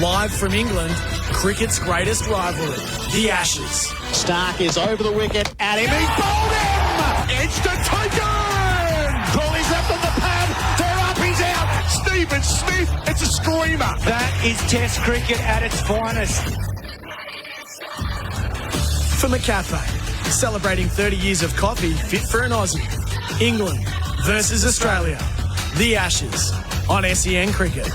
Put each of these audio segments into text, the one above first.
Live from England, cricket's greatest rivalry, the Ashes. Stark is over the wicket at him. He bowled him! Instant taken! Coney's left on the pad. They're up, he's out. Stephen Smith, it's a screamer. That is Test cricket at its finest. From a cafe, celebrating 30 years of coffee fit for an Aussie. England versus Australia. The Ashes on SEN Cricket.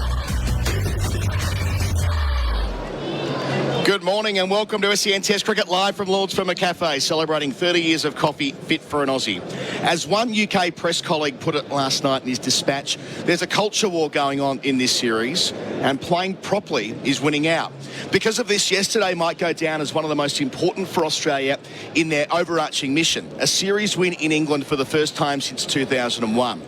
Good morning and welcome to SEN Test Cricket live from Lord's from a cafe, celebrating 30 years of coffee fit for an Aussie. As one UK press colleague put it last night in his dispatch, there's a culture war going on in this series and playing properly is winning out. Because of this, yesterday might go down as one of the most important for Australia in their overarching mission, a series win in England for the first time since 2001.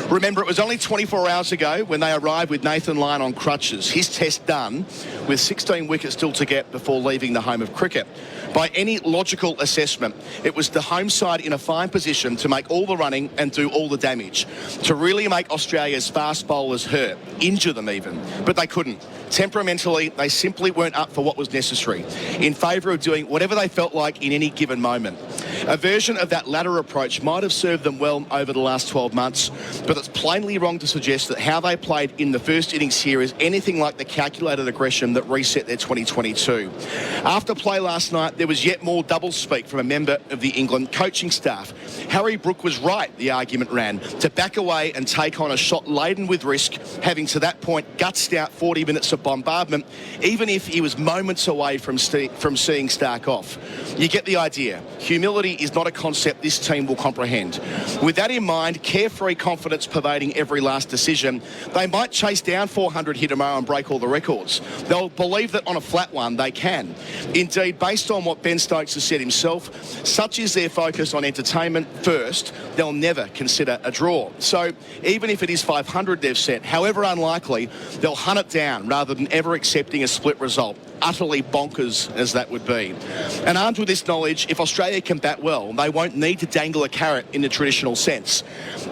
Remember, it was only 24 hours ago when they arrived with Nathan Lyon on crutches, his test done, with 16 wickets still to get before leaving the home of cricket. By any logical assessment, it was the home side in a fine position to make all the running and do all the damage, to really make Australia's fast bowlers hurt, injure them even, but they couldn't. Temperamentally, they simply weren't up for what was necessary, in favour of doing whatever they felt like in any given moment. A version of that latter approach might have served them well over the last 12 months, but it's plainly wrong to suggest that how they played in the first innings here is anything like the calculated aggression that reset their 2022. After play last night, there was yet more double-speak from a member of the England coaching staff. Harry Brook was right, the argument ran, to back away and take on a shot laden with risk, having to that point gutsed out 40 minutes of bombardment, even if he was moments away from seeing Stark off. You get the idea. Humility is not a concept this team will comprehend. With that in mind, carefree confidence pervading every last decision, they might chase down 400 here tomorrow and break all the records. They'll believe that on a flat one they can. Indeed, based on what Ben Stokes has said himself, such is their focus on entertainment first, they'll never consider a draw. So even if it is 500 they've set, however unlikely, they'll hunt it down rather than ever accepting a split result, utterly bonkers as that would be. And armed with this knowledge, if Australia can bat well, they won't need to dangle a carrot in the traditional sense.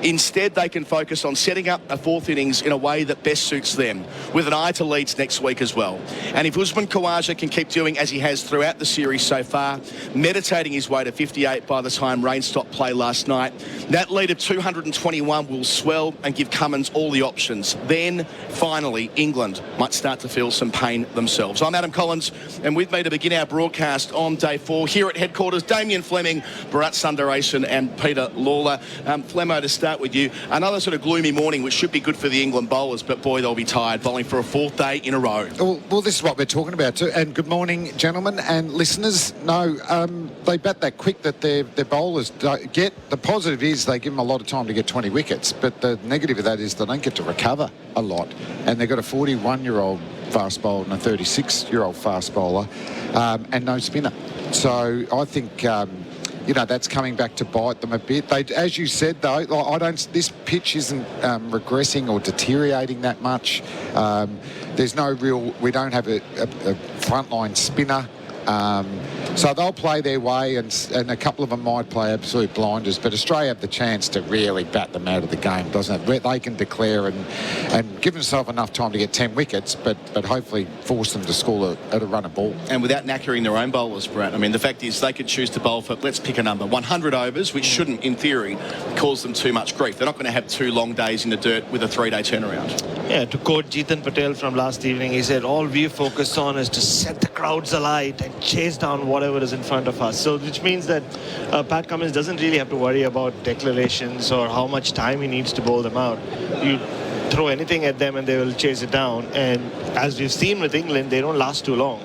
Instead, they can focus on setting up a fourth innings in a way that best suits them, with an eye to Leeds next week as well. And if Usman Khawaja can keep doing as he has throughout the series so far, meditating his way to 58 by the time rain stopped play last night, that lead of 221 will swell and give Cummins all the options. Then, finally, England might start to feel some pain themselves. I'm Adam Collins, and with me to begin our broadcast on day 4 here at headquarters, Damien, Fleming, Bharat, Sundaresan and Peter Lalor. Flemo, to start with you, another sort of gloomy morning which should be good for the England bowlers, but boy, they'll be tired bowling for a 4th day in a row. Well, this is what we're talking about too. And good morning, gentlemen and listeners. No, they bat that quick that their bowlers don't get. The positive is they give them a lot of time to get 20 wickets, but the negative of that is they don't get to recover a lot. And they've got a 41-year-old fast bowler and a 36-year-old fast bowler and no spinner. So I think, that's coming back to bite them a bit. They, as you said, though, this pitch isn't regressing or deteriorating that much. There's no we don't have a frontline spinner. So they'll play their way, and a couple of them might play absolute blinders. But Australia have the chance to really bat them out of the game, doesn't it? Where they can declare and give themselves enough time to get 10 wickets, but hopefully force them to score at a run of ball. And without knackering their own bowlers, Brad. I mean, the fact is they could choose to bowl for, let's pick a number, 100 overs, which shouldn't, in theory, cause them too much grief. They're not going to have 2 long days in the dirt with a 3-day turnaround. Yeah, to quote Jeetan Patel from last evening, he said, all we focus on is to set the crowds alight and chase down whatever is in front of us. So which means that Pat Cummins doesn't really have to worry about declarations or how much time he needs to bowl them out. You throw anything at them and they will chase it down. And as we've seen with England, they don't last too long,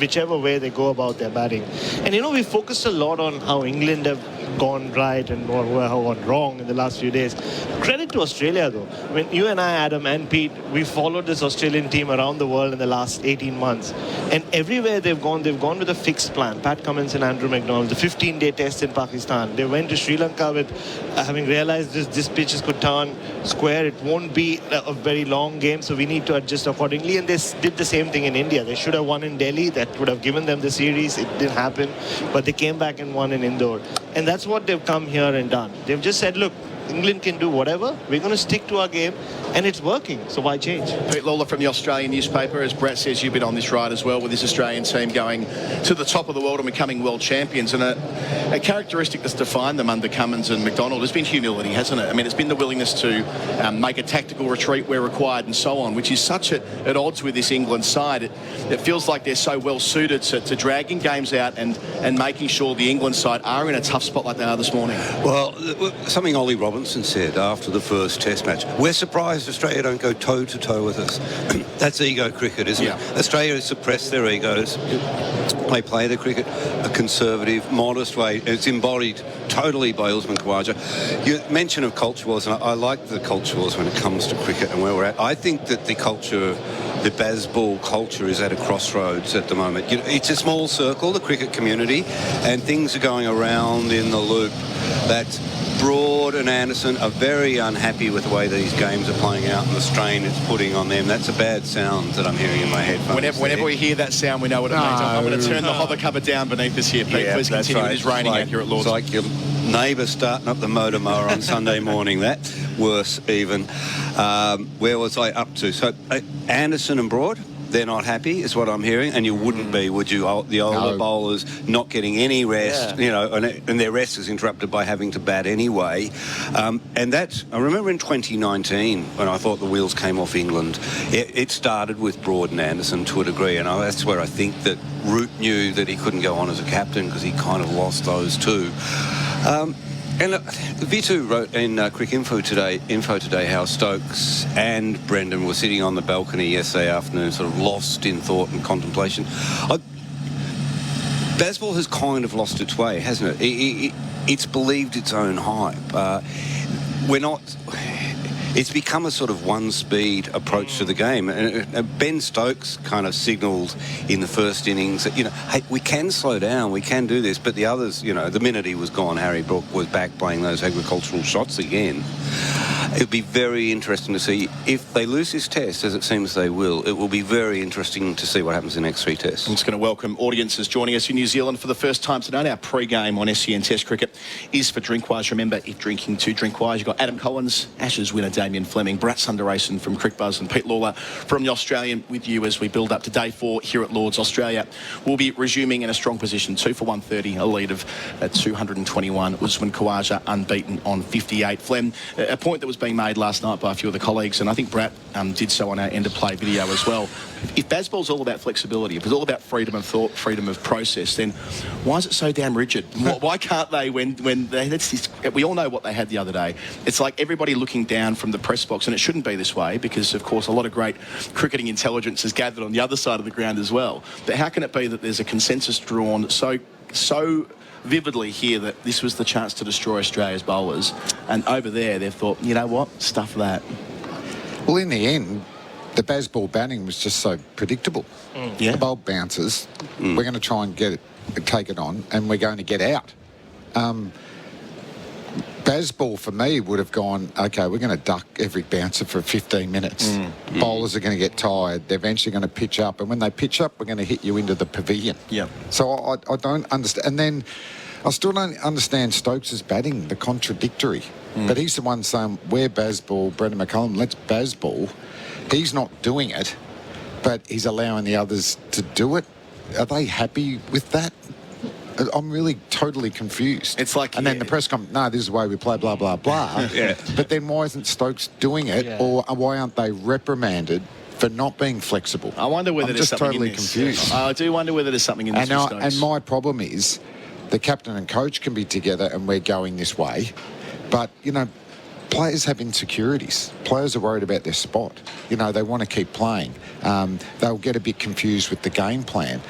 whichever way they go about their batting. And we focused a lot on how England have gone right and or gone wrong in the last few days. Credit to Australia, though. I mean, you and I, Adam and Pete, we followed this Australian team around the world in the last 18 months. And everywhere they've gone with a fixed plan. Pat Cummins and Andrew McDonald, the 15-day test in Pakistan. They went to Sri Lanka with having realized this pitches could turn square. It won't be a very long game, so we need to adjust accordingly. And they did the same thing in India. They should have won in Delhi. That would have given them the series. It didn't happen. But they came back and won in Indore. And that's what they've come here and done. They've just said, look, England can do whatever. We're going to stick to our game, and it's working. So why change? Pete Lalor from the Australian newspaper. As Brett says, you've been on this ride as well with this Australian team going to the top of the world and becoming world champions. And a characteristic that's defined them under Cummins and McDonald has been humility, hasn't it? I mean, it's been the willingness to make a tactical retreat where required and so on, which is such at odds with this England side. It feels like they're so well suited to dragging games out and making sure the England side are in a tough spot like they are this morning. Well, something Ollie Robinson said after the first Test match, we're surprised Australia don't go toe-to-toe with us. That's ego cricket, isn't it? Australia has suppressed their egos. They play the cricket a conservative, modest way. It's embodied totally by Usman Khawaja. You mention of culture wars, and I like the culture wars when it comes to cricket and where we're at. I think that the baseball culture is at a crossroads at the moment. It's a small circle, the cricket community, and things are going around in the loop that Broad and Anderson are very unhappy with the way these games are playing out and the strain it's putting on them. That's a bad sound that I'm hearing in my headphones. Whenever we hear that sound, we know what it means. I'm going to turn the hover cover down beneath us here, Pete. Please continue. It is raining out here at Lord's. It's like your neighbour starting up the motor mower on Sunday morning. That's worse even. Where was I up to? So Anderson and Broad, they're not happy, is what I'm hearing, and you wouldn't be, would you? The older bowlers not getting any rest, and their rest is interrupted by having to bat anyway. And that's, I remember in 2019 when I thought the wheels came off England, it started with Broad and Anderson to a degree, and that's where I think that Root knew that he couldn't go on as a captain because he kind of lost those two. And Vitu wrote in Crick Info today how Stokes and Brendan were sitting on the balcony yesterday afternoon, sort of lost in thought and contemplation. Baseball has kind of lost its way, hasn't it? It's believed its own hype. It's become a sort of one-speed approach to the game. And Ben Stokes kind of signalled in the first innings that, hey, we can slow down, we can do this. But the others, the minute he was gone, Harry Brook was back playing those agricultural shots again. It'll be very interesting to see if they lose this test, as it seems they will. It will be very interesting to see what happens in the next three tests. I'm just going to welcome audiences joining us in New Zealand for the first time tonight. Our pre-game on SEN Test Cricket is for Drinkwise. Remember, if drinking to Drinkwise, you've got Adam Collins, Ashes winner Damien Fleming, Bharat Sundaresan from Crick Buzz, and Pete Lalor from the Australian with you as we build up to day 4 here at Lord's. Australia will be resuming in a strong position, 2 for 130, a lead of 221. Usman Khawaja unbeaten on 58. Flem, a point that was being made last night by a few of the colleagues, and I think Bharat did so on our end-of-play video as well. If baseball's all about flexibility, if it's all about freedom of thought, freedom of process, then why is it so damn rigid? Why can't they, when we all know what they had the other day. It's like everybody looking down from the press box, and it shouldn't be this way because, of course, a lot of great cricketing intelligence is gathered on the other side of the ground as well. But how can it be that there's a consensus drawn so vividly here that this was the chance to destroy Australia's bowlers, and over there they've thought, you know what, stuff that. Well, in the end, the baseball batting was just so predictable. The ball bounces, we're going to try and take it on, and we're going to get out. Baseball for me would have gone, okay, we're going to duck every bouncer for 15 minutes. Bowlers are going to get tired. They're eventually going to pitch up. And when they pitch up, we're going to hit you into the pavilion. So I don't understand. And then I still don't understand Stokes' batting, the contradictory. But he's the one saying, we're baseball, Brendan McCullum, let's baseball. He's not doing it, but he's allowing the others to do it. Are they happy with that? I'm really totally confused. It's like, and then the press conference, no, this is the way we play, blah, blah, blah. But then why isn't Stokes doing it, or why aren't they reprimanded for not being flexible? I wonder whether there's something in this. I'm just totally confused. I do wonder whether there's something in this. And my problem is the captain and coach can be together and we're going this way, but, players have insecurities. Players are worried about their spot. They want to keep playing. They'll get a bit confused with the game plan.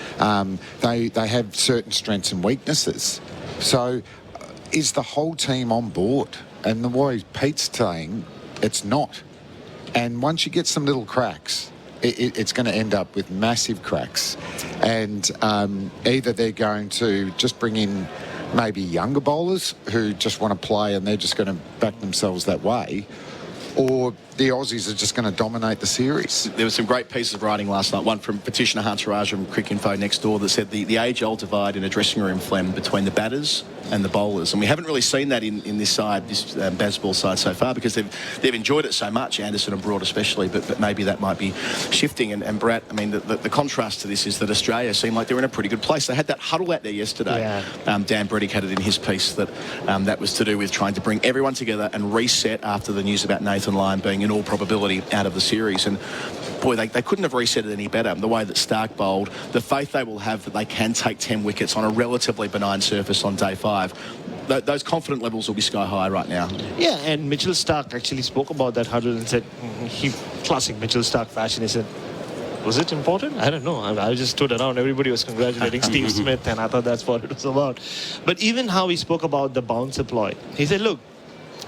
They have certain strengths and weaknesses. So is the whole team on board? And the way Pete's saying, it's not. And once you get some little cracks, it's going to end up with massive cracks. And either they're going to just bring in maybe younger bowlers who just want to play and they're just going to back themselves that way, or the Aussies are just going to dominate the series. There were some great pieces of writing last night. One from Petitioner Hunteraj from Crick Info next door that said the age-old divide in a dressing room, Flem, between the batters and the bowlers. And we haven't really seen that in this side, this Bazball side so far, because they've enjoyed it so much, Anderson and Broad especially, but maybe that might be shifting. And Bharat, I mean, the contrast to this is that Australia seemed like they were in a pretty good place. They had that huddle out there yesterday. Yeah. Dan Bredig had it in his piece that that was to do with trying to bring everyone together and reset after the news about Nathan Lyon being in all probability out of the series. And boy, they couldn't have reset it any better. The way that Stark bowled, the faith they will have that they can take 10 wickets on a relatively benign surface on day 5. Those confident levels will be sky high right now. Yeah, and Mitchell Stark actually spoke about that huddle and said, classic Mitchell Stark fashion, he said, was it important? I don't know. I just stood around. Everybody was congratulating Steve Smith, and I thought that's what it was about. But even how he spoke about the bouncer ploy, he said, look,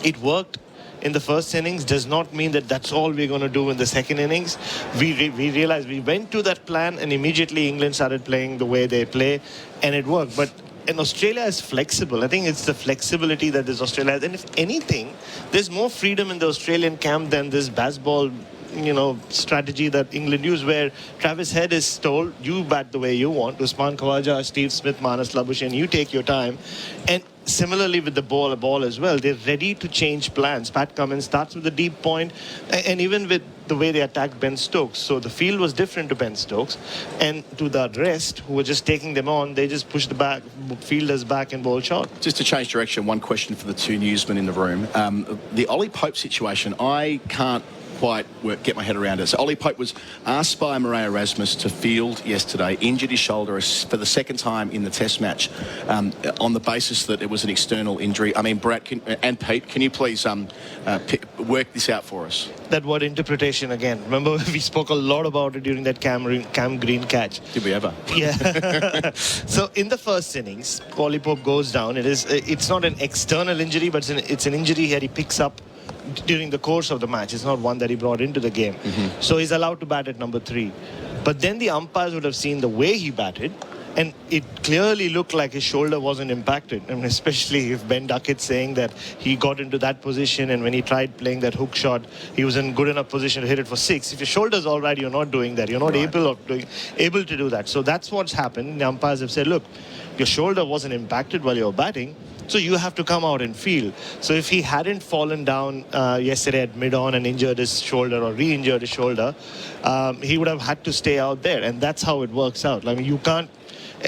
it worked in the first innings does not mean that that's all we're going to do in the second innings. We realized we went to that plan, and immediately England started playing the way they play, and it worked. But and Australia is flexible. I think it's the flexibility that this Australia has. And if anything, there's more freedom in the Australian camp than this Bazball, strategy that England used, where Travis Head is told, you bat the way you want. Usman Khawaja, Steve Smith, Manas Labuschagne, you take your time. And similarly with the ball as well, they're ready to change plans. Pat Cummins starts with the deep point, and even with the way they attacked Ben Stokes. So the field was different to Ben Stokes, and to the rest who were just taking them on, they just pushed the fielders back and bowled short. Just to change direction, one question for the two newsmen in the room. The Ollie Pope situation, I can't quite get my head around it. So Ollie Pope was asked by Murray Erasmus to field yesterday, injured his shoulder for the second time in the Test match, on the basis that it was an external injury. I mean, Bharat and Pete, can you please work this out for us? That word interpretation again. Remember, we spoke a lot about it during that Cam Green catch. Did we ever? Yeah. So in the first innings, Ollie Pope goes down. It's not an external injury, but it's an injury here he picks up during the course of the match. It's not one that he brought into the game. So he's allowed to bat at number 3. But then the umpires would have seen the way he batted, and it clearly looked like his shoulder wasn't impacted. I mean, especially if Ben Duckett's saying that he got into that position, and when he tried playing that hook shot, he was in good enough position to hit it for 6. If your shoulder's all right, you're not doing that. You're not able to do that. So that's what's happened. The umpires have said, look, your shoulder wasn't impacted while you were batting, so you have to come out and field. So if he hadn't fallen down yesterday at mid-on and injured his shoulder or re-injured his shoulder, he would have had to stay out there. And that's how it works out. I mean, you can't...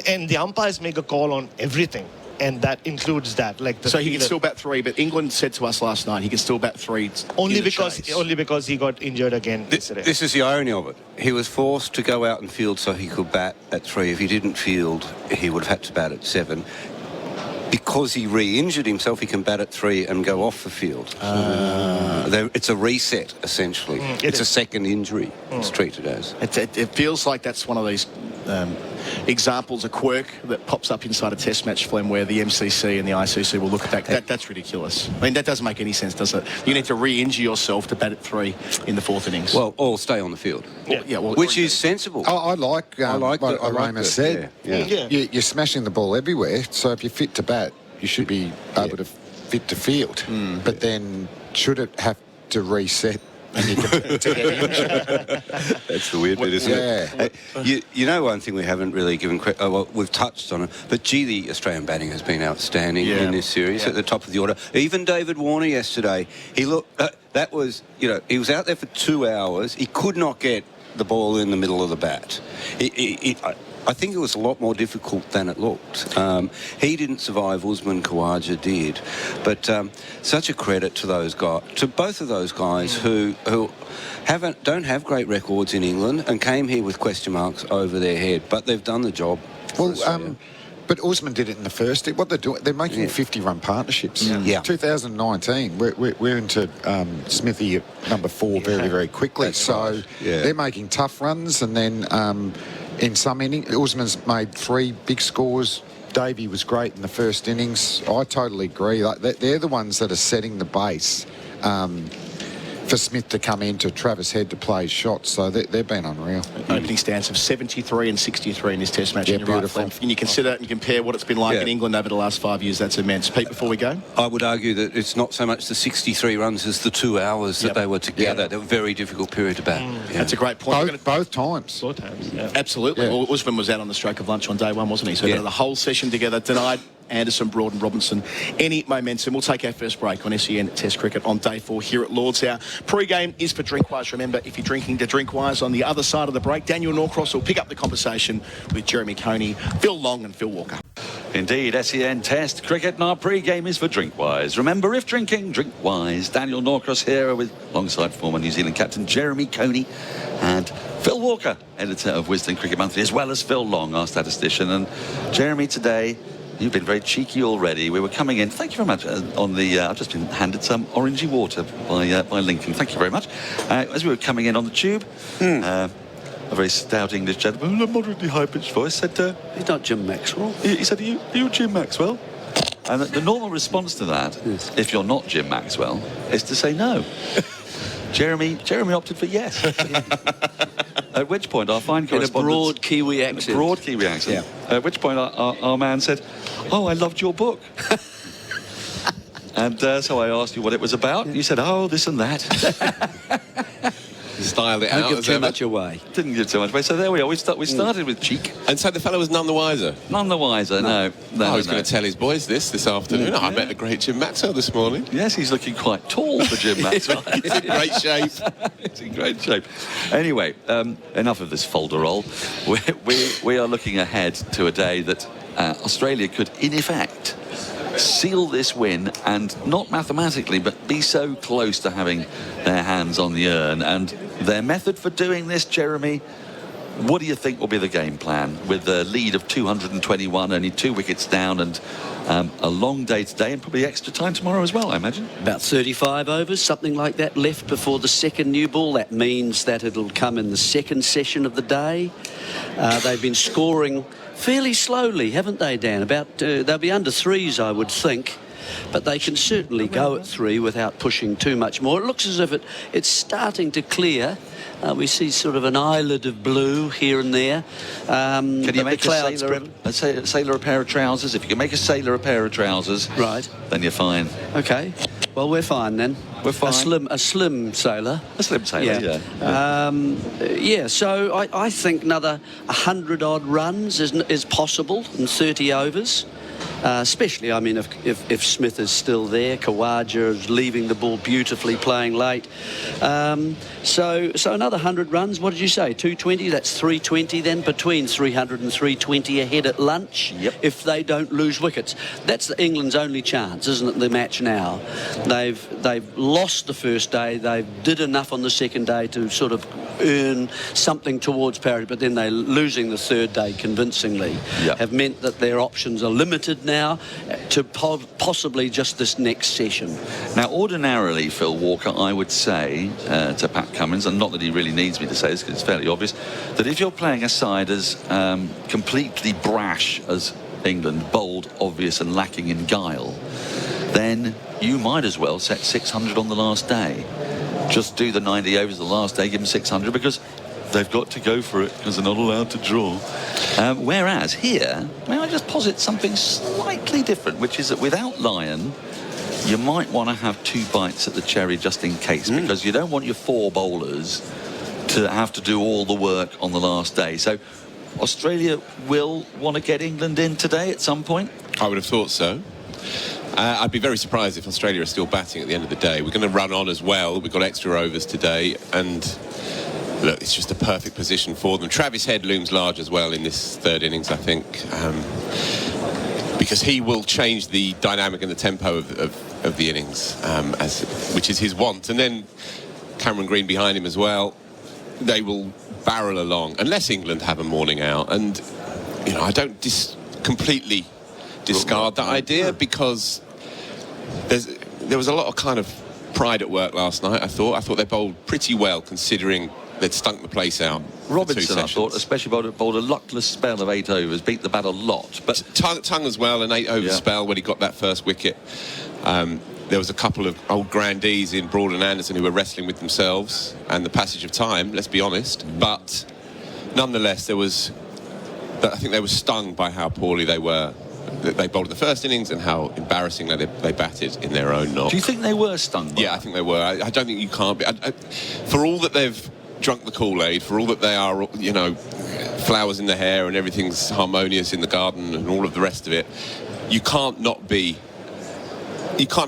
And the umpires make a call on everything. And that includes that. So he can still bat 3, but England said to us last night he can still bat 3 only because he got injured again yesterday. This is the irony of it. He was forced to go out and field so he could bat at 3. If he didn't field, he would have had to bat at 7. Because he re-injured himself, he can bat at 3 and go off the field. It's a reset, essentially. It's a second injury, it's treated as. It feels like that's one of these examples, a quirk that pops up inside a Test match, Flem, where the MCC and the ICC will look at that. That's ridiculous. I mean, that doesn't make any sense, does it? You need to re-injure yourself to bat at 3 in the 4th innings. Well, or stay on the field. Which is sensible. I like what Arama said. You're smashing the ball everywhere, so if you're fit to bat, you should be able to fit to field. But then, should it have to reset and you get to get injured? That's the weird bit, isn't it? You know, one thing we haven't really given credit... well, we've touched on it, but gee, the Australian batting has been outstanding in this series, at the top of the order. Even David Warner yesterday, he looked... that was, he was out there for 2 hours. He could not get the ball in the middle of the bat. I think it was a lot more difficult than it looked. He didn't survive, Usman Khawaja did. But such a credit to those guys, to both of those guys who don't have great records in England and came here with question marks over their head, but they've done the job. Well, but Usman did it in the first. What they're doing, they're making 50-run partnerships. 2019, we're into Smithy at number 4 very, very quickly. That's so right. they're making tough runs, and then in some innings, Usman's made 3 big scores. Davey was great in the first innings. I totally agree. They're the ones that are setting the base. for Smith to come into Travis Head to play his shots. So they've been unreal. Opening stance of 73 and 63 in this Test match. Yeah, and you're right, beautiful. Flem. And you consider and you compare what it's been like in England over the last 5 years. That's immense. Pete, before we go? I would argue that it's not so much the 63 runs as the 2 hours that they were together. Yeah. They were a very difficult period to bat. That's a great point. Both times. 4 times, yeah. Absolutely. Yeah. Well, Usman was out on the stroke of lunch on day one, wasn't he? So Yeah. the whole session together denied Anderson, Broad and Robinson any momentum. We'll take our first break on SEN Test Cricket on day 4 here at Lord's. Our pre-game is for Drinkwise. Remember, if you're drinking to Drinkwise on the other side of the break, Daniel Norcross will pick up the conversation with Jeremy Coney, Phil Long and Phil Walker. Indeed, SEN Test Cricket and our pre-game is for Drinkwise. Remember, if drinking, drink wise. Daniel Norcross here alongside former New Zealand captain Jeremy Coney and Phil Walker, editor of Wisden Cricket Monthly, as well as Phil Long, our statistician. And Jeremy, today, you've been very cheeky already. We were coming in. Thank you very much. I've just been handed some orangey water by Lincoln. Thank you very much. As we were coming in on the tube, a very stout English gentleman, a moderately high-pitched voice, said, He's not Jim Maxwell. he said, are you Jim Maxwell? And the normal response to that, if you're not Jim Maxwell, is to say no. Jeremy opted for yes. At which point our fine In a correspondent... broad Kiwi accent. Broad Kiwi accent. At which point our man said, oh, I loved your book. And so I asked you what it was about. You said, oh, this and that. Styled it Don't out. give as too ever. much away. Didn't give too much away. So there we are. We started with cheek. And so the fellow was none the wiser. None the wiser, no. I was going to tell his boys this afternoon. I met the great Jim Maxwell this morning. Yes, he's looking quite tall for Jim Maxwell. He's in great shape. It's in great shape. Anyway, enough of this folderol. We are looking ahead to a day that Australia could, in effect, seal this win, and not mathematically, but be so close to having their hands on the urn. And their method for doing this, Jeremy, what do you think will be the game plan with a lead of 221, only 2 wickets down, and a long day today and probably extra time tomorrow as well, I imagine? About 35 overs, something like that, left before the second new ball. That means that it'll come in the second session of the day. They've been scoring fairly slowly, haven't they, Dan? They'll be under 3s, I would think. But they can certainly go at 3 without pushing too much more. It looks as if it's starting to clear. We see sort of an islet of blue here and there. Can you make a sailor a pair of trousers? If you can make a sailor a pair of trousers, right, then you're fine. Okay. Well, we're fine then. We're fine. A slim sailor. A slim sailor, yeah. So I think another 100-odd runs is possible in 30 overs. Especially, I mean, if Smith is still there, Kawaja is leaving the ball beautifully, playing late. So another 100 runs. What did you say? 220. That's 320 then, between 300 and 320 ahead at lunch. Yep. If they don't lose wickets, that's England's only chance, isn't it? The match now. They've lost the first day. They did enough on the second day to sort of earn something towards parity, but then they're losing the third day convincingly. Yep. Have meant that their options are limited now to possibly just this next session. Now, ordinarily, Phil Walker, I would say to Pat Cummins, and not that he really needs me to say this because it's fairly obvious, that if you're playing a side as completely brash as England, bold, obvious and lacking in guile, then you might as well set 600 on the last day. Just do the 90 overs the last day, give them 600, because they've got to go for it because they're not allowed to draw. Whereas here, may I just posit something slightly different, which is that without Lyon, you might want to have 2 bites at the cherry just in case, because you don't want your 4 bowlers to have to do all the work on the last day. So Australia will want to get England in today at some point? I would have thought so. I'd be very surprised if Australia are still batting at the end of the day. We're going to run on as well. We've got extra overs today, and look, it's just a perfect position for them. Travis Head looms large as well in this third innings, I think, because he will change the dynamic and the tempo of the innings, which is his want. And then Cameron Green behind him as well. They will barrel along, unless England have a morning out. And, you know, I don't completely discard that idea, because there was a lot of kind of pride at work last night, I thought they bowled pretty well, considering they'd stunk the place out. Robinson, I thought, especially bowled a luckless spell of 8 overs, beat the bat a lot. But Tongue as well, an 8 over spell when he got that first wicket. there was a couple of old grandees in Broad and Anderson who were wrestling with themselves and the passage of time, let's be honest. But nonetheless, I think they were stung by how poorly they bowled in the first innings and how embarrassingly they batted in their own knock. Do you think they were stung by Yeah, I think they were. I don't think you can't be. For all that they've drunk the Kool-Aid, for all that they are, flowers in the hair and everything's harmonious in the garden and all of the rest of it, you can't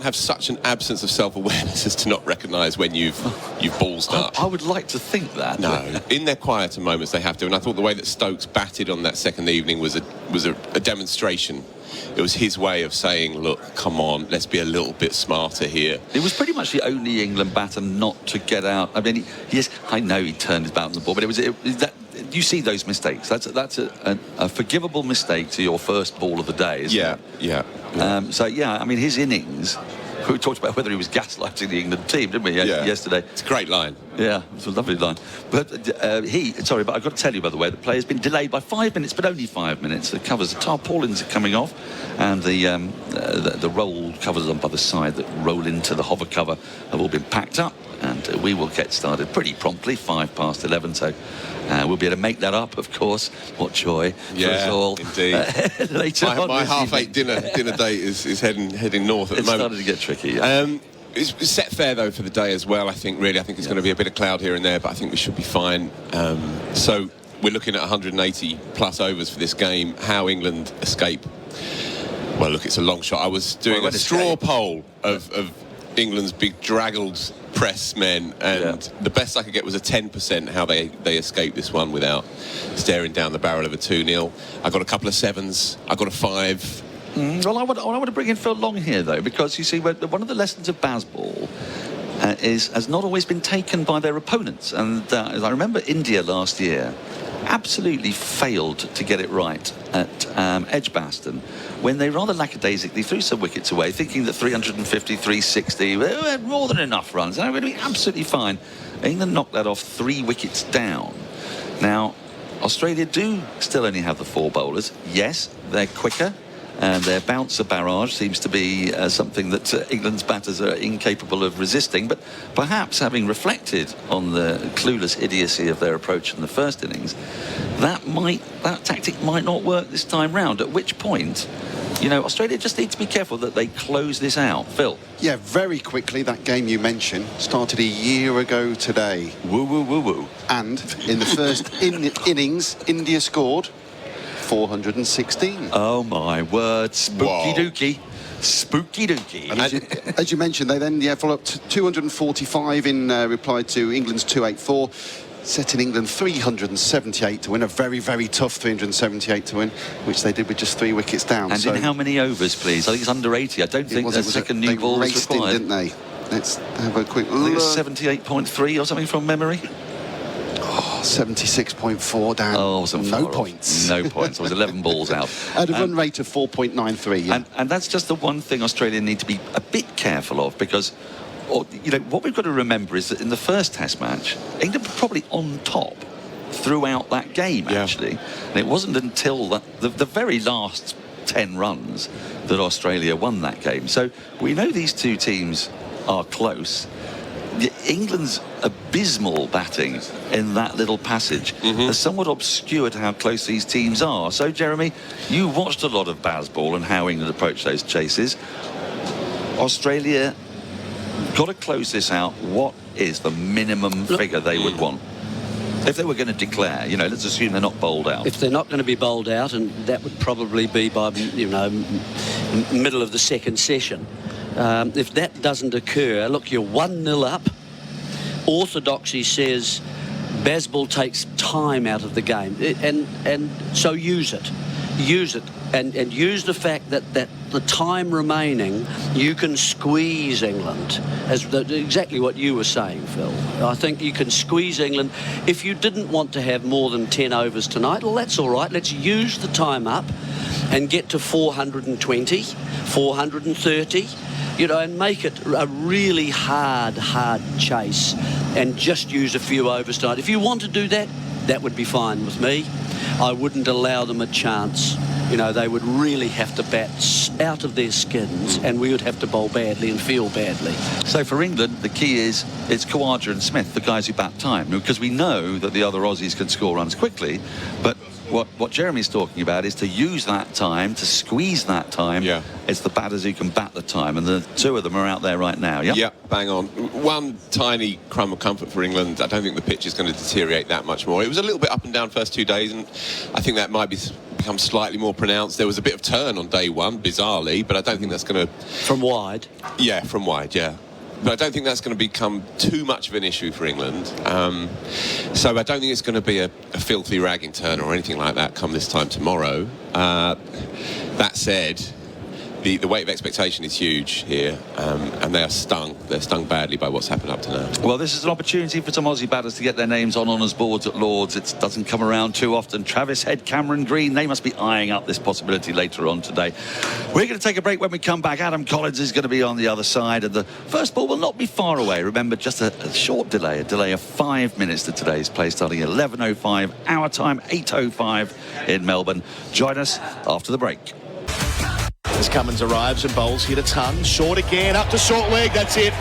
have such an absence of self-awareness as to not recognise when you've ballsed up. I would like to think that. No, in their quieter moments they have to, and I thought the way that Stokes batted on that second evening was a demonstration. It was his way of saying, look, come on, let's be a little bit smarter here. It was pretty much the only England batter not to get out. I mean, yes, I know he turned his bat on the ball, but you see those mistakes. That's a forgivable mistake to your first ball of the day, isn't it? Yeah. I mean, his innings. We talked about whether he was gaslighting the England team, didn't we? Yesterday. It's a great line. Yeah, it's a lovely line. But but I've got to tell you, by the way, the play has been delayed by 5 minutes, but only 5 minutes. The covers, the tarpaulins are coming off, and the roll covers on by the side that roll into the hover cover have all been packed up, and we will get started pretty promptly, 11:05. So we'll be able to make that up, of course. What joy for us all. Indeed. Later on my this half-8 evening. dinner date is heading north at the moment. It's started to get tricky. Yeah. It's set fair though for the day as well. I think it's going to be a bit of cloud here and there, but I think we should be fine. So we're looking at 180 plus overs for this game. How England escape? Well, look, it's a long shot. I was doing a straw poll of England's big draggled press men, and the best I could get was a 10% how they escape this one without staring down the barrel of a 2-0. I got a couple of 7s. I got a 5. Well, I want to bring in Phil Long here, though, because you see, one of the lessons of baseball has not always been taken by their opponents. And as I remember, India last year absolutely failed to get it right at Edgbaston when they rather lackadaisically threw some wickets away, thinking that 350, 360 were more than enough runs. And they were going to be absolutely fine. England knocked that off 3 wickets down. Now, Australia do still only have the 4 bowlers. Yes, they're quicker. And their bouncer barrage seems to be something that England's batters are incapable of resisting. But perhaps having reflected on the clueless idiocy of their approach in the first innings, that tactic might not work this time round. At which point, Australia just need to be careful that they close this out. Phil? Yeah, very quickly, that game you mentioned started a year ago today. Woo, woo, woo, woo. And in the first innings, India scored 416. Oh my word, spooky dookie. Spooky dookie. And as you mentioned, they then followed up to 245 in reply to England's 284, setting England 378 to win, a very, very tough 378 to win, which they did with just 3 wickets down. And in how many overs, please? I think it's under 80. I don't think the second new ball is required. Didn't they? Let's have a quick look. I think it's 78.3 or something from memory. 76.4 down. Oh, no points. No points. It was 11 balls out. At a run rate of 4.93. Yeah. And that's just the one thing Australia need to be a bit careful of, because what we've got to remember is that in the first Test match, England were probably on top throughout that game, actually. And it wasn't until the very last 10 runs that Australia won that game. So we know these two teams are close. England's abysmal batting in that little passage has somewhat obscured how close these teams are. So, Jeremy, you watched a lot of baseball and how England approached those chases. Australia got to close this out. What is the minimum figure they would want? If they were going to declare, let's assume they're not bowled out. If they're not going to be bowled out, and that would probably be by, middle of the second session. If that doesn't occur, look, you're 1-0 up. Orthodoxy says baseball takes time out of the game, and so use it, and use the fact that the time remaining, you can squeeze England, exactly what you were saying, Phil. I think you can squeeze England. If you didn't want to have more than 10 overs tonight, well, that's all right. Let's use the time up and get to 420, 430. And make it a really hard chase, and just use a few overs tonight. If you want to do that, that would be fine with me. I wouldn't allow them a chance you know, they would really have to bat out of their skins, and we would have to bowl badly and feel badly. So for England, the key is it's Khawaja and Smith, the guys who bat time, because we know that the other Aussies can score runs quickly, but what Jeremy's talking about is to use that time, to squeeze that time. Yeah. It's the batters who can bat the time, and the two of them are out there right now. Yeah. Yeah, bang on. One tiny crumb of comfort for England. I don't think the pitch is going to deteriorate that much more. It was a little bit up and down first 2 days, and I think that might become slightly more pronounced. There was a bit of turn on day one, bizarrely, but I don't think that's going to... From wide? Yeah, from wide, yeah. But I don't think that's going to become too much of an issue for England. So I don't think it's going to be a filthy ragging turn or anything like that come this time tomorrow. That said, the weight of expectation is huge here, and they are stung. They're stung badly by what's happened up to now. Well, this is an opportunity for some Aussie batters to get their names on honours boards at Lords. It doesn't come around too often. Travis Head, Cameron Green, they must be eyeing up this possibility later on today. We're going to take a break. When we come back, Adam Collins is going to be on the other side, and the first ball will not be far away. Remember, just a short delay, a delay of 5 minutes to today's play, starting at 11:05 our time, 8:05 in Melbourne. Join us after the break. As Cummins arrives and bowls hit a ton. Short again, up to short leg, that's it.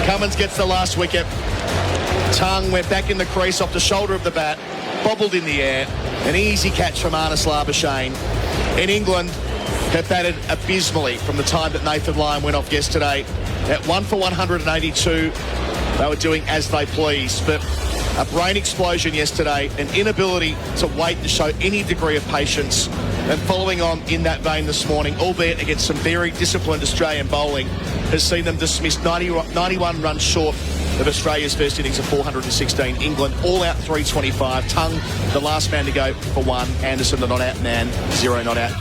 Cummins gets the last wicket. Tongue went back in the crease off the shoulder of the bat, bobbled in the air. An easy catch from Arnis Labuschagne. In England, have batted abysmally from the time that Nathan Lyon went off yesterday. At 1 for 182, they were doing as they pleased. But a brain explosion yesterday, an inability to wait to show any degree of patience. And following on in that vein this morning, albeit against some very disciplined Australian bowling, has seen them dismissed 91 runs short of Australia's first innings of 416. England all out 325. Tongue, the last man to go for 1. Anderson, the not out man, 0 not out.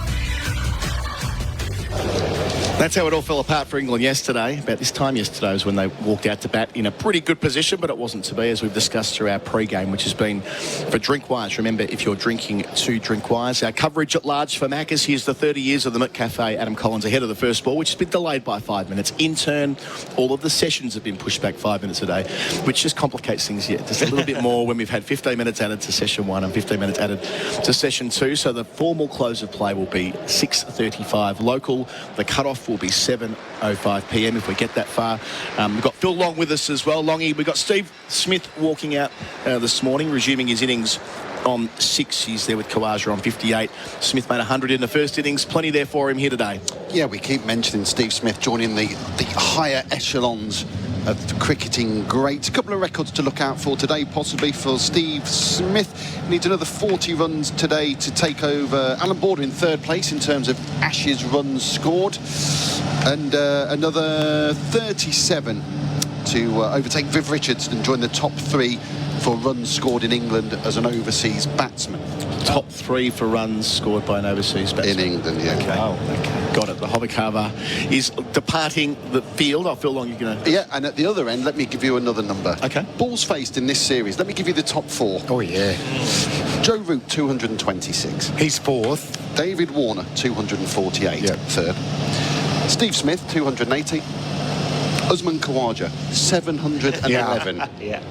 That's how it all fell apart for England yesterday. About this time yesterday was when they walked out to bat in a pretty good position, but it wasn't to be, as we've discussed through our pre-game, which has been for Drinkwires. Remember, if you're drinking, to Drinkwires. Our coverage at large for Macca's. Here's the 30 years of the McCafe. Adam Collins ahead of the first ball, which has been delayed by 5 minutes. In turn, all of the sessions have been pushed back 5 minutes a day, which just complicates things yet just a little bit more when we've had 15 minutes added to session 1 and 15 minutes added to session 2. So the formal close of play will be 6:35 local. The cut-off will be 7:05 p.m. if we get that far. We've got Phil Long with us as well. Longy, we've got Steve Smith walking out this morning, resuming his innings on 6. He's there with Khawaja on 58. Smith made 100 in the first innings. Plenty there for him here today. Yeah, we keep mentioning Steve Smith joining the higher echelons of the cricketing greats. A couple of records to look out for today, possibly for Steve Smith. He needs another 40 runs today to take over Alan Border in third place in terms of Ashes runs scored, and another 37 to overtake Viv Richards and join the top 3 for runs scored in England as an overseas batsman. Top 3 for runs scored by an overseas batsman. In England, yeah. Okay. Oh, okay. Got it. The Hovercarver is departing the field. I feel long you're going to... Yeah, and at the other end, let me give you another number. Okay. Balls faced in this series. Let me give you the top 4. Oh, yeah. Joe Root, 226. He's 4th. David Warner, 248. Yep. 3rd. Steve Smith, 280. Usman Khawaja, 711. Yeah.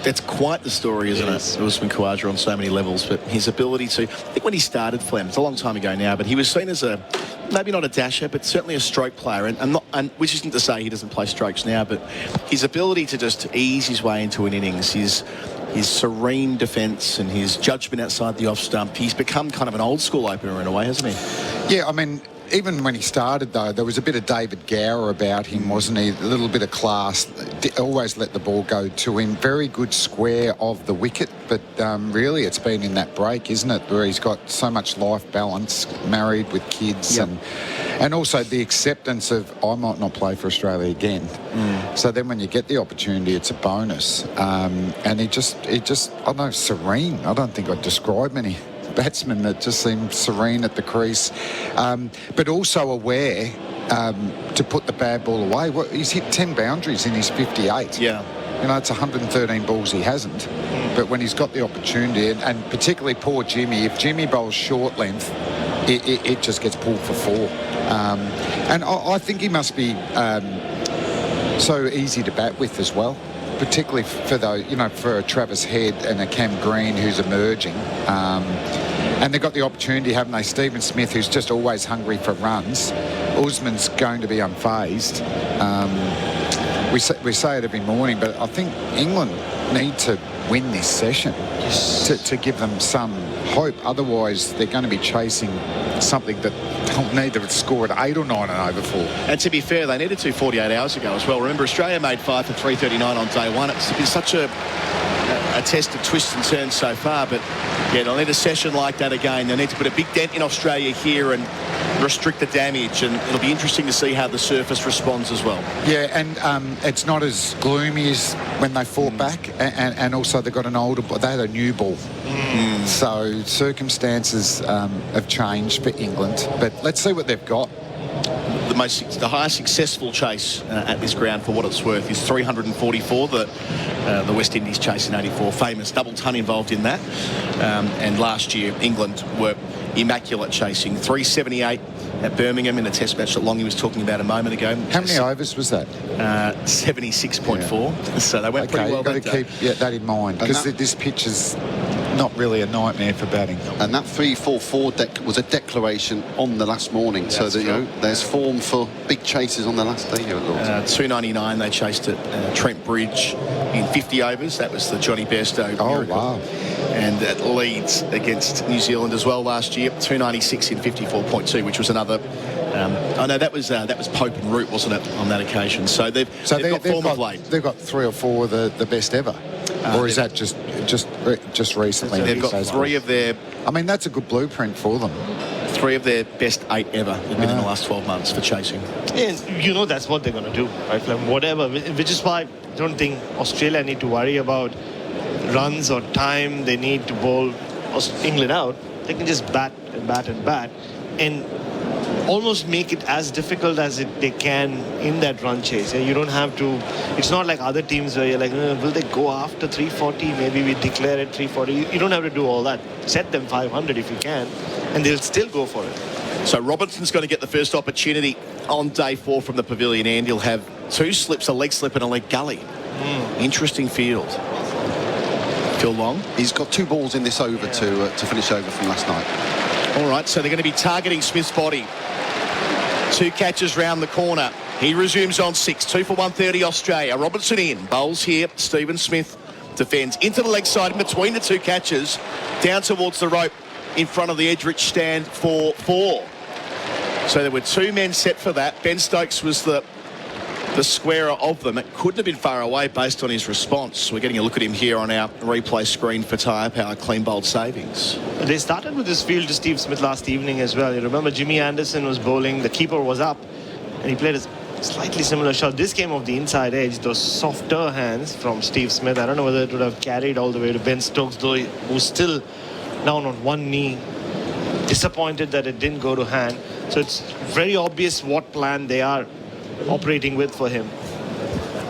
That's quite the story, isn't it? Usman Khawaja on so many levels, but his ability to... I think when he started, Flem, it's a long time ago now, but he was seen as a... maybe not a dasher, but certainly a stroke player, and which isn't to say he doesn't play strokes now, but his ability to just ease his way into an innings, his serene defence and his judgment outside the off stump, he's become kind of an old school opener in a way, hasn't he? Yeah, I mean, even when he started, though, there was a bit of David Gower about him, wasn't he? A little bit of class. Always let the ball go to him. Very good square of the wicket, but really it's been in that break, isn't it, where he's got so much life balance, married with kids, yep. and also the acceptance of, I might not play for Australia again. So then when you get the opportunity, it's a bonus. And he just, I don't know, serene. I don't think I'd describe many batsmen that just seem serene at the crease, but also aware to put the bad ball away. Well, he's hit 10 boundaries in his 58. Yeah. You know, it's 113 balls he hasn't. But when he's got the opportunity, and particularly poor Jimmy, if Jimmy bowls short length, it just gets pulled for 4. And I think he must be so easy to bat with as well, particularly for for a Travis Head and a Cam Green who's emerging. And they've got the opportunity, haven't they? Stephen Smith, who's just always hungry for runs. Usman's going to be unfazed. We say it every morning, but I think England need to win this session to give them some hope. Otherwise, they're going to be chasing something that they'll need to score at 8 or 9 and over for. And to be fair, they needed to 48 hours ago as well. Remember, Australia made 5 for 339 on day one. It's been such a test of twists and turns so far, but yeah, they'll need a session like that again. They'll need to put a big dent in Australia here and restrict the damage, and it'll be interesting to see how the surface responds as well. Yeah, and it's not as gloomy as when they fought back, and also they've got an older ball. They had a new ball. So circumstances have changed for England, but let's see what they've got. The highest successful chase at this ground, for what it's worth, is 344. The West Indies chase in 84, famous double ton involved in that. And last year, England were immaculate chasing. 378 at Birmingham in a test match that Longy was talking about a moment ago. How many overs was that? 76.4. So they went pretty well. You've got to keep that in mind, because this pitch is not really a nightmare for batting. And that 3-4-4 was a declaration on the last morning, so that there's form for big chases on the last day here at Lord's. 299 they chased at Trent Bridge in 50 overs. That was the Johnny Bairstow miracle. Wow. And at Leeds against New Zealand as well last year, 296 in 54.2, which was another. I know that was Pope and Root, wasn't it, on that occasion? So they've got form of late. They've got 3 or 4 of the best ever, or is that just recently? They've got 3 of their. I mean, that's a good blueprint for them. 3 of their best 8 ever have been in the last 12 months for chasing. Yeah, that's what they're going to do, right, Fleming? Whatever, which is why I don't think Australia need to worry about runs or time they need to bowl England out. They can just bat and bat and bat and almost make it as difficult as they can in that run chase. You don't have to. It's not like other teams where you're like, will they go after 340? Maybe we declare it 340. You don't have to do all that. Set them 500 if you can, and they'll still go for it. So Robinson's going to get the first opportunity on day 4 from the pavilion end. He'll have 2 slips, a leg slip and a leg gully. Interesting field. Phil Long. He's got 2 balls in this over to finish over from last night. All right, so they're going to be targeting Smith's body. 2 catches round the corner. He resumes on 6. 2 for 130 Australia. Robinson in. Bowls here. Stephen Smith defends into the leg side in between the 2 catches. Down towards the rope in front of the Edrich stand for 4. So there were 2 men set for that. Ben Stokes was the squarer of them. It couldn't have been far away based on his response. We're getting a look at him here on our replay screen for Tyre Power clean bowled savings. They started with this field to Steve Smith last evening as well. You remember Jimmy Anderson was bowling, the keeper was up, and he played a slightly similar shot. This came off the inside edge, those softer hands from Steve Smith. I don't know whether it would have carried all the way to Ben Stokes, though he was still down on one knee, disappointed that it didn't go to hand. So it's very obvious what plan they are operating with for him.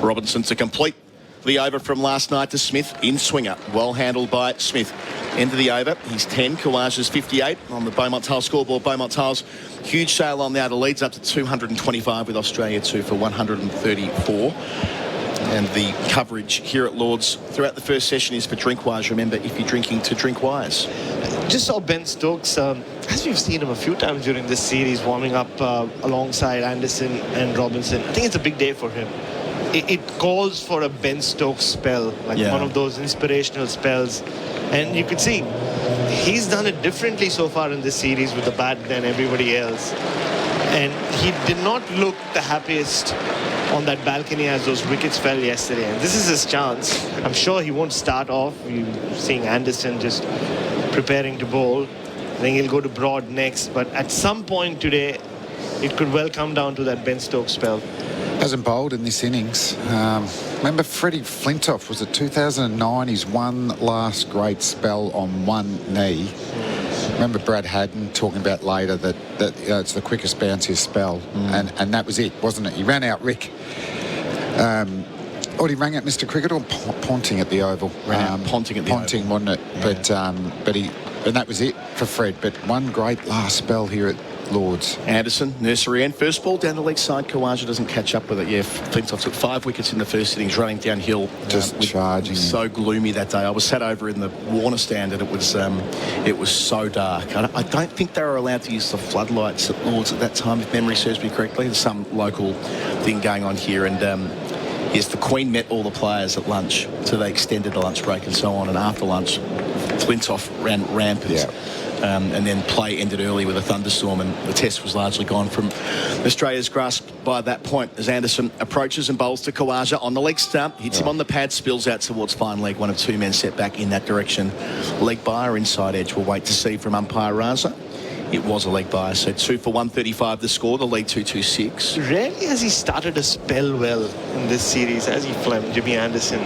Robinson to complete the over from last night to Smith in swinger. Well handled by Smith. End of the over. He's 10. Kawaja's 58 on the Beaumont Tiles scoreboard. Beaumont Tiles, huge sail on now. The lead's up to 225 with Australia 2 for 134. And the coverage here at Lord's throughout the first session is for drink wise. Remember, if you're drinking, to drink wise. Just saw Ben Stokes, as we've seen him a few times during this series, warming up alongside Anderson and Robinson. I think it's a big day for him. It calls for a Ben Stokes spell, like one of those inspirational spells. And you could see he's done it differently so far in this series with the bat than everybody else. And he did not look the happiest on that balcony as those wickets fell yesterday. And this is his chance. I'm sure he won't start off. You're seeing Anderson just preparing to bowl. I think he'll go to Broad next. But at some point today, it could well come down to that Ben Stokes spell. Hasn't bowled in this innings. Remember Freddie Flintoff, was it 2009? His one last great spell on one knee. Remember Brad Haddon talking about later that it's the quickest bounciest spell, and that was it, wasn't it? He ran out Rick. Or he rang out Mr. Cricket or Ponting at the Oval. Ponting at the Ponting, Oval. wasn't it? Yeah. But that was it for Fred. But one great last spell here Lords. Anderson, nursery end. First ball down the leg side. Khawaja doesn't catch up with it. Yeah, Flintoff took 5 wickets in the first innings, running downhill. Just charging. It was so gloomy that day. I was sat over in the Warner stand and it was so dark. I don't think they were allowed to use the floodlights at Lords at that time, if memory serves me correctly. There's some local thing going on here. And yes, the Queen met all the players at lunch, so they extended the lunch break and so on. And after lunch, Flintoff ran rampant. Yeah. And then play ended early with a thunderstorm, and the test was largely gone from Australia's grasp by that point. As Anderson approaches and bowls to Khawaja on the leg stump, hits him on the pad, spills out towards fine leg. One of 2 men set back in that direction. Leg by or inside edge, we'll wait to see from umpire Raza. It was a leg by, so 2 for 135 the score, the lead 226. Rarely has he started a spell well in this series, has he, Jimmy Anderson?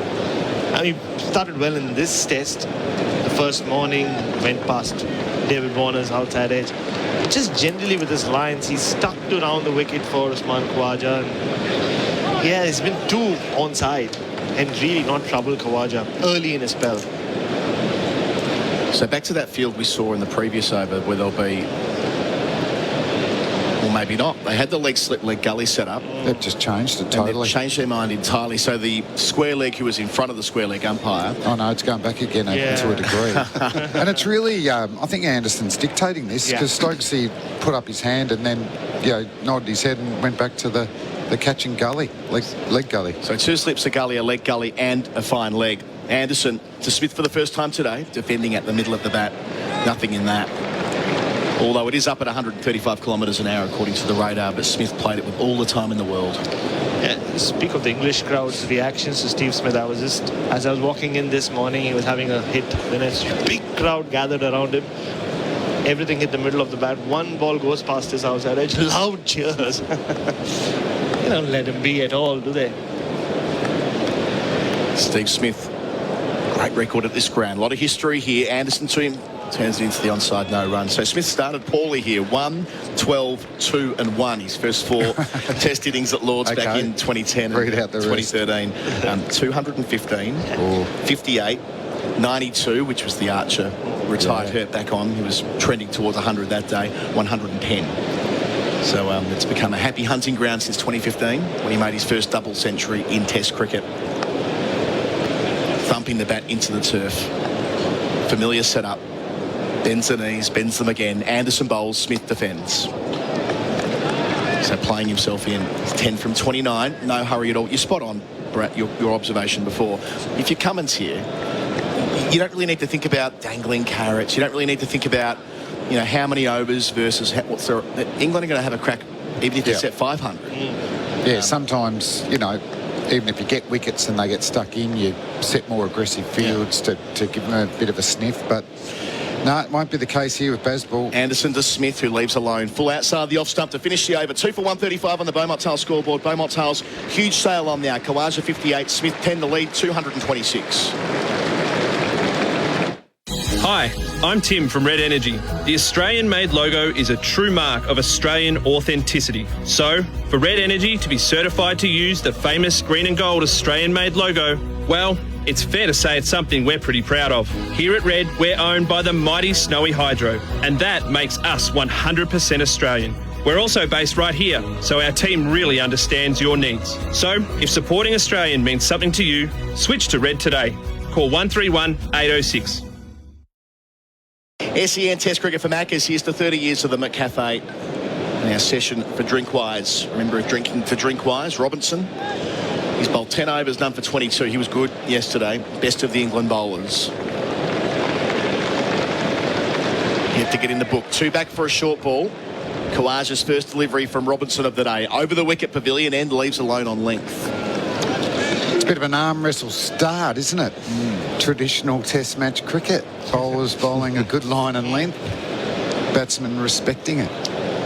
I mean, started well in this test. The first morning, went past David Warner's outside edge. Just generally with his lines, he's stuck to around the wicket for Usman Khawaja. Yeah, he's been 2 onside and really not troubled Khawaja early in his spell. So back to that field we saw in the previous over where there'll be, or maybe not. They had the leg slip, leg gully set up. They've just changed it And totally. they've changed their mind entirely. So the square leg who was in front of the square leg umpire. Oh no, it's going back again to a degree. And it's really, I think Anderson's dictating this because Stokesy put up his hand and then, nodded his head and went back to the catching gully, leg gully. So 2 slips, a gully, a leg gully and a fine leg. Anderson to Smith for the first time today, defending at the middle of the bat. Nothing in that. Although it is up at 135 kilometres an hour according to the radar, but Smith played it with all the time in the world. Yeah, speak of the English crowd's reactions to Steve Smith, as I was walking in this morning, he was having a hit. Then a big crowd gathered around him. Everything hit the middle of the bat. One ball goes past his outside edge. Loud cheers. They don't let him be at all, do they? Steve Smith, great record at this ground. A lot of history here. Anderson to him. Turns it into the onside no run. So Smith started poorly here. 1, 12, 2 and 1. His first 4 test innings at Lords back in 2010 and 2013. 215, 58, 92, which was the Archer retired hurt back on. He was trending towards 100 that day. 110. So it's become a happy hunting ground since 2015 when he made his first double century in Test cricket. Thumping the bat into the turf. Familiar setup. Bends the knees, bends them again. Anderson bowls, Smith defends. So playing himself in. 10 from 29, no hurry at all. You're spot on, Bharat, your observation before. If you're Cummins here, you don't really need to think about dangling carrots. You don't really need to think about, how many overs versus what's the... England are going to have a crack even if they set 500. Yeah, sometimes, even if you get wickets and they get stuck in, you set more aggressive fields to give them a bit of a sniff, but... No, it won't be the case here with Bazball. Anderson to Smith, who leaves alone. Full outside the off stump to finish the over. 2 for 135 on the Beaumont Tail scoreboard. Beaumont Tail's huge sail on now. Khawaja 58, Smith 10 the lead, 226. Hi, I'm Tim from Red Energy. The Australian-made logo is a true mark of Australian authenticity. So, for Red Energy to be certified to use the famous green and gold Australian-made logo, well, it's fair to say it's something we're pretty proud of. Here at Red, we're owned by the mighty Snowy Hydro, and that makes us 100% Australian. We're also based right here, so our team really understands your needs. So, if supporting Australian means something to you, switch to Red today. Call 131 806. SEN Test cricket for Maccas. Here's the 30 years of them at Cafe. Now session for Drinkwise. Remember drinking for Drinkwise, Robinson. He's bowled 10 overs, none for 22. He was good yesterday. Best of the England bowlers. He had to get in the book. 2 back for a short ball. Khawaja's first delivery from Robinson of the day. Over the wicket, pavilion end, leaves alone on length. It's a bit of an arm wrestle start, isn't it? Traditional Test match cricket. Bowlers bowling a good line and length. Batsmen respecting it.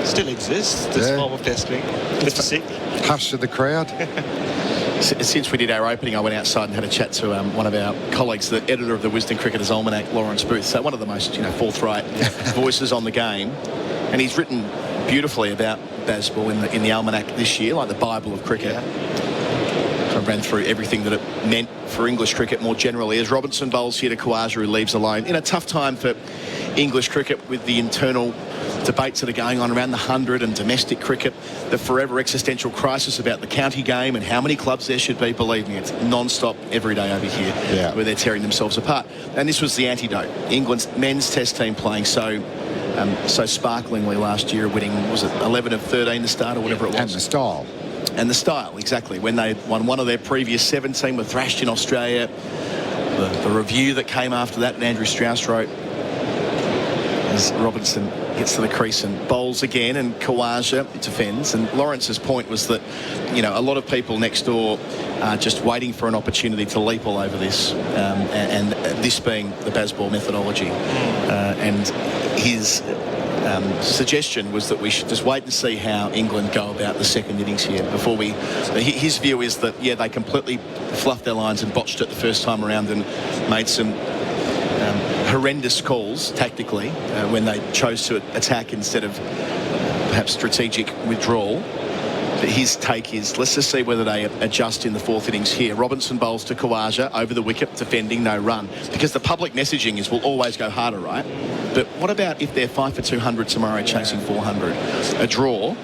Still exists, this form of testing. It's sick. Hush of the crowd. Since we did our opening, I went outside and had a chat to one of our colleagues, the editor of the Wisden Cricketers Almanac, Lawrence Booth. So one of the most, forthright voices on the game. And he's written beautifully about Bazball in the Almanac this year, like the Bible of cricket. From ran through everything that it meant for English cricket more generally. As Robinson bowls here to Khawaja, who leaves alone in a tough time for English cricket with the internal debates that are going on around the 100 and domestic cricket, the forever existential crisis about the county game and how many clubs there should be. Believe me, it's non-stop every day over here where they're tearing themselves apart. And this was the antidote. England's men's test team playing so sparklingly last year, winning, was it 11 of 13 to start or whatever it was? And the style. And the style, exactly. When they won one of their previous 17, were thrashed in Australia. The review that came after that, and Andrew Strauss wrote, as Robinson gets to the crease and bowls again, and Khawaja defends. And Lawrence's point was that, you know, a lot of people next door are just waiting for an opportunity to leap all over this, and this being the Bazball methodology. And his suggestion was that we should just wait and see how England go about the second innings here before we... His view is that, yeah, they completely fluffed their lines and botched it the first time around and made some horrendous calls tactically when they chose to attack instead of perhaps strategic withdrawal. But his take is, let's just see whether they adjust in the fourth innings here. Robinson bowls to Khawaja over the wicket, defending, no run. Because the public messaging is we'll always go harder, right? But what about if they're 5 for 200 tomorrow chasing 400? A draw,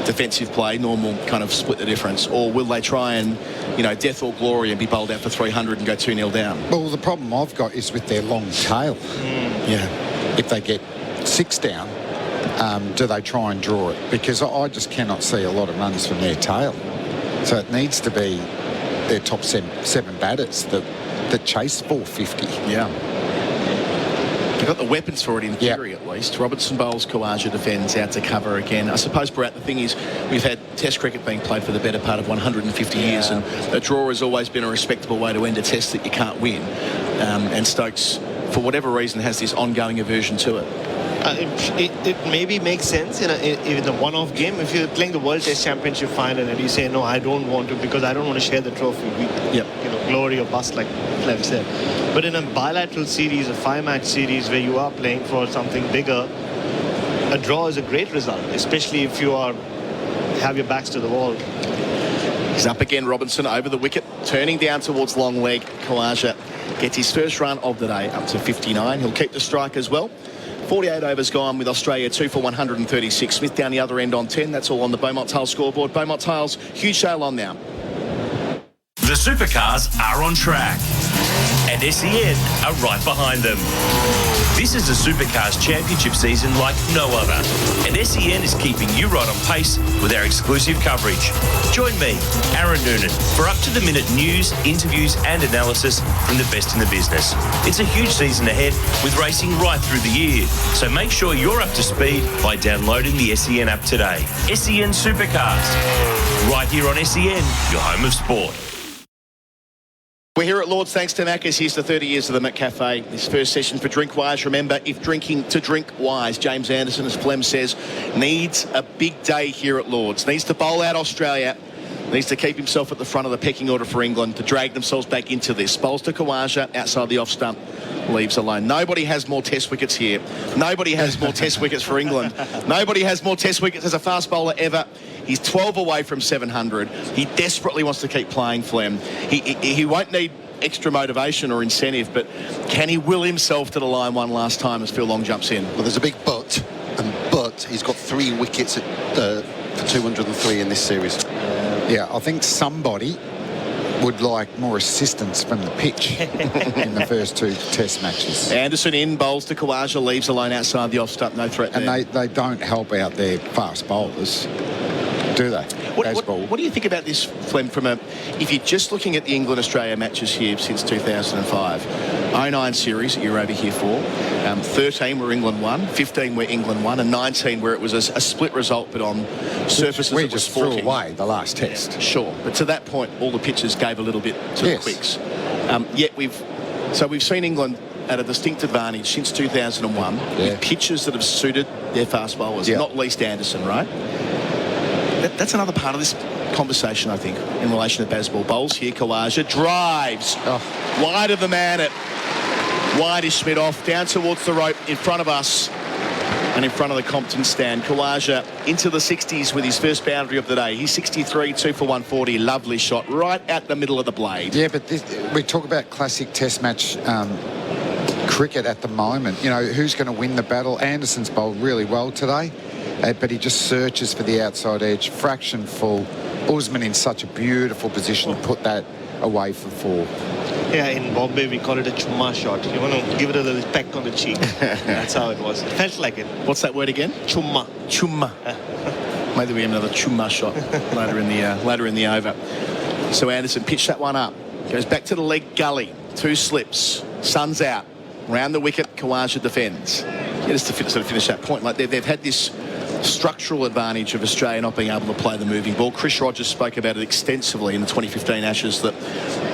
defensive play, normal kind of split the difference, or will they try and, you know, death or glory and be bowled out for 300 and go 2-0 down? Well, the problem I've got is with their long tail. Yeah. If they get 6 down, do they try and draw it? Because I just cannot see a lot of runs from their tail. So it needs to be their top 7 batters that chase 450. Yeah. They've got the weapons for it in theory, at least. Robinson bowls, Khawaja defends, out to cover again. I suppose, Bharat, the thing is, we've had Test cricket being played for the better part of 150 years, and a draw has always been a respectable way to end a Test that you can't win. And Stokes, for whatever reason, has this ongoing aversion to it. It maybe makes sense in a one-off game. If you're playing the World Test Championship final and you say, no, I don't want to because I don't want to share the trophy. You know, glory or bust, like Fleming said. But in a bilateral series, a 5-match series where you are playing for something bigger, a draw is a great result, especially if you have your backs to the wall. He's up again, Robinson, over the wicket, turning down towards long leg. Khawaja gets his first run of the day, up to 59. He'll keep the strike as well. 48 overs gone with Australia 2 for 136. Smith down the other end on 10. That's all on the Beaumont Tiles scoreboard. Beaumont Tiles, huge sale on now. The supercars are on track, and SEN are right behind them. This is a Supercars Championship season like no other, and SEN is keeping you right on pace with our exclusive coverage. Join me, Aaron Noonan, for up-to-the-minute news, interviews and analysis from the best in the business. It's a huge season ahead with racing right through the year, so make sure you're up to speed by downloading the SEN app today. SEN Supercars, right here on SEN, your home of sport. We're here at Lord's thanks to Macca's. Here's the 30 years of the McCafe. This first session for Drink Wise. Remember, if drinking to drink wise, James Anderson, as Flem says, needs a big day here at Lord's. Needs to bowl out Australia. Needs to keep himself at the front of the pecking order for England to drag themselves back into this. Bowls to Khawaja outside the off stump. Leaves alone. Nobody has more test wickets here. Nobody has more test wickets for England. Nobody has more test wickets as a fast bowler ever. He's 12 away from 700. He desperately wants to keep playing, Flem. He won't need extra motivation or incentive, but can he will himself to the line one last time as Phil Long jumps in? Well, there's a big but he's got 3 wickets for 203 in this series. Yeah, I think somebody would like more assistance from the pitch in the first 2 test matches. Anderson in, bowls to Khawaja, leaves alone outside the off stump, no threat there. And they don't help out their fast bowlers, do they? What do you think about this, Flem, if you're just looking at the England-Australia matches here since 2005, 09 series that you're over here for, 13 where England won, 15 where England won, and 19 where it was a split result, but on surfaces we that just was threw away the last test. Sure, but to that point, all the pitches gave a little bit to the quicks. Yet we've seen England at a distinct advantage since 2001 with pitches that have suited their fast bowlers, not least Anderson, right? That's another part of this conversation, I think, in relation to Bazball. Bowls here, Khawaja drives wide of the man. Wide is Schmidt off, down towards the rope in front of us. And in front of the Compton stand, Kawaja into the 60s with his first boundary of the day. He's 63, 2 for 140. Lovely shot right at the middle of the blade. Yeah, but we talk about classic test match cricket at the moment. You know, who's going to win the battle? Anderson's bowled really well today, but he just searches for the outside edge. Fraction full. Usman in such a beautiful position to put that away for 4. Yeah, in Bombay we call it a chumma shot. You want to give it a little peck on the cheek. That's how it was. It felt like it. What's that word again? Chumma. Chumma. Maybe we have another chumma shot later in the over. So Anderson pitched that one up. Goes back to the leg gully. 2 slips. Sun's out. Round the wicket. Kawaja defends. Yeah, just to sort of finish that point, like they've had this structural advantage of Australia not being able to play the moving ball. Chris Rogers spoke about it extensively in the 2015 Ashes, that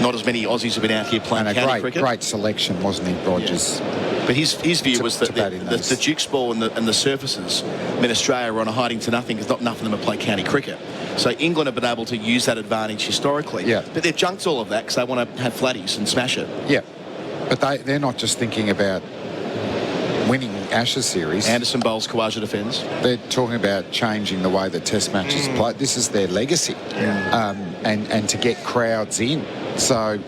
not as many Aussies have been out here playing county cricket. Great selection, wasn't he, Rogers? Yeah. But his view was that the Duke's ball and the surfaces meant Australia were on a hiding to nothing because not enough of them have played county cricket. So England have been able to use that advantage historically. Yeah. But they've junked all of that because they want to have flatties and smash it. Yeah. But they're not just thinking about winning Ashes series. Anderson bowls, Kawaja defends. They're talking about changing the way that test matches play. This is their legacy, and to get crowds in. So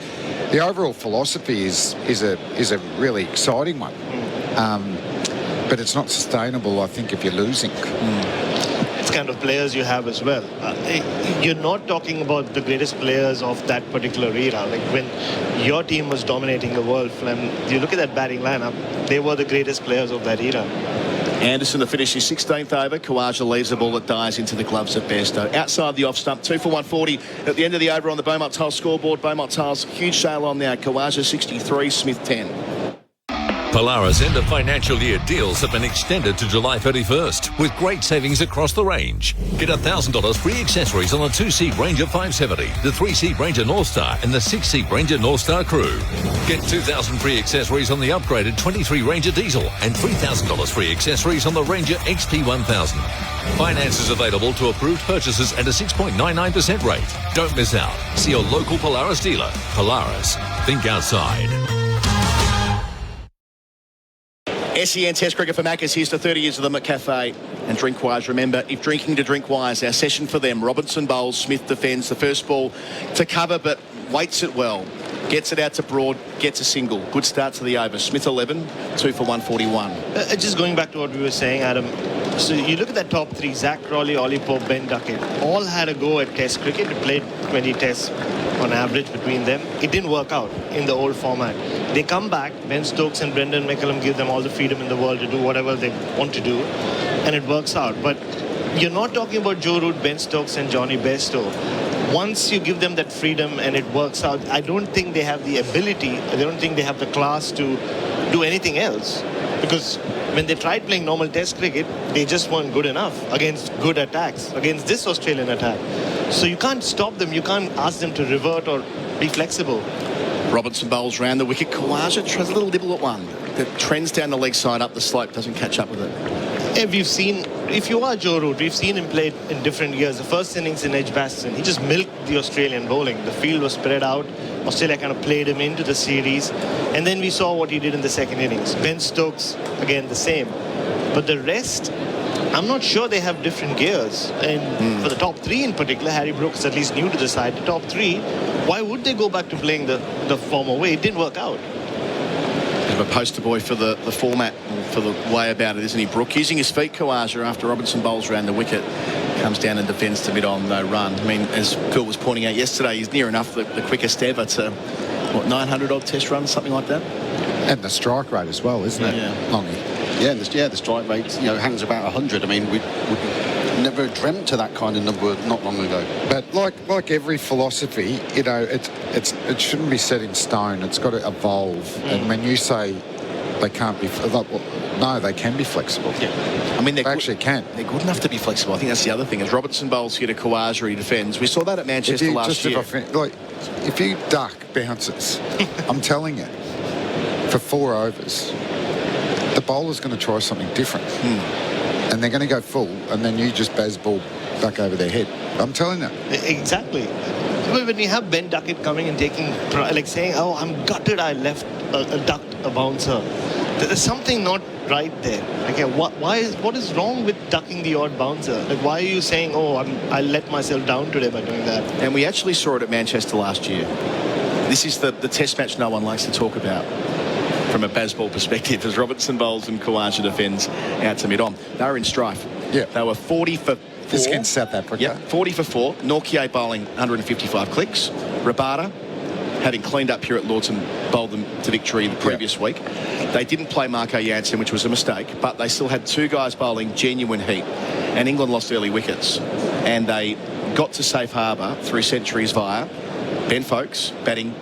the overall philosophy is a really exciting one, but it's not sustainable, I think, if you're losing. It's kind of players you have as well. You're not talking about the greatest players of that particular era. Like when your team was dominating the world, Fleming, you look at that batting lineup, they were the greatest players of that era. Anderson to finish his 16th over. Kawaja leaves the ball that dies into the gloves of Bairstow. Outside the off stump, 2 for 140. At the end of the over on the Beaumont Tiles scoreboard, Beaumont Tiles, huge sale on there. Kawaja 63, Smith 10. Polaris end of financial year deals have been extended to July 31st with great savings across the range. Get $1,000 free accessories on the 2-seat Ranger 570, the 3-seat Ranger Northstar and the 6-seat Ranger Northstar Crew. Get $2,000 free accessories on the upgraded 23 Ranger Diesel and $3,000 free accessories on the Ranger XP 1000. Finance is available to approved purchases at a 6.99% rate. Don't miss out. See your local Polaris dealer. Polaris. Think outside. SEN Test Cricket for Macca's. Here's to 30 years of them at Cafe and Drink Wise. Remember, if drinking to drink wise, our session for them. Robinson bowls, Smith defends the first ball to cover, but waits it well. Gets it out to Broad, gets a single. Good start to the over. Smith 11, 2 for 141. Just going back to what we were saying, Adam. So you look at that top 3, Zach Crawley, Ollie Pope, Ben Duckett, all had a go at Test cricket. They played 20 tests on average between them. It didn't work out in the old format. They come back, Ben Stokes and Brendan McCullum give them all the freedom in the world to do whatever they want to do, and it works out. But you're not talking about Joe Root, Ben Stokes and Johnny Bairstow. Once you give them that freedom and it works out, I don't think they have the ability, I don't think they have the class to do anything else. Because when they tried playing normal Test cricket, they just weren't good enough against good attacks, against this Australian attack. So you can't stop them, you can't ask them to revert or be flexible. Robinson bowls round the wicket. Kawaja tries a little nibble at one. That trends down the leg side up the slope, doesn't catch up with it. Yeah, we've seen, if you are Joe Root, we've seen him play in different years. The first innings in Edgbaston, he just milked the Australian bowling. The field was spread out. Australia kind of played him into the series. And then we saw what he did in the second innings. Ben Stokes, again, the same. But the rest, I'm not sure they have different gears. And for the top 3 in particular, Harry Brooks, at least new to the side, the top 3, why would they go back to playing the former way? It didn't work out. Bit of a poster boy for the format, for the way about it, isn't he, Brooke? Using his feet, Kawaja, after Robinson bowls round the wicket, comes down and defends to mid-on, no run. I mean, as Phil was pointing out yesterday, he's near enough the quickest ever to, 900-odd test runs, something like that? And the strike rate as well, isn't it, Longy? Yeah, the strike rate, hangs about 100. I mean, we never dreamt of that kind of number not long ago. But like every philosophy, it shouldn't be set in stone. It's got to evolve. And when you say they can't be, no, they can be flexible. Yeah. I mean, they actually can. They're good enough to be flexible. I think that's the other thing. As Robinson bowls here to Kawaja, he defends. We saw that at Manchester last year. If you duck bounces, I'm telling you, for 4 overs, the bowler's going to try something different. And they're going to go full, and then you just baz ball back over their head. I'm telling you. Exactly. When you have Ben Duckett coming and taking, saying, oh, I'm gutted I left a ducked a bouncer. There's something not right there. Okay, what is wrong with ducking the odd bouncer? Like, why are you saying, oh, I'll let myself down today by doing that? And we actually saw it at Manchester last year. This is the test match no one likes to talk about from a baseball perspective, as Robertson bowls and Khawaja defends out to mid-on. They were in strife. Yeah. They were 40 for 4. This against South Africa. Yep, 40 for 4. Norcross bowling 155 clicks. Rabada, having cleaned up here at Lords and bowled them to victory the previous week. They didn't play Marco Jansen, which was a mistake, but they still had 2 guys bowling genuine heat. And England lost early wickets. And they got to safe harbour through centuries via Ben Foakes batting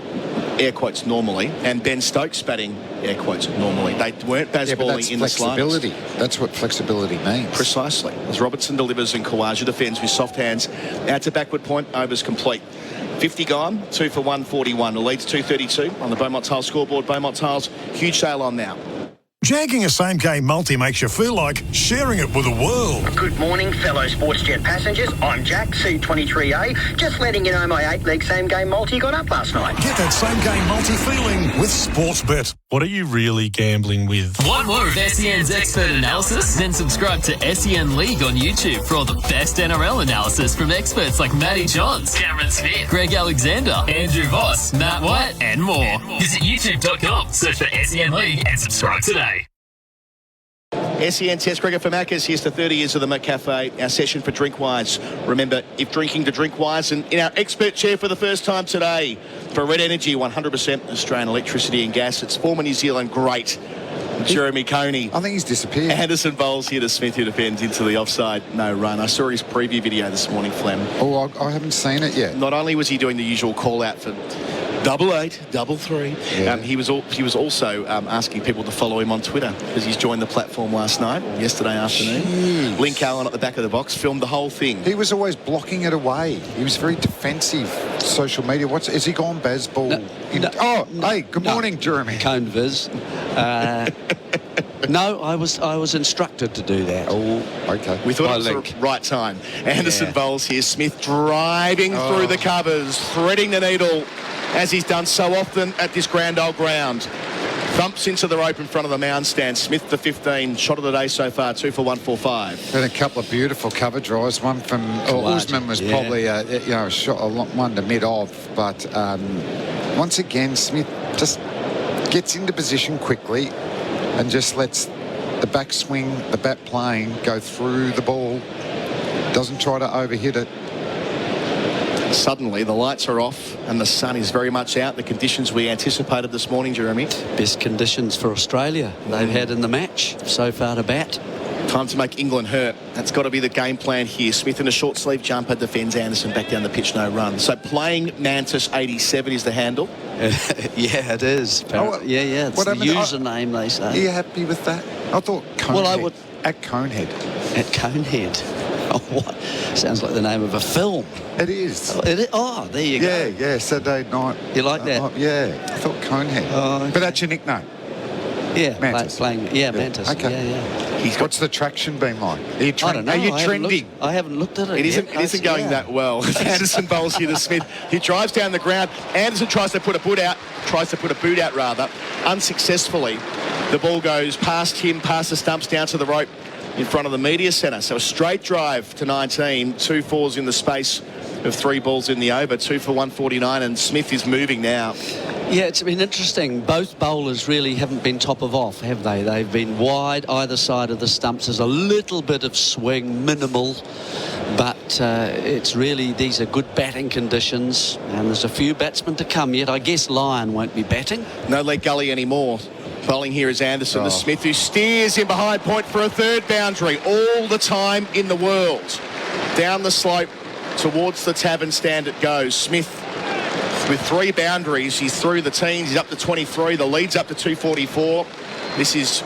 air quotes normally, and Ben Stokes batting air quotes normally. They weren't balling in the slightest. Flexibility. That's what flexibility means. Precisely. As Robertson delivers and Khawaja defends with soft hands out to backward point, overs complete. 50 gone, 2 for 141. The lead's 232 on the Beaumont Tiles scoreboard. Beaumont Tiles, huge sale on now. Jagging a same-game multi makes you feel like sharing it with the world. Good morning, fellow SportsJet passengers. I'm Jack, C23A. Just letting you know my 8-leg same-game multi got up last night. Get that same-game multi feeling with Sportsbet. What are you really gambling with? Want more of SEN's expert analysis? Then subscribe to SEN League on YouTube for all the best NRL analysis from experts like Matty Johns, Cameron Smith, Greg Alexander, Andrew Voss, Matt White, and more. Visit youtube.com, search for SEN League, and subscribe today. SEN Test Cricket for Maccas. Here's to 30 years of the McCafe, our session for Drink Wise. Remember, if drinking, to drink wise. And in our expert chair for the first time today, for Red Energy, 100% Australian electricity and gas, it's former New Zealand great Jeremy Coney. I think he's disappeared. Anderson bowls here to Smith, who defends into the offside, no run. I saw his preview video this morning, Flem. Oh, I haven't seen it yet. Not only was he doing the usual call out for 88, 33. Yeah. He was also asking people to follow him on Twitter, because he's joined the platform last night, or yesterday afternoon. Jeez. Link Allen at the back of the box filmed the whole thing. He was always blocking it away. He was very defensive. Social media. Has he gone baseball? Hey, good morning, Jeremy. Cone Viz. No, I was instructed to do that. Oh, okay. We thought it was the right time. Anderson bowls here. Smith driving through the covers, threading the needle, as he's done so often at this grand old ground. Thumps into the rope in front of the mound stand. Smith for 15. Shot of the day so far, 2 for 145. Been a couple of beautiful cover drives. One from Usman was probably a shot, one to mid-off. But once again, Smith just gets into position quickly and just lets the backswing, the bat plane, go through the ball. Doesn't try to overhit it. Suddenly, the lights are off and the sun is very much out. The conditions we anticipated this morning, Jeremy. Best conditions for Australia they've had in the match so far to bat. Time to make England hurt. That's got to be the game plan here. Smith in a short sleeve jumper defends Anderson back down the pitch, no run. So playing Mantis 87 is the handle. Yeah, it is. Yeah. It's the username, they say. Are you happy with that? I thought Conehead. Well, I would. At Conehead. At Conehead. Oh, what? Sounds like the name of a film. It is. Oh, there you go. Yeah, Saturday night. You like that? Yeah, I thought Conehead. Oh, okay. But that's your nickname? Yeah, Mantis. Mantis. Okay. Yeah. What's the traction been like? I don't know. Are you trending? I haven't looked at it. It isn't going that well. Anderson bowls here to Smith. He drives down the ground. Anderson tries to put a boot out, unsuccessfully. The ball goes past him, past the stumps, down to the rope in front of the media centre. So a straight drive to 19, 2 fours in the space of 3 balls in the over, 2 for 149, and Smith is moving now. Yeah, it's been interesting. Both bowlers really haven't been top of off, have they? They've been wide either side of the stumps. There's a little bit of swing, minimal, but it's really, these are good batting conditions, and there's a few batsmen to come yet. I guess Lyon won't be batting. No leg gully anymore. Bowling here is Anderson, the Smith, who steers in behind point for a third boundary. All the time in the world. Down the slope towards the tavern stand it goes. Smith with 3 boundaries. He's through the teens. He's up to 23. The lead's up to 244. This is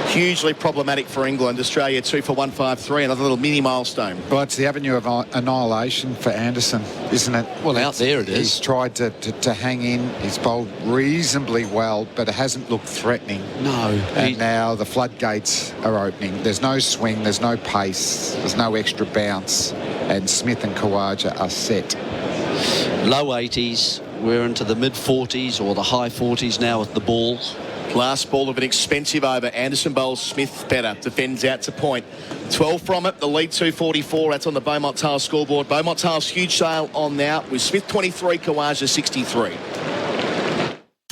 hugely problematic for England. Australia 2 for 153. Another little mini milestone. Well, it's the avenue of annihilation for Anderson, isn't it? Well, out there it is. He's tried to hang in. He's bowled reasonably well, but it hasn't looked threatening. No. And now the floodgates are opening. There's no swing. There's no pace. There's no extra bounce. And Smith and Khawaja are set. Low 80s. We're into the mid 40s or the high 40s now with the ball. Last ball of an expensive over. Anderson bowls Smith better. Defends out to point. 12 from it. The lead 244. That's on the Beaumont Tales scoreboard. Beaumont Tales huge sale on now with Smith 23, Kawaja 63.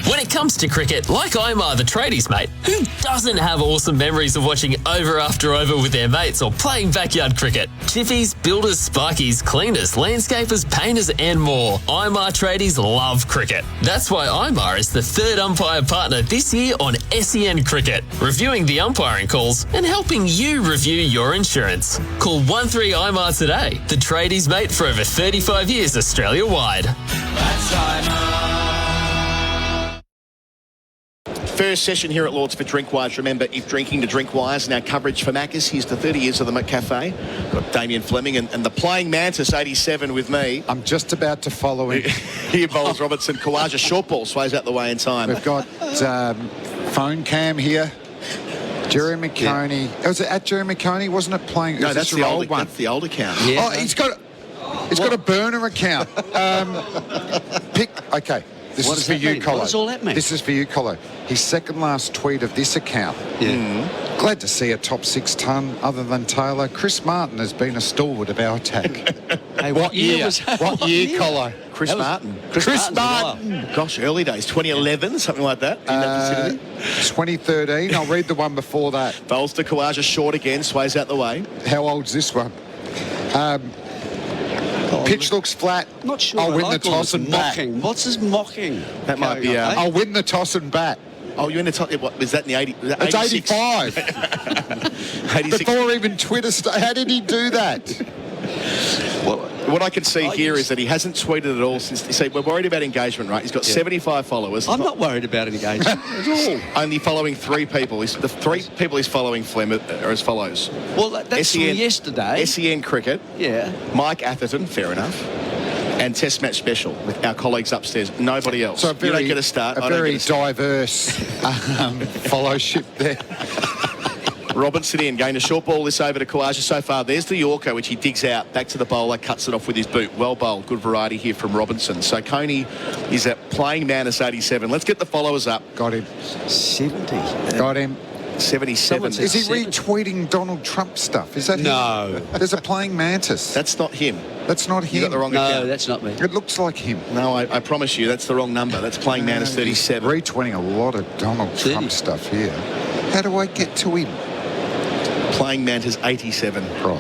When it comes to cricket, like Imar, the tradies mate, who doesn't have awesome memories of watching over after over with their mates or playing backyard cricket? Chippies, builders, sparkies, cleaners, landscapers, painters and more. Imar tradies love cricket. That's why Imar is the third umpire partner this year on SEN Cricket, reviewing the umpiring calls and helping you review your insurance. Call 13-IMAR today, the tradies mate for over 35 years Australia-wide. That's Imar. First session here at Lords for Drinkwise. Remember, if drinking to Drinkwise, and our coverage for Macca's. Here's the 30 years of the Cafe. Got Damien Fleming and the Playing Mantis 87 with me. I'm just about to follow him. Here bowls Robertson. Kawaja short ball sways out the way in time. We've got phone cam here. Jeremy Coney. Yeah. Was it at Jeremy Coney? Wasn't it playing? No, that's the old one. That's the old account. Yeah. Oh, he's got a burner account. Okay. This is for you, Colo. What does all that mean? This is for you, Colo. His second last tweet of this account. Yeah. Glad to see a top 6 ton other than Taylor. Chris Martin has been a stalwart of our attack. Hey, what year was that? What year, Colo? Chris Martin. Chris Martin. Gosh, early days, 2011, something like that. In that vicinity. 2013. I'll read the one before that. Bowls to Kawaja short again, sways out the way. How old's this one? Pitch looks flat. Not sure. I'll win the toss and bat. What's this mocking? That might be. I'll win the toss and bat. Oh, you in the top? What is that in the 80? It's 85. 86. Before even Twitter started. How did he do that? What I can see here is that he hasn't tweeted at all since. See, we're worried about engagement, right? He's got 75 followers. I'm not worried about engagement at all. Only following 3 people. The 3 people he's following Flem are as follows. Well, that's from yesterday. SEN Cricket. Yeah. Mike Atherton, fair enough. And Test Match Special with our colleagues upstairs. Nobody else. So you don't get a start. A very diverse followship there. Robinson in, going to short ball this over to Kawaja so far. There's the Yorker, which he digs out. Back to the bowler, cuts it off with his boot. Well bowled. Good variety here from Robinson. So Coney is at Playing Mantis 87. Let's get the followers up. Got him. 70. Got him. 77. Is he retweeting Donald Trump stuff? Is that him? There's a Playing Mantis. That's not him. That's not him. You got the wrong account. No, that's not me. It looks like him. No, I promise you, that's the wrong number. That's Playing Mantis 37. Retweeting a lot of Donald Trump stuff here. How do I get to him? Playing Mantis 87. Right.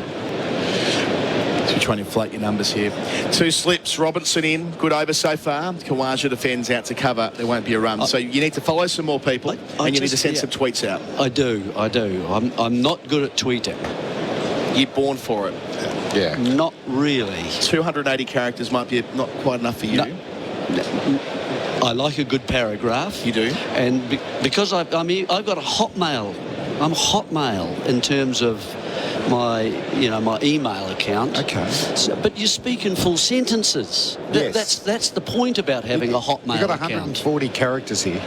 So we're trying to inflate your numbers here. 2 slips, Robinson in. Good over so far. Kawaja defends out to cover. There won't be a run. So you need to follow some more people and you need to send some tweets out. I do. I'm not good at tweeting. You're born for it. Yeah. Not really. 280 characters might be not quite enough for you. I like a good paragraph. You do? And because I've got a Hotmail. I'm Hotmail in terms of my email account. Okay. So, but you speak in full sentences. Yes. That's the point about having a Hotmail account. You've got 140 characters here.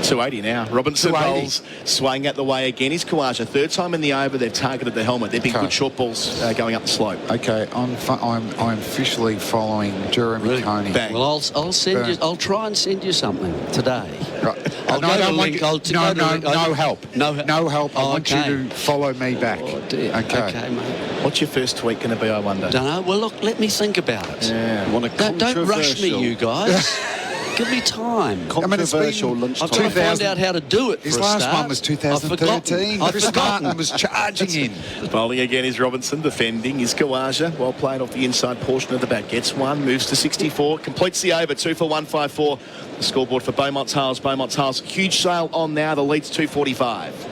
280 now. Robinson bowls, swaying out the way again. He's Kawaja. 3rd time in the over. They've targeted the helmet. They've been good short balls going up the slope. Okay, I'm officially following Jeremy Coney. Bang. Well, I'll send you. I'll try and send you something today. Right. I'll go to the link. No help. No help. I want you to follow me back. Oh, dear. Okay, mate. What's your first tweet going to be, I wonder? Don't know. Well, look, let me think about it. Yeah. Don't rush me, you guys. Give me time. Controversial lunchtime. I've got to find out how to do it. His last one was 2013. Chris Martin was charging in. Bowling again is Robinson. Defending is Kawaja. Well played off the inside portion of the bat. Gets 1, moves to 64. Completes the over. 2 for 154. The scoreboard for Beaumont Tales. Beaumont Tales. Huge sale on now. The lead's 245.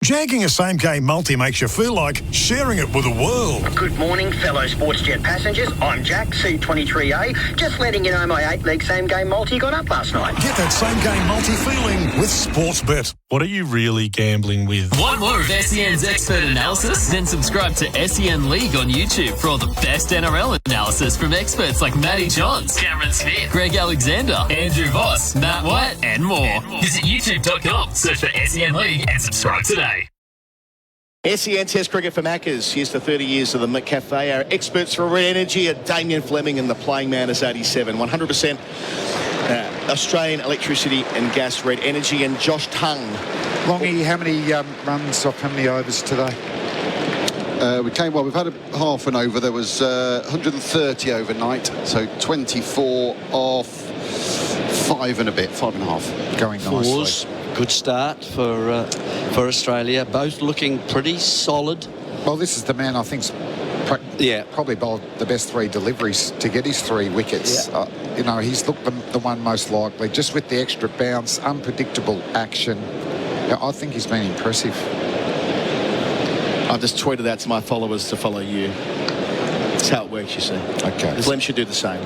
Jagging a same-game multi makes you feel like sharing it with the world. Good morning, fellow SportsJet passengers. I'm Jack, C23A. Just letting you know my 8-leg same-game multi got up last night. Get that same-game multi feeling with Sportsbet. What are you really gambling with? Want more of SEN's expert analysis? Then subscribe to SEN League on YouTube for all the best NRL analysis from experts like Matty Johns, Cameron Smith, Greg Alexander, Andrew Voss, Matt White, and more. Visit youtube.com, search for SEN League, and subscribe today. SEN Test Cricket for Macca's. Here's the 30 years of the Cafe. Our experts for Red Energy are Damien Fleming and the Playing Mantis 87. 100% Australian Electricity and Gas, Red Energy, and Josh Tung. Longy, how many runs off how many overs today? We've had a half an over. There was 130 overnight, so 24 off 5 and a bit, 5.5. Going nicely. Fours. Good start for Australia. Both looking pretty solid. Well, this is the man I think's probably bowled the best 3 deliveries to get his 3 wickets. Yeah. He's looked the one most likely, just with the extra bounce, unpredictable action. I think he's been impressive. I've just tweeted out to my followers to follow you. That's how it works, you see. Okay. Flem should do the same.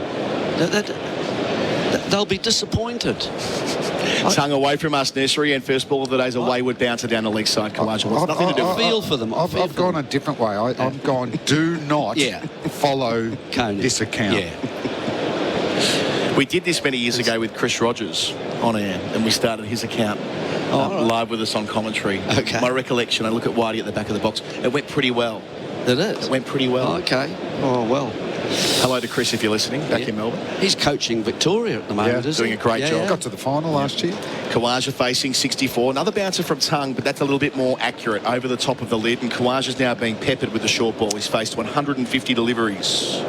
They'll be disappointed. Tongue away from us, nursery, and first ball of the day is a wayward bouncer down the leg side. Kawaja wants nothing to do with it. Feel for them. I've gone a different way. I've gone, do not follow Coney. this account. Yeah. We did this many years ago with Chris Rogers on air, and we started his account live with us on commentary. Okay. My recollection, I look at Whitey at the back of the box, it went pretty well. Did it? It went pretty well. Oh, okay. Oh, well. Hello to Chris if you're listening, back in Melbourne. He's coaching Victoria at the moment, isn't doing a great job. Got to the final last year. Kawaja facing 64. Another bouncer from Tongue, but that's a little bit more accurate over the top of the lid. And Kawaja's now being peppered with the short ball. He's faced 150 deliveries.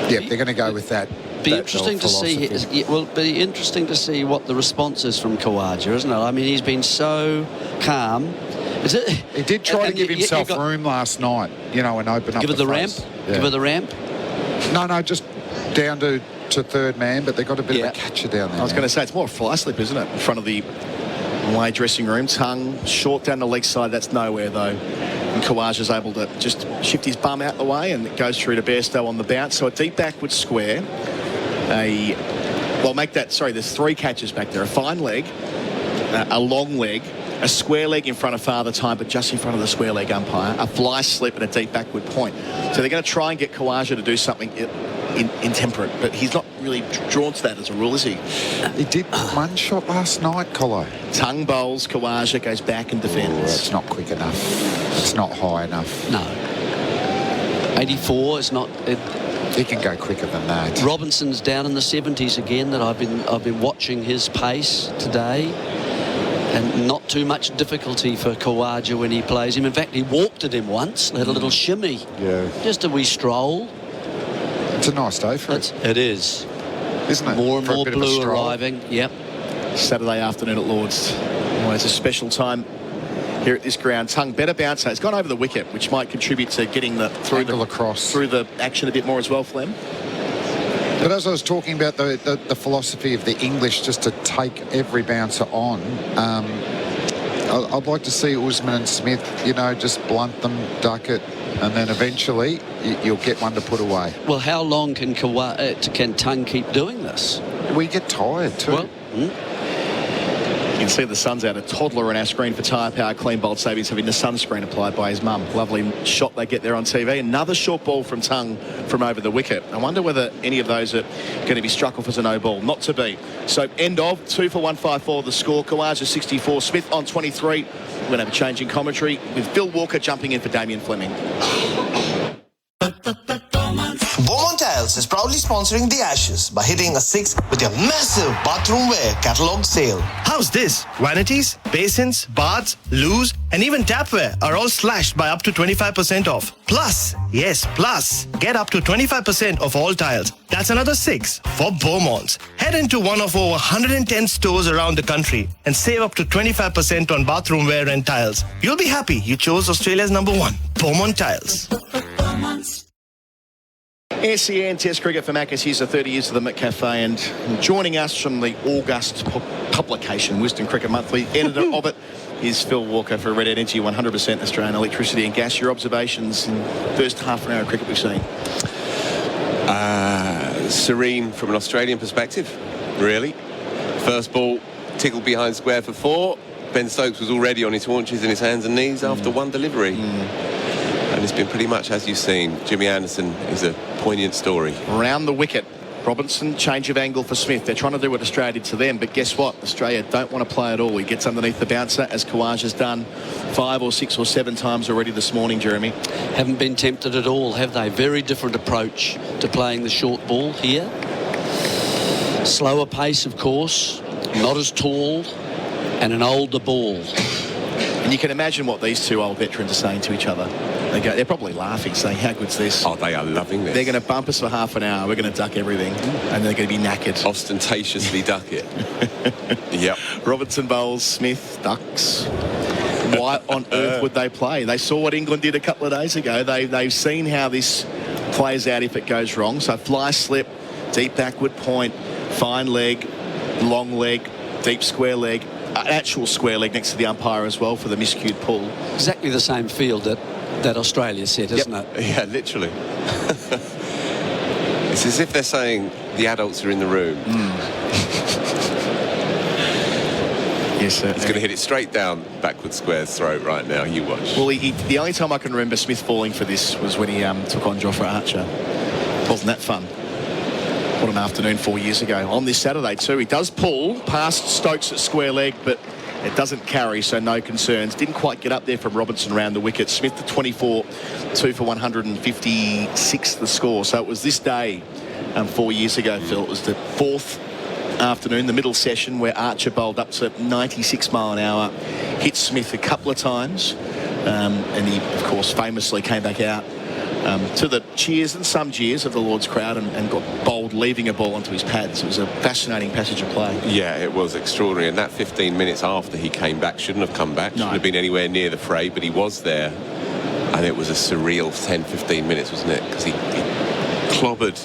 Yeah, they're going to go with that. Be interesting to see. It will be interesting to see what the response is from Kawaja, isn't it? I mean, he's been so calm. He did try to give himself room last night, and open up Give her the ramp. Yeah. Give her the ramp. No, just down to third man, but they got a bit of a catcher down there. I was going to say, it's more a fly slip, isn't it? In front of the away dressing room. Tongue short down the leg side. That's nowhere, though. And Kawaja's able to just shift his bum out the way, and it goes through to Bairstow on the bounce. So a deep backward square. There's 3 catches back there. A fine leg, a long leg, a square leg in front of Father Time, but just in front of the square leg umpire, a fly slip and a deep backward point. So they're going to try and get Kawaja to do something intemperate, but he's not really drawn to that as a rule, is he? He did one shot last night, Colo. Tongue bowls, Kawaja goes back and defends. It's not quick enough. It's not high enough. No. 84 is not... He can go quicker than that. Robinson's down in the 70s again. That I've been watching his pace today, and not too much difficulty for Kawaja when he plays him. In fact, he walked at him once, had a little shimmy. Yeah. Just a wee stroll. It's a nice day for it. It is. Isn't it? More and For a more bit of a blue stroll. arriving. Yep. Saturday afternoon at Lord's. Well, it's a special time here at this ground. Tongue better bouncer. It's gone over the wicket, which might contribute to getting through the action a bit more as well, Flem. But as I was talking about the philosophy of the English, just to take every bouncer on, I'd like to see Usman and Smith, just blunt them, duck it, and then eventually you'll get one to put away. Well, how long can Tongue keep doing this? We get tired too. Well, You can see the sun's out. A toddler on our screen for Tyre Power Clean Bolt Savings having the sunscreen applied by his mum. Lovely shot they get there on TV. Another short ball from Tongue from over the wicket. I wonder whether any of those are going to be struck off as a no ball. Not to be. So end of 2 for 154 the score. Kawaja 64. Smith on 23. We're going to have a change in commentary with Phil Walker jumping in for Damien Fleming. Beaumont Tiles is proudly sponsoring the Ashes by hitting a 6 with your massive bathroom wear catalogue sale. How's this? Vanities, basins, baths, loos, and even tapware are all slashed by up to 25% off. Plus, get up to 25% off all tiles. That's another 6 for Beaumont. Head into one of over 110 stores around the country and save up to 25% on bathroom wear and tiles. You'll be happy you chose Australia's #1, Beaumont Tiles. SEN Test Cricket for Macca's. Here's the 30 years of the McCafe, and joining us from the August publication, Wisdom Cricket Monthly, editor of it, is Phil Walker for Red Energy, 100% Australian Electricity and Gas. Your observations in the first half an hour of cricket we've seen? Serene from an Australian perspective, really. First ball tickled behind square for 4. Ben Stokes was already on his haunches and his hands and knees after one delivery. And it's been pretty much as you've seen. Jimmy Anderson is a poignant story. Round the wicket. Robinson, change of angle for Smith. They're trying to do what Australia did to them, but guess what? Australia don't want to play at all. He gets underneath the bouncer, as Kawaja's done 5 or 6 or 7 times already this morning, Jeremy. Haven't been tempted at all, have they? Very different approach to playing the short ball here. Slower pace, of course, not as tall, and an older ball. And you can imagine what these two old veterans are saying to each other. They're probably laughing, saying, how good's this? Oh, they are loving this. They're going to bump us for half an hour. We're going to duck everything. And they're going to be knackered. Ostentatiously duck it. Yep. Robinson bowls, Smith ducks. Why on earth would they play? They saw what England did a couple of days ago. They've seen how this plays out if it goes wrong. So fly slip, deep backward point, fine leg, long leg, deep square leg, an actual square leg next to the umpire as well for the miscued pull. Exactly the same field that Australia set, isn't it? Yeah, literally. It's as if they're saying the adults are in the room. Yes, sir. He's going to hit it straight down backward square's throat right now. You watch. Well, the only time I can remember Smith falling for this was when he took on Jofra Archer. Wasn't that fun? What an afternoon 4 years ago. On this Saturday too, he does pull past Stokes at square leg, but it doesn't carry, so no concerns. Didn't quite get up there from Robinson round the wicket. Smith to 24, 2 for 156 the score. So it was this day 4 years ago, Phil. It was the fourth afternoon, the middle session, where Archer bowled up to 96 mile an hour, hit Smith a couple of times, and he, of course, famously came back out to the cheers and some jeers of the Lord's crowd and got bowled leaving a ball onto his pads. It was a fascinating passage of play. Yeah, it was extraordinary. And that 15 minutes after he came back, shouldn't have come back, shouldn't have been anywhere near the fray, but he was there. And it was a surreal 10-15 minutes, wasn't it? Because he clobbered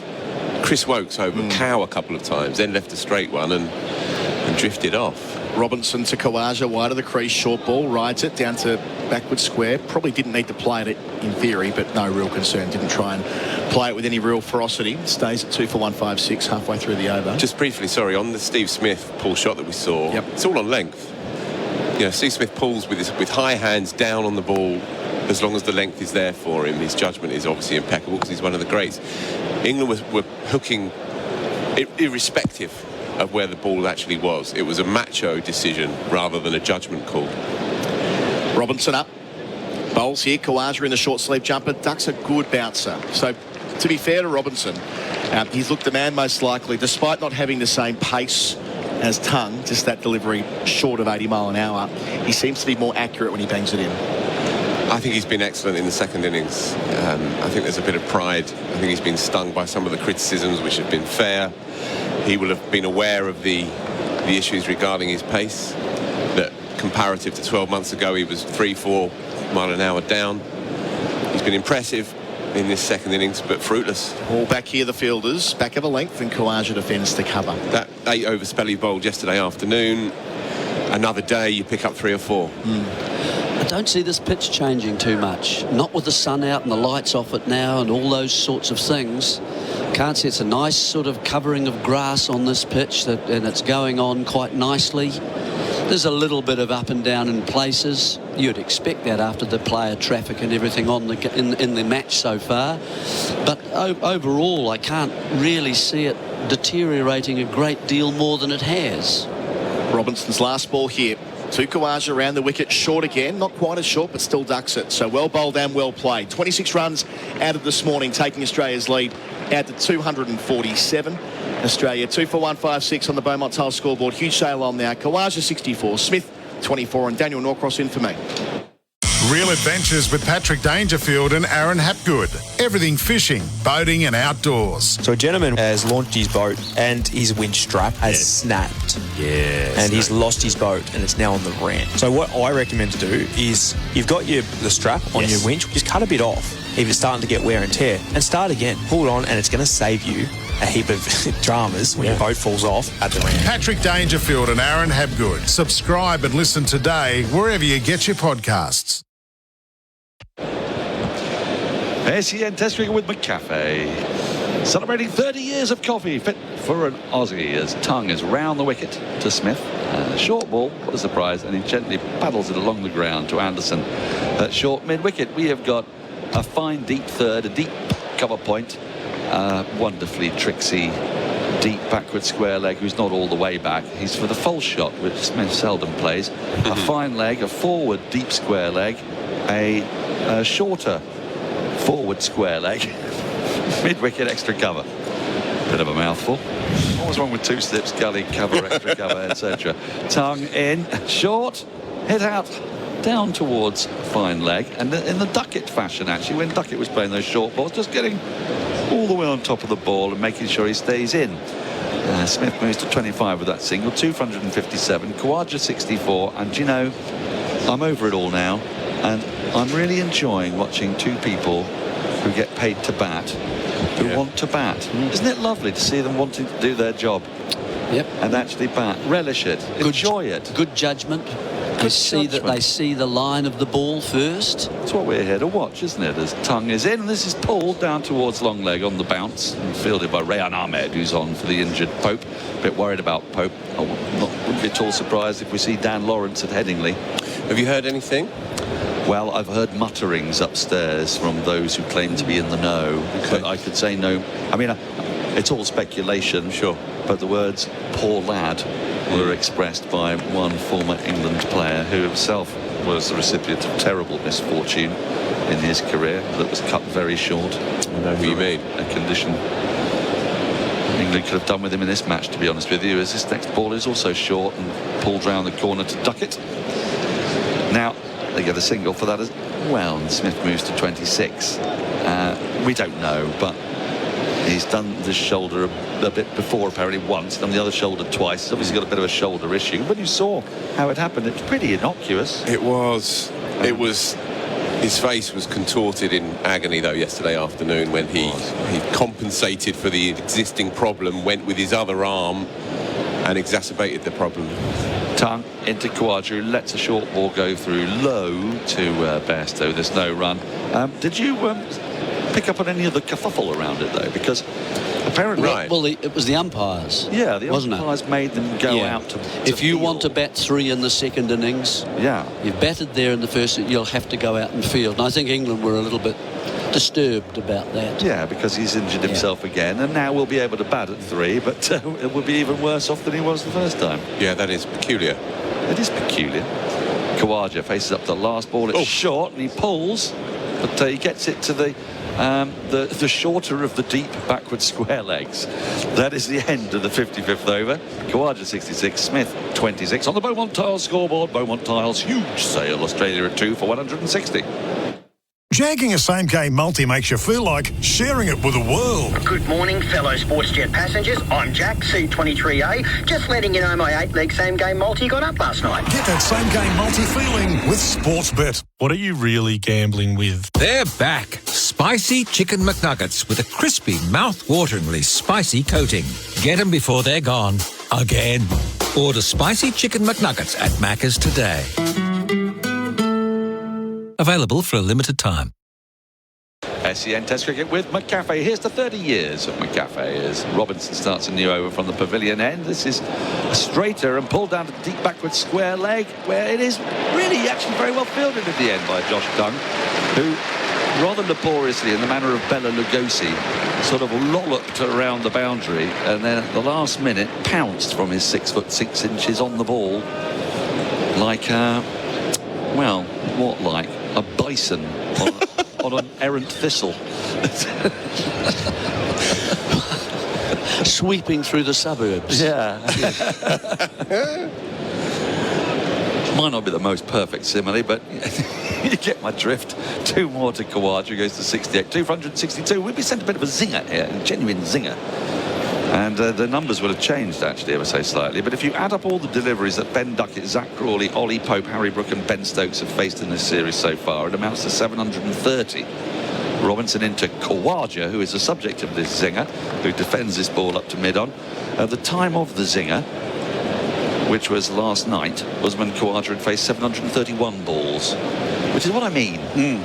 Chris Wokes over cow a couple of times, then left a straight one and drifted off. Robinson to Khawaja, wide of the crease, short ball, rides it down to backward square. Probably didn't need to play it in theory, but no real concern. Didn't try and play it with any real ferocity. Stays at 2 for 156 halfway through the over. Just briefly, sorry, on the Steve Smith pull shot that we saw, it's all on length. You know, Steve Smith pulls with high hands down on the ball. As long as the length is there for him, his judgment is obviously impeccable because he's one of the greats. England were hooking irrespective of where the ball actually was. It was a macho decision rather than a judgment call. Robinson up. Bowls here. Khawaja in the short sleeve jumper. Ducks a good bouncer. So, to be fair to Robinson, he's looked the man most likely, despite not having the same pace as Tongue, just that delivery short of 80 mile an hour. He seems to be more accurate when he bangs it in. I think he's been excellent in the second innings. I think there's a bit of pride. I think he's been stung by some of the criticisms, which have been fair. He will have been aware of the issues regarding his pace. That comparative to 12 months ago, he was 3-4 mile an hour down. He's been impressive in this second innings, but fruitless. All back here, the fielders, back of a length, and Khawaja defends to cover. That 8-over spell he bowled yesterday afternoon. Another day, you pick up 3 or 4. I don't see this pitch changing too much. Not with the sun out and the lights off it now and all those sorts of things. Can't see. It's a nice sort of covering of grass on this pitch, and it's going on quite nicely. There's a little bit of up and down in places. You'd expect that after the player traffic and everything on in the match so far. But overall, I can't really see it deteriorating a great deal more than it has. Robinson's last ball here. To Khawaja around the wicket, short again. Not quite as short, but still ducks it. So well bowled and well played. 26 runs added this morning, taking Australia's lead out to 247. Australia 2 for 156 on the Beaumont Tile scoreboard. Huge sail on now. Khawaja 64, Smith 24, and Daniel Norcross in for me. Real adventures with Patrick Dangerfield and Aaron Hapgood. Everything fishing, boating and outdoors. So a gentleman has launched his boat and his winch strap has snapped. And he's lost his boat and it's now on the ramp. So what I recommend to do is you've got the strap on your winch, just cut a bit off if it's starting to get wear and tear and start again. Pull it on and it's going to save you a heap of dramas when your boat falls off at the ramp. Patrick Dangerfield and Aaron Hapgood. Subscribe and listen today wherever you get your podcasts. SEN Test Cricket with McCafe. Celebrating 30 years of coffee fit for an Aussie as Tongue is round the wicket to Smith. Short ball, what a surprise, and he gently paddles it along the ground to Anderson. At short mid-wicket, we have got a fine deep third, a deep cover point. Wonderfully tricksy, deep backward square leg who's not all the way back. He's for the false shot, which Smith seldom plays. A fine leg, a forward deep square leg, a shorter forward square leg, mid-wicket extra cover. Bit of a mouthful. What's wrong with 2 slips, gully, cover, extra cover, etc. Tongue in, short, hit out, down towards fine leg, and in the Duckett fashion, actually, when Duckett was playing those short balls, just getting all the way on top of the ball and making sure he stays in. Smith moves to 25 with that single, 2 for 157, Khawaja 64, and you know, I'm over it all now, and I'm really enjoying watching 2 people who get paid to bat, who want to bat. Isn't it lovely to see them wanting to do their job? Yep. And actually bat, relish it, enjoy it. Good judgment. They see the line of the ball first. That's what we're here to watch, isn't it? As Tongue is in, and this is pulled down towards long leg on the bounce, and fielded by Rayan Ahmed, who's on for the injured Pope. A bit worried about Pope. I wouldn't be at all surprised if we see Dan Lawrence at Headingley. Have you heard anything? Well, I've heard mutterings upstairs from those who claim to be in the know, but I could say no. I mean, it's all speculation, sure, but the words "poor lad" were expressed by one former England player who himself was the recipient of terrible misfortune in his career that was cut very short. I know who you mean. A condition England could have done with him in this match, to be honest with you, as this next ball is also short and pulled round the corner to Duckett. Now, they get a single for that as well, and Smith moves to 26. We don't know, but he's done the shoulder a bit before, apparently once, done the other shoulder twice. He's obviously got a bit of a shoulder issue. When you saw how it happened, it was pretty innocuous. It was. His face was contorted in agony, though, yesterday afternoon when he compensated for the existing problem, went with his other arm and exacerbated the problem. Tongue into Khawaja, who lets a short ball go through low to Bairstow. There's no run. Did you pick up on any of the kerfuffle around it, though? Because apparently... it was the umpires. Yeah, the wasn't umpires made them go out to if you field. want to bat 3 in the second innings, you've batted there in the first, you'll have to go out and field. And I think England were a little bit disturbed about that. Yeah, because he's injured himself again, and now we'll be able to bat at 3, but it will be even worse off than he was the first time. Yeah, that is peculiar. It is peculiar. Khawaja faces up to the last ball. It's short, and he pulls, but he gets it to the shorter of the deep backward square legs. That is the end of the 55th over. Khawaja 66, Smith 26. On the Beaumont Tiles scoreboard, Beaumont Tiles huge sale. Australia at 2 for 160. Jagging a same-game multi makes you feel like sharing it with the world. Good morning, fellow SportsJet passengers. I'm Jack, C23A. Just letting you know my 8-leg same-game multi got up last night. Get that same-game multi feeling with Sportsbet. What are you really gambling with? They're back. Spicy Chicken McNuggets with a crispy, mouth-wateringly spicy coating. Get them before they're gone. Again. Order Spicy Chicken McNuggets at Macca's today. Available for a limited time. SEN Test Cricket with McCafe. Here's the 30 years of McCafe as Robinson starts a new over from the pavilion end. This is a straighter and pulled down to the deep backward square leg, where it is really actually very well fielded at the end by Josh Tongue, who rather laboriously, in the manner of Bela Lugosi, sort of lolloped around the boundary and then at the last minute pounced from his 6 foot 6 inches on the ball like well, what like? A bison on an errant thistle. Sweeping through the suburbs. Yeah. Might not be the most perfect simile, but you get my drift. 2 more to Khawaja, who goes to 68. 2 for 162. We'll be sent a bit of a zinger here, a genuine zinger. And the numbers would have changed, actually, ever so slightly. But if you add up all the deliveries that Ben Duckett, Zach Crawley, Ollie Pope, Harry Brook and Ben Stokes have faced in this series so far, it amounts to 730. Robinson into Khawaja, who is the subject of this zinger, who defends this ball up to mid-on. At the time of the zinger, which was last night, Usman Khawaja had faced 731 balls, which is what I mean.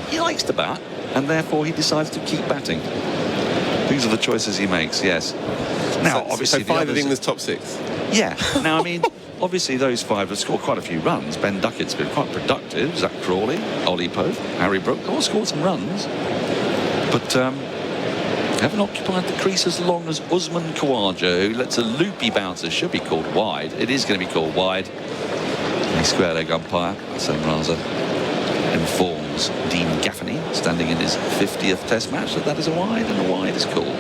He likes to bat, and therefore he decides to keep batting. These are the choices he makes, yes. Now, obviously, so 5 of England's top 6. Yeah. Now, I mean, obviously, those 5 have scored quite a few runs. Ben Duckett's been quite productive. Zach Crawley, Ollie Pope, Harry Brook, all scored some runs. But haven't occupied the crease as long as Usman Khawaja, who lets a loopy bouncer, should be called wide. It is going to be called wide. The square leg umpire, Sundaresan, informs Dean Gaffney, standing in his 50th Test match, that is a wide, and a wide is called.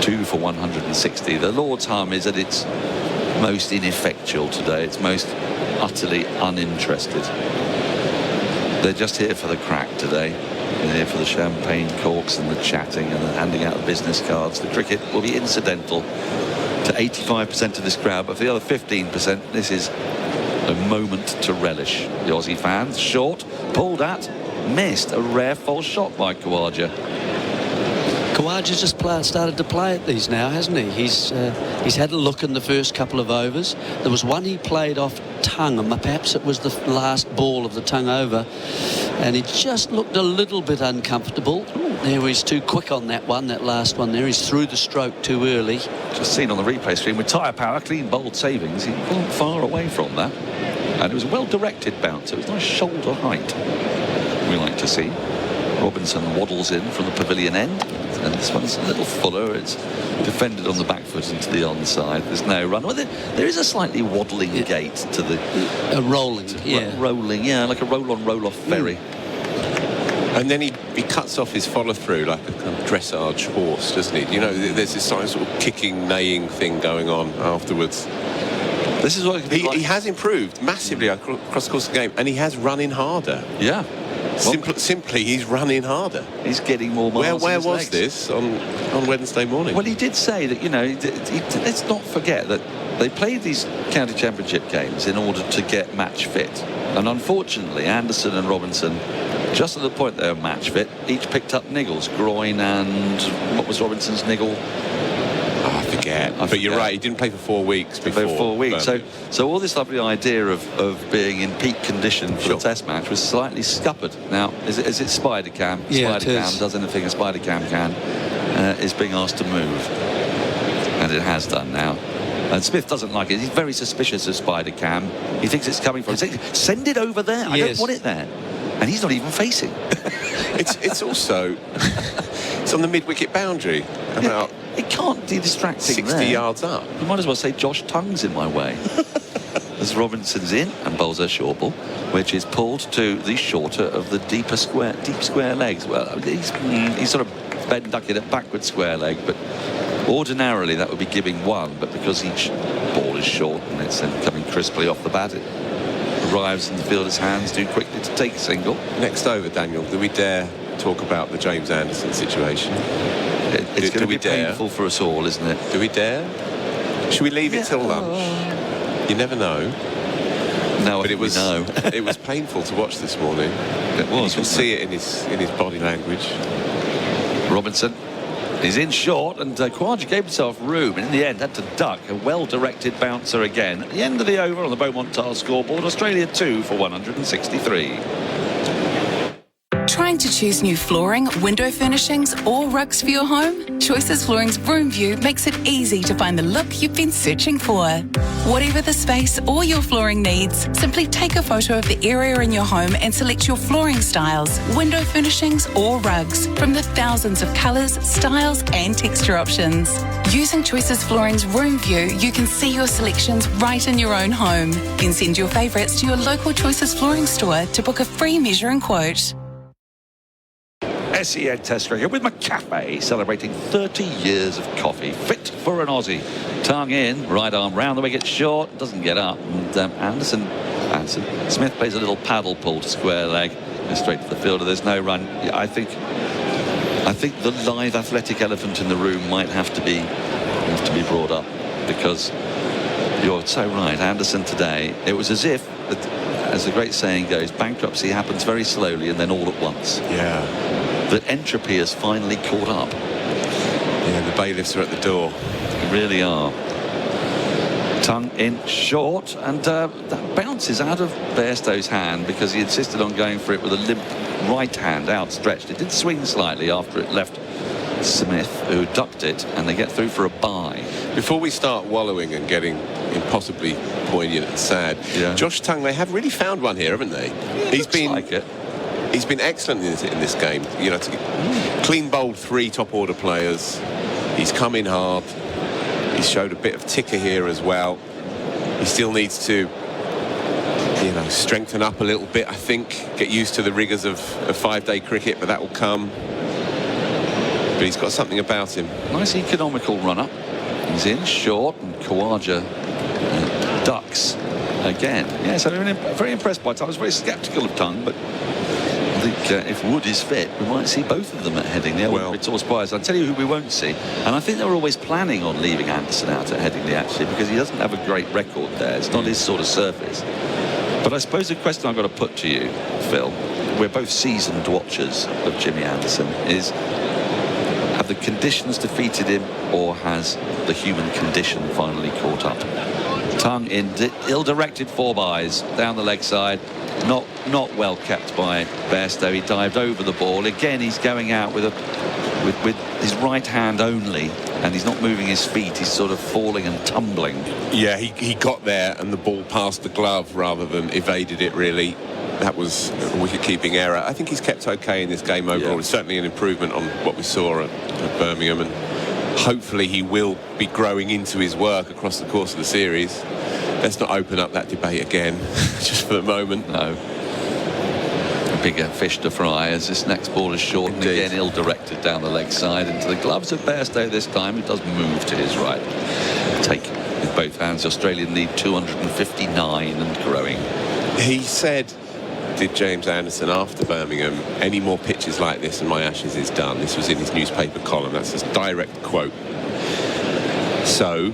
2 for 160. The Lord's Hum is at its most ineffectual today. It's most utterly uninterested. They're just here for the crack today. They're here for the champagne corks and the chatting and the handing out of business cards. The cricket will be incidental to 85% of this crowd, but for the other 15%, this is a moment to relish. The Aussie fans, short, pulled at, missed. A rare false shot by Khawaja. Khawaja's just started to play at these now, hasn't he? He's had a look in the first couple of overs. There was one he played off tongue, and perhaps it was the last ball of the tongue over, and he just looked a little bit uncomfortable. There he's too quick on that one, that last one there. He's through the stroke too early. Just seen on the replay screen with tyre power, clean bowled savings. He wasn't far away from that, and it was a well-directed bounce. It was nice shoulder height. We like to see. Robinson waddles in from the pavilion end, and this one's a little fuller. It's defended on the back foot into the onside. There's no run. Well, there is a slightly waddling gait to the... rolling, rolling, like a roll-on, roll-off ferry. And then he cuts off his follow-through like a kind of dressage horse, doesn't he? You know, there's this sort of kicking, neighing thing going on afterwards. This is what he has improved massively across the course of the game, and he has run in harder. Yeah. Simply, he's running harder. He's getting more miles. Where in his was legs. this on Wednesday morning? Well, he did say that, you know, let's not forget that they played these county championship games in order to get match fit. And unfortunately, Anderson and Robinson, just at the point they were match fit, each picked up niggles. Groin and what was Robinson's niggle? I forget. But you're right, he didn't play for 4 weeks before. For 4 weeks. So all this lovely idea of being in peak condition for the test match was slightly scuppered. Now, is it Spider Cam? Yeah, Spider Cam does anything a Spider Cam can, is being asked to move. And it has done now. And Smith doesn't like it. He's very suspicious of Spider Cam. He thinks it's coming from... Send it over there. I don't want it there. And he's not even facing. It's also... it's on the mid-wicket boundary. About... It can't be distracting 60 yards up. You might as well say Josh Tongue's in my way. As Robinson's in and bowls a short ball, which is pulled to the shorter of the deep square legs. Well, he's sort of bent ducking at backward square leg, but ordinarily that would be giving one, but because each ball is short and it's then coming crisply off the bat, it arrives in the fielder's hands too quickly to take a single. Next over, Daniel, do we dare talk about the James Anderson situation? It's going to be painful for us all, isn't it? Do we dare? Should we leave it till lunch? You never know. No, but it was painful to watch this morning. It was. You can see it in his body language. Robinson is in short, and Khawaja gave himself room, and in the end had to duck a well-directed bouncer again. At the end of the over on the Beaumont Tile scoreboard, Australia 2 for 163. Trying to choose new flooring, window furnishings or rugs for your home? Choices Flooring's Room View makes it easy to find the look you've been searching for. Whatever the space or your flooring needs, simply take a photo of the area in your home and select your flooring styles, window furnishings or rugs from the thousands of colours, styles and texture options. Using Choices Flooring's Room View, you can see your selections right in your own home. Then send your favourites to your local Choices Flooring store to book a free measure and quote. SEN Test Cricket with McCafe, celebrating 30 years of coffee, fit for an Aussie. Tongue in, right arm round the wicket, short, doesn't get up. And Anderson, Smith plays a little paddle pull to square leg, goes straight to the fielder. There's no run. I think the live athletic elephant in the room might have to be brought up, because you're so right. Anderson today, it was as if, as the great saying goes, bankruptcy happens very slowly and then all at once. Yeah. That entropy has finally caught up. Yeah, the bailiffs are at the door. They really are. Tongue in short, and that bounces out of Bairstow's hand because he insisted on going for it with a limp right hand outstretched. It did swing slightly after it left Smith, who ducked it, and they get through for a bye. Before we start wallowing and getting impossibly poignant and sad, Josh Tongue, they have really found one here, haven't they? Yeah, He's been excellent in this game. You know, clean bowled 3 top order players. He's come in hard. He's showed a bit of ticker here as well. He still needs to, you know, strengthen up a little bit, I think. Get used to the rigours of 5-day cricket, but that will come. But he's got something about him. Nice economical run-up. He's in short, and Kawaja ducks again. Yes, I'm very impressed by Tongue. I was very sceptical of Tongue, but I think if Wood is fit, we might see both of them at Headingley. Well, Victor Spires. I'll tell you who we won't see. And I think they were always planning on leaving Anderson out at Headingley, actually, because he doesn't have a great record there. It's not his sort of surface. But I suppose the question I've got to put to you, Phil, we're both seasoned watchers of Jimmy Anderson, is have the conditions defeated him, or has the human condition finally caught up? Tongue in ill-directed 4-bys down the leg side, not well kept by Bairstow. He dived over the ball again. He's going out with his right hand only, and he's not moving his feet. He's sort of falling and tumbling. Yeah, he got there and the ball passed the glove rather than evaded it, really. That was a wicket-keeping error. I think he's kept okay in this game overall. Yeah. It's certainly an improvement on what we saw at Birmingham, and hopefully he will be growing into his work across the course of the series. Let's not open up that debate again, just for the moment. No. A bigger fish to fry as this next ball is short and again ill-directed down the leg side into the gloves of Bairstow this time. It does move to his right. Take with both hands. The Australian lead 259 and growing. He said, did James Anderson after Birmingham, any more pitches like this and my Ashes is done. This was in his newspaper column. That's a direct quote. So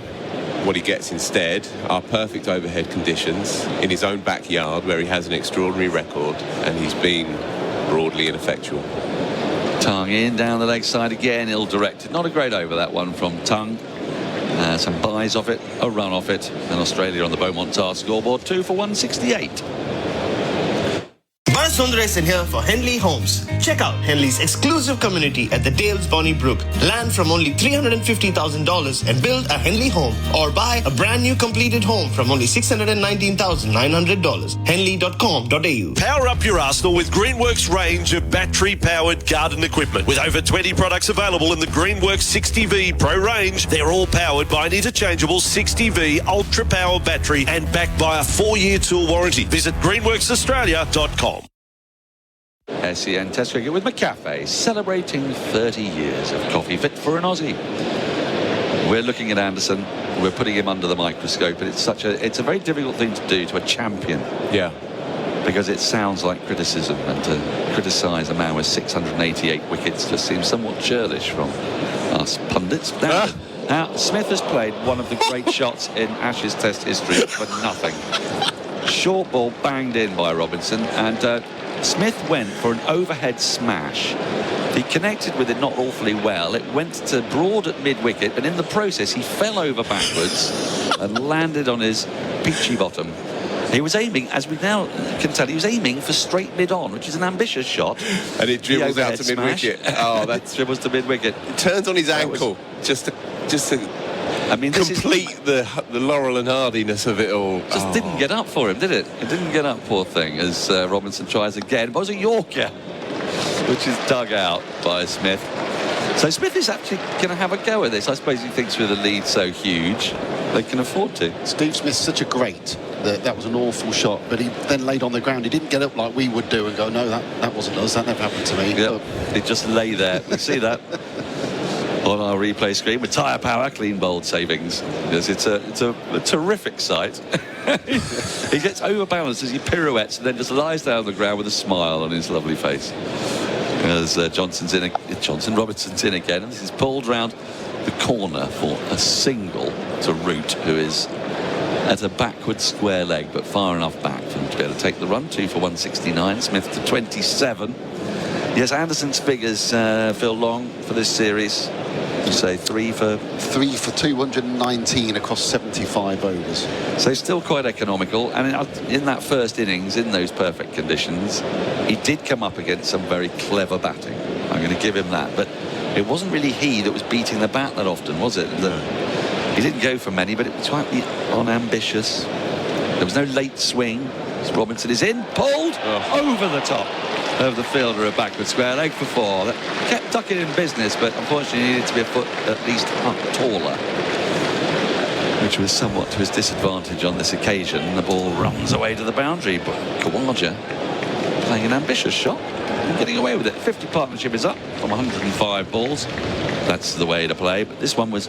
what he gets instead are perfect overhead conditions in his own backyard, where he has an extraordinary record, and he's been broadly ineffectual. Tongue in down the leg side again, ill-directed. Not a great over, that one from Tongue. Some buys off it, a run off it, and Australia on the Beaumont Tar scoreboard, 2 for 168. Bharat Sundaresan here for Henley Homes. Check out Henley's exclusive community at the Dales Bonnybrook. Land from only $350,000 and build a Henley home, or buy a brand new completed home from only $619,900. Henley.com.au. Power up your arsenal with Greenworks range of battery-powered garden equipment. With over 20 products available in the Greenworks 60V Pro range, they're all powered by an interchangeable 60V Ultra Power battery and backed by a 4-year tool warranty. Visit greenworksaustralia.com. SEN Test Cricket with McCafe, celebrating 30 years of coffee fit for an Aussie. We're looking at Anderson, we're putting him under the microscope, and it's a very difficult thing to do to a champion. Yeah. Because it sounds like criticism, and to criticise a man with 688 wickets just seems somewhat churlish from us pundits. Now, Smith has played one of the great shots in Ashes Test history for nothing. Short ball banged in by Robinson, and Smith went for an overhead smash. He connected with it not awfully well. It went to broad at mid-wicket, and in the process he fell over backwards and landed on his peachy bottom. He was aiming, as we now can tell, he was aiming for straight mid-on, which is an ambitious shot. And it dribbles out to mid-wicket. Oh, that dribbles to mid-wicket. It turns on his ankle just to I mean, complete the Laurel and Hardiness of it all. Just didn't get up for him, did it? It didn't get up, poor thing, as Robinson tries again. But it was a Yorker, which is dug out by Smith. So Smith is actually going to have a go at this. I suppose he thinks with a lead so huge, they can afford to. Steve Smith's such a great that was an awful shot, but he then laid on the ground. He didn't get up like we would do and go, no, that wasn't us. That never happened to me. Yep. He just lay there. You see that on our replay screen with tyre power, clean bowled savings. Yes, it's a terrific sight. He gets overbalanced as he pirouettes and then just lies down on the ground with a smile on his lovely face. As Robinson's in again, and this is pulled round the corner for a single to Root, who is at a backward square leg but far enough back for him to be able to take the run. 2 for 169, Smith to 27. Yes, Anderson's figures feel long for this series. You say 3 for 219 across 75 overs. So still quite economical. And in that first innings, in those perfect conditions, he did come up against some very clever batting. I'm going to give him that. But it wasn't really he that was beating the bat that often, was it? He didn't go for many, but it was slightly unambitious. There was no late swing. Robinson is in, pulled over the top of the fielder, a backward square leg for 4. That kept ducking in business, but unfortunately he needed to be a foot at least up taller, which was somewhat to his disadvantage on this occasion. The ball runs away to the boundary, but Kawaja playing an ambitious shot and getting away with it. 50 partnership is up from 105 balls. That's the way to play, but this one was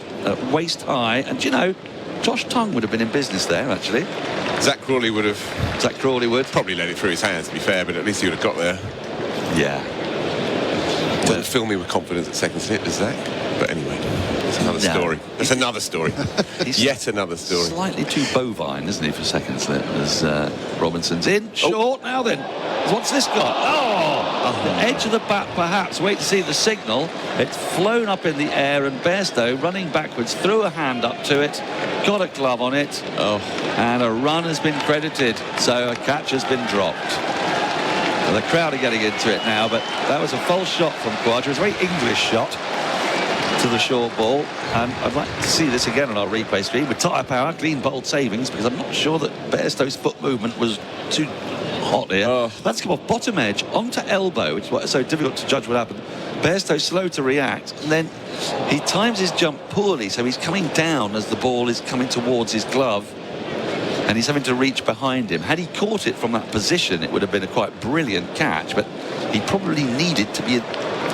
waist high, and you know, Josh Tongue would have been in business there, actually. Zach Crawley would have... Zach Crawley would. Probably let it through his hands, to be fair, but at least he would have got there. Yeah. Doesn't fill me with confidence at second slip, does Zach? But anyway, it's another story. It's another story. Yet another story. Slightly too bovine, isn't he, for second slip, as Robinson's in. Short now then. What's this got? Oh! The edge of the bat, perhaps. Wait to see the signal. It's flown up in the air, and Bairstow, running backwards, threw a hand up to it, got a glove on it, and a run has been credited. So a catch has been dropped. Well, the crowd are getting into it now, but that was a false shot from Quadra. It was a very English shot to the short ball, and I'd like to see this again on our replay screen with tyre power, clean bold savings, because I'm not sure that Bairstow's foot movement was too hot here. That's come off bottom edge onto elbow, which is why it's so difficult to judge what happened. Bairstow slow to react, and then he times his jump poorly, so he's coming down as the ball is coming towards his glove, and he's having to reach behind him. Had he caught it from that position, it would have been a quite brilliant catch, but he probably needed to be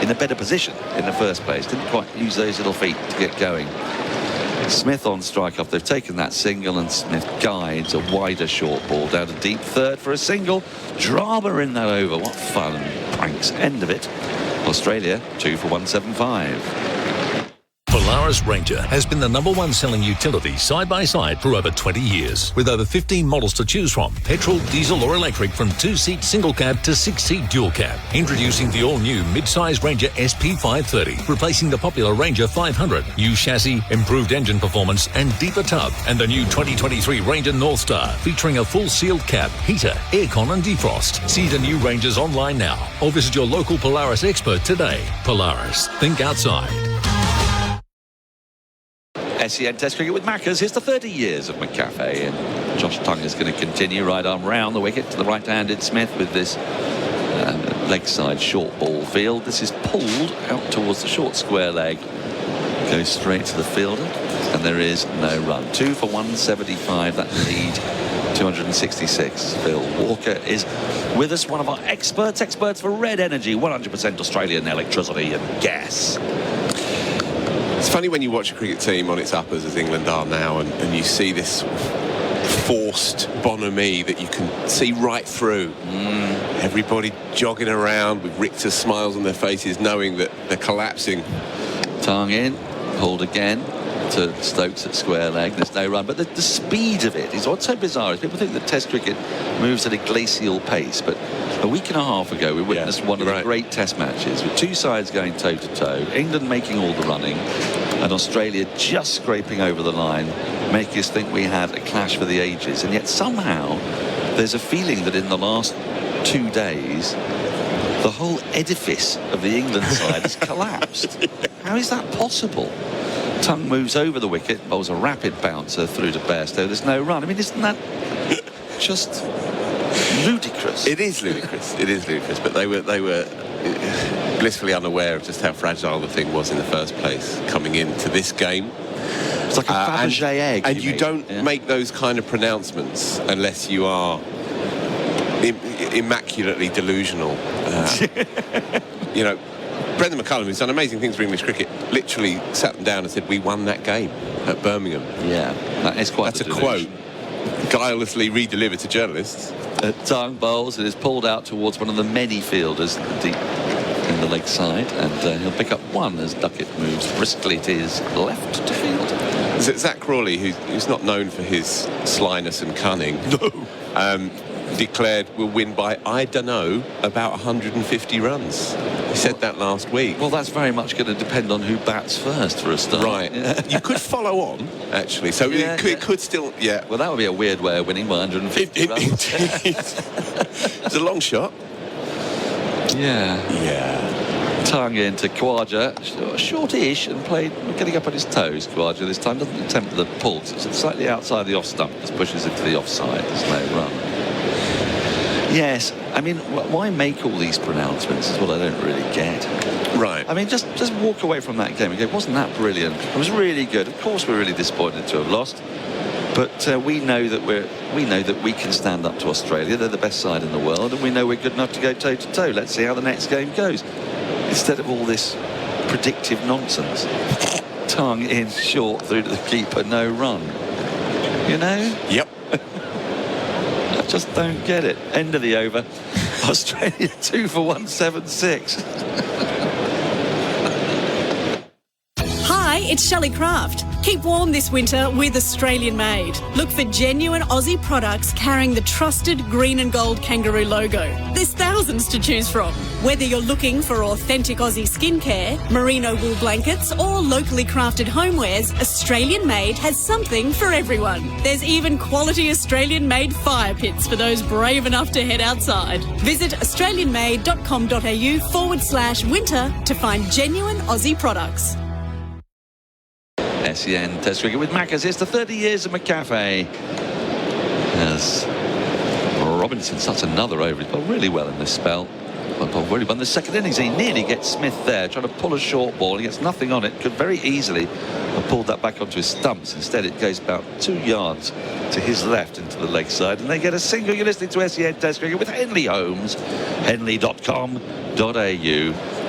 in a better position in the first place. Didn't quite use those little feet to get going. Smith on strike off. They've taken that single, and Smith guides a wider short ball down to deep third for a single. Drama in that over. What fun. Pranks. End of it. Australia 2 for 175. Polaris Ranger has been the #1 selling utility side by side for over 20 years. With over 15 models to choose from, petrol, diesel or electric, from 2-seat single cab to 6-seat dual cab. Introducing the all-new mid-size Ranger SP530, replacing the popular Ranger 500. New chassis, improved engine performance and deeper tub. And the new 2023 Ranger Northstar, featuring a full sealed cab, heater, aircon and defrost. See the new Rangers online now or visit your local Polaris expert today. Polaris. Think outside. SEN Test cricket with Maccas. Here's the 30 years of McCafe, and Josh Tongue is going to continue right arm round the wicket to the right-handed Smith with this leg side short ball field. This is pulled out towards the short square leg, goes straight to the fielder, and there is no run. 2 for 175. That lead 266. Phil Walker is with us, one of our experts for red energy, 100% Australian electricity and gas. It's funny when you watch a cricket team on its uppers, as England are now, and you see this forced bonhomie that you can see right through. Everybody jogging around with Richter smiles on their faces, knowing that they're collapsing. Tongue in, pulled again to Stokes at square leg. There's no run, but the speed of it is what's so bizarre. Is people think that Test cricket moves at a glacial pace, but a week and a half ago we witnessed one of the great Test matches with two sides going toe-to-toe, England making all the running and Australia just scraping over the line, making us think we had a clash for the ages. And yet somehow there's a feeling that in the last 2 days the whole edifice of the England side has collapsed. How is that possible? Tongue moves over the wicket, bowls a rapid bouncer through to Bairstow. There's no run. I mean, isn't that just ludicrous? It is ludicrous. It is ludicrous. But they were blissfully unaware of just how fragile the thing was in the first place coming into this game. It's like a Fabergé egg. And you don't make those kind of pronouncements unless you are immaculately delusional. You know, Brendan McCullum, who's done amazing things for English cricket, literally sat them down and said, "We won that game at Birmingham." Yeah, that is quite. That's a quote, guilelessly re-delivered to journalists. Tongue bowls and is pulled out towards one of the many fielders deep in the leg side, and he'll pick up one as Duckett moves briskly to his left to field. Zach Crawley, who's not known for his slyness and cunning, declared we'll win by, I don't know, about 150 runs. He said that last week. Well, that's very much going to depend on who bats first for a start. Right. You could follow on, actually. So it could still, Well, that would be a weird way of winning by 150 runs. It's a long shot. Yeah. Tongue into Quadra, shortish, and played getting up on his toes. Quadra this time doesn't attempt the pull. It's slightly outside the off stump. Just pushes it to the offside. There's no run. Yes, I mean, why make all these pronouncements is what I don't really get. Right. I mean, just walk away from that game and go, wasn't that brilliant? It was really good. Of course we're really disappointed to have lost. But we know that we can stand up to Australia. They're the best side in the world, and we know we're good enough to go toe to toe. Let's see how the next game goes. Instead of all this predictive nonsense, tongue in short through to the keeper, no run. You know? Yep. I just don't get it. End of the over. Australia 2 for 176. Hi, it's Shelley Craft. Keep warm this winter with Australian made. Look for genuine Aussie products carrying the trusted green and gold kangaroo logo. There's thousands to choose from. Whether you're looking for authentic Aussie skincare, merino wool blankets or locally crafted homewares, Australian made has something for everyone. There's even quality Australian made fire pits for those brave enough to head outside. Visit australianmade.com.au/winter to find genuine Aussie products. SEN Test Cricket with Maccas. It's the 30 years of McCafe. As Robinson such another over. He's played really well in this spell. Really won the second innings. He nearly gets Smith there, trying to pull a short ball. He gets nothing on it. Could very easily have pulled that back onto his stumps. Instead, it goes about 2 yards to his left into the leg side. And they get a single. You're listening to SEN Test Cricket with Henley Holmes. Henley.com.au.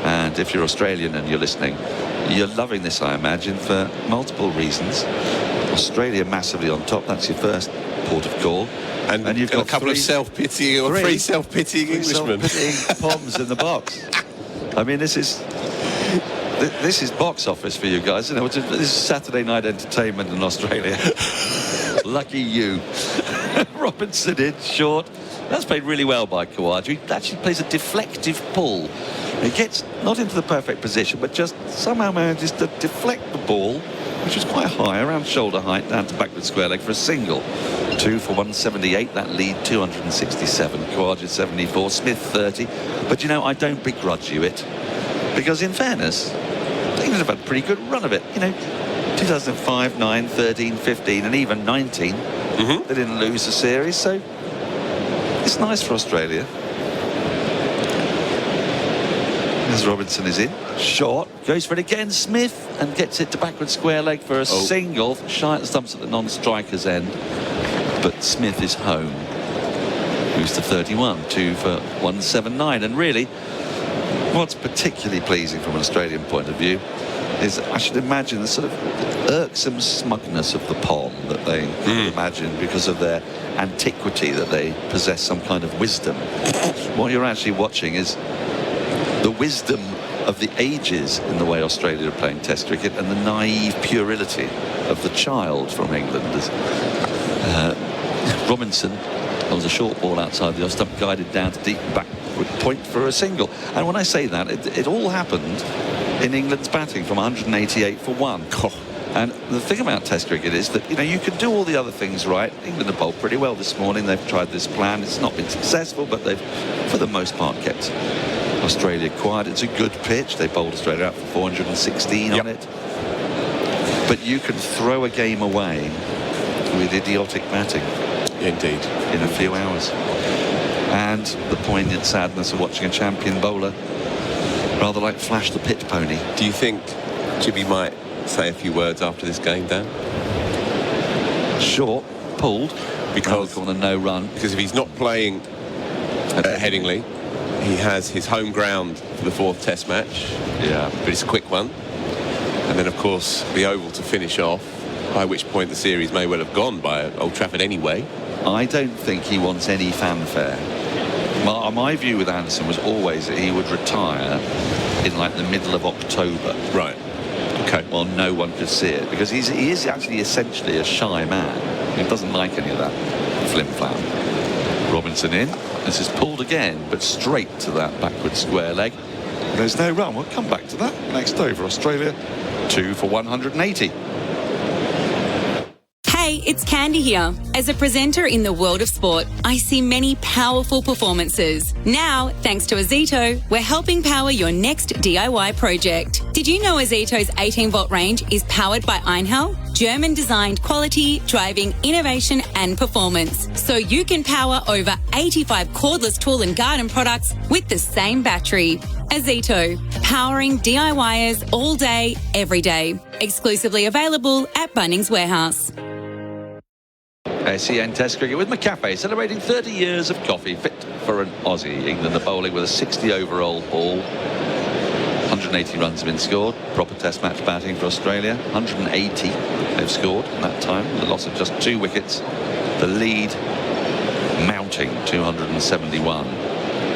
And if you're Australian and you're listening, you're loving this, I imagine, for multiple reasons. Australia massively on top. That's your first port of call. And you've got a couple of self-pitying or three self-pitying Englishmen. Self-pitying Poms in the box. I mean, this is box office for you guys. You know, this is Saturday night entertainment in Australia. Lucky you. Robinson in short. That's played really well by Khawaja. He actually plays a deflective pull. He gets not into the perfect position, but just somehow manages to deflect the ball, which is quite high, around shoulder height, down to backward square leg for a single. 2 for 178, that lead 267. Khawaja 74, Smith 30. But you know, I don't begrudge you it, because in fairness, England have had a pretty good run of it. You know, 2005, 9, 13, 15, and even 19. They didn't lose the series, so it's nice for Australia. As Robinson is in, short, goes for it again, Smith, and gets it to backward square leg for a single, shy at the stumps at the non-striker's end. But Smith is home. Moves to 31, 2 for 179. And really, what's particularly pleasing from an Australian point of view is, I should imagine, the sort of irksome smugness of the Pom that they imagine because of their antiquity, that they possess some kind of wisdom. What you're actually watching is the wisdom of the ages in the way Australia are playing Test cricket, and the naive puerility of the child from England. Robinson, there was a short ball outside the off stump, guided down to deep backward point for a single. And when I say that, it all happened in England's batting from 188 for 1. And the thing about Test cricket is that, you know, you can do all the other things right. England have bowled pretty well this morning. They've tried this plan. It's not been successful, but they've, for the most part, kept Australia quiet. It's a good pitch. They bowled Australia out for 416 on it. But you can throw a game away with idiotic batting. Indeed. In a few hours. And the poignant sadness of watching a champion bowler rather like Flash the pit pony. Do you think Jimmy might say a few words after this game, Dan? Short, pulled. Because on a no run. Because if he's not playing at Headingley, he has his home ground for the 4th Test match. Yeah. But it's a quick one. And then, of course, the Oval to finish off, by which point the series may well have gone by Old Trafford anyway. I don't think he wants any fanfare. My view with Anderson was always that he would retire in like the middle of October. Right. Okay. Well, no one could see it, because he is actually essentially a shy man. He doesn't like any of that flim-flam. Robinson in. This is pulled again, but straight to that backward square leg. There's no run. We'll come back to that next over. Australia 2 for 180. Hey, it's Candy here. As a presenter in the world of sport, I see many powerful performances. Now, thanks to Azito, we're helping power your next DIY project. Did you know Azito's 18-volt range is powered by Einhell? German-designed quality, driving, innovation and performance. So you can power over 85 cordless tool and garden products with the same battery. Azito, powering DIYers all day, every day. Exclusively available at Bunnings Warehouse. SEN Test Cricket with McCafe, celebrating 30 years of coffee, fit for an Aussie. England are bowling with a 60 overall ball. 180 runs have been scored. Proper Test match batting for Australia. 180 they've scored in that time. The loss of just 2 wickets. The lead mounting 271.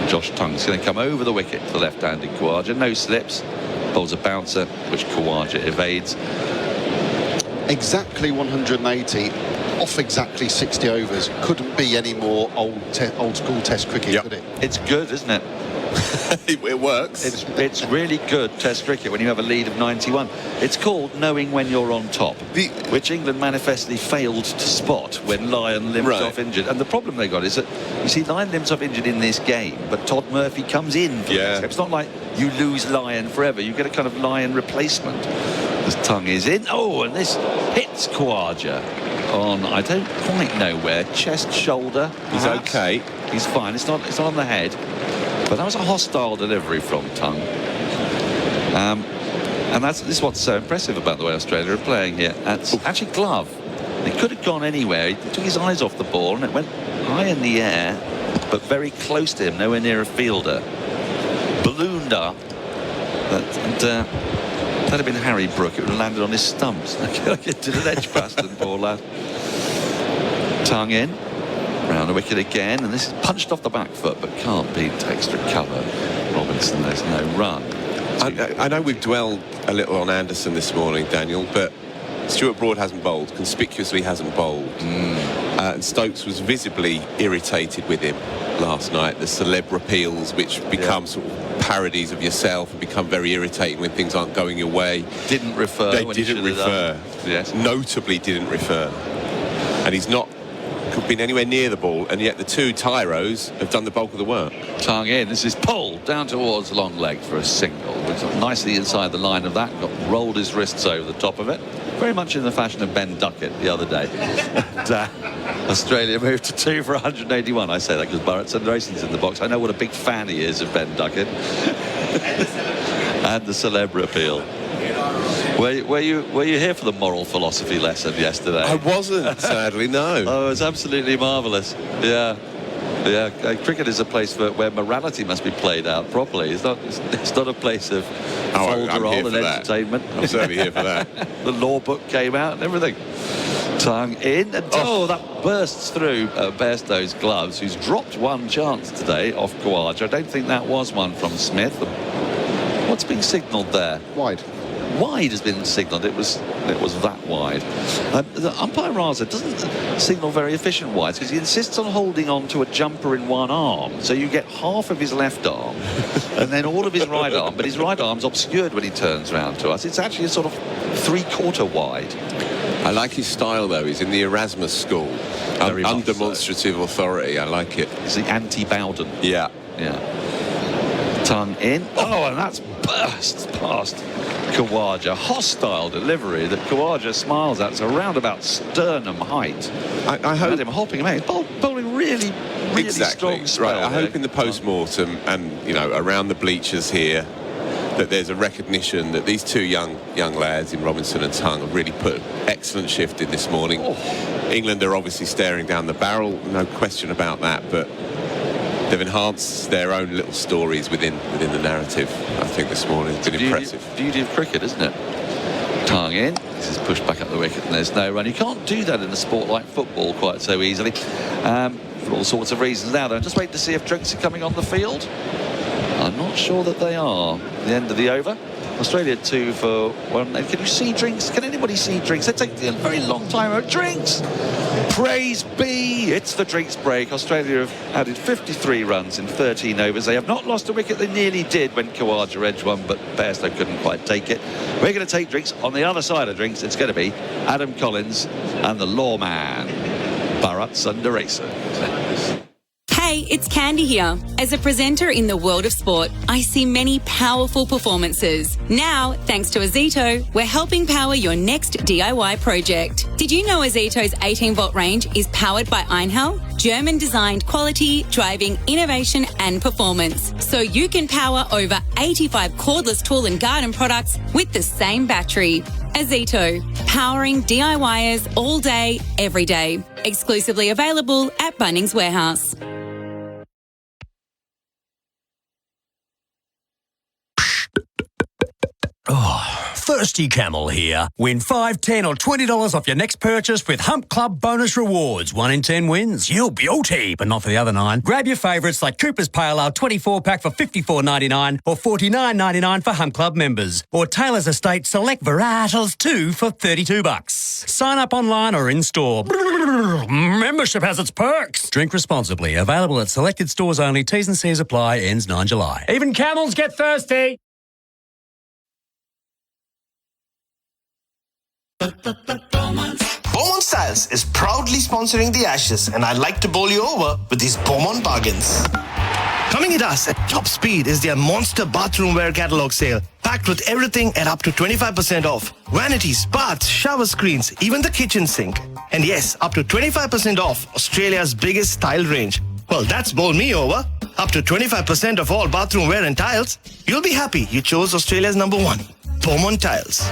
Josh Tongue's going to come over the wicket for the left-handed Khawaja. No slips. Bowls a bouncer, which Khawaja evades. Exactly 180 off exactly 60 overs. Couldn't be any more old school Test cricket, could it? It's good, isn't it? It works. It's really good Test cricket when you have a lead of 91. It's called knowing when you're on top, which England manifestly failed to spot when Lyon limped off injured. And the problem they got is that, you see, Lyon limps off injured in this game, but Todd Murphy comes in for this. It's not like you lose Lyon forever. You get a kind of Lyon replacement. This Tongue is in. Oh, and this hits Khawaja on, I don't quite know where, chest, shoulder. He's okay. He's fine. It's not on the head. But that was a hostile delivery from Tongue. And this is what's so impressive about the way Australia are playing here. It's actually glove. It could have gone anywhere. He took his eyes off the ball and it went high in the air, but very close to him, nowhere near a fielder. Ballooned up. That had been Harry Brook. It would have landed on his stumps. Like it did an edge pass and poor lad. Tongue in. Round the wicket again, and this is punched off the back foot, but can't beat extra cover. Robinson, there's no run. I know we've dwelled a little on Anderson this morning, Daniel, but Stuart Broad hasn't bowled, conspicuously hasn't bowled. And Stokes was visibly irritated with him last night. The celeb appeals, which become sort of parodies of yourself and become very irritating when things aren't going your way. Didn't refer. They didn't refer. Yes. Notably didn't refer. And he's not been anywhere near the ball, and yet the 2 Tyros have done the bulk of the work. Tongue in. This is pulled down towards long leg for a single. Nicely inside the line of that. Rolled his wrists over the top of it. Very much in the fashion of Ben Duckett the other day. And, Australia moved to 2 for 181. I say that because Bharat Sundaresan's in the box. I know what a big fan he is of Ben Duckett. And the celeb appeal. Were you here for the moral philosophy lesson yesterday? I wasn't, sadly, no. Oh, it was absolutely marvellous. Yeah. Cricket is a place where morality must be played out properly. It's not a place of folderol and entertainment. I'm certainly here for that. The law book came out and everything. Tongue in, and that bursts through Bairstow's gloves, who's dropped one chance today off Khawaja. I don't think that was one from Smith. What's being signalled there? Wide has been signalled. It was that wide. The umpire Raza doesn't signal very efficient wides because he insists on holding on to a jumper in one arm, so you get half of his left arm and then all of his right arm, but his right arm's obscured when he turns round to us. It's actually a sort of 3/4 wide. I like his style though. He's in the Erasmus school. Undemonstrative authority. I like it. He's the anti-Bowden. Yeah. Tongue in. Oh, and that's burst past Khawaja. Hostile delivery that Khawaja smiles at. It's around about sternum height. I hope had him hopping him out. He's bowling really strong spell. Right. I hope in the post-mortem and around the bleachers here that there's a recognition that these 2 young lads in Robinson and Tongue have really put excellent shift in this morning. England are obviously staring down the barrel, no question about that, but they've enhanced their own little stories within the narrative, I think, this morning. It's been impressive. Beauty of cricket, isn't it? Tongue in. This is pushed back up the wicket and there's no run. You can't do that in a sport like football quite so easily for all sorts of reasons. Now, though, just wait to see if drinks are coming on the field. I'm not sure that they are. The end of the over. Australia 2 for 1. Can you see drinks? Can anybody see drinks? They take a very long time. Drinks! Praise be! It's the drinks break. Australia have added 53 runs in 13 overs. They have not lost a wicket. They nearly did when Khawaja edged one, but Bairstow couldn't quite take it. We're going to take drinks. On the other side of drinks, it's going to be Adam Collins and the lawman, Bharat Sundaresan. Hey, it's Candy here. As a presenter in the world of sport, I see many powerful performances. Now, thanks to Azito, we're helping power your next DIY project. Did you know Azito's 18-volt range is powered by Einhell? German-designed quality, driving, innovation and performance. So you can power over 85 cordless tool and garden products with the same battery. Azito, powering DIYers all day, every day. Exclusively available at Bunnings Warehouse. Oh, Thirsty Camel here. Win $5, $10 or $20 off your next purchase with Hump Club bonus rewards. 1 in 10 wins. You'll beauty, but not for the other 9. Grab your favourites like Cooper's Pale Ale 24-pack for $54.99 or $49.99 for Hump Club members. Or Taylor's Estate Select Varietals 2 for $32. Sign up online or in store. Membership has its perks. Drink responsibly. Available at selected stores only. T's and C's apply. Ends 9 July. Even camels get thirsty. Beaumont Styles is proudly sponsoring the Ashes, and I'd like to bowl you over with these Beaumont bargains. Coming at us at top speed is their monster bathroom wear catalog sale, packed with everything at up to 25% off. Vanities, baths, shower screens, even the kitchen sink. And yes, up to 25% off Australia's biggest tile range. Well, that's bowled me over. Up to 25% of all bathroom wear and tiles. You'll be happy you chose Australia's number 1, Beaumont Tiles.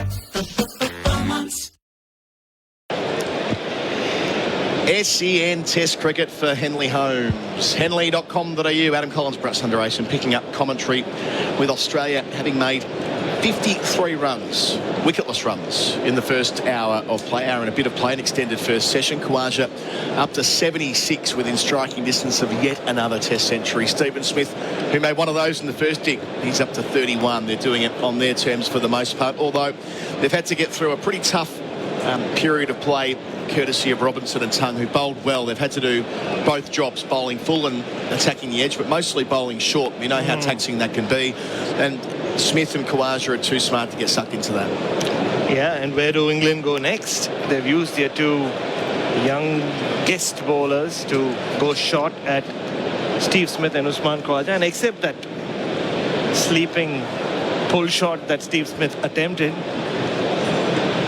SEN Test Cricket for Henley Holmes. Henley.com.au. Adam Collins, Bharat Sundaresan picking up commentary with Australia having made 53 runs, wicketless runs, in the first hour of play, hour and a bit of play, an extended first session. Khawaja up to 76 within striking distance of yet another Test century. Stephen Smith, who made one of those in the first dig, he's up to 31. They're doing it on their terms for the most part, although they've had to get through a pretty tough period of play, courtesy of Robinson and Tongue, who bowled well. They've had to do both jobs, bowling full and attacking the edge, but mostly bowling short. We know how taxing that can be. And Smith and Khawaja are too smart to get sucked into that. Yeah, and where do England go next? They've used their 2 young guest bowlers to go short at Steve Smith and Usman Khawaja, and except that sleeping pull shot that Steve Smith attempted,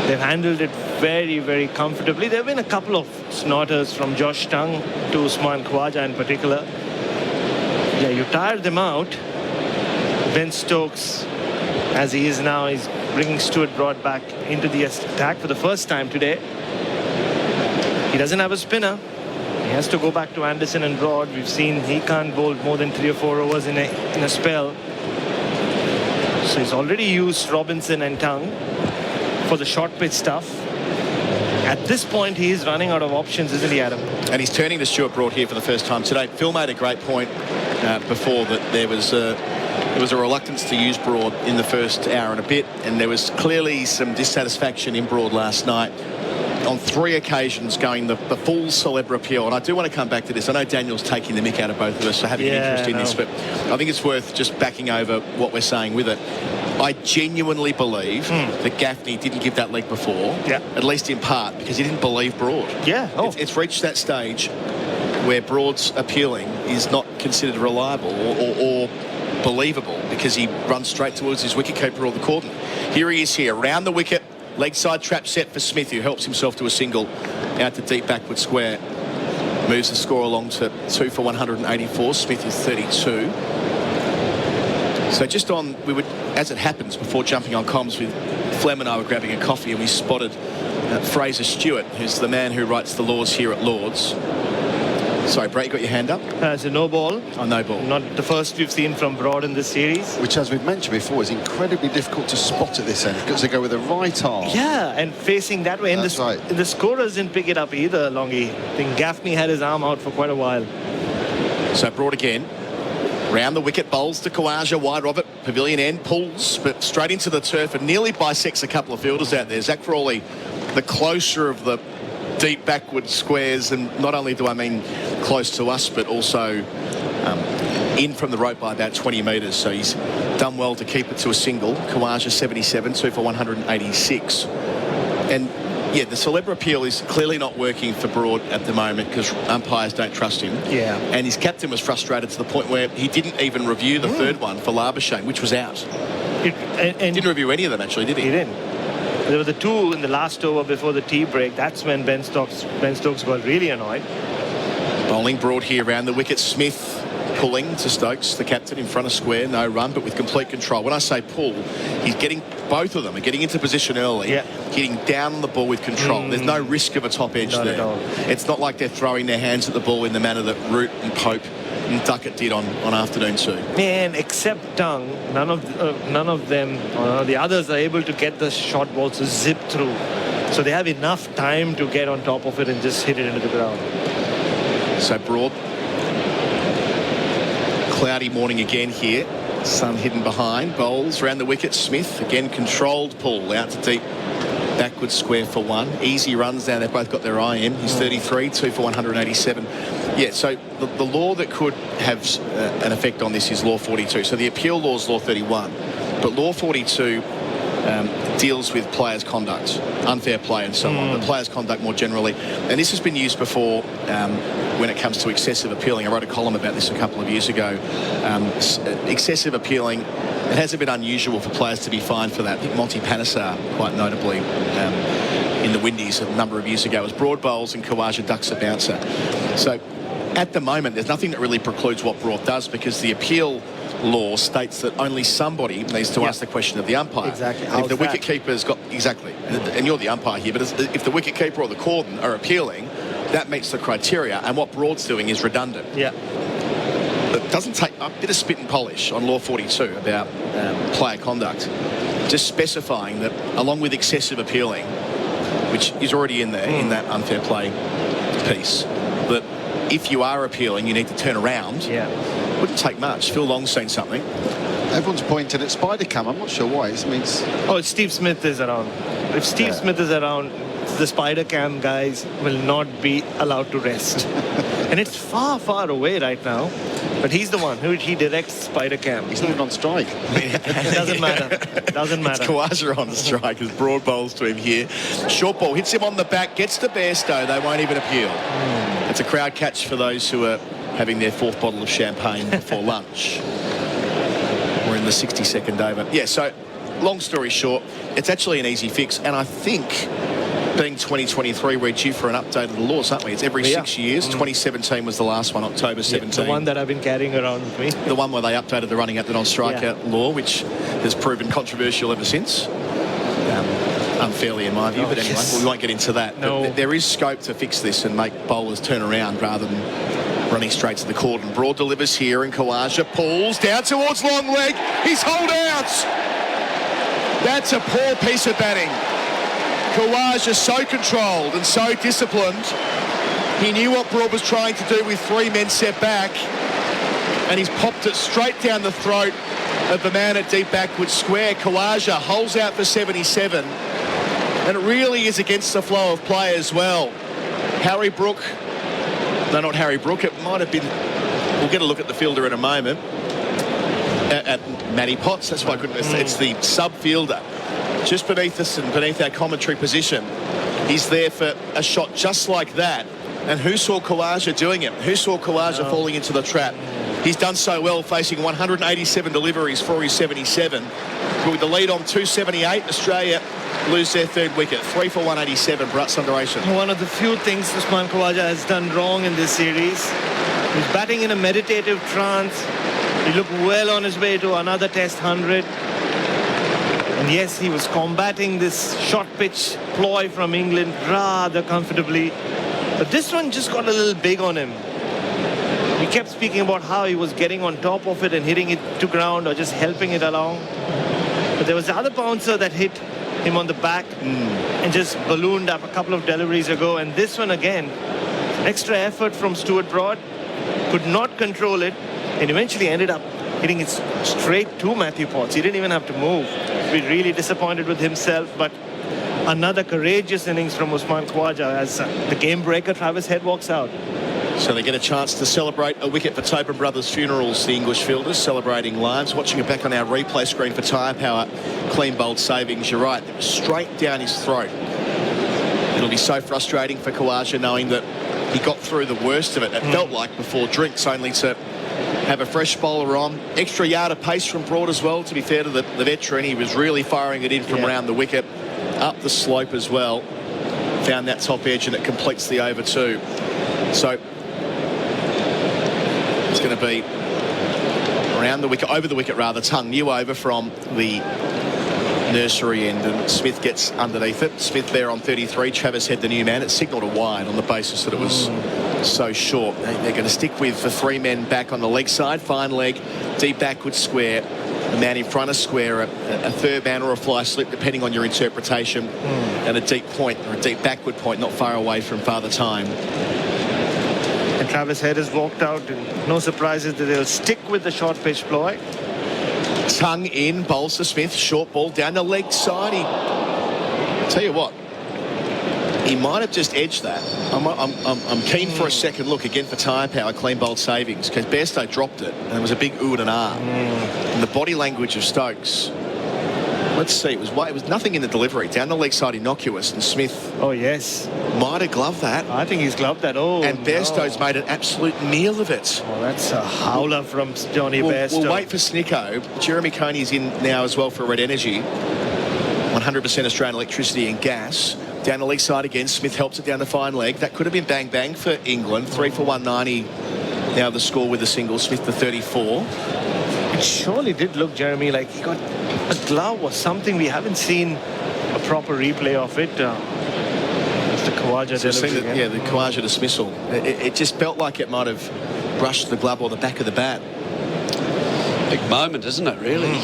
they've handled it very, very comfortably. There have been a couple of snorters from Josh Tongue to Usman Khawaja in particular. Yeah, you tire them out. Ben Stokes, as he is now, is bringing Stuart Broad back into the attack for the first time today. He doesn't have a spinner. He has to go back to Anderson and Broad. We've seen he can't bowl more than 3 or 4 overs in a spell. So he's already used Robinson and Tongue for the short pitch stuff. At this point, he is running out of options, isn't he, Adam? And he's turning to Stuart Broad here for the first time today. Phil made a great point before that there was a reluctance to use Broad in the first hour and a bit, and there was clearly some dissatisfaction in Broad last night. On 3 occasions going the full celeb appeal. And I do want to come back to this. I know Daniel's taking the mick out of both of us for having an interest in this, but I think it's worth just backing over what we're saying with it. I genuinely believe that Gaffney didn't give that leg before, at least in part, because he didn't believe Broad. Yeah. It's reached that stage where Broad's appealing is not considered reliable or believable because he runs straight towards his wicketkeeper or the cordon. Here he is here, round the wicket. Leg side trap set for Smith, who helps himself to a single out to deep backward square. Moves the score along to 2 for 184. Smith is 32. So just on, as it happens, before jumping on comms with Fleming and I were grabbing a coffee, and we spotted Fraser Stewart, who's the man who writes the laws here at Lords. Sorry, Brett, you got your hand up? It's a no ball. Oh, no ball. Not the first we've seen from Broad in this series. Which, as we've mentioned before, is incredibly difficult to spot at this end because they go with the right arm. Yeah, and facing that way. That's right. The scorers didn't pick it up either, Longy. I think Gaffney had his arm out for quite a while. So Broad again. Round the wicket, bowls to Khawaja, wide of it, pavilion end, pulls, but straight into the turf and nearly bisects a couple of fielders out there. Zach Frawley, the closer of the deep backward squares, and not only do I mean close to us, but also in from the rope by about 20 metres. So he's done well to keep it to a single. Khawaja 77, 2 for 186. And yeah, the celeb appeal is clearly not working for Broad at the moment because umpires don't trust him. Yeah. And his captain was frustrated to the point where he didn't even review the third one for Labuschagne, which was out. And didn't review any of them, actually, did he? He didn't. There were the 2 in the last over before the tea break. That's when Ben Stokes got really annoyed. Bowling Broad here around the wicket. Smith pulling to Stokes, the captain, in front of square, no run, but with complete control. When I say pull, he's getting, both of them are getting into position early, getting down the ball with control. There's no risk of a top edge Not there. at all. It's not like they're throwing their hands at the ball in the manner that Root and Pope and Duckett did on afternoon 2. And except Tongue, none of them, the others are able to get the short balls to zip through. So they have enough time to get on top of it and just hit it into the ground. So Broad. Cloudy morning again here. Sun hidden behind. Bowls around the wicket. Smith again controlled pull out to deep. Backward square for 1. Easy runs now. They've both got their IM. He's 33, 2 for 187. Yeah, so the law that could have an effect on this is Law 42. So the appeal law is Law 31. But Law 42 deals with players' conduct, unfair play and so on, but players' conduct more generally. And this has been used before when it comes to excessive appealing. I wrote a column about this a couple of years ago. Excessive appealing, it hasn't been unusual for players to be fined for that. I think Monty Panesar, quite notably, in the Windies a number of years ago, was Broad bowls and Khawaja ducks a bouncer. So at the moment, there's nothing that really precludes what Broad does, because the appeal law states that only somebody needs to ask the question of the umpire. Exactly. And if the wicket keeper's got, and you're the umpire here, but if the wicket keeper or the cordon are appealing, that meets the criteria, and what Broad's doing is redundant. Yeah. It doesn't take a bit of spit and polish on Law 42 about player conduct, just specifying that along with excessive appealing, which is already in there in that unfair play piece, that if you are appealing, you need to turn around. Yeah. Wouldn't take much. Phil Long's seen something. Everyone's pointing at Spider Cam. I'm not sure why. It means... Oh, Steve Smith is around. If Steve Smith is around, the Spider Cam guys will not be allowed to rest. And it's far, far away right now. But he's the one he directs Spider Cam. He's not even on strike. It doesn't matter. It doesn't matter. It's Khawaja on the strike as Broad bowls to him here. Short ball hits him on the back, gets to Bairstow. They won't even appeal. It's a crowd catch for those who are having their 4th bottle of champagne before lunch. We're in the 62nd over. Yeah, so long story short, it's actually an easy fix. And I think, being 2023, we're due for an update of the laws, aren't we? It's every 6 years. 2017 was the last one, October 17. The one that I've been carrying around with me. The one where they updated the running at the non-striker law, which has proven controversial ever since. Unfairly in my view, but anyway, we won't get into that. No. But there is scope to fix this and make bowlers turn around rather than running straight to the cordon. Broad delivers here, and Khawaja pulls down towards long leg. He's holed out. That's a poor piece of batting. Khawaja so controlled and so disciplined. He knew what Broad was trying to do with 3 men set back, and he's popped it straight down the throat of the man at deep backward square. Khawaja holds out for 77, and it really is against the flow of play as well. Harry Brook, no, not Harry Brook, it might have been, we'll get a look at the fielder in a moment, at Matty Potts, that's why I couldn't, it's the sub-fielder, just beneath us and beneath our commentary position. He's there for a shot just like that, and who saw Khawaja doing it? Who saw Khawaja falling into the trap? He's done so well, facing 187 deliveries for his 77. But with the lead on 278, Australia lose their 3rd wicket. 3 for 187, Bharat Sundaresan. One of the few things Usman Khawaja has done wrong in this series. He's batting in a meditative trance. He looked well on his way to another Test 100. And yes, he was combating this short pitch ploy from England rather comfortably. But this one just got a little big on him. He kept speaking about how he was getting on top of it and hitting it to ground or just helping it along. But there was the other bouncer that hit him on the back and just ballooned up a couple of deliveries ago. And this one again, extra effort from Stuart Broad, could not control it, and eventually ended up hitting it straight to Matthew Potts. He didn't even have to move. He's really disappointed with himself, but another courageous innings from Usman Khawaja as the game breaker Travis Head walks out. So they get a chance to celebrate a wicket for Tobin Brothers Funerals, the English fielders, celebrating lives. Watching it back on our replay screen for Tyre Power, clean bowled savings, you're right, straight down his throat. It'll be so frustrating for Khawaja knowing that he got through the worst of it. It felt like before drinks, only to have a fresh bowler on. Extra yard of pace from Broad as well, to be fair to the veteran. He was really firing it in from around the wicket, up the slope as well. Found that top edge, and it completes the over 2. So it's going to be around the wicket, over the wicket rather. Tongue new over from the nursery end, and Smith gets underneath it. Smith there on 33. Travis Head, the new man. It's signalled a wide on the basis that it was so short. They're going to stick with the 3 men back on the leg side. Fine leg, deep backward square. The man in front of square, a third man or a fly slip, depending on your interpretation, and a deep point or a deep backward point, not far away from Father Time. And Travis Head has walked out, and no surprises that they'll stick with the short pitch ploy. Tongue in, bowls to Smith, short ball down the leg side. I'll tell you what, he might have just edged that. I'm keen for a second look again for tyre power, clean bowled savings, because Bairstow dropped it, and it was a big ooh and ah. And the body language of Stokes. Let's see, it was nothing in the delivery. Down the leg side, innocuous, and Smith. Oh, yes. Might have gloved that. I think he's gloved that. Oh, and Bairstow's made an absolute meal of it. Oh, that's a howler from Johnny Bairstow. We'll wait for Snicko. Jeremy Coney's in now as well for Red Energy. 100% Australian electricity and gas. Down the leg side again. Smith helps it down the fine leg. That could have been bang bang for England. 3 for 190. Now the score with the single. Smith the 34. It surely did look, Jeremy, like he got a glove or something. We haven't seen a proper replay of it. The Khawaja delivery. The Khawaja dismissal. It just felt like it might have brushed the glove or the back of the bat. Big moment, isn't it, really?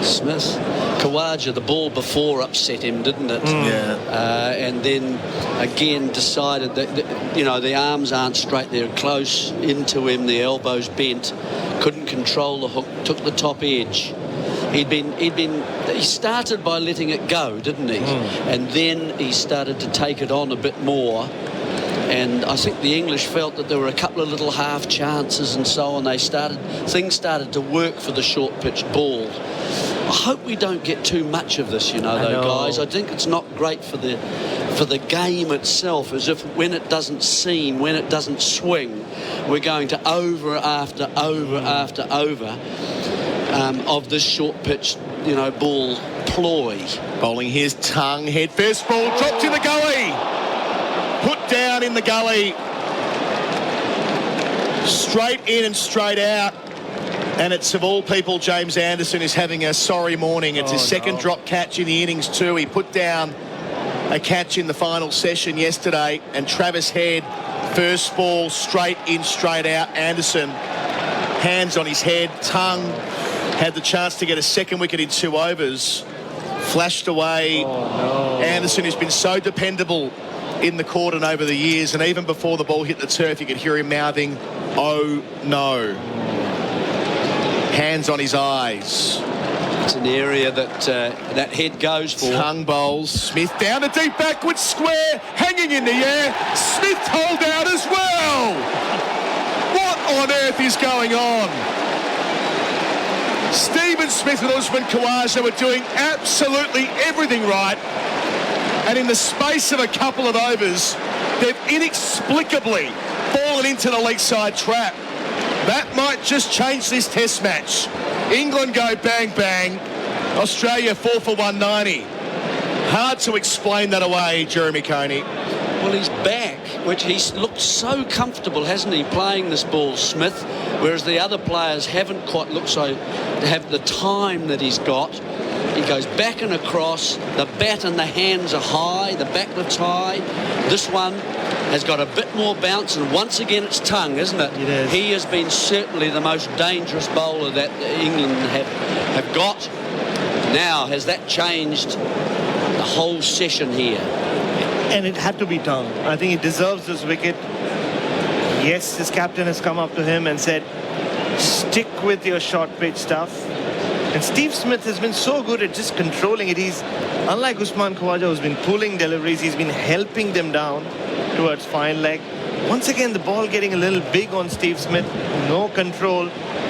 Smith. Khawaja, the ball before upset him, didn't it? And then again decided that, the arms aren't straight. They're close into him. The elbows bent. Couldn't control the hook. Took the top edge. He started by letting it go, didn't he? And then he started to take it on a bit more. And I think the English felt that there were a couple of little half chances and so on. Things started to work for the short pitch ball. I hope we don't get too much of this, guys. I think it's not great for the game itself, as if when it doesn't seam, when it doesn't swing, we're going to over after over after over of this short pitch, ball ploy. Bowling here's Tongue, head first ball, dropped in the gully. Put down in the gully. Straight in and straight out. And it's, of all people, James Anderson is having a sorry morning. It's his second drop catch in the innings too. He put down a catch in the final session yesterday. And Travis Head, first ball, straight in, straight out. Anderson, hands on his head. Tongue had the chance to get a second wicket in 2 overs. Flashed away. Anderson has been so dependable in the court and over the years. And even before the ball hit the turf, you could hear him mouthing, "Oh no." Hands on his eyes. It's an area that head goes for. Tongue bowls. Smith down the deep backward square, hanging in the air. Smith hold out as well. What on earth is going on? Stephen Smith and Usman Khawaja were doing absolutely everything right. And in the space of a couple of overs, they've inexplicably fallen into the leg side trap. That might just change this test match. England go bang, bang. Australia 4 for 190. Hard to explain that away, Jeremy Coney. Well, he's back, which he's looked so comfortable, hasn't he, playing this ball, Smith, whereas the other players haven't quite looked so to have the time that he's got. He goes back and across. The bat and the hands are high. The back lift's high. This one has got a bit more bounce, and once again it's Tongue, isn't it? It is. He has been certainly the most dangerous bowler that England have got. Now, has that changed the whole session here? And it had to be Tongue. I think he deserves this wicket. Yes, his captain has come up to him and said, stick with your short pitch stuff. And Steve Smith has been so good at just controlling it. He's, unlike Usman Khawaja, who's been pulling deliveries, he's been helping them down towards fine leg. Once again, the ball getting a little big on Steve Smith. No control.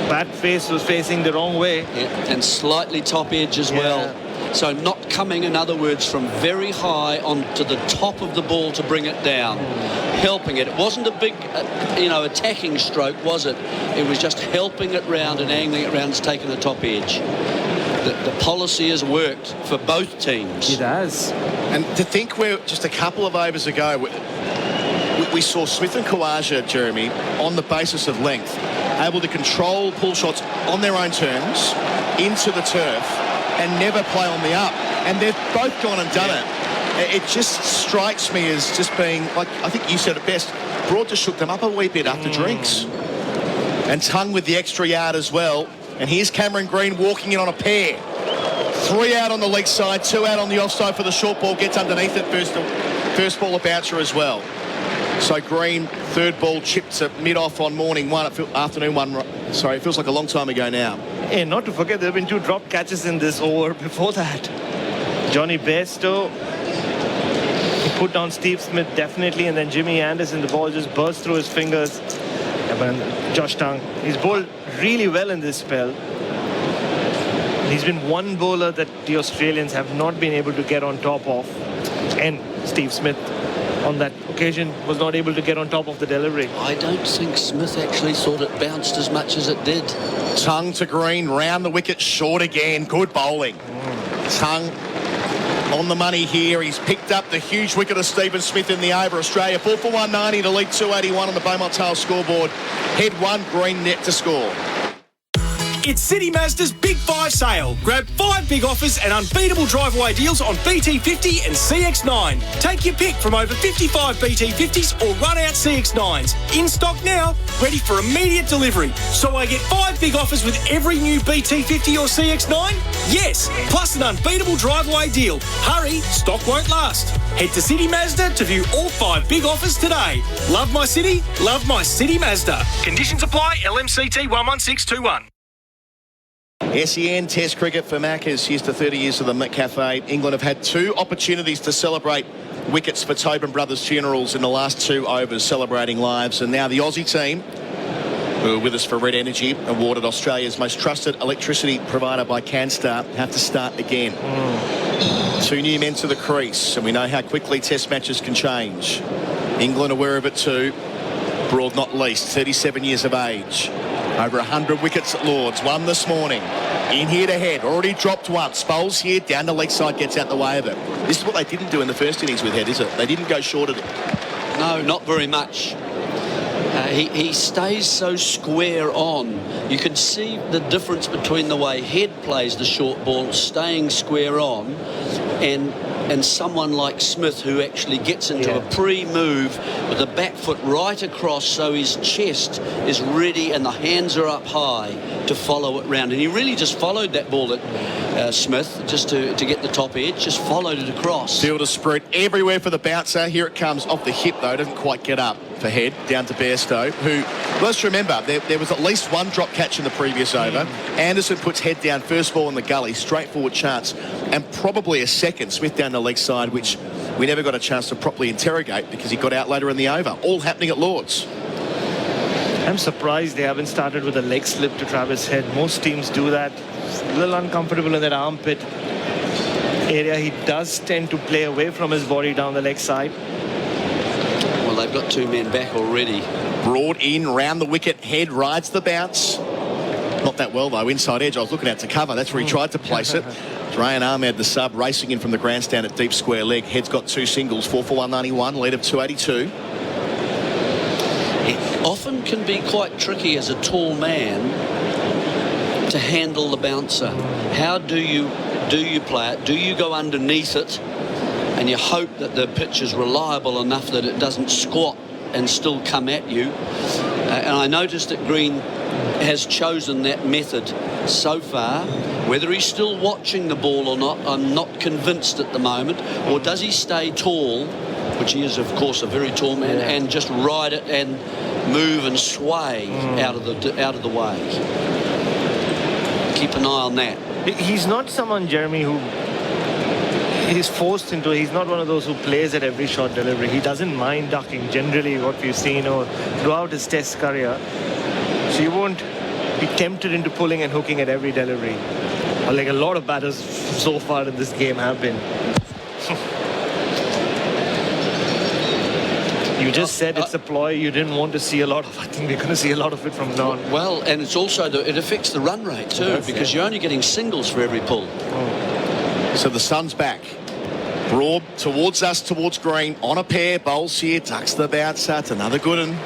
Bat face was facing the wrong way. Yeah, and slightly top edge as well. So not coming, in other words, from very high onto the top of the ball to bring it down. Helping it. It wasn't a big, attacking stroke, was it? It was just helping it round and angling it round, taking the top edge. The policy has worked for both teams. It has. And to think we're just a couple of overs ago, we saw Smith and Khawaja, Jeremy, on the basis of length, able to control pull shots on their own terms into the turf and never play on the up. And they've both gone and done it. It just strikes me as just being, like, I think you said it best, Broad just shook them up a wee bit after drinks. And Tongue with the extra yard as well. And here's Cameron Green walking in on a pair. 3 out on the leg side, 2 out on the offside for the short ball. Gets underneath it, first ball a bouncer as well. So Green, third ball chipped to mid-off on morning one, afternoon one. Sorry, it feels like a long time ago now. And not to forget, there have been 2 dropped catches in this over before that. Johnny Bairstow, he put down Steve Smith definitely, and then Jimmy Anderson, the ball just burst through his fingers. And Josh Tongue, he's bowled really well in this spell. He's been one bowler that the Australians have not been able to get on top of. And Steve Smith, on that occasion, was not able to get on top of the delivery. I don't think Smith actually thought it bounced as much as it did. Tongue to Green, round the wicket, short again. Good bowling. Tongue on the money here. He's picked up the huge wicket of Stephen Smith in the over. Australia 4 for 190 to lead 281 on the Beaumont Tail scoreboard. Head 1, Green net to score. It's City Mazda's Big 5 sale. Grab 5 big offers and unbeatable driveway deals on BT50 and CX9. Take your pick from over 55 BT50s or run-out CX9s. In stock now, ready for immediate delivery. So I get 5 big offers with every new BT50 or CX9? Yes, plus an unbeatable driveway deal. Hurry, stock won't last. Head to City Mazda to view all 5 big offers today. Love my city, love my City Mazda. Conditions apply, LMCT 11621. SEN Test cricket for Maccas. Here's to 30 years of the Cafe. England have had 2 opportunities to celebrate wickets for Tobin Brothers Funerals in the last 2 overs, celebrating lives. And now the Aussie team, who are with us for Red Energy, awarded Australia's most trusted electricity provider by CanStar, have to start again. 2 new men to the crease, and we know how quickly Test matches can change. England aware of it too. Broad not least, 37 years of age. Over 100 wickets at Lords. 1 this morning. In here to head. Already dropped once. Bowls here. Down the leg side. Gets out the way of it. This is what they didn't do in the first innings with head, is it? They didn't go short of it. No, not very much. He stays so square on. You can see the difference between the way head plays the short ball, staying square on, and someone like Smith, who actually gets into a pre-move with the back foot right across, so his chest is ready and the hands are up high to follow it round. And he really just followed that ball at Smith, just to get the top edge, just followed it across. Fielder spread everywhere for the bouncer. Here it comes off the hip, though. Doesn't quite get up for head, down to Bairstow, who, let's remember, there was at least 1 drop catch in the previous over. Anderson puts head down, first ball in the gully, straightforward chance, and probably a second. Smith down the leg side, which we never got a chance to properly interrogate because he got out later in the over. All happening at Lords. I'm surprised they haven't started with a leg slip to Travis Head. Most teams do that. A little uncomfortable in that armpit area. He does tend to play away from his body down the leg side. Well, they've got 2 men back already. Broad in, round the wicket, Head rides the bounce. Not that well, though. Inside edge, I was looking out to cover. That's where he tried to place it. Rayan Ahmed, the sub, racing in from the grandstand at deep square leg. Head's got 2 singles, 4 for 191, lead of 282. It often can be quite tricky as a tall man to handle the bouncer. How do you play it? Do you go underneath it and you hope that the pitch is reliable enough that it doesn't squat and still come at you? And I noticed that Green has chosen that method so far. Whether he's still watching the ball or not, I'm not convinced at the moment. Or does he stay tall, which he is, of course, a very tall man, and just ride it and move and sway out of the way? Keep an eye on that. He's not someone, Jeremy, who he's forced into. He's not one of those who plays at every shot delivery. He doesn't mind ducking, generally, what we've seen throughout his Test career. So you won't be tempted into pulling and hooking at every delivery, like a lot of batters so far in this game have been. You just said it's a ploy you didn't want to see a lot of. I think we're going to see a lot of it from now on. Well, and it's also it affects the run rate too, because you're only getting singles for every pull. So the sun's back. Broad towards us, towards Green, on a pair, bowls here, ducks the bouncer. It's another good one.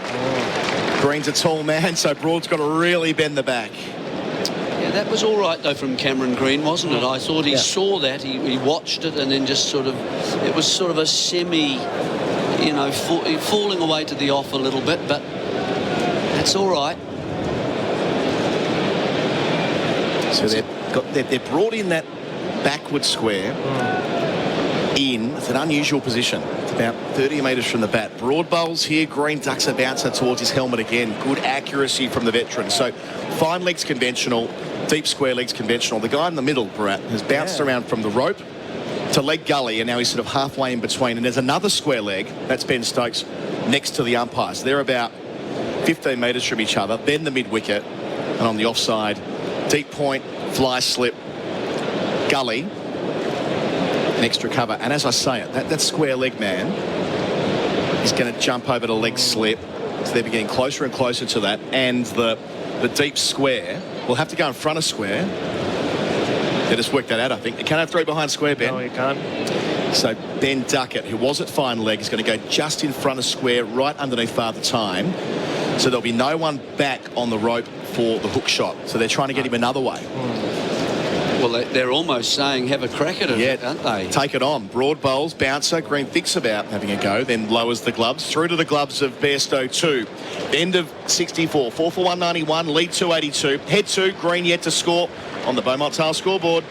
Green's a tall man, so Broad's got to really bend the back. Yeah, that was all right, though, from Cameron Green, wasn't it? I thought he saw that, he watched it, and then just sort of, it was sort of a semi, you know, falling away to the off a little bit, but that's all right. So they're brought in that backward square in. It's an unusual position. It's about 30 metres from the bat. Broad bowls here. Green ducks a bouncer towards his helmet again. Good accuracy from the veteran. So fine legs conventional, deep square legs conventional. The guy in the middle, Bharat, has bounced around from the rope to leg gully, and now he's sort of halfway in between. And there's another square leg. That's Ben Stokes next to the umpires. They're about 15 metres from each other. Then the mid-wicket, and on the offside, deep point, fly slip, gully, an extra cover. And as I say it, that square leg man is going to jump over to leg slip. So they're getting closer and closer to that. And the deep square will have to go in front of square. They just worked that out, I think. You can't have three behind square, Ben. No, you can't. So Ben Duckett, who was at fine leg, is going to go just in front of square, right underneath Father Time. So there'll be no one back on the rope for the hook shot. So they're trying to get him another way. Well, they're almost saying have a crack at it, aren't they? Take it on. Broad bowls, bouncer. Green thinks about having a go, then lowers the gloves. Through to the gloves of Bairstow 2. End of 64. 4 for 191. Lead 282. Head 2. Green yet to score on the Beaumont Tail scoreboard.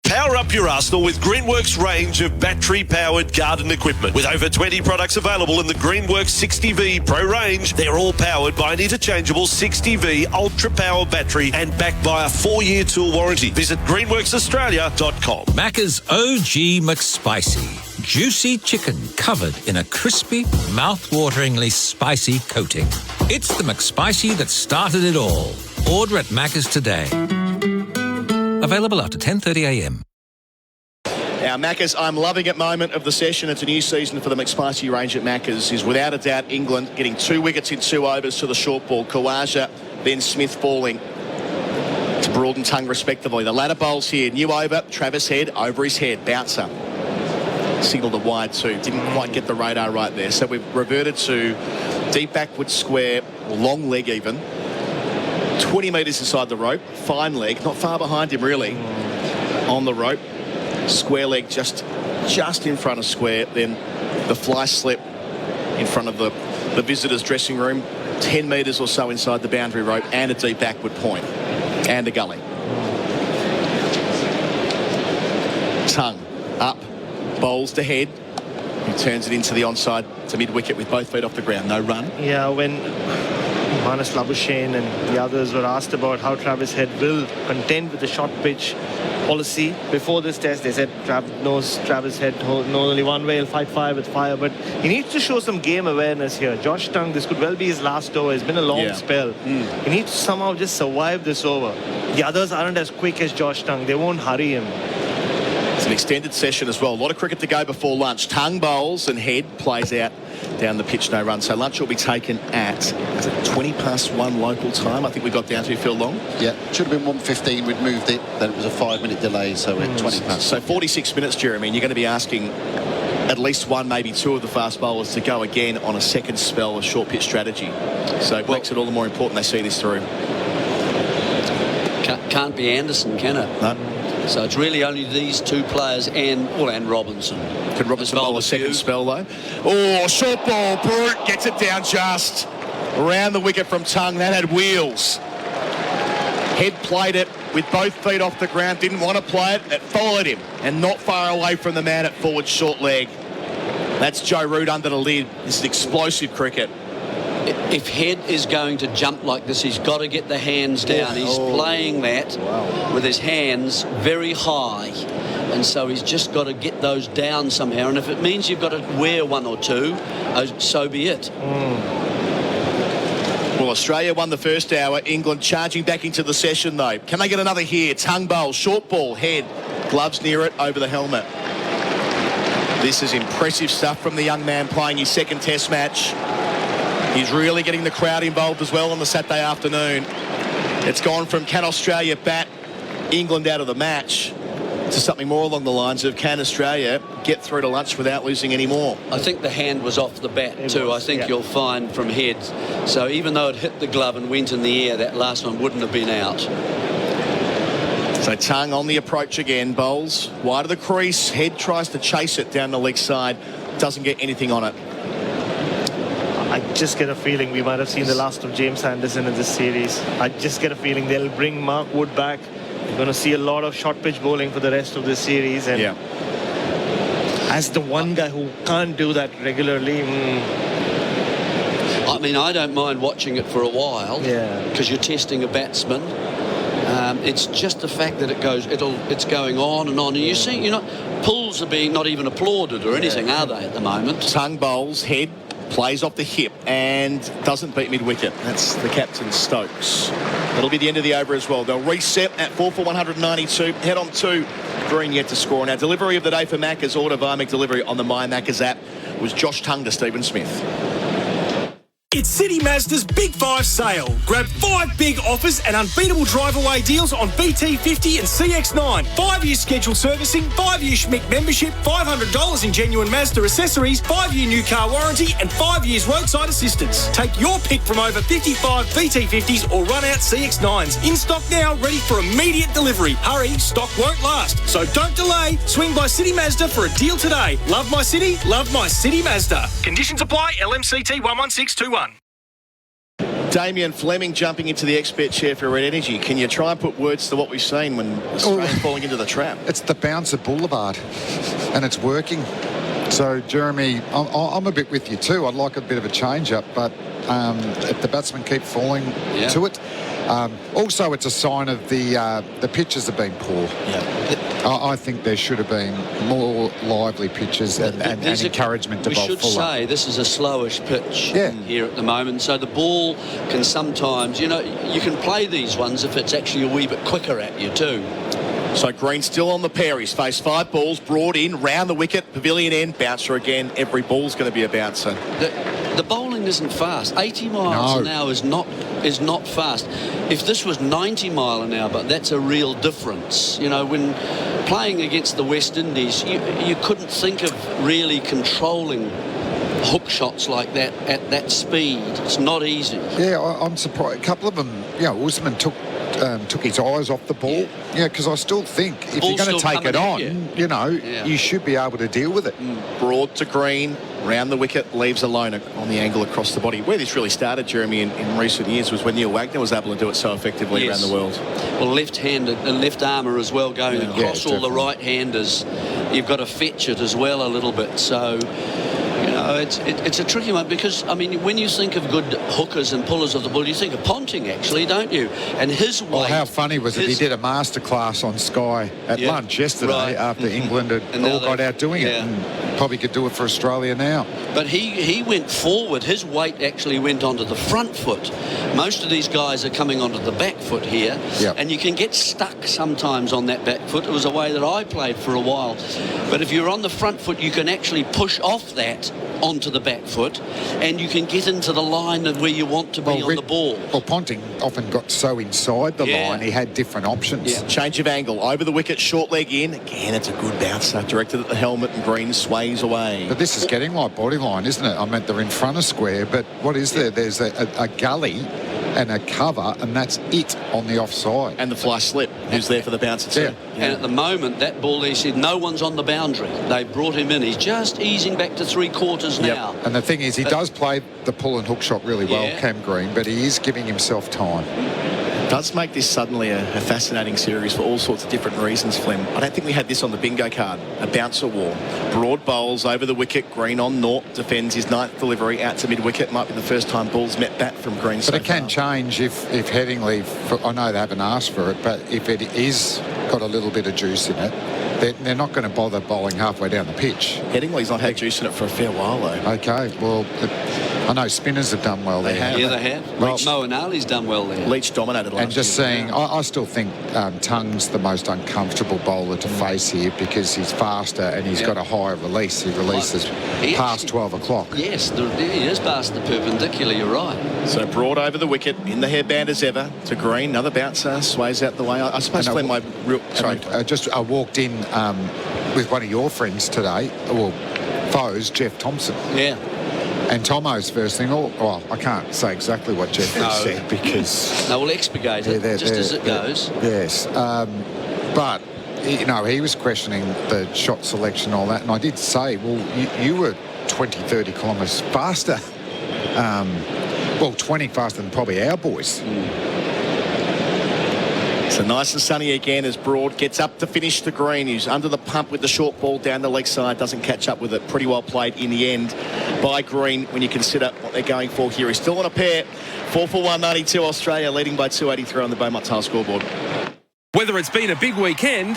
Power up your arsenal with Greenworks range of battery-powered garden equipment. With over 20 products available in the Greenworks 60V Pro range, they're all powered by an interchangeable 60V Ultra Power battery and backed by a 4-year tool warranty. Visit greenworksaustralia.com. Macca's OG McSpicy. Juicy chicken covered in a crispy, mouth-wateringly spicy coating. It's the McSpicy that started it all. Order at Macca's today. Available after 10:30 a.m. Our Macca's I'm Loving It moment of the session. It's a new season for the McSpicy range at Macca's. Is without a doubt England getting 2 wickets in 2 overs to the short ball. Khawaja, then Smith falling to Broad and Tongue respectively. The ladder bowls here. New over, Travis Head over his head. Bouncer. Signalled a wide too. Didn't quite get the radar right there. So we've reverted to deep backward square, long leg even. 20 metres inside the rope. Fine leg, not far behind him really. On the rope. Square leg just in front of square. Then the fly slip in front of the visitors' dressing room. 10 metres or so inside the boundary rope, and a deep backward point. And a gully. Tongue up. Bowls to head. He turns it into the onside to mid-wicket with both feet off the ground. No run. Yeah, when Manas Labuschagne and the others were asked about how Travis Head will contend with the short pitch policy before this test, they said Travis Head knows only one way, he'll fight fire with fire, but he needs to show some game awareness here. Josh Tongue, this could well be his last over. It's been a long spell. He needs to somehow just survive this over. The others aren't as quick as Josh Tongue. They won't hurry him. It's an extended session as well. A lot of cricket to go before lunch. Tongue bowls and Head plays out down the pitch, no run. So lunch will be taken at 1:20 local time. I think we got down to Phil Long. Yeah, should have been 1:15. We'd moved it. Then it was a 5-minute delay, so we're 20 past. So 46 minutes, Jeremy, and you're going to be asking at least one, maybe two of the fast bowlers to go again on a second spell of short pitch strategy. So it makes it all the more important they see this through. Can't be Anderson, can it? No. So it's really only these two players and Robinson. Can Robinson bowl a second spell though? Oh, short ball. Brute gets it down just around the wicket from Tongue. That had wheels. Head played it with both feet off the ground. Didn't want to play it. It followed him and not far away from the man at forward short leg. That's Joe Root under the lid. This is explosive cricket. If Head is going to jump like this, he's got to get the hands down. He's playing that with his hands very high. And so he's just got to get those down somehow. And if it means you've got to wear one or two, so be it. Well, Australia won the first hour. England charging back into the session, though. Can they get another here? Tongue bowl, short ball, Head. Gloves near it, over the helmet. This is impressive stuff from the young man playing his second test match. He's really getting the crowd involved as well on the Saturday afternoon. It's gone from can Australia bat England out of the match to something more along the lines of, can Australia get through to lunch without losing any more? I think the hand was off the bat too. I think you'll find from head. So even though it hit the glove and went in the air, that last one wouldn't have been out. So Tongue on the approach again. Bowls wide of the crease. Head tries to chase it down the leg side. Doesn't get anything on it. I just get a feeling we might have seen the last of James Anderson in this series. I just get a feeling they'll bring Mark Wood back. We're going to see a lot of short pitch bowling for the rest of this series. And as the one guy who can't do that regularly... I mean, I don't mind watching it for a while because you're testing a batsman. It's just the fact that it's going on and on. And you see, pulls are being not even applauded or anything, are they, at the moment? Tongue bowls, head, plays off the hip and doesn't beat mid-wicket. That's the captain, Stokes. That'll be the end of the over as well. They'll reset at 4 for 192. Head on 2. Green yet to score. Now, delivery of the day for Macca's order Varmic delivery on the My Macca's app was Josh Tongue to Stephen Smith. It's City Mazda's Big 5 sale. Grab 5 big offers and unbeatable drive-away deals on BT50 and CX9. 5-year scheduled servicing, 5-year Schmick membership, $500 in genuine Mazda accessories, 5-year new car warranty and 5 years roadside assistance. Take your pick from over 55 BT50s or run-out CX9s. In stock now, ready for immediate delivery. Hurry, stock won't last. So don't delay. Swing by City Mazda for a deal today. Love my city, love my City Mazda. Conditions apply, LMCT 11621. Damien, Fleming jumping into the expert chair for Red Energy. Can you try and put words to what we've seen when Australia's falling into the trap? It's the bouncer boulevard, and it's working. So, Jeremy, I'm a bit with you too. I'd like a bit of a change-up, but if the batsmen keep falling to it, also it's a sign of the pitches have been poor. I think there should have been more lively pitches and encouragement to bowl fuller. We should say this is a slowish pitch here at the moment, so the ball can sometimes, you can play these ones if it's actually a wee bit quicker at you too. So Green still on the pair. He's faced 5 balls, brought in, round the wicket, pavilion end, bouncer again. Every ball's going to be a bouncer. The bowling isn't fast. 80 miles an hour is not fast. If this was 90 mile an hour, but that's a real difference. When playing against the West Indies, you couldn't think of really controlling hook shots like that at that speed. It's not easy. Yeah, I'm surprised. A couple of them, Usman took his eyes off the ball. Because I still think if you're going to take it on, you should be able to deal with it. Broad to Green, round the wicket, leaves alone on the angle across the body. Where this really started, Jeremy, in recent years was when Neil Wagner was able to do it so effectively around the world. Well, left-handed, and left armour as well, going across all the right-handers. You've got to fetch it as well a little bit. So, it's a tricky one because, I mean, when you think of good hookers and pullers of the ball, you think of Ponting, actually, don't you? And his weight... Well, how funny was it? He did a masterclass on Sky at lunch yesterday after England had all got out doing it. And probably could do it for Australia now. But he went forward. His weight actually went onto the front foot. Most of these guys are coming onto the back foot here. And you can get stuck sometimes on that back foot. It was a way that I played for a while. But if you're on the front foot, you can actually push off that onto the back foot and you can get into the line of where you want to be on the ball. Well, Ponting often got so inside the line, he had different options. Change of angle, over the wicket, short leg in. Again, it's a good bouncer, directed at the helmet, and Green sways away. But this is getting like bodyline, isn't it? I meant they're in front of square, but what is there? There's a gully and a cover, and that's it on the offside. And the fly slip, who's there for the bouncer too. And at the moment, that ball, they said, no one's on the boundary. They brought him in. He's just easing back to 3/4 now. And the thing is, he does play the pull and hook shot really well, Cam Green, but he is giving himself time. It does make this suddenly a fascinating series for all sorts of different reasons, Flem. I don't think we had this on the bingo card. A bouncer war. Broad bowls over the wicket. Green on Nort. Defends his 9th delivery out to mid-wicket. Might be the first time balls met bat from Green But it can change if Headingley, I know they haven't asked for it, but if it is got a little bit of juice in it, they're not going to bother bowling halfway down the pitch. Headingley's not had juice in it for a fair while, though. Okay, well, I know spinners have done well there. Yeah, they have. Well, Moenali's done well there. Leach dominated last and just year. seeing, I still think Tung's the most uncomfortable bowler to face here because he's faster and he's got a higher release. He releases past 12 o'clock. Yes, he is past the perpendicular, you're right. So Broad over the wicket, in the hairband as ever, to Green. Another bouncer, sways out the way. I suppose Glenn, I walked in with one of your friends today, well, foes, Jeff Thompson. Yeah. And Tomo's first thing, I can't say exactly what Jeff said because... No, we'll expurgate it, just as it goes. Yes. But, you know, he was questioning the shot selection and all that, and I did say, well, you were 20, 30 kilometres faster. 20 faster than probably our boys. So nice and sunny again as Broad gets up to finish the green. He's under the pump with the short ball down the leg side. Doesn't catch up with it. Pretty well played in the end by Green when you consider what they're going for here. He's still on a pair. 4 for 192 Australia, leading by 283 on the Beaumont Tile scoreboard. Whether it's been a big weekend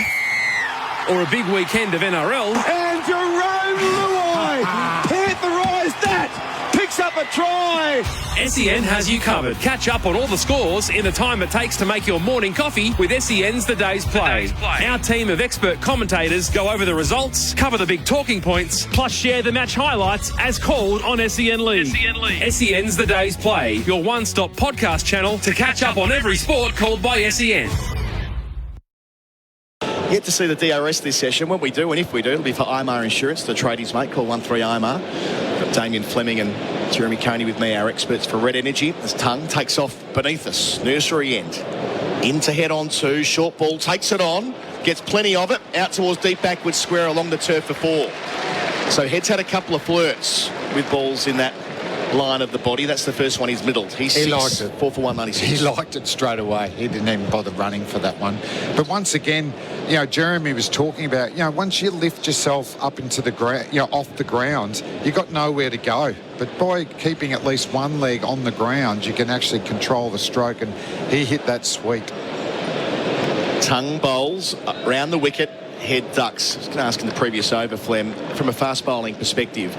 or a big weekend of NRL. And Jerome Luai pantherised that. Picks up a try. SEN has you covered. Catch up on all the scores in the time it takes to make your morning coffee with SEN's The Day's Play. Our team of expert commentators go over the results, cover the big talking points, plus share the match highlights as called on SEN League. SEN's The Day's Play, your one-stop podcast channel to catch up on every sport called by SEN. Yet to see the DRS this session. When we do, and if we do, it'll be for IMAR Insurance, the tradies, mate. Call 13-IMAR. Got Damien, Fleming and Jeremy Coney with me, our experts for Red Energy. As Tongue takes off beneath us. Nursery end. In to head on 2. Short ball takes it on. Gets plenty of it. Out towards deep backward square along the turf for 4. So Head's had a couple of flirts with balls in that line of the body. That's the first one he's middled. He liked it. 4 for 196. He liked it straight away. He didn't even bother running for that one. But once again, you know, Jeremy was talking about, you know, once you lift yourself up into the ground, you know, off the ground, you got nowhere to go. But by keeping at least one leg on the ground, you can actually control the stroke, and he hit that sweet. Tongue bowls around the wicket, Head ducks. I was going to ask in the previous over, Flem, from a fast bowling perspective,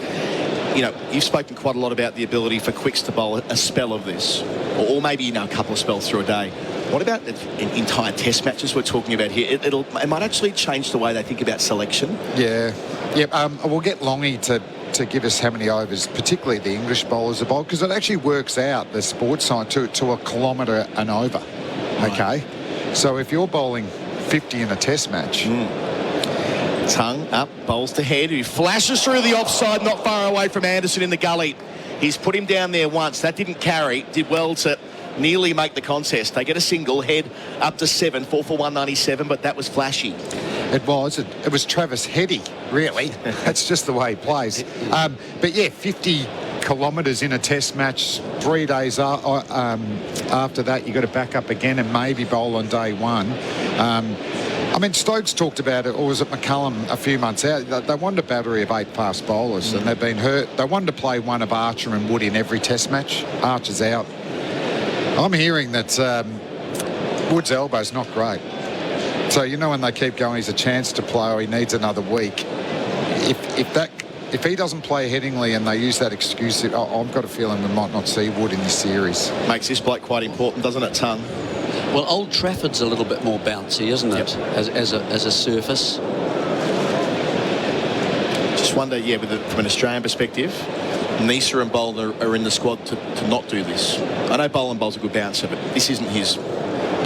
you know, you've spoken quite a lot about the ability for quicks to bowl a spell of this, or maybe, you know, a couple of spells through a day. What about entire test matches we're talking about here? It might actually change the way they think about selection. Yeah. We'll get Longy to give us how many overs, particularly the English bowlers are bowled, because it actually works out the sports side to a kilometre and over. Right. Okay. So if you're bowling 50 in a test match. Tongue up, bowls to Head, who flashes through the offside, not far away from Anderson in the gully. He's put him down there once. That didn't carry. Did well to nearly make the contest. They get a single. Head up to 7, 4 for 197, but that was flashy. It was. It was Travis Heady, really. That's just the way he plays. But yeah, 50 kilometres in a test match, 3 days after that, you've got to back up again and maybe bowl on day one. I mean, Stokes talked about it, or was it McCullum a few months out? They wanted a battery of 8 fast bowlers, and they've been hurt. They wanted to play one of Archer and Wood in every test match. Archer's out. I'm hearing that Wood's elbow's not great. So, you know, when they keep going, he's a chance to play, or he needs another week. If he doesn't play Headingley and they use that excuse, I've got a feeling we might not see Wood in this series. Makes this bloke quite important, doesn't it, Tongue? Well, Old Trafford's a little bit more bouncy, isn't it, as a surface? Just wonder, from an Australian perspective, Nisa and Boland are in the squad to not do this. I know Boland bowls a good bouncer, but this isn't his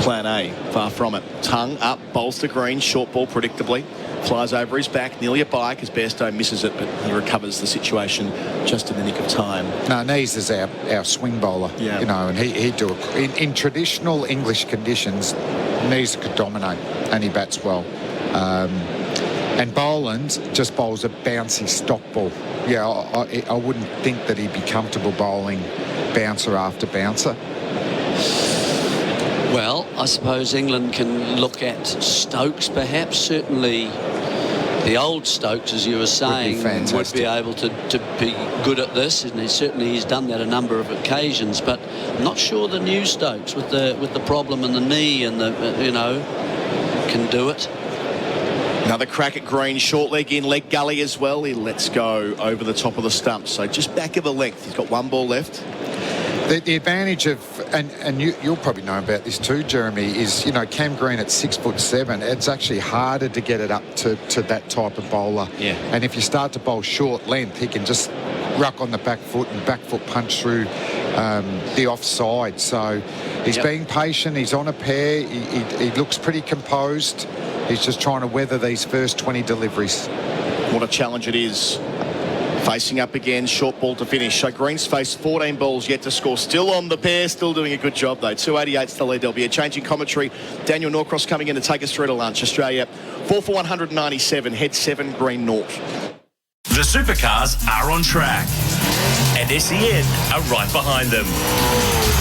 plan A. Far from it. Tongue up, bowls to Green, short ball predictably. Flies over his back, nearly a bike as Bairstow misses it, but he recovers the situation just in the nick of time. No, Nees is our swing bowler, you know, and he'd do it. In traditional English conditions, Nees could dominate, and he bats well. And Boland just bowls a bouncy stock ball. Yeah, I wouldn't think that he'd be comfortable bowling bouncer after bouncer. Well, I suppose England can look at Stokes, perhaps. Certainly the old Stokes, as you were saying, would be able to be good at this, and he's done that a number of occasions. But I'm not sure the new Stokes, with the problem in the knee and the can do it. Another crack at green, short leg in, leg gully as well. He lets go over the top of the stump, so just back of a length. He's got one ball left. The advantage of, and you'll probably know about this too, Jeremy, is, you know, Cam Green at 6'7", it's actually harder to get it up to that type of bowler. Yeah. And if you start to bowl short length, he can just ruck on the back foot and back foot punch through the offside. So he's being patient. He's on a pair. He looks pretty composed. He's just trying to weather these first 20 deliveries. What a challenge it is. Facing up again, short ball to finish. So Green's faced 14 balls yet to score. Still on the pair, still doing a good job though. 288's the lead. There'll be a change in commentary. Daniel Norcross coming in to take us through to lunch. Australia 4 for 197, head 7, Green North. The supercars are on track, and SEN are right behind them.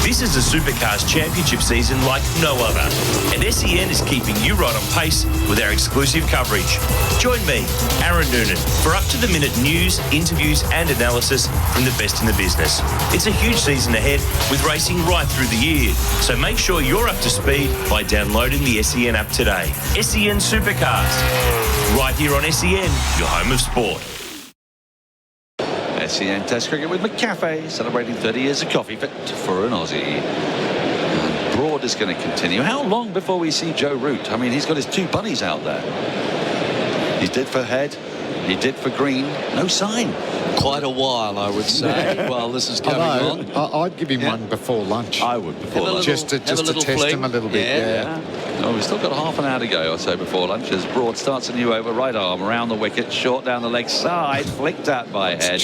This is the Supercars Championship season like no other, and SEN is keeping you right on pace with our exclusive coverage. Join me, Aaron Noonan, for up-to-the-minute news, interviews and analysis from the best in the business. It's a huge season ahead with racing right through the year, so make sure you're up to speed by downloading the SEN app today. SEN Supercars, right here on SEN, your home of sport. SEN Test Cricket with McCafe, celebrating 30 years of coffee fit for an Aussie. And Broad is going to continue. How long before we see Joe Root? I mean, he's got his 2 bunnies out there. He did for Head, he did for Green. No sign. Quite a while, I would say, while this is going on. I'd give him one before lunch. I would before lunch. Just to test him a little bit. Yeah. Oh, we've still got half an hour to go or so before lunch as Broad starts a new over, right arm around the wicket, short down the leg side, flicked out by Head.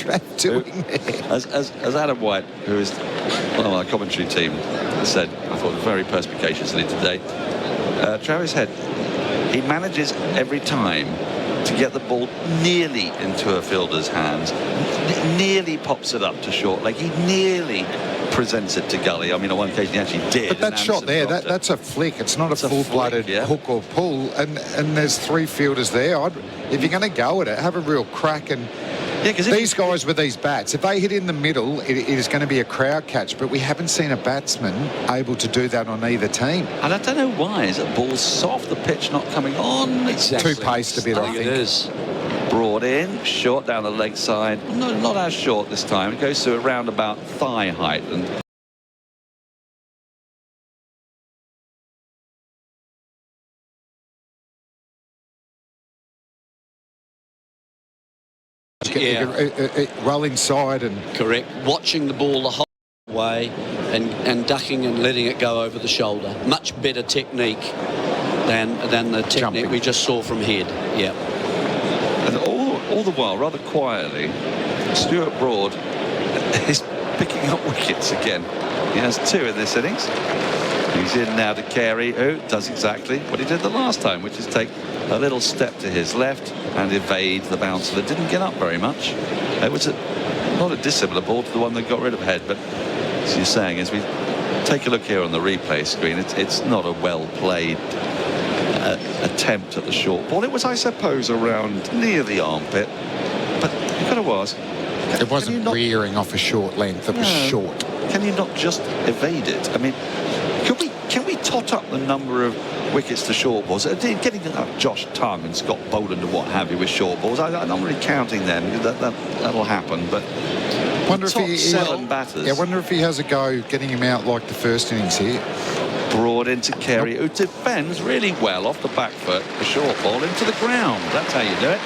As Adam White, who is one of our commentary team, said, I thought very perspicaciously today, Travis Head, he manages every time to get the ball nearly into a fielder's hands, nearly pops it up to short leg, he nearly presents it to gully. I mean, on one occasion he actually did. But that shot there, that's a flick. It's not a full-blooded hook or pull. And there's 3 fielders there. If you're going to go at it, have a real crack. And these guys with these bats, if they hit in the middle, it is going to be a crowd catch. But we haven't seen a batsman able to do that on either team. And I don't know why. Is the ball soft? The pitch not coming on? Exactly. Too paced a bit, I think. It is. Broad in, short down the leg side. No, not as short this time. It goes to around about thigh height. And well inside and correct. Watching the ball the whole way and ducking and letting it go over the shoulder. Much better technique than the technique we just saw from Head. Yeah. And all the while, rather quietly, Stuart Broad is picking up wickets again. He has 2 in this innings. He's in now to Carey, who does exactly what he did the last time, which is take a little step to his left and evade the bouncer that didn't get up very much. It was not a dissimilar ball to the one that got rid of Head, but as you're saying, as we take a look here on the replay screen, it's not a well-played attempt at the short ball. It was, I suppose, around near the armpit, but you've got to ask. It wasn't rearing off a short length, it was short. Can you not just evade it? I mean, can we tot up the number of wickets to short balls? Getting Josh Tongue and Scott Boland and what have you with short balls, I'm not really counting them. That'll happen, but wonder top 7 batters. I wonder if he has a go getting him out like the first innings here. Broad into Carey, who defends really well off the back foot, the short ball into the ground. That's how you do it.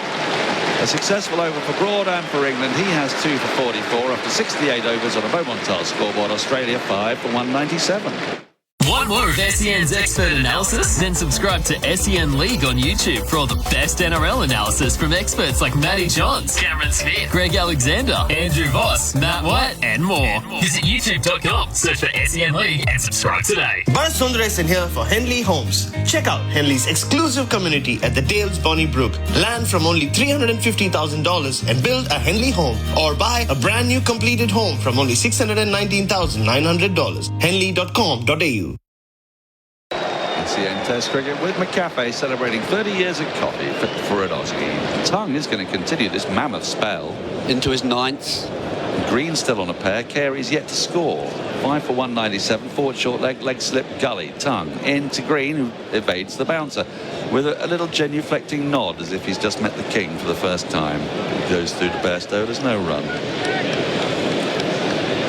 A successful over for Broad and for England. He has 2 for 44 after 68 overs on a Beaumontal scoreboard. Australia 5 for 197. Want more of SEN's expert analysis? Then subscribe to SEN League on YouTube for all the best NRL analysis from experts like Matty Johns, Cameron Smith, Greg Alexander, Andrew Voss, Matt White, and more. Visit youtube.com, search for SEN League and subscribe today. Bharat Sundaresan here for Henley Homes. Check out Henley's exclusive community at the Dales Bonnybrook. Land from only $350,000 and build a Henley home, or buy a brand new completed home from only $619,900. Henley.com.au. SEN Test Cricket with McCafe, celebrating 30 years of coffee for an Aussie. Tongue is going to continue this mammoth spell into his 9th. Green still on a pair. Carey's yet to score. 5 for 197. Forward short leg slip, gully. Tongue into Green, who evades the bouncer with a little genuflecting nod as if he's just met the king for the first time. He goes through to Bairstow. There's no run.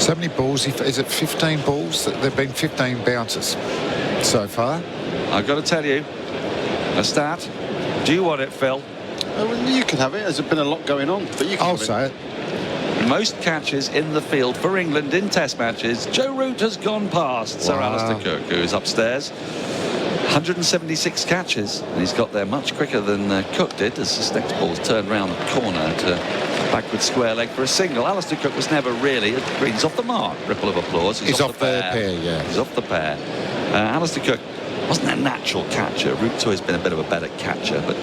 So many balls? Is it 15 balls? There've been 15 bounces so far. I've got to tell you, a stat. Do you want it, Phil? You can have it. There's been a lot going on, but you can I'll say it. Most catches in the field for England in Test matches. Joe Root has gone past Sir Alistair Cook, who is upstairs. 176 catches, and he's got there much quicker than Cook did as the next ball's turned round the corner to backward square leg for a single. Alistair Cook was never really. Green's off the mark. Ripple of applause. He's off the pair, yeah. He's off the pair. Alistair Cook wasn't a natural catcher. Root's always been a bit of a better catcher, but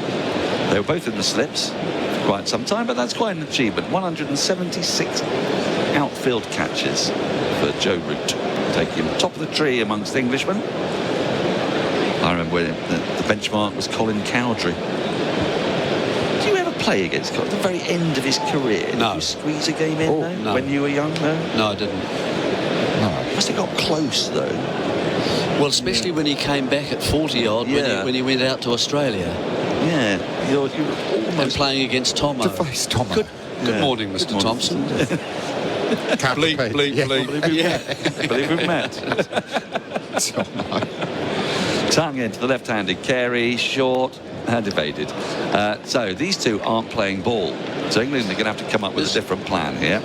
they were both in the slips for quite some time, but that's quite an achievement. 176 outfield catches for Joe Root, taking him top of the tree amongst Englishmen. I remember when the benchmark was Colin Cowdrey. Did you ever play against Colin at the very end of his career? No. Did you squeeze a game in no. when you were young? No, I didn't. No. Must have got close, though. Well, especially when he came back at 40-odd, when he went out to Australia. Yeah, you're almost... And playing against Tomo. To face Tomo. Good morning, Mr. Thompson. Bleep. Yeah. Believe we've met. Tongue into the left-handed Carey, short and evaded. So these two aren't playing ball. So England are going to have to come up with a different plan here.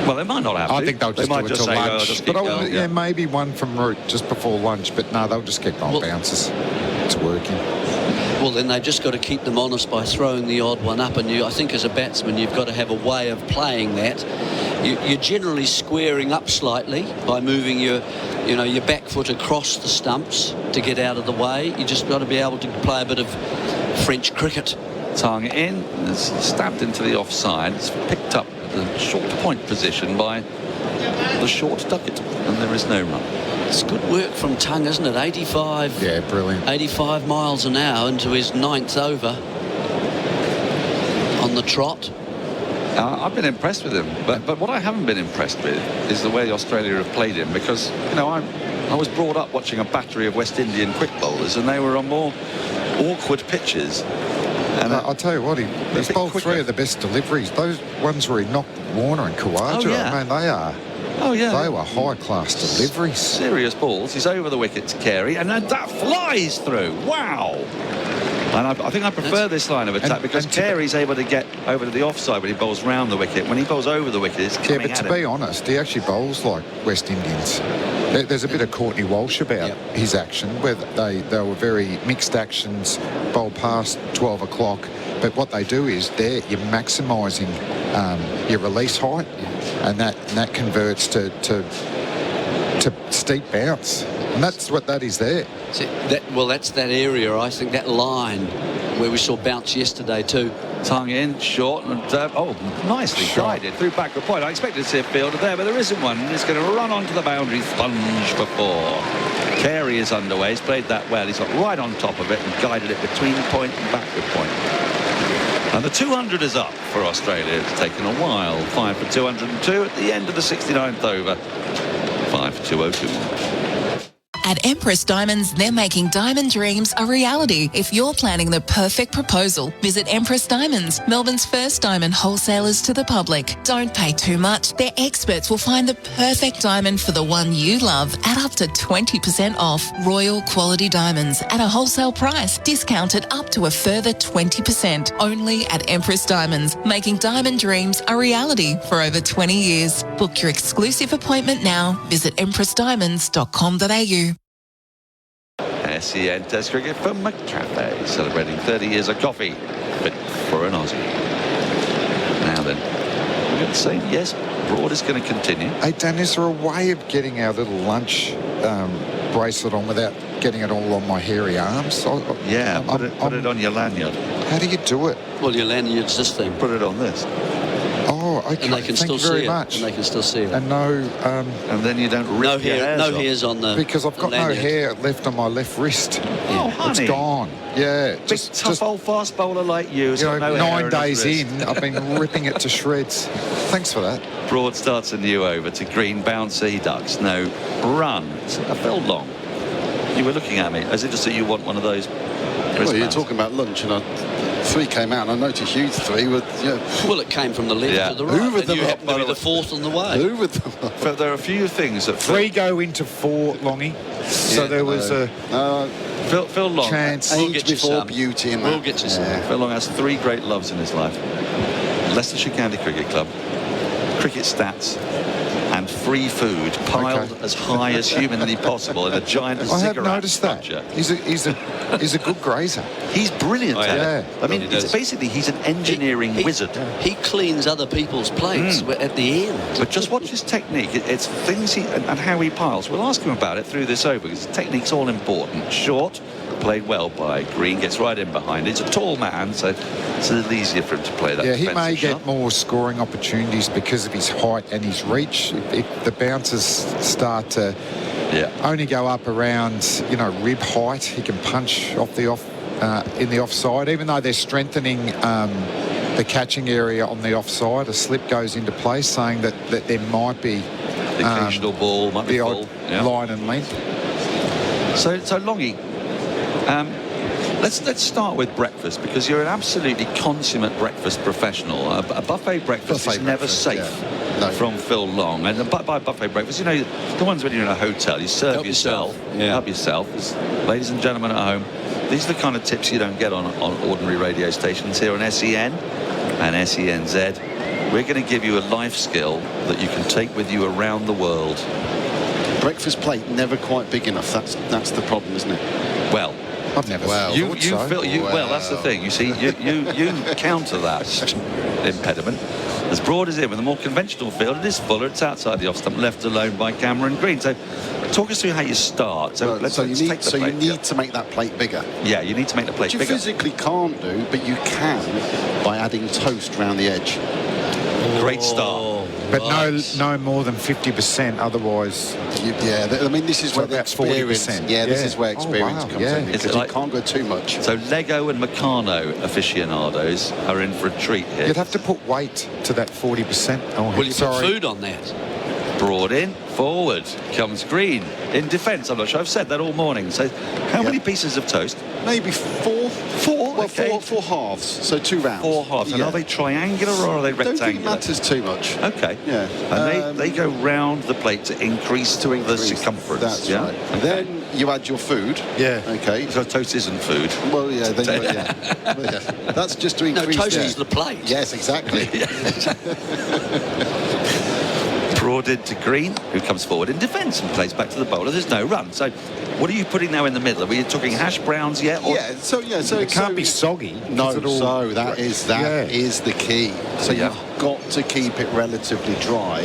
Well, they might not have to. I think they'll just do it till lunch. But yeah, maybe one from Root just before lunch. But no, they'll just keep on bounces. It's working. Well, then they've just got to keep them honest by throwing the odd one up. And I think as a batsman, you've got to have a way of playing that. You're generally squaring up slightly by moving your back foot across the stumps to get out of the way. You just got to be able to play a bit of French cricket. Tongue in, it's stabbed into the offside. It's picked up at the short point position by the short ducket, and there is no run. It's good work from Tongue, isn't it? 85. Yeah, brilliant. 85 miles an hour into his 9th over on the trot. I've been impressed with him, but what I haven't been impressed with is the way Australia have played him, because I was brought up watching a battery of West Indian quick bowlers, and they were on more awkward pitches. And I'll tell you what, he's bowled quicker. 3 of the best deliveries. Those ones where he knocked Warner and Khawaja. Oh, yeah. I mean, they were high-class deliveries. Serious balls. He's over the wicket to Carey, and then that flies through. Wow. And I think I prefer this line of attack because Carey's able to get over to the offside when he bowls round the wicket. When he bowls over the wicket, it's coming but to be honest, he actually bowls like West Indians. There's a bit of Courtney Walsh about his action, where they were very mixed actions, bowl past 12 o'clock. But what they do is you're maximising your release height, and that converts to steep bounce. And that's what that is there. That's that area, I think, that line where we saw bounce yesterday too. Tongue in, short, and nicely guided through backward point. I expected to see a fielder there, but there isn't one. He's going to run onto the boundary, plunge for 4. Carey is underway. He's played that well. He's got right on top of it and guided it between point and backward point. And the 200 is up for Australia. It's taken a while. 5 for 202 at the end of the 69th over. 5 for 202. At Empress Diamonds, they're making diamond dreams a reality. If you're planning the perfect proposal, visit Empress Diamonds, Melbourne's first diamond wholesalers to the public. Don't pay too much. Their experts will find the perfect diamond for the one you love at up to 20% off. Royal quality diamonds at a wholesale price, discounted up to a further 20%. Only at Empress Diamonds, making diamond dreams a reality for over 20 years. Book your exclusive appointment now. Visit empressdiamonds.com.au. SEN Test cricket for McCafe, celebrating 30 years of coffee, fit for an Aussie. Now then, we're going to say yes, Broad is going to continue. Hey Dan, is there a way of getting our little lunch bracelet on without getting it all on my hairy arms? Put it on your lanyard. How do you do it? Well, your lanyard's this thing. Put it on this. Oh, okay. And they can Thank still you very see much. it. And they can still see it. And no... and then you don't rip no your hair, hairs no off. hairs on the... Because I've got no lanyard. hair left on my left wrist. Oh, honey. It's gone. Yeah. Big, tough old fast bowler like you. You know, got no hair 9 days his wrist. in, I've been ripping it to shreds. Thanks for that. Broad starts a new over to green, bouncer, he ducks. No run. It's a Phil Long. You were looking at me as if to say you want one of those. Well, you're talking about lunch, and 3 came out, and I noticed you 3 were... Well, it came from the left to the right. Hoovered them you up, happened to be the 4th on the way. Hoovered them up. But there are a few things that... 3 go into 4, Longy. So there was a... Phil Long. Chance. Age before beauty. And we'll get you some. Phil Long has 3 great loves in his life. Leicestershire County Cricket Club, cricket stats, and free food piled as high as humanly possible in a giant I have cigarette noticed that. puncher. He's a good grazer. He's brilliant at it. I mean, He it's does. basically he's an engineering wizard. He cleans other people's plates at the end. But just watch his technique. It's things and how he piles. We'll ask him about it through this over because the technique's all important. Short, played well by Green, gets right in behind. He's a tall man, so it's a little easier for him to play that. Yeah, he may defensive get shot. more scoring opportunities because of his height and his reach. If the bouncers start to only go up around, rib height, he can punch off the in the offside. Even though they're strengthening the catching area on the offside, a slip goes into place, saying that there might be the occasional ball, might be the full. odd line and length. So Longy, let's start with breakfast because you're an absolutely consummate breakfast professional. A buffet breakfast is never safe from Phil Long. And by buffet breakfast, the ones when you're in a hotel, you serve Help yourself. Help yourself. Ladies and gentlemen at home, these are the kind of tips you don't get on ordinary radio stations here on SEN and SENZ. We're going to give you a life skill that you can take with you around the world. Breakfast plate never quite big enough. That's the problem, isn't it? Well, I've never thought so. Well, that's the thing. You see, you counter that impediment. As broad as it, with a more conventional field, it is fuller. It's outside the off stump, left alone by Cameron Green. So, talk us through how you start. So, you need to make that plate bigger. Yeah, you need to make the plate Which you bigger. physically can't do, but you can by adding toast around the edge. Great start. But no more than 50%, otherwise... this is where the experience... 40%. This is where experience comes in, because you can't go too much. So Lego and Meccano aficionados are in for a treat here. You'd have to put weight to that 40%. Oh, Will you put food on that? Broad in, forward comes Green. In defence, I'm not sure. I've said that all morning. So how many pieces of toast? Maybe 4. 4? Well, okay. 4 halves, so 2 rounds. 4 halves. And are they triangular or are they rectangular? I don't think it matters too much. Okay. Yeah. And they go round the plate to increase the circumference. That's yeah? right. Okay. Then you add your food. Yeah. Okay. So toast isn't food. Well, yeah. That's just to increase. No, toast is the plate. Yes, exactly. Broad into Green, who comes forward in defence and plays back to the bowler. There's no run. So what are you putting now in the middle? Are we talking hash browns yet? Or So it can't be soggy. No, that is the key. So you've got to keep it relatively dry.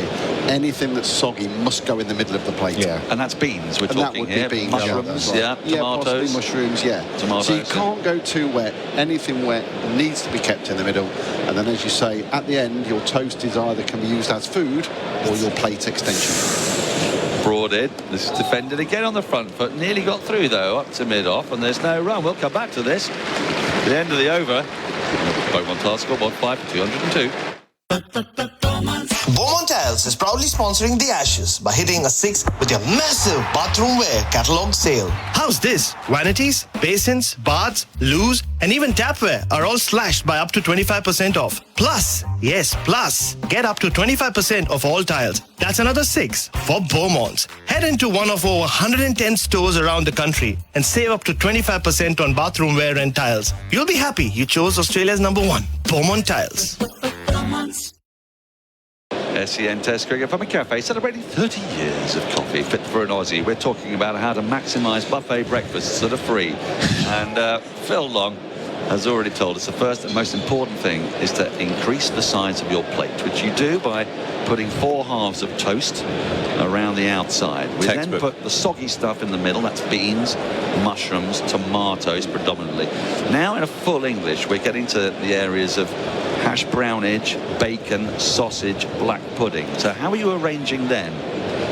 Anything that's soggy must go in the middle of the plate. Yeah. And that's beans we're and talking that would here. Be beans, mushrooms, possibly tomatoes. mushrooms, Tomatoes, so you can't go too wet. Anything wet needs to be kept in the middle. And then, as you say, at the end, your toast is either can be used as food or your plate extension. Broad in. This is defended again on the front foot. Nearly got through, though, up to mid-off, and there's no run. We'll come back to this. The end of the over. Beaumont Tiles scoreboard 5 for 202. Beaumont Tiles is proudly sponsoring the Ashes by hitting a 6 with your massive bathroom wear catalogue sale. How's this? Vanities, basins, baths, loos, and even tapware are all slashed by up to 25% off. Plus, get up to 25% off all tiles. That's another 6 for Beaumont. Head into one of over 110 stores around the country and save up to 25% on bathroom wear and tiles. You'll be happy you chose Australia's #1, Beaumont Tiles. SEN Test Cricket from a cafe celebrating 30 years of coffee fit for an Aussie. We're talking about how to maximise buffet breakfasts that are free. And Phil Long has already told us the first and most important thing is to increase the size of your plate, which you do by putting 4 halves of toast around the outside. We then put the soggy stuff in the middle. That's beans, mushrooms, tomatoes predominantly. Now in a full English, we're getting to the areas of hash hash brownage, bacon, sausage, black pudding. So how are you arranging then?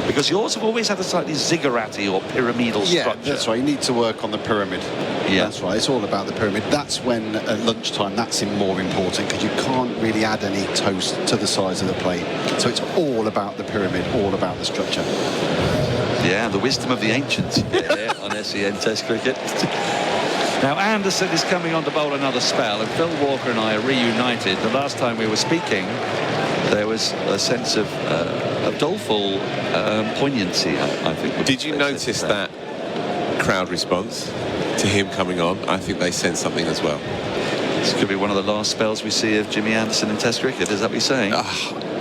Because yours have always had a slightly zigguratty or pyramidal structure. Yeah, that's right. You need to work on the pyramid. Yeah. That's right. It's all about the pyramid. That's when at lunchtime that's more important, because you can't really add any toast to the size of the plate. So it's all about the pyramid, all about the structure. Yeah, the wisdom of the ancients here on SEN Test Cricket. Now Anderson is coming on to bowl another spell, and Phil Walker and I are reunited. The last time we were speaking, there was a sense of doleful poignancy, I think. Did you notice that crowd response to him coming on? I think they sensed something as well. This could be one of the last spells we see of Jimmy Anderson in Test cricket. Is that what you're saying?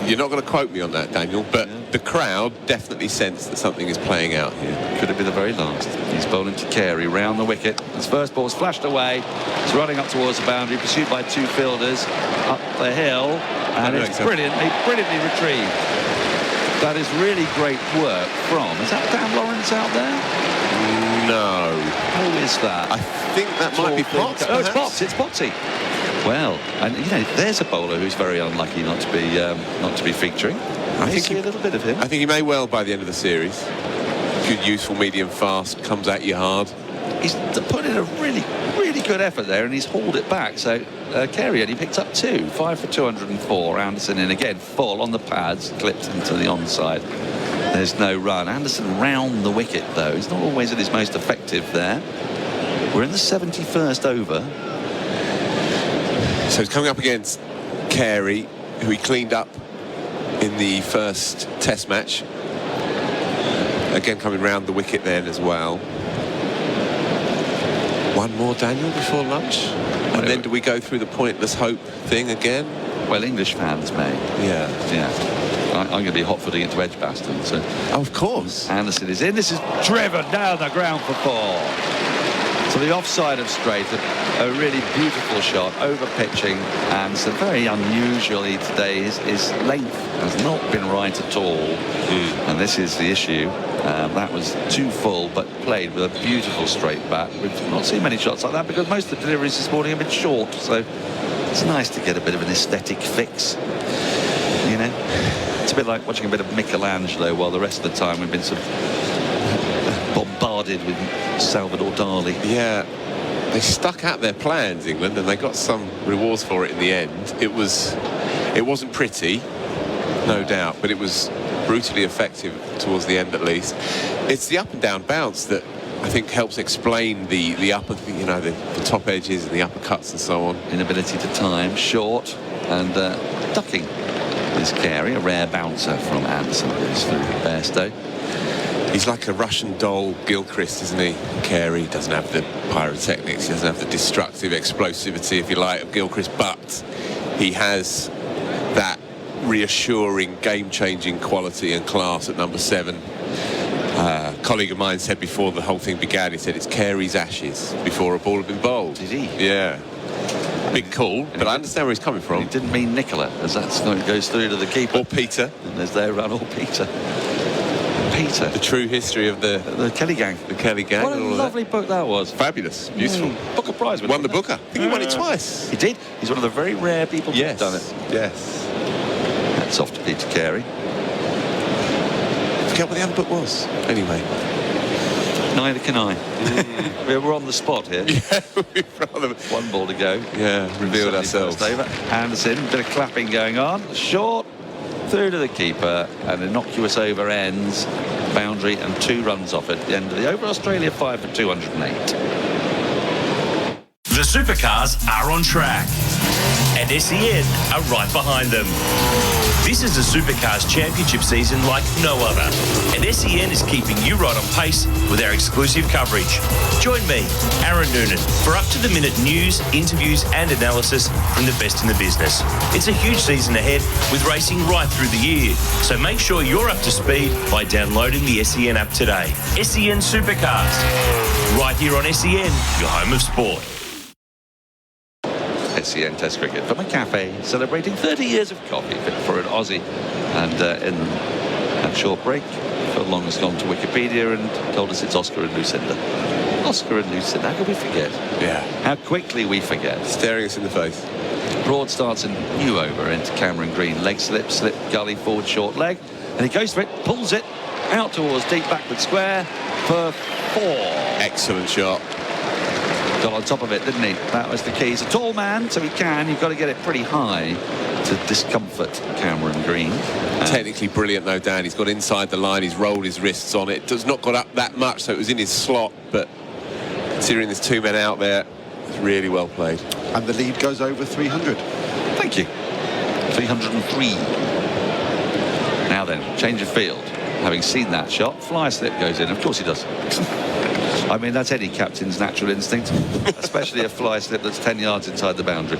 You're not going to quote me on that, Daniel, but the crowd definitely sensed that something is playing out here. Could it be the very last? He's bowling to Carey round the wicket. His first ball's flashed away. He's running up towards the boundary, pursued by two fielders up the hill, and it's brilliantly retrieved. That is really great work from... Is that Dan Lawrence out there? No. Who is that? I think that might be Potts. Oh, it's Potts. It's Pottsy. Well, and you know, there's a bowler who's very unlucky not to be featuring. I think a little bit of him. I think he may well by the end of the series. Good, useful, medium, fast, comes at you hard. He's put in a really good effort there, and he's hauled it back. So Carey only picked up 2, 5 for 204. Anderson in again, full on the pads, clipped into the onside. There's no run. Anderson round the wicket though. He's not always at his most effective there. We're in the 71st over. So he's coming up against Carey, who he cleaned up in the first Test match. Again, coming round the wicket then as well. One more, Daniel, before lunch? And then do we go through the pointless hope thing again? Well, English fans may. Yeah. I'm going to be hot-footing into Edgbaston. So. Oh, of course. Anderson is in. This is driven down the ground for 4. So the offside of straight, a really beautiful shot, over-pitching, and so very unusually today, his length has not been right at all, and this is the issue. That was too full, but played with a beautiful straight bat. We've not seen many shots like that because most of the deliveries this morning have been short, so it's nice to get a bit of an aesthetic fix, you know. It's a bit like watching a bit of Michelangelo while the rest of the time we've been sort of bombarded with Salvador Dali. Yeah, they stuck out their plans, England, and they got some rewards for it in the end. It wasn't pretty, no doubt, but it was brutally effective towards the end at least. It's the up and down bounce that I think helps explain the upper, you know, the top edges and the uppercuts and so on. Inability to time, short, and ducking is Carey, a rare bouncer from Anderson, goes through Bairstow. He's like a Russian doll, Gilchrist, isn't he? Carey doesn't have the pyrotechnics, he doesn't have the destructive explosivity, if you like, of Gilchrist, but he has that reassuring, game-changing quality and class at number 7. A colleague of mine said before the whole thing began, he said it's Carey's ashes before a ball had been bowled. Did he? Yeah. Big call, but I understand where he's coming from. He didn't mean Nicola, as that goes through to the keeper. Or Peter. And there's their run, or Peter. Peter. The true history of the Kelly Gang. The Kelly Gang. What a lovely book that was. Fabulous. Beautiful. Booker Prize. Won the Booker. I think he won it twice. He did. He's one of the very rare people to have done it. Yes. That's off to Peter Carey. Forget what the other book was. Anyway. Neither can I. We're on the spot here. Yeah, one ball to go. Yeah, revealed ourselves. Anderson, bit of clapping going on. Short, through to the keeper, and innocuous over ends, boundary, and 2 runs off at the end of the over. Australia 5 for 208. The supercars are on track, and SEN are right behind them. This is a Supercars Championship season like no other, and SEN is keeping you right on pace with our exclusive coverage. Join me, Aaron Noonan, for up-to-the-minute news, interviews and analysis from the best in the business. It's a huge season ahead with racing right through the year, so make sure you're up to speed by downloading the SEN app today. SEN Supercars, right here on SEN, your home of sport. SEN Test Cricket from a cafe celebrating 30 years of coffee fit for an Aussie. And in that short break, Phil Long has gone to Wikipedia and told us it's Oscar and Lucinda. Oscar and Lucinda, how could we forget? Yeah. How quickly we forget. Staring us in the face. Broad starts a new over into Cameron Green. Leg slip, gully, forward short leg. And he goes for it, pulls it out towards deep backward square for 4. Excellent shot. Got on top of it, didn't he? That was the key. He's a tall man, so you've got to get it pretty high to discomfort Cameron Green. Technically brilliant though, Dan. He's got inside the line, he's rolled his wrists on it. Does not got up that much, so it was in his slot, but considering there's 2 men out there, it's really well played. And the lead goes over 300. Thank you. 303. Now then, change of field. Having seen that shot, fly slip goes in. Of course he does. I mean, that's any captain's natural instinct, especially a fly slip that's 10 yards inside the boundary.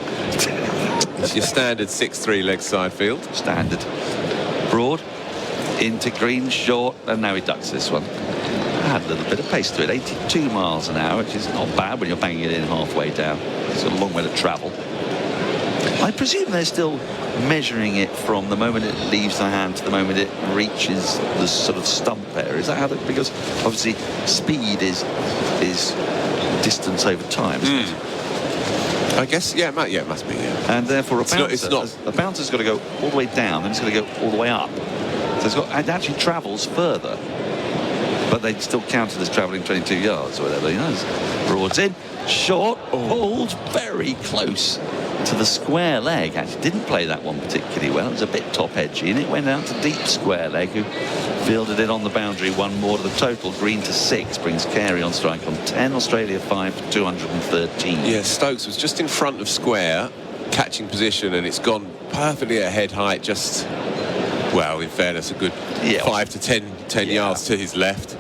It's your standard 6-3 leg side field. Standard. Broad into Green, short, and now he ducks this one. Had a little bit of pace to it, 82 miles an hour, which is not bad when you're banging it in halfway down. It's a long way to travel. I presume they're still measuring it from the moment it leaves the hand to the moment it reaches the sort of stump area. Is that how that? Because obviously speed is distance over time, isn't it? I guess, yeah, it must be, yeah. And therefore a bouncer, it's not. A bouncer's got to go all the way down, and it's got to go all the way up. So it actually travels further, but they still count it as travelling 22 yards or whatever. He knows. Broads in, short, pulled very close to the square leg. Actually didn't play that one particularly well. It was a bit top edgy, and it went out to deep square leg, who fielded it on the boundary. 1 more to the total. Green to 6 brings Carey on strike on 10. Australia 5 for 213. Yeah, Stokes was just in front of square, catching position, and it's gone perfectly at head height. Just, well, in fairness, a good 5 to 10 yards to his left.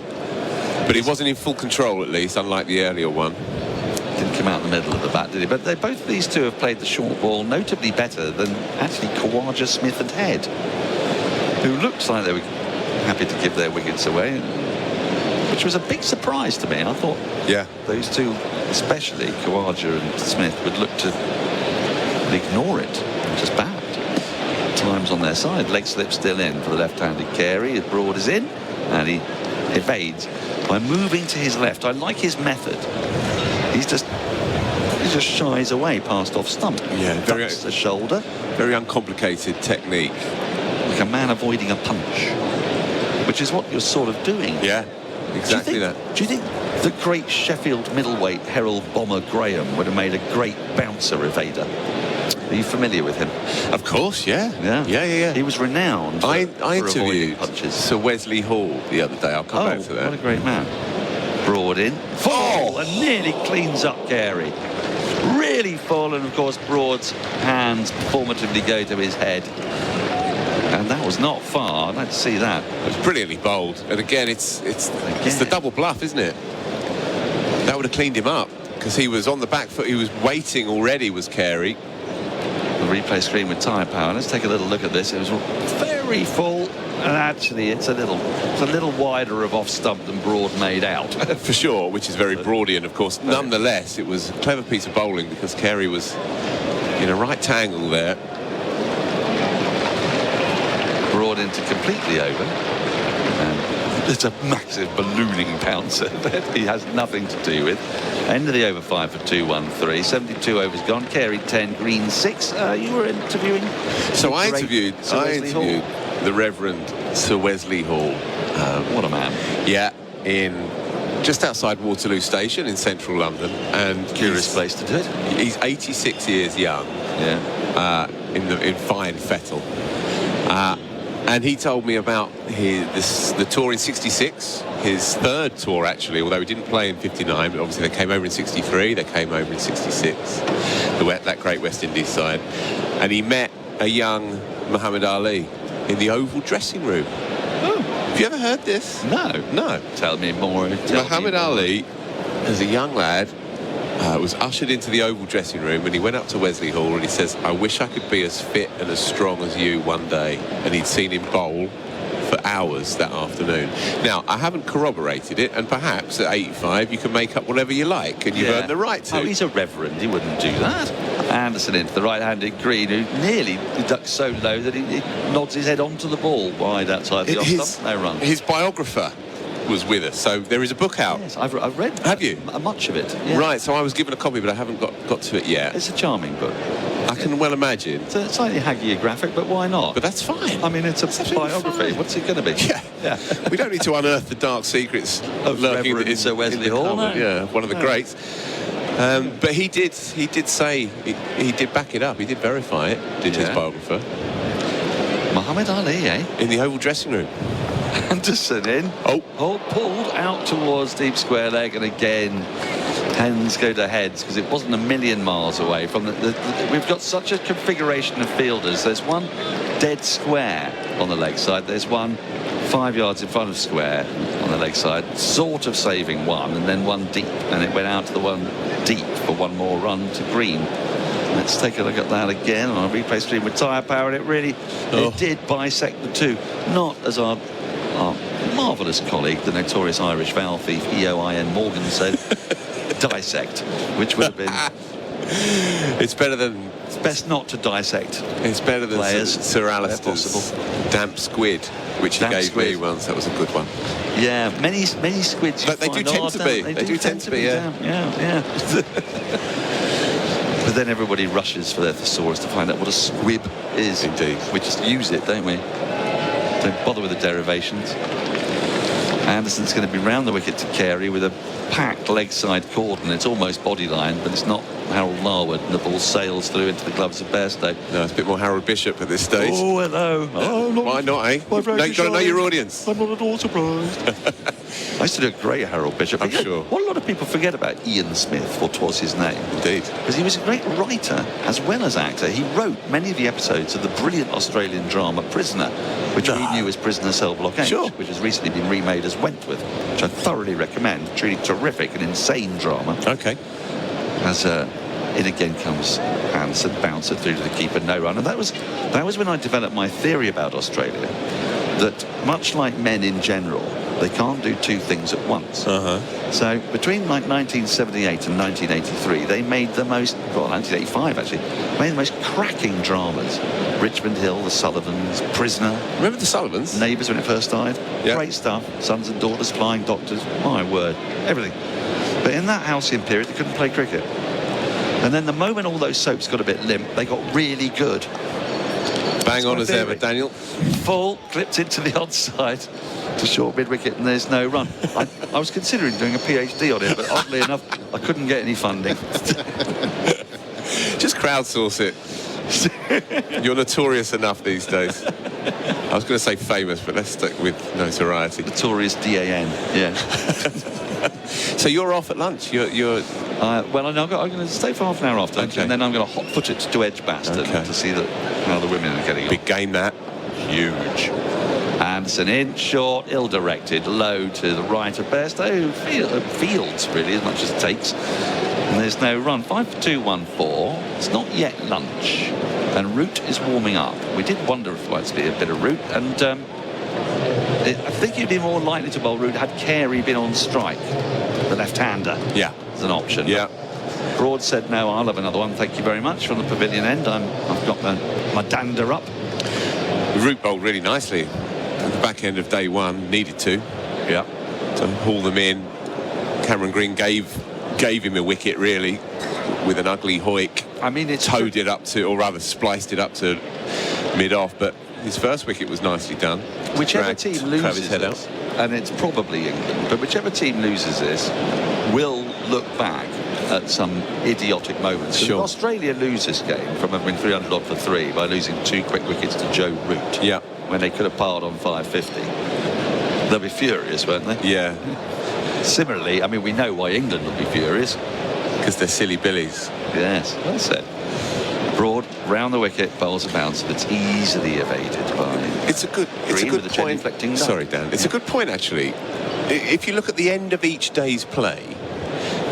But he wasn't in full control, at least, unlike the earlier one. Didn't come out in the middle of the bat, did he? But both these two have played the short ball notably better than actually Khawaja, Smith and Head, who looked like they were happy to give their wickets away, which was a big surprise to me. I thought those two, especially Khawaja and Smith, would look to ignore it, which is bad. Times on their side. Leg slip still in for the left-handed Carey. Broad is in, and he evades by moving to his left. I like his method. He just shies away past off stump. Yeah, very the shoulder. Very uncomplicated technique. Like a man avoiding a punch, which is what you're sort of doing. Yeah, exactly that. Do you think the great Sheffield middleweight Harold Bomber Graham would have made a great bouncer evader? Are you familiar with him? Of course, yeah. He was renowned for interviewed punches. Sir Wesley Hall the other day. I'll come back to that. What a great man. Broad in, full, and nearly cleans up Carey. Really full, and of course Broad's hands performatively go to his head. And that was not far. I'd like to see that. It was brilliantly bowled. And again, it's the double bluff, isn't it? That would have cleaned him up, because he was on the back foot. He was waiting already, was Carey. The replay screen with tyre power. Let's take a little look at this. It was very full, and actually it's a little wider of off stump than Broad made out. For sure, which is very Broadian, of course. Nonetheless, it was a clever piece of bowling, because Carey was in a right angle there. Broad into completely over. And it's a massive ballooning bouncer that he has nothing to do with. End of the over 5 for 213. 72 overs gone. Carey 10, Green 6. You were interviewing. So I interviewed the Reverend Sir Wesley Hall. What a man. Yeah, in just outside Waterloo Station in central London. And curious place to do it. He's 86 years young. Yeah. In fine fettle. And he told me about the tour in 66, his third tour actually, although he didn't play in 59, but obviously they came over in 63, they came over in 66, that great West Indies side. And he met a young Muhammad Ali in the Oval dressing room. Oh. Have you ever heard this? No. Tell me more. Muhammad Ali, as a young lad, was ushered into the Oval dressing room, and he went up to Wesley Hall and he says, "I wish I could be as fit and as strong as you one day." And he'd seen him bowl for hours that afternoon. Now, I haven't corroborated it, and perhaps at 85 you can make up whatever you like, and you've earned the right to. Oh, he's a reverend, he wouldn't do that. Anderson into the right-handed Green, who nearly ducks so low that he nods his head onto the ball wide outside the off stump. No run. His biographer was with us, so there is a book out. Yes, I've read. Have you? Much of it. Yeah. Right, so I was given a copy, but I haven't got to it yet. It's a charming book. I can well imagine. It's a slightly hagiographic, but why not? But that's fine. I mean, it's a biography. Fine. What's it going to be? Yeah. We don't need to unearth the dark secrets of lurking in Sir Wesley Hall. No. Yeah, one of the greats. But he did say, he did back it up. He did verify it, did his biographer. Muhammad Ali, eh? In the Oval dressing room. Anderson in. Pulled out towards deep square leg, and again hens go to heads because it wasn't a million miles away from we've got such a configuration of fielders. There's one dead square on the leg side, there's one 5 yards in front of square on the leg side, sort of saving one, and then one deep, and it went out to the one deep for one more run to green. Let's take a look at that again on a replay stream with tyre power, and it really it did bisect the two, not as our marvellous colleague, the notorious Irish valve thief EOIN Morgan said, dissect, which would have been... It's better than... It's best not to dissect. It's better than players, Sir Alistair's damp squid, which he gave me once. That was a good one. Yeah, many squids. But they do tend to be. They do tend to be, yeah. But then everybody rushes for their thesaurus to find out what a squib is. Indeed. We just use it, don't we? Don't bother with the derivations. Anderson's going to be round the wicket to Carey with a packed leg side cordon. It's almost body line, but it's not Harold Larwood, and the ball sails through into the gloves of Bairstow. No, it's a bit more Harold Bishop at this stage. Oh, hello. Why not, eh? No, you've got to know your audience. I'm not at all surprised. I used to do a great Harold Bishop. I'm sure. What a lot of people forget about Ian Smith, or 'twas his name. Indeed. Because he was a great writer as well as actor. He wrote many of the episodes of the brilliant Australian drama Prisoner, which we knew as Prisoner Cell Block H, which has recently been remade as Wentworth, which I thoroughly recommend. Truly terrific and insane drama. Okay. As in again comes Hanson, bouncer through to the keeper, no run. And that was when I developed my theory about Australia, that much like men in general, they can't do two things at once. So between like 1978 and 1983, they made the most, well, 1985 actually, made the most cracking dramas. Richmond Hill, The Sullivans, Prisoner. Remember The Sullivans? Neighbours when it first started. Yep. Great stuff. Sons and Daughters, Flying Doctors. My word, everything. But in that halcyon period, they couldn't play cricket. And then the moment all those soaps got a bit limp, they got really good. Bang on as ever, Daniel. Full, clipped into the odd side to short mid-wicket, and there's no run. I was considering doing a PhD on it, but oddly enough, I couldn't get any funding. Just crowdsource it. You're notorious enough these days. I was going to say famous, but let's stick with notoriety. Notorious DAN, yeah. So you're off at lunch. You're well, I'm going to stay for half an hour after lunch, and then I'm going to hot-foot it to Edgbaston to see how the women are getting on. Big game, that. Huge. Anderson in, short, ill-directed, low to the right of Bairstow. Fields, really, as much as it takes. And there's no run. 5 for 2-1-4. It's not yet lunch. And Root is warming up. We did wonder if it might be a bit of Root. And I think you'd be more likely to bowl Root had Carey been on strike. The left-hander. Yeah. As an option. Yeah. Broad said, no, I'll have another one. Thank you very much. From the pavilion end, I've got my dander up. Root bowled really nicely at the back end of day one. Needed to. Yeah. To haul them in. Cameron Green gave him a wicket, really, with an ugly hoik. I mean, it's towed it up to, or rather spliced it up to mid-off, but his first wicket was nicely done. Whichever team loses this, and it's probably England, but whichever team loses this will look back at some idiotic moments. Sure. If Australia lose this game from having been 300 odd for 3 by losing 2 quick wickets to Joe Root, yeah, when they could have piled on 550, they'll be furious, won't they? Yeah. Similarly, I mean, we know why England will be furious. Because they're silly billies. Yes, well said. Broad, round the wicket, bowls a bounce, but it's easily evaded by... It's a good point. Sorry, Dan. It's a good point, actually. If you look at the end of each day's play,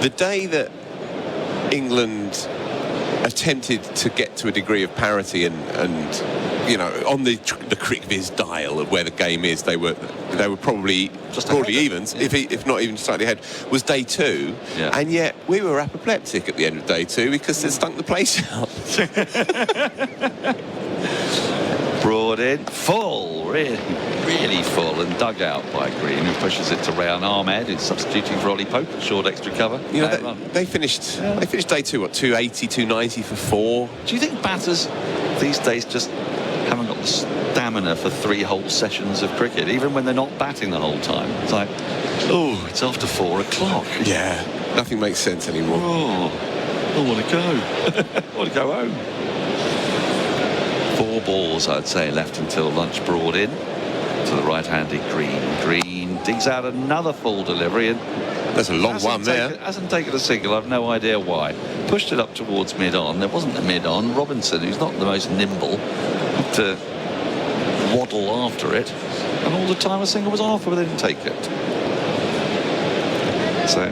the day that England attempted to get to a degree of parity and you know, on the CricViz dial of where the game is, they were probably just broadly evens, if not even slightly ahead, was day 2, and yet we were apoplectic at the end of day 2 because it stunk the place out. Broad in, full, really full and dug out by Green, who pushes it to Rayan Ahmed, who's substituting for Ollie Pope, short extra cover. You know, they finished day two, what, 280, 290 for 4. Do you think batters these days just haven't got the stamina for 3 whole sessions of cricket, even when they're not batting the whole time? It's like, oh, it's after 4 o'clock. Yeah, nothing makes sense anymore. Oh, I want to go. I want to go home. 4 balls, I'd say, left until lunch brought in to the right-handed Green. Green digs out another full delivery, and that's a long one there. Hasn't taken a single. I've no idea why. Pushed it up towards mid-on. There wasn't a mid-on. Robinson, who's not the most nimble, had to waddle after it, and all the time a single was off, but they didn't take it. So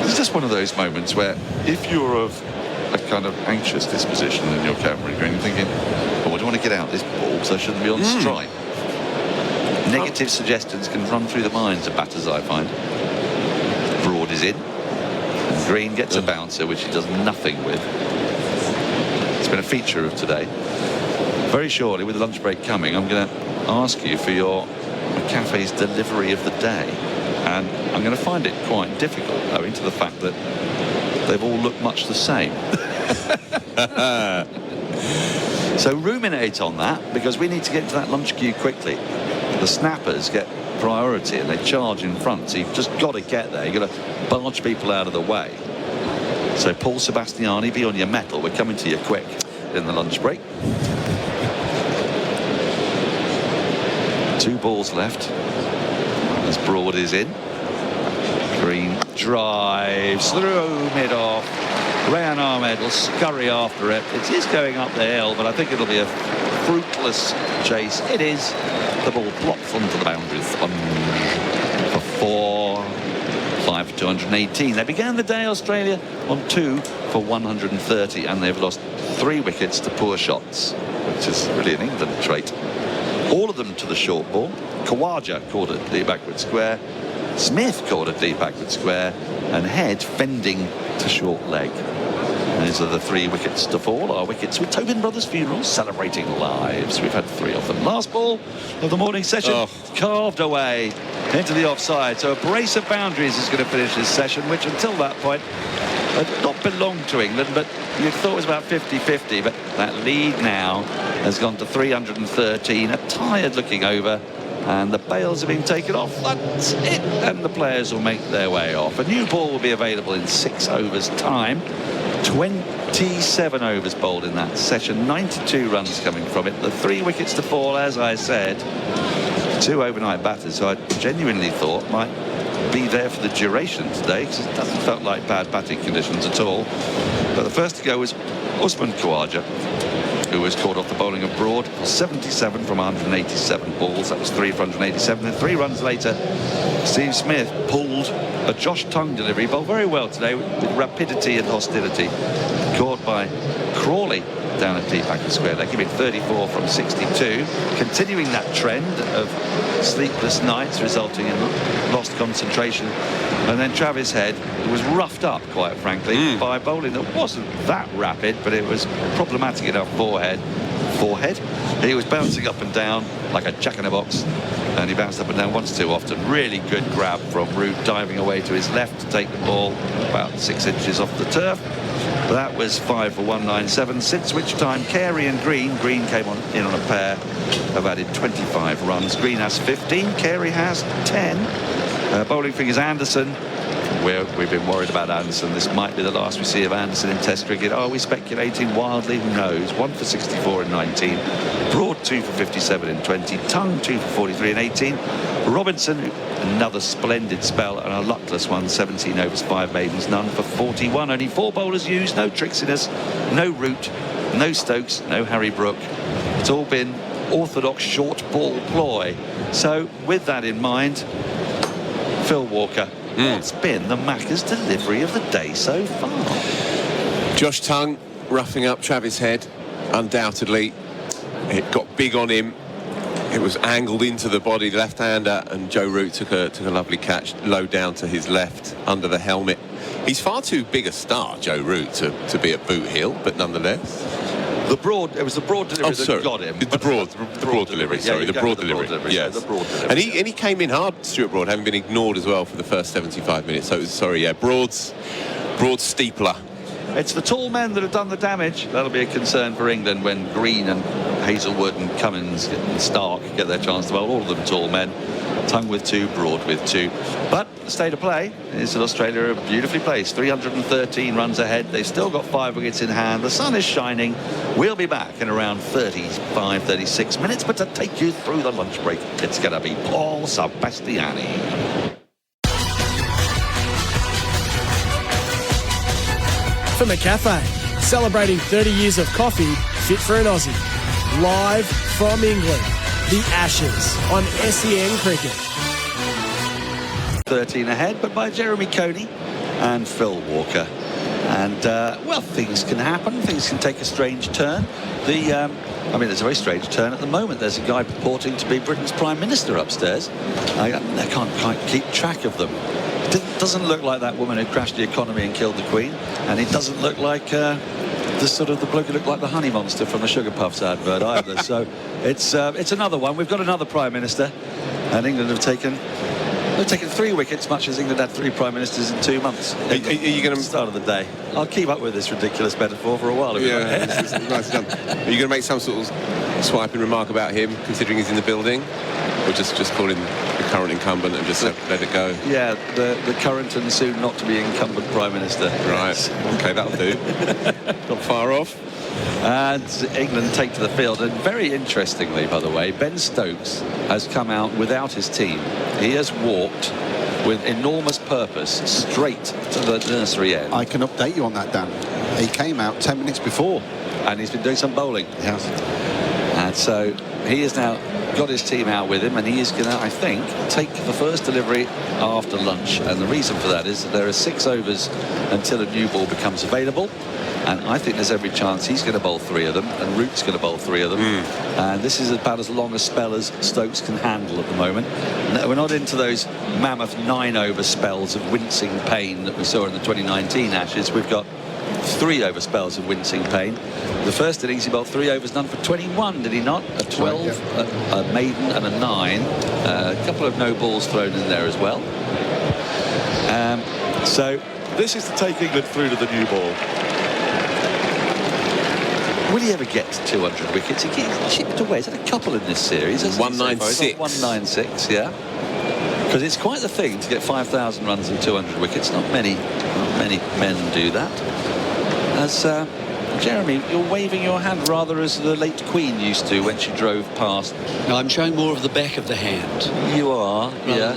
it's just one of those moments where if you're of a kind of anxious disposition in your camera, you're thinking, oh, I don't want to get out this ball because I shouldn't be on strike. Negative suggestions can run through the minds of batters, I find. Broad is in, and Green gets a bouncer, which he does nothing with. It's been a feature of today. Very shortly, with the lunch break coming, I'm going to ask you for your cafe's delivery of the day, and I'm going to find it quite difficult, owing to the fact that they've all looked much the same. So ruminate on that, because we need to get into that lunch queue quickly. The snappers get priority and they charge in front, so you've just got to get there. You've got to barge people out of the way. So Paul Sebastiani, be on your mettle. We're coming to you quick in the lunch break. 2 balls left as Broad is in. Green drives through mid-off. Rayan Ahmed will scurry after it. It is going up the hill, but I think it'll be a fruitless chase. It is. The ball plops onto the boundaries for 4. 5 for 218. They began the day, Australia, on 2 for 130, and they've lost 3 wickets to poor shots, which is really an England trait. All of them to the short ball. Khawaja caught a deep backward square. Smith caught a deep backward square, and Head fending to short leg. These are the 3 wickets to fall. Our wickets with Tobin Brothers Funeral celebrating lives. We've had 3 of them. Last ball of the morning session, carved away into the offside. So a brace of boundaries is going to finish this session, which until that point had not belonged to England, but you'd thought it was about 50-50. But that lead now has gone to 313. A tired looking over, and the bails have been taken off. That's it, and the players will make their way off. A new ball will be available in 6 overs time. 27 overs bowled in that session, 92 runs coming from it. The 3 wickets to fall, as I said, 2 overnight batters who I genuinely thought might be there for the duration today, because it doesn't felt like bad batting conditions at all. But the first to go was Usman Khawaja, who was caught off the bowling of Broad. 77 from 187 balls. That was 3 for 187. Then 3 runs later, Steve Smith pulled a Josh Tongue delivery. Bowled very well today with rapidity and hostility. Caught by Crawley down at deep backward square. They give it 34 from 62. Continuing that trend of sleepless nights resulting in lost concentration. And then Travis Head was roughed up, quite frankly, by bowling that wasn't that rapid, but it was problematic enough forehead. He was bouncing up and down like a jack-in-a-box, and he bounced up and down once too often. Really good grab from Root, diving away to his left to take the ball about 6 inches off the turf. That was 5 for 197, since which time Carey and Green came in on a pair, have added 25 runs. Green has 15, Carey has 10. Bowling figures Anderson. We've been worried about Anderson. This might be the last we see of Anderson in Test cricket. Are we speculating wildly? Who knows? 1 for 64 in 19. Broad 2 for 57 in 20. Tongue 2 for 43 in 18. Robinson, another splendid spell, and a luckless one. 17 overs, 5 maidens, none for 41. Only 4 bowlers used. No Trixiness, no Root, no Stokes, no Harry Brook. It's all been orthodox short ball ploy. So with that in mind, Phil Walker, what's been the Macca's delivery of the day so far? Josh Tongue roughing up Travis Head, undoubtedly. It got big on him. It was angled into the body, left-hander, and Joe Root took a lovely catch low down to his left under the helmet. He's far too big a star, Joe Root, to be at boot heel, but nonetheless. It was the broad delivery that got him. The broad delivery, sorry. The broad delivery, yes. The broad delivery. And he came in hard, Stuart Broad, having been ignored as well for the first 75 minutes. So, Broad's steepler. It's the tall men that have done the damage. That'll be a concern for England when Green and Hazelwood and Cummins and Stark get their chance to bowl. All of them tall men. Tongue with 2, Broad with 2. But the state of play is that Australia are beautifully placed. 313 runs ahead. They've still got 5 wickets in hand. The sun is shining. We'll be back in around 35, 36 minutes. But to take you through the lunch break, it's going to be Paul Sebastiani. From a cafe, celebrating 30 years of coffee, fit for an Aussie. Live from England, the Ashes on SEN Cricket. 13 ahead, but by Jeremy Coney and Phil Walker. And, well, things can happen. Things can take a strange turn. There's a very strange turn at the moment. There's a guy purporting to be Britain's Prime Minister upstairs. I can't quite keep track of them. It doesn't look like that woman who crashed the economy and killed the Queen, and it doesn't look like the bloke who looked like the honey monster from the Sugar Puffs advert either. So it's another one. We've got another Prime Minister, and England have taken 3 wickets, much as England had 3 Prime Ministers in 2 months. Are you going to start of the day? I'll keep up with this ridiculous metaphor for a while. Yeah, it's nice done. Are you going to make some sort of swiping remark about him, considering he's in the building, or just call him the current incumbent and just let it go? Yeah, the current and soon not to be incumbent Prime Minister. Right. Okay, that'll do. Not far off. And England take to the field, and very interestingly, by the way, Ben Stokes has come out without his team. He has walked with enormous purpose straight to the nursery end. I can update you on that, Dan. He came out 10 minutes before. And he's been doing some bowling. Yes. And so he has now got his team out with him, and he is going to, I think, take the first delivery after lunch. And the reason for that is that there are 6 overs until a new ball becomes available. And I think there's every chance he's going to bowl 3 of them, and Root's going to bowl 3 of them. And this is about as long a spell as Stokes can handle at the moment. No, we're not into those mammoth 9-over spells of wincing pain that we saw in the 2019 Ashes. We've got 3-over spells of wincing pain. The first innings he bowled 3 overs, none for 21, did he not? A 12, a maiden and a 9. A couple of no balls thrown in there as well. So this is to take England through to the new ball. Will he ever get to 200 wickets? He gets chipped away. He's had a couple in this series. 196. 196, yeah. Because it's quite the thing to get 5,000 runs and 200 wickets. Not many men do that. As Jeremy, you're waving your hand rather as the late Queen used to when she drove past. No, I'm showing more of the back of the hand. You are, yeah.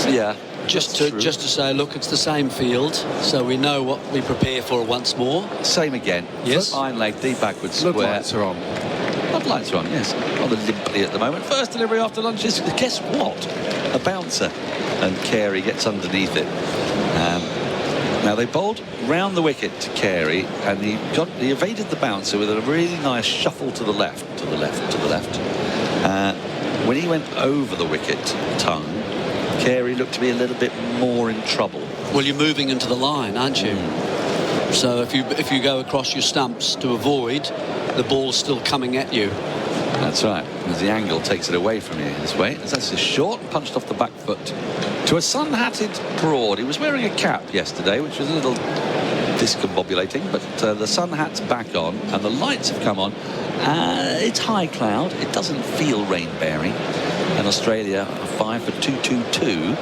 Yeah. Just to say, look, it's the same field, so we know what we prepare for once more. Same again. Yes. Iron leg, deep backwards square. Floodlights are on. Floodlights are on, yes. Rather limply at the moment. First delivery after lunch is, guess what? A bouncer. And Carey gets underneath it. Now they bowled round the wicket to Carey, and he evaded the bouncer with a really nice shuffle to the left, to the left, to the left. When he went over the wicket, Tongue, Carey looked to be a little bit more in trouble. Well, you're moving into the line, aren't you? So if you go across your stumps to avoid, the ball's still coming at you. That's right. As the angle takes it away from you this way. That's a short, punched off the back foot to a sun-hatted Broad. He was wearing a cap yesterday, which was a little discombobulating, but the sun hat's back on and the lights have come on. It's high cloud. It doesn't feel rain-bearing. And Australia are 5 for 222.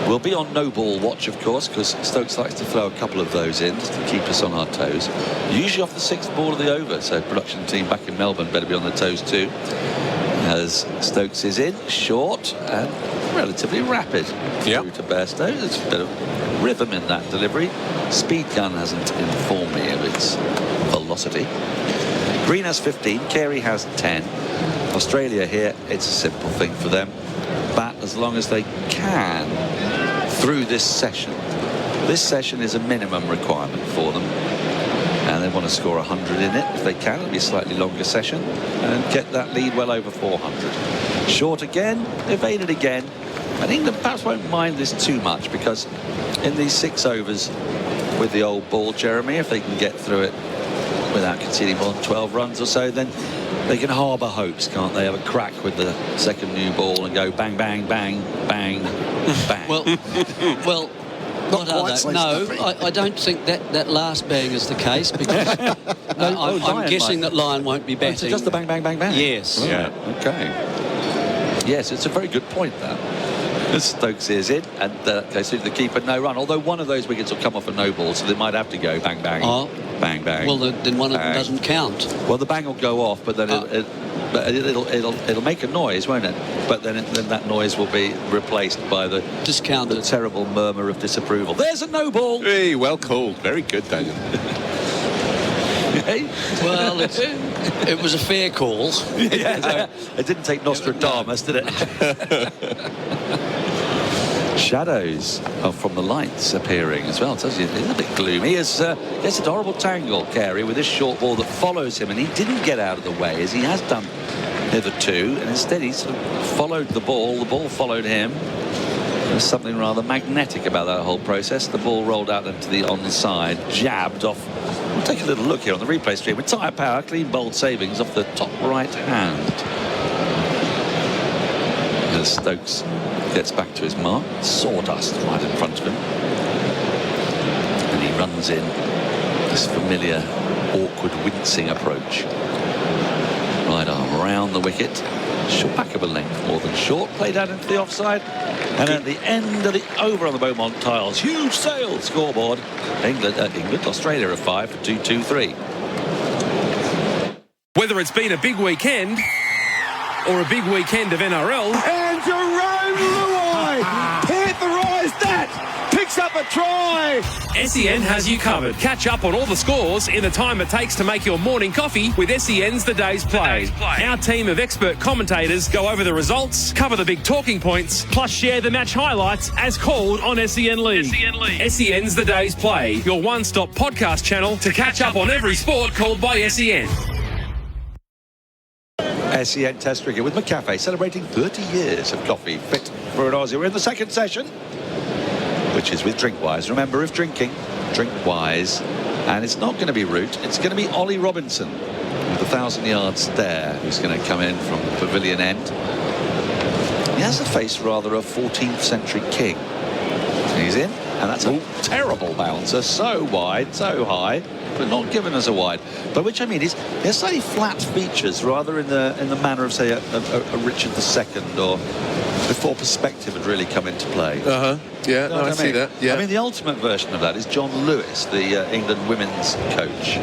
We'll be on no ball watch, of course, because Stokes likes to throw a couple of those in just to keep us on our toes. Usually off the 6th ball of the over, so production team back in Melbourne better be on their toes too. As Stokes is in, short and relatively rapid through to Bairstow. There's a bit of rhythm in that delivery. Speed gun hasn't informed me of its velocity. Green has 15, Carey has 10. Australia here, it's a simple thing for them. Bat as long as they can through this session. This session is a minimum requirement for them. And they want to score 100 in it if they can. It'll be a slightly longer session and get that lead well over 400. Short again, evaded again. And England perhaps won't mind this too much because in these 6 overs with the old ball, Jeremy, if they can get through it without conceding more than 12 runs or so, then they can harbour hopes, can't they? Have a crack with the second new ball and go bang, bang, bang, bang, bang. Well, what are they? No, I don't think that last bang is the case, because I'm guessing that Lyon won't be batting. So just the bang, bang, bang, bang? Yes. Right. Yeah, OK. Yes, it's a very good point, that. Stokes is in, and goes through the keeper, no run. Although one of those wickets will come off a no ball, so they might have to go bang, bang, bang, bang. Well, then one of them doesn't count. Well, the bang will go off, but then it'll make a noise, won't it? But then that noise will be replaced by the discounted, the terrible murmur of disapproval. There's a no ball. Hey, well called. Very good, Daniel. Well, it was a fair call. Yeah, it didn't take Nostradamus, did it? Shadows from the lights appearing as well. It tells you it's a bit gloomy. Gets a horrible tangle, Carey, with this short ball that follows him, and he didn't get out of the way as he has done hitherto, and instead he sort of followed the ball followed him. There's something rather magnetic about that whole process. The ball rolled out into the onside, jabbed off. We'll take a little look here on the replay stream with tyre power, clean bowled savings off the top right hand. As Stokes gets back to his mark, sawdust right in front of him, and he runs in this familiar, awkward, wincing approach. Right arm around the wicket, short back of a length more than short, played out into the offside, and at the end of the over on the Beaumont tiles, huge sail scoreboard. England, Australia are 5 for 2-2-3. Whether it's been a big weekend or a big weekend of NRL. And Jerome Luai pantherised that, picks up a try. SEN has you covered. Catch up on all the scores in the time it takes to make your morning coffee with SEN's The Day's Play. Our team of expert commentators go over the results, cover the big talking points, plus share the match highlights as called on SEN League. SEN's The Day's Play, your one-stop podcast channel to catch up on every sport called by SEN. SEN Test Cricket with McCafe, celebrating 30 years of coffee fit for an Aussie. We're in the second session, which is with Drinkwise. Remember, if drinking, Drinkwise. And it's not going to be Root, it's going to be Ollie Robinson with the 1,000-yard stare, who's going to come in from the pavilion end. He has the face rather of 14th century king. He's in, and that's a terrible bouncer, so wide, so high, but not given as a wide. By which I mean is he has slightly flat features, rather in the manner of, say, a Richard II, or before perspective had really come into play. Yeah, You know I see that. Yeah. I mean, the ultimate version of that is John Lewis, the England women's coach,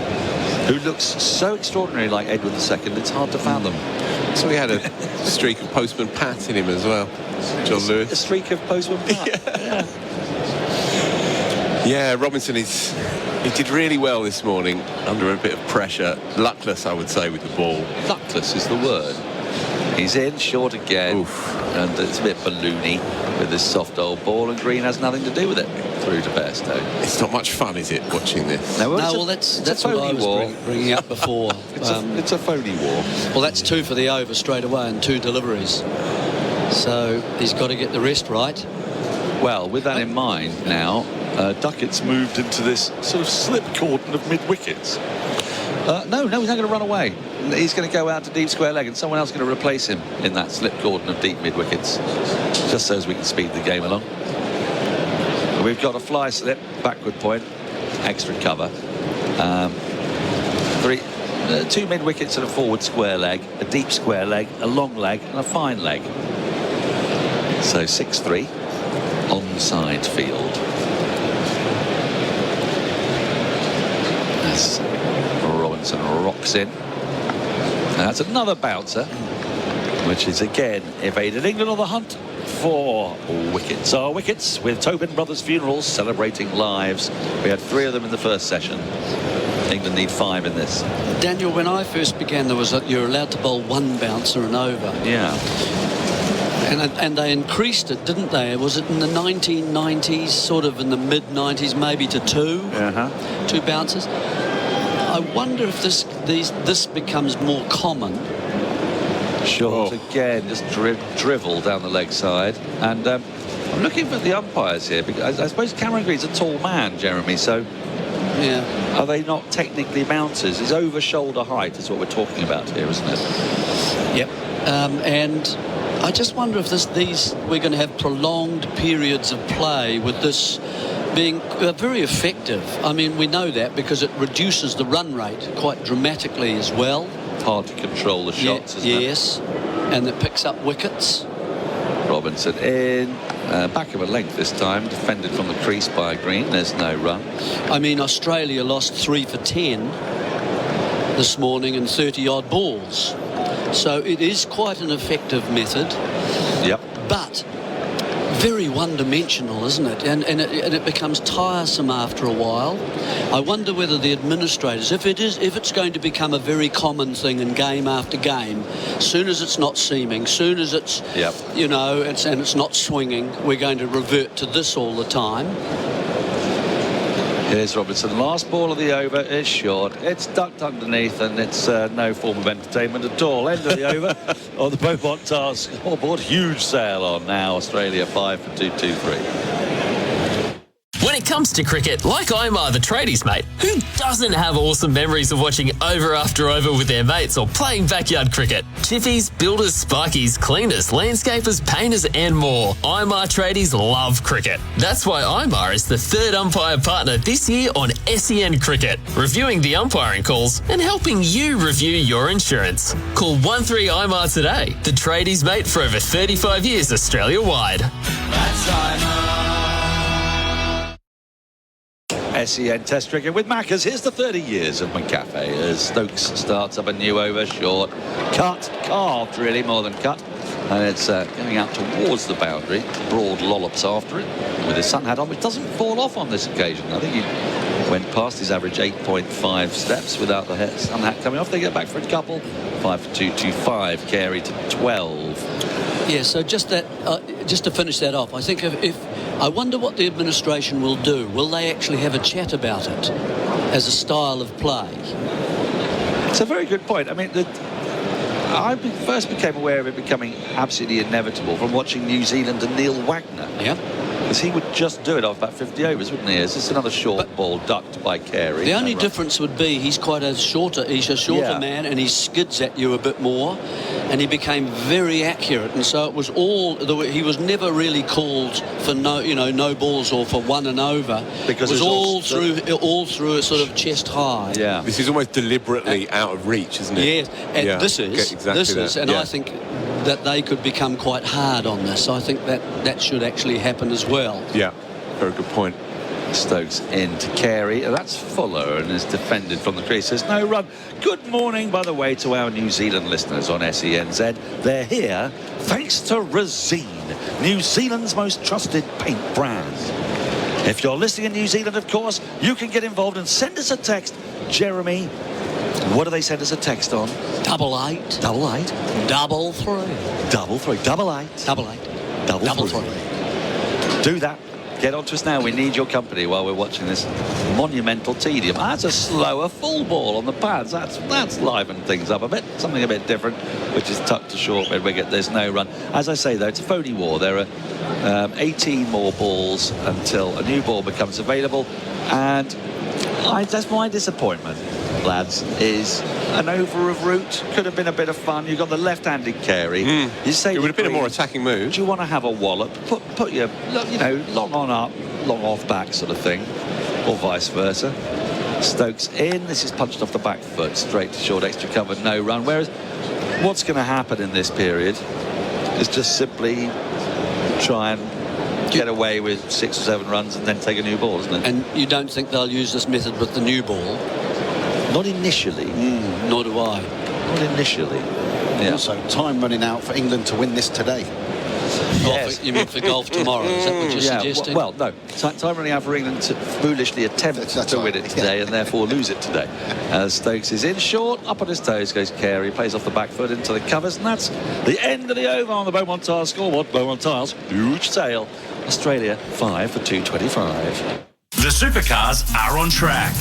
who looks so extraordinarily like Edward II, it's hard to fathom. So he had a streak of Postman Pat in him as well, John Lewis. A streak of Postman Pat. Yeah, Robinson he did really well this morning under a bit of pressure. Luckless, I would say, with the ball. Luckless is the word. He's in, short again. Oof. And it's a bit balloony with this soft old ball, and Green has nothing to do with it through to Bairstow. It's not much fun, is it, watching this? No, that's what I was bringing up before. It's a phony war. Well, that's 2 for the over straight away and 2 deliveries. So he's got to get the rest right. Well, with that in mind now, Duckett's moved into this sort of slip cordon of mid-wickets. No, he's not going to run away. He's going to go out to deep square leg, and someone else is going to replace him in that slip cordon of deep mid-wickets, just so as we can speed the game along. We've got a fly slip, backward point, extra cover. 2 mid-wickets and a forward square leg, a deep square leg, a long leg, and a fine leg. So 6-3, onside field. As Robinson rocks in. And that's another bouncer, which is again evaded. England on the hunt for wickets. Our wickets with Tobin Brothers Funerals celebrating lives. We had 3 of them in the first session. England need 5 in this. Daniel, when I first began, there was you're allowed to bowl 1 bouncer and over. Yeah. And they increased it, didn't they? Was it in the 1990s, sort of in the mid-90s, maybe to 2? 2 bouncers. I wonder if this becomes more common. Short again, just drivel down the leg side. And I'm looking for the umpires here, because I suppose Cameron Green's a tall man, Jeremy, so... Yeah. are they not technically mounters? It's over shoulder height is what we're talking about here, isn't it? Yep. And I just wonder if we're going to have prolonged periods of play with this being very effective. I mean, we know that because it reduces the run rate quite dramatically as well. Hard to control the shots, isn't it? Yes, and it picks up wickets. Robinson in, back of a length this time, defended from the crease by Green. There's no run. I mean, Australia lost 3 for 10 this morning in 30-odd balls. So it is quite an effective method. Yep. But very one-dimensional, isn't it? And it becomes tiresome after a while. I wonder whether the administrators, if it's going to become a very common thing in game after game, soon as it's not seaming, soon as it's, you know, it's not swinging, we're going to revert to this all the time. Here's Robinson. Last ball of the over is short. It's ducked underneath, and it's no form of entertainment at all. End of the over on the Beaumont Tars scoreboard. Huge sail on now. Australia 5 for 2-2-3. When it comes to cricket, like Imar, the tradies mate, who doesn't have awesome memories of watching over after over with their mates or playing backyard cricket? Chippies, builders, sparkies, cleaners, landscapers, painters and more. Imar tradies love cricket. That's why Imar is the third umpire partner this year on SEN Cricket, reviewing the umpiring calls and helping you review your insurance. Call 13-IMAR today, the tradies mate for over 35 years Australia-wide. That's Imar. SEN Test Cricket with Maccas. Here's the 30 years of McCafe as Stokes starts up a new over. Short, cut, carved really, more than cut. And it's going out towards the boundary. Broad lollops after it with his sun hat on, which doesn't fall off on this occasion. I think he went past his average 8.5 steps without the sun hat coming off. They get back for a couple. 5 for 2-2-5. Carry to 12. Yeah, so just to finish that off, I think if I wonder what the administration will do. Will they actually have a chat about it as a style of play? It's a very good point. I mean, I first became aware of it becoming absolutely inevitable from watching New Zealand and Neil Wagner. Yeah. Because he would just do it off about 50 overs, wouldn't he? It's just another short ball ducked by Carey. The only difference would be he's a shorter man, and he skids at you a bit more, and he became very accurate, and so it was he was never really called for no balls or for one and over, because it was all through a sort of chest high. Yeah, this is almost deliberately out of reach, isn't it? Yes, and this is, and yeah. I think that they could become quite hard on this. I think that should actually happen as well. Yeah, very good point. Stokes in to Carey. That's Fuller and is defended from the crease. There's no run. Good morning, by the way, to our New Zealand listeners on SENZ. They're here thanks to Resine, New Zealand's most trusted paint brand. If you're listening in New Zealand, of course, you can get involved and send us a text. Jeremy, what do they send us a text on? 88 333. Do that. Get on to us now. We need your company while we're watching this monumental tedium. That's a slower full ball on the pads. That's livened things up a bit. Something a bit different, which is tucked to short mid wicket. There's no run. As I say, though, it's a phony war. There are 18 more balls until a new ball becomes available. And that's my disappointment, lads, is an over of route. Could have been a bit of fun. You've got the left-handed Carey. You say it would have been a more attacking move. Do you want to have a wallop? Put your, long on up, long off back sort of thing, or vice versa. Stokes in. This is punched off the back foot, straight to short, extra cover, no run. Whereas what's going to happen in this period is just simply try and get away with 6 or 7 runs and then take a new ball, isn't it? And you don't think they'll use this method with the new ball? Not initially. Nor do I. Not initially. Yeah. Also, time running out for England to win this today. Yes. You mean for golf tomorrow? Is that what you're suggesting? Well, no. Time running out for England to foolishly attempt to win it today and therefore lose it today. Stokes is in short, up on his toes goes Carey, plays off the back foot into the covers, and that's the end of the over on the Beaumont Tiles scoreboard. Beaumont Tiles, huge sail. Australia 5 for 225. The supercars are on track,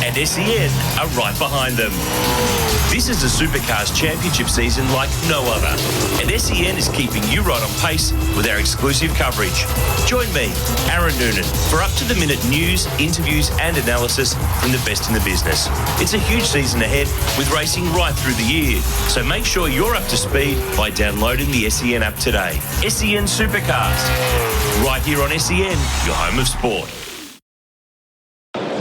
and SEN are right behind them. This is a Supercars Championship season like no other, and SEN is keeping you right on pace with our exclusive coverage. Join me, Aaron Noonan, for up-to-the-minute news, interviews and analysis from the best in the business. It's a huge season ahead with racing right through the year, so make sure you're up to speed by downloading the SEN app today. SEN Supercars, right here on SEN, your home of sport.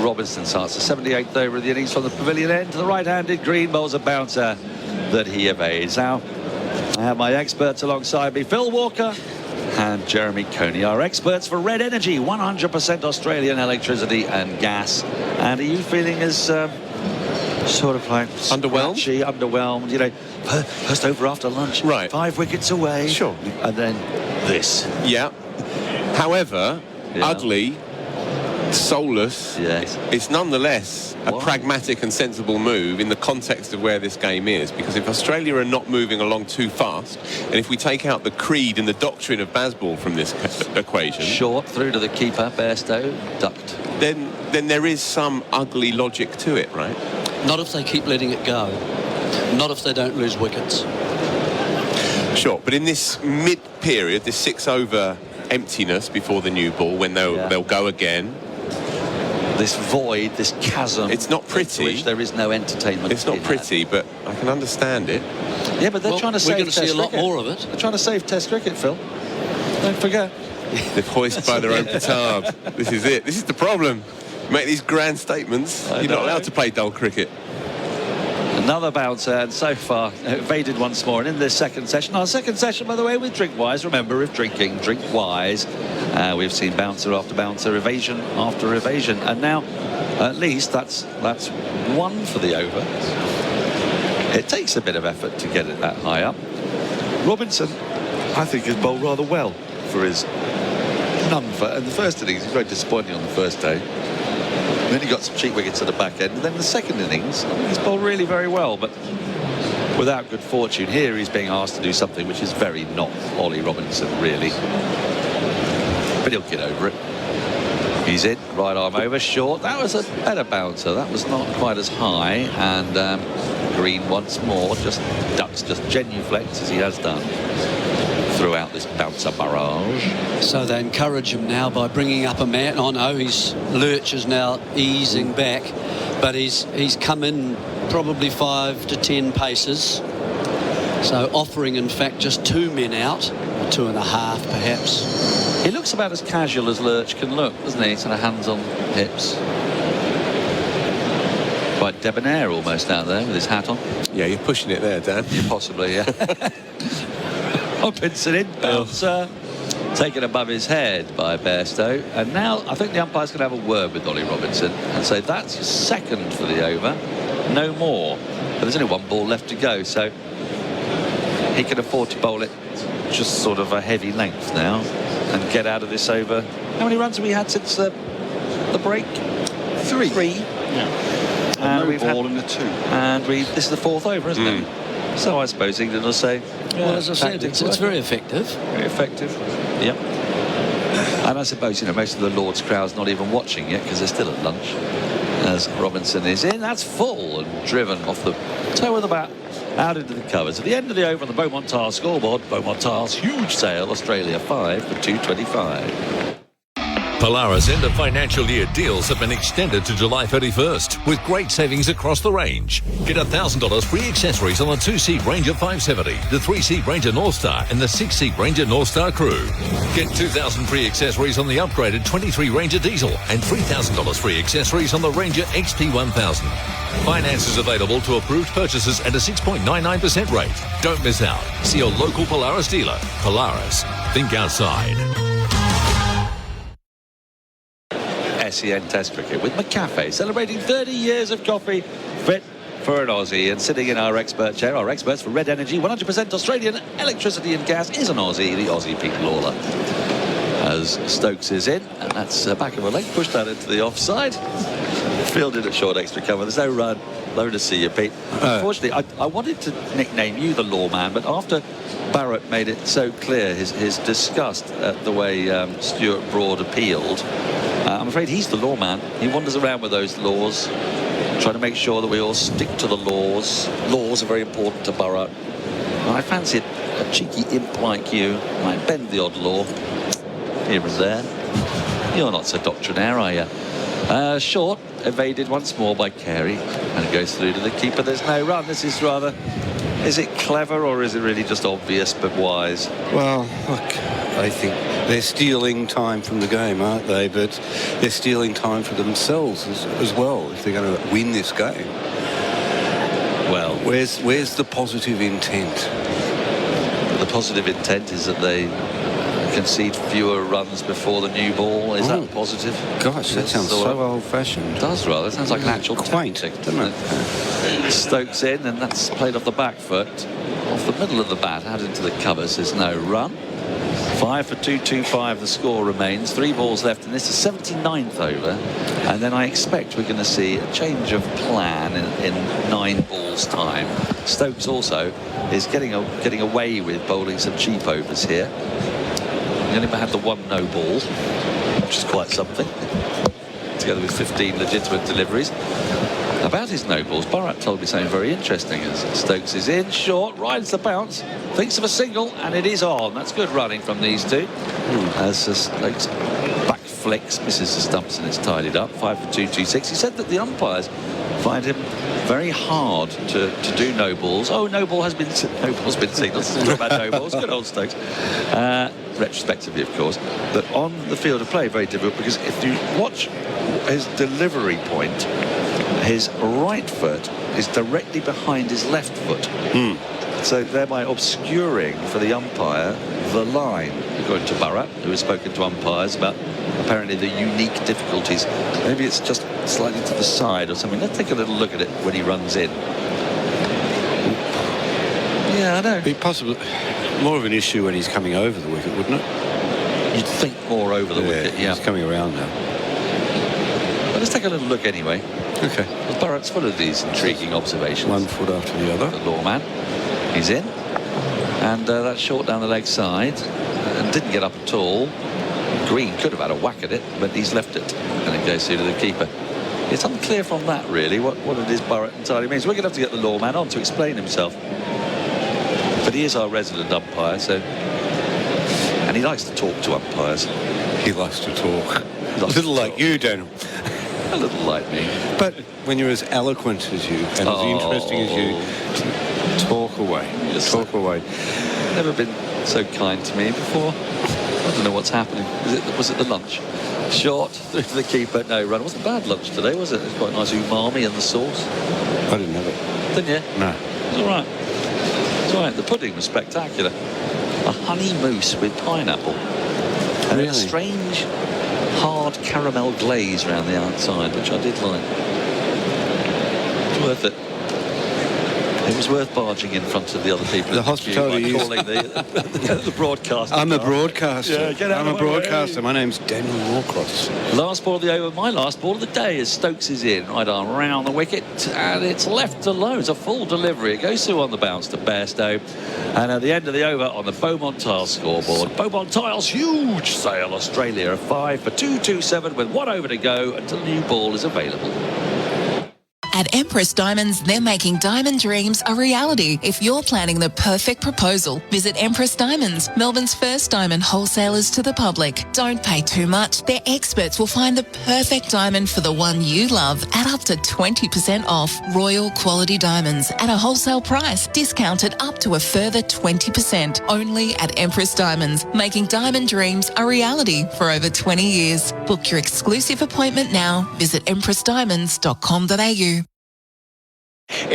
Robinson starts the 78th over of the innings from the pavilion end to the right-handed green, bowls a bouncer that he evades. Now, I have my experts alongside me, Phil Walker and Jeremy Coney, our experts for Red Energy, 100% Australian electricity and gas. And are you feeling as sort of like underwhelmed? You know, first over after lunch, right? 5 wickets away, sure, and then this. Yeah. However, ugly. Soulless, yes. It's nonetheless a pragmatic and sensible move in the context of where this game is, because if Australia are not moving along too fast, and if we take out the creed and the doctrine of Bazball from this equation, short through to the keeper, Bairstow ducked, then there is some ugly logic to it, right? Not if they keep letting it go, not if they don't lose wickets. Sure, but in this mid-period, this 6-over emptiness before the new ball, when they'll go again, this void, this chasm, it's not pretty, which there is no entertainment. It's not pretty, but I can understand it. Yeah, but they're trying to save. We're going to see a lot more of it. They're trying to save Test cricket, Phil. Don't forget. They're hoisted by their own petard. This is it. This is the problem. Make these grand statements. You're not allowed to play dull cricket. Another bouncer, and so far evaded once more. And in this second session, our second session, by the way, with Drink Wise. Remember, if drinking, drink wise. We've seen bouncer after bouncer, evasion after evasion, and now at least that's one for the over. It takes a bit of effort to get it that high up. Robinson, I think, has bowled rather well for his number. In the first innings, he's very disappointing on the first day. Then he got some cheap wickets at the back end, and then the second innings, I think he's bowled really very well, but without good fortune. Here he's being asked to do something which is very not Ollie Robinson, really. But he'll get over it. He's in, right arm over, short. That was a better bouncer. That was not quite as high, and Green once more just ducks, just genuflects as he has done throughout this bouncer barrage. So they encourage him now by bringing up a man. Oh no, his lurch is now easing back, but he's come in probably 5 to 10 paces. So offering, in fact, just 2 men out, or 2.5 perhaps. He looks about as casual as lurch can look, doesn't he? Sort of hands on hips. Quite debonair almost out there with his hat on. Yeah, you're pushing it there, Dan. Yeah, possibly, yeah. Robinson in, bouncer, taken above his head by Bairstow, and now I think the umpire's going to have a word with Ollie Robinson and say that's your second for the over, no more. But there's only 1 ball left to go, so he can afford to bowl it just sort of a heavy length now and get out of this over. How many runs have we had since the break? 3. Yeah. And we've ball in the 2. And this is the 4th over, isn't it? So I suppose England will say, well, as I said, it's very effective. Very effective. Yep. And I suppose, you know, most of the Lord's crowd's not even watching yet because they're still at lunch. As Robinson is in, that's full and driven off the toe of the bat out into the covers. At the end of the over on the Beaumont Tiles scoreboard, Beaumont Tiles huge sale, Australia 5 for $2.25. Polaris end of financial year deals have been extended to July 31st with great savings across the range. Get $1,000 free accessories on the 2-seat Ranger 570, the 3-seat Ranger Northstar and the 6-seat Ranger Northstar Crew. Get $2,000 free accessories on the upgraded 23 Ranger Diesel and $3,000 free accessories on the Ranger XP1000. Finance is available to approved purchases at a 6.99% rate. Don't miss out. See your local Polaris dealer. Polaris. Think outside. SEN Test Cricket with McCafe, celebrating 30 years of coffee fit for an Aussie. And sitting in our expert chair, our experts for Red Energy, 100% Australian electricity and gas, is an Aussie, the Aussie Pete Lalor. As Stokes is in, and that's back of a leg, pushed that into the offside. Fielded at short extra cover. There's no run. Low to see you, Pete. Unfortunately, I wanted to nickname you the Lawman, but after Bharat made it so clear his disgust at the way Stuart Broad appealed, I'm afraid he's the lawman. He wanders around with those laws, trying to make sure that we all stick to the laws. Laws are very important to Bharat. I fancy a cheeky imp like you might bend the odd law here and there. You're not so doctrinaire, are you? Short, evaded once more by Carey, and it goes through to the keeper. There's no run. This is rather... Is it clever, or is it really just obvious but wise? Well, look, I think they're stealing time from the game, aren't they? But they're stealing time for themselves as well, if they're going to win this game. Well, where's the positive intent? The positive intent is that they concede fewer runs before the new ball. Is that positive? Gosh, that sounds so old-fashioned. It does, rather. It sounds like an actual quaint, tactic, doesn't it? Stokes in, and that's played off the back foot, off the middle of the bat, out into the covers. There's no run. 5 for 2-2-5 the score remains. 3 balls left, and this is 79th over. And then I expect we're going to see a change of plan in 9 balls' time. Stokes also is getting away with bowling some cheap overs here. He only had the 1 no ball, which is quite something, together with 15 legitimate deliveries. About his no balls, Bharat told me something very interesting as Stokes is in, short, rides the bounce, thinks of a single, and it is on. That's good running from these two. As Stokes back flicks, misses the stumps, and it's tidied up. 5 for 2-2-6. He said that the umpires find him very hard to do no balls. Oh, no ball has been signalled. Let's talk about no balls. Good old Stokes. Retrospectively, of course. But on the field of play, very difficult, because if you watch his delivery point, his right foot is directly behind his left foot. So thereby obscuring for the umpire the line, according to Bharat, who has spoken to umpires about apparently the unique difficulties. Maybe it's just slightly to the side or something. Let's take a little look at it when he runs in. Yeah, I know. Be possibly more of an issue when he's coming over the wicket, wouldn't it? You'd think more over the wicket, yeah. He's coming around now. But let's take a little look anyway. Okay. Well, Bharat's full of these intriguing observations. 1 foot after the other. The lawman. He's in. And that's short down the leg side. And didn't get up at all. Green could have had a whack at it, but he's left it. And it goes through to the keeper. It's unclear from that, really, what it is Bharat entirely means. We're going to have to get the lawman on to explain himself. But he is our resident umpire, so... And he likes to talk to umpires. He likes to talk. A little like you, Daniel. A little like me. But when you're as eloquent as you and as interesting as you, talk away. Yes, talk away. Never been so kind to me before. I don't know what's happening. Was it the lunch? Short through to the keeper. No run. It wasn't bad lunch today, was it? It was quite nice umami in the sauce. I didn't have it. Didn't you? No. It was all right. It was all right. The pudding was spectacular. A honey mousse with pineapple. And a strange hard caramel glaze around the outside, which I did like. It's worth it. It was worth barging in front of the other people. The hospitality by calling the broadcaster. I'm a broadcaster. Yeah, get out I'm a broadcaster. My name's Daniel Norcross. Last ball of the over. My last ball of the day as Stokes is in. Right arm round the wicket, and it's left alone. It's a full delivery. It goes through on the bounce to Bairstow. And at the end of the over on the Beaumont Tiles scoreboard, Beaumont Tiles huge sail. Australia a 5 for 2-2-7 with 1 over to go until a new ball is available. At Empress Diamonds, they're making diamond dreams a reality. If you're planning the perfect proposal, visit Empress Diamonds, Melbourne's first diamond wholesalers to the public. Don't pay too much. Their experts will find the perfect diamond for the one you love at up to 20% off. Royal quality diamonds at a wholesale price, discounted up to a further 20%. Only at Empress Diamonds, making diamond dreams a reality for over 20 years. Book your exclusive appointment now. Visit empressdiamonds.com.au.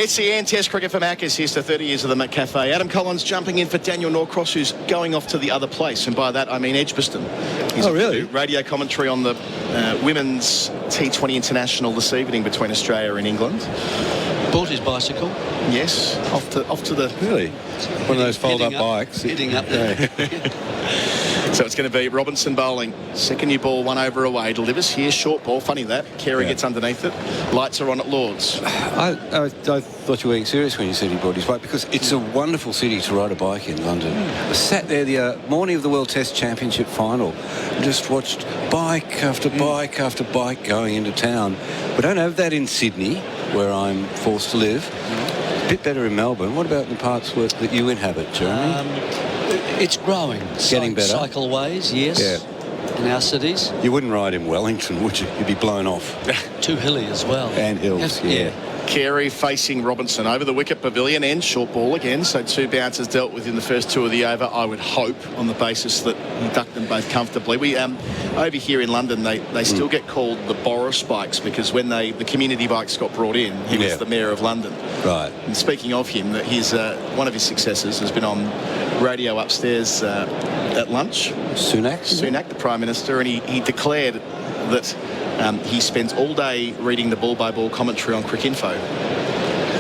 SEN Test Cricket for Macca's. Here's to 30 years of the McCafe. Adam Collins jumping in for Daniel Norcross, who's going off to the other place. And by that, I mean Edgbaston. He's really? Radio commentary on the women's T20 International this evening between Australia and England. Bought his bicycle. Yes, off to the... Really? One of those fold-up bikes. Hitting up there. So it's going to be Robinson bowling. Second new ball, 1 over away. Delivers here, short ball. Funny that. Carey gets underneath it. Lights are on at Lords. I thought you were being serious when you said he brought his bike, because it's a wonderful city to ride a bike in, London. I sat there the morning of the World Test Championship final and just watched bike after bike after bike going into town. We don't have that in Sydney. where I'm forced to live. A bit better in Melbourne. What about the parts that you inhabit, Jeremy? It's growing. Getting better? Cycleways, yes. Yeah. In our cities. You wouldn't ride in Wellington, would you? You'd be blown off. Too hilly as well. And hills, yeah. Carey facing Robinson over the wicket, pavilion end, short ball again. So 2 bouncers dealt with in the first 2 of the over, I would hope, on the basis that he ducked them both comfortably. We over here in London, they still get called the Boris bikes because when the community bikes got brought in, he was the mayor of London. Right. And speaking of him, that he's one of his successors has been on radio upstairs at lunch. Sunak, the Prime Minister, and he declared that he spends all day reading the ball-by-ball commentary on Cricinfo.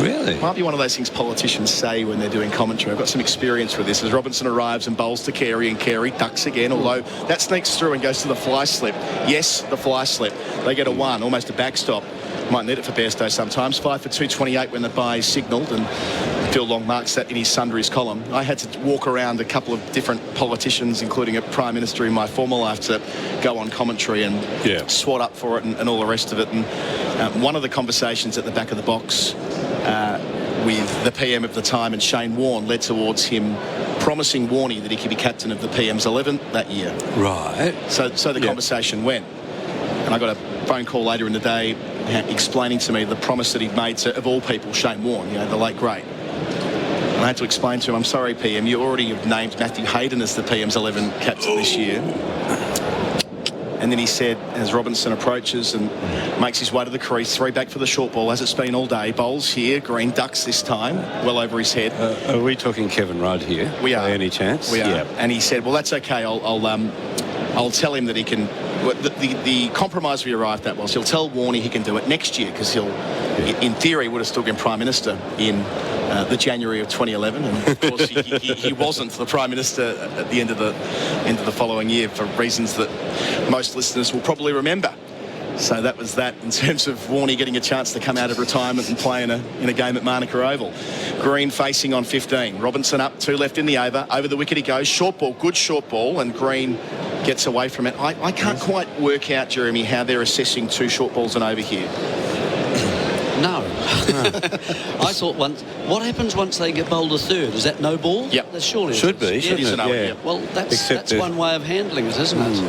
Really? Might be one of those things politicians say when they're doing commentary. I've got some experience with this. As Robinson arrives and bowls to Carey, and Carey ducks again, although that sneaks through and goes to the fly slip. Yes, the fly slip. They get a 1, almost a backstop. Might need it for Bairstow sometimes. 5 for 228 when the bye is signalled, and Phil Long marks that in his Sundaresan column. I had to walk around a couple of different politicians, including a Prime Minister in my former life, to go on commentary and swat up for it and all the rest of it. And one of the conversations at the back of the box with the PM of the time and Shane Warne led towards him promising Warney that he could be captain of the PM's 11 that year. Right. So the conversation went. And I got a phone call later in the day explaining to me the promise that he'd made to, of all people, Shane Warne, the late great. And I had to explain to him, I'm sorry, PM, you already have named Matthew Hayden as the PM's 11 captain this year. And then he said, as Robinson approaches and makes his way to the crease, 3 back for the short ball, as it's been all day. Bowls here, Green ducks this time, well over his head. Are we talking Kevin Rudd here? We are. By any chance? We are. Yeah. And he said, well, that's okay. I'll tell him that he can. The compromise we arrived at was he'll tell Warney he can do it next year because he'll, in theory, would have still been Prime Minister in the January of 2011, and of course he wasn't the Prime Minister at the end of the following year for reasons that most listeners will probably remember. So that was that in terms of Warney getting a chance to come out of retirement and play in a game at Manuka Oval. Green facing on 15. Robinson up, 2 left in the over. Over the wicket he goes. Short ball, good short ball, and Green gets away from it. I can't quite work out, Jeremy, how they're assessing 2 short balls and over here. No. I thought what happens once they get bowled a third? Is that no ball? Yep. That surely should be, shouldn't it? Yeah. Well, that's one way of handling it, isn't it?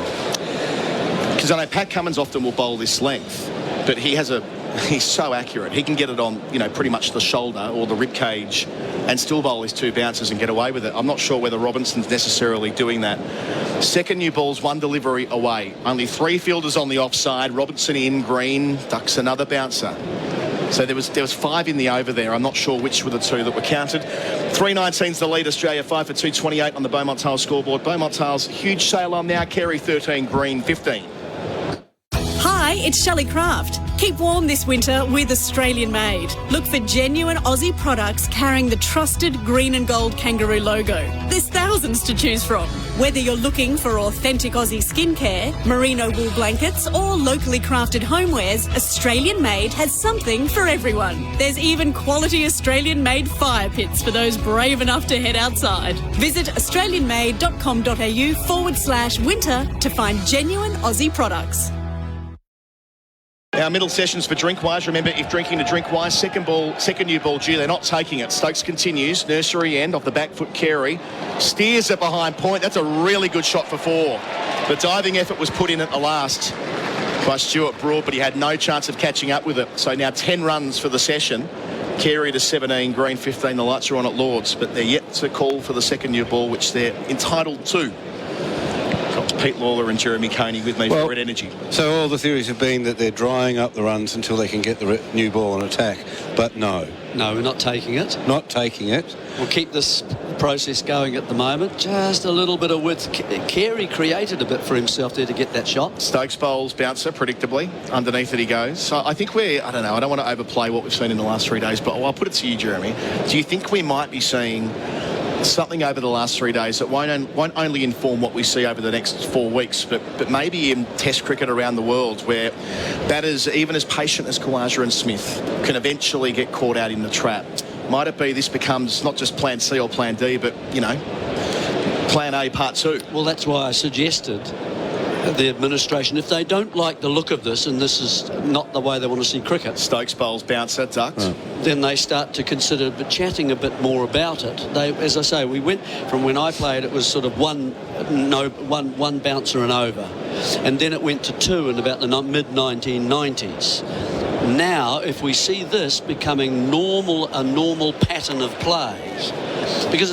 Because I know Pat Cummins often will bowl this length, but he's so accurate. He can get it on, pretty much the shoulder or the rib cage and still bowl his 2 bounces and get away with it. I'm not sure whether Robinson's necessarily doing that. Second new ball's 1 delivery away. Only 3 fielders on the offside. Robinson in, Green ducks another bouncer. So there was 5 in the over there. I'm not sure which were the 2 that were counted. 319's the lead. Australia 5 for 228 on the Beaumont Tiles scoreboard. Beaumont Tiles huge sale on now. Carey 13, Green 15. Hi, it's Shelley Craft. Keep warm this winter with Australian Made. Look for genuine Aussie products carrying the trusted green and gold kangaroo logo. There's thousands to choose from. Whether you're looking for authentic Aussie skincare, merino wool blankets or locally crafted homewares, Australian Made has something for everyone. There's even quality Australian Made fire pits for those brave enough to head outside. Visit australianmade.com.au/winter to find genuine Aussie products. Our middle sessions for Drinkwise. Remember, if drinking to Drinkwise, second new ball due, they're not taking it. Stokes continues. Nursery end off the back foot. Carey steers it behind point. That's a really good shot for 4. The diving effort was put in at the last by Stuart Broad, but he had no chance of catching up with it. So now 10 runs for the session. Carey to 17, Green 15. The lights are on at Lords, but they're yet to call for the second new ball, which they're entitled to. Pete Lawler and Jeremy Coney with me for Red Energy. So all the theories have been that they're drying up the runs until they can get the new ball on attack. But no. No, we're not taking it. Not taking it. We'll keep this process going at the moment. Just a little bit of width. Carey created a bit for himself there to get that shot. Stokes bowls bouncer, predictably. Underneath it he goes. So I think I don't want to overplay what we've seen in the last 3 days, but I'll put it to you, Jeremy. Do you think we might be seeing something over the last 3 days that won't only inform what we see over the next 4 weeks, but maybe in Test cricket around the world, where batters, even as patient as Khawaja and Smith, can eventually get caught out in the trap? Might it be this becomes not just Plan C or Plan D, but, Plan A Part 2? Well, that's why I suggested the administration, if they don't like the look of this, and this is not the way they want to see cricket, Stokes bowls bouncer, ducked. then they start to consider chatting a bit more about it. They, as I say, we went from when I played, it was sort of one bouncer and over, and then it went to 2 in about the mid-1990s. Now, if we see this becoming a normal pattern of play, because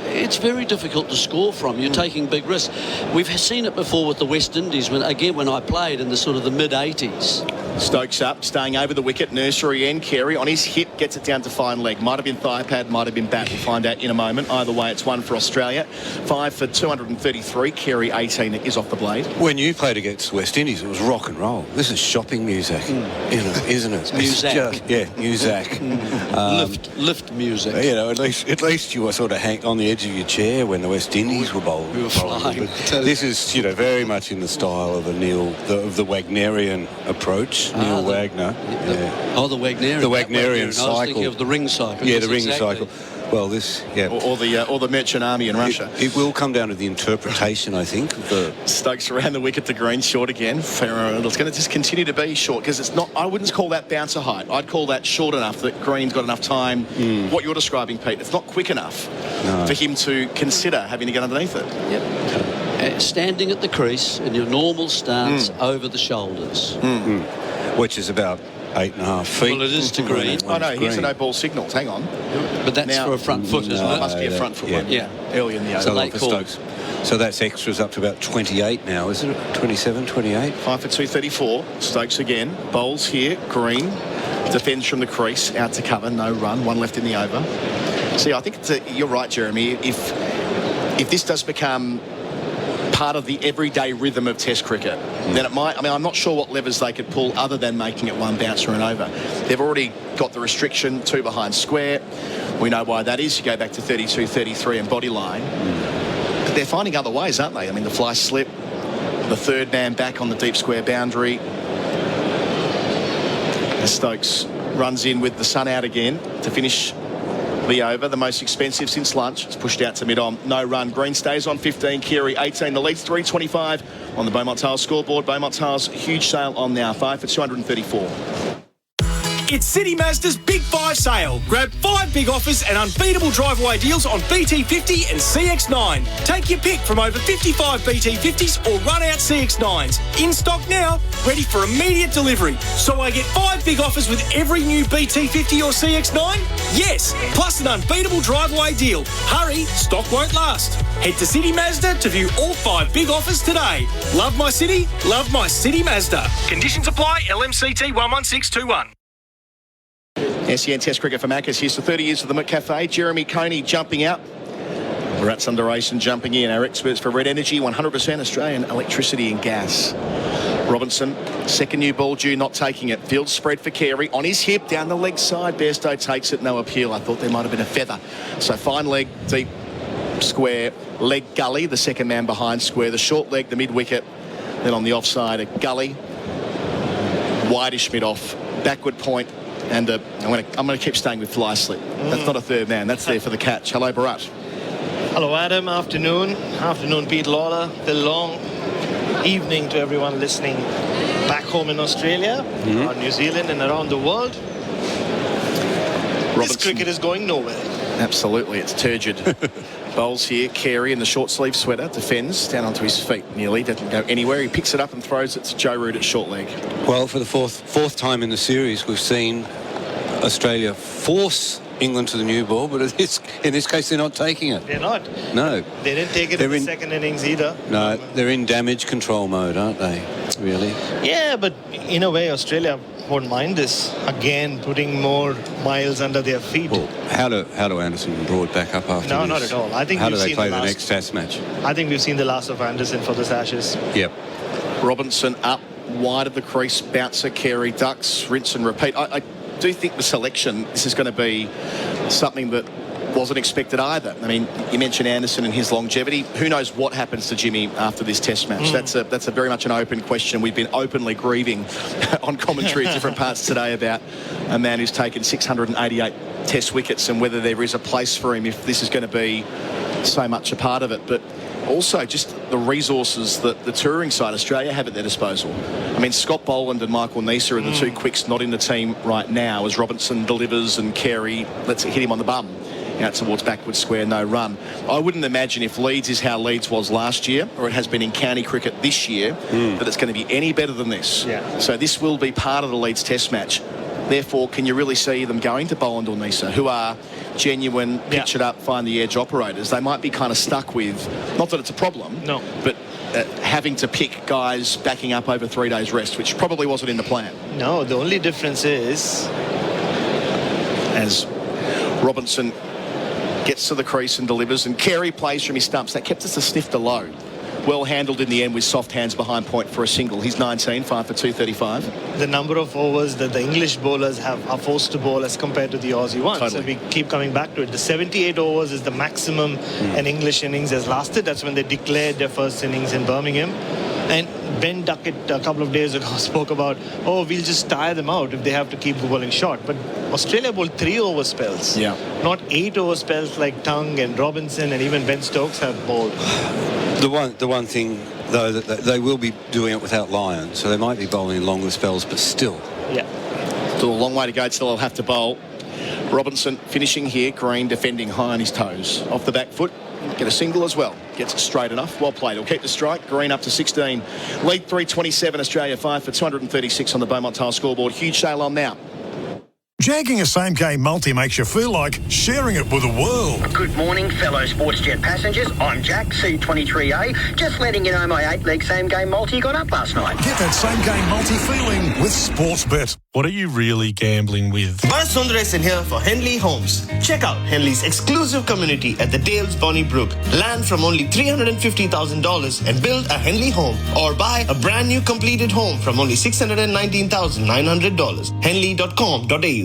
it's very difficult to score from. You're taking big risks. We've seen it before with the West Indies, when I played in the sort of the mid-80s. Stokes up, staying over the wicket. Nursery end. Carey on his hip, gets it down to fine leg. Might have been thigh pad, might have been bat. We'll find out in a moment. Either way, it's 1 for Australia. 5 for 233. Carey 18 is off the blade. When you played against West Indies, it was rock and roll. This is shopping music, isn't it? Music. Music. Lift music. At least you were sort of hanging on the edge of your chair when the West Indies were bowling. We were flying. This is, very much in the style of the Wagnerian approach. Neil Wagner. The Wagnerian. The Wagnerian cycle. I was thinking of the ring cycle. Yeah, the ring cycle. Well, this, or the Merchant Army in Russia. It will come down to the interpretation, I think. Stokes around the wicket to Green, short again. It's going to just continue to be short because it's not. I wouldn't call that bouncer height. I'd call that short enough that Green's got enough time. What you're describing, Pete, it's not quick enough for him to consider having to get underneath it. Yep. Standing at the crease in your normal stance over the shoulders. Which is about 8.5 feet. Well, it is to Green. Oh, no, here's a no ball signal. Hang on. But that's for a front foot, isn't it? It must be a front foot one. Yeah. Early in the over. So late for Stokes. So that's extras up to about 28 now, isn't it? 27, 28? 5 for 234. Stokes again. Bowls here. Green defends from the crease. Out to cover. No run. 1 left in the over. See, I think you're right, Jeremy. If this does become part of the everyday rhythm of Test cricket, then it might. I mean, I'm not sure what levers they could pull other than making it 1 bouncer and over. They've already got the restriction 2 behind square. We know why that is. You go back to 32, 33 and body line. But they're finding other ways, aren't they? I mean, the fly slip, the third man back on the deep square boundary. As Stokes runs in with the sun out again to finish the over, the most expensive since lunch. It's pushed out to mid-on. No run. Green stays on 15. Carey 18. The lead's 325 on the Beaumont Tiles scoreboard. Beaumont Tiles huge sale on now. 5 for 234. It's City Mazda's Big 5 sale. Grab 5 big offers and unbeatable driveway deals on BT50 and CX9. Take your pick from over 55 BT50s or run-out CX9s. In stock now, ready for immediate delivery. So I get 5 big offers with every new BT50 or CX9? Yes, plus an unbeatable driveway deal. Hurry, stock won't last. Head to City Mazda to view all 5 big offers today. Love my city, love my City Mazda. Conditions apply, LMCT 11621. SEN Test cricket for Macca's. Here's the 30 years of the McCafe. Jeremy Coney jumping out. Bharat Sundaresan jumping in. Our experts for Red Energy, 100% Australian electricity and gas. Robinson, second new ball due, not taking it. Field spread for Carey. On his hip, down the leg side. Bairstow takes it, no appeal. I thought there might have been a feather. So fine leg, deep square, leg gully. The second man behind square. The short leg, the mid-wicket. Then on the offside, a gully. Wideish mid-off. Backward point. And I'm going to keep staying with fly slip. That's not a third man. That's there for the catch. Hello, Bharat. Hello, Adam. Afternoon. Afternoon, Pete Lalor. Phil Long. Evening to everyone listening back home in Australia, or New Zealand, and around the world. This cricket is going nowhere. Absolutely. It's turgid. Bowls here. Carey in the short sleeve sweater. Defends down onto his feet nearly. Doesn't go anywhere. He picks it up and throws it to Joe Root at short leg. Well, for the fourth time in the series, we've seen Australia force England to the new ball, but in this case, they're not taking it. They're not. No. They didn't take it in the second innings either. No, they're in damage control mode, aren't they? Really? Yeah, but in a way, Australia won't mind this. Again, putting more miles under their feet. Well, how do Anderson and Broad back up after No, this? not at all. I think how do they play the next Test match? I think we've seen the last of Anderson for this Ashes. Yep. Robinson up wide of the crease. Bouncer, Carey, ducks, rinse and repeat. I do think the selection, this is going to be something that wasn't expected either. I mean, you mentioned Anderson and his longevity. Who knows what happens to Jimmy after this Test match? That's a very much an open question. We've been openly grieving on commentary at different parts today about a man who's taken 688 Test wickets and whether there is a place for him if this is going to be so much a part of it. But also just the resources that the touring side Australia have at their disposal. I mean, Scott Boland and Michael Neser are the two quicks not in the team right now, as Robinson delivers and Carey lets it hit him on the bum out towards backward square, no run. I wouldn't imagine if Leeds is how Leeds was last year, or it has been in county cricket this year, that it's going to be any better than this. So this will be part of the Leeds Test match. Therefore, can you really see them going to Boland or Neser, who are genuine, pitch it up, find the edge operators? They might be kind of stuck with, not that it's a problem, but having to pick guys backing up over 3 days rest, which probably wasn't in the plan. No, the only difference is, as Robinson gets to the crease and delivers, and Carey plays from his stumps. That kept us a snifter low. Well handled in the end with soft hands behind point for a single. He's 19, 5 for 235. The number of overs that the English bowlers are forced to bowl as compared to the Aussie ones. Totally. So we keep coming back to it. The 78 overs is the maximum an English innings has lasted. That's when they declared their first innings in Birmingham. And Ben Duckett a couple of days ago spoke about, we'll just tire them out if they have to keep bowling short. But Australia bowled 3 over spells. Not 8 over spells like Tongue and Robinson and even Ben Stokes have bowled. The one thing, though, that they will be doing it without Lyon, so they might be bowling longer spells, but still. Still a long way to go. Still they'll have to bowl. Robinson finishing here. Green defending high on his toes. Off the back foot. Get a single as well. Gets it straight enough. Well played. He'll keep the strike. Green up to 16. Lead 327. Australia 5 for 236 on the Beaumont Tile scoreboard. Huge sail on now. Jagging a same-game multi makes you feel like sharing it with the world. Good morning, fellow SportsJet passengers. I'm Jack, C23A. Just letting you know my 8-leg same-game multi got up last night. Get that same-game multi feeling with Sportsbet. What are you really gambling with? Bharat Sundaresan here for Henley Homes. Check out Henley's exclusive community at the Dales Bonnybrook. Land from only $350,000 and build a Henley home, or buy a brand new completed home from only $619,900. Henley.com.au.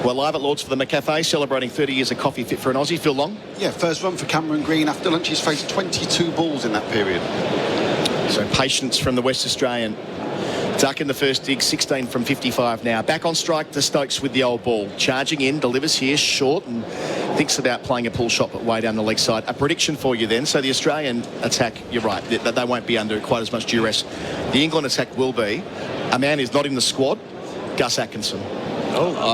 We're live at Lords for the McCafe, celebrating 30 years of coffee fit for an Aussie. Phil Long. Yeah, first run for Cameron Green after lunch. He's faced 22 balls in that period. So patience from the West Australian. Duck in the first dig, 16 from 55 now. Back on strike to Stokes with the old ball. Charging in, delivers here, short, and thinks about playing a pull shot, but way down the leg side. A prediction for you then. So the Australian attack, you're right, they won't be under quite as much duress. The England attack will be. A man who's not in the squad, Gus Atkinson.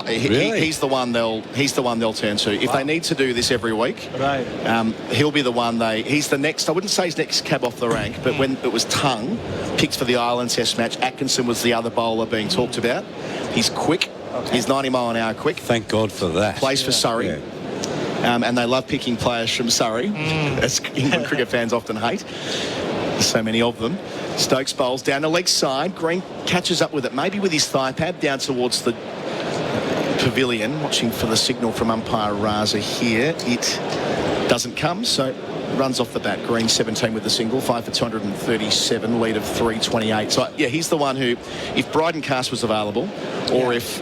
He's the one they'll turn to if they need to do this every week. He'll be the one he's the next. I wouldn't say he's next cab off the rank, but when it was Tongue picked for the Ireland Test match, Atkinson was the other bowler being talked about. He's quick. He's 90 mile an hour quick. Thank God for that. Plays for Surrey. And they love picking players from Surrey, as England cricket fans often hate. So many of them. Stokes bowls down the leg side. Green catches up with it, maybe with his thigh pad down towards the pavilion, watching for the signal from umpire Raza here. It doesn't come, so runs off the bat. Green 17 with the single, 5 for 237, lead of 328. So yeah, he's the one who, if Bryden Cast was available, or if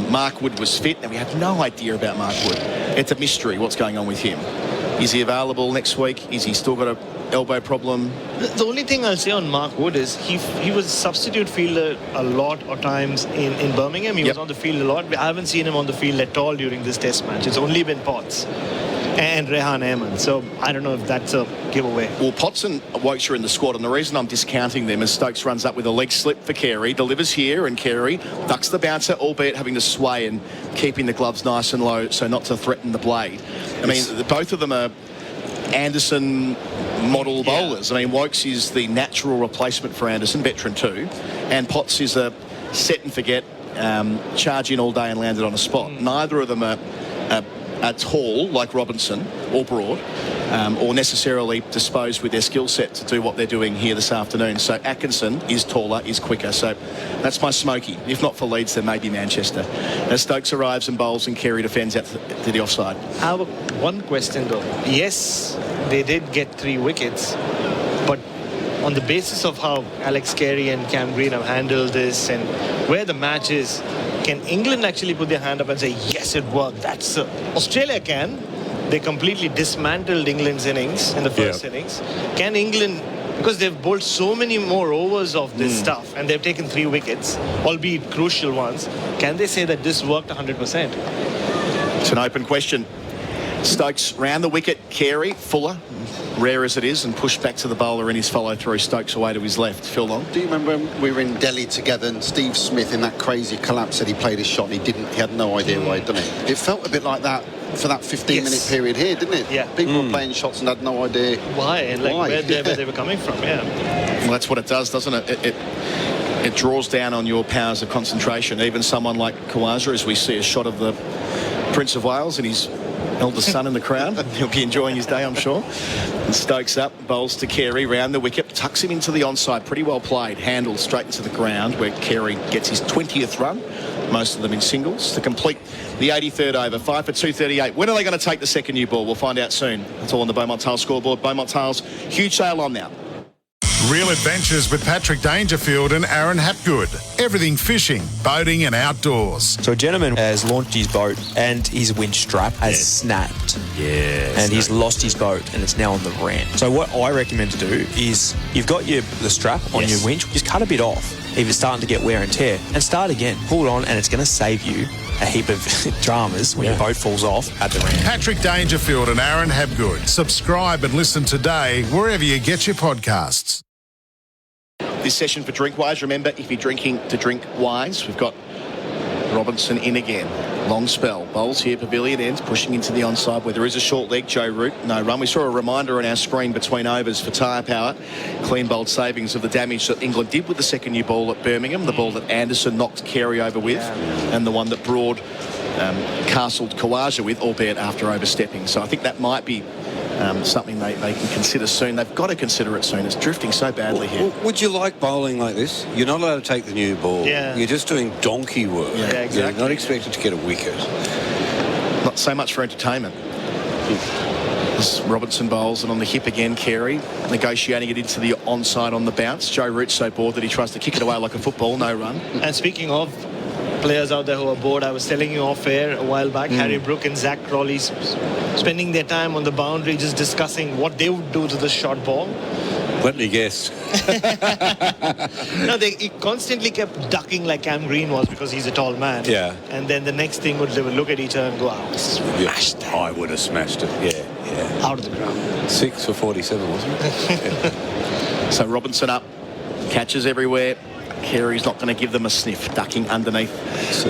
Mark Wood was fit, and we have no idea about Mark Wood. It's a mystery what's going on with him. Is he available next week? Is he still got a elbow problem? The only thing I'll say on Mark Wood is he was substitute fielder a lot of times in Birmingham. He was on the field a lot. I haven't seen him on the field at all during this test match. It's only been Potts and Rehan Ahmed. So I don't know if that's a giveaway. Well, Potts and Wokes are in the squad, and the reason I'm discounting them is Stokes runs up with a leg slip for Carey, delivers here, and Carey ducks the bouncer, albeit having to sway and keeping the gloves nice and low so not to threaten the blade. I mean, both of them are Anderson model bowlers. I mean, Wokes is the natural replacement for Anderson, veteran too, and Potts is a set and forget, charge in all day and landed on a spot. Neither of them are tall like Robinson or broad, or necessarily disposed with their skill set to do what they're doing here this afternoon. So Atkinson is taller, is quicker. So that's my smoky. If not for Leeds, then maybe Manchester. As Stokes arrives and bowls and Carey defends out to the offside. I have one question though. Yes, they did get 3 wickets, but on the basis of how Alex Carey and Cam Green have handled this and where the match is, can England actually put their hand up and say, yes, it worked? That's Australia can. They completely dismantled England's innings in the first innings. Can England, because they've bowled so many more overs of this stuff and they've taken 3 wickets, albeit crucial ones, can they say that this worked 100%? It's an open question. Stokes round the wicket. Carey, Fuller, rare as it is, and pushed back to the bowler in his follow-through. Stokes away to his left. Phil Long. Do you remember when we were in Delhi together and Steve Smith in that crazy collapse said he played his shot and he had no idea why he'd done it? It felt a bit like that for that 15-minute period here, didn't it? Yeah. People were playing shots and had no idea why, and where they were coming from. Yeah. Well, that's what it does, doesn't it? It draws down on your powers of concentration. Even someone like Khawaja, as we see a shot of the Prince of Wales and his eldest son in the crowd. He'll be enjoying his day, I'm sure. And Stokes up, bowls to Carey, round the wicket, tucks him into the onside. Pretty well played. Handled straight into the ground where Carey gets his 20th run, most of them in singles, to complete the 83rd over. 5 for 238. When are they going to take the second new ball? We'll find out soon. That's all on the Beaumont Tales scoreboard. Beaumont Tales, huge sale on now. Real adventures with Patrick Dangerfield and Aaron Hapgood. Everything fishing, boating and outdoors. So a gentleman has launched his boat and his winch strap has snapped. Yes. And he's lost his boat and it's now on the ramp. So what I recommend to do is you've got the strap on your winch, just cut a bit off if it's starting to get wear and tear and start again. Pull it on and it's going to save you a heap of dramas when your boat falls off at the ramp. Patrick Dangerfield and Aaron Hapgood. Subscribe and listen today wherever you get your podcasts. This session for Drink Wise. Remember, if you're drinking to drink wise, we've got Robinson in again. Long spell. Bowls here, pavilion ends, pushing into the onside where there is a short leg. Joe Root, no run. We saw a reminder on our screen between overs for tyre power. Clean bowled savings of the damage that England did with the second new ball at Birmingham. The ball that Anderson knocked Carey over with, and the one that Broad castled Khawaja with, albeit after overstepping. So I think that might be something they can consider soon. They've got to consider it soon. It's drifting so badly here. Would you like bowling like this? You're not allowed to take the new ball. Yeah. You're just doing donkey work. Yeah, exactly. You're not expected to get a wicket. Not so much for entertainment. As Robinson bowls and on the hip again, Carey negotiating it into the onside on the bounce. Joe Root's so bored that he tries to kick it away like a football, no run. And speaking of players out there who are bored, I was telling you off air a while back, Harry Brook and Zach Crawley spending their time on the boundary just discussing what they would do to the short ball. Let me guess. No, he constantly kept ducking like Cam Green was because he's a tall man. Yeah. And then the next thing they would look at each other and go, I would have smashed it. Yeah. Out of the ground. 6 for 47, wasn't it? So Robinson up, catches everywhere. Carey's not going to give them a sniff, ducking underneath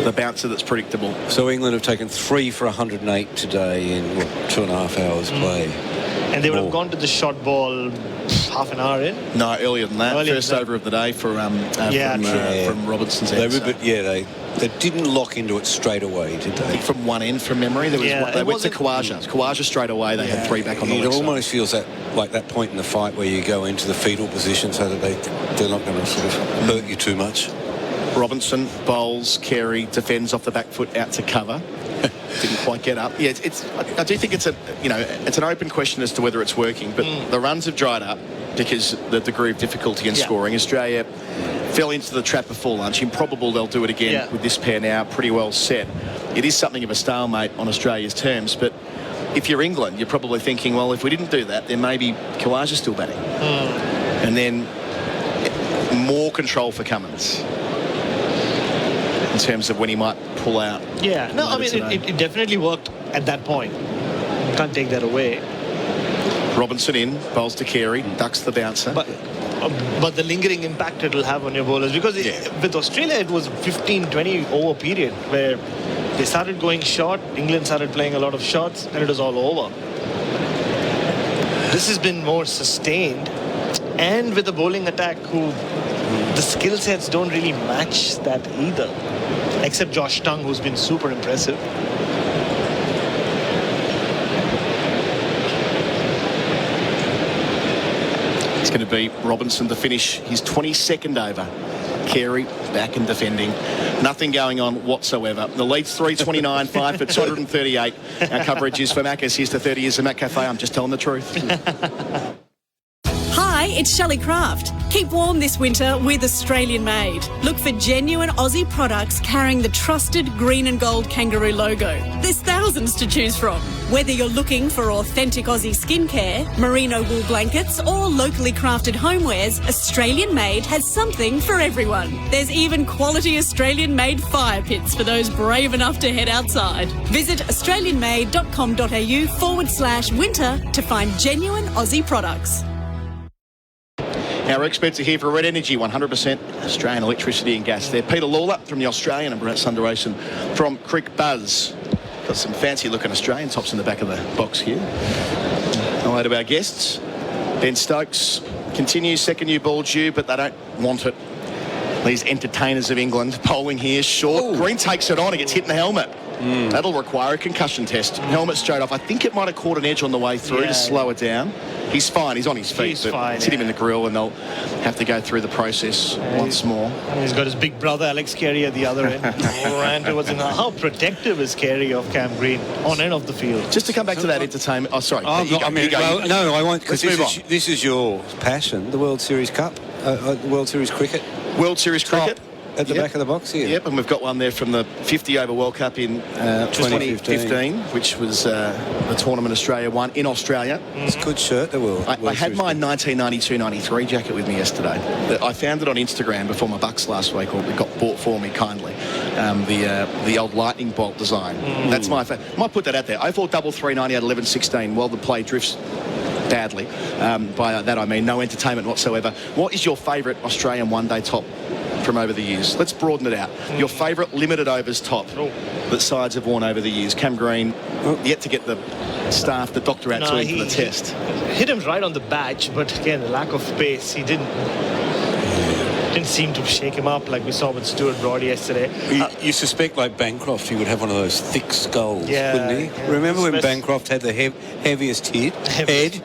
the bouncer that's predictable. So England have taken 3 for 108 today in 2.5 hours play. And they would have gone to the short ball half an hour in? No, earlier than that. First over of the day for from Robinson's end. They didn't lock into it straight away, did they? I think from one end, from memory, there was they went to Khawaja. Khawaja straight away, they had 3 back on the leg side. It almost feels like that point in the fight where you go into the fetal position so that they're not going to sort of hurt you too much. Robinson bowls, Carey defends off the back foot out to cover. Didn't quite get up. Yeah, I do think it's an open question as to whether it's working, but the runs have dried up because the degree of difficulty in scoring. Australia fell into the trap before lunch. Improbable they'll do it again with this pair now pretty well set. It is something of a stalemate on Australia's terms, but if you're England, you're probably thinking, well, if we didn't do that, then maybe Khawaja's still batting. And then more control for Cummins in terms of when he might pull out. Yeah, no, I mean, it definitely worked at that point. You can't take that away. Robinson in, bowls to Carey, ducks the bouncer. But the lingering impact it'll have on your bowlers, because with Australia it was 15-20 over period where they started going short, England started playing a lot of shots, and it was all over. This has been more sustained, and with the bowling attack who the skill sets don't really match that either, except Josh Tongue, who's been super impressive. It's going to be Robinson to finish his 22nd over. Carey back and defending. Nothing going on whatsoever. The lead's 329, 5 for 238. Our coverage is for Macca's. Here's to 30 years of Mac Cafe. I'm just telling the truth. Hi, it's Shelley Craft. Keep warm this winter with Australian made. Look for genuine Aussie products carrying the trusted green and gold kangaroo logo. There's thousands to choose from. Whether you're looking for authentic Aussie skincare, merino wool blankets or locally crafted homewares, Australian made has something for everyone. There's even quality Australian made fire pits for those brave enough to head outside. Visit australianmade.com.au/winter to find genuine Aussie products. Our experts are here for Red Energy, 100% Australian electricity and gas. They're Peter Lalor from the Australian and Bharat Sundaresan from Crick Buzz. Got some fancy-looking Australian tops in the back of the box here. Hello to our guests. Ben Stokes continues second new ball due, but they don't want it. These entertainers of England bowling here short. Ooh. Green takes it on and gets hit in the helmet. That'll require a concussion test. Helmet straight off. I think it might have caught an edge on the way through to slow it down. He's fine. He's on his feet. He's fine. It's hit him in the grill, and they'll have to go through the process once more. He's got his big brother Alex Carey at the other end. How protective is Carey of Cam Green on and off the field? Just to come back to that entertainment. Oh, sorry. No, I won't, because this is your passion. The World Series Cup, World Series Cricket. World Series Cricket. At the back of the box here. Yep, and we've got one there from the 50 over World Cup in 2015, which was the tournament Australia won in Australia. It's a good shirt, the World. I had my 1992-93 jacket with me yesterday. I found it on Instagram before my Bucks last week, or it got bought for me kindly. The old lightning bolt design. That's my favourite. Might put that out there. 0433 98 11 16 while the play drifts badly. By that I mean no entertainment whatsoever. What is your favourite Australian one-day top from over the years? Let's broaden it out. Your favourite limited overs top that sides have worn over the years. Cam Green, yet to get the staff, the doctor out to him for the test. Hit him right on the badge, but again, the lack of pace, he didn't seem to shake him up like we saw with Stuart Broad yesterday. You suspect, like Bancroft, he would have one of those thick skulls, wouldn't he? Yeah. Remember when Bancroft had the heaviest head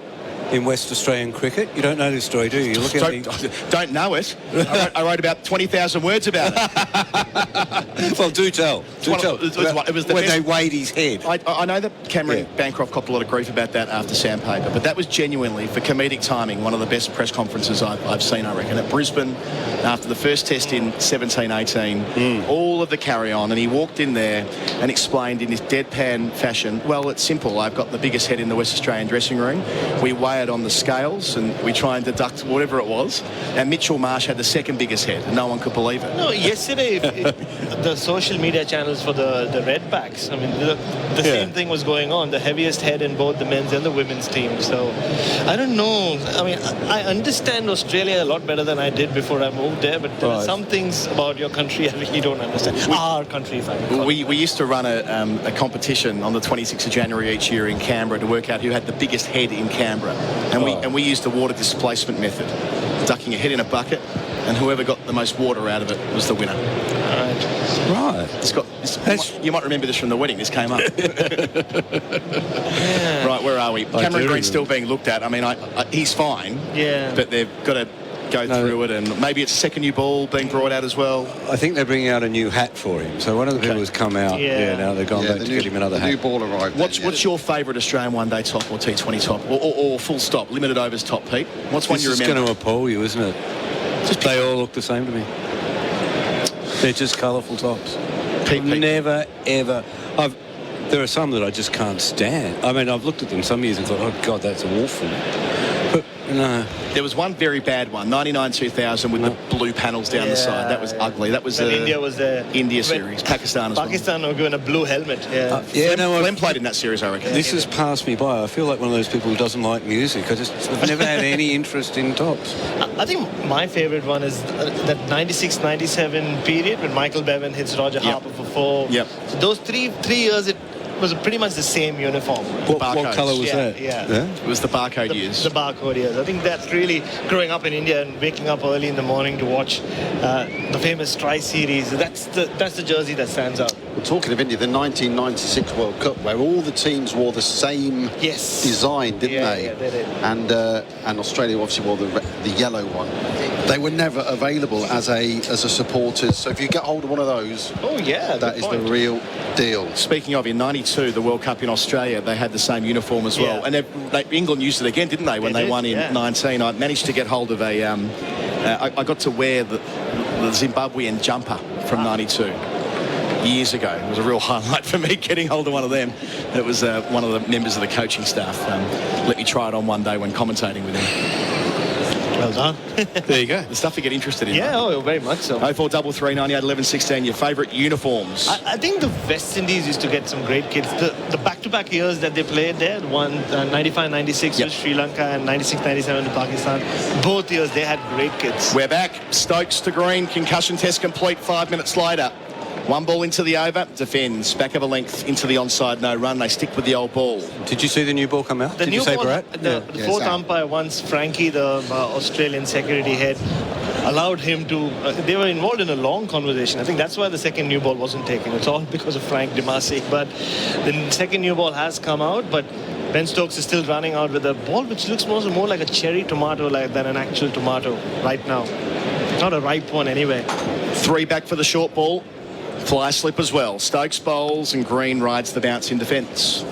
in West Australian cricket? You don't know this story, do you? Don't know it. I wrote about 20,000 words about it. Well, do tell. It was the when best. They weighed his head. I know that Cameron Bancroft copped a lot of grief about that after Sandpaper, but that was genuinely, for comedic timing, one of the best press conferences I've seen, I reckon. At Brisbane, after the first test in 17-18, all of the carry-on, and he walked in there and explained in his deadpan fashion, well, it's simple. I've got the biggest head in the West Australian dressing room. We weigh it on the scales and we try and deduct whatever it was, and Mitchell Marsh had the second biggest head and no one could believe it. No, yesterday the social media channels for the Redbacks, I mean the same thing was going on, the heaviest head in both the men's and the women's team. So I don't know, I mean I understand Australia a lot better than I did before I moved there, but there are some things about your country I really don't understand. Our country, if I can. We used to run a competition on the 26th of January each year in Canberra to work out who had the biggest head in Canberra. And we used the water displacement method, ducking a head in a bucket, and whoever got the most water out of it was the winner. Right. You might remember this from the wedding. This came up. Right, where are we? Cameron Green's still being looked at. I mean, he's fine. Yeah. But they've got to go through it, and maybe it's a second new ball being brought out as well. I think they're bringing out a new hat for him. So one of the people has come out. Now they've gone back to get him another hat. New ball arrived. What's your favourite Australian one-day top or T20 top, or full stop limited overs top, Pete? What's one you remember? It's going to appall you, isn't it? They all look the same to me. They're just colourful tops. Never ever. There are some that I just can't stand. I mean, I've looked at them some years and thought, oh God, that's awful. But no. There was one very bad one, 99-2000, with the blue panels down the side. That was ugly. That was India was there. India series. Pakistan as well. Pakistan were given a blue helmet. Flem played in that series, I reckon. This has passed me by. I feel like one of those people who doesn't like music. I've never had any interest in tops. I think my favourite one is that 96-97 period when Michael Bevan hits Roger Harper for 4. Yep. So those three years, it was pretty much the same uniform. What colour was that? It was the barcode years. The barcode years. I think that's really growing up in India and waking up early in the morning to watch the famous Tri-Series. That's the jersey that stands out. Well, talking of India, the 1996 World Cup, where all the teams wore the same design, didn't they? Yeah, they did. And Australia obviously wore the yellow one. they were never available as a supporters. So if you get hold of one of those, that is the real deal. Speaking of, in '92, the World Cup in Australia, they had the same uniform as well, and England used it again, didn't they? When they won in '19, I managed to get hold of a. I got to wear the Zimbabwean jumper from '92. Years ago. It was a real highlight for me getting hold of one of them. It was one of the members of the coaching staff let me try it on one day when commentating with him. Well done. There you go. The stuff you get interested in. Yeah, very much so. 0433 98 11 16. Your favourite uniforms? I think the West Indies used to get some great kids. The back-to-back years that they played there, one 95-96 with Sri Lanka and 96-97 with Pakistan. Both years they had great kids. We're back. Stokes to green. Concussion test complete 5 minutes later. One ball into the over, defends, back of a length into the onside, no run. They stick with the old ball. Did you see the new ball come out? Did you say, Bharat? The fourth umpire, once Frankie, the Australian security head, allowed him to... they were involved in a long conversation. I think that's why the second new ball wasn't taken. It's all because of Frank Demasi. But the second new ball has come out, but Ben Stokes is still running out with a ball which looks more like a cherry tomato than an actual tomato right now. Not a ripe one anyway. 3 back for the short ball. Fly slip as well. Stokes bowls and Green rides the bounce in defence.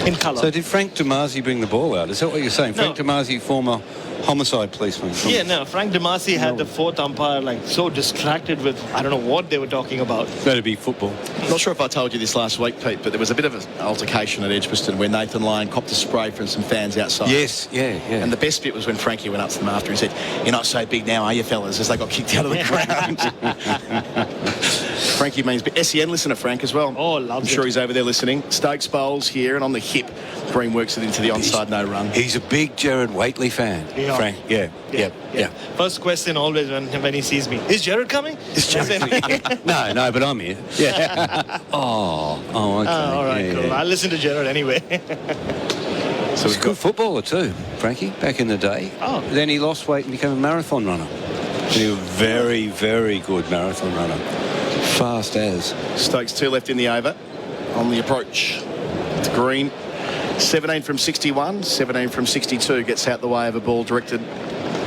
In colour. So did Frank Demasi bring the ball out? Is that what you're saying? No. Frank Demasi, former homicide policeman. Frank Demasi had the fourth umpire so distracted with I don't know what they were talking about. That'd be football. Not sure if I told you this last week, Pete, but there was a bit of an altercation at Edgbaston where Nathan Lyon copped a spray from some fans outside. Yes, yeah. And the best bit was when Frankie went up to them after and said, "You're not so big now, are you, fellas?" as they got kicked out of the ground. Frankie means SEN listener, Frank, as well. Oh, loves I'm sure he's over there listening. Stokes bowls here and on the hip. Green works it into the onside, no run. He's a big Gerard Whateley fan, Frank. Yeah. First question always when he sees me, is Gerard coming? No, but I'm here. Yeah. okay. All right, cool. I'll listen to Gerard anyway. So he's a good footballer too, Frankie, back in the day. Oh. Then he lost weight and became a marathon runner. He was a very, very good marathon runner. Fast as. Stokes 2 left in the over on the approach. It's Green. 17 from 61, 17 from 62 gets out the way of a ball directed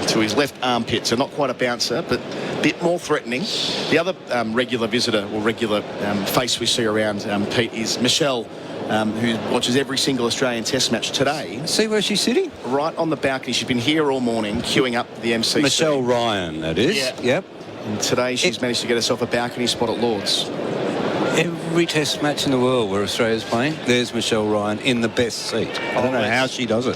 to his left armpit. So not quite a bouncer, but a bit more threatening. The other regular visitor or regular face we see around, Pete, is Michelle, who watches every single Australian Test match today. See where she's sitting? Right on the balcony. She's been here all morning queuing up the MCC. Michelle Ryan, that is. Yeah. Yep. And today she's managed to get herself a balcony spot at Lord's. Every Test match in the world where Australia's playing, there's Michelle Ryan in the best seat. I don't know how she does it.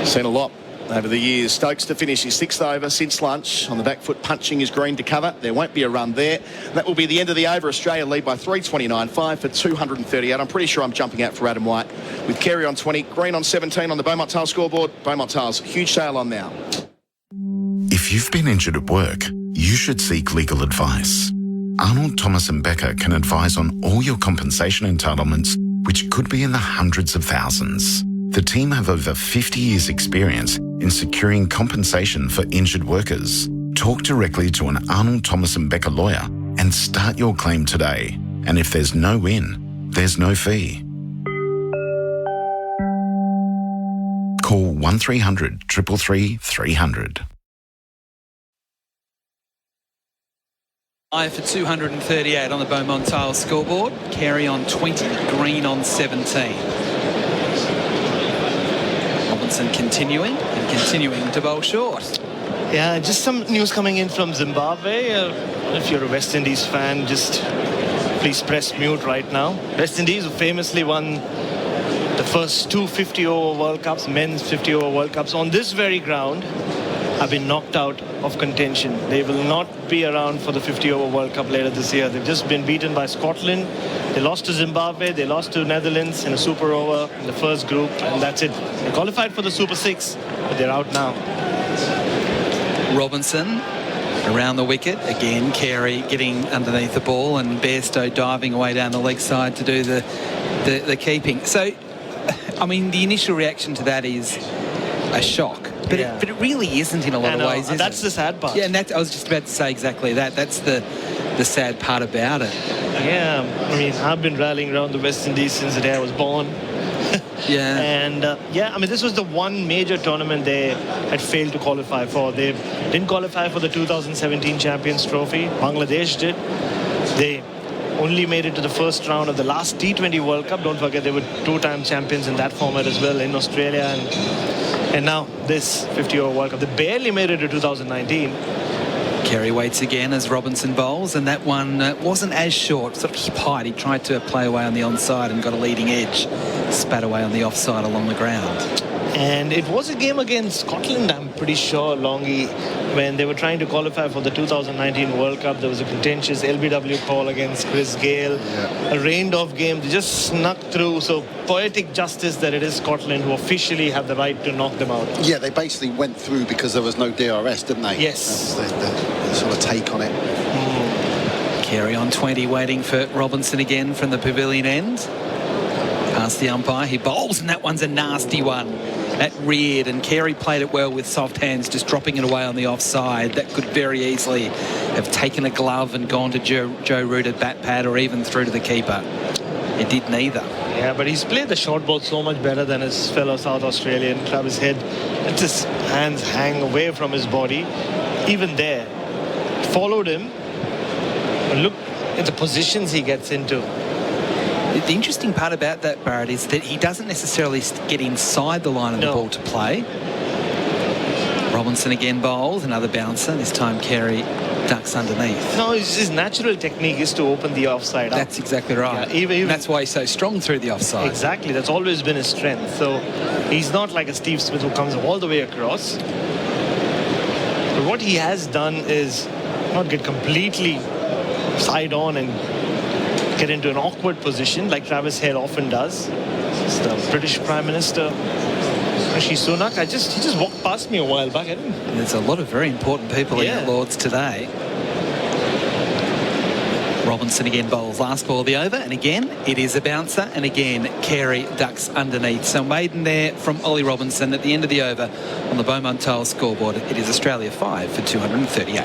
Seen a lot over the years. Stokes to finish his 6th over since lunch. On the back foot, punching his Green to cover. There won't be a run there. That will be the end of the over. Australia lead by 329, 5 for 238. I'm pretty sure I'm jumping out for Adam White with Carey on 20, Green on 17 on the Beaumont Tiles scoreboard. Beaumont Tiles, huge sale on now. If you've been injured at work, you should seek legal advice. Arnold, Thomas and Becker can advise on all your compensation entitlements, which could be in the hundreds of thousands. The team have over 50 years' experience in securing compensation for injured workers. Talk directly to an Arnold, Thomas and Becker lawyer and start your claim today. And if there's no win, there's no fee. Call 1300 333 300. For 238 on the Beaumont Tiles scoreboard. Carey on 20, Green on 17. Robinson continuing to bowl short. Yeah, just some news coming in from Zimbabwe. If you're a West Indies fan, just please press mute right now. West Indies famously won the first 2 50-over World Cups, men's 50-over World Cups, on this very ground, have been knocked out of contention. They will not be around for the 50-over World Cup later this year. They've just been beaten by Scotland. They lost to Zimbabwe. They lost to Netherlands in a super over in the first group, and that's it. They qualified for the Super 6, but they're out now. Robinson around the wicket. Again, Carey getting underneath the ball and Bairstow diving away down the leg side to do the keeping. So, I mean, the initial reaction to that is a shock. But, it really isn't in a lot of ways, is that's the sad part. Yeah, and I was just about to say exactly that. That's the sad part about it. Yeah, I mean, I've been rallying around the West Indies since the day I was born. Yeah. And I mean, this was the one major tournament they had failed to qualify for. They didn't qualify for the 2017 Champions Trophy. Bangladesh did. They only made it to the first round of the last T20 World Cup. Don't forget, they were two-time champions in that format as well in Australia. And now this 50-over World Cup. They barely made it to 2019. Carey waits again as Robinson bowls, and that one wasn't as short, sort of hip height. He tried to play away on the onside and got a leading edge, spat away on the offside along the ground. And it was a game against Scotland, I'm pretty sure, Longy, when they were trying to qualify for the 2019 World Cup. There was a contentious LBW call against Chris Gale. A rained-off game. They just snuck through. So poetic justice that it is Scotland who officially have the right to knock them out. Yeah, they basically went through because there was no DRS, didn't they? Yes. That was the sort of take on it. Carey on 20, waiting for Robinson again from the pavilion end. Past the umpire, he bowls, and that one's a nasty one. That reared, and Carey played it well with soft hands, just dropping it away on the offside. That could very easily have taken a glove and gone to Joe Root at bat pad, or even through to the keeper. It did neither. Yeah, but he's played the short ball so much better than his fellow South Australian. Travis Head, let his hands hang away from his body. Even there, followed him. And look at the positions he gets into. The interesting part about that, Bharat, is that he doesn't necessarily get inside the line of the ball to play. Robinson again bowls, another bouncer. This time Carey ducks underneath. No, his natural technique is to open the offside up. That's exactly right. Yeah, even that's why he's so strong through the offside. Exactly. That's always been his strength. So he's not like a Steve Smith who comes all the way across. But what he has done is not get completely side on and get into an awkward position like Travis Head often does. It's the British Prime Minister, Rishi Sunak. He just walked past me a while back. There's a lot of very important people in the Lords today. Robinson again bowls last ball of the over, and again it is a bouncer, and again Carey ducks underneath. So maiden there from Ollie Robinson at the end of the over on the Beaumont Tiles scoreboard. It is Australia 5 for 238.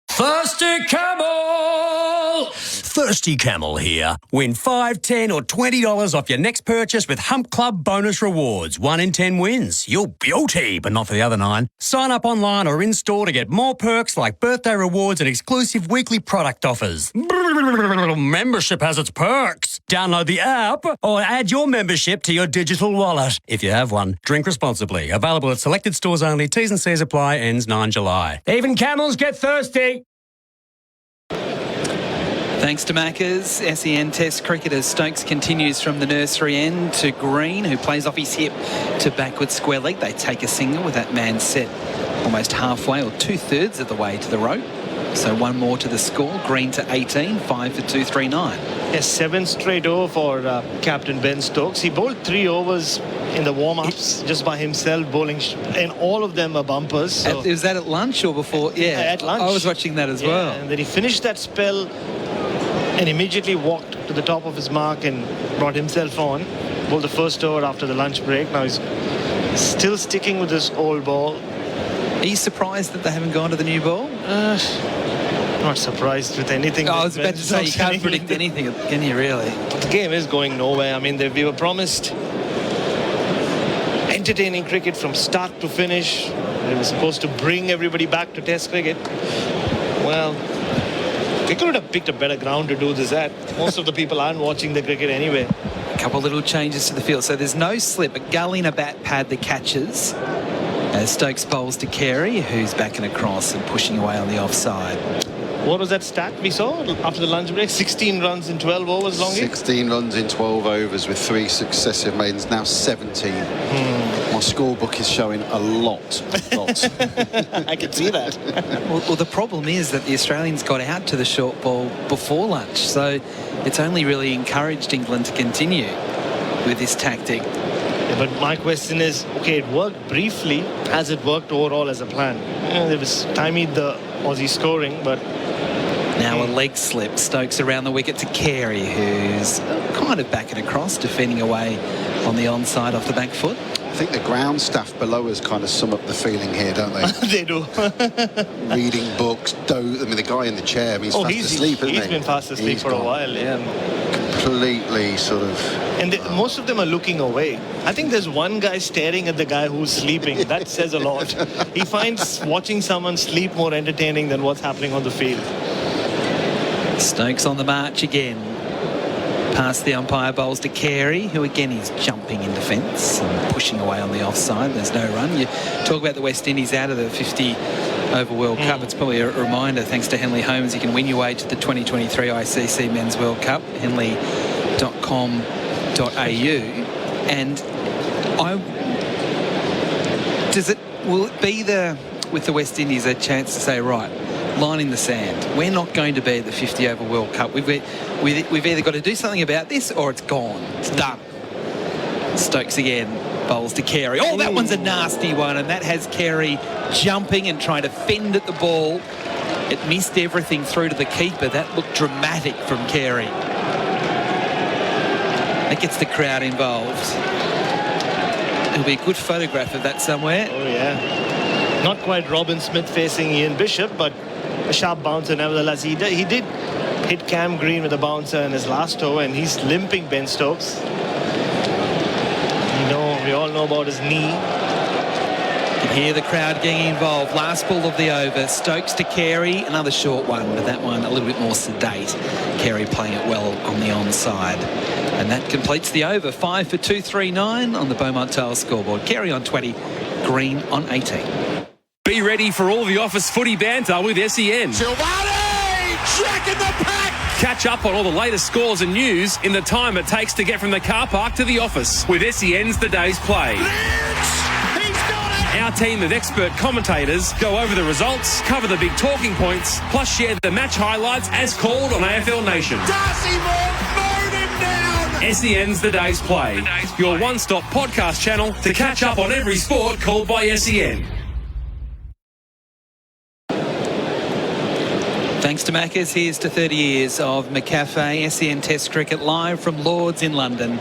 Thirsty Camel! Thirsty Camel here. Win $5, $10 or $20 off your next purchase with Hump Club bonus rewards. 1 in 10 wins. You're beauty, but not for the other 9. Sign up online or in-store to get more perks like birthday rewards and exclusive weekly product offers. Membership has its perks. Download the app or add your membership to your digital wallet. If you have one, drink responsibly. Available at selected stores only. T's and C's apply. Ends 9 July. Even camels get thirsty. Thanks to Maccas, SEN Test cricketers. Stokes continues from the nursery end to Green, who plays off his hip to backward square leg. They take a single with that man set almost halfway or 2/3 of the way to the rope. So one more to the score. Green to 18, 5 for 239. Yes, 7 straight over for Captain Ben Stokes. He bowled 3 overs in the warm-ups just by himself, bowling, and all of them are bumpers. So. Was that at lunch or before? Yeah, at lunch. I was watching that as well. And then he finished that spell and immediately walked to the top of his mark and brought himself on. Bowled the first over after the lunch break. Now he's still sticking with this old ball. Are you surprised that they haven't gone to the new ball? Not surprised with anything. I was about to say, you can't predict anything, can you really? The game is going nowhere. I mean, we were promised entertaining cricket from start to finish. They were supposed to bring everybody back to Test cricket. Well, they could have picked a better ground to do this at. Most of the people aren't watching the cricket anyway. A couple little changes to the field. So there's no slip. A gully and a bat pad that catches. As Stokes bowls to Carey, who's backing across and pushing away on the offside. What was that stat we saw after the lunch break? 16 runs in 12 overs, Longy? 16 runs in 12 overs with 3 successive maidens, now 17. My scorebook is showing a lot. I can see that. Well, the problem is that the Australians got out to the short ball before lunch, so it's only really encouraged England to continue with this tactic. Yeah, but my question is, okay, it worked briefly. Has it worked overall as a plan? There was stymied the Aussie scoring, but... Now a leg slip. Stokes around the wicket to Carey, who's kind of backing across, defending away on the onside off the back foot. I think the ground staff below us kind of sum up the feeling here, don't they? They do. Reading books, I mean, the guy in the chair, I mean, he's fast asleep, isn't he? He's been fast asleep for a while, yeah. Completely sort of And most of them are looking away. I think there's one guy staring at the guy who's sleeping. That says a lot. He finds watching someone sleep more entertaining than what's happening on the field. Stokes on the march again. Past the umpire, bowls to Carey, who again is jumping in defence and pushing away on the offside. There's no run. You talk about the West Indies out of the 50 over World Cup. It's probably a reminder, thanks to Henley Holmes, you can win your way to the 2023 ICC Men's World Cup. Henley.com.au. And will it be with the West Indies a chance to say, right, line in the sand, we're not going to be at the 50 over World Cup. We've either got to do something about this or it's gone. It's done. Stokes again, bowls to Carey. Oh, that one's a nasty one, and that has Carey jumping and trying to fend at the ball. It missed everything through to the keeper. That looked dramatic from Carey. That gets the crowd involved. There'll be a good photograph of that somewhere. Oh, yeah. Not quite Robin Smith facing Ian Bishop, but a sharp bouncer nevertheless. He did hit Cam Green with a bouncer in his last over, and he's limping Ben Stokes. We all know about his knee. You can hear the crowd getting involved. Last ball of the over. Stokes to Carey. Another short one, but that one a little bit more sedate. Carey playing it well on the onside. And that completes the over. 5 for 239 on the Beaumont Tiles scoreboard. Carey on 20, Green on 18. Be ready for all the office footy banter with SEN. Jack in the pack! Catch up on all the latest scores and news in the time it takes to get from the car park to the office with SEN's The Day's Play. Our team of expert commentators go over the results, cover the big talking points, plus share the match highlights as called on AFL Nation. Darcy Moore, mowed him down! SEN's The Day's Play, your one-stop podcast channel to catch up on every sport called by SEN. Thanks to Macca's, here's to 30 years of McCafe. SEN Test Cricket live from Lord's in London.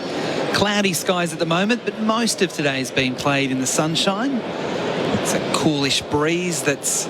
Cloudy skies at the moment, but most of today's been played in the sunshine. It's a coolish breeze that's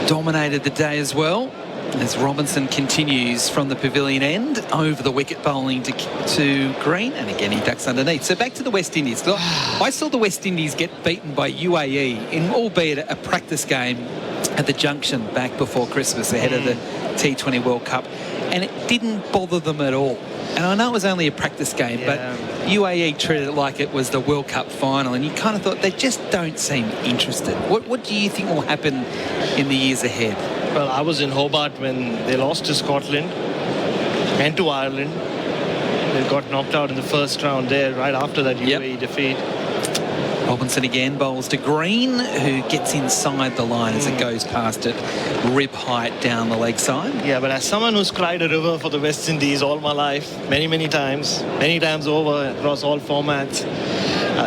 dominated the day as well, as Robinson continues from the pavilion end over the wicket, bowling to Green, and again he ducks underneath. So back to the West Indies. I saw the West Indies get beaten by UAE in albeit a practice game at the Junction back before Christmas ahead of the T20 World Cup, and it didn't bother them at all. And I know it was only a practice game, but UAE treated it like it was the World Cup final, and you kind of thought they just don't seem interested. What do you think will happen in the years ahead? Well, I was in Hobart when they lost to Scotland and to Ireland. They got knocked out in the first round there right after that UAE defeat. Robinson again bowls to Green, who gets inside the line as it goes past it, rib height down the leg side. Yeah, but as someone who's cried a river for the West Indies all my life, many times over across all formats,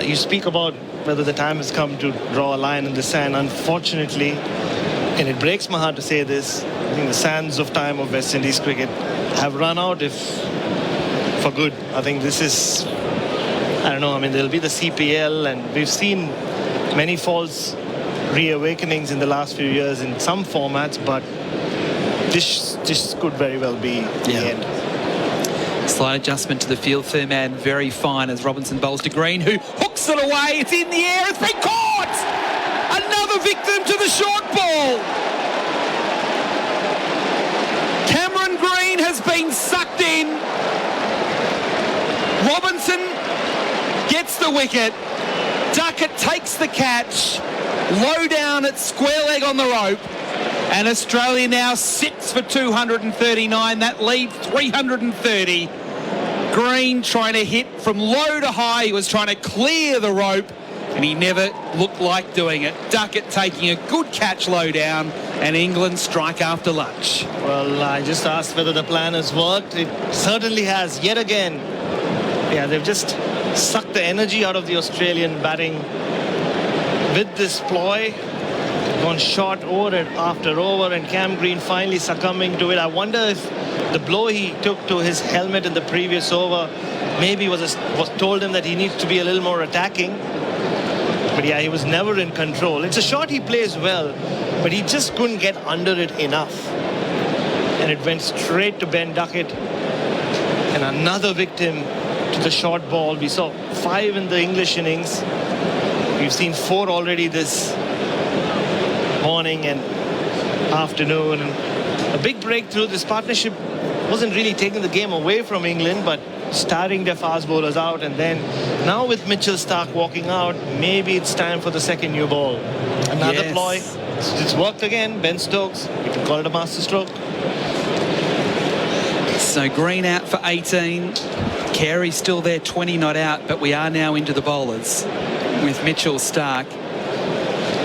you speak about whether the time has come to draw a line in the sand. Unfortunately, and it breaks my heart to say this, I think the sands of time of West Indies cricket have run out, if for good. I think this is, I don't know, I mean, there'll be the CPL, and we've seen many false reawakenings in the last few years in some formats, but this could very well be the end. Slight adjustment to the field. Thurman very fine as Robinson bowls to Green, who hooks it away. It's in the air. It's been caught! Another victim to the short ball. Cameron Green has been sucked in. Robinson gets the wicket. Duckett takes the catch. Low down at square leg on the rope. And Australia now sits for 239. That leaves 330. Green trying to hit from low to high. He was trying to clear the rope, and he never looked like doing it. Duckett taking a good catch low down, and England strike after lunch. Well, I just asked whether the plan has worked. It certainly has, yet again. Yeah, they've just sucked the energy out of the Australian batting with this ploy. Gone short over and after over, and Cam Green finally succumbing to it. I wonder if the blow he took to his helmet in the previous over maybe was told him that he needs to be a little more attacking. But yeah, he was never in control. It's a shot he plays well, but he just couldn't get under it enough. And it went straight to Ben Duckett. And another victim to the short ball. We saw 5 in the English innings. We've seen 4 already this morning and afternoon. And a big breakthrough. This partnership wasn't really taking the game away from England, but starting their fast bowlers out. And then now with Mitchell Starc walking out, maybe it's time for the second new ball. Another ploy. It's worked again. Ben Stokes, you can call it a master stroke. So Green out for 18. Carey's still there, 20 not out, but we are now into the bowlers with Mitchell Starc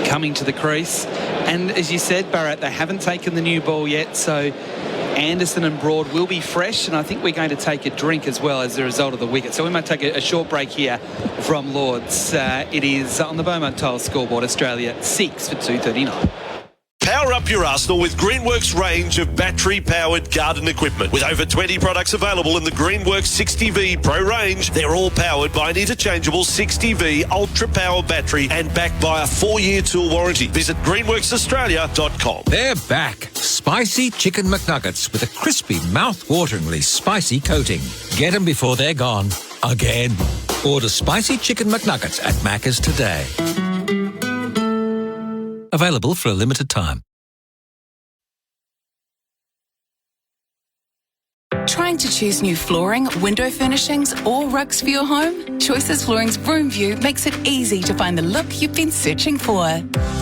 coming to the crease. And as you said, Bharat, they haven't taken the new ball yet, so Anderson and Broad will be fresh, and I think we're going to take a drink as well as a result of the wicket. So we might take a short break here from Lords. It is on the Beaumont Tiles scoreboard, Australia 6 for 2:39. Power up your arsenal with Greenworks range of battery-powered garden equipment. With over 20 products available in the Greenworks 60V Pro range, they're all powered by an interchangeable 60V Ultra Power battery and backed by a 4-year tool warranty. Visit greenworksaustralia.com. They're back. Spicy Chicken McNuggets with a crispy, mouth-wateringly spicy coating. Get them before they're gone. Again. Order Spicy Chicken McNuggets at Macca's today. Available for a limited time. Trying to choose new flooring, window furnishings or rugs for your home? Choices Flooring's Room View makes it easy to find the look you've been searching for.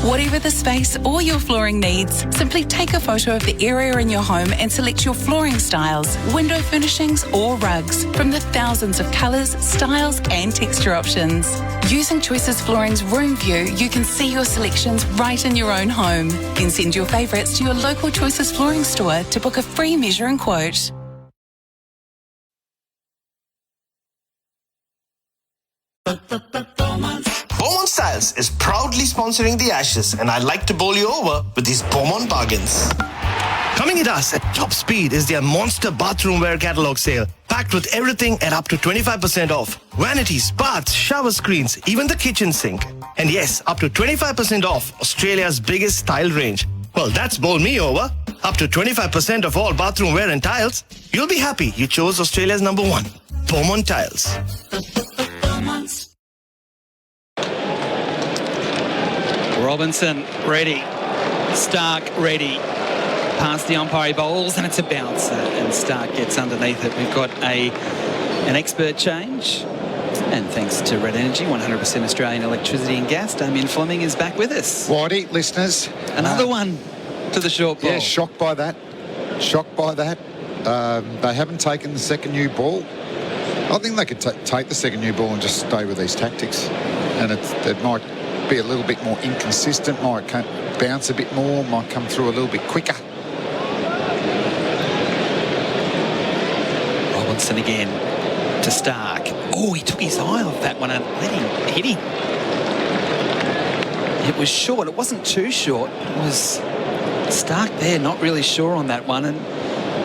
Whatever the space or your flooring needs, simply take a photo of the area in your home and select your flooring styles, window furnishings or rugs from the thousands of colours, styles and texture options. Using Choices Flooring's Room View, you can see your selections right in your own home. Then send your favourites to your local Choices Flooring store to book a free measure and quote. Beaumont Styles is proudly sponsoring the Ashes, and I'd like to bowl you over with these Beaumont bargains. Coming at us at top speed is their monster bathroom wear catalog sale, packed with everything at up to 25% off. Vanities, baths, shower screens, even the kitchen sink. And yes, up to 25% off Australia's biggest tile range. Well, that's bowled me over. Up to 25% of all bathroom wear and tiles. You'll be happy you chose Australia's #1, Beaumont Tiles. Robinson ready. Starc ready. Past the umpire bowls, and it's a bouncer, and Starc gets underneath it. We've got an expert change. And thanks to Red Energy, 100% Australian electricity and gas, Damien Fleming is back with us. Whitey, listeners. Another one to the short ball. Yeah, shocked by that. Shocked by that. They haven't taken the second new ball. I think they could take the second new ball and just stay with these tactics. And it might be a little bit more inconsistent, might bounce a bit more, might come through a little bit quicker. Robinson again to Starc. Oh, he took his eye off that one and let him hit him. It was short. It wasn't too short. It was Starc there, not really sure on that one. And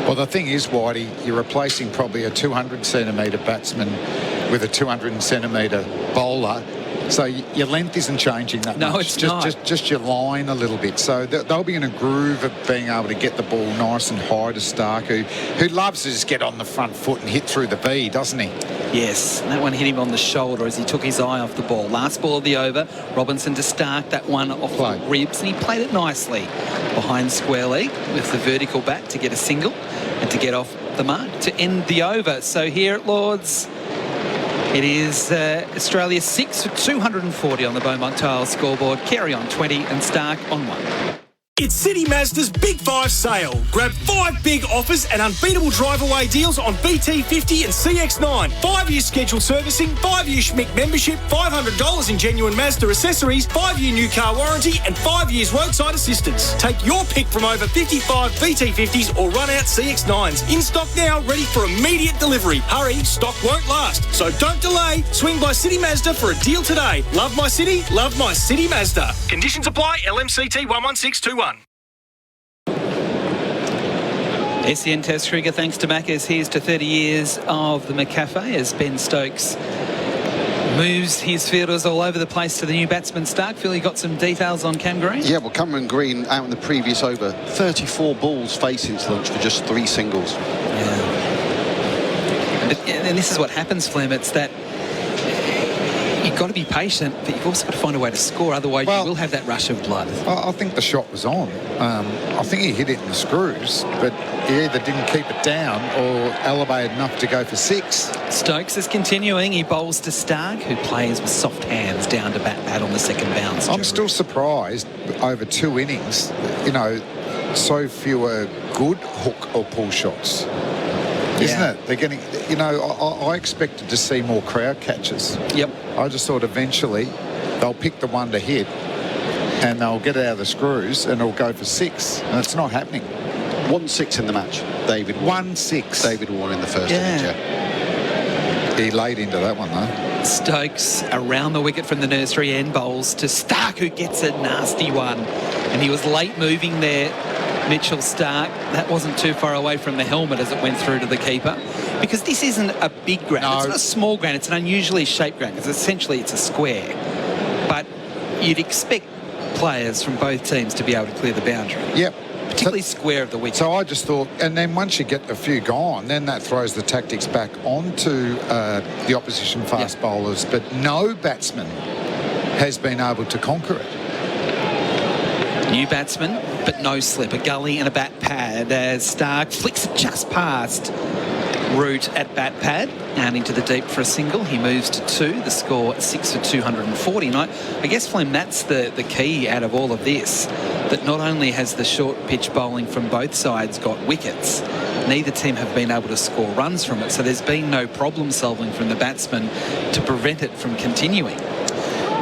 well, the thing is, Whitey, you're replacing probably a 200-centimetre batsman with a 200-centimetre bowler. So your length isn't changing that much. No, it's not. Just your line a little bit. So they'll be in a groove of being able to get the ball nice and high to Starc, who loves to just get on the front foot and hit through the V, doesn't he? Yes, and that one hit him on the shoulder as he took his eye off the ball. Last ball of the over, Robinson to Starc, that one off the ribs, and he played it nicely behind square leg with the vertical bat to get a single and to get off the mark to end the over. So here at Lords, it is Australia 6 for 240 on the Beaumont Tiles scoreboard. Carey on 20 and Starc on 1. It's City Mazda's Big 5 sale. Grab 5 big offers and unbeatable drive-away deals on BT50 and CX9. 5-year scheduled servicing, 5-year Schmick membership, $500 in genuine Mazda accessories, 5-year new car warranty and 5 years roadside assistance. Take your pick from over 55 BT50s or run out CX9s. In stock now, ready for immediate delivery. Hurry, stock won't last. So don't delay. Swing by City Mazda for a deal today. Love my city, love my City Mazda. Conditions apply, LMCT 11621. SEN Test Cricket, thanks to Macca's. Here's to 30 years of the McCafe as Ben Stokes moves his fielders all over the place to the new batsman Starc. Phil, you got some details on Cam Green? Yeah, well, Cameron Green out in the previous over, 34 balls facing to lunch for just 3 singles. Yeah. And this is what happens, Flem. It's that you've got to be patient, but you've also got to find a way to score. Otherwise, you will have that rush of blood. I think the shot was on. I think he hit it in the screws, but he either didn't keep it down or elevated enough to go for 6. Stokes is continuing. He bowls to Stark, who plays with soft hands down to bat pad on the second bounce. I'm still surprised over 2 innings, so fewer good hook or pull shots. Isn't it? They're getting, I expected to see more crowd catches. Yep. I just thought eventually they'll pick the one to hit and they'll get it out of the screws and it'll go for 6. And it's not happening. 1-6 in the match, David Warren. 1-6. David Warren in the first innings, He laid into that one, though. Stokes around the wicket from the nursery end, bowls to Stark, who gets a nasty one. And he was late moving there, Mitchell Stark. That wasn't too far away from the helmet as it went through to the keeper. Because this isn't a big ground. No. It's not a small ground. It's an unusually shaped ground because essentially it's a square. But you'd expect players from both teams to be able to clear the boundary. Yep. Particularly square of the wicket. So I just thought, and then once you get a few gone, then that throws the tactics back onto the opposition fast bowlers. But no batsman has been able to conquer it. New batsman, but no slip. A gully and a bat pad as Stark flicks it just past Root at bat pad and into the deep for a single. He moves to 2. The score 6 for 240. And I guess, Flem, that's the key out of all of this, that not only has the short pitch bowling from both sides got wickets, neither team have been able to score runs from it. So there's been no problem solving from the batsman to prevent it from continuing.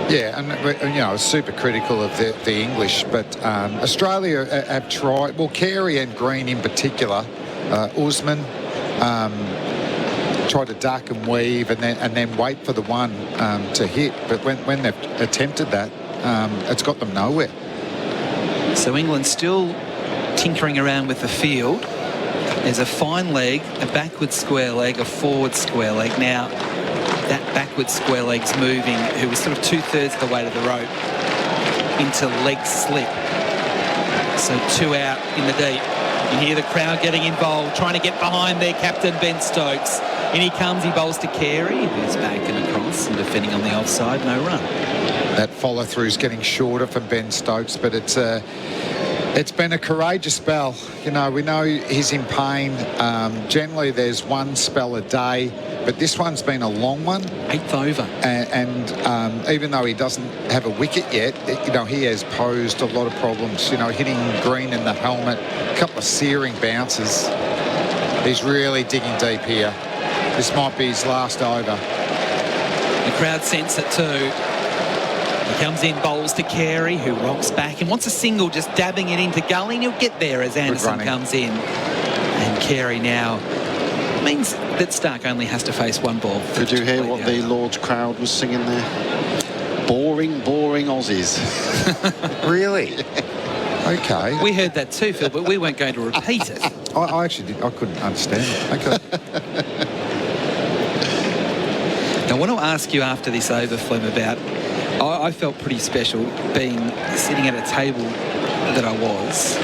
Yeah, and super critical of the English, but Australia have tried. Well, Carey and Green in particular, Usman tried to duck and weave and then wait for the one to hit. But when they've attempted that, it's got them nowhere. So England still tinkering around with the field. There's a fine leg, a backward square leg, a forward square leg. Now, that backward square leg's moving, who was sort of 2/3 of the way to the rope, into leg slip. So 2 out in the deep. You hear the crowd getting involved, trying to get behind their captain, Ben Stokes. In he comes, he bowls to Carey, who's back and across and defending on the offside, no run. That follow-through is getting shorter for Ben Stokes, but it's been a courageous spell. We know he's in pain. Generally, there's one spell a day, but this one's been a long one. 8th over. And even though he doesn't have a wicket yet, he has posed a lot of problems. Hitting Green in the helmet, a couple of searing bounces. He's really digging deep here. This might be his last over. The crowd sense it too. He comes in, bowls to Carey, who rocks back and wants a single, just dabbing it into gully, and he'll get there as Anderson comes in. And Carey now means that Stark only has to face one ball. Did you hear what the Lord's crowd was singing there? Boring, boring Aussies. Really? Okay. We heard that too, Phil, but we weren't going to repeat it. I actually I couldn't understand it. Okay. Now, I want to ask you after this over, Flem, about... I felt pretty special being sitting at a table that I was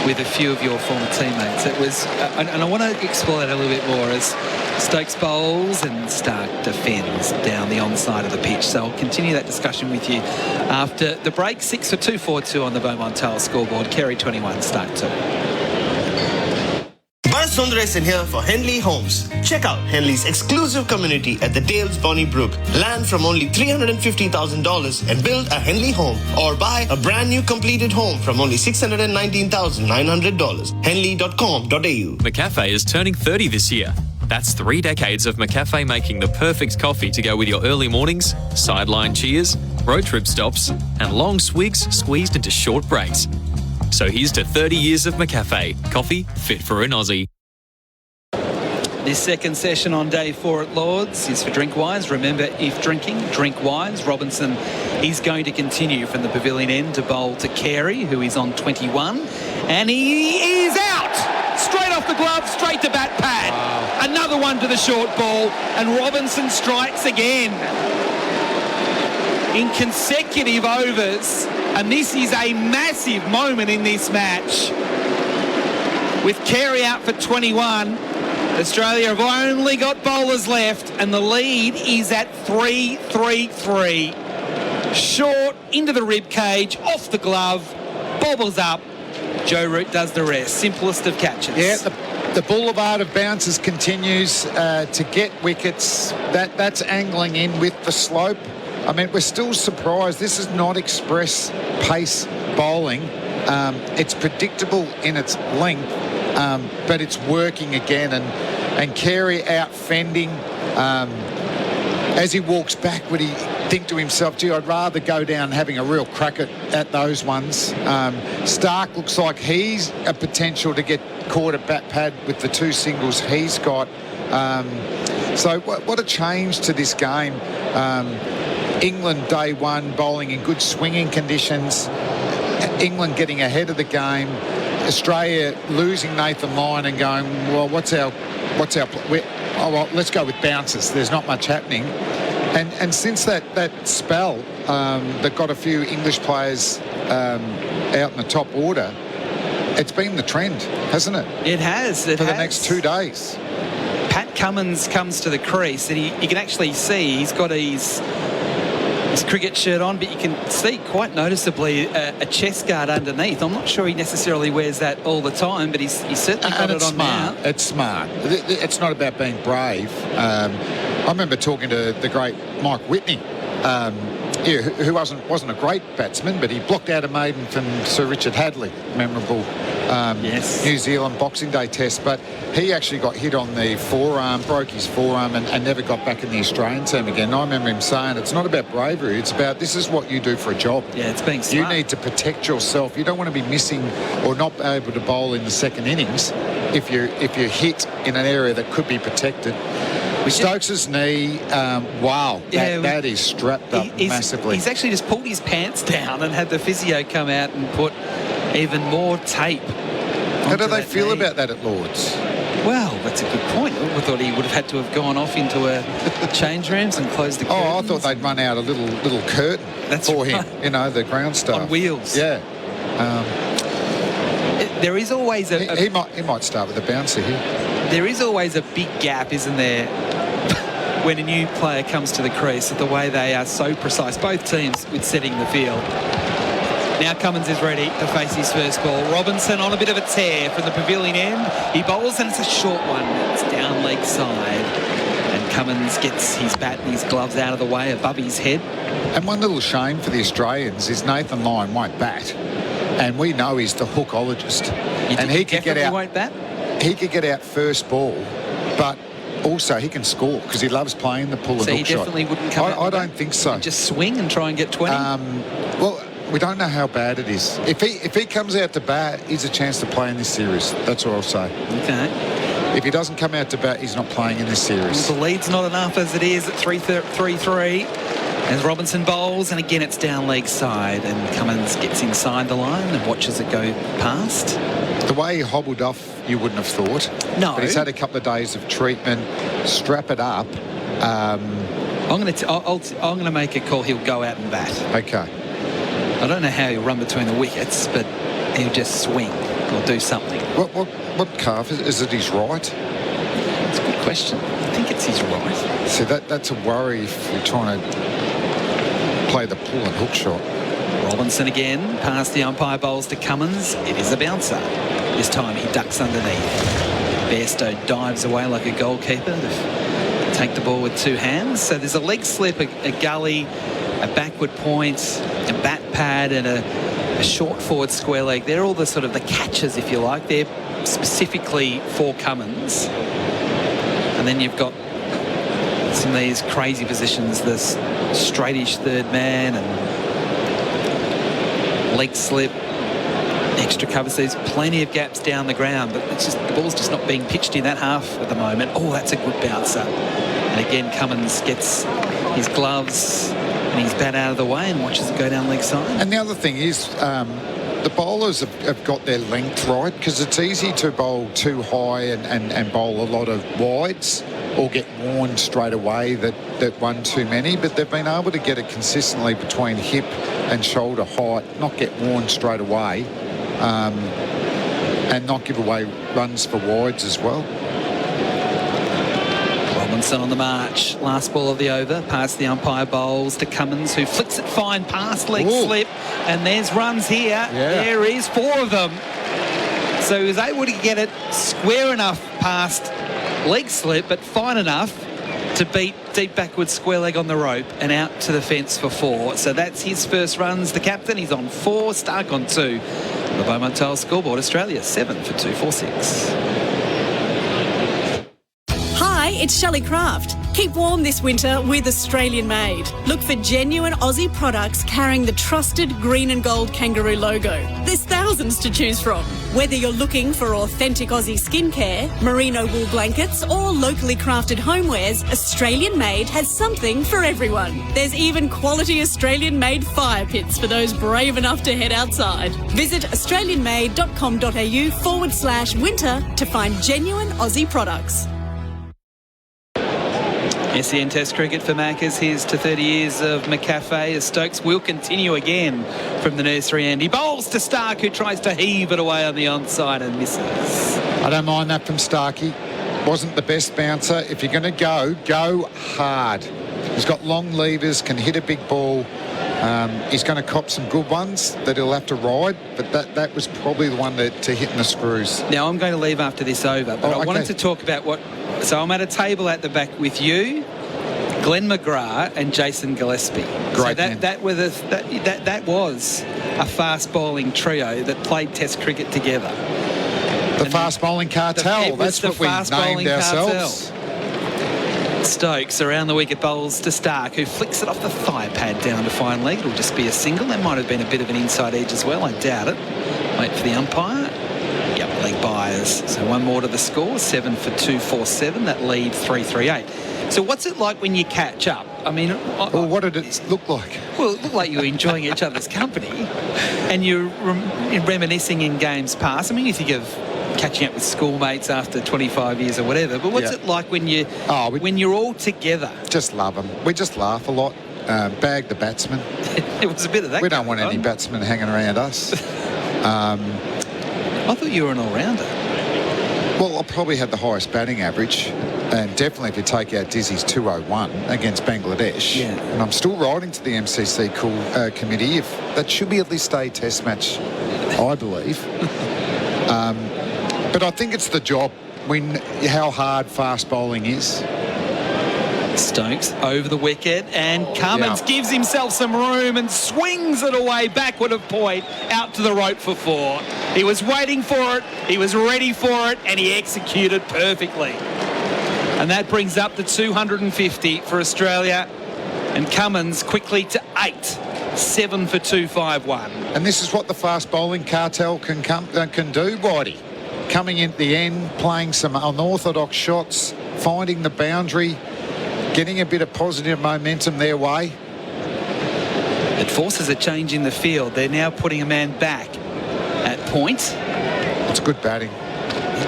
with a few of your former teammates. It was, and I want to explore that a little bit more as Stokes bowls and Stark defends down the onside of the pitch. So I'll continue that discussion with you after the break. 6 for 242 on the Beaumont Towel scoreboard. Carey 21, Stark 2. Bharat Sundaresan here for Henley Homes. Check out Henley's exclusive community at the Dales Bonnie Brook. Land from only $350,000 and build a Henley home, or buy a brand new completed home from only $619,900. Henley.com.au. McCafe is turning 30 this year. That's 3 decades of McCafe making the perfect coffee to go with your early mornings, sideline cheers, road trip stops, and long swigs squeezed into short breaks. So here's to 30 years of McCafe. Coffee fit for an Aussie. This second session on day 4 at Lord's is for Drink Wise. Remember, if drinking, drink wise. Robinson is going to continue from the pavilion end to bowl to Carey, who is on 21. And he is out! Straight off the glove, straight to bat pad. Wow. Another one to the short ball, and Robinson strikes again. In consecutive overs, and this is a massive moment in this match. With Carey out for 21, Australia have only got bowlers left, and the lead is at 3-3-3. Short, into the rib cage, off the glove, bobbles up. Joe Root does the rest. Simplest of catches. Yeah, the boulevard of bounces continues to get wickets. That's angling in with the slope. I mean, we're still surprised. This is not express pace bowling. It's predictable in its length, but it's working again. And Carey out fending. As he walks back, would he think to himself, gee, I'd rather go down having a real crack at those ones. Stark looks like he's a potential to get caught at bat pad with the 2 singles he's got. So what a change to this game. England day one bowling in good swinging conditions. England getting ahead of the game. Australia losing Nathan Lyon and going, well, what's our well, let's go with bounces. There's not much happening. And since that spell that got a few English players out in the top order, it's been the trend, hasn't it? It has. For the next 2 days. Pat Cummins comes to the crease, and you can actually see he's got his cricket shirt on, but you can see quite noticeably a chest guard underneath. I'm not sure he necessarily wears that all the time, but he's certainly got it on now. It's smart. It's not about being brave. I remember talking to the great Mike Whitney, who wasn't a great batsman, but he blocked out a maiden from Sir Richard Hadley, memorable New Zealand Boxing Day test. But he actually got hit on the forearm, broke his forearm, and never got back in the Australian team again. And I remember him saying, it's not about bravery, it's about this is what you do for a job. Yeah, it's being smart. You need to protect yourself. You don't want to be missing or not able to bowl in the second innings if you're hit in an area that could be protected. Stokes' knee, wow, that is strapped up massively. He's actually just pulled his pants down and had the physio come out and put even more tape. How do they feel about that at Lords? Well, that's a good point. I thought he would have had to have gone off into change rooms and closed the curtains. Oh, I thought they'd run out a little curtain for him, the ground staff. On wheels. Yeah. There is always he might start with a bouncer here. There is always a big gap, isn't there, when a new player comes to the crease, the way they are so precise, both teams, with setting the field. Now Cummins is ready to face his first ball. Robinson on a bit of a tear from the pavilion end. He bowls and it's a short one. It's down leg side. And Cummins gets his bat and his gloves out of the way above his head. And one little shame for the Australians is Nathan Lyon won't bat. And we know he's the hookologist. And he could get out. Won't bat? He could get out first ball, but also he can score because he loves playing the pull and hook shot. So he definitely wouldn't come out. I don't think so. He'd just swing and try and get 20? Well, we don't know how bad it is. If he comes out to bat, he's a chance to play in this series. That's what I'll say. Okay. If he doesn't come out to bat, he's not playing in this series. The lead's not enough as it is at 3-3. As Robinson bowls, and again it's down leg side, and Cummins gets inside the line and watches it go past. The way he hobbled off, you wouldn't have thought. No. But he's had a couple of days of treatment. Strap it up. I'm going to make a call. He'll go out and bat. Okay. I don't know how he'll run between the wickets, but he'll just swing or do something. What calf is it? His right? It's a good question. I think it's his right. See, that's a worry if you're trying to play the pull and hook shot. Robinson again, past the umpire, bowls to Cummins. It is a bouncer. This time he ducks underneath. Bairstow dives away like a goalkeeper to take the ball with 2 hands. So there's a leg slip, a gully, a backward point, a bat pad, and a short forward square leg. They're all the sort of the catches, if you like. They're specifically for Cummins. And then you've got some of these crazy positions, this straightish third man and leg slip, extra cover. So there's plenty of gaps down the ground, but it's just the ball's just not being pitched in that half at the moment. Oh, that's a good bouncer. And again, Cummins gets his gloves and his bat out of the way and watches it go down leg side. And the other thing is the bowlers have got their length right, because it's easy to bowl too high and bowl a lot of wides or get warned straight away that one too many, but they've been able to get it consistently between hip and shoulder height, not get warned straight away, and not give away runs for wides as well. Robinson on the march. Last ball of the over. Past the umpire, bowls to Cummins, who flicks it fine past leg slip. And there's runs here. Yeah. There is 4 of them. So he was able to get it square enough past leg slip, but fine enough to beat deep backward square leg on the rope and out to the fence for 4. So that's his first runs. The captain, he's on 4, Stark on 2. The Beaumont Tiles scoreboard, Australia 7 for 246. Hi, it's Shelley Craft. Keep warm this winter with Australian made. Look for genuine Aussie products carrying the trusted green and gold kangaroo logo. There's thousands to choose from. Whether you're looking for authentic Aussie skincare, merino wool blankets or locally crafted homewares, Australian made has something for everyone. There's even quality Australian made fire pits for those brave enough to head outside. Visit australianmade.com.au/winter to find genuine Aussie products. SEN Test cricket for Maccas. Here's to 30 years of McCafe as Stokes will continue again from the nursery end. He bowls to Stark, who tries to heave it away on the onside and misses. I don't mind that from Starkey. Wasn't the best bouncer. If you're going to go hard. He's got long levers, can hit a big ball. He's going to cop some good ones that he'll have to ride, but that was probably the one to hit in the screws. Now, I'm going to leave after this over, but I wanted to talk about what... So I'm at a table at the back with you, Glenn McGrath and Jason Gillespie. Great so that was a fast bowling trio that played Test cricket together. The fast bowling cartel. That's what we named ourselves. Stokes around the wicket, bowls to Stark, who flicks it off the thigh pad down to fine leg. It'll just be a single. That might have been a bit of an inside edge as well. I doubt it. Wait for the umpire. Yep, leg buyers. So 1 more to the score, 7 for 247. That lead 338. So what's it like when you catch up? I mean... Well, what did it look like? Well, it looked like you were enjoying each other's company and you're reminiscing in games past. I mean, you think of catching up with schoolmates after 25 years or whatever, but what's it like when you're all together? Just love them. We just laugh a lot. Bag the batsman. It was a bit of that. We don't want any batsmen hanging around us. I thought you were an all-rounder. Well, I probably had the highest batting average, and definitely if you take out Dizzy's 201 against Bangladesh. Yeah. And I'm still writing to the MCC committee. If that should be at least a test match, I believe. But I think it's the job. How hard fast bowling is. Stokes over the wicket, and Cummins gives himself some room and swings it away backward of point out to the rope for 4. He was waiting for it, he was ready for it, and he executed perfectly. And that brings up the 250 for Australia, and Cummins quickly to 8. 7 for 251. And this is what the fast bowling cartel can do, Whitey. Coming in at the end, playing some unorthodox shots, finding the boundary, getting a bit of positive momentum their way. It forces a change in the field. They're now putting a man back at point. It's good batting.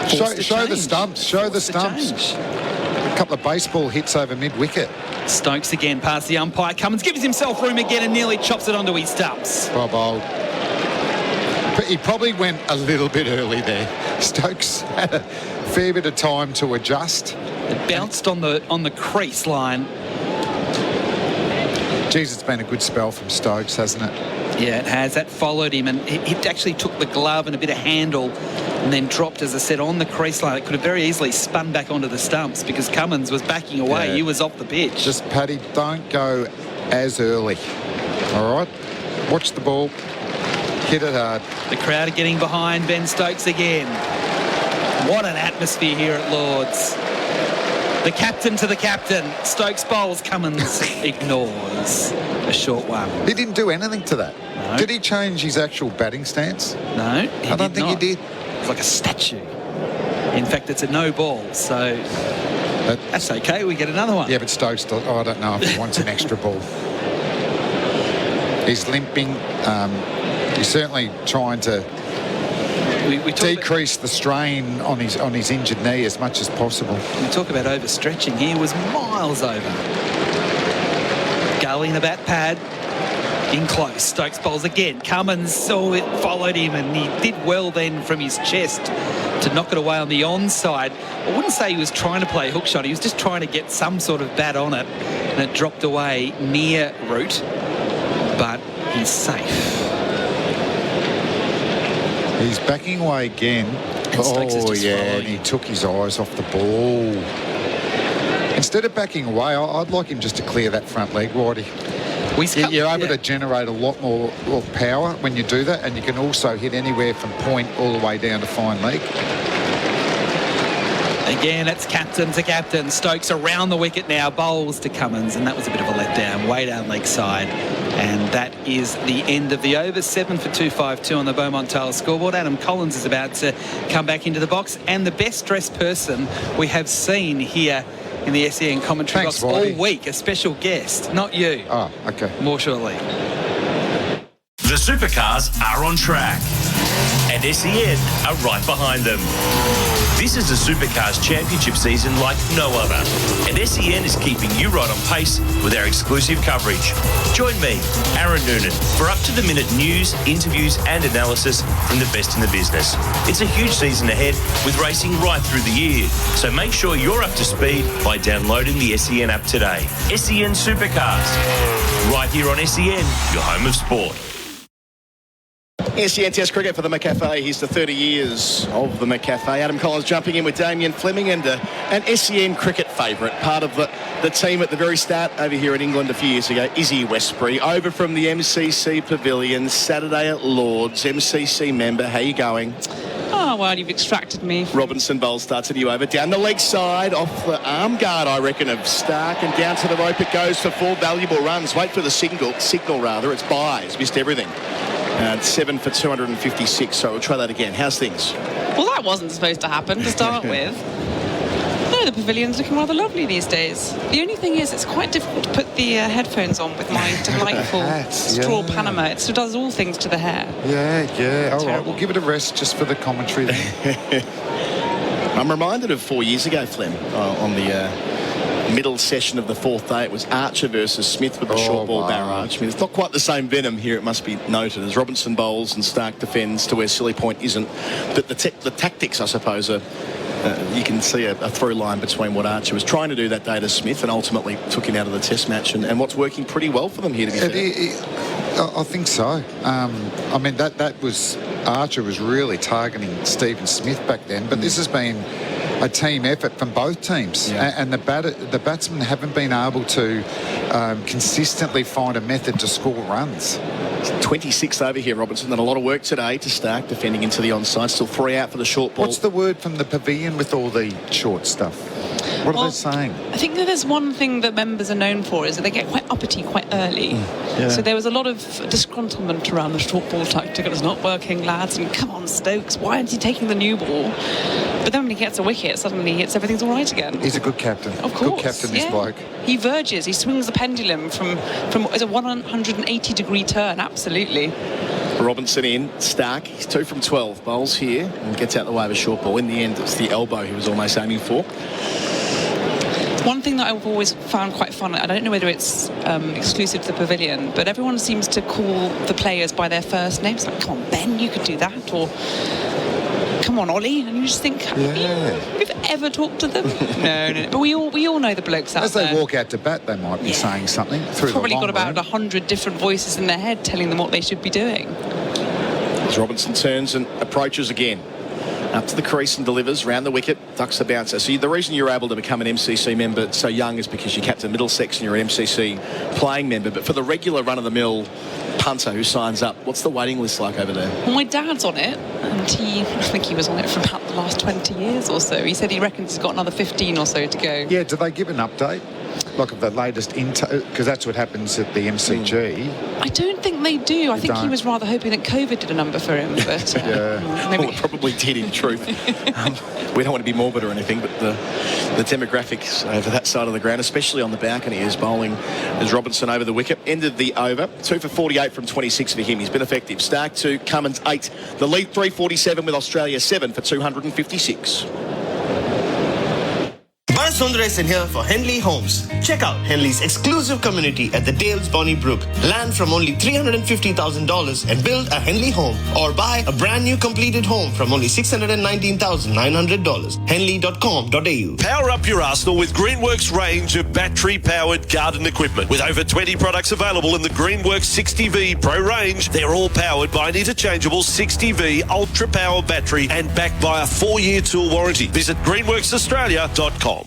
Show the stumps. Show the stumps. A couple of baseball hits over mid-wicket. Stokes again past the umpire. Cummins gives himself room again and nearly chops it onto his stumps. Well bowled. He probably went a little bit early there. Stokes had a fair bit of time to adjust. It bounced on the crease line. Geez, it's been a good spell from Stokes, hasn't it? Yeah, it has. That followed him, and he actually took the glove and a bit of handle and then dropped, as I said, on the crease line. It could have very easily spun back onto the stumps because Cummins was backing away. Yeah. He was off the pitch. Just, Paddy, don't go as early. All right? Watch the ball. Hit it hard. The crowd are getting behind Ben Stokes again. What an atmosphere here at Lord's. The captain to the captain. Stokes bowls, Cummins ignores a short one. He didn't do anything to that. No. Did he change his actual batting stance? No, I don't think he did. It's like a statue. In fact, it's a no ball, so that's okay. We get another one. Yeah, but Stokes, I don't know if he wants an extra ball. He's limping. He's certainly trying to decrease the strain on his injured knee as much as possible. We talk about overstretching. He was miles over. Gully in the bat pad. in close. Stokes bowls again. Cummins followed him, and he did well then from his chest to knock it away on the onside. I wouldn't say he was trying to play a hook shot. He was just trying to get some sort of bat on it, and it dropped away near Root, but he's safe. He's backing away again. And he took his eyes off the ball. Instead of backing away, I'd like him just to clear that front leg, Whitey. You're able to generate a lot more power when you do that, and you can also hit anywhere from point all the way down to fine leg. Again, it's captain to captain. Stokes around the wicket now, bowls to Cummins, and that was a bit of a letdown, way down leg side. And that is the end of the over. 7 for 252 on the Beaumont Taylor scoreboard. Adam Collins is about to come back into the box, and the best dressed person we have seen here in the SEN commentary box all week, a special guest, not you. Oh, okay. More shortly. The supercars are on track, and SEN are right behind them. This is the Supercars Championship season like no other, and SEN is keeping you right on pace with our exclusive coverage. Join me, Aaron Noonan, for up-to-the-minute news, interviews and analysis from the best in the business. It's a huge season ahead with racing right through the year, so make sure you're up to speed by downloading the SEN app today. SEN Supercars, right here on SEN, your home of sport. SEN Test Cricket for the McCafe. Here's the 30 years of the McCafe. Adam Collins jumping in with Damien, Fleming, and an SEN cricket favourite. Part of the team at the very start over here in England a few years ago, Izzy Westbury. Over from the MCC Pavilion, Saturday at Lord's. MCC member, how you going? Oh, well, you've extracted me. Robinson bowls starts at you over. Down the leg side, off the arm guard, I reckon, of Stark, and down to the rope it goes for 4 valuable runs. Wait for the signal, it's buys. Missed everything. 7 for 256, so we'll try that again. How's things? Well, that wasn't supposed to happen to start with. No, the pavilion's looking rather lovely these days. The only thing is, it's quite difficult to put the headphones on with my delightful straw Panama. It does all things to the hair. Yeah. All right, we'll give it a rest just for the commentary then. I'm reminded of 4 years ago, Flem, on the middle session of the 4th day. It was Archer versus Smith with the short ball barrage. I mean, it's not quite the same venom here, it must be noted, as Robinson bowls and Stark defends to where Silly Point isn't. But the tactics, I suppose, are you can see a through line between what Archer was trying to do that day to Smith and ultimately took him out of the test match, and what's working pretty well for them here, to be fair. I think so. I mean, that was... Archer was really targeting Stephen Smith back then, but this has been a team effort from both teams, and the batsmen haven't been able to consistently find a method to score runs. 26th over here, Robinson. Done a lot of work today to Stark, defending into the onside. Still 3 out for the short ball. What's the word from the pavilion with all the short stuff? What are they saying? I think that there's one thing that members are known for is that they get quite uppity quite early. So there was a lot of disgruntlement around the short ball tactic. It's not working, lads, and come on, Stokes, why aren't you taking the new ball? But then when he gets a wicket, suddenly everything's all right again. He's a good captain. Of course. Good captain, this bloke. He verges, he swings the pendulum from a 180-degree turn, absolutely. Robinson in, Stark, he's 2 from 12, bowls here and gets out the way of a short ball. In the end, it's the elbow he was almost aiming for. One thing that I've always found quite fun, I don't know whether it's exclusive to the pavilion, but everyone seems to call the players by their first names. Like, come on, Ben, you could do that, or come on, Ollie, and you just think, have you ever talked to them? No. But we all know the blokes out there. As they walk out to bat, they might be saying something through probably the long got about room. 100 different voices in their head telling them what they should be doing. As Robinson turns and approaches again. Up to the crease and delivers, round the wicket, ducks the bouncer. So the reason you're able to become an MCC member so young is because you captain Middlesex and you're an MCC playing member. But for the regular run-of-the-mill punter who signs up, what's the waiting list like over there? Well, my dad's on it, and I think he was on it for about the last 20 years or so. He said he reckons he's got another 15 or so to go. Yeah, do they give an update? Like of the latest intake, because that's what happens at the MCG. I don't think they do. I think he was rather hoping that COVID did a number for him. But Well, it probably did, in truth. We don't want to be morbid or anything, but the demographics over that side of the ground, especially on the balcony, is bowling as Robinson over the wicket. Ended the over. 2 for 48 from 26 for him. He's been effective. Stark 2, Cummins 8. The lead 347 with Australia 7 for 256. Sundaresan here for Henley Homes. Check out Henley's exclusive community at the Dales Bonnybrook. Land from only $350,000 and build a Henley home, or buy a brand new completed home from only $619,900. Henley.com.au. Power up your arsenal with Greenworks range of battery-powered garden equipment. With over 20 products available in the Greenworks 60V Pro range, they're all powered by an interchangeable 60V Ultra Power battery and backed by a 4-year tool warranty. Visit greenworksaustralia.com.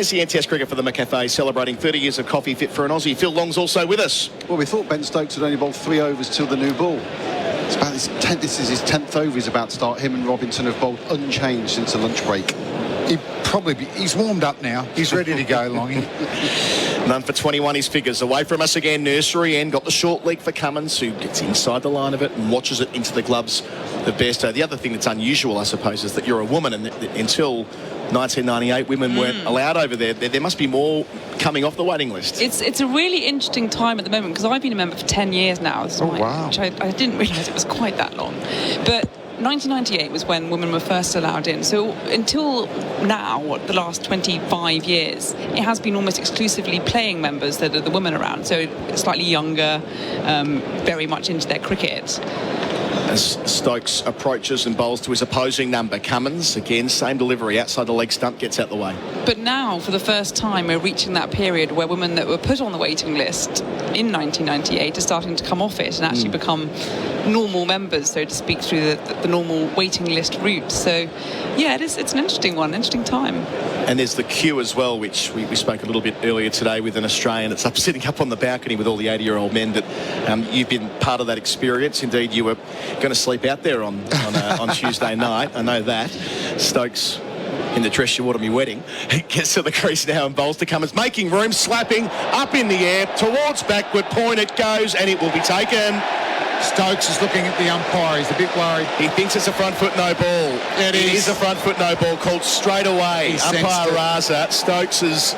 SEN Test Cricket for the McCafe, celebrating 30 years of coffee fit for an Aussie. Phil Long's also with us. Well, we thought Ben Stokes had only bowled 3 overs till the new ball. It's about this is his 10th over he's about to start. Him and Robinson have bowled unchanged since the lunch break. He's warmed up now. He's ready to go, Longy. None for 21 his figures. Away from us again, Nursery End got the short leg for Cummins, who gets inside the line of it and watches it into the gloves of Bairstow. The other thing that's unusual, I suppose, is that you're a woman, and until 1998 women weren't allowed over there. There must be more coming off the waiting list. It's a really interesting time at the moment, because I've been a member for 10 years now. Wow. Which I didn't realise it was quite that long. But 1998 was when women were first allowed in. So until now, the last 25 years, it has been almost exclusively playing members that are the women around. So slightly younger, very much into their cricket. As Stokes approaches and bowls to his opposing number, Cummins, again, same delivery, outside the leg stump, gets out the way. But now, for the first time, we're reaching that period where women that were put on the waiting list in 1998 are starting to come off it and actually become normal members, so to speak, through the normal waiting list route. So, yeah, it's an interesting one, interesting time. And there's the queue as well, which we spoke a little bit earlier today with an Australian that's sitting up on the balcony with all the 80-year-old men. That you've been part of that experience. Indeed, you were going to sleep out there on Tuesday night. I know that. Stokes, in the dress you wore to my wedding, he gets to the crease now and bowls to Cummins, making room, slapping up in the air towards backward point. It goes, and it will be taken. Stokes is looking at the umpire. He's a bit worried. He thinks it's a front foot no ball. It is a front foot no ball called straight away. Umpire Raza. Stokes is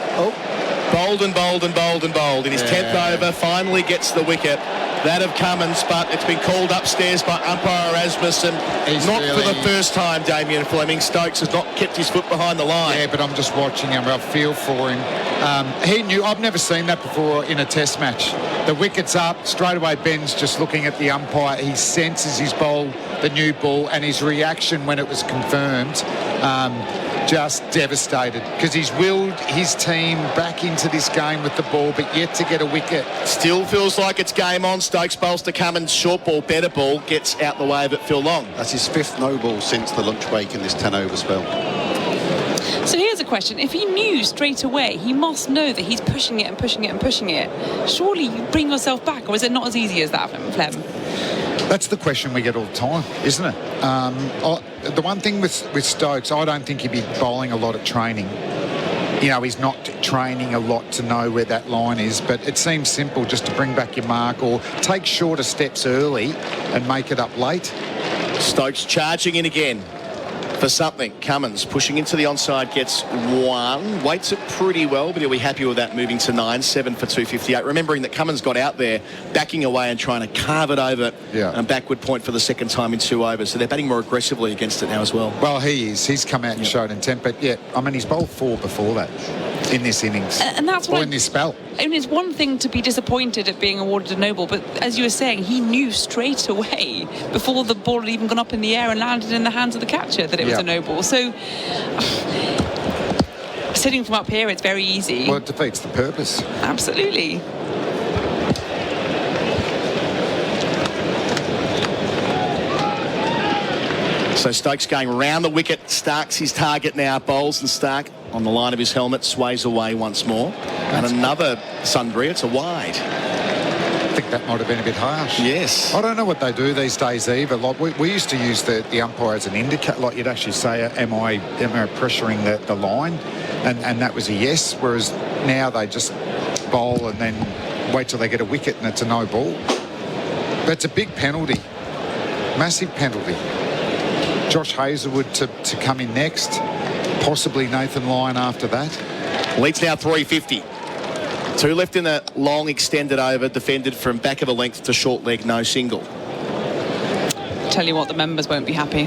bowled and bowled and bowled and bowled. In his 10th over, finally gets the wicket. That of Cummins, but it's been called upstairs by umpire Rasmussen. Not for the first time, Damien Fleming. Stokes has not kept his foot behind the line. Yeah, but I'm just watching him. I feel for him. He knew. I've never seen that before in a test match. The wicket's up. Straight away, Ben's just looking at the umpire. He senses his bowl, the new ball, and his reaction when it was confirmed, just devastated, because he's willed his team back into this game with the ball, but yet to get a wicket. Still feels like it's game on. Stokes bowls to Cummins, short ball, better ball, gets out the way of it, Phil Long. That's his 5th no ball since the lunch break in this 10-over spell. So here's a question. If he knew straight away, he must know that he's pushing it and pushing it and pushing it. Surely you bring yourself back, or is it not as easy as that, Flem? That's the question we get all the time, isn't it? The one thing with Stokes, I don't think he'd be bowling a lot at training. You know, he's not training a lot to know where that line is, but it seems simple just to bring back your mark or take shorter steps early and make it up late. Stokes charging in again for something. Cummins pushing into the onside, gets one, weights it pretty well, but he'll be happy with that, moving to 9-7 for 258. Remembering that Cummins got out there backing away and trying to carve it over and backward point for the second time in 2 overs, so they're batting more aggressively against it now as well. Well, he is. He's come out and showed intent, but I mean, he's bowled 4 before that in this innings, and that's what in this spell. I mean, it's one thing to be disappointed at being awarded a no ball, but as you were saying, he knew straight away before the ball had even gone up in the air and landed in the hands of the catcher that it was a no ball. So sitting from up here, it's very easy. Well, it defeats the purpose. Absolutely. So Stokes going around the wicket. Stark's his target now. Bowls and Stark on the line of his helmet, sways away once more. And another Sundry. It's a wide. I think that might have been a bit harsh. Yes. I don't know what they do these days either. Like we used to use the umpire as an indicator. Like you'd actually say, am I pressuring the line? And that was a yes. Whereas now they just bowl and then wait till they get a wicket and it's a no ball. That's a big penalty. Massive penalty. Josh Hazlewood to come in next. Possibly Nathan Lyon after that. Leads now 350. 2 left in a long extended over, defended from back of a length to short leg, no single. Tell you what, the members won't be happy.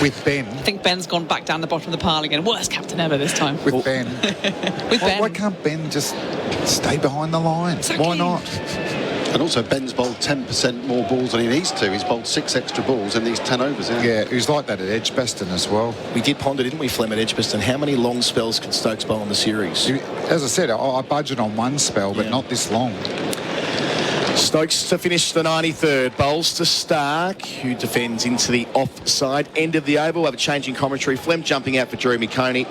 With Ben. I think Ben's gone back down the bottom of the pile again. Worst captain ever this time. With Ben. Ben. Why can't Ben just stay behind the line? Exactly. Why not? And also, Ben's bowled 10% more balls than he needs to. He's bowled 6 extra balls in these 10 overs. Yeah, he was like that at Edgbaston as well. We did ponder, didn't we, Flem, at Edgbaston? How many long spells can Stokes bowl in the series? As I said, I budget on one spell, but not this long. Stokes to finish the 93rd. Bowls to Stark, who defends into the offside end of the over. We'll have a change in commentary. Flem jumping out for Jeremy Coney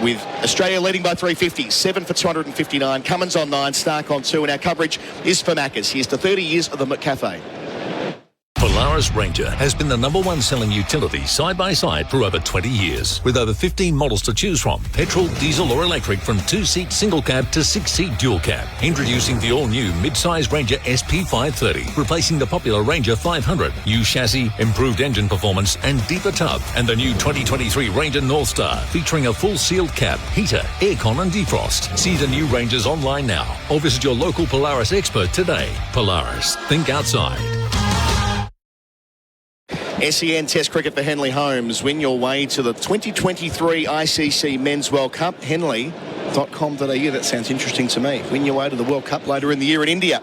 with Australia leading by 350. 7 for 259. Cummins on 9, Stark on 2. And our coverage is for Maccas. Here's to 30 years of the McCafe. Polaris Ranger has been the #1 selling utility side by side for over 20 years. With over 15 models to choose from, petrol, diesel or electric, from 2-seat single cab to 6-seat dual cab. Introducing the all-new mid-size Ranger SP530, replacing the popular Ranger 500. New chassis, improved engine performance and deeper tub. And the new 2023 Ranger North Star, featuring a full sealed cab, heater, aircon and defrost. See the new Rangers online now or visit your local Polaris expert today. Polaris, think outside. SEN Test Cricket for Henley Holmes. Win your way to the 2023 ICC Men's World Cup. Henley.com.au. That sounds interesting to me. Win your way to the World Cup later in the year in India.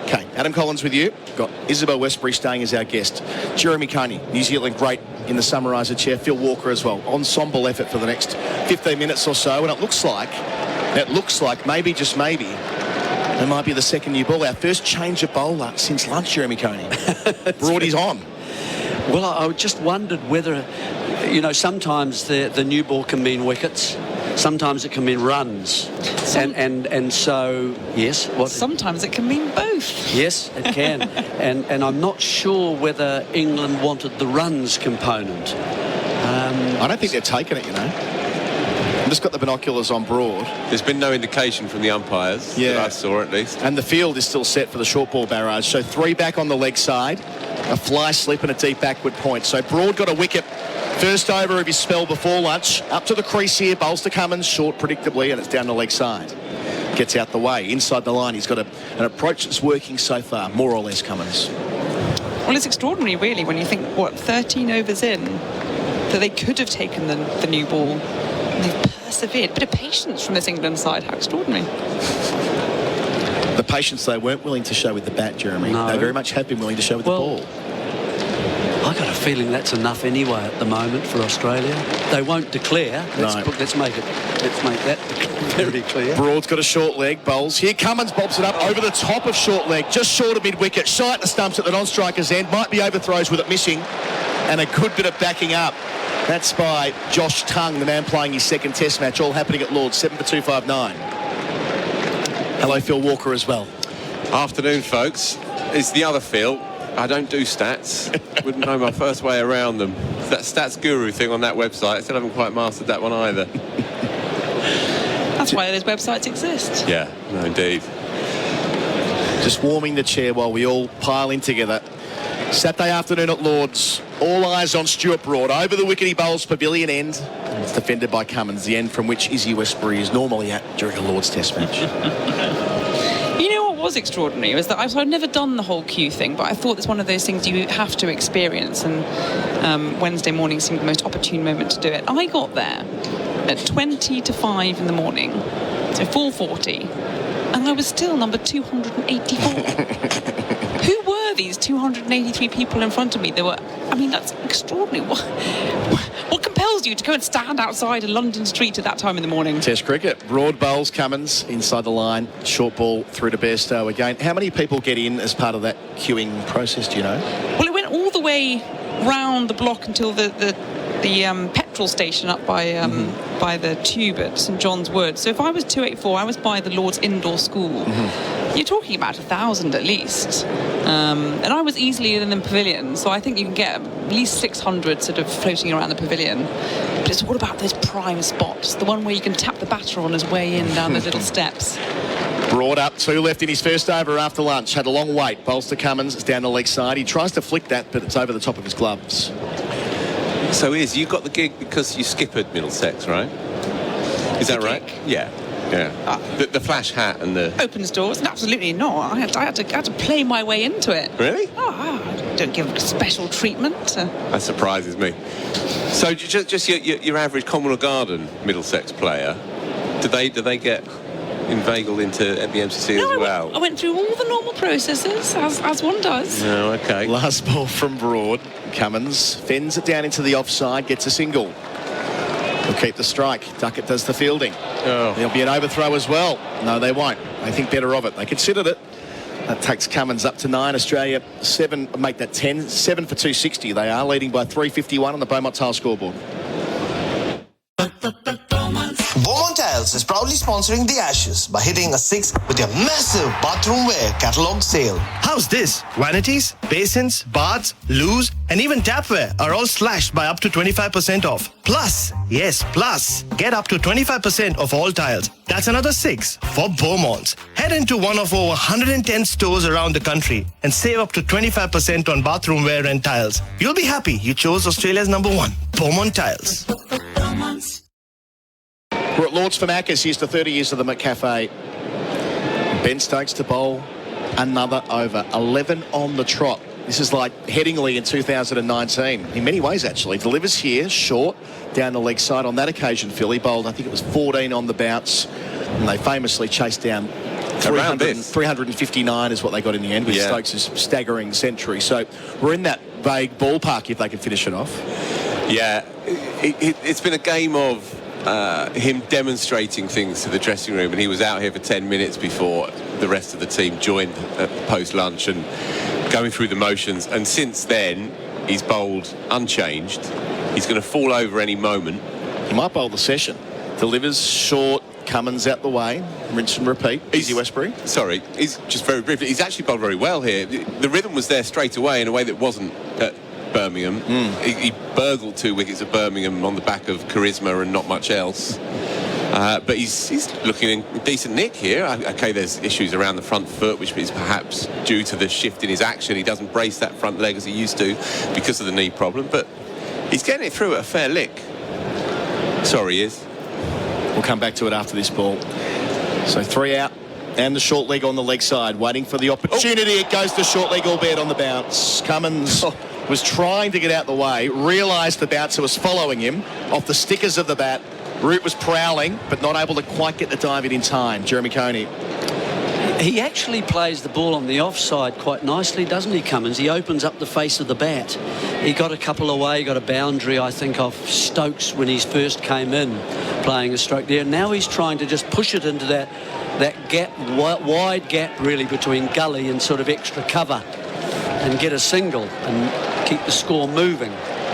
Okay, Adam Collins with you. Got Isabel Westbury staying as our guest. Jeremy Coney, New Zealand great in the Summariser chair. Phil Walker as well. Ensemble effort for the next 15 minutes or so. And it looks like, maybe, just maybe, it might be the second new ball. Our first change of bowler since lunch, Jeremy Coney. Broad is on. Well, I just wondered whether, sometimes the new ball can mean wickets, sometimes it can mean runs, and so yes. Sometimes it can mean both. Yes, it can, and I'm not sure whether England wanted the runs component. I don't think they've taken it. I've just got the binoculars on Broad. There's been no indication from the umpires that I saw, at least. And the field is still set for the short ball barrage. So 3 back on the leg side, a fly slip and a deep backward point. So Broad got a wicket. First over of his spell before lunch. Up to the crease here, bowls to Cummins, short predictably, and it's down the leg side. Gets out the way. Inside the line, he's got an approach that's working so far, more or less, Cummins. Well, it's extraordinary, really, when you think, 13 overs in, that they could have taken the new ball. They've persevered. Bit of patience from this England side. How extraordinary. The patience they weren't willing to show with the bat, Jeremy. No. They very much have been willing to show with the ball. I got a feeling that's enough anyway at the moment for Australia. They won't declare. Let's make that very clear. Broad's got a short leg, bowls. Here Cummins bobs it up over the top of short leg, just short of mid-wicket. Shy at the stumps at the non-striker's end. Might be overthrows with it missing. And a good bit of backing up. That's by Josh Tongue, the man playing his second test match, all happening at Lord's, 7 for 259. Hello, Phil Walker as well. Afternoon, folks. It's the other Phil. I don't do stats. Wouldn't know my first way around them. That stats guru thing on that website, I still haven't quite mastered that one either. That's why those websites exist. Yeah, no, indeed. Just warming the chair while we all pile in together. Saturday afternoon at Lord's. All eyes on Stuart Broad. Over the wicket he bowls pavilion end. And it's defended by Cummins, the end from which Izzy Westbury is normally at during a Lord's test match. You know what was extraordinary was that I've never done the whole queue thing, but I thought it's one of those things you have to experience, and Wednesday morning seemed the most opportune moment to do it. I got there at 20 to 5 in the morning, so 4:40, and I was still number 284. Who were these 283 people in front of me? That's extraordinary. What compels you to go and stand outside a London street at that time in the morning? Test cricket. Broad bowls Cummins inside the line. Short ball through to Bairstow again. How many people get in as part of that queuing process, do you know? Well, it went all the way round the block until the petrol station up by the tube at St John's Wood. So if I was 284, I was by the Lord's Indoor School. You're talking about 1,000 at least. And I was easily in the pavilion, so I think you can get at least 600 sort of floating around the pavilion. But it's all about those prime spots, the one where you can tap the batter on his way in down those little steps. Broad up, 2 left in his first over after lunch. Had a long wait. Bowls to Cummins. It's down the leg side. He tries to flick that, but it's over the top of his gloves. So you got the gig because you skippered Middlesex, right? Is that right? Yeah. The flash hat and the opens doors. Absolutely not. I had to play my way into it. Really? Oh, don't give special treatment. That surprises me. So just your average Commonwealth Garden Middlesex player, do they get inveigled into the MCC as well? I went through all the normal processes, as one does. Oh, okay. Last ball from Broad. Cummins fends it down into the offside, gets a single. He'll keep the strike. Duckett does the fielding. Oh. There'll be an overthrow as well. No, they won't. They think better of it. They considered it. That takes Cummins up to 9. Australia 7, make that 10. 7 for 260. They are leading by 351 on the Beaumont Tile scoreboard. Beaumont Tiles is proudly sponsoring the Ashes by hitting a 6 with your massive bathroom wear catalogue sale. How's this? Vanities, basins, baths, loos, and even tapware are all slashed by up to 25% off. Plus, yes, plus, get up to 25% off all tiles. That's another 6 for Beaumont. Head into one of over 110 stores around the country and save up to 25% on bathroom wear and tiles. You'll be happy you chose Australia's #1, Beaumont Tiles. We're at Lords for Macca's. Here's the 30 years of the McCafe. Ben Stokes to bowl another over. 11 on the trot. This is like Headingley in 2019. In many ways, actually. Delivers here, short, down the leg side. On that occasion, Phil, he bowled, I think it was 14 on the bounce. And they famously chased down 359 is what they got in the end with Stokes' staggering century. So we're in that vague ballpark if they can finish it off. Yeah, it's been a game of him demonstrating things to the dressing room, and he was out here for 10 minutes before the rest of the team joined at post-lunch and going through the motions, and since then he's bowled unchanged. He's going to fall over any moment. He might bowl the session. Delivers short, Cummins out the way, rinse and repeat. Easy Westbury. Sorry, he's just very briefly, he's actually bowled very well here. The rhythm was there straight away in a way that wasn't at Birmingham. He burgled 2 wickets at Birmingham on the back of charisma and not much else. But he's looking in decent nick here. Okay, there's issues around the front foot, which is perhaps due to the shift in his action. He doesn't brace that front leg as he used to because of the knee problem, but he's getting it through at a fair lick. Sorry, he is. We'll come back to it after this ball. So 3 out and the short leg on the leg side, waiting for the opportunity. It goes to short leg, albeit on the bounce. Cummins was trying to get out the way, realised the bouncer was following him off the stickers of the bat. Root was prowling, but not able to quite get the dive in time. Jeremy Coney. He actually plays the ball on the offside quite nicely, doesn't he, Cummins? He opens up the face of the bat. He got a couple away, got a boundary, I think, off Stokes when he first came in, playing a stroke there. Now he's trying to just push it into that gap, wide gap, really, between gully and sort of extra cover, and get a single and keep the score moving.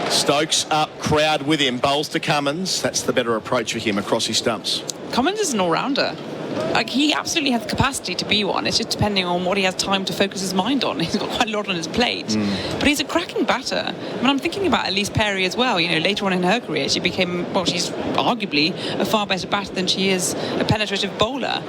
Stokes up, crowd with him, bowls to Cummins. That's the better approach for him across his stumps. Cummins is an all-rounder. Like, he absolutely has the capacity to be one. It's just depending on what he has time to focus his mind on. He's got quite a lot on his plate. But he's a cracking batter. I mean, I'm thinking about Elise Perry as well. You know, later on in her career, she became, well, she's arguably a far better batter than she is a penetrative bowler.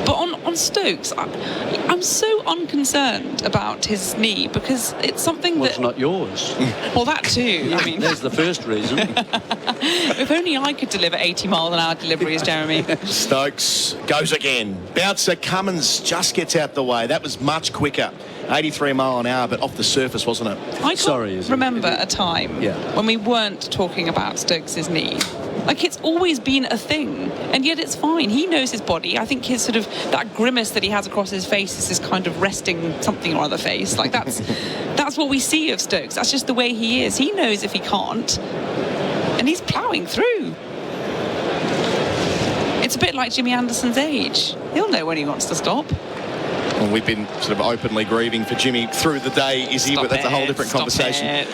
But on Stokes, I'm so unconcerned about his knee because it's something It's not yours. Well, that too. I mean, there's the first reason. If only I could deliver 80 mile an hour deliveries, Jeremy. Stokes goes again. Bouncer Cummins just gets out the way. That was much quicker. 83 mile an hour, but off the surface, wasn't it? I can't remember a time when we weren't talking about Stokes' knee. Like, it's always been a thing, and yet it's fine. He knows his body. I think his sort of, that grimace that he has across his face is this kind of resting something or other face. Like, that's what we see of Stokes. That's just the way he is. He knows if he can't, and he's ploughing through. It's a bit like Jimmy Anderson's age. He'll know when he wants to stop. Well, we've been sort of openly grieving for Jimmy through the day, Izzy, but that's a whole different conversation.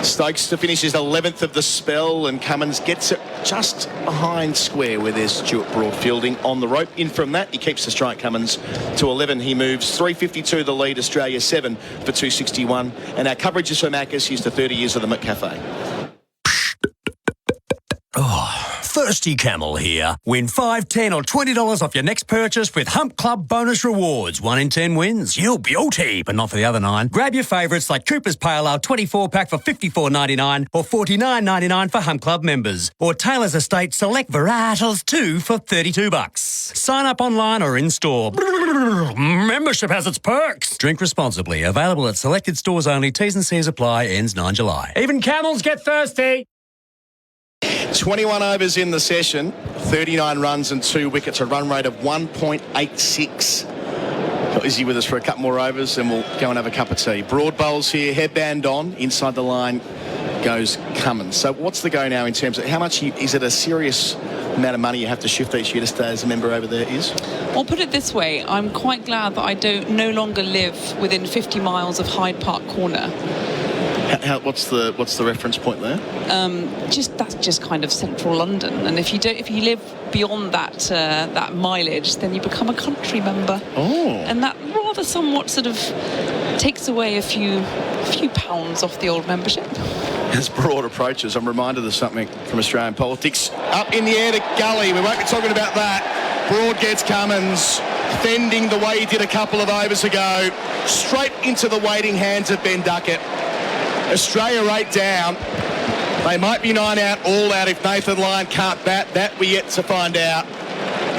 Stokes to finish his 11th of the spell, and Cummins gets it just behind square where there's Stuart Broad fielding on the rope. In from that, he keeps the strike, Cummins, to 11. He moves 352 the lead, Australia 7 for 261. And our coverage is for Macca's. Here's the 30 years of the McCafe. Thirsty Camel here. Win $5, $10 or $20 off your next purchase with Hump Club bonus rewards. 1 in 10 wins. You'll beauty, but not for the other 9. Grab your favourites like Cooper's Pale Ale 24-pack for $54.99 or $49.99 for Hump Club members. Or Taylor's Estate Select Varietals 2 for $32. Sign up online or in store. Membership has its perks. Drink responsibly. Available at selected stores only. T's and C's apply. Ends 9 July. Even camels get thirsty. 21 overs in the session, 39 runs and 2 wickets, a run rate of 1.86. Got Izzy with us for a couple more overs and we'll go and have a cup of tea. Broad bowls here, headband on, inside the line goes Cummins. So what's the go now in terms of how much is it a serious amount of money you have to shift each year to stay as a member over there is? I'll put it this way, I'm quite glad that I no longer live within 50 miles of Hyde Park Corner. What's the reference point there? That's just kind of central London, and if you live beyond that mileage, then you become a country member. Oh. And that rather somewhat sort of takes away a few pounds off the old membership. As Broad approaches, I'm reminded of something from Australian politics. Up in the air to Gully. We won't be talking about that. Broad gets Cummins, fending the way he did a couple of overs ago, straight into the waiting hands of Ben Duckett. Australia 8 down. They might be 9 out, all out if Nathan Lyon can't bat. That we're yet to find out.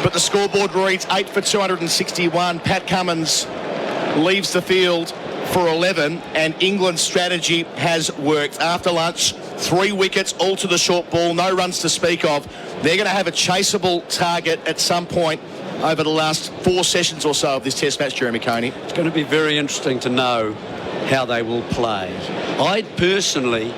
But the scoreboard reads 8 for 261. Pat Cummins leaves the field for 11, and England's strategy has worked. After lunch, 3 wickets, all to the short ball, no runs to speak of. They're going to have a chaseable target at some point over the last 4 sessions or so of this Test match, Jeremy Coney. It's going to be very interesting to know how they will play. I personally,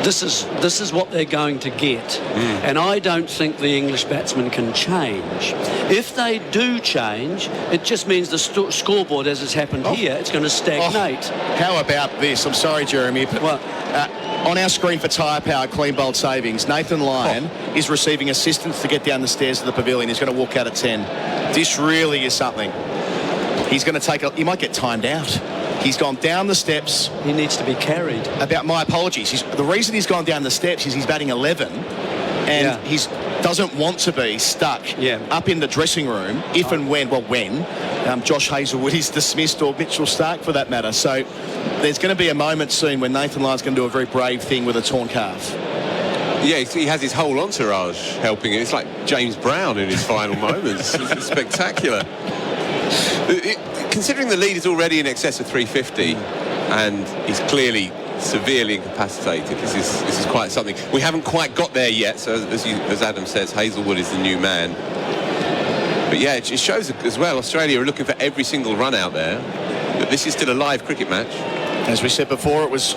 this is what they're going to get, and I don't think the English batsmen can change. If they do change, it just means the scoreboard, as has happened here, it's going to stagnate. How about this? I'm sorry, Jeremy, but on our screen for Tyre Power Clean Bold Savings, Nathan Lyon is receiving assistance to get down the stairs of the pavilion. He's going to walk out at 10. This really is something. He's going to he might get timed out. He's gone down the steps. He needs to be carried. My apologies. The reason he's gone down the steps is he's batting 11 and he doesn't want to be stuck up in the dressing room if and when Josh Hazlewood is dismissed, or Mitchell Stark for that matter. So there's going to be a moment soon when Nathan Lyon's going to do a very brave thing with a torn calf. Yeah, he has his whole entourage helping him. It's like James Brown in his final moments. It's spectacular. Considering the lead is already in excess of 350 and he's clearly severely incapacitated, this is quite something. We haven't quite got there yet, so as Adam says, Hazlewood is the new man. But yeah, it shows as well, Australia are looking for every single run out there, but this is still a live cricket match. As we said before, it was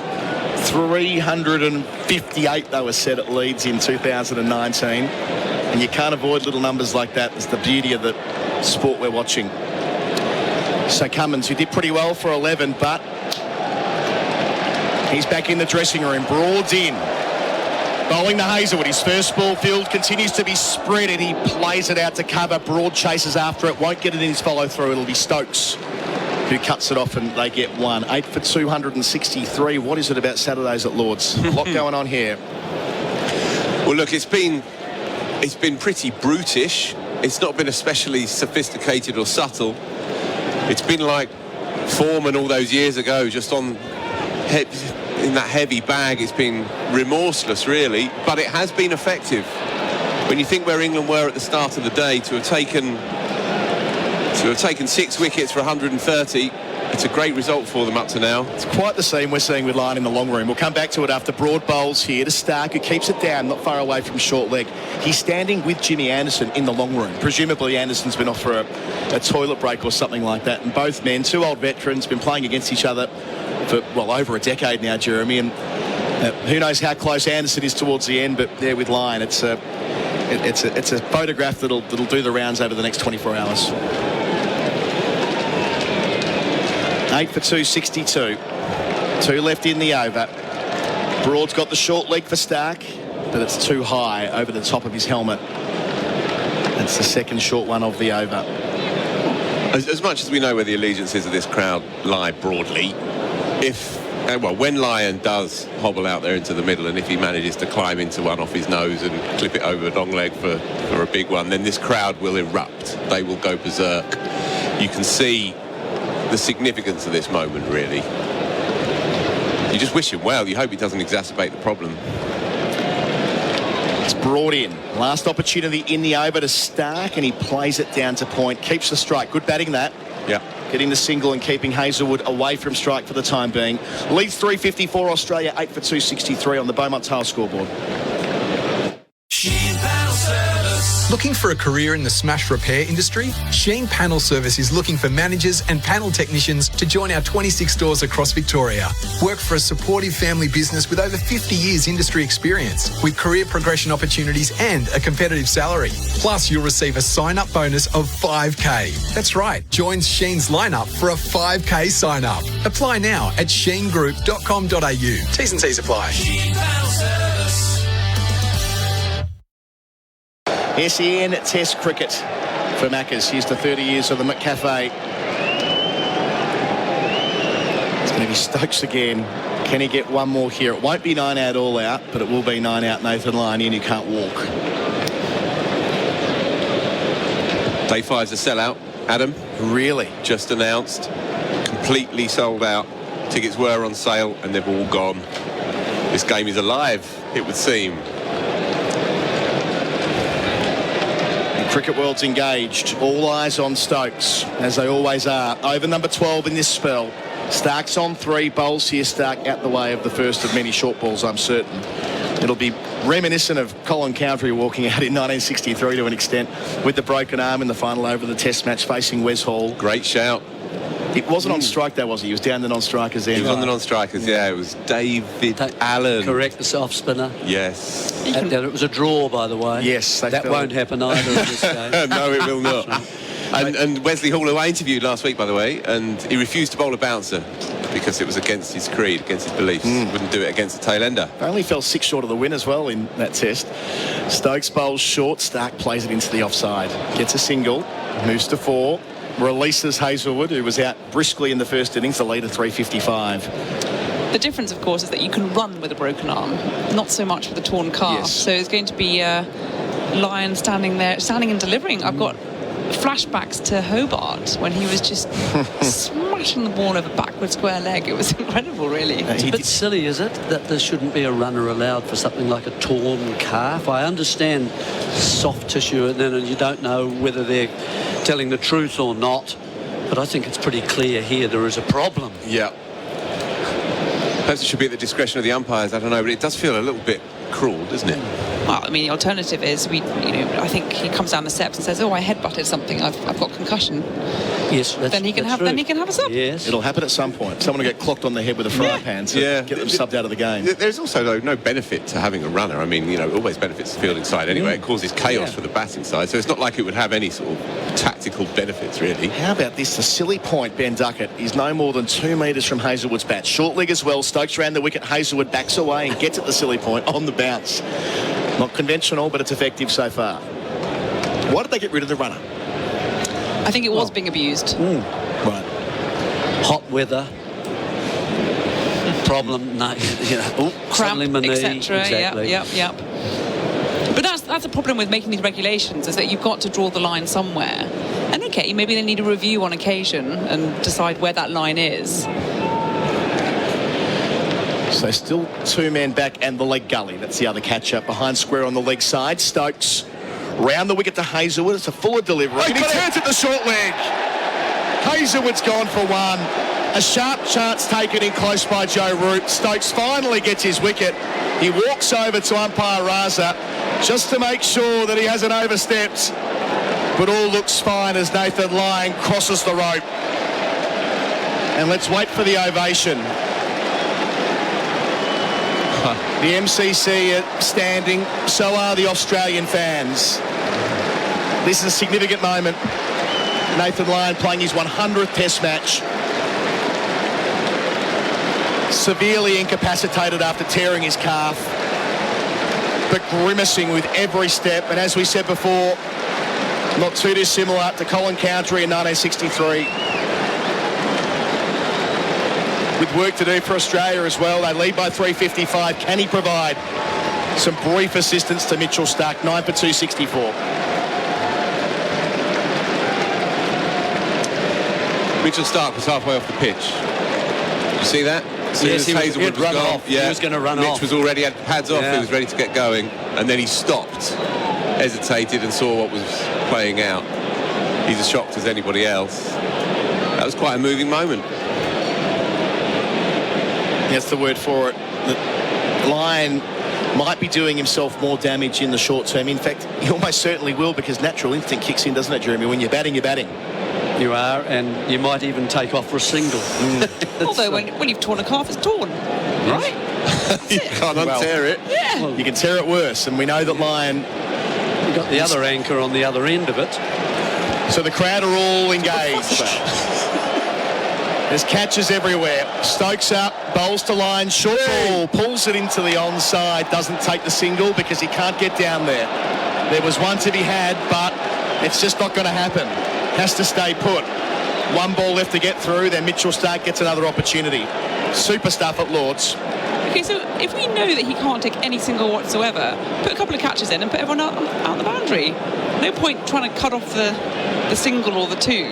358 they were set at Leeds in 2019, and you can't avoid little numbers like that. It's the beauty of the sport we're watching. So Cummins, who did pretty well for 11, but he's back in the dressing room. Broad's in. Bowling to Hazlewood. His first ball field continues to be spread, and he plays it out to cover. Broad chases after it. Won't get it in his follow-through. It'll be Stokes who cuts it off, and they get 1. 8 for 263. What is it about Saturdays at Lord's? A lot going on here. Well, look, it's been pretty brutish. It's not been especially sophisticated or subtle. It's been like Foreman all those years ago, just in that heavy bag. It's been remorseless, really, but it has been effective. When you think where England were at the start of the day, to have taken 6 wickets for 130, it's a great result for them up to now. It's quite the scene we're seeing with Lyon in the long room. We'll come back to it after. Broad bowls here to Stark, who keeps it down, not far away from short leg. He's standing with Jimmy Anderson in the long room. Presumably Anderson's been off for a toilet break or something like that. And both men, 2 old veterans, been playing against each other for, over a decade now, Jeremy. And who knows how close Anderson is towards the end, but there with Lyon, it's a photograph that'll do the rounds over the next 24 hours. 8 for 262. 2 left in the over. Broad's got the short leg for Stark, but it's too high over the top of his helmet. That's the second short one of the over. As much as we know where the allegiances of this crowd lie broadly, if And well, when Lyon does hobble out there into the middle, and if he manages to climb into one off his nose and clip it over a long leg for a big one, then this crowd will erupt. They will go berserk. You can see the significance of this moment, really. You just wish him well. You hope he doesn't exacerbate the problem. It's brought in. Last opportunity in the over to Stark, and he plays it down to point. Keeps the strike. Good batting that. Yeah. Getting the single and keeping Hazelwood away from strike for the time being. Leads 354 Australia, 8 for 263 on the Beaumont Tile scoreboard. Looking for a career in the smash repair industry? Sheen Panel Service is looking for managers and panel technicians to join our 26 stores across Victoria. Work for a supportive family business with over 50 years industry experience, with career progression opportunities and a competitive salary. Plus, you'll receive a sign-up bonus of $5K. That's right, join Sheen's lineup for a $5K sign-up. Apply now at sheengroup.com.au. T's and C's apply. SEN Test Cricket for Maccas. Here's to 30 years of the McCafe. It's going to be Stokes again. Can he get one more here? It won't be 9 out all out, but it will be 9 out Nathan Lyon, and you can't walk. Day 5's a sellout, Adam. Really? Just announced. Completely sold out. Tickets were on sale and they've all gone. This game is alive, it would seem. Cricket world's engaged. All eyes on Stokes, as they always are. Over number 12 in this spell. Stark's on 3. Bowls here. Stark out the way of the first of many short balls, I'm certain. It'll be reminiscent of Colin Cowdrey walking out in 1963 to an extent with the broken arm in the final over of the Test match facing Wes Hall. Great shout. It wasn't on strike, though, was he? He was down the non-strikers end. He was on the non-strikers, yeah. It was David Allen. Correct, the soft spinner. Yes. And it was a draw, by the way. Yes. That won't happen either in this game. No, it will not. And Wesley Hall, who I interviewed last week, by the way, and he refused to bowl a bouncer because it was against his creed, against his beliefs. Wouldn't do it against a tail ender. Only fell 6 short of the win as well in that test. Stokes bowls short. Stark plays it into the offside. Gets a single. Moves to 4. Releases Hazelwood, who was out briskly in the first innings, the lead of 355. The difference, of course, is that you can run with a broken arm, not so much with a torn calf. Yes. So it's going to be Lyon standing there, standing and delivering. I've got flashbacks to Hobart when he was just smashing the ball over backward square leg. It was incredible, really. It's a bit silly, is it, that there shouldn't be a runner allowed for something like a torn calf? I understand soft tissue and then you don't know whether they're telling the truth or not, but I think it's pretty clear here there is a problem. Yeah. Perhaps it should be at the discretion of the umpires, I don't know, but it does feel a little bit cruel, doesn't it? Well, I mean, the alternative is I think he comes down the steps and says, "Oh, I headbutted something. I've got concussion." Yes, then he can have a sub. Yes, it'll happen at some point. Someone will get clocked on the head with a fry pan to get them subbed out of the game. There's also though no benefit to having a runner. I mean, it always benefits the fielding side anyway. It causes chaos for the batting side, so it's not like it would have any sort of tactical benefits really. How about this? The silly point, Ben Duckett, is no more than 2 metres from Hazelwood's bat. Short leg as well. Stokes around the wicket. Hazelwood backs away and gets at the silly point on the bounce. Not conventional, but it's effective so far. Why did they get rid of the runner? I think it was being abused. Right. Hot weather. Problem, Cramp, my knee. etc. Exactly. Yep. But that's a problem with making these regulations, is that you've got to draw the line somewhere. And okay, maybe they need a review on occasion and decide where that line is. So still 2 men back and the leg gully. That's the other catch-up behind square on the leg side. Stokes round the wicket to Hazelwood. It's a fuller delivery. And he turns it the short leg. Hazelwood's gone for 1. A sharp chance taken in close by Joe Root. Stokes finally gets his wicket. He walks over to umpire Raza just to make sure that he hasn't overstepped. But all looks fine as Nathan Lyon crosses the rope. And let's wait for the ovation. The MCC are standing, so are the Australian fans. This is a significant moment. Nathan Lyon playing his 100th Test match. Severely incapacitated after tearing his calf, but grimacing with every step. And as we said before, not too dissimilar to Colin Cowdrey in 1963. with work to do for Australia as well. They lead by 3.55. Can he provide some brief assistance to Mitchell Starc? 9 for 264. Mitchell Starc was halfway off the pitch. Did you see that? Yes, he was run off. Yeah, he was going to run Mitch off. was already had pads off. Yeah. He was ready to get going, and then he stopped, hesitated, and saw what was playing out. He's as shocked as anybody else. That was quite a moving moment. That's the word for it. The Lion might be doing himself more damage in the short term. In fact, he almost certainly will, because natural instinct kicks in, doesn't it, Jeremy? When you're batting, you're batting. You are, and you might even take off for a single. Although when you've torn a calf, it's torn, right? You can't untear it. Yeah. Well, you can tear it worse, and we know that Lion... You've got the other anchor on the other end of it. So the crowd are all engaged. There's catches everywhere. Stokes up, bowls to Lion, short ball, pulls it into the onside, doesn't take the single because he can't get down there. There was one to be had, but it's just not going to happen. Has to stay put. One ball left to get through, then Mitchell Starc gets another opportunity. Super stuff at Lords. Okay, so if we know that he can't take any single whatsoever, put a couple of catches in and put everyone out the boundary. No point trying to cut off the single or the two.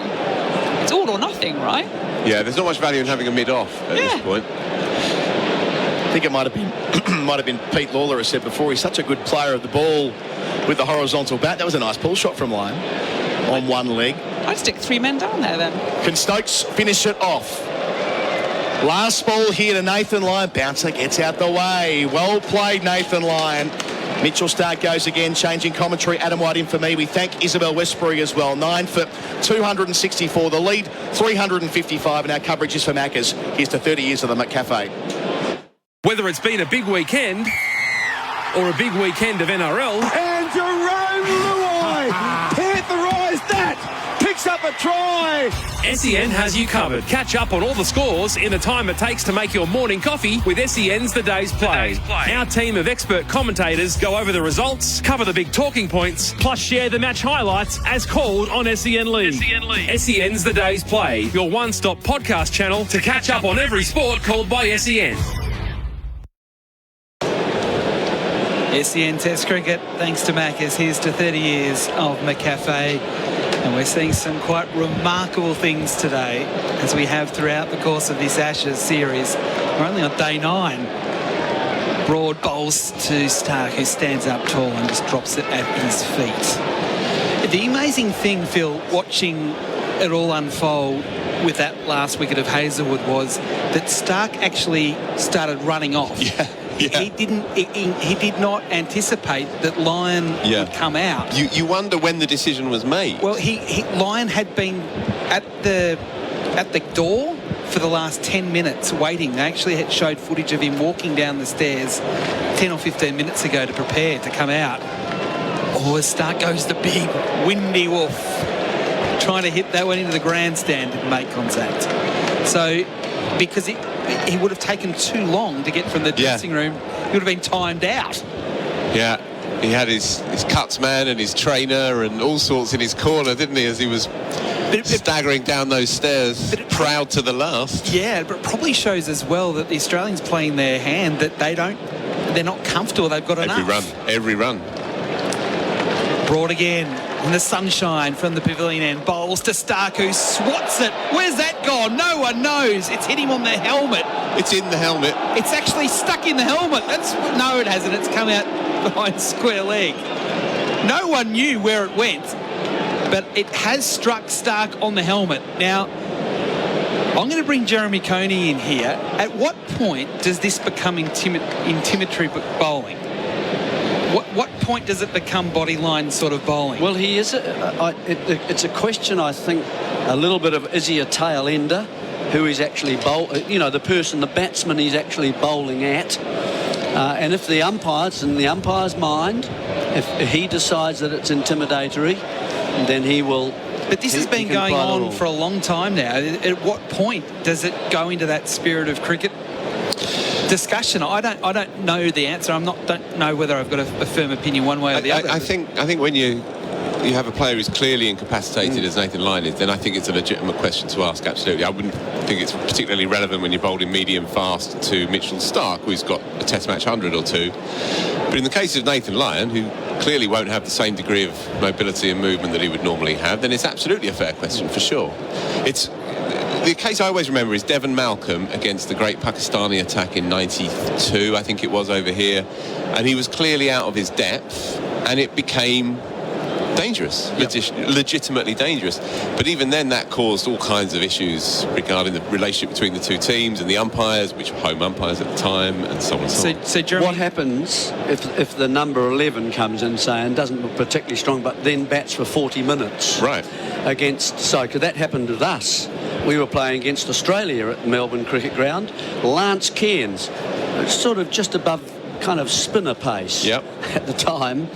It's all or nothing, right? Yeah, there's not much value in having a mid-off at this point. I think it might have been Pete Lawler has said before, he's such a good player of the ball with the horizontal bat. That was a nice pull shot from Lion on one leg. I'd stick 3 men down there then. Can Stokes finish it off? Last ball here to Nathan Lyon. Bouncer gets out the way. Well played, Nathan Lyon. Mitchell Starc goes again, changing commentary. Adam White in for me. We thank Isabel Westbury as well. 9 for 264. The lead, 355. And our coverage is for Maccas. Here's to 30 years of the McCafe. Whether it's been a big weekend or a big weekend of NRL. And Jerome Luai pantherised that. Picks up a try. SEN has you covered. Catch up on all the scores in the time it takes to make your morning coffee with SEN's The Day's Play. Our team of expert commentators go over the results, cover the big talking points, plus share the match highlights as called on SEN League. SEN's The Day's Play, your one-stop podcast channel to catch up on every sport called by SEN. SEN Test Cricket, thanks to Maccas. Here's to 30 years of McCafe. And we're seeing some quite remarkable things today, as we have throughout the course of this Ashes series. We're only on day 9. Broad bowls to Starc, who stands up tall and just drops it at his feet. The amazing thing, Phil, watching it all unfold with that last wicket of Hazelwood was that Starc actually started running off. Yeah. He did not anticipate that Lyon would come out. You wonder when the decision was made. Well, Lyon had been at the door for the last 10 minutes waiting. They actually had showed footage of him walking down the stairs 10 or 15 minutes ago to prepare to come out. Oh, as Starc goes the big windy wolf, trying to hit that one into the grandstand and make contact. So, because he would have taken too long to get from the dressing room, he would have been timed out. Yeah, he had his cuts man and his trainer and all sorts in his corner, didn't he, as he was staggering down those stairs, proud to the last. Yeah, but it probably shows as well that the Australians playing their hand, that they're not comfortable, they've got enough. Every run. Broad again in the sunshine from the pavilion end, bowls to Starc, who swats it. Where's that gone? No one knows. It's hit him on the helmet. It's in the helmet. It's actually stuck in the helmet. No, it hasn't. It's come out behind square leg. No one knew where it went, but it has struck Starc on the helmet. Now, I'm going to bring Jeremy Coney in here. At what point does this become intimidatory bowling? What point does it become bodyline sort of bowling? Well, he is. It's a question, I think, a little bit of, is he a tail ender who is actually the batsman he's actually bowling at? And if the umpire's in the umpire's mind, if he decides that it's intimidatory, then he will. But this has been going on for a long time now. At what point does it go into that spirit of cricket discussion? I don't know the answer. Don't know whether I've got a firm opinion one way or the other. I think when you you have a player who's clearly incapacitated as Nathan Lyon is, then I think it's a legitimate question to ask, absolutely. I wouldn't think it's particularly relevant when you're bowling medium fast to Mitchell Starc, who's got a Test match 100 or two. But in the case of Nathan Lyon, who clearly won't have the same degree of mobility and movement that he would normally have, then it's absolutely a fair question for sure. It's the case I always remember is Devon Malcolm against the great Pakistani attack in '92, I think it was, over here, and he was clearly out of his depth, and it became dangerous, legitimately dangerous. But even then, that caused all kinds of issues regarding the relationship between the two teams and the umpires, which were home umpires at the time, and so on and so on. So Jeremy, what happens if the number 11 comes in, say, and doesn't look particularly strong, but then bats for 40 minutes? Right. Against, so could that happen with us? We were playing against Australia at Melbourne Cricket Ground. Lance Cairns, sort of just above kind of spinner pace at the time,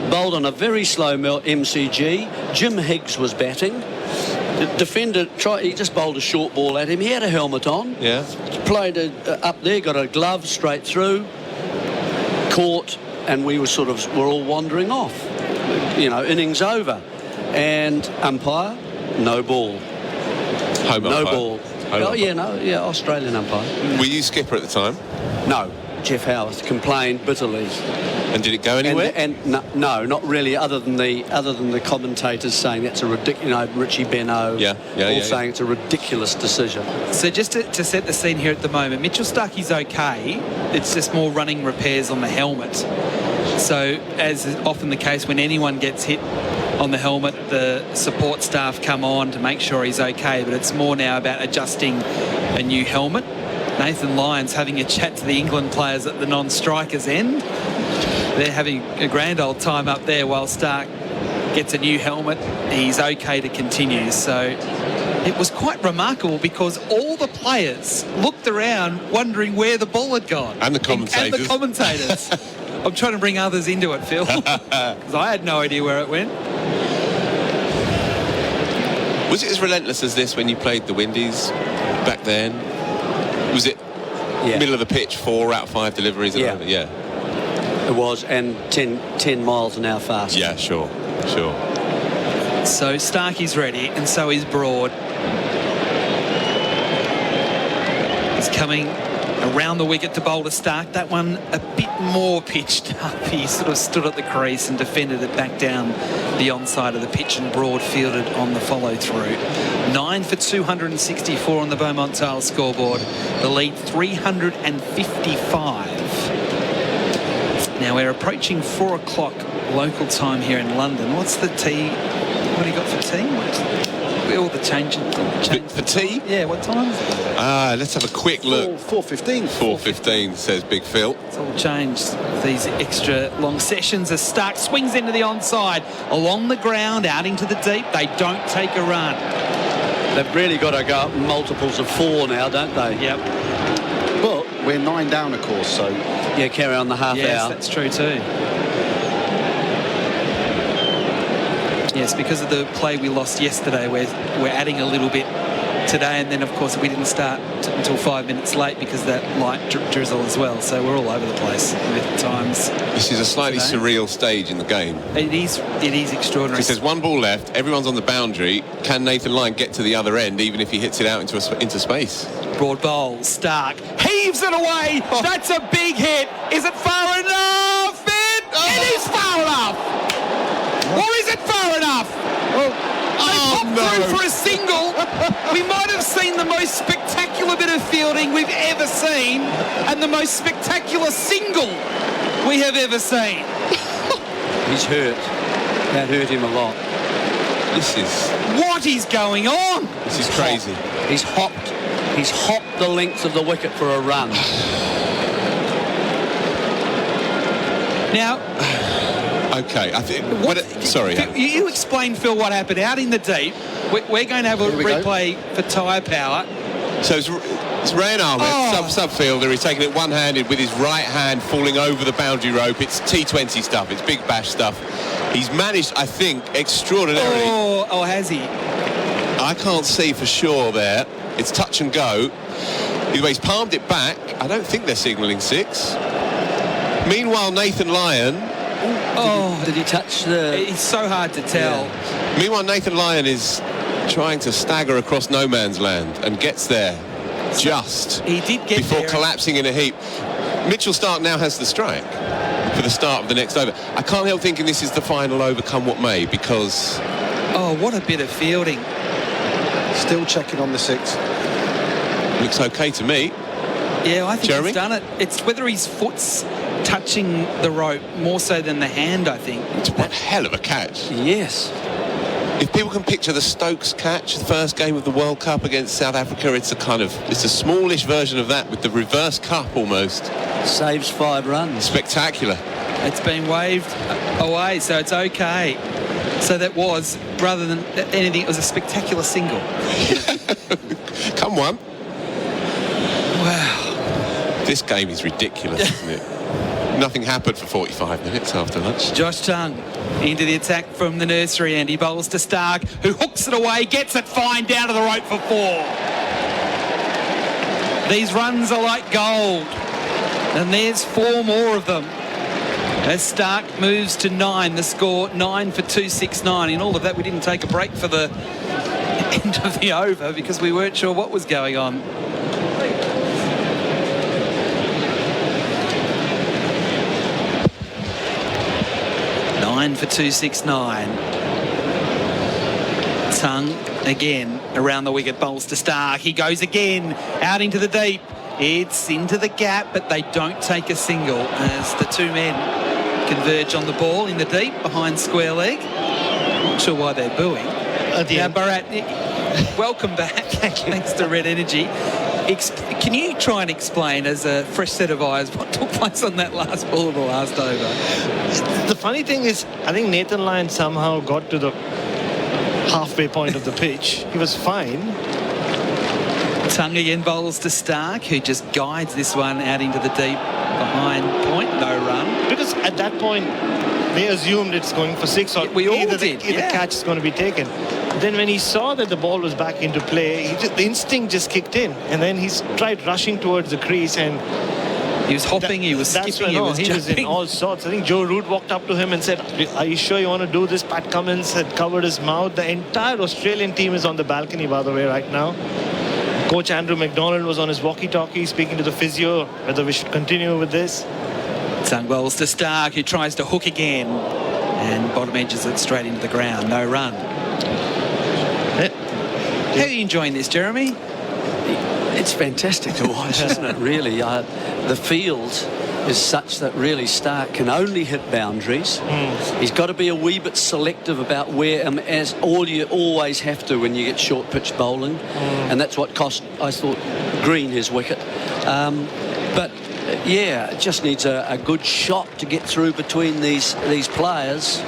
bowled on a very slow MCG. Jim Higgs was batting. The defender he just bowled a short ball at him. He had a helmet on. Yeah. Played up there, got a glove straight through, caught, and we were all wandering off. You know, innings over, and umpire, no ball. Home no umpire. Ball. Australian umpire. Were you skipper at the time? No. Jeff Howarth complained bitterly. And did it go anywhere? And no, not really. Other than the commentators saying that's a ridiculous. Richie Beno, saying it's a ridiculous decision. So just to set the scene here at the moment, Mitchell Starc is okay. It's just more running repairs on the helmet. So as is often the case, when anyone gets hit on the helmet, the support staff come on to make sure he's okay. But it's more now about adjusting a new helmet. Nathan Lyon's having a chat to the England players at the non-strikers end. They're having a grand old time up there while Starc gets a new helmet. He's okay to continue. So it was quite remarkable because all the players looked around wondering where the ball had gone. And the commentators. I'm trying to bring others into it, Phil, because I had no idea where it went. Was it as relentless as this when you played the Windies back then? Was it middle of the pitch, 4 out of 5 deliveries? Yeah. It was, and 10 miles an hour fast. Yeah, sure. So Starc is ready, and so is Broad. He's coming around the wicket to bowl to Starc. That one a bit more pitched up. He sort of stood at the crease and defended it back down the onside of the pitch, and Broad fielded on the follow-through. 9 for 264 on the Beaumont Tile scoreboard. The lead 355. Now we're approaching 4 o'clock local time here in London. What's the tea? What do you got for tea? All the change for tea? Yeah, what time is it? Let's have a quick look. 4:15. 4:15, says Big Phil. It's all changed. These extra long sessions as Starc swings into the onside. Along the ground, out into the deep. They don't take a run. They've really got to go up multiples of 4 now, don't they? Yep. But we're 9 down, of course, so... Yeah, carry on the half hour. Yes, that's true too. Yes, because of the play we lost yesterday, we're adding a little bit today, and then of course we didn't start until 5 minutes late because of that light drizzle as well. So we're all over the place with times. This is a slightly surreal stage in the game. It is extraordinary. Because there's 1 ball left, everyone's on the boundary. Can Nathan Lyon get to the other end, even if he hits it out into space? Broad bowl, Starc heaves it away. That's a big hit. Is it far enough? It is far enough. Or is it far enough? Through for a single. We might have seen the most spectacular bit of fielding we've ever seen, and the most spectacular single we have ever seen. He's hurt. That hurt him a lot. What is going on? This is crazy. He's hopped the length of the wicket for a run. Now. Okay, I think. Sorry. You explain, Phil, what happened out in the deep. We're going to have a replay for tyre power. So it's Rayan Ahmed, sub-fielder. He's taking it one-handed with his right hand falling over the boundary rope. It's T20 stuff. It's Big Bash stuff. He's managed, I think, extraordinarily. Oh, has he? I can't see for sure there. It's touch and go. Anyway, he's palmed it back. I don't think they're signalling 6. Meanwhile, Nathan Lyon Did he touch the... It's so hard to tell. Yeah. Meanwhile, Nathan Lyon is trying to stagger across no man's land and gets there He did get before there. collapsing in a heap. Mitchell Stark now has the strike for the start of the next over. I can't help thinking this is the final over, come what may, because... Oh, what a bit of fielding. Still checking on the 6. Looks okay to me. Yeah, I think Jeremy? he's done it. It's whether his foot's touching the rope more so than the hand, I think. It's one hell of a catch. Yes. If people can picture the Stokes catch, the first game of the World Cup against South Africa, it's a smallish version of that with the reverse cup almost. Saves 5 runs. Spectacular. It's been waved away, so it's okay. So that was, rather than anything, it was a spectacular single. Come on. Wow. This game is ridiculous, isn't it? Nothing happened for 45 minutes after lunch. Josh Tongue into the attack from the nursery end. He bowls to Stark, who hooks it away, gets it fine down to the rope for 4. These runs are like gold. And there's 4 more of them. As Stark moves to 9, the score 9 for 269. In all of that, we didn't take a break for the end of the over because we weren't sure what was going on. For 269. Tongue again around the wicket, bowls to Stark. He goes again out into the deep. It's into the gap, but they don't take a single as the 2 men converge on the ball in the deep behind square leg. Not sure why they're booing. Now, Bharat, welcome back. Thanks to Red Energy. Can you try and explain, as a fresh set of eyes, what took place on that last ball of the last over? The funny thing is, I think Nathan Lyon somehow got to the halfway point of the pitch. He was fine. Tongue again bowls to Stark, who just guides this one out into the deep behind point. No run. Because at that point, they assumed it's going for 6, or we all either did. The catch is going to be taken. Then when he saw that the ball was back into play, the instinct just kicked in. And then he tried rushing towards the crease, and he was hopping, he was skipping, he was in all sorts. I think Joe Root walked up to him and said, "Are you sure you want to do this?" Pat Cummins had covered his mouth. The entire Australian team is on the balcony, by the way, right now. Coach Andrew McDonald was on his walkie-talkie speaking to the physio whether we should continue with this. Tongue bowls to Stark, who tries to hook again, and bottom edges it straight into the ground. No run. How are you enjoying this, Jeremy? It's fantastic to watch, isn't it, really? The field is such that really Stark can only hit boundaries. He's got to be a wee bit selective about where, as all you always have to when you get short pitch bowling, and that's what cost, I thought, Green his wicket. But yeah, it just needs a good shot to get through between these players.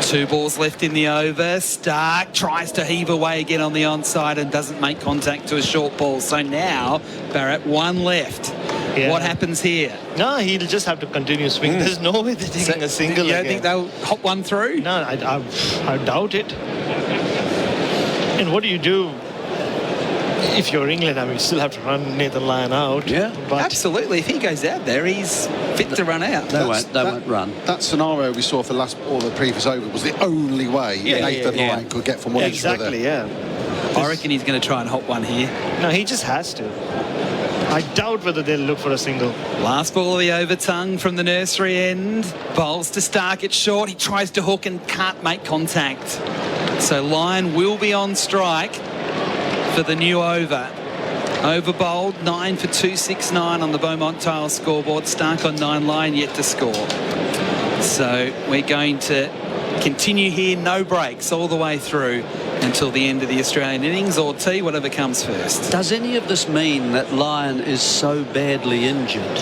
2 balls left in the over. Stark tries to heave away again on the onside and doesn't make contact to a short ball. So now, Bharat, 1 left. Yeah. What happens here? No, he'll just have to continue swinging. There's no way they're taking a single. You don't think they'll hop one through? No, I doubt it. And what do you do if you're England? I mean, you still have to run Nathan Lyon out. Yeah, but absolutely. If he goes out there, he's fit to run out. They won't run. That scenario we saw for the previous over was the only way Nathan Lyon could get from one edge to the other. Exactly, yeah. I reckon he's going to try and hop one here. No, he just has to. I doubt whether they'll look for a single. Last ball of the over, Tongue from the nursery end. Bowls to Stark, it's short. He tries to hook and can't make contact. So Lyon will be on strike for the new over. Over bowled, 9 for 269 on the Beaumont Tile scoreboard. Stark on 9, Lyon yet to score. So we're going to continue here, no breaks all the way through until the end of the Australian innings, or T, whatever comes first. Does any of this mean that Lyon is so badly injured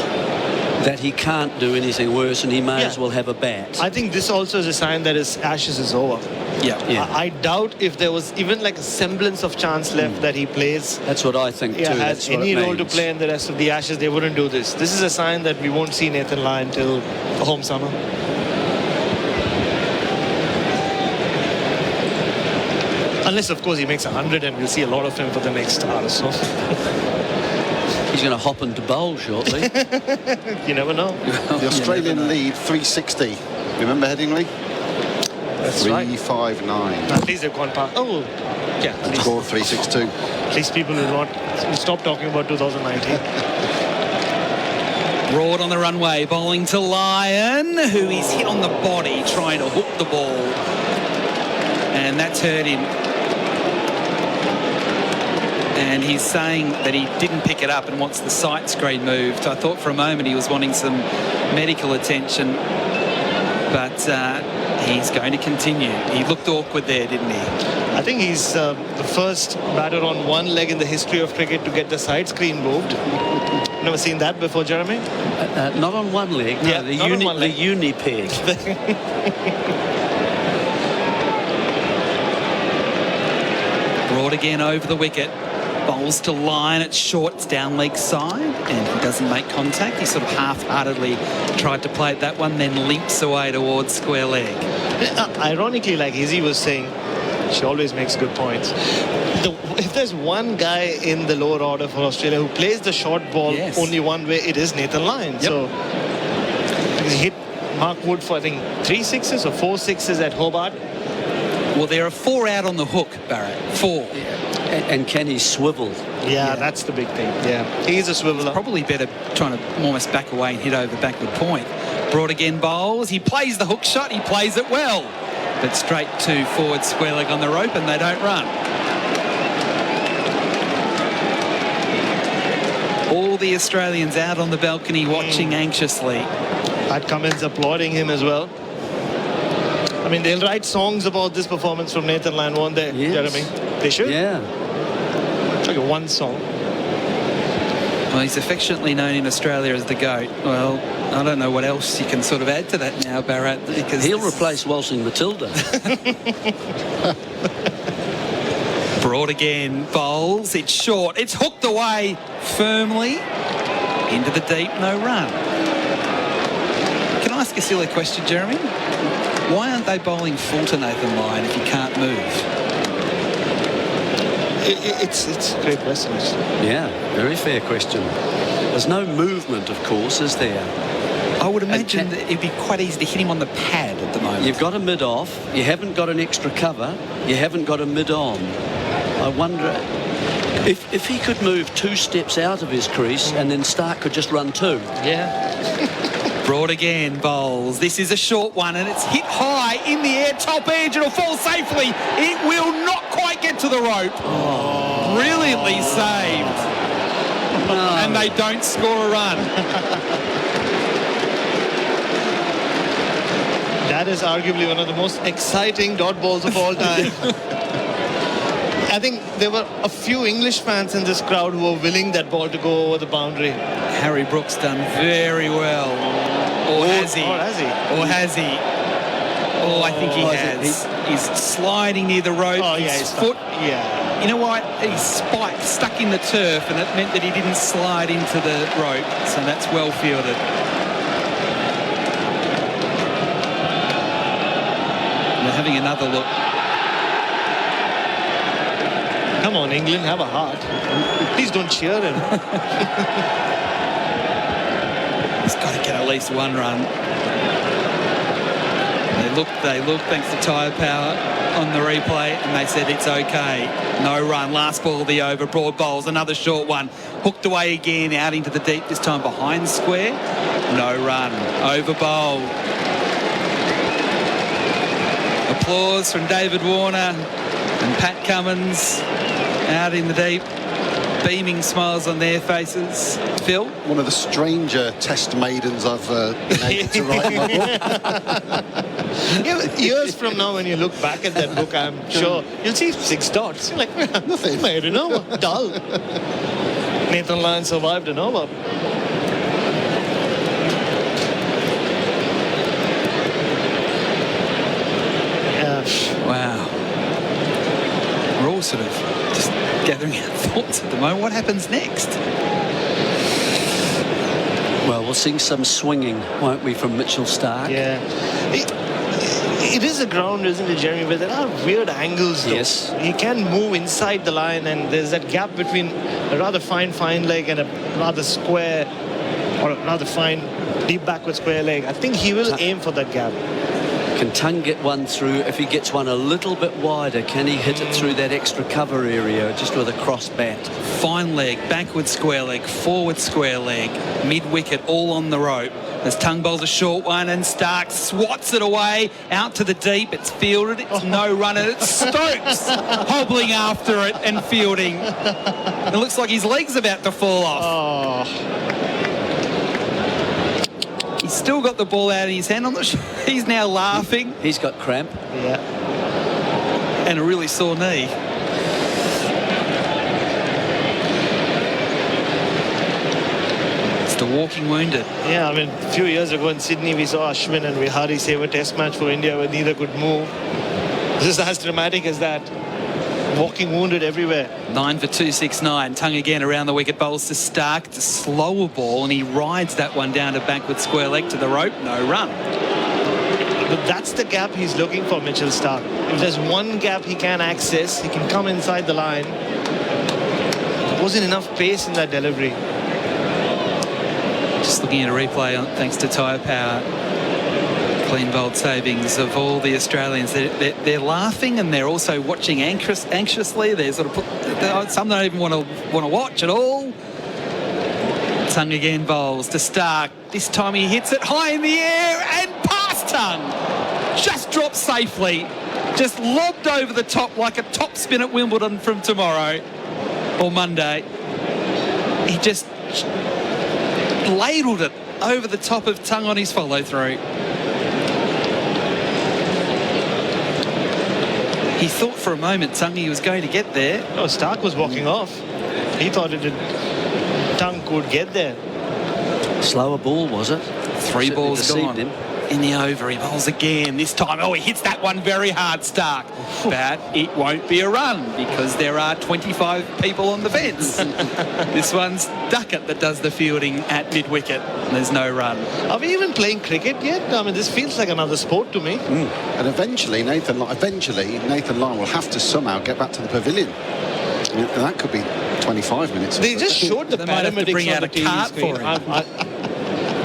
that he can't do anything worse and he may as well have a bat? I think this also is a sign that his Ashes is over. Yeah. I doubt if there was even like a semblance of chance left that he plays. That's what I think too. Has any role to play in the rest of the Ashes, they wouldn't do this. This is a sign that we won't see Nathan Lyon till the home summer. Unless, of course, he makes 100 and we'll see a lot of him for the next hour or so. He's going to hop into bowl shortly. You never know. The Australian lead 360 Remember Headingley? That's right. 359. At least they've gone past. Oh, yeah. Score 362. At least people will not stop talking about 2019. Broad on the runway, bowling to Lyon, who is hit on the body trying to hook the ball. And that's hurt him. And he's saying that he didn't pick it up and wants the sight screen moved. I thought for a moment he was wanting some medical attention, but he's going to continue. He looked awkward there, didn't he? I think he's the first batter on one leg in the history of cricket to get the side screen moved. Never seen that before, Jeremy? Not on one leg. No, Yeah, the not on one leg. unipeg. Broad again over the wicket. Bowls to Lyon at short, it's down leg side, and he doesn't make contact. He sort of half-heartedly tried to play at that one, then leaps away towards square leg. Ironically, like Izzy was saying, she always makes good points. If there's one guy in the lower order for Australia who plays the short ball only one way, it is Nathan Lyon. So he hit Mark Wood for, I think, 3 sixes or 4 sixes at Hobart. Well, there are 4 out on the hook, Bharat. 4. And can he swivel? Yeah, that's the big thing. Yeah, he's a swiveler. It's probably better trying to almost back away and hit over backward point. Broad again bowls. He plays the hook shot. He plays it well. But straight to forward square leg on the rope, and they don't run. All the Australians out on the balcony watching anxiously. Pat Cummins applauding him as well. I mean, they'll write songs about this performance from Nathan Lyon, won't they, Jeremy? They should. Yeah. Like one song. Well, he's affectionately known in Australia as the GOAT. Well, I don't know what else you can sort of add to that now, Bharat, because he'll replace Waltzing Matilda. Broad again, bowls. It's short. It's hooked away firmly into the deep. No run. Can I ask a silly question, Jeremy? Why aren't they bowling full to Nathan Lyon if he can't move? It's a great question. Yeah, very fair question. There's no movement, of course, is there? I would imagine that it'd be quite easy to hit him on the pad at the moment. You've got a mid-off. You haven't got an extra cover. You haven't got a mid-on. I wonder if he could move 2 steps out of his crease and then Stark could just run 2. Yeah. Broad again, bowls. This is a short one, and it's hit high in the air, top edge. It'll fall safely. It will not quite get to the rope. Oh. Brilliantly saved. No. And they don't score a run. That is arguably one of the most exciting dot balls of all time. I think there were a few English fans in this crowd who were willing that ball to go over the boundary. Harry Brooks done very well. Or has he? Or has he? Or has he? Oh, I think he has. He's sliding near the rope. Oh, yeah, his foot. Yeah. You know what? His spike stuck in the turf, and it meant that he didn't slide into the rope. So that's well fielded. We're having another look. Come on, England, have a heart. Please don't cheer him. He's got to get at least 1 run. They looked thanks to tyre power on the replay, and they said it's okay. No run. Last ball of the over. Broad bowls. Another short one. Hooked away again out into the deep, this time behind square. No run. Over bowl. Applause from David Warner and Pat Cummins out in the deep. Beaming smiles on their faces. Phil? One of the stranger test maidens I've been able to write in my book. Yeah, but years from now, when you look back at that book, I'm sure you'll see 6 dots. You're like, nothing. Made an over. Dull. Nathan Lyon survived an over. Yeah. Wow. We're all sort of just gathering our thoughts at the moment. What happens next? Well, we'll see some swinging, won't we, from Mitchell Stark? Yeah. It is a ground, isn't it, Jeremy, where there are weird angles, though. Yes. He can move inside the line, and there's that gap between a rather fine leg and a rather square, or a rather fine deep backward square leg. I think he will aim for that gap. Can Tung get one through? If he gets one a little bit wider, can he hit it through that extra cover area just with a cross bat? Fine leg, backward square leg, forward square leg, mid-wicket, all on the rope. As Tung bowls a short one and Stark swats it away out to the deep. It's fielded. It's no run and it's Stokes hobbling after it and fielding. It looks like his leg's about to fall off. He's still got the ball out of his hand. He's now laughing. He's got cramp. Yeah. And a really sore knee. It's the walking wounded. Yeah, I mean, a few years ago in Sydney, we saw Ashwin and Vihari save a test match for India where neither could move. This is as dramatic as that. Walking wounded everywhere. 9 for 269. Tung again around the wicket, bowls to Stark. It's a slower ball and he rides that one down to backward square leg to the rope. No run. But that's the gap he's looking for, Mitchell Stark. If there's one gap he can access, he can come inside the line. There wasn't enough pace in that delivery. Just looking at a replay thanks to Tyre Power. Clean bowled savings of all the Australians. They're laughing and they're also watching anxiously. They're sort of some don't even want to watch at all. Tung again bowls to Stark. This time he hits it high in the air and past Tung. Just dropped safely. Just lobbed over the top like a top spin at Wimbledon from tomorrow or Monday. He just ladled it over the top of Tung on his follow through. He thought for a moment Tung was going to get there. No, Stark was walking off. He thought Tung could get there. Slower ball, was it? 3 balls gone. Him. In the over, he bowls again. This time, he hits that one very hard, Stark. But it won't be a run because there are 25 people on the fence. This one's Duckett that does the fielding at mid-wicket. There's no run. Are we even playing cricket yet? I mean, this feels like another sport to me. And eventually Nathan Lyon will have to somehow get back to the pavilion. And that could be 25 minutes. They just showed the they might have to bring out a cart for him.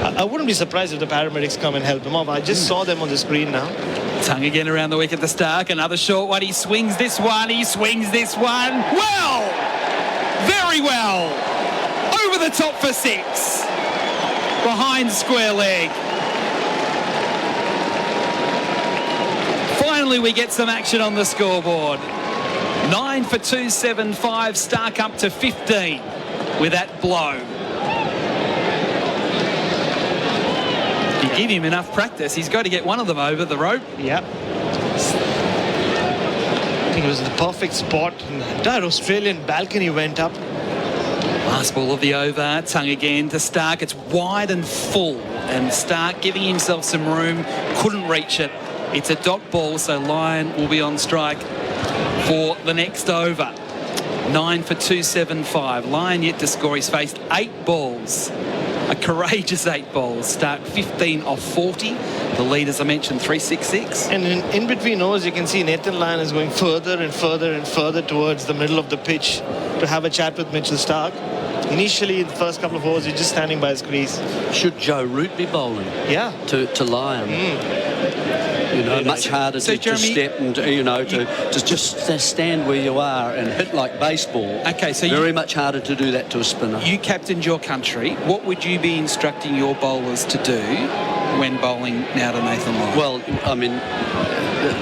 I wouldn't be surprised if the paramedics come and help him off. I just saw them on the screen now. Tung again around the wicket to Stark. Another short one. He swings this one. He swings this one. Well! Very well. Over the top for 6. Behind square leg. Finally, we get some action on the scoreboard. 9 for 275. Stark up to 15 with that blow. You give him enough practice, he's got to get one of them over the rope. Yep. I think it was the perfect spot. That Australian balcony went up. Last ball of the over. Tung again to Stark. It's wide and full. And Stark giving himself some room. Couldn't reach it. It's a dot ball, so Lyon will be on strike for the next over. 9 for 275. Lyon yet to score. He's faced 8 balls. A courageous 8 balls. Stark 15 off 40. The lead, as I mentioned, 366. And in between overs, you can see Nathan Lyon is going further and further and further towards the middle of the pitch to have a chat with Mitchell Stark. Initially, the first couple of overs, he's just standing by his crease. Should Joe Root be bowling? Yeah. To Lyon. You know, much harder to step and, to just stand where you are and hit like baseball. Okay, so very much harder to do that to a spinner. You captained your country. What would you be instructing your bowlers to do when bowling now to Nathan Lyon? Well, I mean,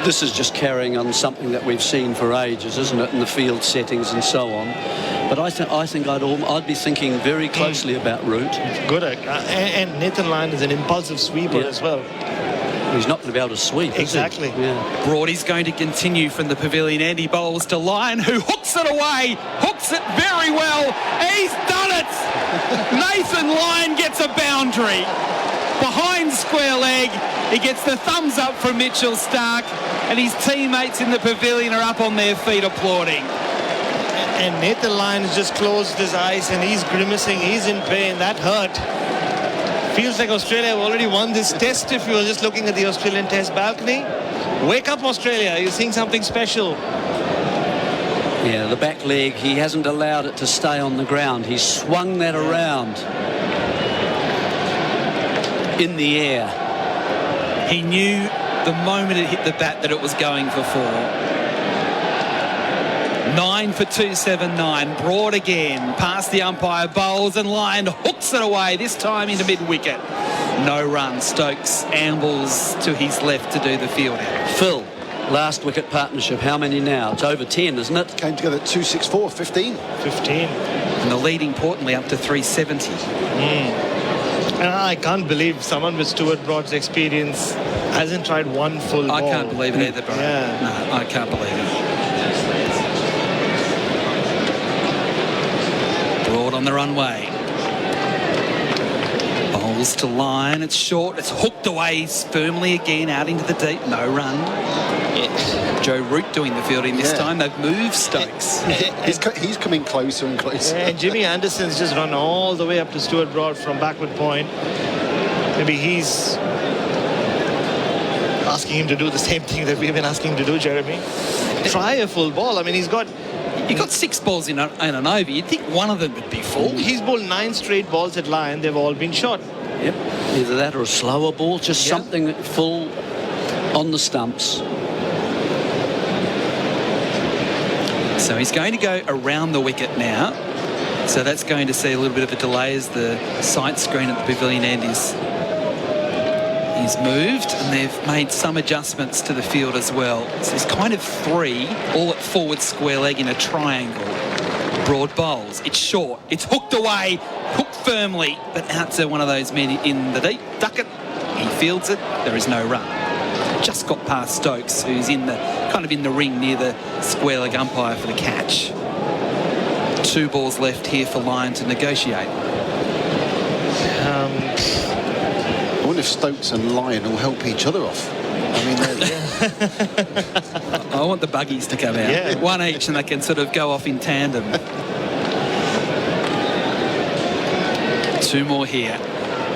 this is just carrying on something that we've seen for ages, isn't it, in the field settings and so on. But I think I'd be thinking very closely about Root. Good. And Nathan Lyon is an impulsive sweeper as well. He's not going to be able to sweep. Exactly. Yeah. Broady's going to continue from the pavilion end. He bowls to Lyon, who hooks it away. Hooks it very well. He's done it. Nathan Lyon gets a boundary. Behind square leg. He gets the thumbs up from Mitchell Stark. And his teammates in the pavilion are up on their feet applauding. And Nathan Lyon has just closed his eyes and he's grimacing. He's in pain. That hurt. Feels like Australia have already won this test if you were just looking at the Australian test balcony. Wake up, Australia. You're seeing something special. Yeah, the back leg, he hasn't allowed it to stay on the ground. He's swung that around in the air. He knew the moment it hit the bat that it was going for 4. 9 for 279. Broad again. Past the umpire. Bowls and Lyon hooks it away. This time into mid-wicket. No run. Stokes ambles to his left to do the field out. Phil, last wicket partnership. How many now? It's over 10, isn't it? Came together at 264, 15. 15. And the lead importantly up to 370. And I can't believe someone with Stuart Broad's experience hasn't tried one full ball. I can't believe it either, Bharat. Yeah. No, I can't believe it. Broad on the runway. Bowls to Lyon. It's short. It's hooked away firmly again out into the deep. No run. Yeah. Joe Root doing the fielding this time. They've moved Stokes. He's coming closer and closer. Yeah, and Jimmy Anderson's just run all the way up to Stuart Broad from backward point. Maybe he's asking him to do the same thing that we've been asking him to do, Jeremy. Try a full ball. I mean, you've got 6 balls in an over. You'd think one of them would be full. He's bowled 9 straight balls at Lyon. They've all been shot. Yep. Either that or a slower ball, just something full on the stumps. So he's going to go around the wicket now. So that's going to see a little bit of a delay as the sight screen at the pavilion end is moved, and they've made some adjustments to the field as well. So there's kind of 3 all at forward square leg in a triangle. Broad bowls. It's short. It's hooked away. Hooked firmly, but out to one of those men in the deep. Duck it. He fields it. There is no run. Just got past Stokes, who's in the ring near the square leg umpire for the catch. 2 balls left here for Lyon to negotiate. I wonder if Stokes and Lyon will help each other off. I mean, I want the buggies to come out. Yeah. 1 each, and they can sort of go off in tandem. 2 more here.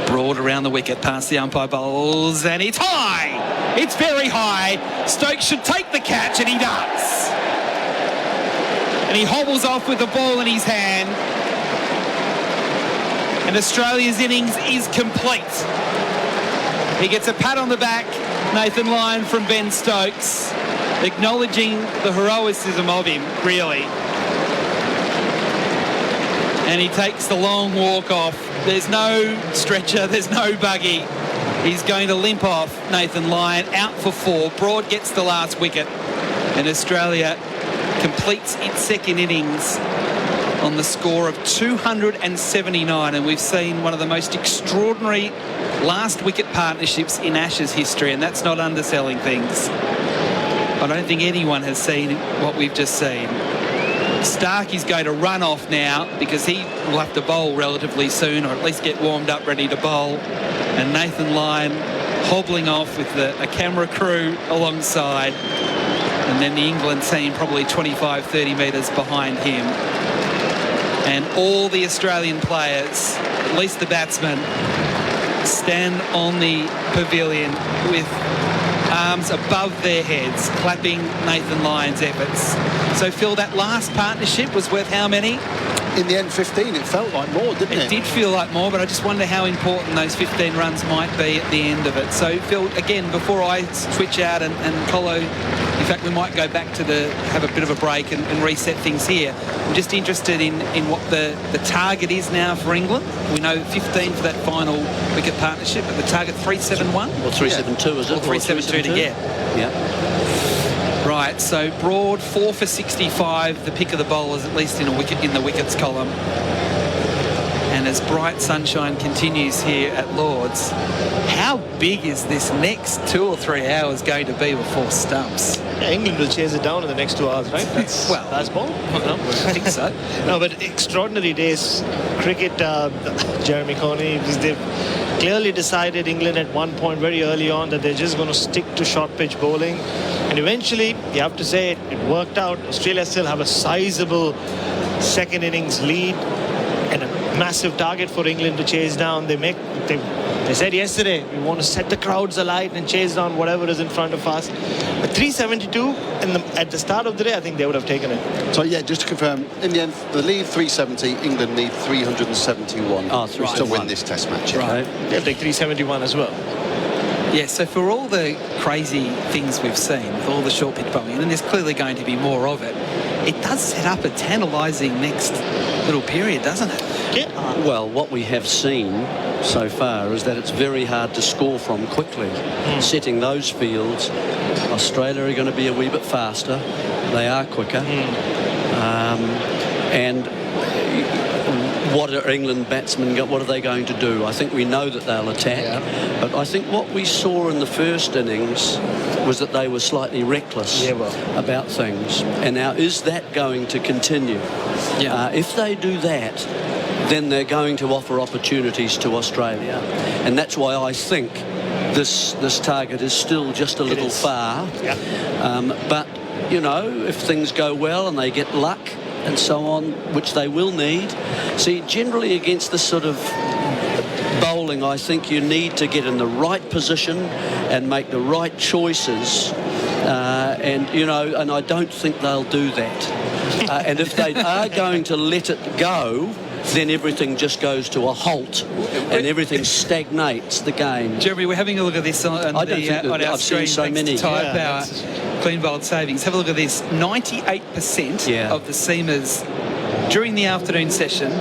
Broad around the wicket, past the umpire bowls, and it's high! It's very high. Stokes should take the catch, and he does. And he hobbles off with the ball in his hand. And Australia's innings is complete. He gets a pat on the back, Nathan Lyon, from Ben Stokes, acknowledging the heroicism of him, really. And he takes the long walk off. There's no stretcher, there's no buggy. He's going to limp off, Nathan Lyon, out for 4. Broad gets the last wicket, and Australia completes its second innings on the score of 279, and we've seen one of the most extraordinary last wicket partnerships in Ashes history, and that's not underselling things. I don't think anyone has seen what we've just seen. Stark is going to run off now because he will have to bowl relatively soon, or at least get warmed up ready to bowl. And Nathan Lyon hobbling off with a camera crew alongside. And then the England team probably 25, 30 metres behind him. And all the Australian players, at least the batsmen, stand on the pavilion with arms above their heads, clapping Nathan Lyon's efforts. So, Phil, that last partnership was worth how many? In the end, 15. It felt like more, didn't it? It did feel like more, but I just wonder how important those 15 runs might be at the end of it. So, Phil, again, before I switch out and follow, in fact, we might go back to have a bit of a break and reset things here. I'm just interested in what the target is now for England. We know 15 for that final wicket partnership, but the target 371? Or 372, is it? Or 372 to get. Yeah. Right, so Broad 4 for 65, the pick of the bowlers, at least in the wickets column. And as bright sunshine continues here at Lord's, how big is this next 2 or 3 hours going to be with 4 stumps? Yeah, England will chase it down in the next 2 hours, right? That's last ball. No, I think so. No, but extraordinary days. Cricket, Jeremy Coney, they've clearly decided, England at one point very early on, that they're just going to stick to short pitch bowling. And eventually, you have to say it worked out. Australia still have a sizable second innings lead and a massive target for England to chase down. They said yesterday, we want to set the crowds alight and chase down whatever is in front of us. But 372 at the start of the day, I think they would have taken it. So, yeah, just to confirm, in the end, the lead 370, England need 371 to win this test match. Right. They'll take 371 as well. Yeah, so for all the crazy things we've seen, with all the short pitch bowling, and there's clearly going to be more of it, it does set up a tantalising next little period, doesn't it? Yeah. Well, what we have seen so far is that it's very hard to score from quickly. Setting those fields, Australia are going to be a wee bit faster. They are quicker. And what are England batsmen, what are they going to do? I think we know that they'll attack, but I think what we saw in the first innings was that they were slightly reckless about things. And now, is that going to continue? If they do that, then they're going to offer opportunities to Australia. And that's why I think this target is still just a little far. But, you know, if things go well and they get luck and so on, which they will need. See, generally against this sort of bowling, I think you need to get in the right position and make the right choices. And, you know, and I don't think they'll do that. And if they are going to let it go, then everything just goes to a halt and everything stagnates the game. Jeremy, we're having a look at this on our screen. So many. Tyre Power, clean bowled savings. Have a look at this. 98% of the seamers during the afternoon session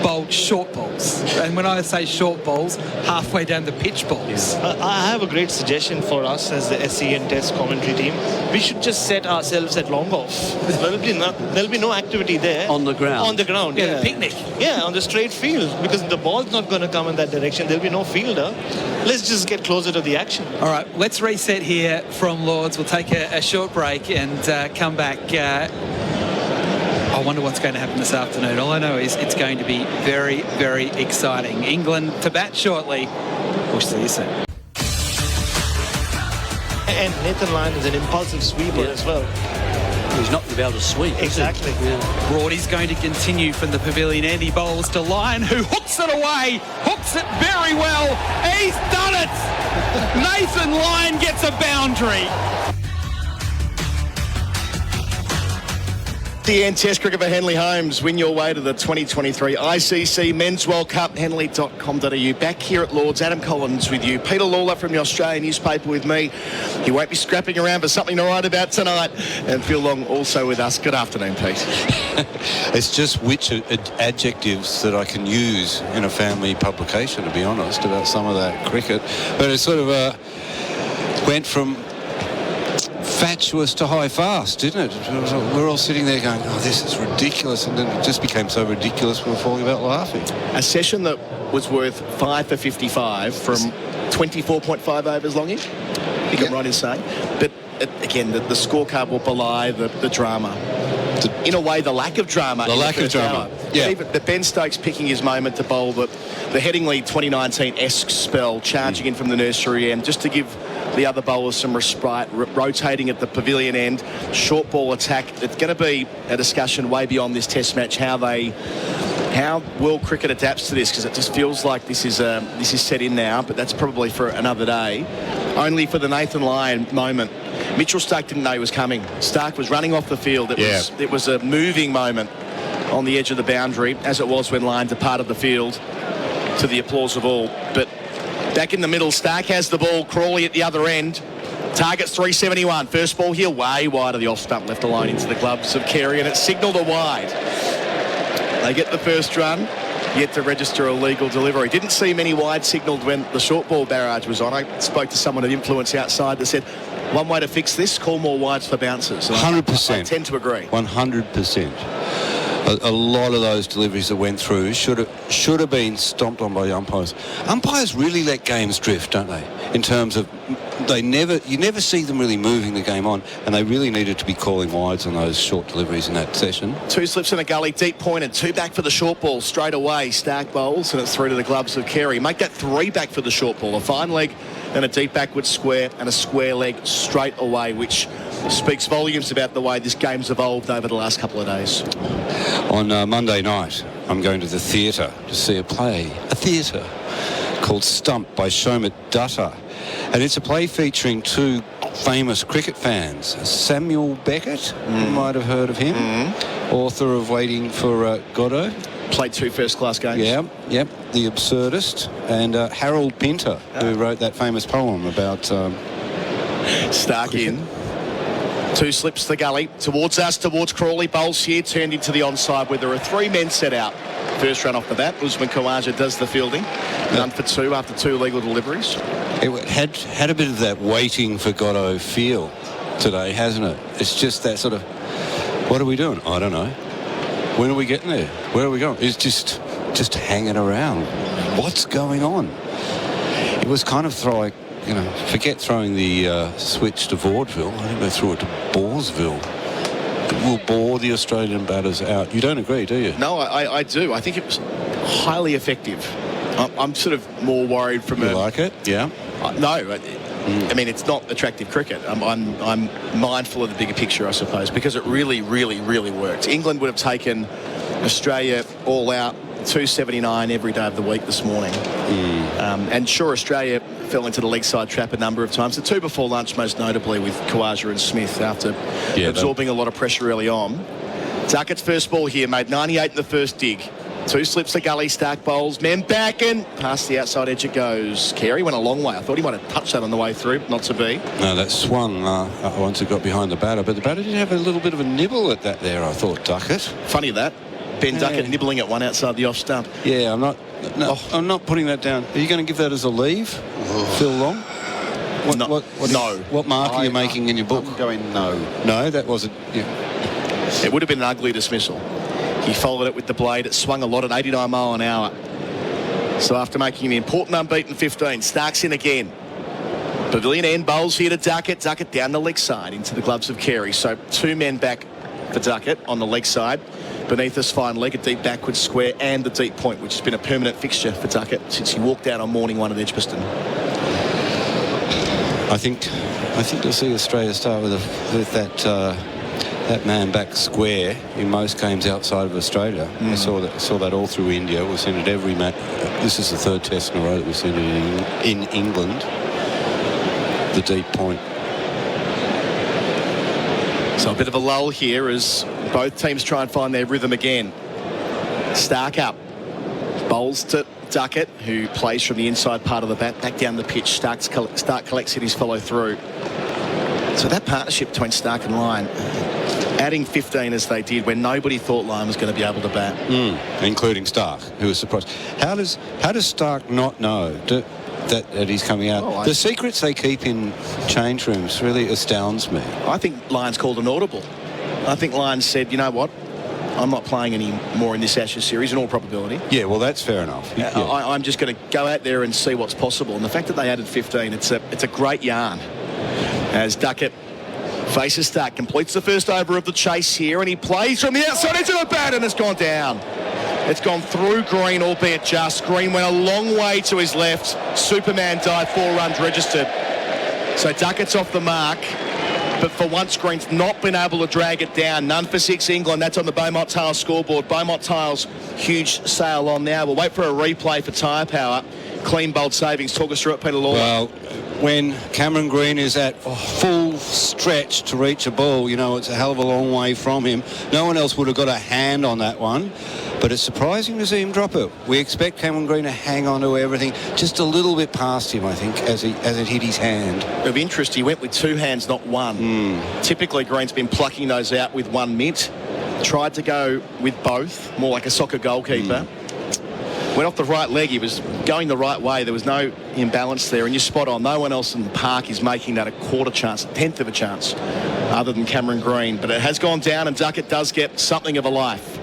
bowled short balls. And when I say short balls, halfway down the pitch balls. I have a great suggestion for us as the SEN Test commentary team. We should just set ourselves at long off. There'll be no activity there. On the ground. On the ground, yeah. Picnic. Yeah, on the straight field. Because the ball's not going to come in that direction. There'll be no fielder. Let's just get closer to the action. All right, let's reset here from Lords. We'll take a short break and come back. I wonder what's going to happen this afternoon. All I know is it's going to be very, very exciting. England to bat shortly. We'll see you soon. And Nathan Lyon is an impulsive sweeper as well. He's not going to be able to sweep. Exactly. Broady's going to continue from the pavilion end. He bowls to Lyon, who hooks it away. Hooks it very well. He's done it. Nathan Lyon gets a boundary. SEN Test Cricket for Henley Holmes. Win your way to the 2023 ICC Men's World Cup. Henley.com.au. Back here at Lord's. Adam Collins with you. Peter Lalor from the Australian newspaper with me. He won't be scrapping around for something to write about tonight. And Phil Long also with us. Good afternoon, Pete. It's just which adjectives that I can use in a family publication, to be honest, about some of that cricket. But it sort of went from fatuous to high fast, didn't it? We're all sitting there going, oh, this is ridiculous, and then it just became so ridiculous we were falling about laughing. A session that was worth 5 for 55 from 24.5 overs, Longy. I think I'm right in saying. But again, the scorecard will belie the drama. In a way, the lack of drama. The lack of drama. Yeah. Even Ben Stokes picking his moment to bowl the Headingley 2019-esque spell, charging in from the nursery end, just to give the other bowlers some respite, rotating at the pavilion end, short ball attack. It's going to be a discussion way beyond this Test match, how world cricket adapts to this, because it just feels like this is set in now, but that's probably for another day. Only for the Nathan Lyon moment. Mitchell Starc didn't know he was coming. Starc was running off the field. It was a moving moment on the edge of the boundary, as it was when Lyon departed the field, to the applause of all. But back in the middle, Starc has the ball. Crawley at the other end. Target's 371. First ball here, way wide of the off stump, left alone into the gloves of Carey, and it's signalled a wide. They get the first run, yet to register a legal delivery. Didn't see many wide signalled when the short ball barrage was on. I spoke to someone of influence outside that said, one way to fix this, call more wides for bouncers. 100%. I tend to agree. 100%. A lot of those deliveries that went through should have been stomped on by umpires. Umpires really let games drift, don't they? In terms of you never see them really moving the game on, and they really needed to be calling wides on those short deliveries in that session. 2 slips in a gully, deep point, and 2 back for the short ball straight away. Starc bowls, and it's through to the gloves of Carey. Make that 3 back for the short ball. A fine leg and a deep backward square, and a square leg straight away, which speaks volumes about the way this game's evolved over the last couple of days. On Monday night, I'm going to the theatre to see a theatre called Stump by Shomit Dutta. And it's a play featuring 2 famous cricket fans. Samuel Beckett, you might have heard of him, author of Waiting for Godot. played 2 first-class games. Yeah, yep. The Absurdist and Harold Pinter, who wrote that famous poem about... Stark in. 2 slips to the gully. Towards us, towards Crawley. Bowls here, turned into the onside where there are 3 men set out. First run off the bat. Usman Khawaja does the fielding. None for 2 after 2 legal deliveries. It had a bit of that waiting for Godot feel today, hasn't it? It's just that sort of, what are we doing? I don't know. When are we getting there? Where are we going? It's just hanging around. What's going on? It was kind of like, forget throwing the switch to vaudeville. I think they threw it to Boresville. It will bore the Australian batters out. You don't agree, do you? No, I do. I think it was highly effective. I'm sort of more worried from You like it? Yeah. No. I mean, it's not attractive cricket. I'm mindful of the bigger picture, I suppose, because it really, really, really worked. England would have taken Australia all out 279 every day of the week this morning. And sure, Australia fell into the leg side trap a number of times. The 2 before lunch, most notably with Khawaja and Smith after absorbing a lot of pressure early on. Duckett's first ball here, made 98 in the first dig. 2 slips to gully, Stark bowls, men back and past the outside edge it goes. Carey went a long way. I thought he might have touched that on the way through, not to be. No, that swung once it got behind the batter, but the batter did have a little bit of a nibble at that there, I thought, Duckett. Funny that. Ben Duckett nibbling at one outside the off stump. Yeah, I'm not putting that down. Are you going to give that as a leave, Phil Long? What mark are you making in your book? I'm going no. No, that wasn't... Yeah. It would have been an ugly dismissal. He followed it with the blade. It swung a lot at 89 mile an hour. So after making the important unbeaten 15, Stark's in again. Pavilion end, bowls here to Duckett. Duckett down the leg side into the gloves of Carey. So 2 men back for Duckett on the leg side. Beneath this fine leg, a deep backward square and the deep point, which has been a permanent fixture for Duckett since he walked out on morning 1 at Edgbaston. I think you'll see Australia start with that man back square in most games outside of Australia. I saw that all through India. We've seen it every match. This is the 3rd test in a row that we've seen it in England. The deep point. So a bit of a lull here as both teams try and find their rhythm again. Stark up. Bowls to Duckett, who plays from the inside part of the bat. Back down the pitch. Stark collects in his follow through. So that partnership between Stark and Lyon, adding 15 as they did when nobody thought Lyon was going to be able to bat. Including Stark, who was surprised. How does Stark not know that he's coming out? The secrets they keep in change rooms really astounds me. I think Lyon's called an audible. I think Lyon said, you know what, I'm not playing any more in this Ashes series in all probability. Yeah, well, that's fair enough. Yeah. I'm just going to go out there and see what's possible. And the fact that they added 15, it's a great yarn. As Duckett faces Stark, completes the first over of the chase here, and he plays from the outside into the bat, and it's gone down. It's gone through Green, albeit just. Green went a long way to his left. Superman dive, 4 runs registered. So Duckett's off the mark. But for once, Green's not been able to drag it down. None for 6 England. That's on the Beaumont Tiles scoreboard. Beaumont Tiles, huge sale on now. We'll wait for a replay for tyre power. Clean bold savings. Talk us through it, Peter Lalor. Well, when Cameron Green is at full stretch to reach a ball, it's a hell of a long way from him. No one else would have got a hand on that one. But it's surprising to see him drop it. We expect Cameron Green to hang on to everything just a little bit past him, I think, as it hit his hand. Of interest, he went with 2 hands, not 1. Typically, Green's been plucking those out with 1 mitt. Tried to go with both, more like a soccer goalkeeper. Went off the right leg. He was going the right way. There was no imbalance there, and you're spot on. No one else in the park is making that a quarter chance, a 10th of a chance, other than Cameron Green. But it has gone down, and Duckett does get something of a life.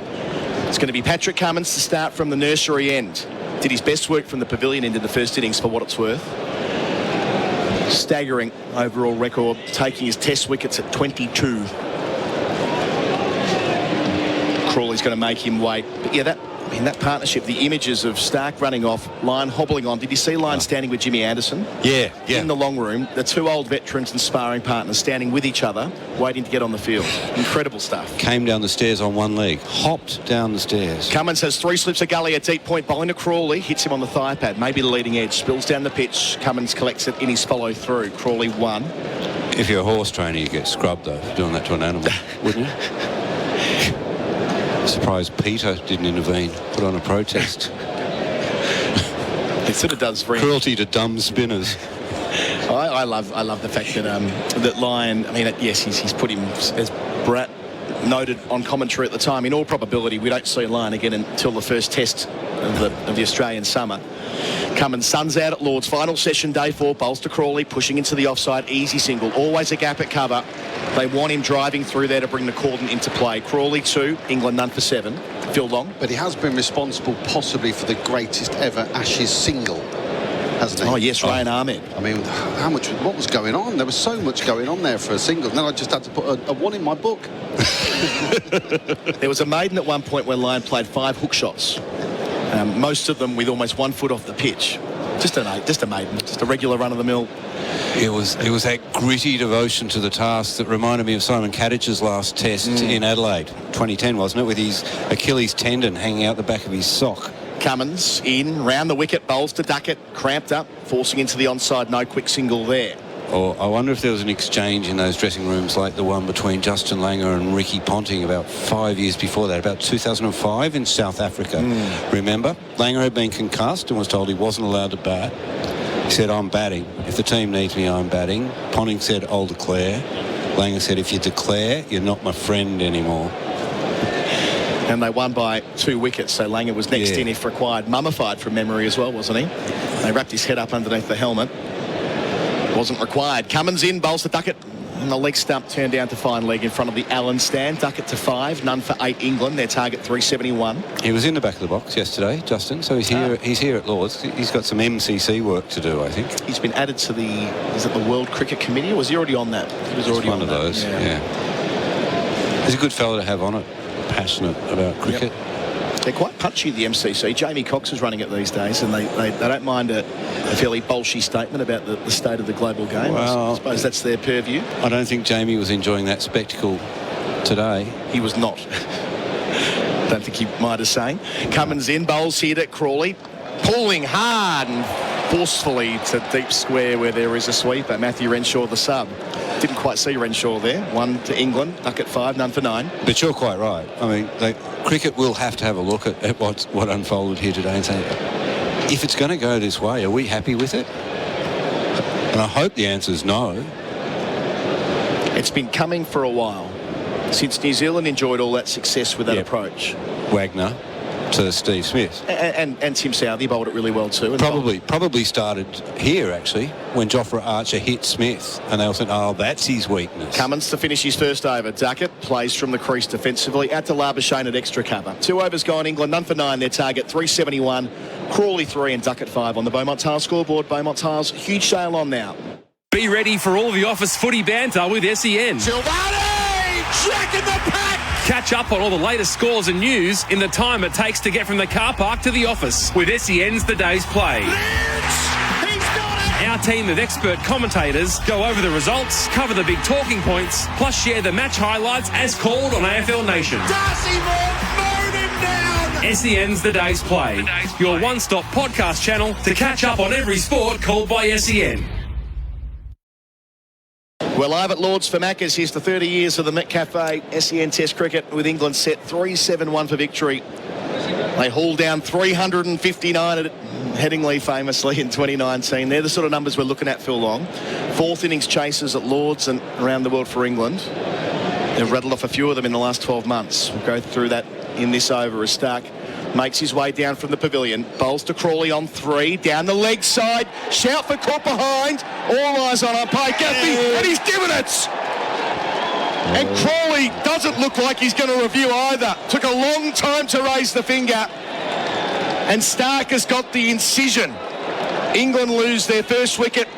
It's going to be Patrick Cummins to start from the nursery end. Did his best work from the pavilion end in the first innings for what it's worth. Staggering overall record, taking his test wickets at 22. Crawley's going to make him wait. But yeah, that partnership, the images of Stark running off, Lyon hobbling on. Did you see Lyon standing with Jimmy Anderson? Yeah. In the long room, the 2 old veterans and sparring partners standing with each other, waiting to get on the field. Incredible stuff. Came down the stairs on 1 leg. Hopped down the stairs. Cummins has 3 slips of gully at deep point. Bowling to Crawley. Hits him on the thigh pad. Maybe the leading edge. Spills down the pitch. Cummins collects it in his follow through. Crawley 1. If you're a horse trainer, you get scrubbed, though, for doing that to an animal, wouldn't you? I'm surprised Peter didn't intervene, put on a protest. It sort of does for him. Cruelty to dumb spinners. I love the fact that that Lyon, I mean, yes, he's put him, as Bharat noted on commentary at the time, in all probability we don't see Lyon again until the first test of the Australian summer. Cummins, sun's out at Lord's. Final session, day 4. Bowls to Crawley, pushing into the offside. Easy single. Always a gap at cover. They want him driving through there to bring the cordon into play. Crawley 2, England none for 7. Phil Long. But he has been responsible possibly for the greatest ever Ashes single, hasn't he? Oh, yes, Ryan Ahmed. I mean, what was going on? There was so much going on there for a single. And then I just had to put a 1 in my book. There was a maiden at one point when Lyon played 5 hook shots. Most of them with almost 1 foot off the pitch. Just a maiden, just a regular run-of-the-mill. It was that gritty devotion to the task that reminded me of Simon Kadich's last test in Adelaide, 2010, wasn't it, with his Achilles tendon hanging out the back of his sock. Cummins in, round the wicket, bowls to Duckett, cramped up, forcing into the onside, no quick single there. Or I wonder if there was an exchange in those dressing rooms like the one between Justin Langer and Ricky Ponting about 5 years before that, about 2005 in South Africa. Remember? Langer had been concussed and was told he wasn't allowed to bat. He said, I'm batting. If the team needs me, I'm batting. Ponting said, I'll declare. Langer said, if you declare, you're not my friend anymore. And they won by 2 wickets, so Langer was next in if required. Mummified from memory as well, wasn't he? They wrapped his head up underneath the helmet. Wasn't required. Cummins in, bowls to Duckett. And the leg stump turned down to fine leg in front of the Allen stand. Duckett to 5, none for 8 England. Their target 371. He was in the back of the box yesterday, Justin, so he's here. He's here at Lord's. He's got some MCC work to do, I think. He's been added to the World Cricket Committee, or was he already on that? He was already one of those, yeah. He's a good fella to have on it, passionate about cricket. Yep. They're quite punchy, the MCC. Jamie Cox is running it these days, and they don't mind a fairly bolshy statement about the state of the global game. Well, I suppose that's their purview. I don't think Jamie was enjoying that spectacle today. He was not. Don't think he might have saying. Cummins in, bowls here to Crawley, pulling hard and forcefully to deep square where there is a sweeper. Matthew Renshaw, the sub. Didn't quite see Renshaw there. 1 to England, Duckett 5, none for 9. But you're quite right. I mean, cricket will have to have a look at what unfolded here today and say, if it's going to go this way, are we happy with it? And I hope the answer is no. It's been coming for a while, since New Zealand enjoyed all that success with that approach. Wagner to Steve Smith. And Tim Southey bowled it really well too. Probably started here, actually, when Jofra Archer hit Smith, and they all said, oh, that's his weakness. Cummins to finish his first over. Duckett plays from the crease defensively. Out to Labuschagne at extra cover. 2 overs gone, England, none for 9. Their target 371. Crawley 3 and Duckett 5 on the Beaumont Tiles scoreboard. Beaumont Tiles, huge sale on now. Be ready for all the office footy banter with SEN. Jack in the pack! Catch up on all the latest scores and news in the time it takes to get from the car park to the office with SEN's The Day's Play. Our team of expert commentators go over the results, cover the big talking points, plus share the match highlights as called on AFL Nation. Darcy Moore mowed him down! SEN's The Day's Play, your one-stop podcast channel to catch up on every sport called by SEN. We're live at Lord's for Maccas. Here's the 30 years of the Met Cafe SEN Test Cricket with England set 3-7-1 for victory. They hauled down 359 at Headingley famously in 2019. They're the sort of numbers we're looking at, Phil Long. 4th innings chasers at Lord's and around the world for England. They've rattled off a few of them in the last 12 months. We'll go through that in this over as Stark makes his way down from the pavilion. Bowls to Crawley on 3. Down the leg side. Shout for caught behind. All eyes on umpire Gaffney. And he's given it. And Crawley doesn't look like he's going to review either. Took a long time to raise the finger. And Stark has got the incision. England lose their first wicket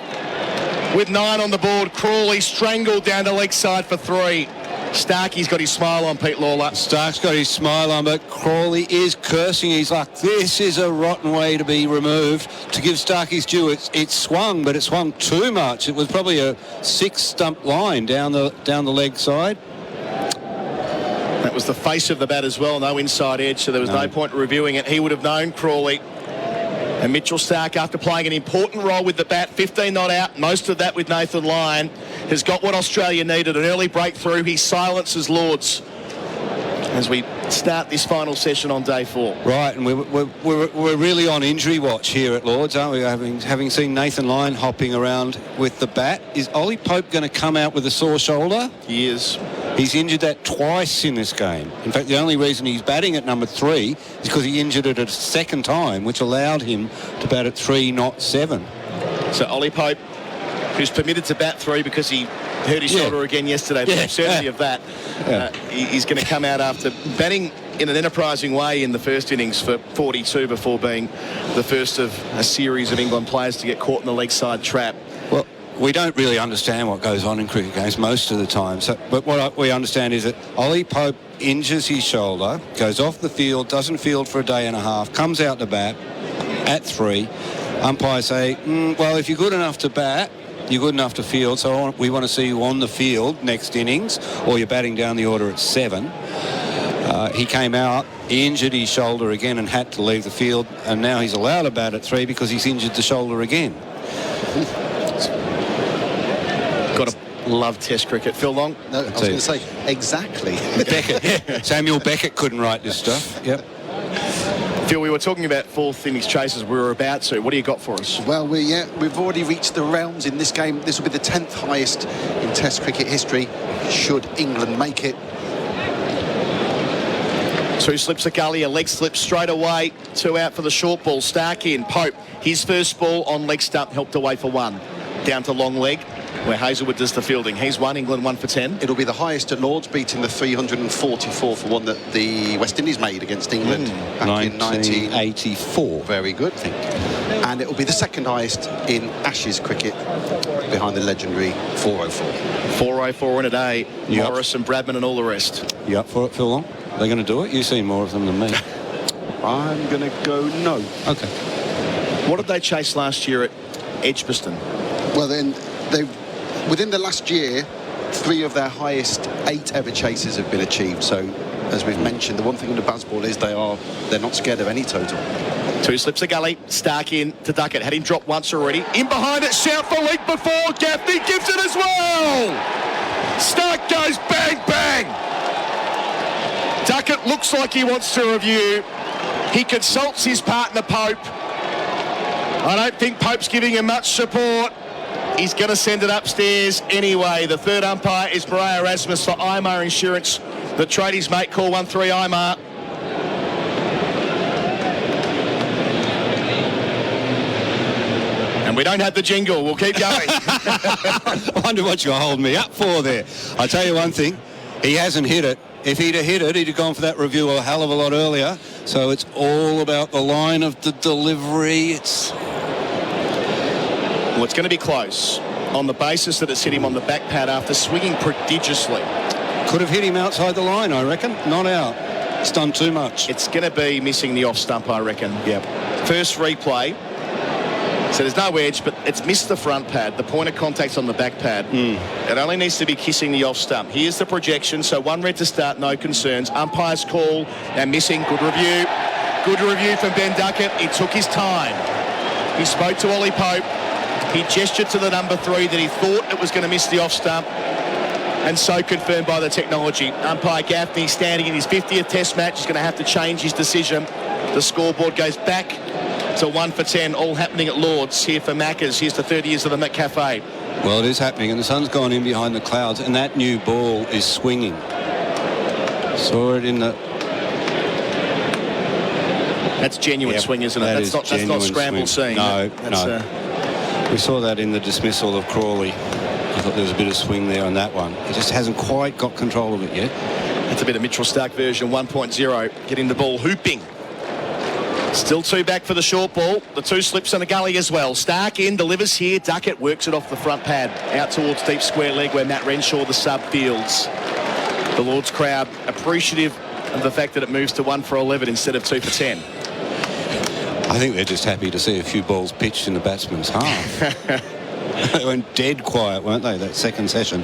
with 9 on the board. Crawley strangled down the leg side for 3. Starkey's got his smile on, Pete Lawler. Stark's got his smile on, but Crawley is cursing. He's like, this is a rotten way to be removed. To give Stark his due, it swung, but it swung too much. It was probably a 6-stump line down the leg side. That was the face of the bat as well, no inside edge, so there was no point reviewing it. He would have known, Crawley. And Mitchell Stark, after playing an important role with the bat, 15 not out, most of that with Nathan Lyon, has got what Australia needed, an early breakthrough. He silences Lords. As we start this final session on day 4. Right, and we're really on injury watch here at Lord's, aren't we? Having seen Nathan Lyon hopping around with the bat. Is Ollie Pope going to come out with a sore shoulder? He is. He's injured that twice in this game. In fact, the only reason he's batting at number 3 is because he injured it a second time, which allowed him to bat at 3, not 7. So Ollie Pope, who's permitted to bat 3 because he hurt his shoulder again yesterday, but certainty of that. He's going to come out after batting in an enterprising way in the first innings for 42 before being the first of a series of England players to get caught in the leg side trap. Well, we don't really understand what goes on in cricket games most of the time. But what we understand is that Ollie Pope injures his shoulder, goes off the field, doesn't field for a day and a half, comes out to bat at 3. Umpires say, well, if you're good enough to bat, you're good enough to field, so we want to see you on the field next innings, or you're batting down the order at 7. He came out, he injured his shoulder again and had to leave the field, and now he's allowed to bat at 3 because he's injured the shoulder again. Got to love Test cricket. Phil Long? No, I was going to say, exactly. Beckett. Samuel Beckett couldn't write this stuff. Yep. Phil, we were talking about 4th innings chases. We were about to. What do you got for us? Well, we've already reached the realms in this game. This will be the 10th highest in Test cricket history, should England make it. 2 slips a gully, a leg slip straight away. 2 out for the short ball. Stark in. Pope, his first ball on leg stump, helped away for 1. Down to long leg, where Hazelwood does the fielding. He's 1, England 1 for 10. It'll be the highest at Lord's, beating the 344 for 1 that the West Indies made against England back in 1984. Very good. And it will be the 2nd highest in Ashes cricket, behind the legendary 404. 404 in a day. Yep. Morris and Bradman and all the rest. You up for it, Phil Long? They're going to do it? You've seen more of them than me. I'm going to go no. Okay. What did they chase last year at Edgbaston? Well, then within the last year, 3 of their highest 8 ever chases have been achieved. So, as we've mentioned, the one thing with the Bazball is they're not scared of any total. 2 slips a gully. Stark in to Duckett. Had him drop once already. In behind it. Shout for leap before. Gaffney gives it as well. Stark goes bang, bang. Duckett looks like he wants to review. He consults his partner, Pope. I don't think Pope's giving him much support. He's going to send it upstairs anyway. The 3rd umpire is Maria Erasmus for Imar Insurance. The tradies mate call 1-3 Imar. And we don't have the jingle. We'll keep going. I wonder what you're holding me up for there. I'll tell you one thing. He hasn't hit it. If he'd have hit it, he'd have gone for that review a hell of a lot earlier. So it's all about the line of the delivery. Well, it's going to be close on the basis that it's hit him on the back pad after swinging prodigiously. Could have hit him outside the line, I reckon. Not out. It's done too much. It's going to be missing the off stump, I reckon. Yep. First replay. So there's no edge, but it's missed the front pad. The point of contact's on the back pad. It only needs to be kissing the off stump. Here's the projection. So 1 red to start, no concerns. Umpire's call. Now missing. Good review. Good review from Ben Duckett. He took his time. He spoke to Ollie Pope. He gestured to the number 3 that he thought it was going to miss the off stump. And so confirmed by the technology. Umpire Gaffney, standing in his 50th Test match, is going to have to change his decision. The scoreboard goes back to 1 for 10, all happening at Lord's here for Maccas. Here's the 30 years of the Met Cafe. Well, it is happening, and the sun's gone in behind the clouds, and that new ball is swinging. Saw it in the... That's genuine swing, isn't it? That's not scrambled seeing. No. We saw that in the dismissal of Crawley. I thought there was a bit of swing there on that one. He just hasn't quite got control of it yet. It's a bit of Mitchell Stark version 1.0, getting the ball hooping. Still 2 back for the short ball. The 2 slips on the gully as well. Stark in, delivers here. Duckett works it off the front pad. Out towards deep square leg where Matt Renshaw, the sub, fields. The Lord's crowd appreciative of the fact that it moves to 1 for 11 instead of 2 for 10. I think they're just happy to see a few balls pitched in the batsman's half. They went dead quiet, weren't they, that second session?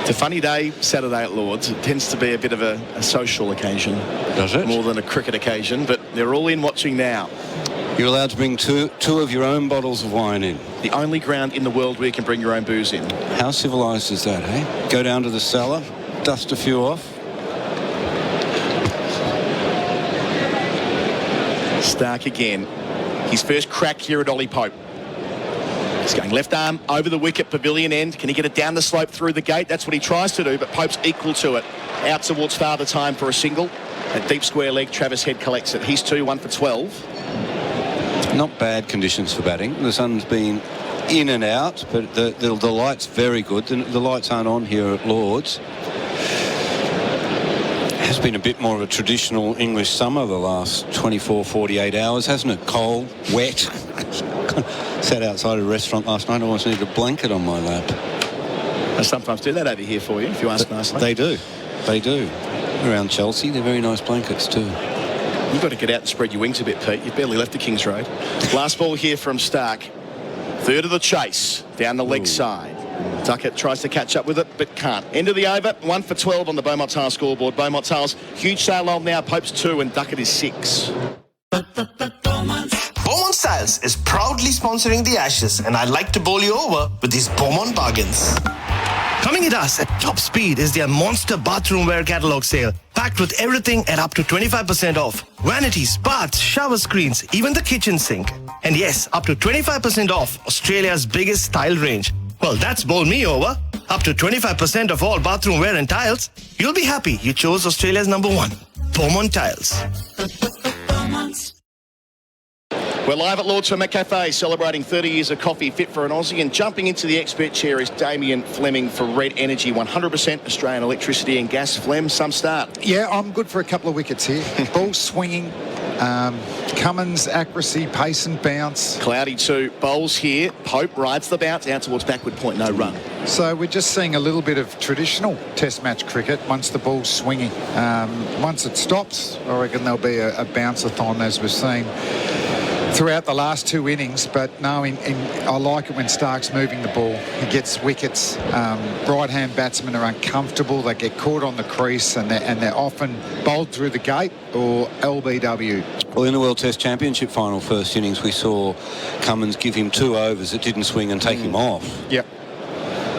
It's a funny day, Saturday at Lord's. It tends to be a bit of a social occasion. Does it? More than a cricket occasion, but they're all in watching now. You're allowed to bring two of your own bottles of wine in. The only ground in the world where you can bring your own booze in. How civilised is that, eh? Go down to the cellar, dust a few off. Stark again. His first crack here at Ollie Pope. He's going left arm over the wicket, pavilion end. Can he get it down the slope through the gate? That's what he tries to do, but Pope's equal to it. Out towards Father Time for a single. A deep square leg, Travis Head collects it. He's 2, 1 for 12. Not bad conditions for batting. The sun's been in and out, but the light's very good. The lights aren't on here at Lord's. It has been a bit more of a traditional English summer the last 24, 48 hours, hasn't it? Cold, wet. Sat outside a restaurant last night. I almost needed a blanket on my lap. I sometimes do that over here for you, if you ask nicely. They do. They do. Around Chelsea, they're very nice blankets too. You've got to get out and spread your wings a bit, Pete. You've barely left the Kings Road. Last ball here from Stark. Third of the chase, down the leg side. Duckett tries to catch up with it, but can't. End of the over, 1 for 12 on the Beaumont Tiles scoreboard. Beaumont Tiles, huge sale on now. Pope's 2 and Duckett is 6. Beaumont Styles is proudly sponsoring the Ashes, and I'd like to bowl you over with these Beaumont bargains. Coming at us at top speed is their monster bathroom wear catalog sale, packed with everything at up to 25% off. Vanities, baths, shower screens, even the kitchen sink. And yes, up to 25% off Australia's biggest tile range. Well, that's bowl me over. Up to 25% of all bathroom wear and tiles. You'll be happy you chose Australia's #1, Beaumont Tiles. We're live at Lord's Fermat Cafe, celebrating 30 years of coffee fit for an Aussie, and jumping into the expert chair is Damien Fleming for Red Energy, 100% Australian electricity and gas. Flem, some start. Yeah, I'm good for a couple of wickets here. Ball swinging, Cummins, accuracy, pace and bounce. Cloudy 2 bowls here. Pope rides the bounce out towards backward point, no run. So we're just seeing a little bit of traditional test match cricket once the ball's swinging. Once it stops, I reckon there'll be a bounce-a-thon, as we've seen throughout the last 2 innings. But no, I like it when Stark's moving the ball. He gets wickets. Right-hand batsmen are uncomfortable. They get caught on the crease, and they're often bowled through the gate or LBW. Well, in the World Test Championship final first innings, we saw Cummins give him 2 overs that didn't swing and take him off. Yep.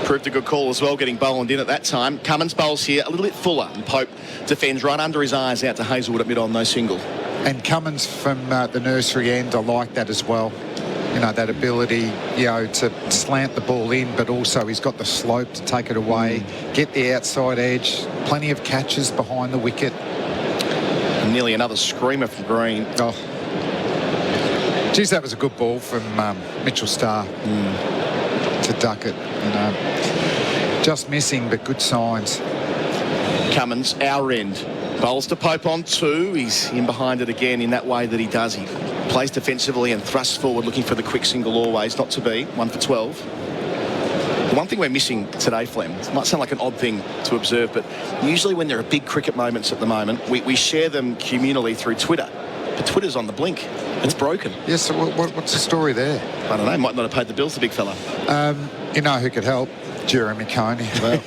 Proved a good call as well, getting bowled in at that time. Cummins bowls here a little bit fuller, and Pope defends right under his eyes out to Hazelwood at mid-on, no single. And Cummins from the nursery end, I like that as well. You know, that ability, to slant the ball in, but also he's got the slope to take it away, get the outside edge, plenty of catches behind the wicket. And nearly another screamer from Green. Oh. Geez, that was a good ball from Mitchell Starr to Duckett. Just missing, but good signs. Cummins, our end. Bowls to Pope on 2. He's in behind it again in that way that he does. He plays defensively and thrusts forward, looking for the quick single always. Not to be. 1 for 12. The one thing we're missing today, Flem, it might sound like an odd thing to observe, but usually when there are big cricket moments at the moment, we share them communally through Twitter. But Twitter's on the blink. It's broken. Yes, so what's the story there? I don't know. Might not have paid the bills, the big fella. You know who could help? Jeremy Coney. Well,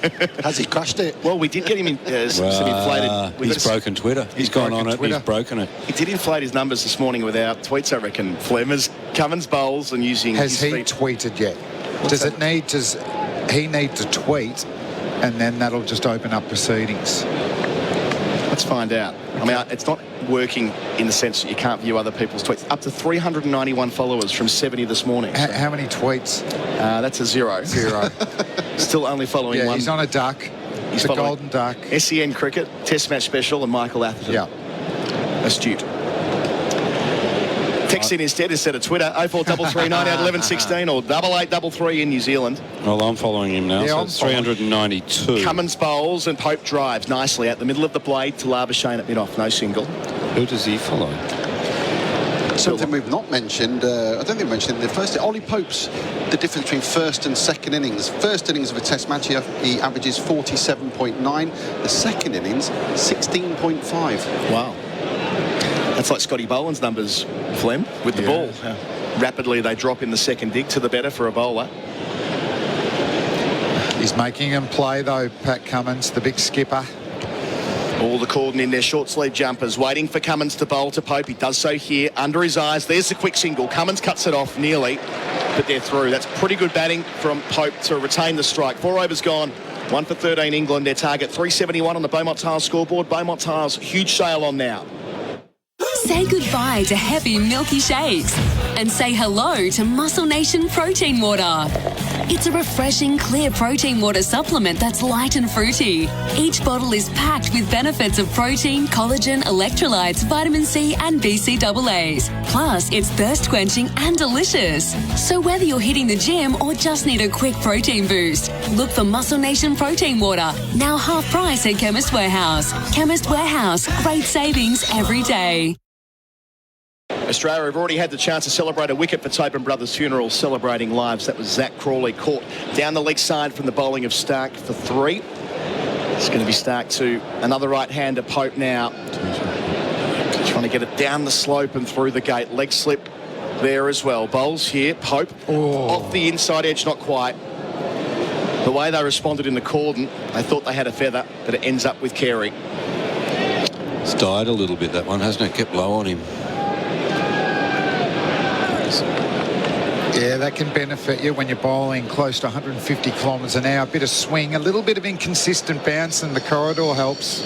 has he crushed it? Well, we did get him in some inflated. He's broken Twitter. He's gone on it. He's broken it. He did inflate his numbers this morning with our tweets, I reckon. Flemmers, Cummins bowls and using. Has he tweeted yet? Does he need to tweet, and then that'll just open up proceedings? Let's find out. I mean, it's not working in the sense that you can't view other people's tweets. Up to 391 followers from 70 this morning. So. How many tweets? That's a 0. 0. Still only following one. He's on a duck. He's a golden duck. SEN Cricket, Test Match Special, and Michael Atherton. Yeah. Astute. Text in instead of Twitter, 0433 98 16 or 8833 in New Zealand. Well, I'm following him now, so it's 392. Cummins bowls and Pope drives nicely out the middle of the blade to Labuschagne at mid-off, no single. Who does he follow? Something we've not mentioned, I don't think we mentioned in the first, Ollie Pope's the difference between first and second innings. First innings of a test match, he averages 47.9. The second innings, 16.5. Wow. That's like Scotty Boland's numbers, Flem, with the ball. Rapidly they drop in the second dig, to the better for a bowler. He's making him play, though, Pat Cummins, the big skipper. All the cordon in their short sleeve jumpers, waiting for Cummins to bowl to Pope. He does so here, under his eyes. There's the quick single. Cummins cuts it off nearly, but they're through. That's pretty good batting from Pope to retain the strike. 4 overs gone. 1 for 13 England. Their target 371 on the Beaumont Tiles scoreboard. Beaumont Tiles, huge sale on now. Say goodbye to heavy, milky shakes and say hello to Muscle Nation Protein Water. It's a refreshing, clear protein water supplement that's light and fruity. Each bottle is packed with benefits of protein, collagen, electrolytes, vitamin C and BCAAs. Plus, it's thirst-quenching and delicious. So whether you're hitting the gym or just need a quick protein boost, look for Muscle Nation Protein Water, now half price at Chemist Warehouse. Chemist Warehouse, great savings every day. Australia have already had the chance to celebrate a wicket for Tobin Brothers Funeral, celebrating lives. That was Zach Crawley, caught down the leg side from the bowling of Stark for 3. It's going to be Stark to another right-hander, Pope now. Trying to get it down the slope and through the gate. Leg slip there as well. Bowls here, Pope off the inside edge, not quite. The way they responded in the cordon, they thought they had a feather, but it ends up with Carey. It's died a little bit, that one, hasn't it? Kept low on him. Yeah, that can benefit you when you're bowling close to 150 kilometres an hour. A bit of swing, a little bit of inconsistent bounce, and the corridor helps.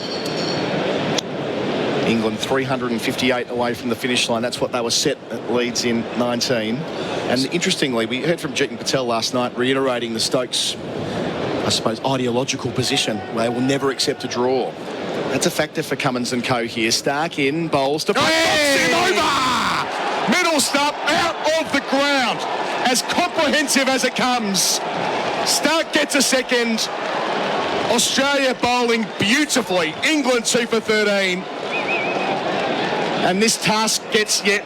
England 358 away from the finish line. That's what they were set at Leeds in 19. And interestingly, we heard from Jeetan Patel last night reiterating the Stokes, I suppose, ideological position. They will never accept a draw. That's a factor for Cummins and co here. Stark in, bowls to... Him over! Middle stump out of the ground. As comprehensive as it comes. Stark gets a second. Australia bowling beautifully. England 2 for 13. And this task gets yet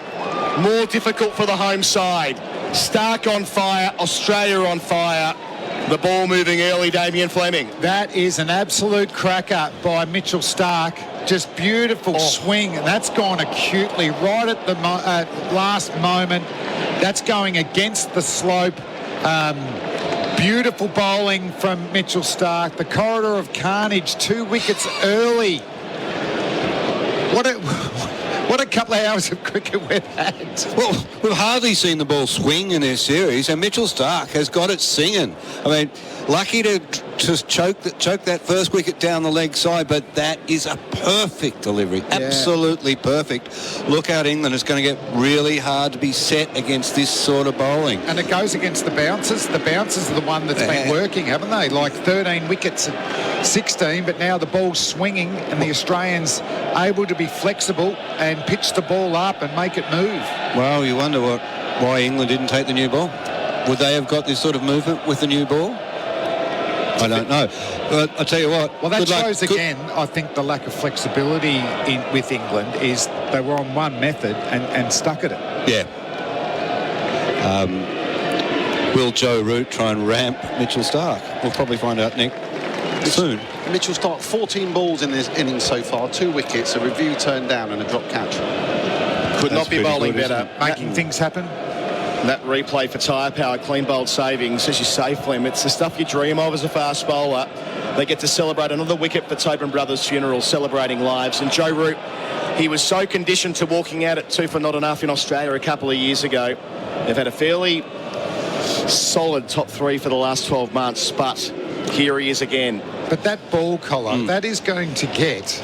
more difficult for the home side. Stark on fire, Australia on fire. The ball moving early, Damien Fleming. That is an absolute cracker by Mitchell Stark. Just beautiful swing, and that's gone acutely right at the last moment. That's going against the slope. Beautiful bowling from Mitchell Stark. The corridor of carnage, 2 wickets early. What a couple of hours of cricket we've had. Well, we've hardly seen the ball swing in this series, and Mitchell Stark has got it singing. I mean, lucky to just choke that first wicket down the leg side, but that is a perfect delivery. Yeah. Absolutely perfect. Look out, England. It's going to get really hard to be set against this sort of bowling. And it goes against the bouncers. The bouncers are the one that's been working, haven't they? Like 13 wickets at 16, but now the ball's swinging and the Australians able to be flexible and pitch the ball up and make it move. Well, you wonder why England didn't take the new ball. Would they have got this sort of movement with the new ball? I don't know. But I'll tell you what. Well, that shows again, I think, the lack of flexibility with England is they were on one method and stuck at it. Yeah. Will Joe Root try and ramp Mitchell Stark? We'll probably find out, Nick, soon. Mitchell Stark, 14 balls in this innings so far, 2 wickets, a review turned down and a drop catch. Could not be bowling better. Making things happen. That replay for tyre power, clean bowled savings, as you say, Flem, it's the stuff you dream of as a fast bowler. They get to celebrate another wicket for Tobin Brothers Funeral, celebrating lives. And Joe Root, he was so conditioned to walking out at 2 for not enough in Australia a couple of years ago. They've had a fairly solid top 3 for the last 12 months, but here he is again. But that ball collar, that is going to get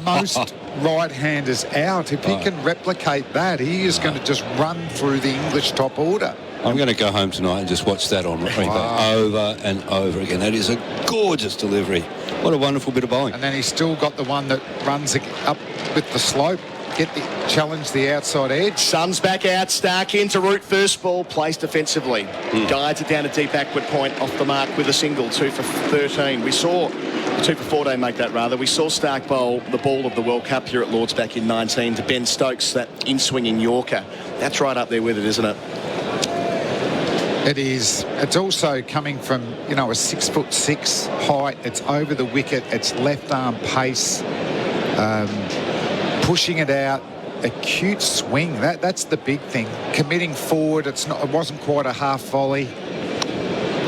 most right-handers out. If he can replicate that, he is going to just run through the English top order. I'm going to go home tonight and just watch that on replay over and over again. That is a gorgeous delivery. What a wonderful bit of bowling. And then he's still got the one that runs up with the slope. Challenge the outside edge. Sun's back out, Stark into Root, first ball placed defensively. Guides it down a deep backward point off the mark with a single, 2 for 13. We saw 2 for 14 make that rather. We saw Stark bowl the ball of the World Cup here at Lord's back in 19 to Ben Stokes, that in-swinging Yorker. That's right up there with it, isn't it? It is. It's also coming from, a 6'6" height. It's over the wicket. It's left arm pace. Pushing it out, acute swing. That's the big thing. Committing forward. It wasn't quite a half volley.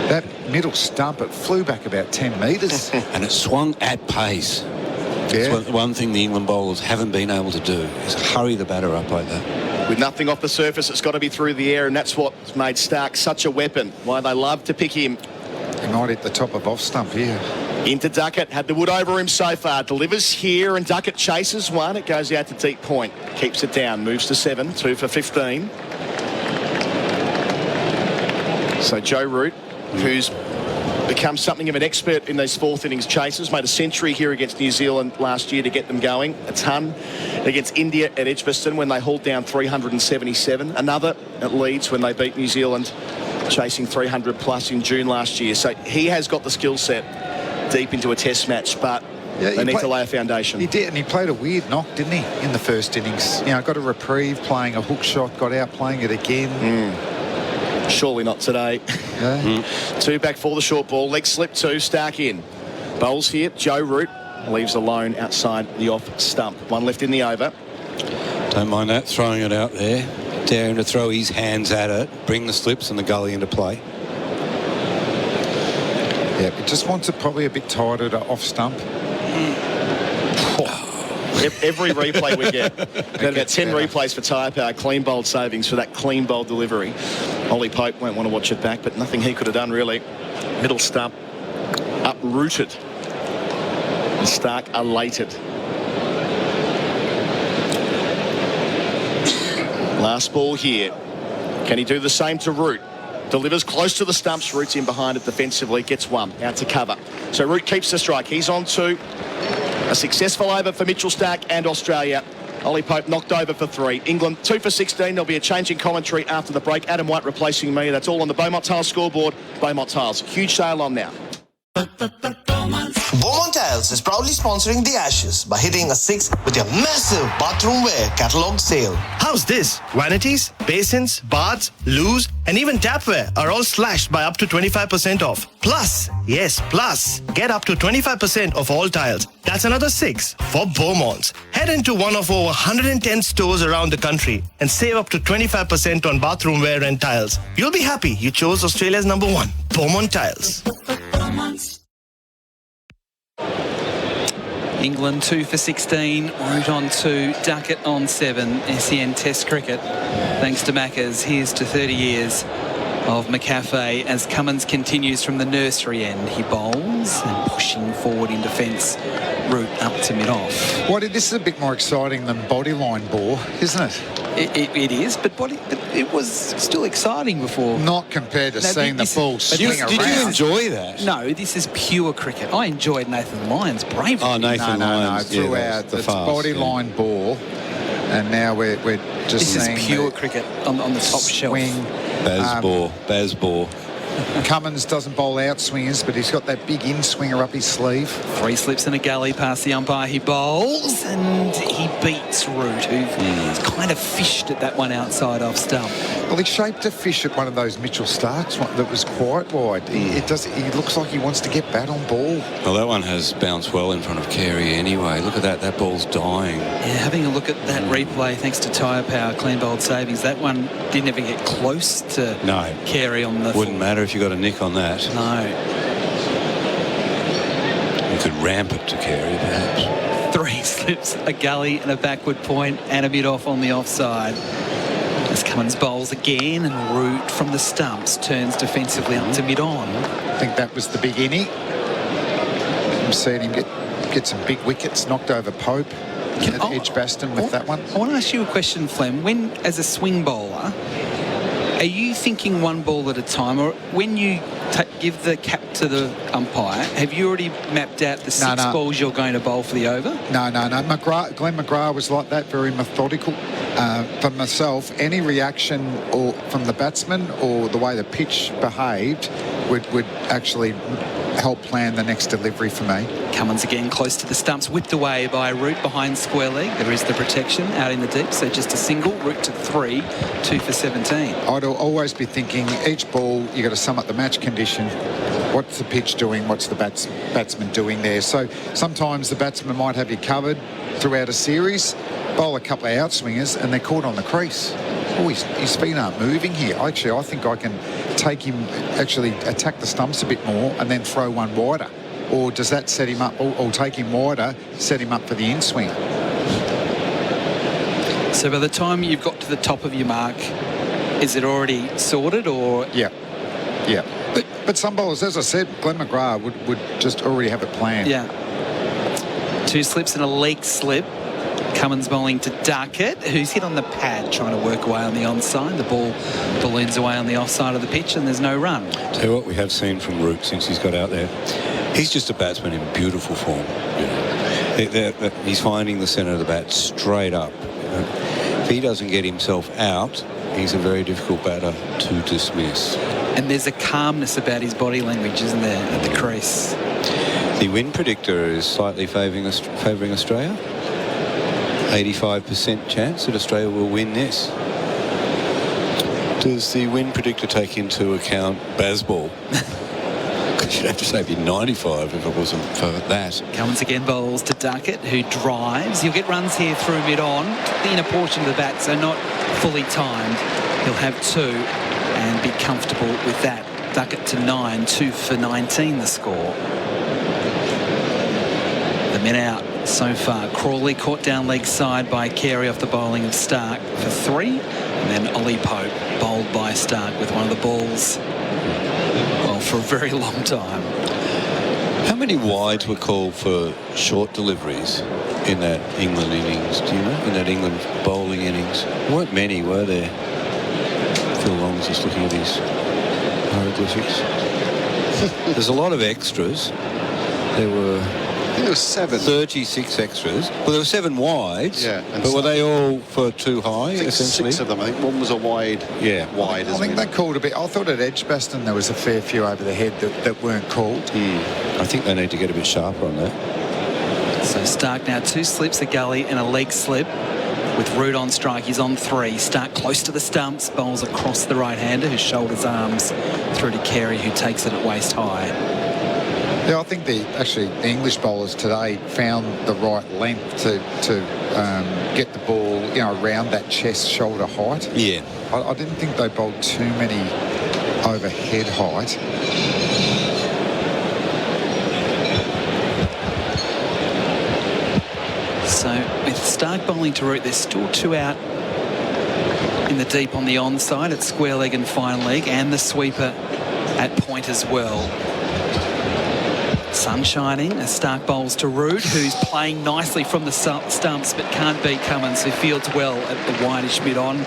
That middle stump, it flew back about 10 metres. And it swung at pace. Yeah. That's one thing the England bowlers haven't been able to do is hurry the batter up like that. With nothing off the surface, it's got to be through the air, and that's what's made Stark such a weapon. Why they love to pick him. He might hit the top of off stump here. Into Duckett, had the wood over him so far. Delivers here, and Duckett chases one. It goes out to deep point. Keeps it down, moves to 7, 2 for 15. So Joe Root, who's become something of an expert in those fourth innings chases, made a century here against New Zealand last year to get them going. A ton against India at Edgbaston when they hauled down 377. Another at Leeds when they beat New Zealand, chasing 300 plus in June last year. So he has got the skill set deep into a test match, but they need to lay a foundation. He did, and he played a weird knock, didn't he, in the first innings? You know, got a reprieve playing a hook shot, got out playing it again. Surely not today. Yeah. 2 back for the short ball. Leg slip 2, Stark in. Bowls here, Joe Root leaves alone outside the off stump. 1 left in the over. Don't mind that, throwing it out there. Daring to throw his hands at it, bring the slips and the gully into play. Yeah, he just wants it probably a bit tighter to off stump. Every replay we get, got about 10 replays for tyre power, clean bowled savings for that clean bowled delivery. Ollie Pope won't want to watch it back, but nothing he could have done really. Middle stump uprooted. And Stark elated. Last ball here. Can he do the same to Root? Delivers close to the stumps. Root's in behind it defensively. Gets 1 out to cover. So Root keeps the strike. He's on 2. A successful over for Mitchell Starc and Australia. Ollie Pope knocked over for 3. England 2 for 16. There'll be a change in commentary after the break. Adam White replacing me. That's all on the Beaumont Tiles scoreboard. Beaumont Tiles. Huge sale on now. Beaumont Tiles is proudly sponsoring the Ashes by hitting a 6 with your massive bathroom wear catalogue sale. How's this? Vanities, basins, baths, loos, and even tapware are all slashed by up to 25% off. Plus, yes, plus, get up to 25% off all tiles. That's another 6 for Beaumont. Head into one of over 110 stores around the country and save up to 25% on bathroom wear and tiles. You'll be happy you chose Australia's #1, Beaumont Tiles. England 2 for 16, Root on 2, Duckett on 7, SEN Test Cricket. Thanks to Maccas, here's to 30 years of McCafe as Cummins continues from the nursery end. He bowls and pushing forward in defence, Root up to mid-off. Well, this is a bit more exciting than bodyline ball, isn't it? It is, but it was still exciting before. Not compared to seeing the ball swing around. Did you enjoy that? No, this is pure cricket. I enjoyed Nathan Lyon's bravery. Oh, Nathan Lyon's. Throughout, it's bodyline ball, and now we're just this seeing is pure cricket on the top swing. shelf. Bazball. Cummins doesn't bowl out swingers, but he's got that big in-swinger up his sleeve. 3 slips and a gully past the umpire. He bowls and he beats Root, who's kind of fished at that one outside off stump. Well, he shaped a fish at one of those Mitchell Starcs that was quite wide. He looks like he wants to get bat on ball. Well, that one has bounced well in front of Carey anyway. Look at that. That ball's dying. Yeah, having a look at that replay, thanks to tyre power, clean bowled savings, that one didn't even get close to Carey on the... Wouldn't matter if you got a nick on that. No. You could ramp it to Carey, perhaps. 3 slips, a gully and a backward point and a mid-off on the offside. As Cummins bowls again and Root from the stumps turns defensively up to mid-on. I think that was the big innie. I'm seeing him get some big wickets, knocked over Pope at Edgbaston with that one. I want to ask you a question, Flem. When, as a swing bowler, are you thinking one ball at a time, or when you give the cap to the umpire, have you already mapped out the 6 balls you're going to bowl for the over? No. Glenn McGrath was like that, very methodical. For myself, any reaction or from the batsman or the way the pitch behaved would actually help plan the next delivery for me. Cummins again close to the stumps, whipped away by Root behind square leg. There is the protection out in the deep, so just a single. Root to 3, 2 for 17. I'd always be thinking each ball you got to sum up the match condition. What's the pitch doing? What's the batsman doing there? So sometimes the batsman might have you covered throughout a series, bowl a couple of outswingers, and they're caught on the crease. Oh, his feet aren't moving here. Actually, I think I can take him, actually attack the stumps a bit more and then throw one wider. Or does that set him up, or take him wider, set him up for the in-swing? So by the time you've got to the top of your mark, is it already sorted, or...? Yeah. But some bowlers, as I said, Glenn McGrath would just already have it planned. Yeah. 2 slips and a leg slip. Cummins bowling to Duckett, who's hit on the pad, trying to work away on the onside. The ball balloons away on the offside of the pitch, and there's no run. Tell you what we have seen from Root since he's got out there. He's just a batsman in beautiful form. He's finding the centre of the bat straight up. If he doesn't get himself out, he's a very difficult batter to dismiss. And there's a calmness about his body language, isn't there, at the crease? The win predictor is slightly favouring Australia. 85% chance that Australia will win this. Does the win predictor take into account Bazball? Because you'd have to say it'd be 95 if it wasn't for that. Cummins again bowls to Duckett, who drives. He'll get runs here through mid-on, the inner portion of the bat, so not fully timed. He'll have 2 and be comfortable with that. Duckett to 9, 2 for 19 the score. The men out so far. Crawley caught down leg side by Carey off the bowling of Stark for 3. And then Ollie Pope bowled by Stark with one of the balls, well, for a very long time. How many wides were called for short deliveries in that England innings? Do you know? In that England bowling innings? There weren't many, were there? Phil Long's just looking at his hieroglyphics. There's a lot of extras. There were... I think there were 7. 36 extras. Well, there were 7 wides. Yeah. But were they all for too high, essentially? 6 of them. I think one was a wide. Yeah. Wide. I think they called a bit. I thought at Edgbaston there was a fair few over the head that weren't called. I think they need to get a bit sharper on that. So Stark now 2 slips, a gully and a leg slip. With Root on strike, he's on 3. Stark close to the stumps, bowls across the right-hander, who shoulders arms through to Carey, who takes it at waist high. Yeah, I think the English bowlers today found the right length to get the ball, around that chest shoulder height. Yeah. I didn't think they bowled too many overhead height. So with Stark bowling to Root, there's still 2 out in the deep on the onside at square leg and fine leg, and the sweeper at point as well. Sun shining as Stark bowls to Root, who's playing nicely from the stumps but can't beat Cummins, who fields well at the wideish mid-on,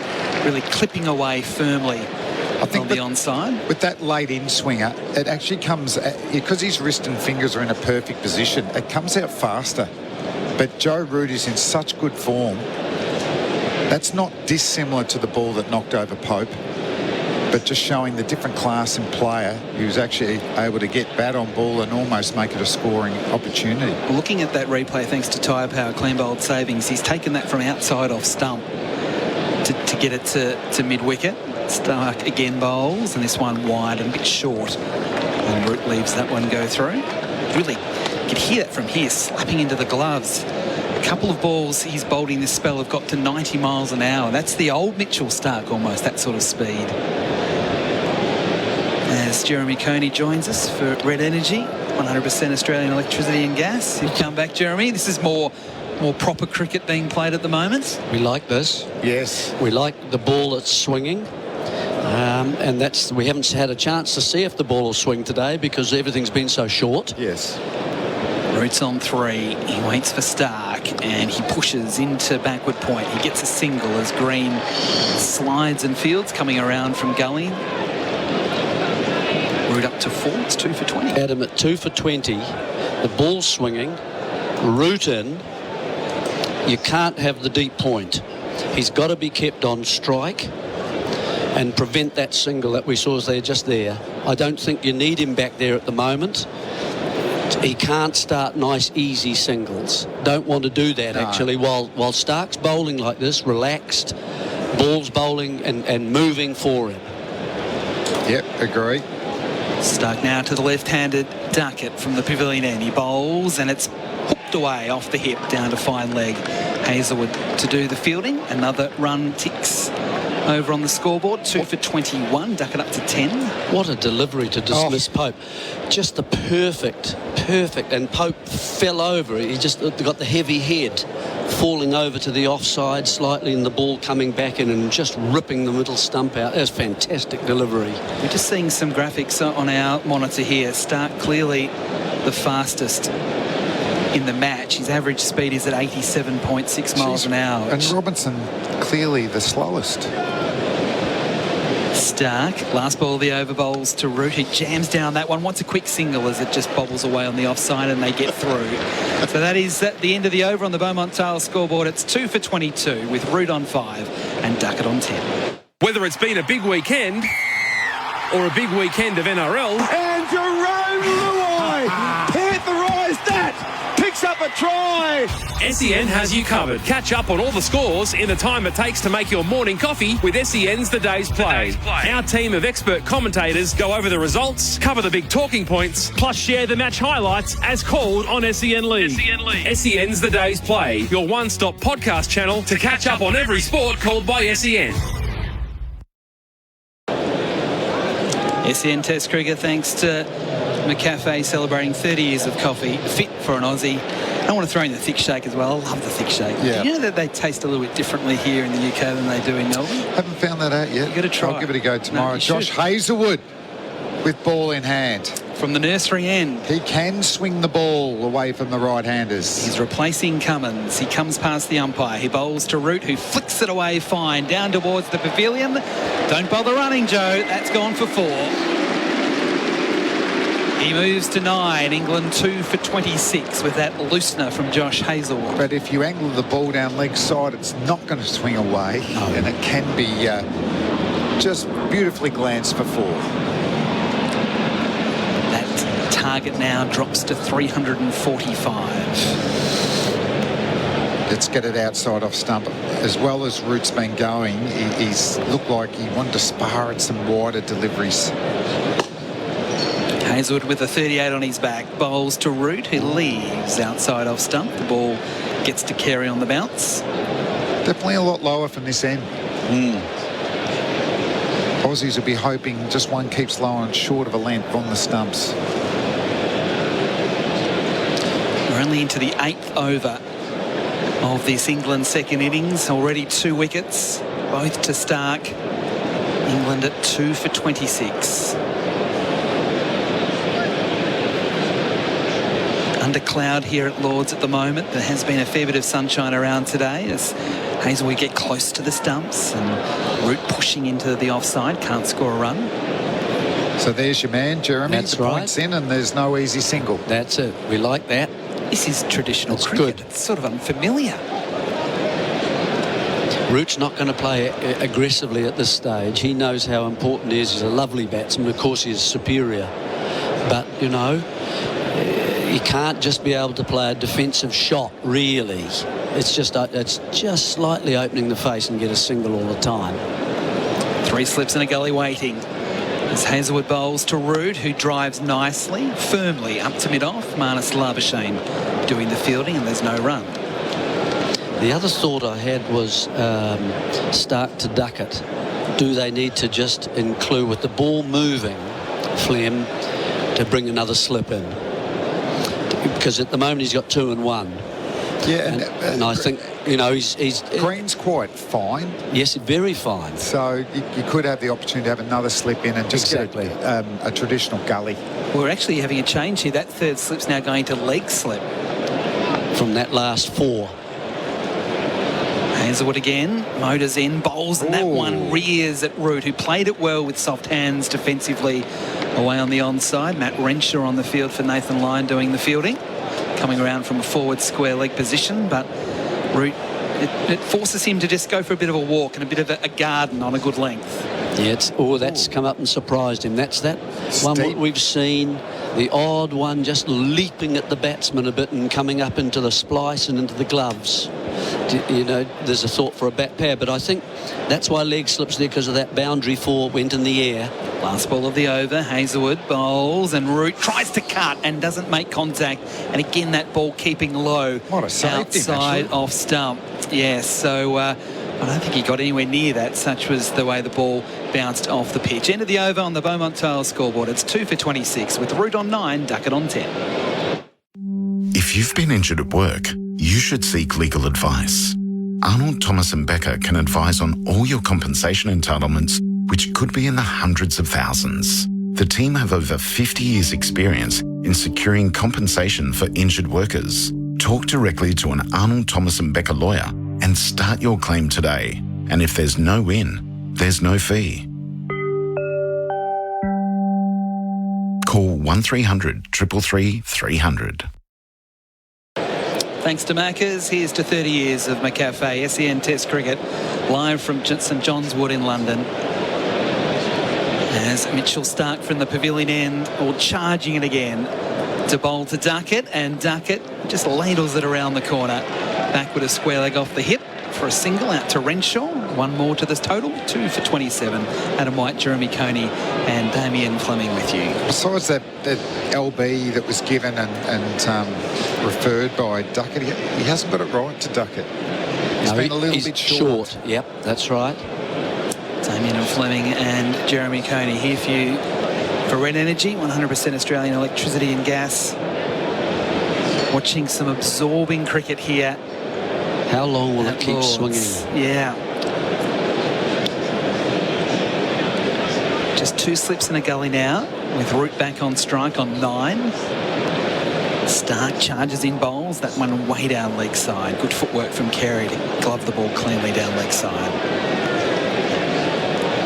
really clipping away firmly on the onside. With that late in swinger, it actually comes, because his wrist and fingers are in a perfect position, it comes out faster. But Joe Root is in such good form. That's not dissimilar to the ball that knocked over Pope, but just showing the different class and player who's actually able to get bat on ball and almost make it a scoring opportunity. Looking at that replay, thanks to Tyre Power Clean Bowled Savings, he's taken that from outside off stump to get it to mid-wicket. Stark again bowls, and this one wide and a bit short. And Root leaves that one go through. Really, you can hear that from here, slapping into the gloves. A couple of balls he's bowled in this spell have got to 90 miles an hour. That's the old Mitchell Stark almost, that sort of speed. As Jeremy Coney joins us for Red Energy, 100% Australian electricity and gas. You come back, Jeremy. This is more proper cricket being played at the moment. We like this. Yes. We like the ball that's swinging. And we haven't had a chance to see if the ball will swing today because everything's been so short. Yes. Root's on 3. He waits for Stark and he pushes into backward point. He gets a single as Green slides and fields coming around from gully. Root up to 4. It's 2 for 20. Adam at 2 for 20. The ball's swinging. Root in. You can't have the deep point. He's got to be kept on strike and prevent that single that we saw just there. I don't think you need him back there at the moment. He can't start nice, easy singles. Don't want to do that, actually. While Stark's bowling like this, relaxed, ball's bowling and moving for him. Yep, agree. Stark now to the left-handed Duckett from the pavilion end. He bowls and it's hooked away off the hip down to fine leg. Hazelwood to do the fielding. Another run ticks over on the scoreboard. 2 for 21, duck it up to 10. What a delivery to dismiss Pope. Just the perfect, and Pope fell over. He just got the heavy head falling over to the offside slightly and the ball coming back in and just ripping the middle stump out. It was fantastic delivery. We're just seeing some graphics on our monitor here. Stark clearly the fastest in the match. His average speed is at 87.6 miles an hour. And Robinson clearly the slowest. Stark, last ball of the over, bowls to Root, who jams down that one. Wants a quick single as it just bobbles away on the offside and they get through. So that is at the end of the over on the Beaumont Tail scoreboard. It's 2 for 22 with Root on 5 and Duckett on 10. Whether it's been a big weekend or a big weekend of NRL. And Jerome Luai authorised that. Picks up a try. SEN has you covered. Catch up on all the scores in the time it takes to make your morning coffee with SEN's The Day's Play. Our team of expert commentators go over the results, cover the big talking points, plus share the match highlights as called on SEN League. SEN's The Day's Play, your one-stop podcast channel to catch up on every sport called by SEN. SEN Test Cricket, thanks to McCafe celebrating 30 years of coffee, fit for an Aussie. I want to throw in the thick shake as well. I love the thick shake. Yeah. Do you know that they taste a little bit differently here in the UK than they do in Melbourne? Haven't found that out yet. You've got to try. I'll give it a go tomorrow. No, Josh Hazelwood with ball in hand. From the nursery end. He can swing the ball away from the right-handers. He's replacing Cummins. He comes past the umpire. He bowls to Root, who flicks it away fine. Down towards the pavilion. Don't bother running, Joe. That's gone for 4. He moves to 9. England 2 for 26 with that loosener from Josh Hazelwood. But if you angle the ball down leg side, it's not going to swing away. No. And it can be just beautifully glanced for 4. That target now drops to 345. Let's get it outside off stump. As well as Root's been going, he's looked like he wanted to spar at some wider deliveries. Hazelwood with a 38 on his back, bowls to Root, who leaves outside off stump. The ball gets to Carey on the bounce. Definitely a lot lower from this end. Aussies will be hoping just one keeps low and short of a length on the stumps. We're only into the 8th over of this England second innings. Already 2 wickets, both to Stark. England at 2 for 26. Under cloud here at Lord's at the moment. There has been a fair bit of sunshine around today as Hazelwood get close to the stumps and Root pushing into the offside. Can't score a run. So there's your man, Jeremy. That's the right. Points in and there's no easy single. That's it. We like that. This is traditional That's cricket. good. It's sort of unfamiliar. Root's not going to play aggressively at this stage. He knows how important it is. He's a lovely batsman. Of course, he is superior. But, you know, you can't just be able to play a defensive shot, really. It's just slightly opening the face and get a single all the time. 3 slips and a gully waiting. As Hazelwood bowls to Root, who drives nicely, firmly up to mid-off. Marnus Labuschagne doing the fielding, and there's no run. The other thought I had was Stark to Duckett. Do they need to just include, with the ball moving, Flem, to bring another slip in? Because at the moment he's got 2 and 1. Yeah, and I think, you know, he's Green's quite fine. Yes, very fine. So you could have the opportunity to have another slip in and just get a traditional gully. We're actually having a change here. That 3rd slip's now going to leg slip. From that last 4. Hazelwood again, motors in, bowls, and that one rears at Root, who played it well with soft hands defensively away on the onside. Matt Renshaw on the field for Nathan Lyon doing the fielding. Coming around from a forward square leg position, but Root, it forces him to just go for a bit of a walk and a bit of a garden on a good length. Yeah, that's come up and surprised him. That's that one what we've seen, the odd one just leaping at the batsman a bit and coming up into the splice and into the gloves. You know, there's a thought for a bat pair, but I think that's why leg slips there, because of that boundary 4 went in the air. Last ball of the over, Hazelwood bowls and Root tries to cut and doesn't make contact, and again that ball keeping low. What a safety, outside actually. off stump. Yes, so I don't think he got anywhere near that. Such was the way the ball bounced off the pitch. End of the over on the Beaumont Tiles scoreboard. It's 2 for 26 with Root on 9, Duckett on 10. If you've been injured at work, you should seek legal advice. Arnold, Thomas and Becker can advise on all your compensation entitlements, which could be in the hundreds of thousands. The team have over 50 years' experience in securing compensation for injured workers. Talk directly to an Arnold, Thomas and Becker lawyer and start your claim today. And if there's no win, there's no fee. Call 1300 333 300. Thanks to Maccas. Here's to 30 years of McCafe. SEN Test Cricket, live from St John's Wood in London. As Mitchell Stark from the pavilion end, or charging it again to bowl to Duckett, and Duckett just ladles it around the corner. Back with a square leg off the hip for a single out to Renshaw. One more to this total, 2 for 27. Adam White, Jeremy Coney and Damien Fleming with you. Besides that LB that was given and referred by Duckett, he hasn't got it right to Duckett. He's been a little bit short. Yep, that's right. Damien and Fleming and Jeremy Coney here for you for Red Energy, 100% Australian electricity and gas. Watching some absorbing cricket here. How long will it keep swinging? Yeah. Just 2 slips in a gully now, with Root back on strike on 9. Stark charges in bowls, that one way down leg side. Good footwork from Carey to glove the ball cleanly down leg side.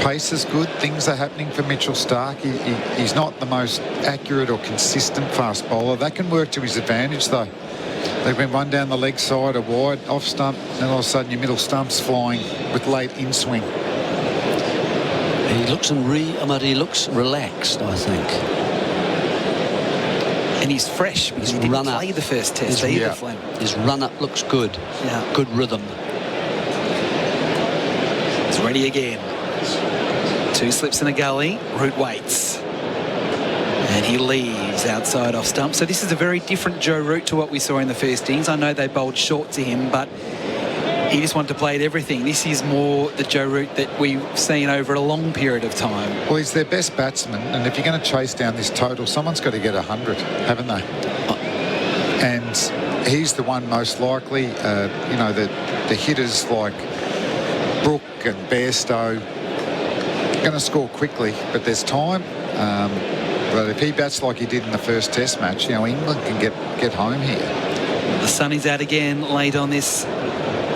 Pace is good. Things are happening for Mitchell Stark. He's not the most accurate or consistent fast bowler. That can work to his advantage, though. They've been one down the leg side, a wide off stump, and all of a sudden your middle stump's flying with late in swing. He looks he looks relaxed, I think. And he's fresh because he didn't play the first test either, Flem. His run-up looks good. Yeah. Good rhythm. He's ready again. 2 slips in a gully. Root waits. And he leaves outside off stump. So this is a very different Joe Root to what we saw in the first innings. I know they bowled short to him, but he just wanted to play at everything. This is more the Joe Root that we've seen over a long period of time. Well, he's their best batsman, and if you're going to chase down this total, someone's got to get 100, haven't they? And he's the one most likely. You know, the hitters like Brook and Bairstow are going to score quickly, but there's time. But if he bats like he did in the first test match, you know, England can get home here. The sun is out again late on this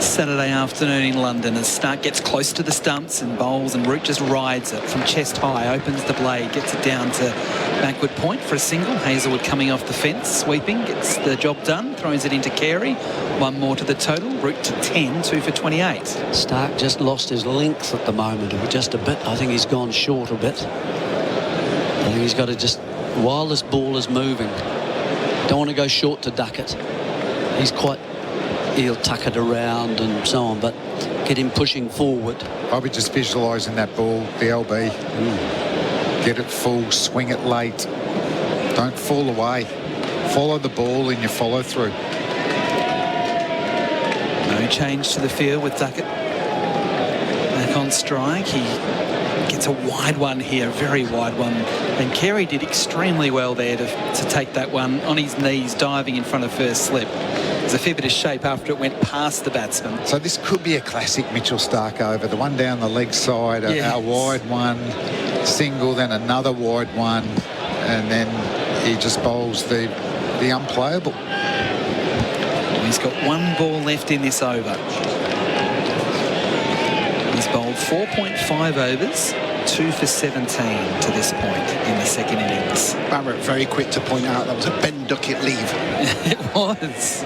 Saturday afternoon in London as Stark gets close to the stumps and bowls, and Root just rides it from chest high, opens the blade, gets it down to backward point for a single. Hazelwood coming off the fence, sweeping, gets the job done, throws it into Carey. One more to the total. Root to 10, 2 for 28. Stark just lost his length at the moment, just a bit. I think he's gone short a bit. I think he's got to just, while this ball is moving, don't want to go short to Duckett. He'll tuck it around and so on, but get him pushing forward. I'll be just visualising that ball, the LB. Get it full, swing it late. Don't fall away. Follow the ball in your follow through. No change to the field with Duckett back on strike. He gets a wide one here, a very wide one. And Carey did extremely well there to take that one on his knees, diving in front of first slip. There's a fair bit of shape after it went past the batsman. So this could be a classic Mitchell Stark over. The one down the leg side, a wide one, single, then another wide one, and then he just bowls the unplayable. He's got one ball left in this over. He's bowled 4.5 overs, 2 for 17 to this point in the second innings. Barrett very quick to point out that was a Ben Duckett leave. It was.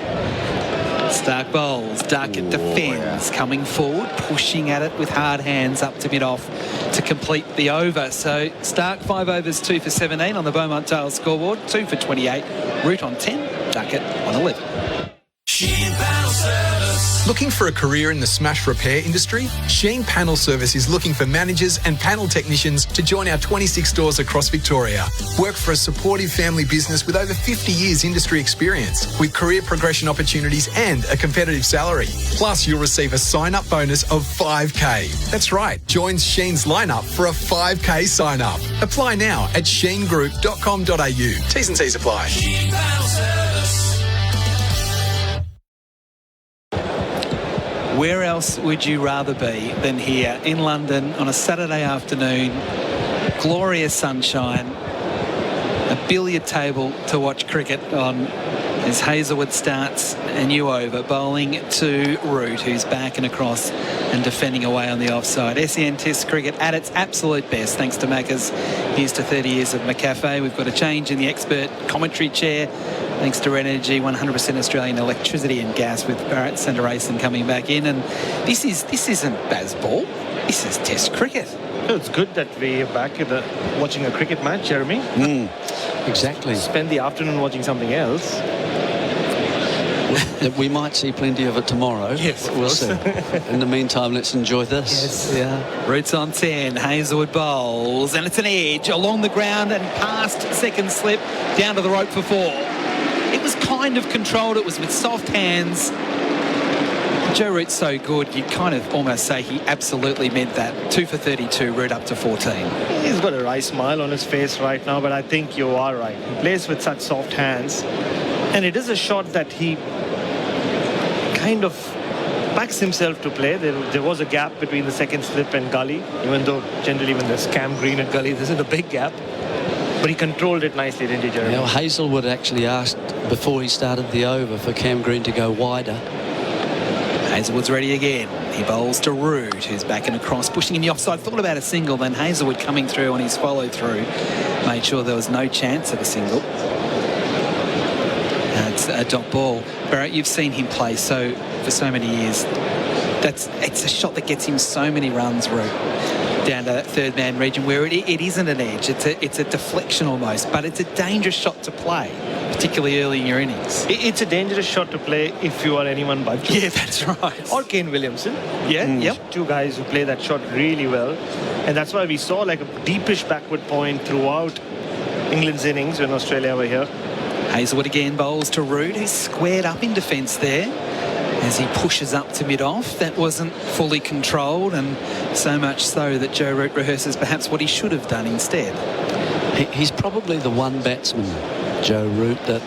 Stark bowls, Duckett defends, coming forward, pushing at it with hard hands up to mid-off to complete the over. So Stark 5 overs, 2 for 17 on the Beaumont Tiles scoreboard, 2 for 28. Root on 10, Duckett on 11. Sheet Panel Service. Looking for a career in the smash repair industry? Sheen Panel Service is looking for managers and panel technicians to join our 26 stores across Victoria. Work for a supportive family business with over 50 years industry experience, with career progression opportunities and a competitive salary. Plus, you'll receive a sign-up bonus of $5,000. That's right, join Sheen's lineup for a $5,000 sign-up. Apply now at sheengroup.com.au. T's and C's apply. Sheen Panel Service. Where else would you rather be than here in London on a Saturday afternoon? Glorious sunshine, a billiard table to watch cricket on as Hazelwood starts a new over, bowling to Root, who's back and across and defending away on the offside. SEN Test cricket at its absolute best, thanks to Macca's. Here's to 30 years of McCafe. We've got a change in the expert commentary chair, thanks to Red Energy, 100% Australian electricity and gas, with Bharat Sundaresan coming back in. And this isn't baseball, this is Test cricket. It's good that we're back watching a cricket match, Jeremy. Exactly. Spend the afternoon watching something else. We might see plenty of it tomorrow. Yes, we'll see. In the meantime, let's enjoy this. Yes. Yeah. Roots on 10, Hazelwood bowls, and it's an edge along the ground and past second slip, down to the rope for 4. It was kind of controlled, it was with soft hands. Joe Root's so good, you'd kind of almost say he absolutely meant that. 2 for 32, Root up to 14. He's got a wry smile on his face right now, but I think you are right. He plays with such soft hands, and it is a shot that he kind of backs himself to play. There was a gap between the second slip and gully, even though generally when there's Cam Green at gully, there's a big gap. But he controlled it nicely, didn't he, Jeremy? Now, Hazelwood actually asked before he started the over for Cam Green to go wider. Hazelwood's ready again. He bowls to Root, who's back and across, pushing in the offside. Thought about a single, then Hazelwood coming through on his follow through made sure there was no chance of a single. It's a dot ball. Bharat, you've seen him play for so many years. It's a shot that gets him so many runs, Root, down to that third man region where it isn't an edge. It's a deflection almost, but it's a dangerous shot to play, particularly early in your innings. It's a dangerous shot to play if you are anyone but Joe. Yeah, that's right. Or Kane Williamson. Yeah, yep. Two guys who play that shot really well. And that's why we saw like a deepish backward point throughout England's innings when Australia were here. Hazelwood again bowls to Root, who's squared up in defence there as he pushes up to mid-off. That wasn't fully controlled, and so much so that Joe Root rehearses perhaps what he should have done instead. He's probably the one batsman, Joe Root, that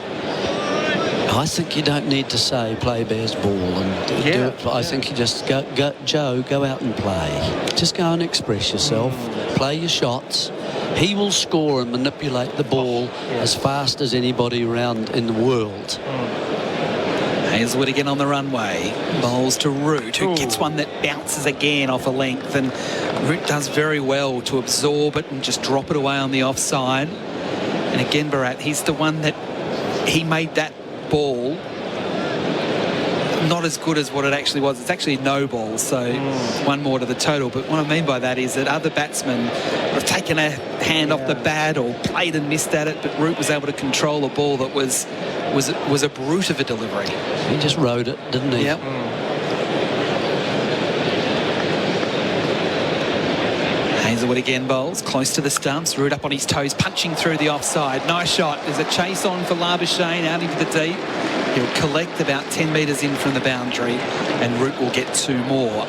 I think you don't need to say play Bears ball and do it. I think you just go out and play. Just go and express yourself. Play your shots. He will score and manipulate the ball as fast as anybody around in the world. Hazelwood again on the runway. Bowls to Root, who gets one that bounces again off a length, and Root does very well to absorb it and just drop it away on the offside. And again, Bharat, he's the one that he made that ball not as good as what it actually was. It's actually no ball, so one more to the total. But what I mean by that is that other batsmen have taken a hand off the bat or played and missed at it, but Root was able to control a ball that was a brute of a delivery. He just rode it, didn't he? Yep. Hazelwood again bowls, close to the stumps. Root up on his toes, punching through the offside. Nice shot. There's a chase on for Labuschagne out into the deep. He'll collect about 10 metres in from the boundary, and Root will get 2 more.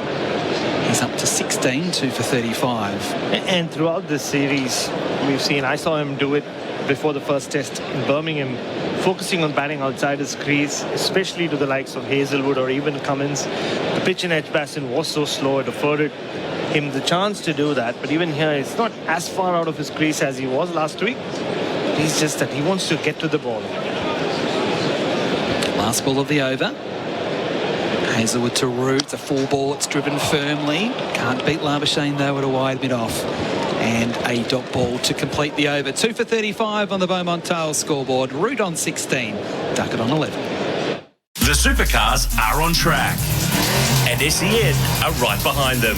He's up to 16, 2 for 35. And throughout this series, we've seen, I saw him do it before the first test in Birmingham, focusing on batting outside his crease, especially to the likes of Hazelwood or even Cummins. The pitch in Edgbaston was so slow, it afforded him the chance to do that. But even here, it's not as far out of his crease as he was last week. He's just that he wants to get to the ball. Last ball of the over. Hazelwood to Root. It's a 4 ball. It's driven firmly. Can't beat Labuschagne though at a wide mid-off. And a dot ball to complete the over. 2 for 35 on the Beaumont Tales scoreboard. Root on 16. Duckett on 11. The supercars are on track, and SEN are right behind them.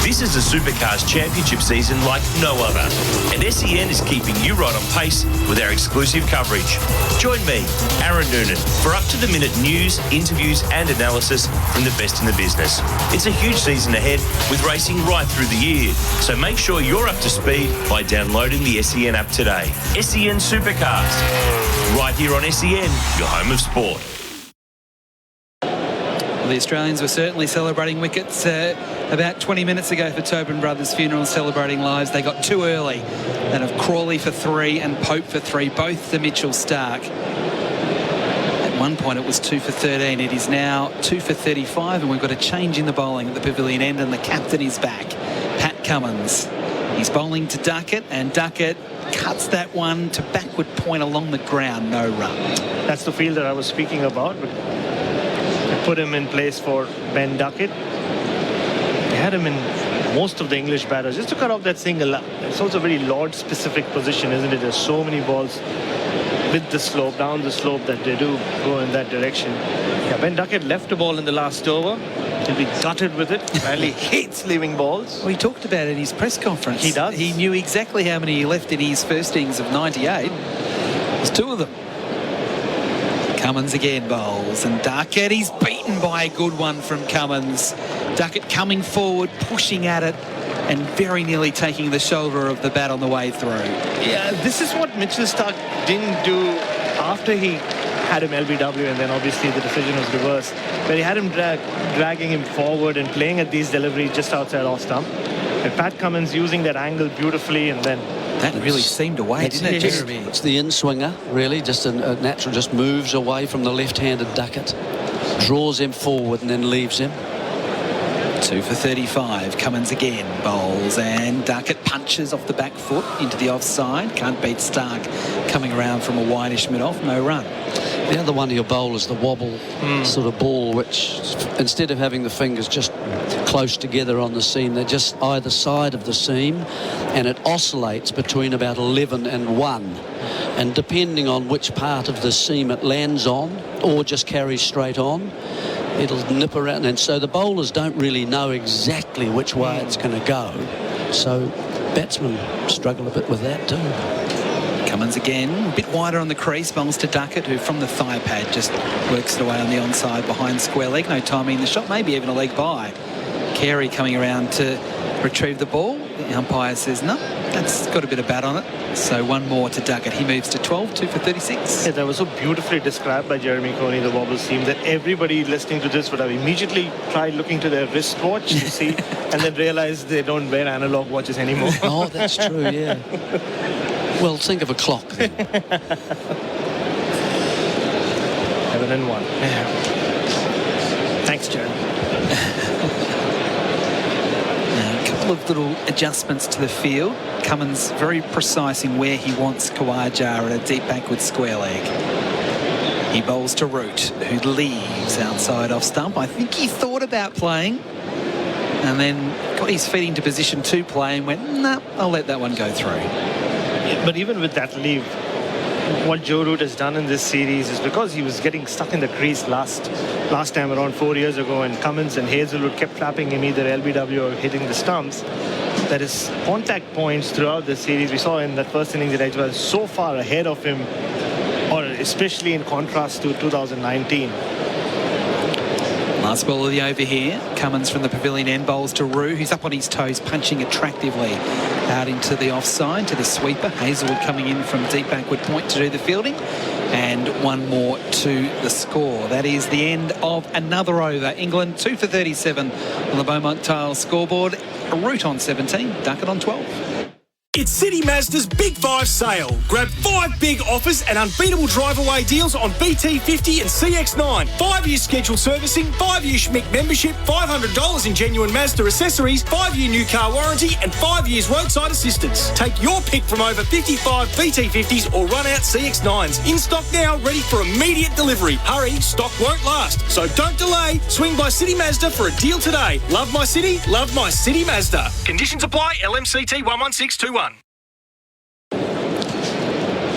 This is a Supercars Championship season like no other, and SEN is keeping you right on pace with our exclusive coverage. Join me, Aaron Noonan, for up-to-the-minute news, interviews and analysis from the best in the business. It's a huge season ahead with racing right through the year, so make sure you're up to speed by downloading the SEN app today. SEN Supercars, right here on SEN, your home of sport. The Australians were certainly celebrating wickets about 20 minutes ago for Tobin Brothers' funeral, celebrating lives. They got too early. Then of Crawley for 3 and Pope for 3, both to Mitchell Stark. At one point it was 2 for 13. It is now 2 for 35, and we've got a change in the bowling at the pavilion end, and the captain is back, Pat Cummins. He's bowling to Duckett, and Duckett cuts that one to backward point along the ground, no run. That's the field that I was speaking about. But put him in place for Ben Duckett. They had him in most of the English batters just to cut off that single. It's also a very Lord-specific position, isn't it? There's so many balls with the slope, down the slope, that they do go in that direction. Yeah, Ben Duckett left a ball in the last over. He'll be gutted with it. Apparently hates leaving balls. Well, he talked about it in his press conference. He does. He knew exactly how many he left in his first innings of 98. There's 2 of them. Cummins again bowls, and Duckett, he's beaten by a good one from Cummins. Duckett coming forward, pushing at it, and very nearly taking the shoulder of the bat on the way through. Yeah, this is what Mitchell Stark didn't do after he had him LBW, and then obviously the decision was reversed. But he had him dragging him forward and playing at these deliveries just outside off stump. And Pat Cummins using that angle beautifully, and then that really seemed away, didn't it, Jeremy? It's the in-swinger, really, just a natural, just moves away from the left-handed Duckett, draws him forward and then leaves him. 2 for 35. Cummins again bowls, and Duckett punches off the back foot into the offside. Can't beat Stark coming around from a wideish mid-off, no run. The other one he'll bowl is the wobble sort of ball, which instead of having the fingers just close together on the seam, they're just either side of the seam, and it oscillates between about 11 and 1. And depending on which part of the seam it lands on, or just carries straight on, it'll nip around. And so the bowlers don't really know exactly which way it's going to go. So batsmen struggle a bit with that too. Cummins again, a bit wider on the crease, bowls to Duckett, who from the thigh pad just works it away on the onside behind square leg. No timing in the shot, maybe even a leg by. Carey coming around to retrieve the ball. The umpire says no, that's got a bit of bat on it. So 1 more to Duckett. He moves to 12, 2 for 36. Yeah, that was so beautifully described by Jeremy Coney, the wobble seam, that everybody listening to this would have immediately tried looking to their wristwatch to see, and then realized they don't wear analog watches anymore. Oh, that's true, yeah. Well, think of a clock then. 7 and 1. Yeah. Thanks, Jeremy. A couple of little adjustments to the field. Cummins very precise in where he wants Khawaja at a deep backward square leg. He bowls to Root, who leaves outside off stump. I think he thought about playing, and then got his feet into position to play and went, nah, I'll let that one go through. But even with that leave, what Joe Root has done in this series is because he was getting stuck in the crease last time around 4 years ago, and Cummins and Hazelwood kept trapping him either LBW or hitting the stumps, that his contact points throughout the series, we saw in that first innings that he was so far ahead of him, or especially in contrast to 2019. Last ball of the over here. Cummins from the pavilion end bowls to Roo, who's up on his toes, punching attractively out into the offside to the sweeper. Hazelwood coming in from deep backward point to do the fielding. And 1 more to the score. That is the end of another over. England 2 for 37 on the Beaumont Tile scoreboard. Root on 17, Duckett on 12. It's City Mazda's Big 5 sale. Grab 5 big offers and unbeatable drive-away deals on BT50 and CX9. 5-year scheduled servicing, 5-year Schmick membership, $500 in genuine Mazda accessories, 5-year new car warranty and 5 years roadside assistance. Take your pick from over 55 BT50s or run-out CX9s. In stock now, ready for immediate delivery. Hurry, stock won't last. So don't delay. Swing by City Mazda for a deal today. Love my city, love my City Mazda. Conditions apply, LMCT 11621.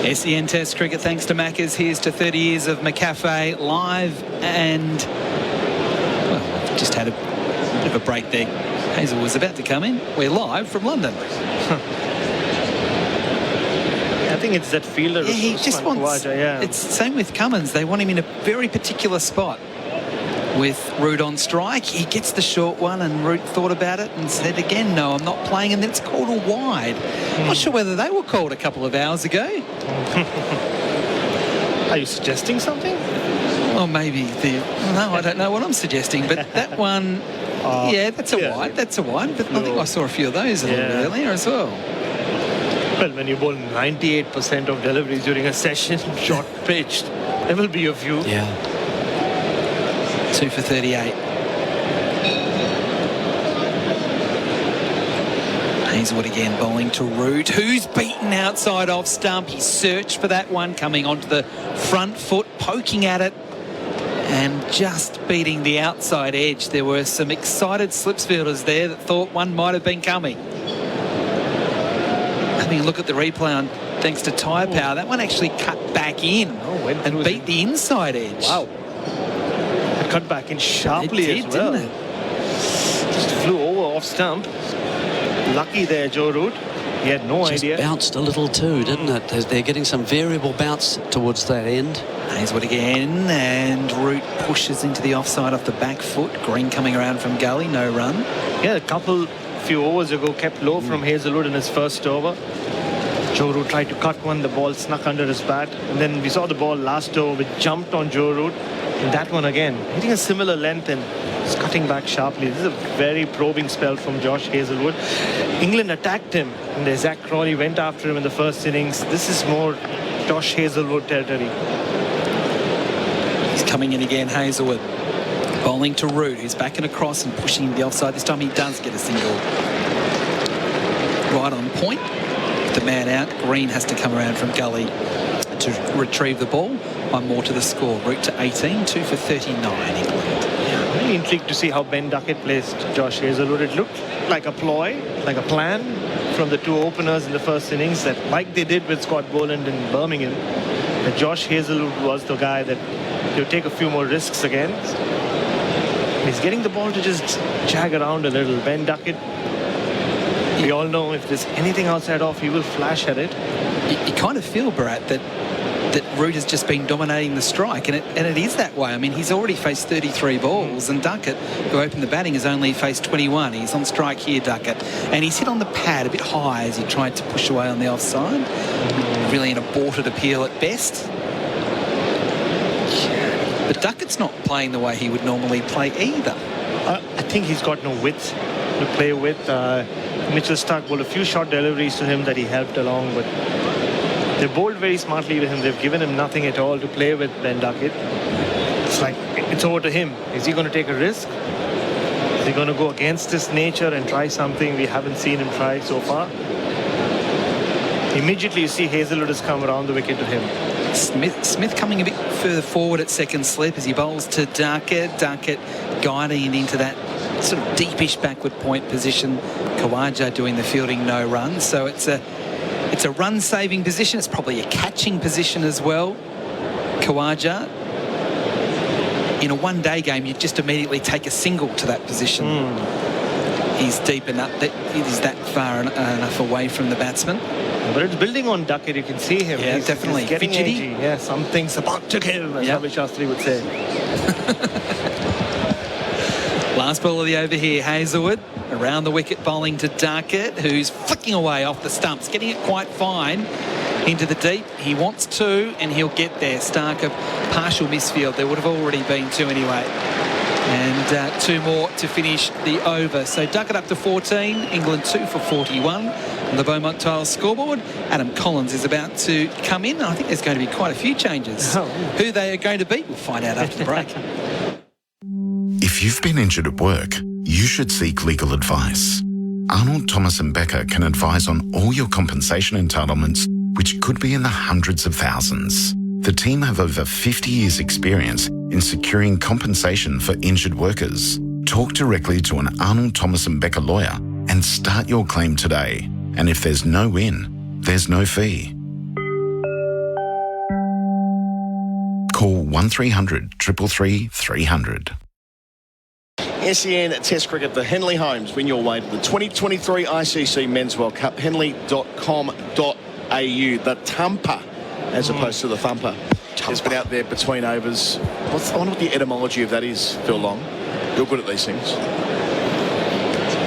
SEN Test Cricket, thanks to Maccas. Here's to 30 years of McCafe live, and well, just had a bit of a break there. Hazel was about to come in. We're live from London. I think it's that fielder. Yeah, he just wants... Yeah. It's the same with Cummins. They want him in a very particular spot. With Root on strike, he gets the short one, and Root thought about it and said again, no, I'm not playing, and then it's called a wide. Not sure whether they were called a couple of hours ago. Are you suggesting something? Or maybe no, I don't know what I'm suggesting, but that one, yeah, that's a wide. That's a wide, but I think I saw a few of those a little bit earlier as well. Well, when you bowl 98% of deliveries during a session, short pitched, there will be a few. Yeah. 2 for 38. Hazelwood again bowling to Root, who's beaten outside off stump. He searched for that one, coming onto the front foot, poking at it, and just beating the outside edge. There were some excited slips fielders there that thought one might have been coming. Having a look at the replay on, thanks to tyre power, that one actually cut back in and beat the inside edge. Wow. Cut back in sharply as well. Didn't it? Just flew over off stump. Lucky there, Joe Root. He had no idea. Just bounced a little too, didn't it? They're getting some variable bounce towards that end. Hazelwood again, and Root pushes into the offside off the back foot. Green coming around from gully, no run. Yeah, few overs ago, kept low from Hazelwood in his first over. Joe Root tried to cut one, the ball snuck under his bat, and then we saw the ball last over, which jumped on Joe Root. And that one again, hitting a similar length and just cutting back sharply. This is a very probing spell from Josh Hazelwood. England attacked him, and Zach Crawley went after him in the first innings. This is more Josh Hazelwood territory. He's coming in again, Hazelwood. Bowling to Root, who's back and across and pushing the offside. This time he does get a single. Right on point. With the man out, Green has to come around from gully to retrieve the ball. One more to the score. Root to 18, 2 for 39 England. Yeah, really intrigued to see how Ben Duckett placed Josh Hazelwood. It looked like a ploy, like a plan from the two openers in the first innings, that like they did with Scott Boland in Birmingham, that Josh Hazelwood was the guy that they'll take a few more risks against. He's getting the ball to just jag around a little. Ben Duckett, we all know if there's anything outside off, he will flash at it. You kind of feel, Bharat, that Root has just been dominating the strike, and it is that way. I mean, he's already faced 33 balls, and Duckett, who opened the batting, has only faced 21. He's on strike here, Duckett, and he's hit on the pad a bit high as he tried to push away on the offside. Really an aborted appeal at best. But Duckett's not playing the way he would normally play either. I think he's got no width to play with. Mitchell Starc bowled a few short deliveries to him that he helped along, but they bowled very smartly with him. They've given him nothing at all to play with, Ben Duckett. It's like, it's over to him. Is he going to take a risk? Is he going to go against his nature and try something we haven't seen him try so far? Immediately you see Hazelwood has come around the wicket to him. Smith coming a bit further forward at second slip as he bowls to Duckett. Duckett guiding into that sort of deepish backward point position. Khawaja doing the fielding, no run. So it's a run-saving position. It's probably a catching position as well. Khawaja, in a one-day game, you just immediately take a single to that position. He's deep enough that he's that far enough away from the batsman. But it's building on Duckett. You can see him. Yeah, definitely. He's getting fidgety. edgy. Yeah, something's about to give, as Ravi Shastri would say. Last ball of the over here, Hazelwood. Around the wicket, bowling to Duckett, who's flicking away off the stumps, getting it quite fine into the deep. He wants two, and he'll get there. Starc, a partial misfield. There would have already been two anyway. And two more to finish the over. So Duckett up to 14, England 2 for 41 on the Beaumont Tiles scoreboard. Adam Collins is about to come in. I think there's going to be quite a few changes. Who they are going to be, we'll find out after the break. If you've been injured at work, you should seek legal advice. Arnold, Thomas and Becker can advise on all your compensation entitlements, which could be in the hundreds of thousands. The team have over 50 years' experience in securing compensation for injured workers. Talk directly to an Arnold, Thomas and Becker lawyer and start your claim today. And if there's no win, there's no fee. Call 1300 333 300. SEN Test Cricket, the Henley Homes win your way to the 2023 ICC Men's World Cup. Henley.com.au. The Thumper, as opposed to the Thumper, has been out there between overs. I wonder what the etymology of that is, Phil Long. You're good at these things.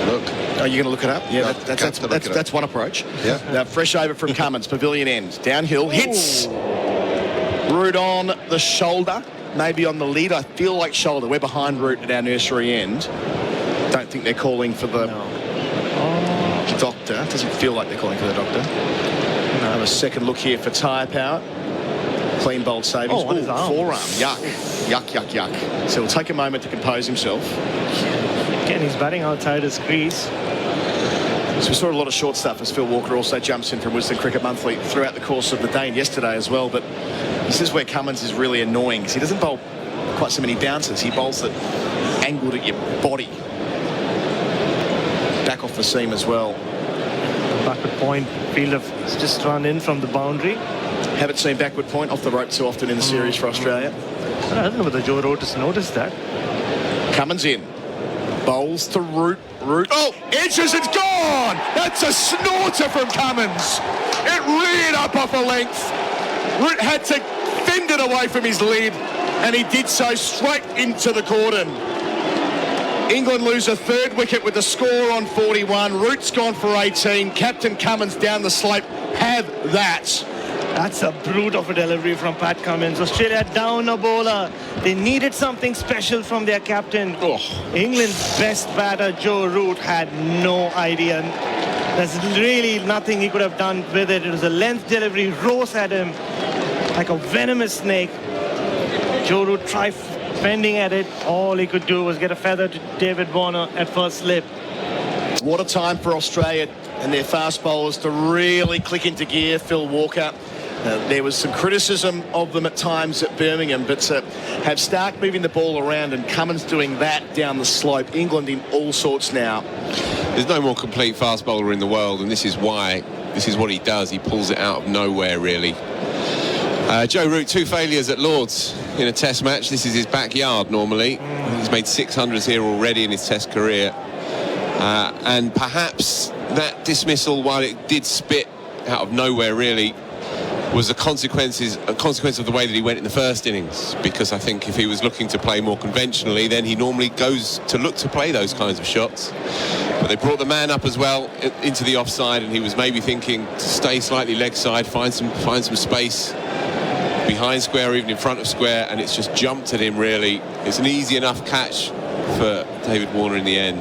Look. Are you going to look it up? Yeah, that's one approach. Yeah. Now, fresh over from Cummins, pavilion end. Downhill, hits. Root on the shoulder, maybe on the lead. I feel like shoulder. We're behind Root at our nursery end. Don't think they're calling for the doctor. Doesn't feel like they're calling for the doctor. Have a second look here for tyre power. Clean bowled savings. On his arm. Forearm. Yuck. So he'll take a moment to compose himself. Again, he's batting outside his crease. So we saw a lot of short stuff as Phil Walker also jumps in from Wisden Cricket Monthly throughout the course of the day and yesterday as well. But this is where Cummins is really annoying because he doesn't bowl quite so many bounces. He bowls it angled at your body. Back off the seam as well. Backward point, fielder just run in from the boundary. Haven't seen backward point off the rope too often in the series for Australia. I don't know whether Joe Root has noticed that. Cummins in. Bowls to Root. Oh, edges, it's gone! That's a snorter from Cummins. It reared up off a length. Root had to fend it away from his lid, and he did so straight into the cordon. England lose a third wicket with the score on 41. Root's gone for 18. Captain Cummins down the slope. Have that. That's a brute of a delivery from Pat Cummins. Australia down a bowler. They needed something special from their captain. England's best batter, Joe Root, had no idea. There's really nothing he could have done with it. It was a length delivery, rose at him like a venomous snake. Joe Root tried fending at it. All he could do was get a feather to David Warner at first slip. What a time for Australia and their fast bowlers to really click into gear. Phil Walker. There was some criticism of them at times at Birmingham, but have Stark moving the ball around and Cummins doing that down the slope. England in all sorts now. There's no more complete fast bowler in the world, and this is why. This is what he does. He pulls it out of nowhere, really. Joe Root, 2 failures at Lord's in a test match. This is his backyard normally. He's made 600s here already in his test career. And perhaps that dismissal, while it did spit out of nowhere, really, was a consequence of the way that he went in the first innings, because I think if he was looking to play more conventionally, then he normally goes to look to play those kinds of shots. But they brought the man up as well into the offside, and he was maybe thinking to stay slightly leg side, find some space behind square or even in front of square, and it's just jumped at him really. It's an easy enough catch for David Warner in the end.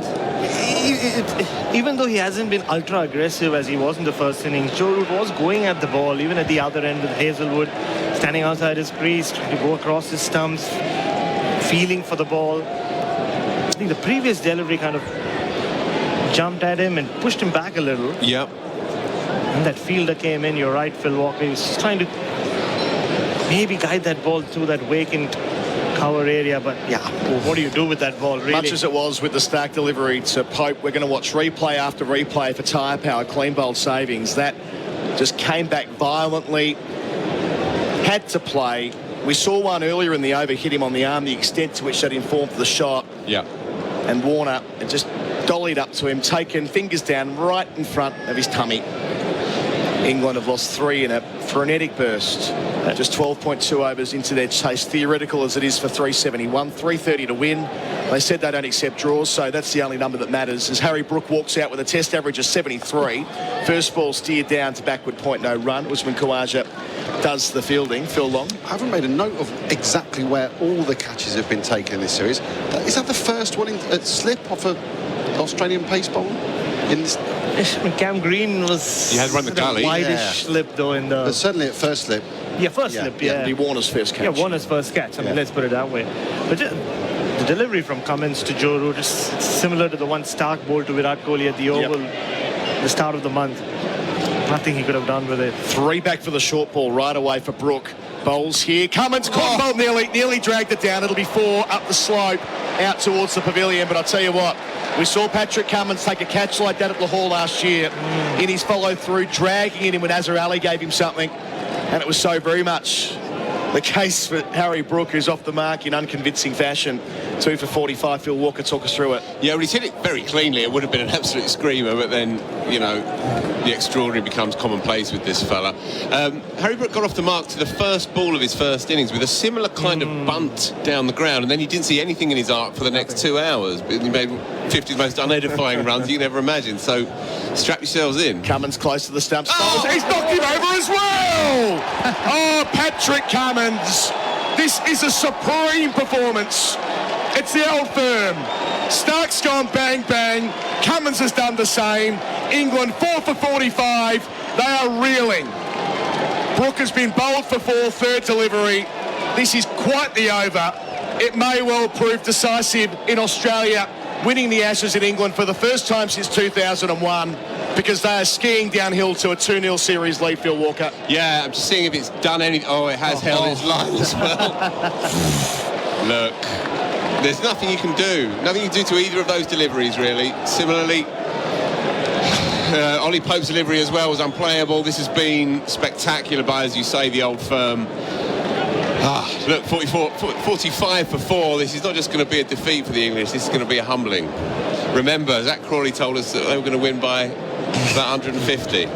Even though he hasn't been ultra aggressive as he was in the first innings, Joe Root was going at the ball, even at the other end with Hazelwood, standing outside his crease, trying to go across his stumps, feeling for the ball. I think the previous delivery kind of jumped at him and pushed him back a little. Yep. And that fielder came in, you're right, Phil Walker. He was just trying to maybe guide that ball through that vacant cover area, but what do you do with that ball, really? Much as it was with the Stark delivery to Pope, we're going to watch replay after replay for tyre power, clean bowled savings. That just came back violently, had to play. We saw one earlier in the over hit him on the arm, the extent to which that informed the shot. Yeah. And Warner just dollied up to him, taken fingers down right in front of his tummy. England have lost 3 in a frenetic burst. Just 12.2 overs into their chase, theoretical as it is for 371, 330 to win. They said they don't accept draws, so that's the only number that matters. As Harry Brook walks out with a test average of 73, first ball steered down to backward point, no run. Usman Khawaja does the fielding. Phil Long. I haven't made a note of exactly where all the catches have been taken in this series. Is that the first one at slip off an Australian pace bowler? Cam Green was he had run the gully. Whitish slip though in the. But certainly at first slip. Yeah, first slip. Yeah, it'd be Warner's first catch. Yeah, Warner's first catch. I mean, let's put it that way. But the delivery from Cummins to Joe Root is similar to the one Stark bowled to Virat Kohli at the Oval, the start of the month. Nothing he could have done with it. 3 back for the short ball right away for Brook. Bowls here. Cummins ball nearly dragged it down. It'll be 4 up the slope out towards the pavilion. But I'll tell you what, we saw Patrick Cummins take a catch like that at Lahore last year in his follow-through, dragging it in when Azhar Ali gave him something. And it was so very much the case for Harry Brook, who's off the mark in unconvincing fashion. 2 for 45. Phil Walker, talk us through it. Yeah, well, he's hit it very cleanly. It would have been an absolute screamer, but then, you know, the extraordinary becomes commonplace with this fella. Harry Brook got off the mark to the first ball of his first innings with a similar kind of bunt down the ground, and then he didn't see anything in his arc for the next 2 hours. But he made 50 of the most unedifying runs you can ever imagine. So strap yourselves in. Cummins close to the stumps. Oh, he's knocked him over as well! Oh, Patrick Cummins. This is a supreme performance. It's the old firm. Stark's gone bang, bang. Cummins has done the same. England 4 for 45. They are reeling. Brook has been bowled for 4, third delivery. This is quite the over. It may well prove decisive in Australia, winning the Ashes in England for the first time since 2001, because they are skiing downhill to a 2-0 series lead, Phil Walker. Yeah, I'm just seeing if it's done anything. Oh, it has held its line as well. Look, there's nothing you can do. Nothing you can do to either of those deliveries, really. Similarly, Ollie Pope's delivery as well was unplayable. This has been spectacular by, as you say, the old firm. Look, 45 for 4. This is not just going to be a defeat for the English. This is going to be a humbling. Remember, Zach Crawley told us that they were going to win by about 150.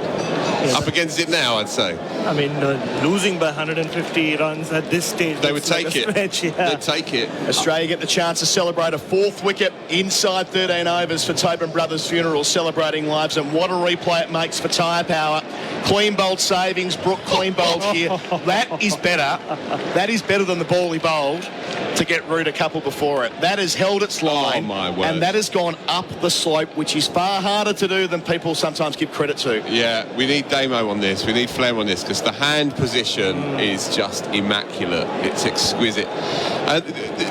Up against it now, I'd say. I mean, losing by 150 runs at this stage. They would take it. Stretch, yeah. They'd take it. Australia get the chance to celebrate a 4th wicket inside 13 overs for Tobin Brothers' funeral, celebrating lives. And what a replay it makes for tyre power. Clean bowled savings. Brook clean bowled here. That is better. That is better than the ball he bowled to get Root a couple before it. That has held its line. Oh, my word. And that has gone up the slope, which is far harder to do than people sometimes give credit to. Yeah, we need Damo on this. We need Flem on this, because the hand position is just immaculate. It's exquisite.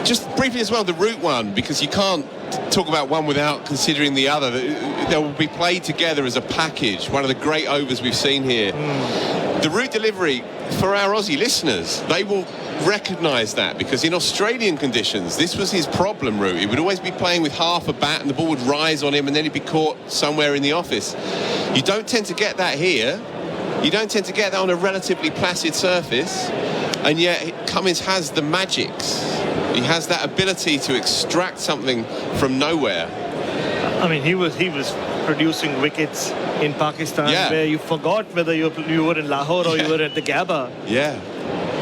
Just briefly as well, the Root one, because you can't talk about one without considering the other. They will be played together as a package. One of the great overs we've seen here. The Root delivery, for our Aussie listeners, they will recognise that, because in Australian conditions, this was his problem, Root. He would always be playing with half a bat and the ball would rise on him and then he'd be caught somewhere in the office. You don't tend to get that here. You don't tend to get that on a relatively placid surface, and yet Cummins has the magics. He has that ability to extract something from nowhere. I mean, he was producing wickets in Pakistan where you forgot whether you were in Lahore or you were at the Gabba. Yeah.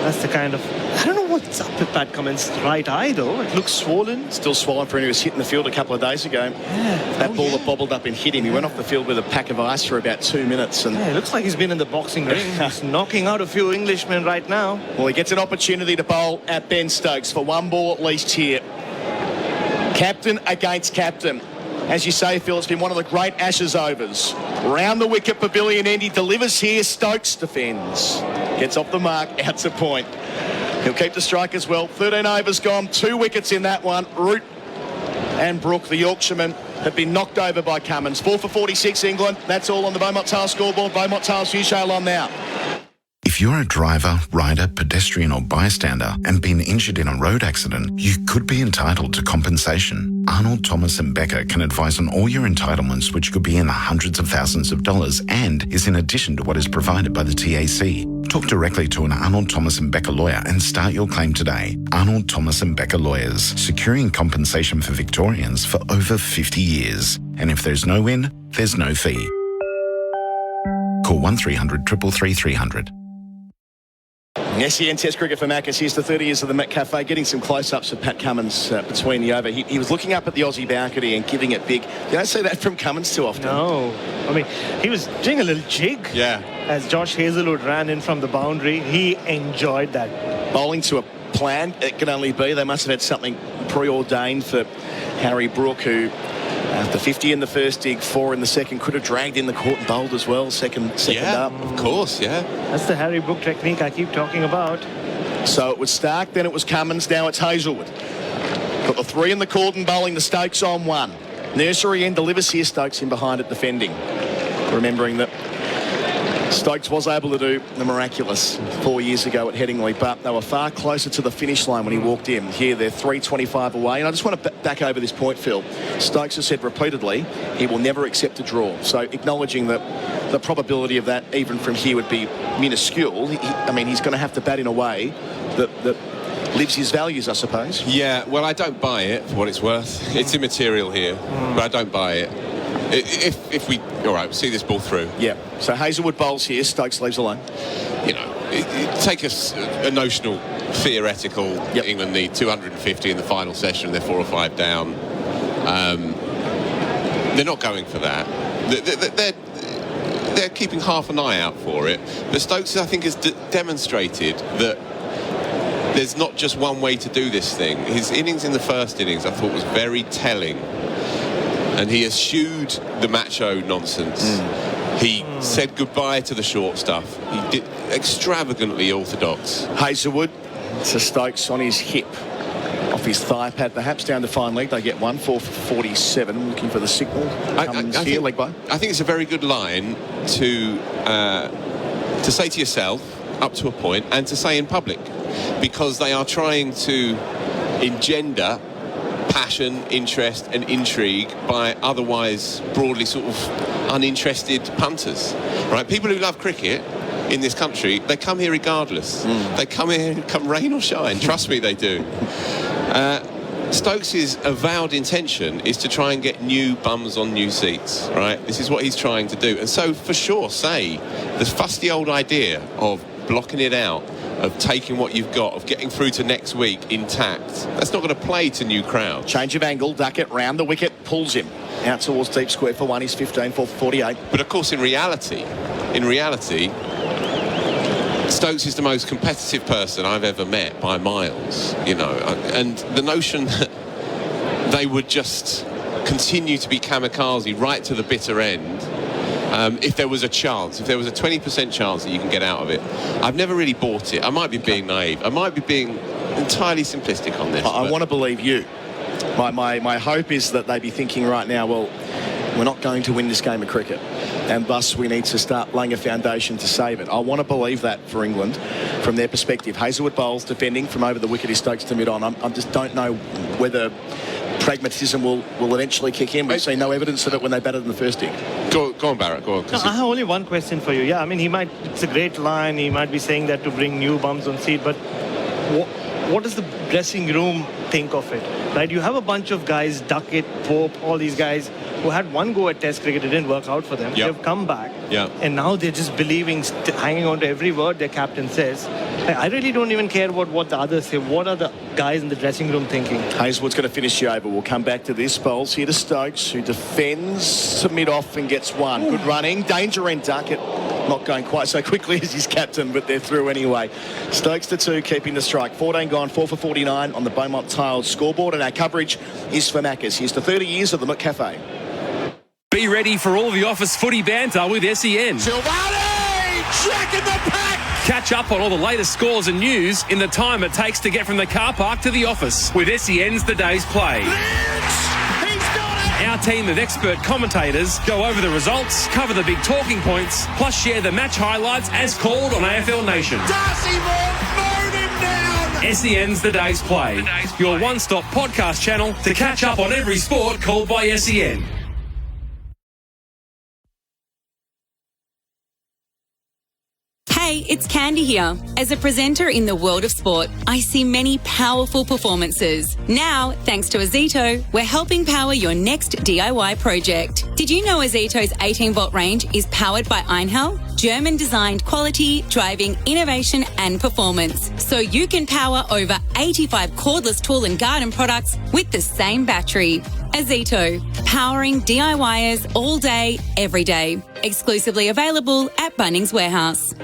That's the kind of... I don't know what's up with Pat Cummins' right eye, though. It looks swollen. Still swollen for him. He was hitting the field a couple of days ago. Yeah. That ball that bobbled up and hit him. He went off the field with a pack of ice for about 2 minutes. And it looks like he's been in the boxing ring. He's knocking out a few Englishmen right now. Well, he gets an opportunity to bowl at Ben Stokes for 1 ball at least here. Captain against captain. As you say, Phil, it's been one of the great Ashes overs. Round the wicket, pavilion end. He delivers here. Stokes defends. Gets off the mark, out to point. He'll keep the strike as well. 13 overs gone, 2 wickets in that one. Root and Brook, the Yorkshiremen, have been knocked over by Cummins. 4 for 46 England. That's all on the Beaumont Tile scoreboard. Beaumont Tile's Hugh Shale on now. If you're a driver, rider, pedestrian or bystander and been injured in a road accident, you could be entitled to compensation. Arnold, Thomas and Becker can advise on all your entitlements, which could be in the hundreds of thousands of dollars and is in addition to what is provided by the TAC. Talk directly to an Arnold, Thomas and Becker lawyer and start your claim today. Arnold, Thomas and Becker Lawyers, securing compensation for Victorians for over 50 years. And if there's no win, there's no fee. Call 1300 333 300. SEN Test cricket for Macca's. Here's the 30 years of the Met Cafe, getting some close-ups of Pat Cummins between the over. He was looking up at the Aussie balcony and giving it big. You don't see that from Cummins too often. No. I mean, he was doing a little jig. Yeah. As Josh Hazlewood ran in from the boundary. He enjoyed that. Bowling to a plan, it can only be. They must have had something preordained for Harry Brook, who after 50 in the first dig, 4 in the second, could have dragged in the court and bowled as well. Second up. Of course, yeah. That's the Harry Brook technique I keep talking about. So it was Stark, then it was Cummins, now it's Hazlewood. Got the 3 in the court and bowling the Stokes on 1. Nursery end delivers here, Stokes in behind it defending. Remembering that Stokes was able to do the miraculous 4 years ago at Headingley, but they were far closer to the finish line when he walked in. Here, they're 325 away. And I just want to back over this point, Phil. Stokes has said repeatedly he will never accept a draw. So acknowledging that the probability of that, even from here, would be minuscule. I mean, he's going to have to bat in a way that lives his values, I suppose. Yeah, well, I don't buy it for what it's worth. It's immaterial here, but I don't buy it. If we... All right, we'll see this ball through. Yeah. So Hazelwood bowls here, Stokes leaves alone. You know, take a notional, theoretical, England need 250 in the final session, they're 4 or 5 down. They're not going for that. They're keeping half an eye out for it. But Stokes, I think, has demonstrated that there's not just one way to do this thing. His innings in the first innings, I thought, was very telling. And he eschewed the macho nonsense. He said goodbye to the short stuff. He did extravagantly orthodox. Hazelwood to Stokes on his hip. Off his thigh pad, perhaps down to fine leg. They get 1 for 47. Looking for the signal. Leg by. I think it's a very good line to say to yourself, up to a point, and to say in public, because they are trying to engender passion, interest and intrigue by otherwise broadly sort of uninterested punters, right? People who love cricket in this country, they come here regardless. They come here, come rain or shine. Trust me, they do. Stokes' avowed intention is to try and get new bums on new seats, right? This is what he's trying to do. And so, for sure, say, the fusty old idea of blocking it out, of taking what you've got, of getting through to next week intact, that's not going to play to new crowds. Change of angle, Duckett round the wicket, pulls him out towards deep square for 1. He's 15 for 48. But of course, in reality, Stokes is the most competitive person I've ever met by miles, you know, and the notion that they would just continue to be kamikaze right to the bitter end, if there was a chance, if there was a 20% chance that you can get out of it, I've never really bought it. I might be being naive. I might be being entirely simplistic on this. I want to believe you. My hope is that they be thinking right now, well, we're not going to win this game of cricket, and thus we need to start laying a foundation to save it. I want to believe that for England from their perspective. Hazelwood bowls defending from over the wicket is Stokes to mid-on. I just don't know whether pragmatism will eventually kick in. We've seen no evidence of it when they batted in the first inning. Go on, Bharat, go on. No, I have only one question for you. Yeah, I mean, it's a great line. He might be saying that to bring new bums on seat, but what does the dressing room think of it? Right, you have a bunch of guys, Duckett, Pope, all these guys who had one go at Test cricket. It didn't work out for them. They've come back, and now they're just believing, hanging on to every word their captain says. I really don't even care what the others say. What are the guys in the dressing room thinking? Hazelwood's going to finish the over. We'll come back to this. Bowls here to Stokes, who defends to mid-off and gets 1. Good running. Danger and Duckett not going quite so quickly as his captain, but they're through anyway. Stokes to 2, keeping the strike. 14 gone, 4 for 49 on the Beaumont tiled scoreboard, and our coverage is for Maccas. Here's the 30 years of the McCafe. Be ready for all the office footy banter with SEN. Silvani, Jack in the pack. Catch up on all the latest scores and news in the time it takes to get from the car park to the office with SEN's The Day's Play. Our team of expert commentators go over the results, cover the big talking points, plus share the match highlights as called on AFL Nation. Darcy Moore, mowed him down. SEN's The Day's Play, your one-stop podcast channel to catch up on every sport called by SEN. Hey, it's Candy here. As a presenter in the world of sport, I see many powerful performances. Now, thanks to Azito, we're helping power your next DIY project. Did you know Azito's 18-volt range is powered by Einhell? German-designed quality, driving, innovation and performance. So you can power over 85 cordless tool and garden products with the same battery. Azito, powering DIYers all day, every day. Exclusively available at Bunnings Warehouse.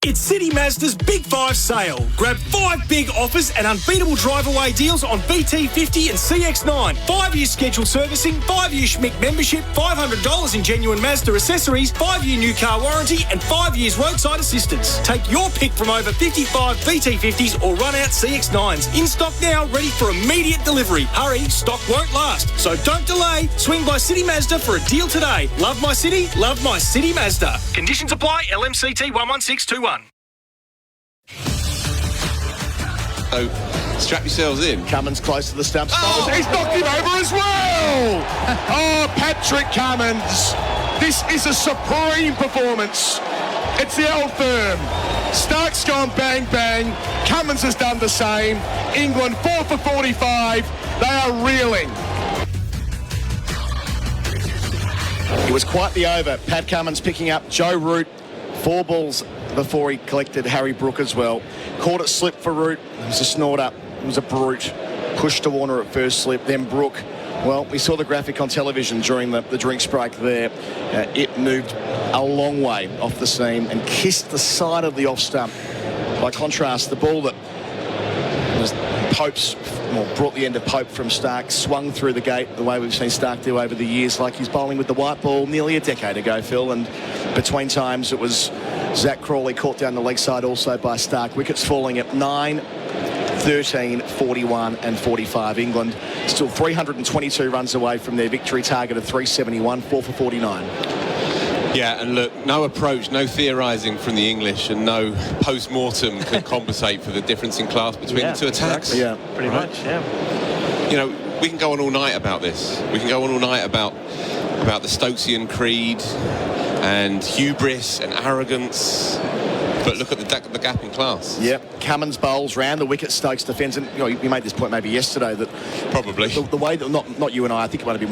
It's City Mazda's Big 5 sale. Grab 5 big offers and unbeatable drive-away deals on BT50 and CX9. 5-year scheduled servicing, 5-year Schmick membership, $500 in genuine Mazda accessories, 5-year new car warranty and 5 years roadside assistance. Take your pick from over 55 BT50s or run-out CX9s. In stock now, ready for immediate delivery. Hurry, stock won't last. So don't delay. Swing by City Mazda for a deal today. Love my city, love my City Mazda. Conditions apply, LMCT 11621. So, strap yourselves in. Cummins close to the stumps. Oh, he's knocked him over as well. Oh, Patrick Cummins This is a supreme performance. It's the old firm. Stark's gone bang, bang. Cummins has done the same. England 4 for 45. They are reeling. It was quite the over. Pat Cummins picking up Joe Root. 4 balls before he collected Harry Brook as well. Caught it slip for Root. It was a snort-up. It was a brute. Pushed to Warner at first slip. Then Brook. Well, we saw the graphic on television during the drinks break there. It moved a long way off the seam and kissed the side of the off stump. By contrast, the ball that was Pope's, well, brought the end of Pope from Stark, swung through the gate the way we've seen Stark do over the years, like he's bowling with the white ball nearly a decade ago, Phil. And between times it was Zach Crawley caught down the leg side also by Stark. Wickets falling at 9, 13, 41 and 45. England still 322 runs away from their victory target of 371, 4 for 49. Yeah, and look, no approach, no theorising from the English, and no post-mortem could compensate for the difference in class between the two attacks. Exactly. Yeah, pretty much, yeah. You know, we can go on all night about this. We can go on all night about the Stokesian creed and hubris and arrogance. But look at the gap in class. Yep, Cummins bowls round the wicket. Stokes defends, and you made this point maybe yesterday that probably the way that not you and I think it might have been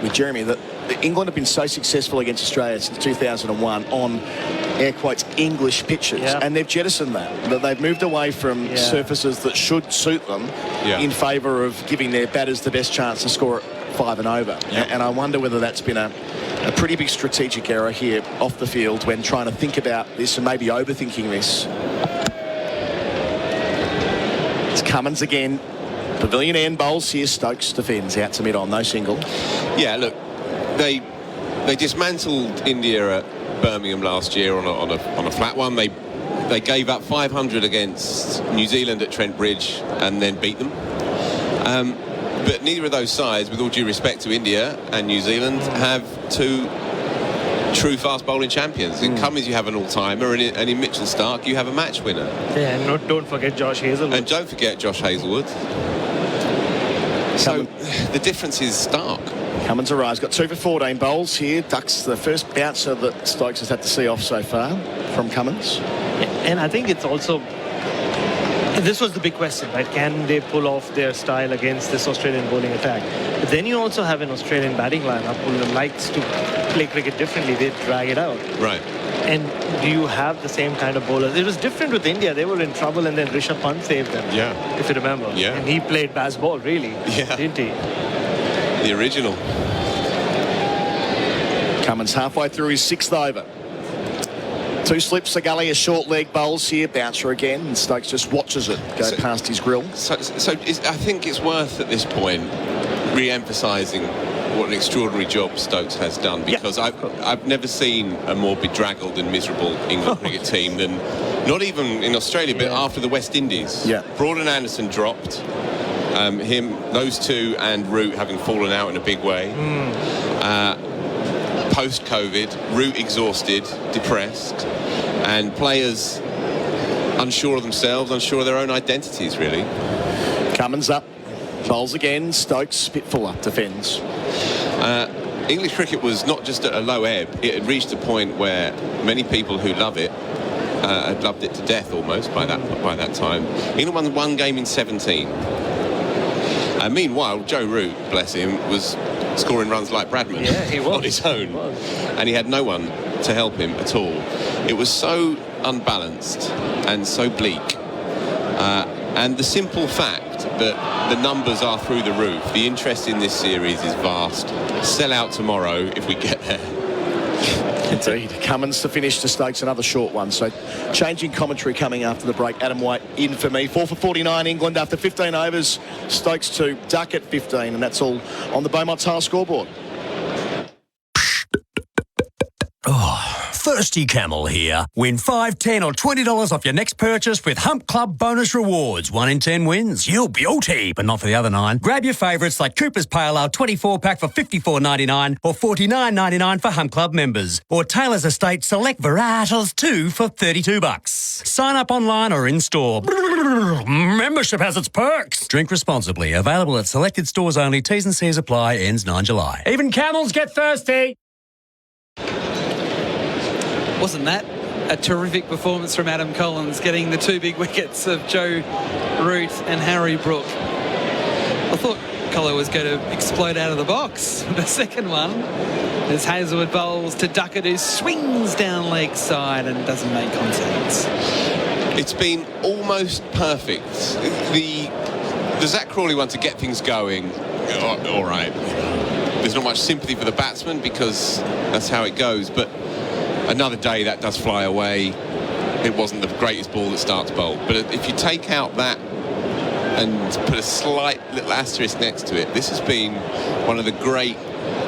with Jeremy, that England have been so successful against Australia since 2001 on air quotes English pitches, and they've jettisoned that they've moved away from surfaces that should suit them in favour of giving their batters the best chance to score at 5 and over. And I wonder whether that's been a pretty big strategic error here off the field when trying to think about this and maybe overthinking this. It's Cummins again. Pavilion end bowls here. Stokes defends out to mid-on, no single. Yeah, look, they dismantled India at Birmingham last year on a flat one. They gave up 500 against New Zealand at Trent Bridge and then beat them. But neither of those sides, with all due respect to India and New Zealand, have two true fast bowling champions. In Cummins you have an all-timer, and in Mitchell Stark you have a match winner. Yeah, and don't forget Josh Hazlewood. And don't forget Josh Hazlewood. So the difference is stark. Cummins arrives, got 2 for 14 bowls here. Ducks the first bouncer that Stokes has had to see off so far from Cummins. Yeah, and I think it's also... This was the big question, right? Can they pull off their style against this Australian bowling attack? But then you also have an Australian batting lineup who likes to play cricket differently. They drag it out. Right. And do you have the same kind of bowlers? It was different with India. They were in trouble and then Rishabh Pant saved them. Yeah. If you remember. Yeah. And he played Baz ball, really. Yeah. Didn't he? The original. Cummins halfway through his 6th over. 2 slips, a gully, a short leg bowls here. Bouncer again, and Stokes just watches it go past his grill. So I think it's worth at this point re-emphasising what an extraordinary job Stokes has done, because I've never seen a more bedraggled and miserable England cricket team than, not even in Australia, but after the West Indies. Yeah. Broad and Anderson dropped. Those two and Root having fallen out in a big way. Post-COVID, Root exhausted, depressed, and players unsure of themselves, unsure of their own identities, really. Cummins up, bowls again. Stokes, bit fuller, defends. English cricket was not just at a low ebb, it had reached a point where many people who love it had loved it to death almost by that time. England won 1 game in 17. Meanwhile, Joe Root, bless him, was scoring runs like Bradman on his own. And he had no one to help him at all. It was so unbalanced and so bleak. And the simple fact that the numbers are through the roof, the interest in this series is vast. Sell out tomorrow if we get there. Indeed. Cummins to finish to Stokes, another short one. So changing commentary coming after the break. Adam White in for me. 4 for 49 England after 15 overs. Stokes to duck at 15, and that's all on the Beaumont Tile scoreboard. Thirsty Camel here. Win $5, $10 or $20 off your next purchase with Hump Club bonus rewards. 1 in 10 wins. You'll beauty, but not for the other 9. Grab your favourites like Cooper's Pale Ale 24-pack for $54.99 or $49.99 for Hump Club members. Or Taylor's Estate Select Varietals 2 for $32. Sign up online or in store. Membership has its perks. Drink responsibly. Available at selected stores only. T's and C's apply. Ends 9 July. Even camels get thirsty. Wasn't that a terrific performance from Adam Collins, getting the 2 big wickets of Joe Root and Harry Brook? I thought Collar was going to explode out of the box. The second one, as Hazlewood bowls to Duckett, who swings down leg side and doesn't make contact. It's been almost perfect. The Zach Crawley one to get things going, all right. There's not much sympathy for the batsman because that's how it goes, but another day that does fly away. It wasn't the greatest ball that Stark's bowled, but if you take out that and put a slight little asterisk next to it, this has been one of the great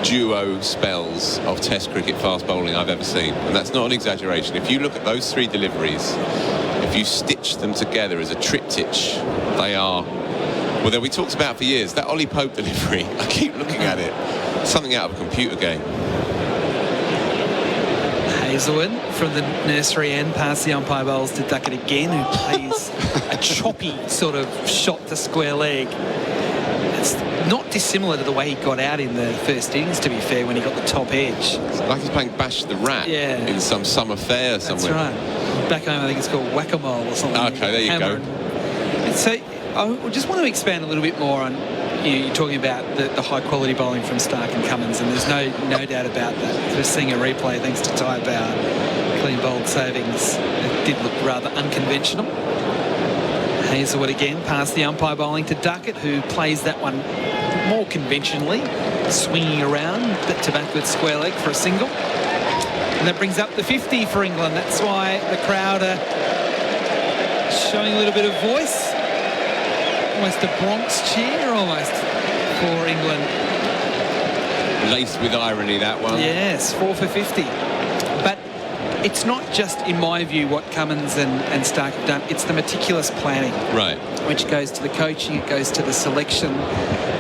duo spells of Test cricket fast bowling I've ever seen, and that's not an exaggeration. If you look at those 3 deliveries, if you stitch them together as a triptych, they are, well, they'll be talked about for years. That Ollie Pope delivery, I keep looking at it, something out of a computer game. Hazlewood from the nursery end past the umpire bowls to Duckett again, who plays a choppy sort of shot to square leg. It's not dissimilar to the way he got out in the first innings, to be fair, when he got the top edge. It's like he's playing Bash the Rat in some summer fair somewhere. That's right. Back home, I think it's called Whack-A-Mole or something. Okay, there you go. And so I just want to expand a little bit more on, you're talking about the high-quality bowling from Stark and Cummins, and there's no doubt about that. Just seeing a replay, thanks to Ty Bauer, clean bowled savings, it did look rather unconventional. Hazlewood again past the umpire bowling to Duckett, who plays that one more conventionally, swinging around to backward square leg for a single. And that brings up the 50 for England. That's why the crowd are showing a little bit of voice. Almost a Bronx cheer, almost, for England. Laced with irony, that one. Yes, 4 for 50. But it's not just, in my view, what Cummins and Stark have done. It's the meticulous planning. Right. Which goes to the coaching, it goes to the selection,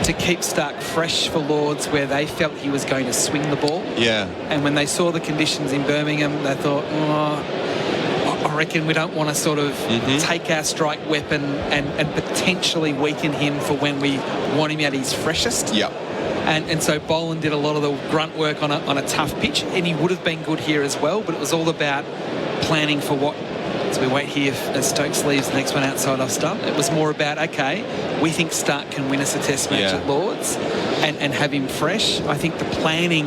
to keep Stark fresh for Lords, where they felt he was going to swing the ball. Yeah. And when they saw the conditions in Birmingham, they thought, I reckon we don't want to sort of take our strike weapon and potentially weaken him for when we want him at his freshest. Yep. And so Boland did a lot of the grunt work on a tough pitch, and he would have been good here as well, but it was all about planning for what, as we wait here as Stokes leaves the next one outside off stump. It was more about, okay, we think Stark can win us a test match at Lords and have him fresh. I think the planning,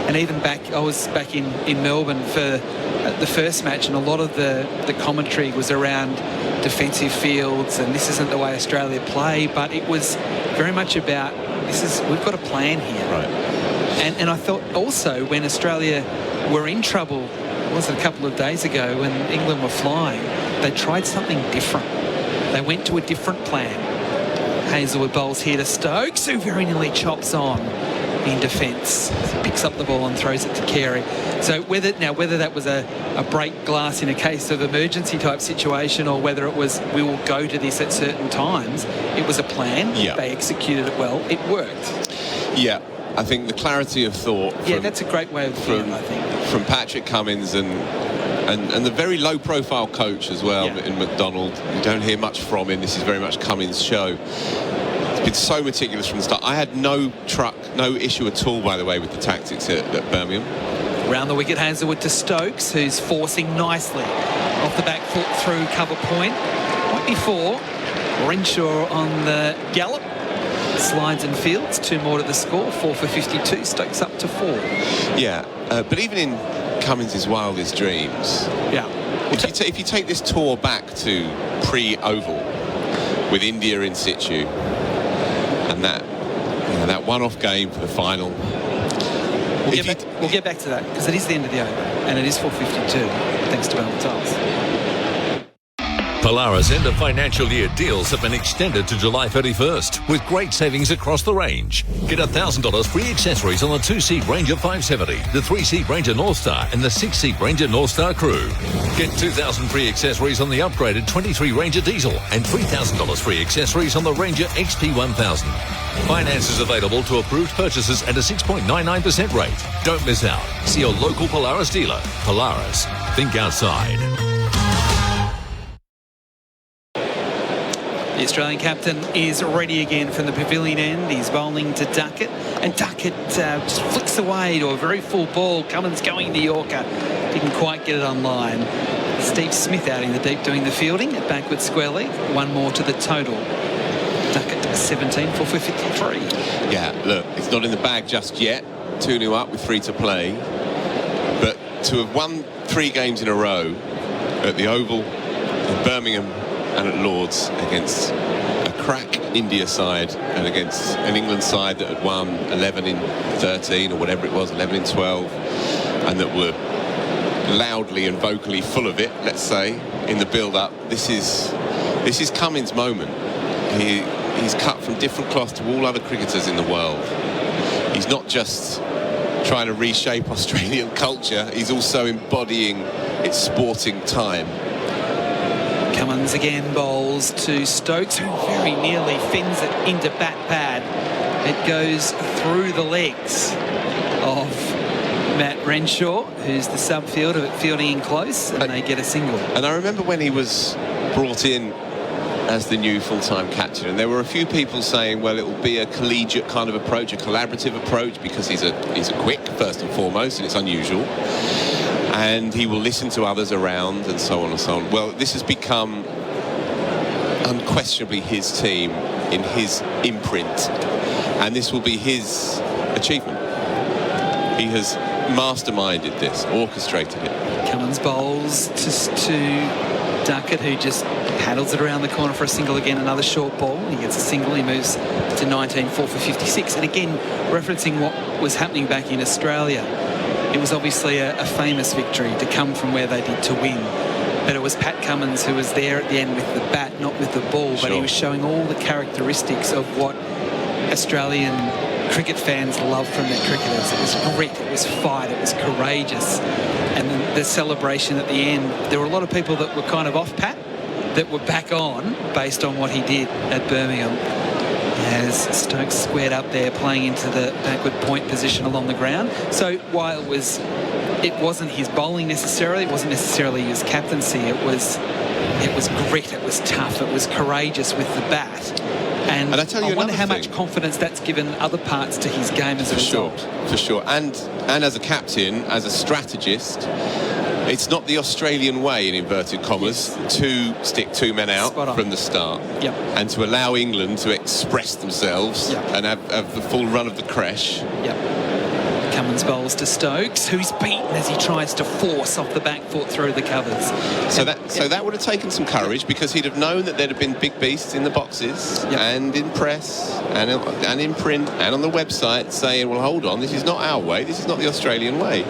and even I was back in Melbourne for the first match, and a lot of the commentary was around defensive fields, and this isn't the way Australia play, but it was very much about, we've got a plan here. Right. And I thought also when Australia were in trouble, was it a couple of days ago when England were flying, they tried something different. They went to a different plan. Hazlewood bowls here to Stokes, who very nearly chops on in defence. Picks up the ball and throws it to Carey. So whether that was a break glass in a case of emergency type situation, or whether it was we will go to this at certain times, it was a plan. Yeah. They executed it well. It worked. Yeah. I think the clarity of thought. That's a great way of doing it, I think. From Patrick Cummins and the very low-profile coach as well in McDonald. You don't hear much from him. This is very much Cummins' show. It's been so meticulous from the start. I had no issue at all, by the way, with the tactics at Birmingham. Round the wicket, Hazlewood to Stokes, who's forcing nicely off the back foot through cover point. Right before Renshaw on the gallop. Slides and fields, 2 more to the score, 4 for 52, Stokes up to 4. Yeah, but even in Cummins' wildest dreams, if you take this tour back to pre-Oval with India in situ, and that one-off game for the final. We'll get back to that, because it is the end of the over, and it is 4:52, thanks to Alan Tiles. Polaris end of financial year deals have been extended to July 31st with great savings across the range. Get $1,000 free accessories on the 2-seat Ranger 570, the 3-seat Ranger Northstar and the 6-seat Ranger Northstar Crew. Get $2,000 free accessories on the upgraded 23 Ranger Diesel and $3,000 free accessories on the Ranger XP 1000. Finance is available to approved purchases at a 6.99% rate. Don't miss out. See your local Polaris dealer. Polaris. Think outside. The Australian captain is ready again from the pavilion end. He's bowling to Duckett, and Duckett just flicks away to a very full ball. Cummins going to Yorker. Didn't quite get it on line. Steve Smith out in the deep doing the fielding at backward square leg. One more to the total. Duckett 17 for 53. Yeah, look, it's not in the bag just yet. 2-0 up with 3 to play. But to have won 3 games in a row at the Oval, in Birmingham and at Lord's against a crack India side and against an England side that had won 11 in 13 or whatever it was, 11 in 12, and that were loudly and vocally full of it, let's say, in the build-up. This is Cummins' moment. He's cut from different cloth to all other cricketers in the world. He's not just trying to reshape Australian culture, he's also embodying its sporting time. Cummins again bowls to Stokes, who very nearly fins it into bat pad. It goes through the legs of Matt Renshaw, who's the sub-fielder, fielding in close, and they get a single. And I remember when he was brought in as the new full-time captain, and there were a few people saying, well, it will be a collegiate kind of approach, a collaborative approach, because he's a quick, first and foremost, and it's unusual, and he will listen to others around, and so on and so on. Well, this has become unquestionably his team in his imprint, and this will be his achievement. He has masterminded this, orchestrated it. Cummins bowls to Duckett, who just paddles it around the corner for a single again. Another short ball. He gets a single. He moves to 19, 4 for 56. And again, referencing what was happening back in Australia, it was obviously a famous victory to come from where they did to win. But it was Pat Cummins who was there at the end with the bat, not with the ball. But he was showing all the characteristics of what Australian cricket fans love from their cricketers. It was grit, it was fight, it was courageous. And then the celebration at the end, there were a lot of people that were kind of off Pat, that were back on based on what he did at Birmingham. As Stokes squared up there, playing into the backward point position along the ground. So while it wasn't his bowling necessarily, it wasn't necessarily his captaincy, it was grit, it was tough, it was courageous with the bat. And I tell you, I wonder how much confidence that's given other parts to his game as a result. For sure. And as a captain, as a strategist, it's not the Australian way, in inverted commas, to stick 2 men out from the start. Yep. And to allow England to express themselves and have the full run of the creche. Yep. Cummins bowls to Stokes, who's beaten as he tries to force off the back foot through the covers. So that would have taken some courage, because he'd have known that there'd have been big beasts in the boxes and in press and in print and on the website saying, well, hold on, this is not our way, this is not the Australian way.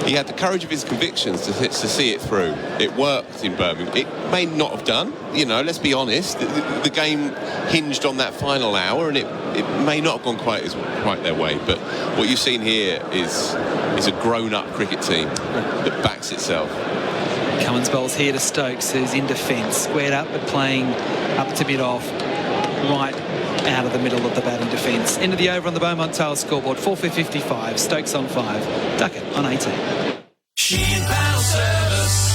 He had the courage of his convictions to see it through. It worked in Birmingham. It may not have done, let's be honest. The game hinged on that final hour, and it may not have gone quite their way. But what you've seen here is a grown-up cricket team that backs itself. Cummins bowls here to Stokes, who's in defence, squared up but playing up to mid-off, right out of the middle of the batting defence. Into the over on the Beaumont Tail scoreboard, 4 for 55, Stokes on 5, Duckett on 18.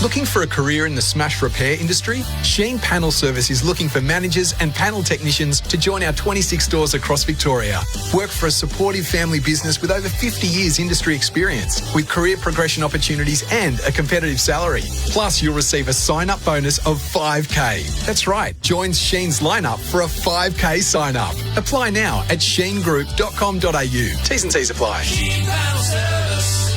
Looking for a career in the smash repair industry? Sheen Panel Service is looking for managers and panel technicians to join our 26 stores across Victoria. Work for a supportive family business with over 50 years industry experience, with career progression opportunities and a competitive salary. Plus, you'll receive a sign-up bonus of $5,000. That's right, join Sheen's lineup for a $5,000 sign-up. Apply now at sheengroup.com.au. T's and C's apply. Sheen Panel Service.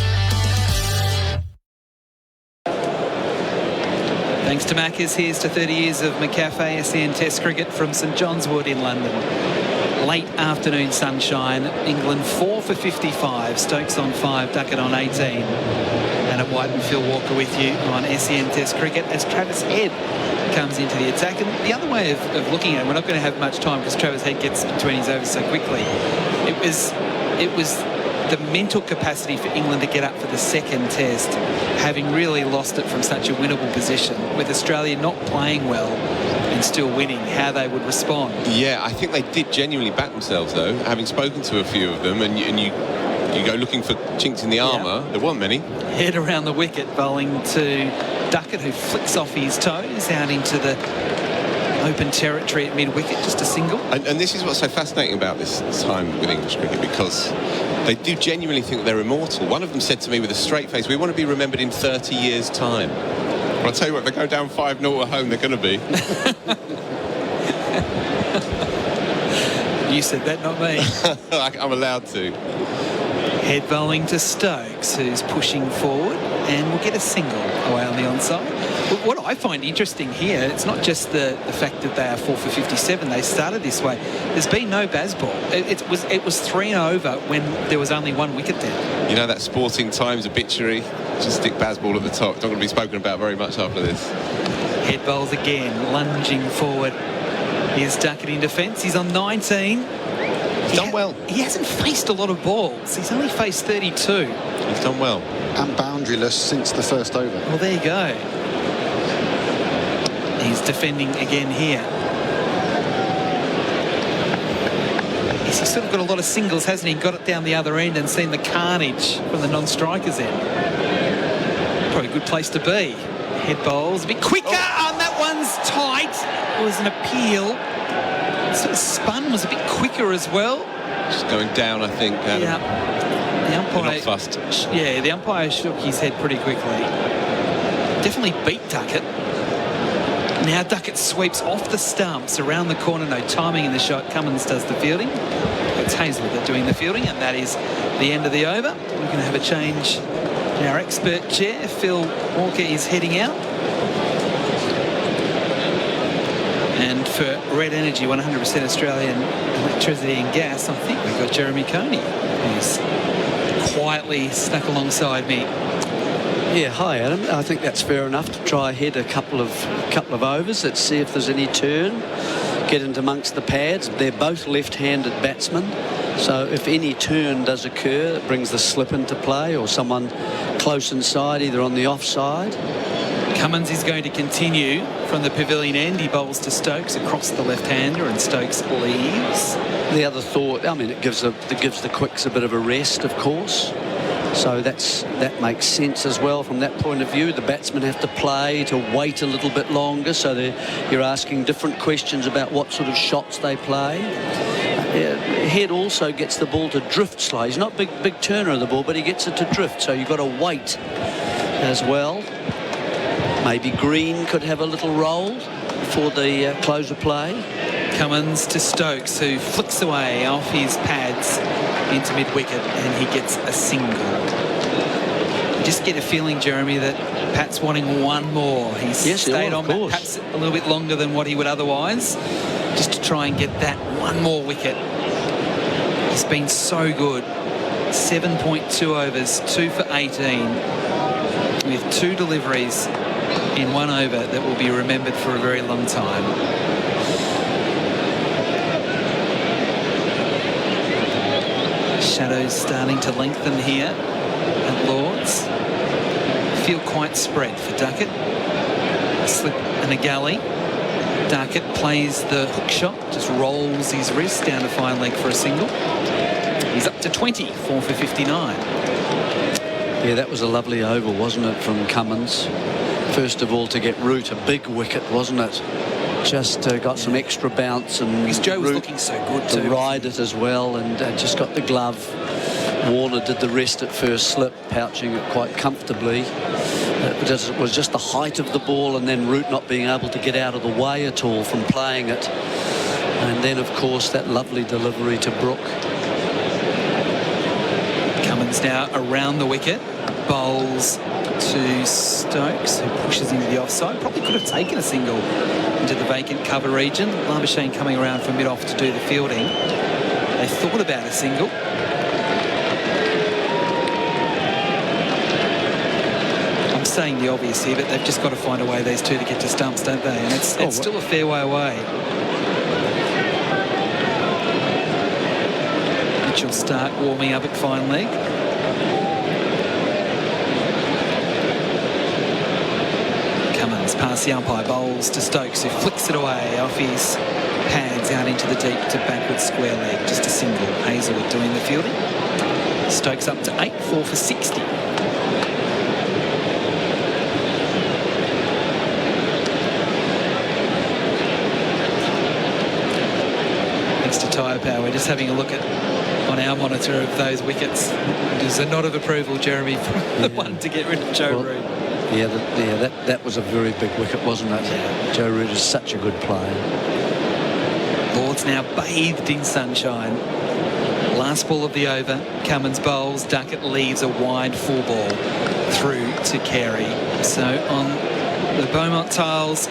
Thanks to Maccas, here's to 30 years of McCafe SEN Test cricket from St John's Wood in London. Late afternoon sunshine, England 4 for 55, Stokes on 5, Duckett on 18. Adam White and Phil Walker with you on SEN Test cricket as Travis Head comes into the attack. And the other way of looking at it, we're not going to have much time because Travis Head gets between his overs so quickly. It was the mental capacity for England to get up for the second test, having really lost it from such a winnable position, with Australia not playing well and still winning, how they would respond. Yeah, I think they did genuinely back themselves, though, having spoken to a few of them, and you go looking for chinks in the armour. There weren't many. Head around the wicket, bowling to Duckett, who flicks off his toes out into the open territory at mid-wicket, just a single. And this is what's so fascinating about this time with English cricket, because they do genuinely think they're immortal. One of them said to me with a straight face, we want to be remembered in 30 years' time. Well, I'll tell you what, if they go down 5-0 at home, they're going to be. You said that, not me. I'm allowed to. Head bowling to Stokes, who's pushing forward, and will get a single away on the onside. But what I find interesting here, it's not just the fact that they are 4 for 57. They started this way. There's been no Bazball. It was 3 and over when there was only 1 wicket there. You know that Sporting Times obituary? Just stick Bazball at the top. Not going to be spoken about very much after this. Head bowls again, lunging forward. Here's Duckett in defence. He's on 19. He's done well. He hasn't faced a lot of balls. He's only faced 32. He's done well. And boundaryless since the first over. Well, there you go. He's defending again here. He's sort of got a lot of singles, hasn't he? Got it down the other end and seen the carnage from the non-strikers end. Probably a good place to be. Head bowls a bit quicker, and that one's tight. It was an appeal. Sort of spun, was a bit quicker as well. Just going down, I think. Adam. Yeah. The umpire, not fussed. Yeah, the umpire shook his head pretty quickly. Definitely beat Duckett. Now Duckett sweeps off the stumps around the corner. No timing in the shot. Cummins does the fielding. It's Hazelwood doing the fielding, and that is the end of the over. We're going to have a change in our expert chair. Phil Walker is heading out. And for Red Energy, 100% Australian electricity and gas, I think we've got Jeremy Coney, who's quietly stuck alongside me. Yeah, hi Adam. I think that's fair enough to try ahead a couple of overs. Let's see if there's any turn. Get into amongst the pads. They're both left-handed batsmen, so if any turn does occur, it brings the slip into play, or someone close inside, either on the offside. Cummins is going to continue from the pavilion end. He bowls to Stokes across the left-hander, and Stokes leaves. The other thought, I mean, it gives the quicks a bit of a rest, of course. So that makes sense as well from that point of view. The batsmen have to play to wait a little bit longer, so you're asking different questions about what sort of shots they play. Head also gets the ball to drift slow. He's not big turner of the ball, but he gets it to drift, so you've got to wait as well. Maybe Green could have a little roll for the close of play. Cummins to Stokes, who flicks away off his pads into mid-wicket, and he gets a single. You just get a feeling, Jeremy, that Pat's wanting one more. He's stayed on perhaps a little bit longer than what he would otherwise, just to try and get that one more wicket. He's been so good. 7.2 overs, 2 for 18, with 2 deliveries in 1 over that will be remembered for a very long time. Shadows starting to lengthen here at Lord's. Feel quite spread for Duckett. A slip and a galley. Duckett plays the hook shot, just rolls his wrist down to fine leg for a single. He's up to 20, 4 for 59. Yeah, that was a lovely over, wasn't it, from Cummins? First of all, to get Root a big wicket, wasn't it? Just got some extra bounce, and because Joe was looking so good to too. Ride it as well, and just got the glove. Warner did the rest at first slip, pouching it quite comfortably. It was just the height of the ball, and then Root not being able to get out of the way at all from playing it. And then, of course, that lovely delivery to Brook. Cummins now around the wicket, bowls to Stokes, who pushes into the offside. Probably could have taken a single into the vacant cover region. Labuschagne coming around from mid-off to do the fielding. They thought about a single. I'm saying the obvious here, but they've just got to find a way, these two, to get to stumps, don't they? And it's still a fair way away. Mitchell Stark warming up at fine leg. Past the umpire, bowls to Stokes, who flicks it away off his pads out into the deep to backward square leg. Just a single. Hazelwood doing the fielding. Stokes up to 8, 4 for 60. tyre power. We're just having a look on our monitor of those wickets. There's a nod of approval, Jeremy, from the one to get rid of Joe Root. Yeah, that was a very big wicket, wasn't it? Yeah. Joe Root is such a good player. Lord's now bathed in sunshine. Last ball of the over. Cummins bowls. Duckett leaves a wide full ball through to Carey. So on the Beaumont Tiles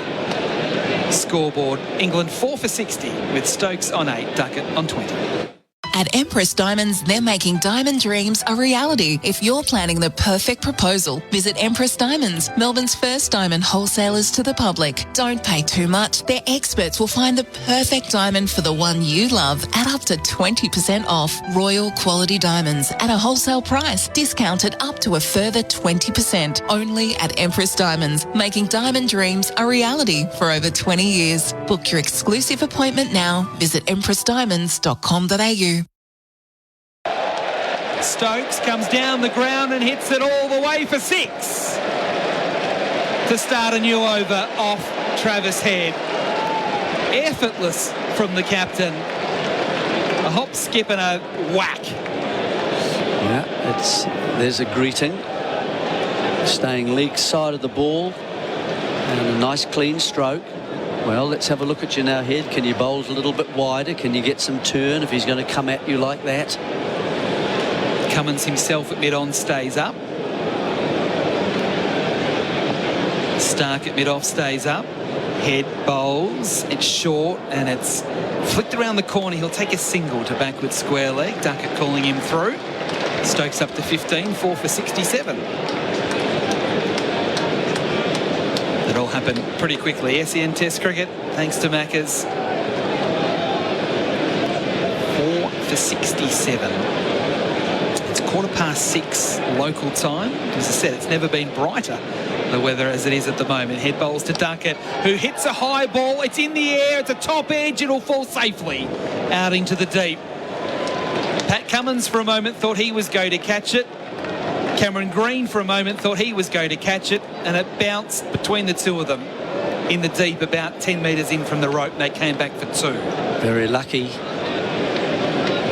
scoreboard, England 4 for 60 with Stokes on 8, Duckett on 20. At Empress Diamonds, they're making diamond dreams a reality. If you're planning the perfect proposal, visit Empress Diamonds, Melbourne's first diamond wholesalers to the public. Don't pay too much. Their experts will find the perfect diamond for the one you love at up to 20% off. Royal quality diamonds at a wholesale price, discounted up to a further 20%. Only at Empress Diamonds, making diamond dreams a reality for over 20 years. Book your exclusive appointment now. Visit empressdiamonds.com.au. Stokes comes down the ground and hits it all the way for 6 to start a new over off Travis Head. Effortless from the captain. A hop, skip and a whack. Yeah, there's a greeting. Staying leg side of the ball and a nice clean stroke. Well, let's have a look at you now, Head. Can you bowl a little bit wider? Can you get some turn if he's going to come at you like that? Cummins himself at mid-on stays up. Stark at mid-off stays up. Head bowls. It's short and it's flicked around the corner. He'll take a single to backward square leg. Duckett calling him through. Stokes up to 15, 4 for 67. It all happened pretty quickly. SEN Test cricket, thanks to Maccas. 4 for 67. 6:15 local time. As I said, it's never been brighter, the weather, as it is at the moment. Head bowls to Duckett, who hits a high ball. It's in the air. It's a top edge. It'll fall safely out into the deep. Pat Cummins for a moment thought he was going to catch it. Cameron Green for a moment thought he was going to catch it, and it bounced between the two of them in the deep, about 10 metres in from the rope, and they came back for 2. Very lucky.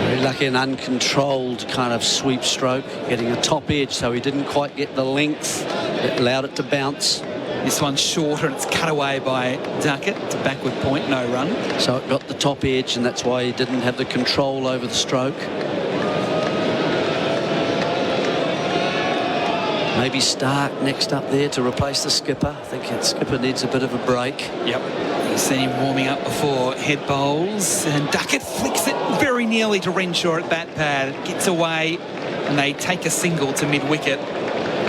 Very lucky, an uncontrolled kind of sweep stroke, getting a top edge, so he didn't quite get the length that allowed it to bounce. This one's shorter and it's cut away by Duckett. It's a backward point, no run. So it got the top edge, and that's why he didn't have the control over the stroke. Maybe Stark next up there to replace the skipper. I think the skipper needs a bit of a break. Yep. You've seen him warming up before. Head bowls, and Duckett flicks it very nearly to Renshaw at bat pad. It gets away, and they take a single to mid-wicket.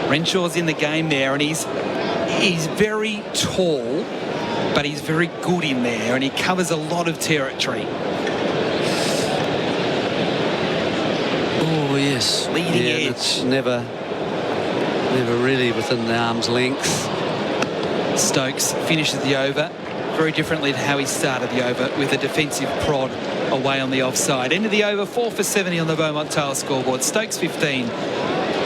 Renshaw's in the game there, and he's very tall, but he's very good in there, and he covers a lot of territory. Oh, yes. Leading edge. It's never really within the arm's length. Stokes finishes the over very differently to how he started the over, with a defensive prod away on the offside. End of the over, 4 for 70 on the Beaumont Tile scoreboard. Stokes 15,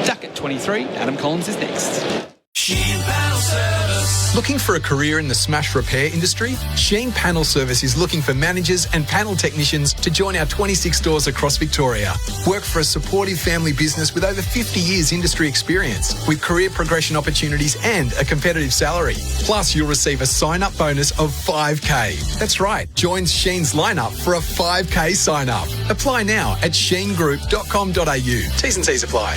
Duckett 23. Adam Collins is next. Looking for a career in the smash repair industry? Sheen Panel Service is looking for managers and panel technicians to join our 26 stores across Victoria. Work for a supportive family business with over 50 years industry experience, with career progression opportunities and a competitive salary. Plus, you'll receive a sign-up bonus of $5K. That's right, join Sheen's lineup for a $5K sign-up. Apply now at sheengroup.com.au. T's and C's apply.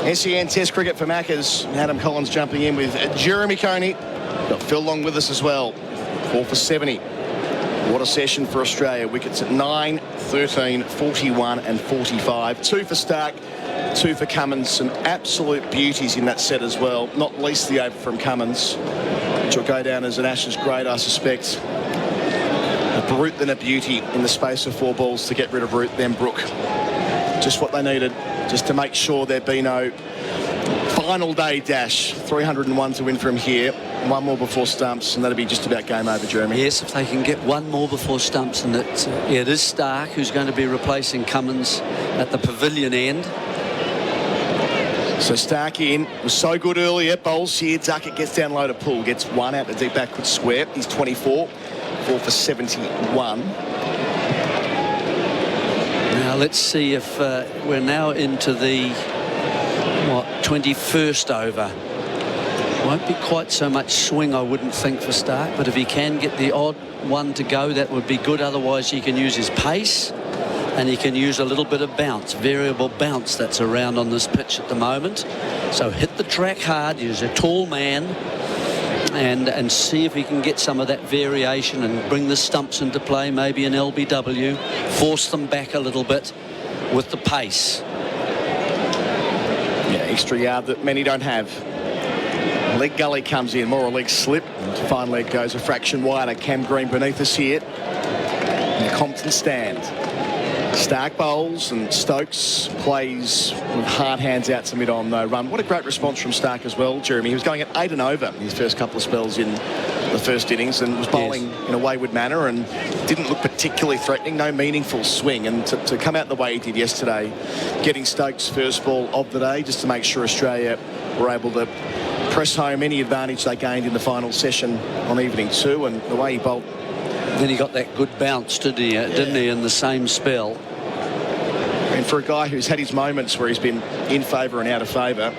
SEN Test cricket for Maccas. Adam Collins jumping in with Jeremy Coney. Got Phil Long with us as well. 4 for 70. What a session for Australia. Wickets at 9, 13, 41 and 45. 2 for Stark, 2 for Cummins. Some absolute beauties in that set as well. Not least the over from Cummins, which will go down as an Ashes great, I suspect. A brute than a beauty in the space of 4 balls to get rid of Root, then Brook. Just what they needed, just to make sure there'd be no final day dash. 301 to win from here. 1 more before stumps, and that'll be just about game over, Jeremy. Yes, if they can get 1 more before stumps, and it is Stark who's going to be replacing Cummins at the pavilion end. So Stark in, was so good earlier, bowls here, Duckett gets down low to pull, gets one out the deep backward square. He's 24, 4 for 71. Now let's see if we're now into the 21st over. Won't be quite so much swing, I wouldn't think, for Stark, but if he can get the odd one to go, that would be good. Otherwise he can use his pace and he can use a little bit of bounce, variable bounce that's around on this pitch at the moment. So hit the track hard, he's a tall man, and see if he can get some of that variation and bring the stumps into play, maybe an LBW, force them back a little bit with the pace. Yeah, extra yard that many don't have. Leg gully comes in, more a leg slip. And fine leg goes a fraction wider. Cam Green beneath us here. In the Compton stand. Stark bowls and Stokes plays with hard hands out to mid-on, no run. What a great response from Stark as well, Jeremy. He was going at 8 and over in his first couple of spells in the first innings and was bowling in a wayward manner and didn't look particularly threatening, no meaningful swing. And to come out the way he did yesterday, getting Stokes' first ball of the day, just to make sure Australia were able to press home any advantage they gained in the final session on evening 2, and the way he bowled. Then he got that good bounce, didn't he, in the same spell. And for a guy who's had his moments where he's been in favour and out of favour,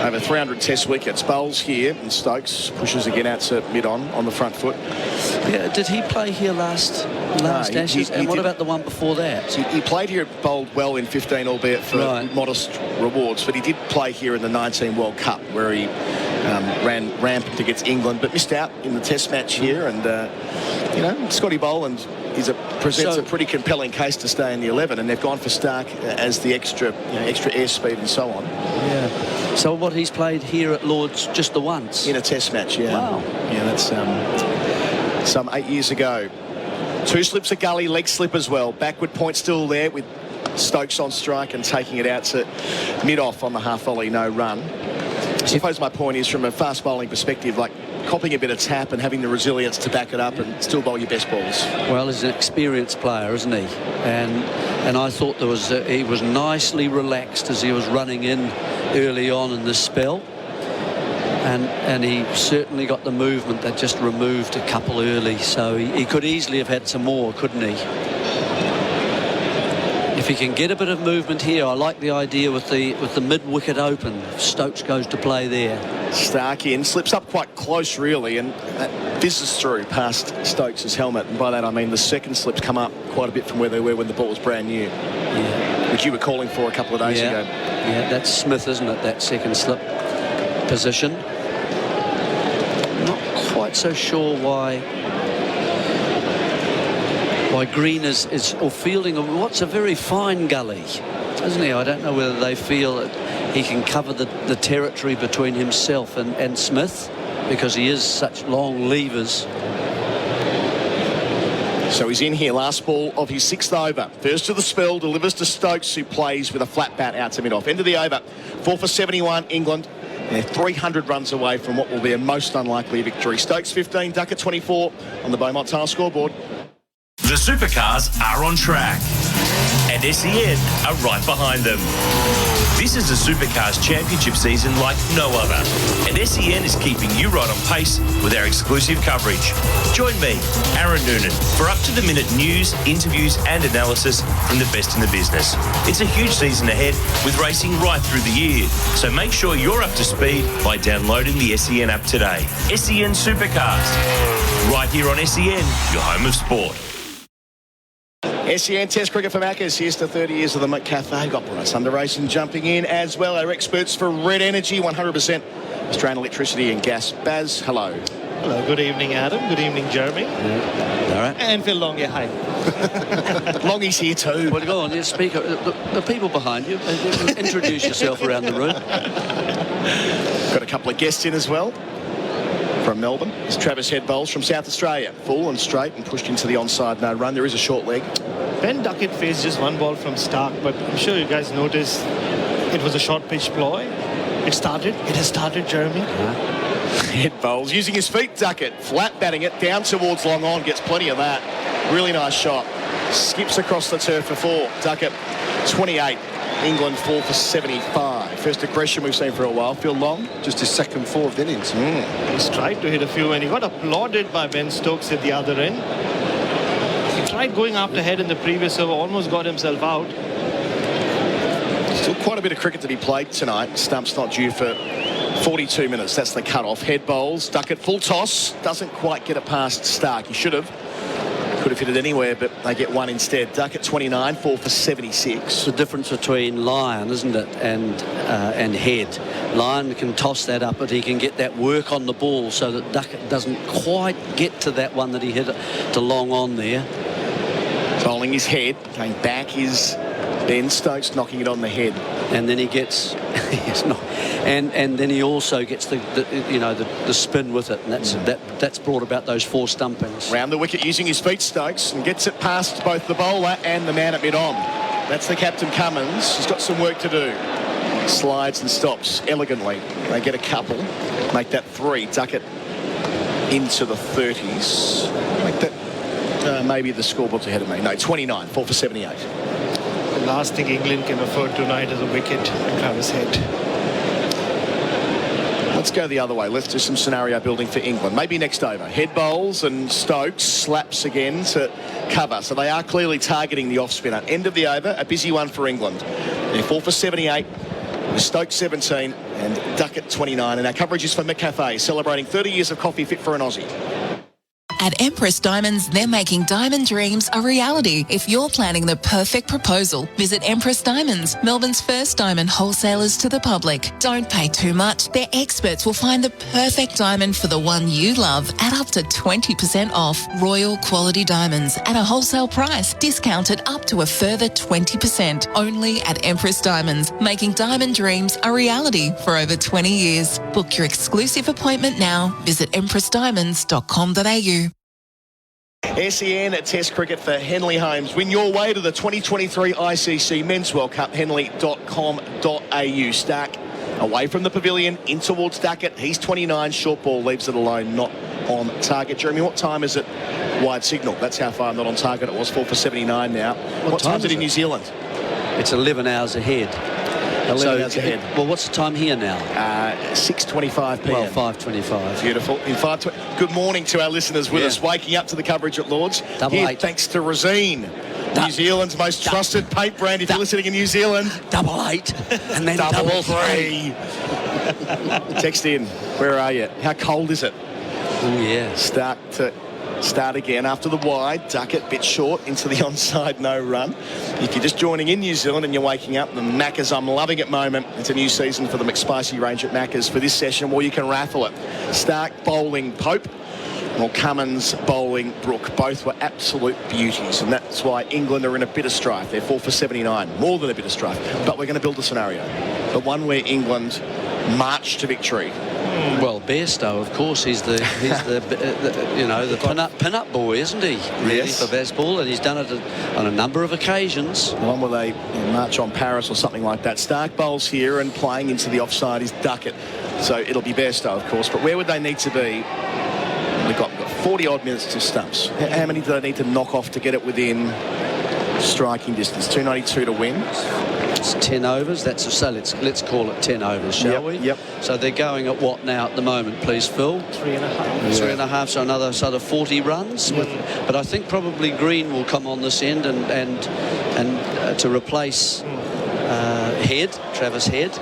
over 300 test wickets, bowls here, and Stokes pushes again out to mid-on the front foot. Yeah, did he play here last Ashes? And what about the one before that? He played here, bowled well in 15, albeit for modest rewards, but he did play here in the 19 World Cup, where he ran rampant against England, but missed out in the test match here. And, you know, Scotty Boland presents a pretty compelling case to stay in the 11, and they've gone for Stark as the extra airspeed and so on. Yeah. So what, he's played here at Lord's just the once? In a test match, yeah. Wow. Yeah, that's some 8 years ago. 2 slips a gully, leg slip as well. Backward point still there with Stokes on strike and taking it out to mid-off on the half volley, no run. I suppose my point is, from a fast bowling perspective, like copping a bit of tap and having the resilience to back it up and still bowl your best balls. Well, he's an experienced player, isn't he? And I thought he was nicely relaxed as he was running in early on in this spell. And he certainly got the movement that just removed a couple early, so he could easily have had some more, couldn't he? If he can get a bit of movement here, I like the idea with the mid-wicket open. Stokes goes to play there. Stark in, slips up quite close really, and fizzes through past Stokes' helmet. And by that I mean the second slips come up quite a bit from where they were when the ball was brand new. Yeah. Which you were calling for a couple of days ago. Yeah, that's Smith, isn't it? That second slip position. Not quite so sure why Green is fielding what's a very fine gully, isn't he? I don't know whether they feel that he can cover the territory between himself and Smith, because he is such long levers. So he's in here, last ball of his 6th over. First of the spell, delivers to Stokes, who plays with a flat bat out to mid-off. End of the over, 4 for 71, England. And they're 300 runs away from what will be a most unlikely victory. Stokes 15, Duckett 24 on the Beaumont Tile scoreboard. The supercars are on track, and SEN are right behind them. This is the Supercars Championship season like no other, and SEN is keeping you right on pace with our exclusive coverage. Join me, Aaron Noonan, for up-to-the-minute news, interviews and analysis from the best in the business. It's a huge season ahead with racing right through the year, so make sure you're up to speed by downloading the SEN app today. SEN Supercars, right here on SEN, your home of sport. SEN Test Cricket for Maccas. Here's to 30 years of the McCafe. Got Bharat Sundaresan jumping in as well. Our experts for Red Energy, 100% Australian electricity and gas. Baz, hello. Hello, good evening, Adam. Good evening, Jeremy. All right. And Phil Long, hi. Longy's here too. Well, go on, speaker. The people behind you, introduce yourself around the room. Got a couple of guests in as well. From Melbourne, it's Travis Head bowls from South Australia. Full and straight and pushed into the onside, no run. There is a short leg. Ben Duckett faced just one ball from Stark, but I'm sure you guys noticed it was a short pitch ploy. It has started, Jeremy. Head bowls using his feet. Duckett flat batting it down towards long on, gets plenty of that. Really nice shot. Skips across the turf for 4. Duckett 28. England 4 for 75. First aggression we've seen for a while. Phil Long. Just his second fourth innings. He's tried to hit a few and he got applauded by Ben Stokes at the other end. He tried going after head in the previous over, almost got himself out. Still quite a bit of cricket to be played tonight. Stump's not due for 42 minutes. That's the cut-off. Head bowls. Duckett full toss. Doesn't quite get it past Stark. He should have. Could have hit it anywhere, but they get one instead. Duckett 29, 4 for 76. The difference between Lyon, isn't it, and Head. Lyon can toss that up, but he can get that work on the ball so that Duckett doesn't quite get to that one that he hit to long on there. Bowling his head. Going back is Ben Stokes, knocking it on the head. And then he gets... and then he also gets the spin with it, and that's brought about those 4 stumpings. Round the wicket using his feet, Stokes, and gets it past both the bowler and the man at mid-on. That's the captain, Cummins. He's got some work to do. Slides and stops elegantly. They get a couple. Make that 3. Duckett into the 30s. Make that maybe the scoreboard's ahead of me. No, 29, 4 for 78. The last thing England can afford tonight is a wicket. Travis Head. Let's go the other way. Let's do some scenario building for England. Maybe next over. Head bowls and Stokes slaps again to cover. So they are clearly targeting the off-spinner. End of the over, a busy one for England. They're 4 for 78. Stokes 17 and Duckett 29. And our coverage is for McCafe, celebrating 30 years of coffee fit for an Aussie. At Empress Diamonds, they're making diamond dreams a reality. If you're planning the perfect proposal, visit Empress Diamonds, Melbourne's first diamond wholesalers to the public. Don't pay too much. Their experts will find the perfect diamond for the one you love at up to 20% off. Royal quality diamonds at a wholesale price, discounted up to a further 20%. Only at Empress Diamonds, making diamond dreams a reality for over 20 years. Book your exclusive appointment now. Visit empressdiamonds.com.au. SEN Test Cricket for Henley Holmes. Win your way to the 2023 ICC Men's World Cup. Henley.com.au. Stark away from the pavilion, in towards Duckett. He's 29. Short ball leaves it alone, not on target. Jeremy, what time is it? Wide signal. That's how far not on target it was. 4 for 79 now. What time is it in New Zealand? It's 11 hours ahead. 11 hours ahead. Well, what's the time here now? 6:25 p.m. Well, 5:25. Beautiful. In 5:20. Good morning to our listeners with us, waking up to the coverage at Lord's. Double Here, 8. thanks to Rosine, New Zealand's most trusted paint brand. If you're listening in New Zealand, 8 and then double 3. Text in. Where are you? How cold is it? Oh yeah. Start again after the wide. Duckett bit short into the onside, no run. If you're just joining in New Zealand and you're waking up, the Maccas I'm Loving It moment. It's a new season for the McSpicy range at Maccas for this session, or you can raffle it. Stark bowling Pope or Cummins bowling Brook. Both were absolute beauties, and that's why England are in a bit of strife. They're 4 for 79, more than a bit of strife. But we're going to build a scenario, the one where England march to victory. Well, Bairstow, of course, he's the pin-up boy, isn't he? Really, yes. For baseball, and he's done it on a number of occasions. The one where they march on Paris or something like that. Stark bowls here, and playing into the offside is Duckett. So it'll be Bairstow, of course. But where would they need to be? We've got 40-odd minutes to stumps. How many do they need to knock off to get it within striking distance? 292 to win. It's 10 overs. So let's call it 10 overs, shall we? Yep. So they're going at what now at the moment, please, Phil? 3.5. 3.5, so another sort of 40 runs. But I think probably Green will come on this end and to replace Travis Head.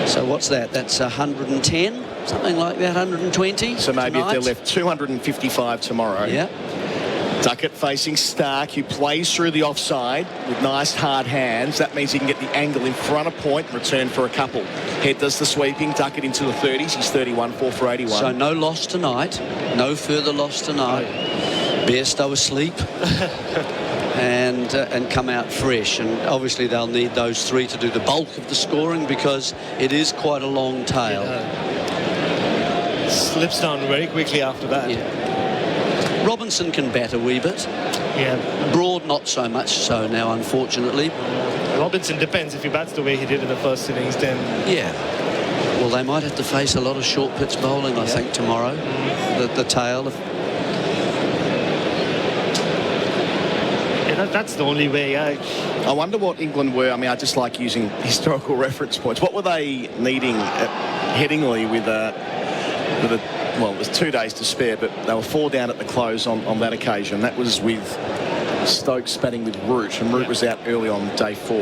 So what's that? That's 110, something like that, 120. So maybe tonight. if they're left 255 tomorrow. Yeah. Duckett facing Stark, who plays through the offside with nice hard hands. That means he can get the angle in front of point and return for a couple. Head does the sweeping. Duckett into the 30s. He's 31, 4 for 81. So no loss tonight. No further loss tonight. Bairstow asleep. And come out fresh, and obviously they'll need those 3 to do the bulk of the scoring because it is quite a long tail. Slips down very quickly after that. Robinson can bat a wee bit. Yeah. Broad not so much so now, unfortunately. Robinson depends. if he bats the way he did in the first innings, then... Yeah. Well, they might have to face a lot of short pitch bowling, I think, tomorrow. The tail. That's the only way. I wonder what England were. I mean, I just like using historical reference points. What were they needing at Headingley with a well, it was 2 days to spare, but they were 4 down at the close on that occasion. That was with Stokes batting with Root, and Root was out early on day 4.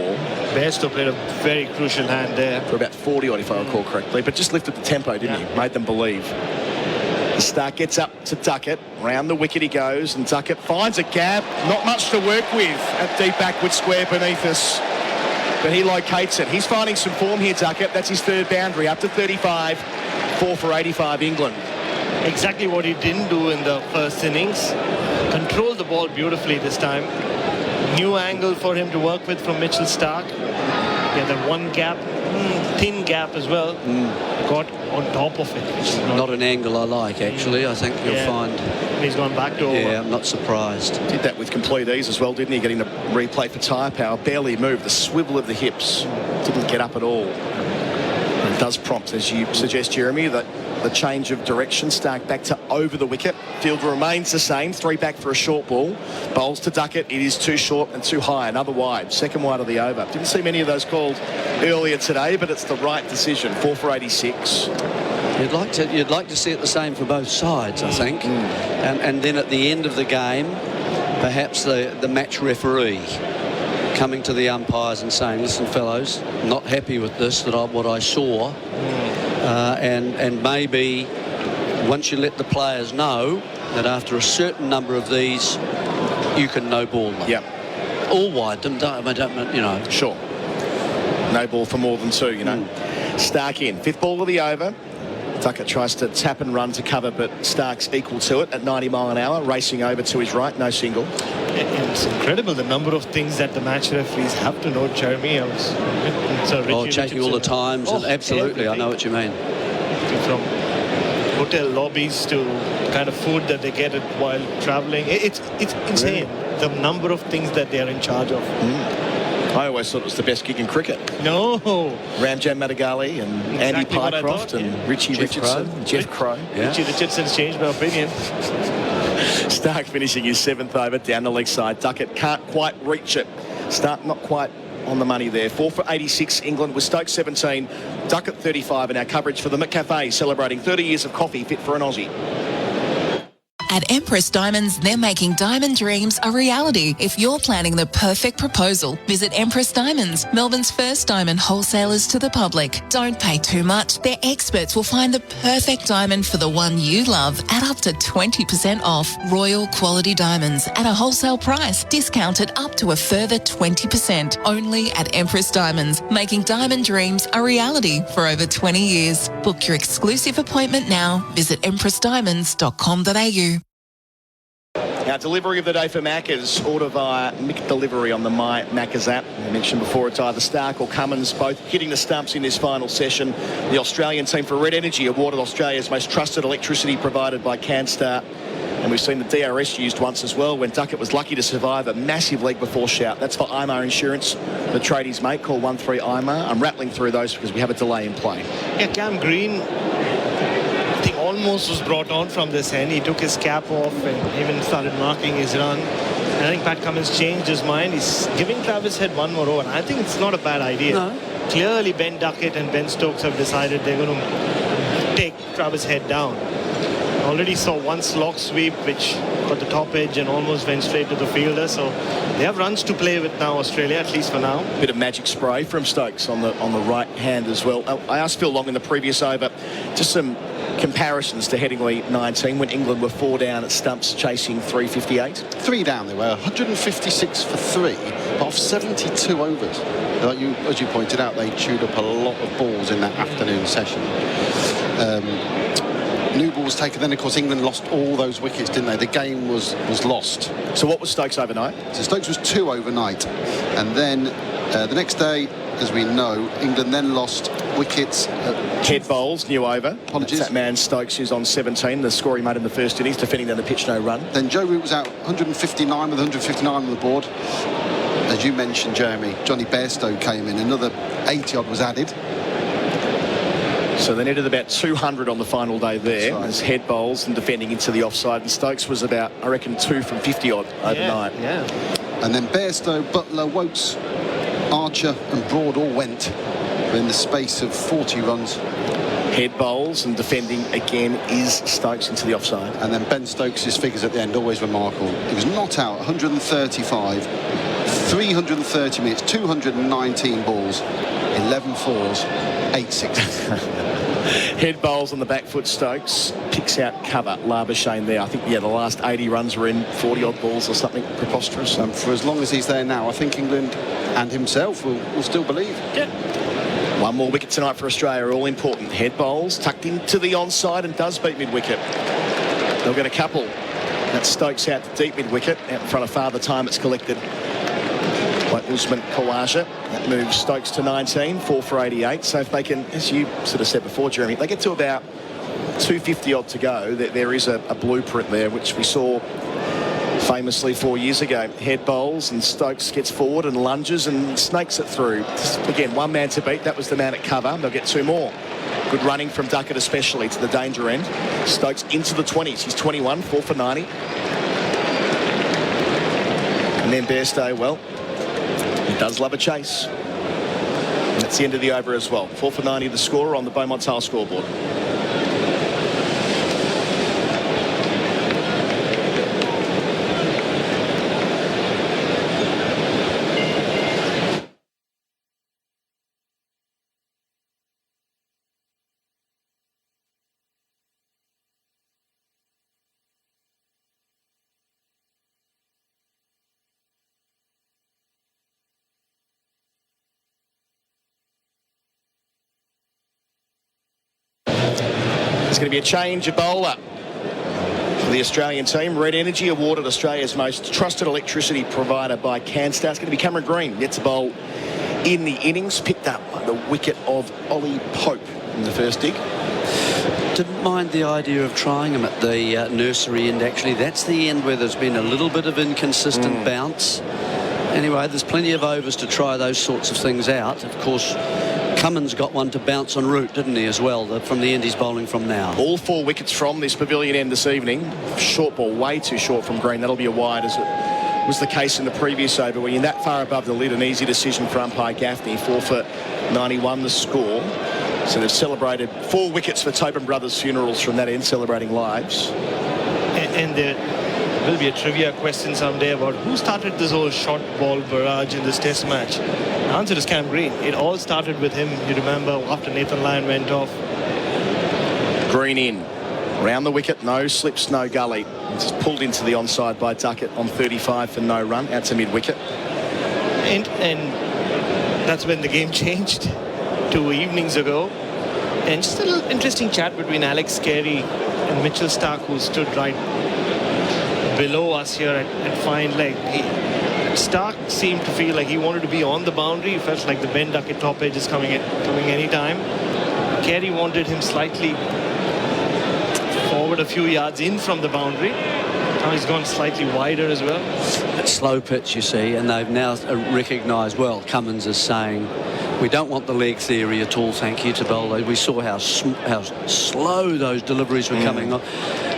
Bairstow played a very crucial hand there. For about 40 odd, if I recall correctly, but just lifted the tempo, didn't he? Made them believe. Stark gets up to Duckett. Round the wicket he goes, and Duckett finds a gap. Not much to work with at deep backward square beneath us, but he locates it. He's finding some form here, Duckett. That's his 3rd boundary, up to 35. 4 for 85 England. Exactly what he didn't do in the first innings. Controlled the ball beautifully this time. New angle for him to work with from Mitchell Stark. Yeah, that one gap, thin gap as well. Got on top of it. Not an angle I like, actually. I think you'll find. He's gone back to over. Yeah, I'm not surprised. Did that with complete ease as well, didn't he? Getting the replay for tyre power. Barely moved. The swivel of the hips. Didn't get up at all. It does prompt, as you suggest, Jeremy, that the change of direction. Stark back to over the wicket. Field remains the same. 3 back for a short ball. Bowls to Duckett. It is too short and too high. Another wide. Second wide of the over. Didn't see many of those called earlier today, but it's the right decision. 4 for 86. You'd like to see it the same for both sides, I think. And then at the end of the game, perhaps the match referee coming to the umpires and saying, listen, fellows, not happy with this, what I saw. And maybe once you let the players know that after a certain number of these, you can no ball them. Yeah. All wide them, you know. Sure. No ball for more than 2, you know. Stark in. 5th ball of the over. Duckett tries to tap and run to cover, but Stark's equal to it at 90 mile an hour, racing over to his right, no single. It's incredible the number of things that the match referees have to know, Jeremy. Checking all the times. Absolutely, everything. I know what you mean. From hotel lobbies to the kind of food that they get while traveling. It's insane, the number of things that they are in charge of. I always thought it was the best gig in cricket. No. Ramjan Madigali and Andy Pycroft and Richie Richardson and Jeff Crow. Yeah. Richie Richardson's changed my opinion. Stark finishing his 7th over down the leg side. Duckett can't quite reach it. Stark not quite on the money there. 4 for 86 England with Stokes 17. Duckett 35 in our coverage for the McCafe, celebrating 30 years of coffee fit for an Aussie. At Empress Diamonds, they're making diamond dreams a reality. If you're planning the perfect proposal, visit Empress Diamonds, Melbourne's first diamond wholesalers to the public. Don't pay too much. Their experts will find the perfect diamond for the one you love at up to 20% off. Royal quality diamonds at a wholesale price, discounted up to a further 20%. Only at Empress Diamonds, making diamond dreams a reality for over 20 years. Book your exclusive appointment now. Visit empressdiamonds.com.au. Our delivery of the day for Macca's, order via Mick Delivery on the My Macca's app. I mentioned before, it's either Stark or Cummins, both hitting the stumps in this final session. The Australian team for Red Energy awarded Australia's most trusted electricity provided by CanStar. And we've seen the DRS used once as well when Duckett was lucky to survive a massive leg before shout. That's for IMAR Insurance, the tradies mate. Call 13 IMAR. I'm rattling through those because we have a delay in play. Yeah, Cam Green, I think almost was brought on from this end. He took his cap off and even started marking his run. And I think Pat Cummins changed his mind. He's giving Travis Head one more over. I think it's not a bad idea. No. Clearly, Ben Duckett and Ben Stokes have decided they're going to take Travis Head down. Already saw one slog sweep which got the top edge and almost went straight to the fielder. So they have runs to play with now, Australia, at least for now. Bit of magic spray from Stokes on the right hand as well. I asked Phil Long in the previous over just some comparisons to Headingley 19 when England were 4 down at stumps chasing 358. 3 down they were, 156 for 3 off 72 overs. As you pointed out, they chewed up a lot of balls in that afternoon session. New balls taken, then of course England lost all those wickets, didn't they? The game was lost. So what was Stokes overnight? So Stokes was 2 overnight, and then the next day, as we know, England then lost wickets. Head bowls, new over. Apologies. That's that man Stokes who's on 17, the score he made in the first innings, defending down the pitch, no run. Then Joe Root was out 159 with 159 on the board. As you mentioned, Jeremy, Johnny Bairstow came in, another 80 odd was added. So they needed about 200 on the final day there as head bowls and defending into the offside. And Stokes was about, I reckon, 2 from 50 odd overnight. Yeah. And then Bairstow, Butler, Woakes, Archer and Broad all went in the space of 40 runs. Head bowls, and defending again is Stokes into the offside. And then Ben Stokes' figures at the end, always remarkable. He was not out, 135, 330 minutes, 219 balls, 11 fours, 8 sixes. Head bowls on the back foot. Stokes picks out cover. Labuschagne there. I think, the last 80 runs were in 40-odd balls or something preposterous. For as long as he's there now, I think England and himself will still believe. Yeah. One more wicket tonight for Australia, all important. Head bowls tucked into the onside and does beat mid-wicket. They'll get a couple. That's Stokes out to deep mid-wicket. Out in front of Father Time, it's collected by Usman Khawaja. That moves Stokes to 19, 4 for 88. So if they can, as you sort of said before, Jeremy, if they get to about 250 odd to go, there is a blueprint there, which we saw famously 4 years ago. Head bowls and Stokes gets forward and lunges and snakes it through. Again, one man to beat. That was the man at cover. They'll get 2 more. Good running from Duckett, especially to the danger end. Stokes into the 20s. He's 21, 4 for 90. And then Bairstow, well, he does love a chase. And that's the end of the over as well. 4 for 90 the scorer on the Beaumont Tile scoreboard. There's going to be a change of bowler for the Australian team. Red Energy awarded Australia's most trusted electricity provider by CanStar. It's going to be Cameron Green. Gets a bowl in the innings. Picked up by the wicket of Ollie Pope in the first dig. Didn't mind the idea of trying him at the nursery end, actually. That's the end where there's been a little bit of inconsistent bounce. Anyway, there's plenty of overs to try those sorts of things out. Of course, Cummins got one to bounce en route, didn't he, as well, from the end he's bowling from now. All 4 wickets from this pavilion end this evening. Short ball, way too short from Green. That'll be a wide, as it was the case in the previous over. When you're that far above the lid, an easy decision for umpire Gaffney. 4 for 91 the score. So they've celebrated 4 wickets for Tobin Brothers funerals from that end, celebrating lives. And there will be a trivia question someday about who started this whole short ball barrage in this test match. The answer is Cam Green. It all started with him, you remember, after Nathan Lyon went off. Green in. Round the wicket, no slips, no gully. Just pulled into the onside by Duckett on 35 for no run, out to mid-wicket. And that's when the game changed 2 evenings ago. And just a little interesting chat between Alex Carey and Mitchell Starc, who stood right below us here at fine leg. Starc seemed to feel like he wanted to be on the boundary. It felt like the Ben Duckett top edge is coming any time. Carey wanted him slightly forward a few yards in from the boundary. Now he's gone slightly wider as well. It's slow pitch, you see, and they've now recognised, well, Cummins is saying, we don't want the leg theory at all, thank you, to bowl. We saw how slow those deliveries were coming on.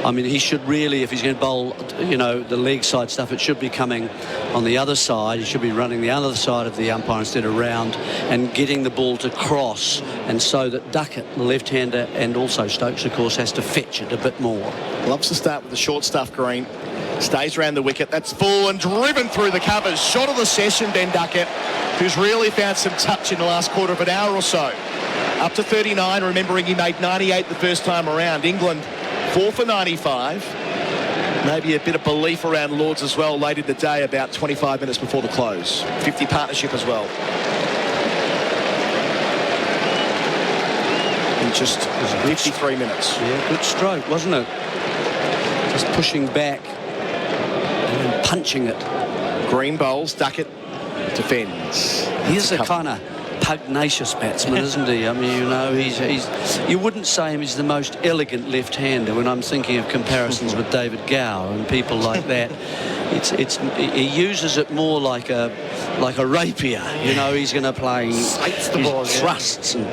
I mean, he should really, if he's going to bowl, the leg side stuff, it should be coming on the other side. He should be running the other side of the umpire instead of round and getting the ball to cross, and so that Duckett, the left-hander, and also Stokes, of course, has to fetch it a bit more. Loves to start with the short stuff, Green. Stays around the wicket. That's full and driven through the covers. Shot of the session, Ben Duckett, who's really found some touch in the last quarter of an hour or so. Up to 39, remembering he made 98 the first time around. England 4 for 95. Maybe a bit of belief around Lords as well late in the day, about 25 minutes before the close. 50 partnership as well. In just 53 minutes. Yeah, good stroke, wasn't it? Just pushing back and then punching it. Green bowls, Duckett defends. He's a kind of pugnacious batsman, isn't he? I mean, he's you wouldn't say he's the most elegant left-hander when I'm thinking of comparisons with David Gower and people like that. He uses it more like a rapier. He's going to play the ball, thrusts and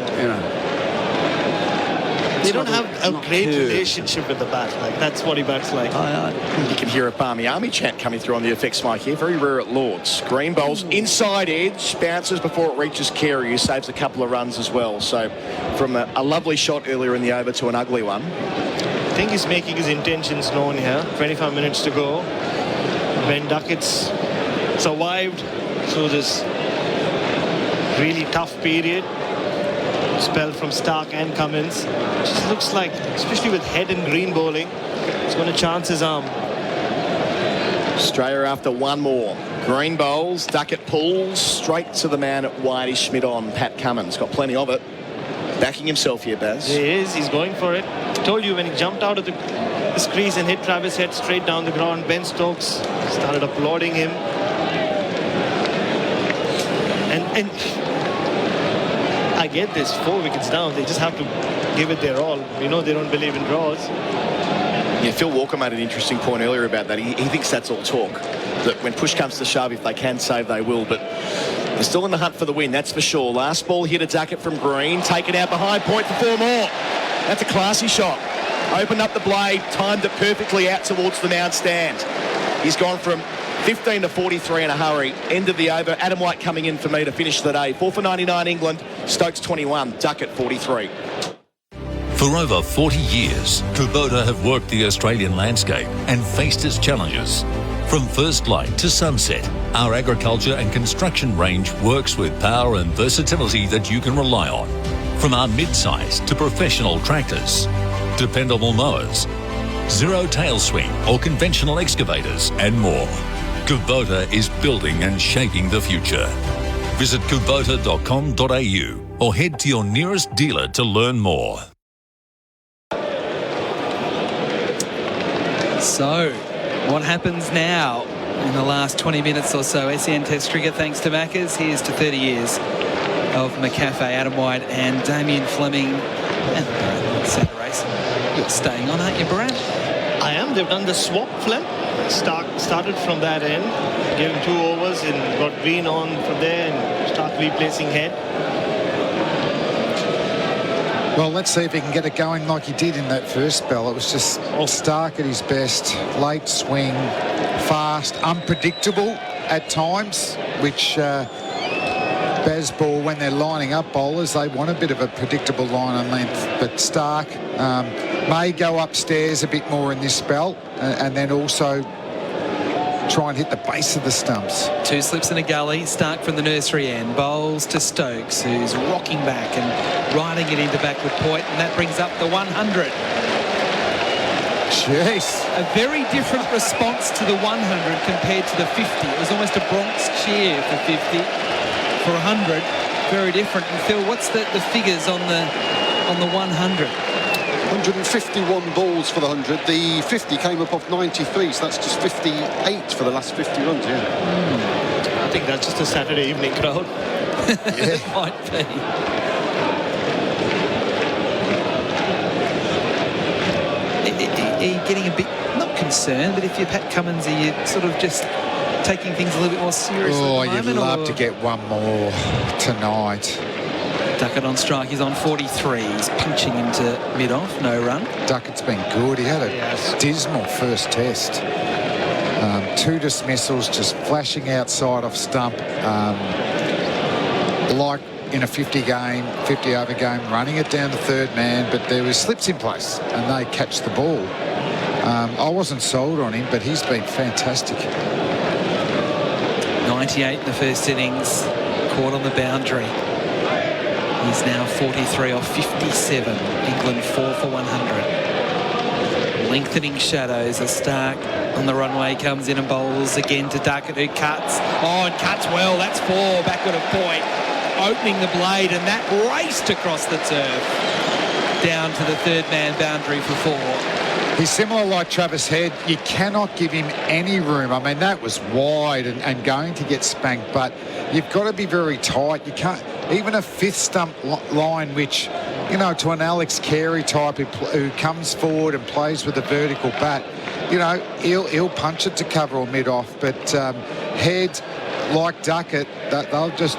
They don't have a great relationship with the bat. Like, that's what he bats like. You can hear a Barmy Army chant coming through on the effects mic here. Very rare at Lords. Green bowls inside edge, bounces before it reaches Carey, who saves a couple of runs as well. So from a lovely shot earlier in the over to an ugly one. I think he's making his intentions known here. 25 minutes to go. Ben Duckett's survived through this really tough period. Spell from Stark and Cummins. Just looks like, especially with Head and Green bowling, he's going to chance his arm. Australia after one more. Green bowls, Duckett pulls straight to the man at Whitey Schmidt on. Pat Cummins got plenty of it. Backing himself here, Baz. He is. He's going for it. I told you when he jumped out of the crease and hit Travis Head straight down the ground, Ben Stokes started applauding him. And I get this, 4 wickets down, they just have to give it their all. We know they don't believe in draws. Yeah, Phil Walker made an interesting point earlier about that. He thinks that's all talk. That when push comes to shove, if they can save, they will. But they're still in the hunt for the win, that's for sure. Last ball hit a Duckett from Green. Taken out behind point for 4 more. That's a classy shot. Opened up the blade, timed it perfectly out towards the mound stand. He's gone from 15 to 43 in a hurry. End of the over. Adam White coming in for me to finish the day. 4 for 99 England. Stokes 21. Duckett 43. For over 40 years, Kubota have worked the Australian landscape and faced its challenges. From first light to sunset, our agriculture and construction range works with power and versatility that you can rely on. From our mid-size to professional tractors, dependable mowers, zero tail swing or conventional excavators, and more. Kubota is building and shaping the future. Visit kubota.com.au or head to your nearest dealer to learn more. So, what happens now in the last 20 minutes or so? SEN Test Cricket, thanks to Maccas. Here's to 30 years of McCafe, Adam White and Damien Fleming and Sundaresan. You're staying on, aren't you, Bharat? I am. They've done the swap, Flem. Started from that end, gave him 2 overs and got Green on from there and start replacing Head. Well, let's see if he can get it going like he did in that first spell. It was just Stark at his best. Late swing, fast, unpredictable at times, which Bazball, when they're lining up bowlers, they want a bit of a predictable line and length. But Stark may go upstairs a bit more in this spell and then also try and hit the base of the stumps. 2 slips in a gully. Stark from the nursery end. Bowls to Stokes, who's rocking back and riding it into backward point, and that brings up the 100. Jeez. A very different response to the 100 compared to the 50. It was almost a Bronx cheer for 50. For 100, very different. And Phil, what's the figures on the 100? 151 balls for the 100. The 50 came up off 93, so that's just 58 for the last 50 runs, yeah. I think that's just a Saturday evening crowd. Yeah. It might be. Are you getting a bit, not concerned, but if you're Pat Cummins, are you sort of just taking things a little bit more seriously? Oh, you'd love to get one more tonight. Duckett on strike. He's on 43. He's punching into mid-off. No run. Duckett's been good. He had a dismal first test. 2 dismissals, just flashing outside off stump. Like in a 50 over game, running it down to third man, but there was slips in place and they catch the ball. I wasn't sold on him, but he's been fantastic. 98 in the first innings, caught on the boundary. He's now 43 off 57. England 4 for 100. Lengthening shadows as Stark on the runway comes in and bowls again to Duckett, who cuts. Oh, and cuts well. That's 4 backward of point. Opening the blade, and that raced across the turf down to the third man boundary for 4. He's similar like Travis Head. You cannot give him any room. I mean, that was wide and going to get spanked, but you've got to be very tight. You can't, even a 5th stump line, which, you know, to an Alex Carey type who comes forward and plays with a vertical bat, you know, he'll punch it to cover or mid-off, but Head, like Duckett, they'll just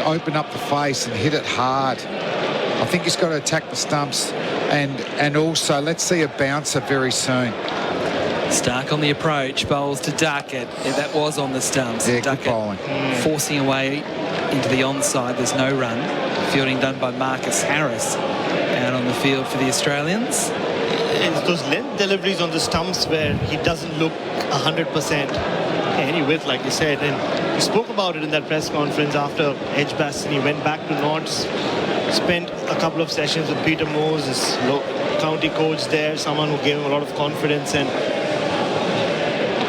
open up the face and hit it hard. I think he's got to attack the stumps And also, let's see a bouncer very soon. Stark on the approach, bowls to Duckett. Yeah, that was on the stumps. Yeah, Duckett good bowling. Forcing away into the onside. There's no run. Fielding done by Marcus Harris out on the field for the Australians. It's those length deliveries on the stumps where he doesn't look 100% any width, like you said. And he spoke about it in that press conference after Edgbaston. He went back to Nords, spent a couple of sessions with Peter Moores, his county coach there, someone who gave him a lot of confidence and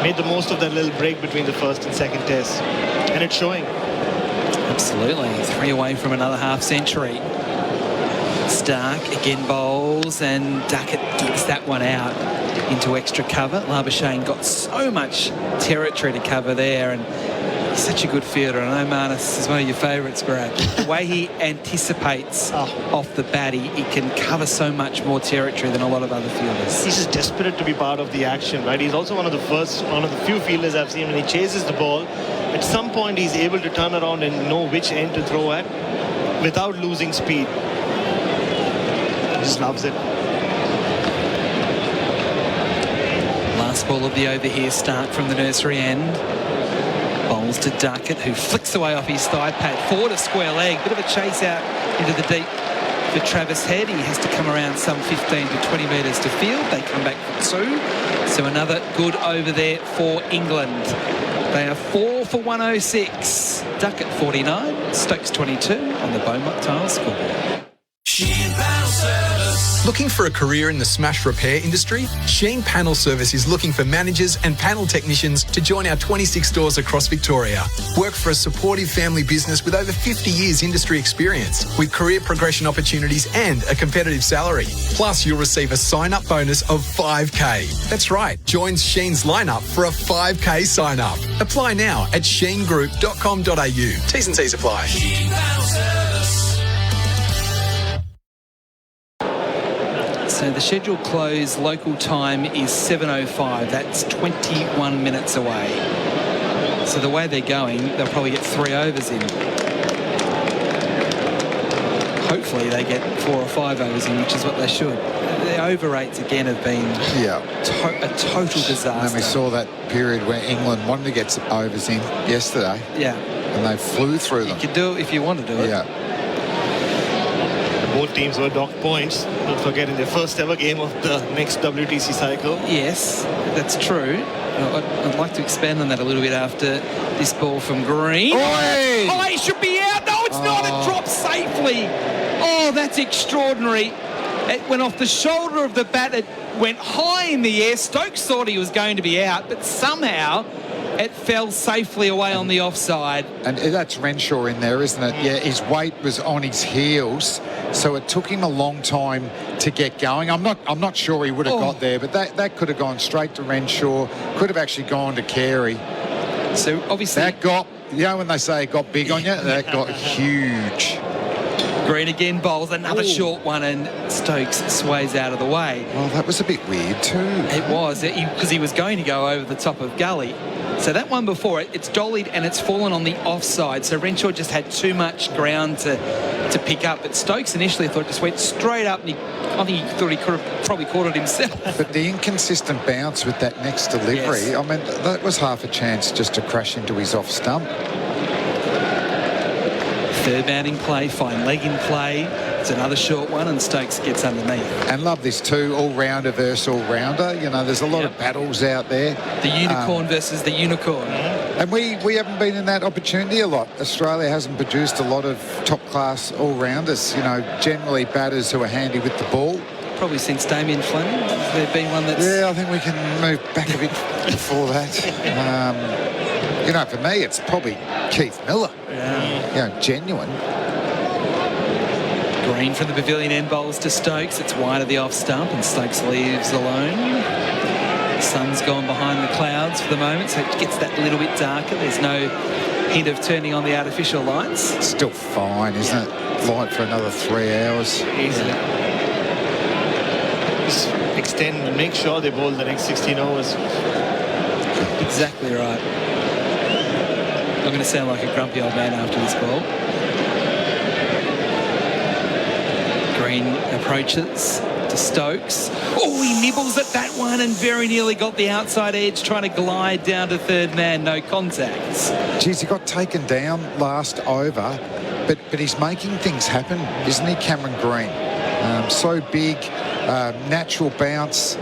made the most of that little break between the first and second test. And it's showing. Absolutely. 3 away from another half century. Stark again bowls and Duckett digs that one out into extra cover. Labuschagne got so much territory to cover there, and he's such a good fielder. I know Marnus is one of your favourites, Brad. The way he anticipates off the bat, he can cover so much more territory than a lot of other fielders. He's just desperate to be part of the action, right? He's also one of the few fielders I've seen when he chases the ball. At some point, he's able to turn around and know which end to throw at without losing speed. He just loves it. Last ball of the over here, Stark from the nursery end. Bowls to Duckett, who flicks away off his thigh pad forward, a square leg. Bit of a chase out into the deep for Travis Head. He has to come around some 15 to 20 metres to field. They come back for 2. So another good over there for England. They are 4 for 106. Duckett 49, Stokes 22 on the Beaumont Tiles scoreboard. Looking for a career in the smash repair industry? Sheen Panel Service is looking for managers and panel technicians to join our 26 stores across Victoria. Work for a supportive family business with over 50 years industry experience, with career progression opportunities and a competitive salary. Plus, you'll receive a sign-up bonus of $5K. That's right, join Sheen's lineup for a $5K sign-up. Apply now at sheengroup.com.au. T's and C's apply. Sheen Panel Service. So the scheduled close local time is 7:05. That's 21 minutes away. So the way they're going, they'll probably get 3 overs in. Hopefully they get 4 or 5 overs in, which is what they should. Their over rates again have been a total disaster. And we saw that period where England wanted to get some overs in yesterday. Yeah. And they flew through them. You could do it if you want to do it. Yeah. Both teams were docked points. Don't forget, in their first ever game of the next WTC cycle. Yes, that's true. I'd like to expand on that a little bit after this ball from Green. Oh, it should be out. No, it's not. It dropped safely. Oh, that's extraordinary. It went off the shoulder of the bat. It went high in the air. Stokes thought he was going to be out, but somehow it fell safely away on the offside. And that's Renshaw in there, isn't it? Yeah, his weight was on his heels, so it took him a long time to get going. I'm not sure he would have got there, but that could have gone straight to Renshaw. Could have actually gone to Carey. So obviously that got, when they say it got big on you, that got huge. Green again bowls another short one, and Stokes sways out of the way. Well, that was a bit weird too. It was, because he was going to go over the top of Gully. So that one before it's dollied and it's fallen on the offside. So Renshaw just had too much ground to pick up. But Stokes initially thought it just went straight up, and I think he thought he could have probably caught it himself. But the inconsistent bounce with that next delivery, I mean, that was half a chance just to crash into his off stump. Third batting play, fine leg in play. It's another short one, and Stokes gets underneath. And love this too, all-rounder versus all-rounder. You know, there's a lot of battles out there. The unicorn versus the unicorn. And we haven't been in that opportunity a lot. Australia hasn't produced a lot of top-class all-rounders. You know, generally batters who are handy with the ball. Probably since Damien Fleming. Has there been one that's... Yeah, I think we can move back a bit before that. You know, for me, it's probably Keith Miller. You know, genuine. Green from the pavilion end bowls to Stokes. It's wide of the off stump, and Stokes leaves alone. The sun's gone behind the clouds for the moment, so it gets that little bit darker. There's no hint of turning on the artificial lights. It's still fine, isn't it? Light for another 3 hours. Easily. Just extend and make sure they bowl the next 16 overs. Exactly right. I'm going to sound like a grumpy old man after this ball. Green approaches to Stokes. Oh, he nibbles at that one and very nearly got the outside edge, trying to glide down to third man. No contacts. Geez, he got taken down last over, but he's making things happen, isn't he, Cameron Green? So big, natural bounce.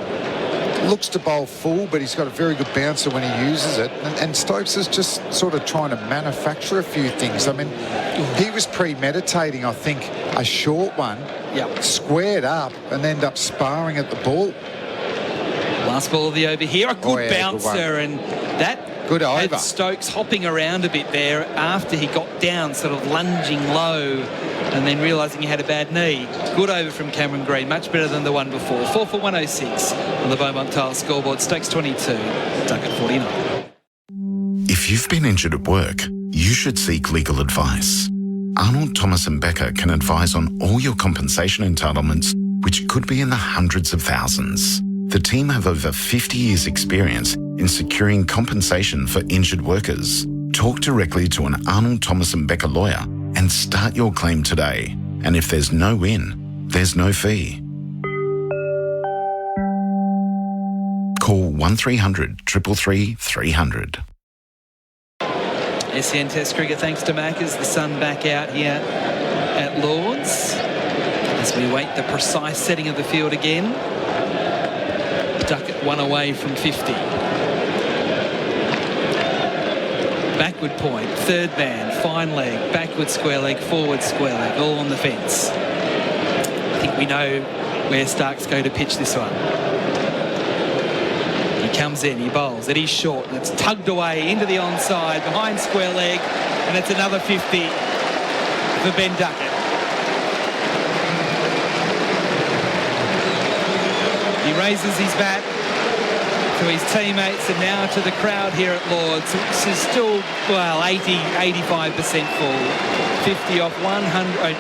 Looks to bowl full, but he's got a very good bouncer when he uses it. And Stokes is just sort of trying to manufacture a few things. I mean, he was premeditating, I think, a short one, squared up and end up sparring at the ball. Last ball of the over here. A good bouncer, good and that good over. had Stokes hopping around a bit there after he got down, sort of lunging low and then realising he had a bad knee. Good over from Cameron Green, much better than the one before. 4 for 106 on the Beaumont Tile scoreboard. Stokes 22, Duckett 49. If you've been injured at work, you should seek legal advice. Arnold, Thomas and Becker can advise on all your compensation entitlements, which could be in the hundreds of thousands. The team have over 50 years' experience in securing compensation for injured workers. Talk directly to an Arnold, Thomas and Becker lawyer and start your claim today. And if there's no win, there's no fee. Call 1300 333 300. SEN Test cricket, thanks to Maccas. The sun back out here at Lords as we await the precise setting of the field again. Duckett 1 away from 50. Backward point, third man, fine leg, backward square leg, forward square leg, all on the fence. I think we know where Stark's going to pitch this one. He comes in, he bowls, it is short, and it's tugged away into the onside, behind square leg, and it's another 50 for Ben Duckett. He raises his bat to his teammates and now to the crowd here at Lords. This is still, well, 85% full. 50 off 100,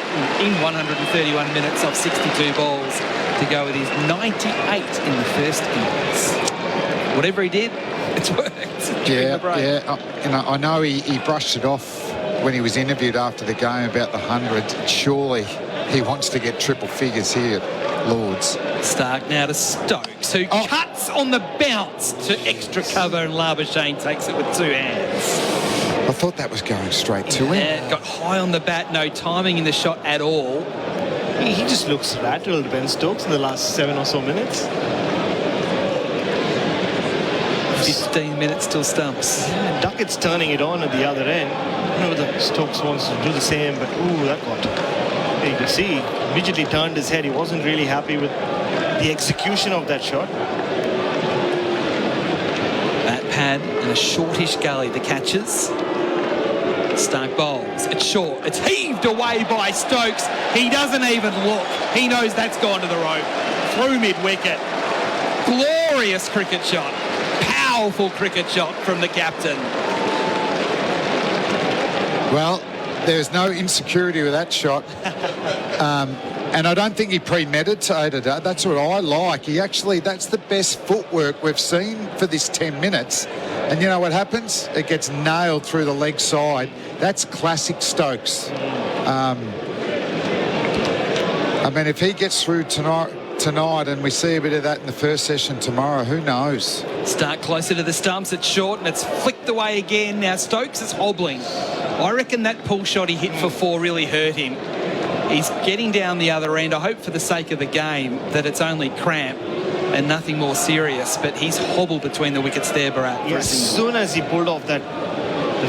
in 131 minutes off 62 balls to go with his 98 in the first innings. Whatever he did, it's worked. I know he brushed it off when he was interviewed after the game about the 100. Surely he wants to get triple figures here at Lords. Stark now to Stokes, who cuts on the bounce to extra cover, and Labuschagne takes it with two hands. I thought that was going straight to him. Yeah, got high on the bat, no timing in the shot at all. He just looks rattled, Ben Stokes, in the last 7 or so minutes. 15 minutes till stumps. Yeah, Duckett's turning it on at the other end. I don't know whether Stokes wants to do the same, but ooh, that got... You can see he immediately turned his head. He wasn't really happy with the execution of that shot. Bat pad and a shortish gully, the catches. Stark bowls. It's short. It's heaved away by Stokes. He doesn't even look. He knows that's gone to the rope. Through mid-wicket. Glorious cricket shot. Powerful cricket shot from the captain. Well, there's no insecurity with that shot. And I don't think he premeditated it. That's what I like. That's the best footwork we've seen for this 10 minutes. And you know what happens? It gets nailed through the leg side. That's classic Stokes. I mean, if he gets through tonight and we see a bit of that in the first session tomorrow, who knows? Start closer to the stumps. It's short and it's flicked away again. Now Stokes is hobbling. I reckon that pull shot he hit for 4 really hurt him. He's getting down the other end. I hope for the sake of the game that it's only cramp and nothing more serious, but he's hobbled between the wickets there, Bharat. Yeah, as soon as he pulled off that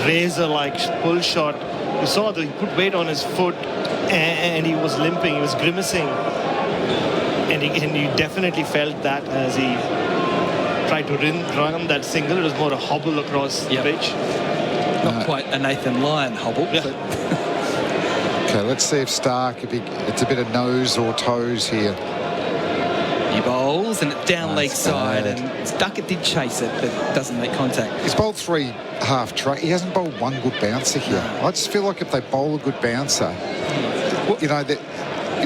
razor-like pull shot, you saw that he put weight on his foot and he was limping, he was grimacing. And you definitely felt that as he tried to run that single. It was more a hobble across the pitch. Not quite a Nathan Lyon hobble. Yeah. Okay, let's see if Stark, it's a bit of nose or toes here. He bowls and it's down leg side, and Duckett did chase it, but doesn't make contact. He's bowled 3 half track. He hasn't bowled one good bouncer here. I just feel like if they bowl a good bouncer,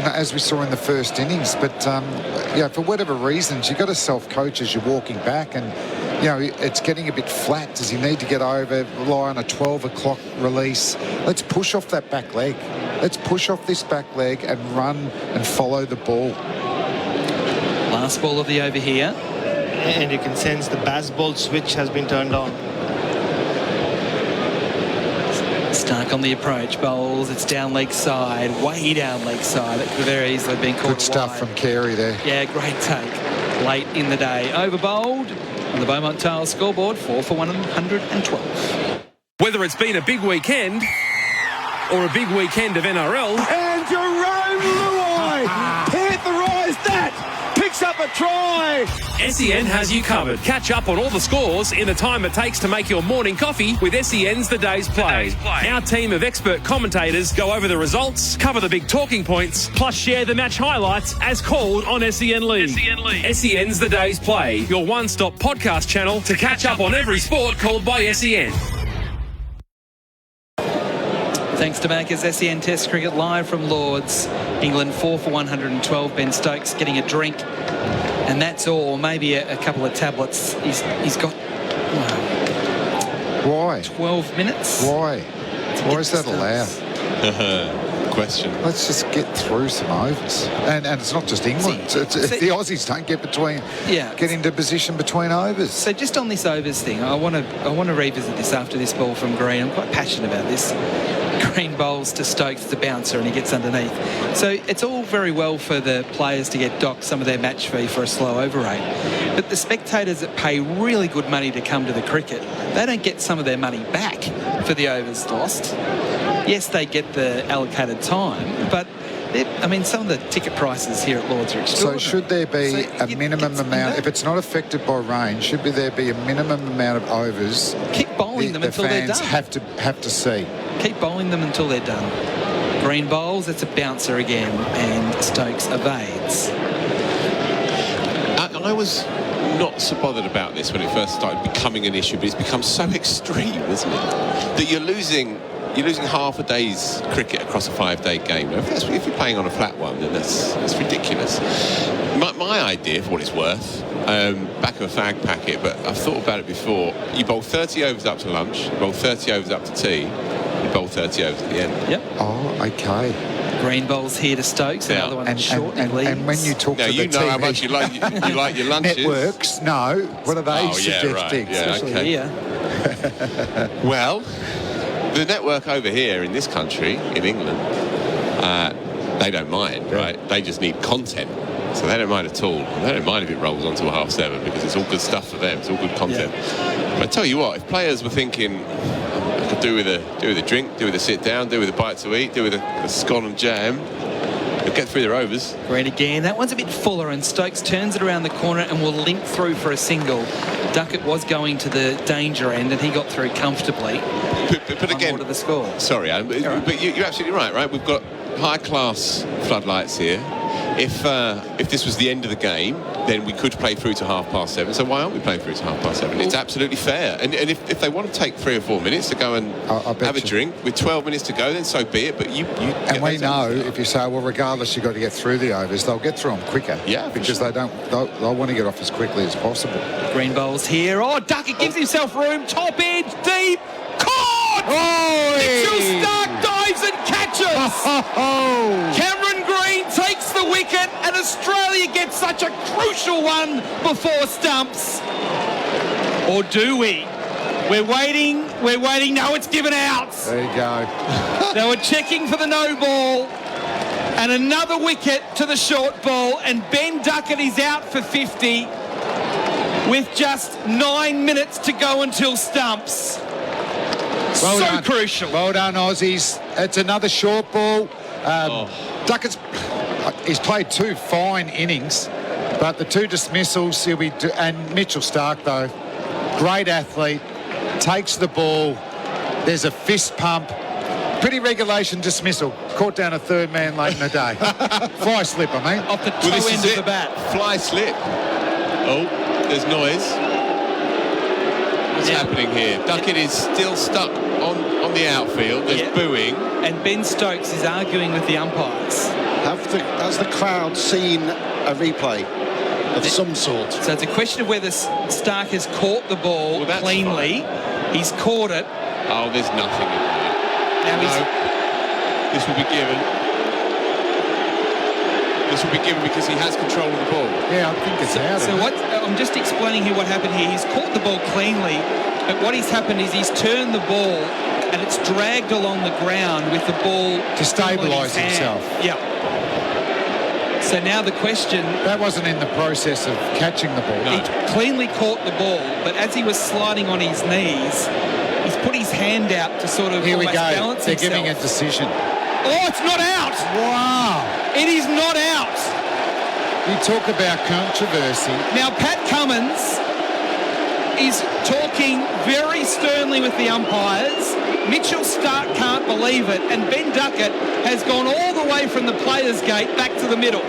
as we saw in the first innings, but for whatever reasons, you've got to self-coach as you're walking back, and it's getting a bit flat. Does he need to get over, rely on a 12 o'clock release? Let's push off that back leg. Let's push off this back leg and run and follow the ball. Last ball of the over here. And you can sense the baseball switch has been turned on. Stark on the approach, bowls. It's down leg side, way down leg side. That could have very easily been caught Good stuff wide. from Carey there. Yeah, great take. Late in the day. Over bowled on the Beaumont Tile scoreboard, 4 for 112. Whether it's been a big weekend or a big weekend of NRL. And Jerome Luai hit the rise that picks up a try. SEN has you covered. Catch up on all the scores in the time it takes to make your morning coffee with SEN's The Day's Play. Our team of expert commentators go over the results, cover the big talking points, plus share the match highlights as called on SEN League. SEN's The Day's Play, your one-stop podcast channel to catch up on every sport called by SEN. Thanks to Macca's SEN Test Cricket live from Lords. England 4 for 112. Ben Stokes getting a drink. And that's all. Maybe a couple of tablets. He's got... Why? 12 minutes. Why? Why is that allowed? Question. Let's just get through some overs. And it's not just England. The Aussies don't get into position between overs. So just on this overs thing, I want to revisit this after this ball from Green. I'm quite passionate about this. Green bowls to Stokes, the bouncer, and he gets underneath. So it's all very well for the players to get docked some of their match fee for a slow over rate. But the spectators that pay really good money to come to the cricket, they don't get some of their money back for the overs lost. Yes, they get the allocated time, but some of the ticket prices here at Lords are extraordinary. So should there be a minimum amount, if it's not affected by rain, should there be a minimum amount of overs? Keep bowling them until they're done. Fans have to see. Keep bowling them until they're done. Green bowls, it's a bouncer again, and Stokes evades. I was not so bothered about this when it first started becoming an issue, but it's become so extreme, isn't it? That you're losing half a day's cricket across a 5-day game. Now, if you're playing on a flat one, then that's ridiculous. My idea, for what it's worth, back of a fag packet, but I've thought about it before. You bowl 30 overs up to lunch, you bowl 30 overs up to tea, you bowl 30 overs at the end. Yep. Oh, okay. Green bowls here to Stokes, another one short. And when you talk to the you know TV how much you like your lunches. Networks, no. What are they suggesting? Especially here. Well, the network over here in this country, in England, they don't mind, right? They just need content. So they don't mind at all. They don't mind if it rolls on to 7:30 because it's all good stuff for them. It's all good content. But I tell you what, if players were thinking, I could do with a drink, do with a sit down, do with a bite to eat, do with a scone and jam, they'll get through their overs. Green again. That one's a bit fuller, and Stokes turns it around the corner and will limp through for a single. Duckett was going to the danger end, and he got through comfortably. But again, to the score. Sorry, Adam, but you're absolutely right? We've got high-class floodlights here. If this was the end of the game, then we could play through to 7:30. So why aren't we playing through to 7:30? It's absolutely fair. And if they want to take 3 or 4 minutes to go and have a drink with 12 minutes to go, then so be it. But and we know if you say, well, regardless, you've got to get through the overs, they'll get through them quicker. Yeah, because they'll want to get off as quickly as possible. Green bowls here. Oh, Duckett gives himself room. Top edge, deep. Caught! Mitchell Stark dives and catches. Cameron Green takes the wicket, and Australia gets such a crucial one before stumps. Or do we? We're waiting. No, it's given out. There you go. They were checking for the no ball. And another wicket to the short ball, and Ben Duckett is out for 50 with just 9 minutes to go until stumps. Well so done. crucial. Well done, Aussies. It's another short ball. Duckett's he's played 2 fine innings, but the 2 dismissals and Mitchell Stark though, great athlete, takes the ball. There's a fist pump. Pretty regulation dismissal. Caught down a 3rd man late in the day. Fly slip, I mean. Off the toe end of the bat. Fly slip. Oh, there's noise. What's happening here? Duckett is still stuck on the outfield. There's booing. And Ben Stokes is arguing with the umpires. Has the crowd seen a replay of some sort? So it's a question of whether Stark has caught the ball cleanly. Fine. He's caught it. Oh, there's nothing in there. Now this will be given. this will be given because he has control of the ball. Yeah, I think it's out. So I'm just explaining here what happened here. He's caught the ball cleanly, but what he's happened is he's turned the ball and it's dragged along the ground with the ball to stabilise himself. Yeah. So now the question... That wasn't in the process of catching the ball. He cleanly caught the ball, but as he was sliding on his knees, he's put his hand out to sort of Here we almost go. balance They're himself. giving a decision. Oh, it's not out! Wow. It is not out. You talk about controversy. Now, Pat Cummins is talking very sternly with the umpires. Mitchell Stark can't believe it, and Ben Duckett has gone all the way from the players' gate back to the middle.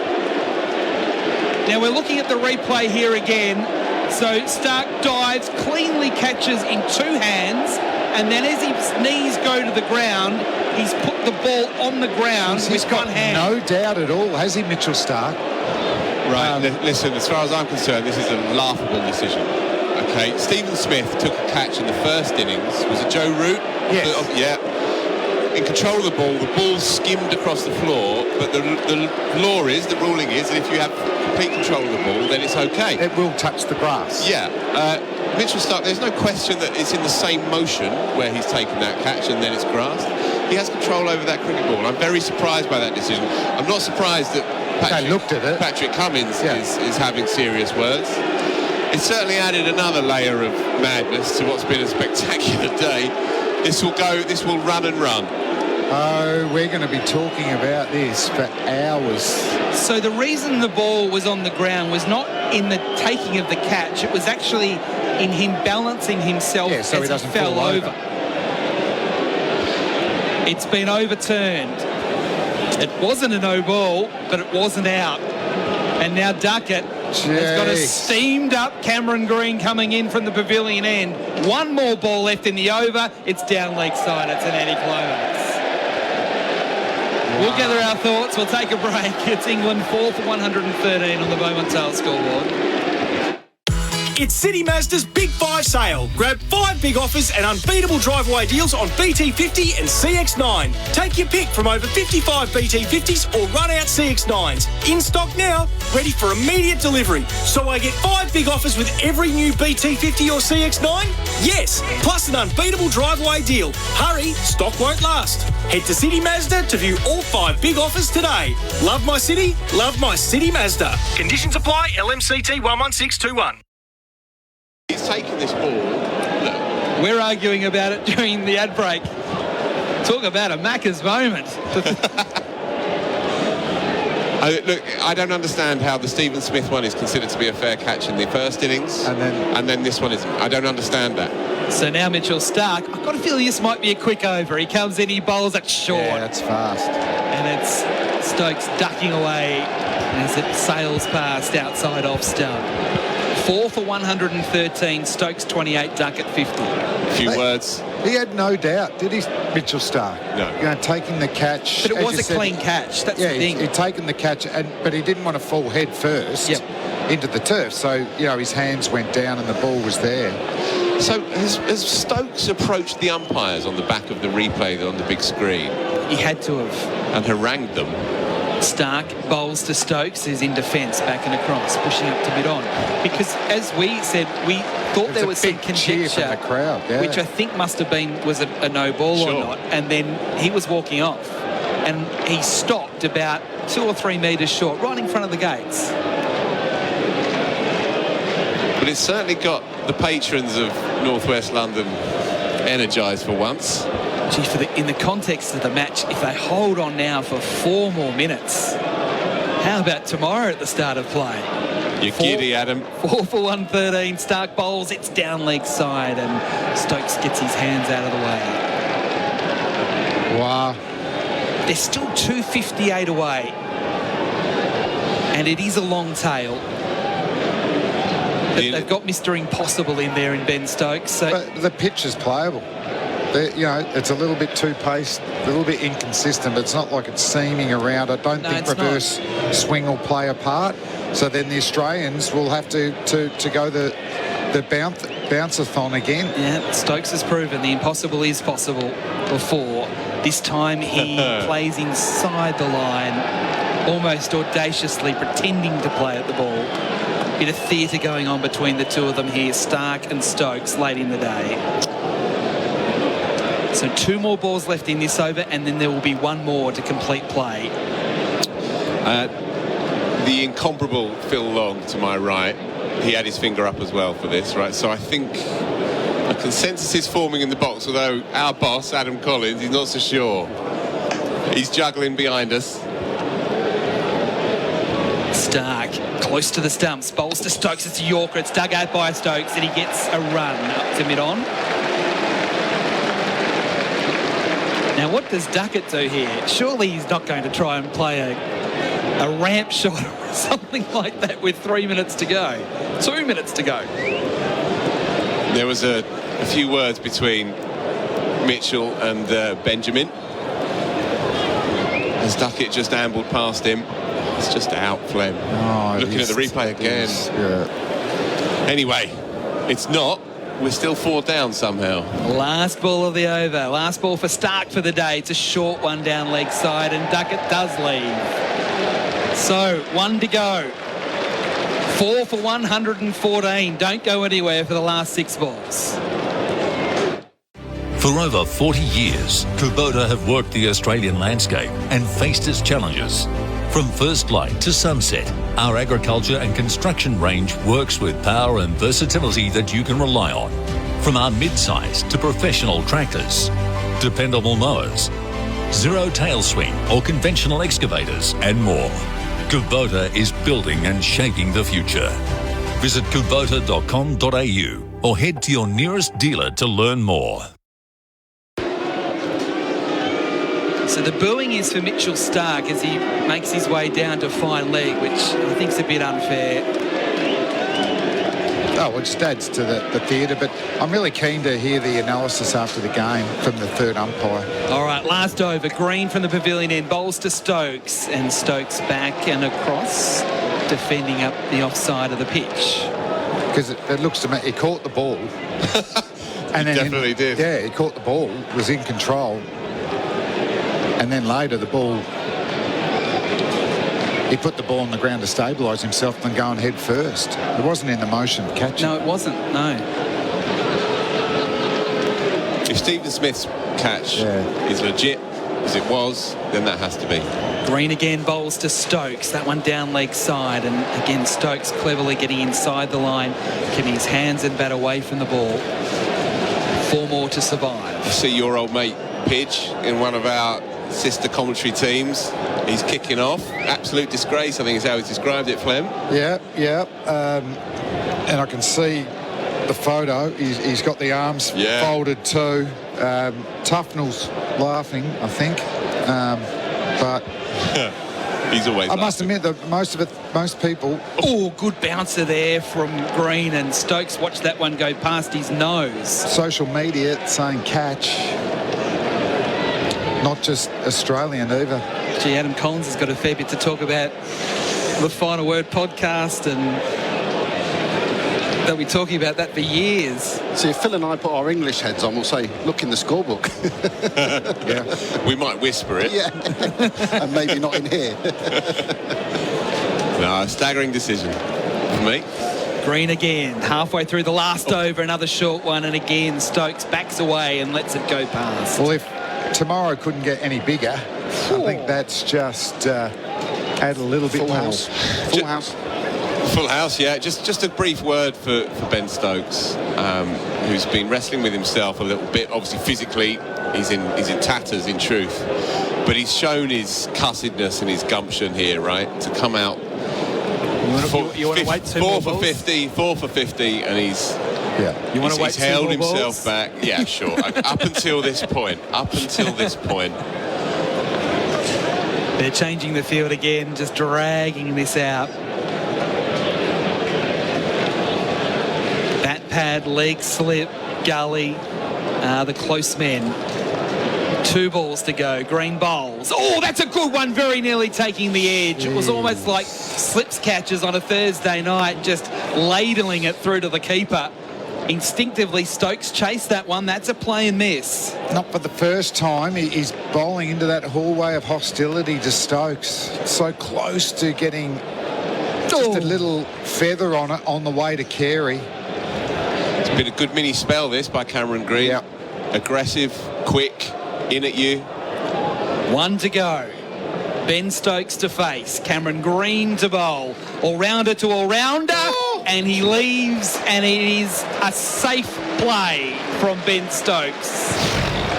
Now, we're looking at the replay here again. So Stark dives, cleanly catches in two hands, and then as his knees go to the ground, he's put the ball on the ground He's with got one hand. no doubt at all, has he, Mitchell Stark? Right, listen, as far as I'm concerned, this is a laughable decision. Okay, Stephen Smith took a catch in the first innings. Was it Joe Root? Yes. Yeah. In control of the ball skimmed across the floor, but the ruling is that if you have complete control of the ball, then it's okay. It will touch the grass. Yeah. Mitchell Stark, there's no question that it's in the same motion where he's taken that catch and then it's grassed. He has control over that cricket ball. I'm very surprised by that decision. I'm not surprised that Patrick Cummins is having serious words. It certainly added another layer of madness to what's been a spectacular day. This will run and run. Oh, we're going to be talking about this for hours. So the reason the ball was on the ground was not in the taking of the catch, it was actually in him balancing himself as he doesn't fell fall over. It's been overturned. It wasn't a no ball, but it wasn't out. And now Duckett has got a steamed up Cameron Green coming in from the pavilion end. One more ball left in the over. It's down leg side. It's an anticlimax. We'll gather our thoughts. We'll take a break. It's England 4 for 113 on the Beaumont Tail scoreboard. It's City Mazda's Big 5 sale. Grab 5 big offers and unbeatable driveway deals on BT50 and CX9. Take your pick from over 55 BT50s or run-out CX9s. In stock now, ready for immediate delivery. So I get 5 big offers with every new BT50 or CX9? Yes, plus an unbeatable driveway deal. Hurry, stock won't last. Head to City Mazda to view all 5 big offers today. Love my city, love my City Mazda. Conditions apply, LMCT 11621. He's taken this ball. Look. We're arguing about it during the ad break. Talk about a Macca's moment. Look, I don't understand how the Stephen Smith one is considered to be a fair catch in the first innings, and then this one isn't. I don't understand that. So now Mitchell Stark, I've got a feeling this might be a quick over. He comes in, he bowls it short. Yeah, that's fast. And it's Stokes ducking away as it sails past outside off stump. 4 for 113, Stokes 28, Duckett 50. Few words. He had no doubt, did he, Mitchell Stark? No. Taking the catch. But it was a clean catch, that's the thing. He'd taken the catch, but he didn't want to fall head first into the turf. So, his hands went down and the ball was there. So has Stokes approached the umpires on the back of the replay on the big screen? He had to have. And harangued them? Stark bowls to Stokes, is in defence, back and across, pushing up to mid-on. Because, as we said, we thought there was some conjecture, from the crowd, which I think must have been, was a no ball or not, and then he was walking off. And he stopped about 2 or 3 metres short, right in front of the gates. But it's certainly got the patrons of Northwest London energised for once. Gee, in the context of the match, if they hold on now for 4 more minutes, how about tomorrow at the start of play? You're giddy, Adam. 4 for 113, Stark bowls, it's down leg side, and Stokes gets his hands out of the way. Wow. They're still 258 away, and it is a long tail. But they've got Mr. Impossible in there in Ben Stokes. So. But the pitch is playable. It's a little bit too paced, a little bit inconsistent, but it's not like it's seaming around. I don't think reverse swing will play a part. So then the Australians will have to go the bounce-a-thon again. Yeah, Stokes has proven the impossible is possible before. This time he plays inside the line. almost audaciously pretending to play at the ball. Bit of theatre going on between the two of them here, Stark and Stokes, late in the day. So 2 more balls left in this over, and then there will be 1 more to complete play. The incomparable Phil Long to my right, he had his finger up as well for this, right? So I think a consensus is forming in the box, although our boss, Adam Collins, he's not so sure. He's juggling behind us. Stark, close to the stumps, bowls to Stokes, it's a Yorker, it's dug out by Stokes, and he gets a run up to mid-on. Now, what does Duckett do here? Surely he's not going to try and play a ramp shot or something like that with 3 minutes to go. 2 minutes to go. There was a few words between Mitchell and Benjamin. As Duckett just ambled past him. It's just out, Flem. Oh, looking at the replay again. Anyway, it's not. We're still 4 down somehow. Last ball of the over. Last ball for Stark for the day. It's a short one down leg side, and Duckett does leave. So, 1 to go. 4 for 114. Don't go anywhere for the last 6 balls. For over 40 years, Kubota have worked the Australian landscape and faced its challenges. From first light to sunset, our agriculture and construction range works with power and versatility that you can rely on. From our mid-size to professional tractors, dependable mowers, zero tail swing or conventional excavators, and more. Kubota is building and shaping the future. Visit kubota.com.au or head to your nearest dealer to learn more. So the booing is for Mitchell Stark as he makes his way down to fine leg, which I think is a bit unfair. Oh, well, it just adds to the theatre, but I'm really keen to hear the analysis after the game from the third umpire. All right, last over. Green from the pavilion end, bowls to Stokes, and Stokes back and across, defending up the offside of the pitch. Because it looks to me, he caught the ball. And then definitely did. Yeah, he caught the ball, was in control. And then later the ball, he put the ball on the ground to stabilise himself and go and head first. It wasn't in the motion of catching. No, it wasn't, no. If Stephen Smith's catch is legit, as it was, then that has to be. Green again bowls to Stokes, that one down leg side, and again Stokes cleverly getting inside the line, keeping his hands and bat away from the ball. 4 more to survive. I see your old mate Pidge in one of our sister commentary teams. He's kicking off. Absolute disgrace, I think is how he's described it, Flem. Yeah. And I can see the photo. He's got the arms folded too. Tufnell's laughing, I think. But he's always I must admit that most people... Oh, good bouncer there from Green, and Stokes watched that one go past his nose. Social media saying catch. Not just Australian either. Gee, Adam Collins has got a fair bit to talk about the Final Word podcast, and they'll be talking about that for years. See, if Phil and I put our English heads on, we'll say, look in the scorebook. We might whisper it. Yeah, and maybe not in here. No, staggering decision for me. Green again, halfway through the last over, another short one, and again Stokes backs away and lets it go past. Well, if tomorrow couldn't get any bigger, I think that's just add a little bit more. Full house, yeah. Just a brief word for Ben Stokes, who's been wrestling with himself a little bit. Obviously, physically, he's in tatters, in truth. But he's shown his cussedness and his gumption here, right? To come out. You want to wait 2 more balls? 4 for 50, and he's... Yeah. You want to wait he's held himself balls? Back. Yeah, sure. Up until this point. They're changing the field again, just dragging this out. Bat pad, leg slip, gully, the close men. 2 balls to go. Green bowls. Oh, that's a good one. Very nearly taking the edge. It was almost like slips catches on a Thursday night, just ladling it through to the keeper. Instinctively, Stokes chased that one. That's a play and miss. Not for the first time. He's bowling into that hallway of hostility to Stokes. So close to getting just a little feather on it on the way to Carey. It's been a good mini spell, this, by Cameron Green. Yep. Aggressive, quick, in at you. One to go. Ben Stokes to face. Cameron Green to bowl. All-rounder to all-rounder. And he leaves, and it is a safe play from Ben Stokes.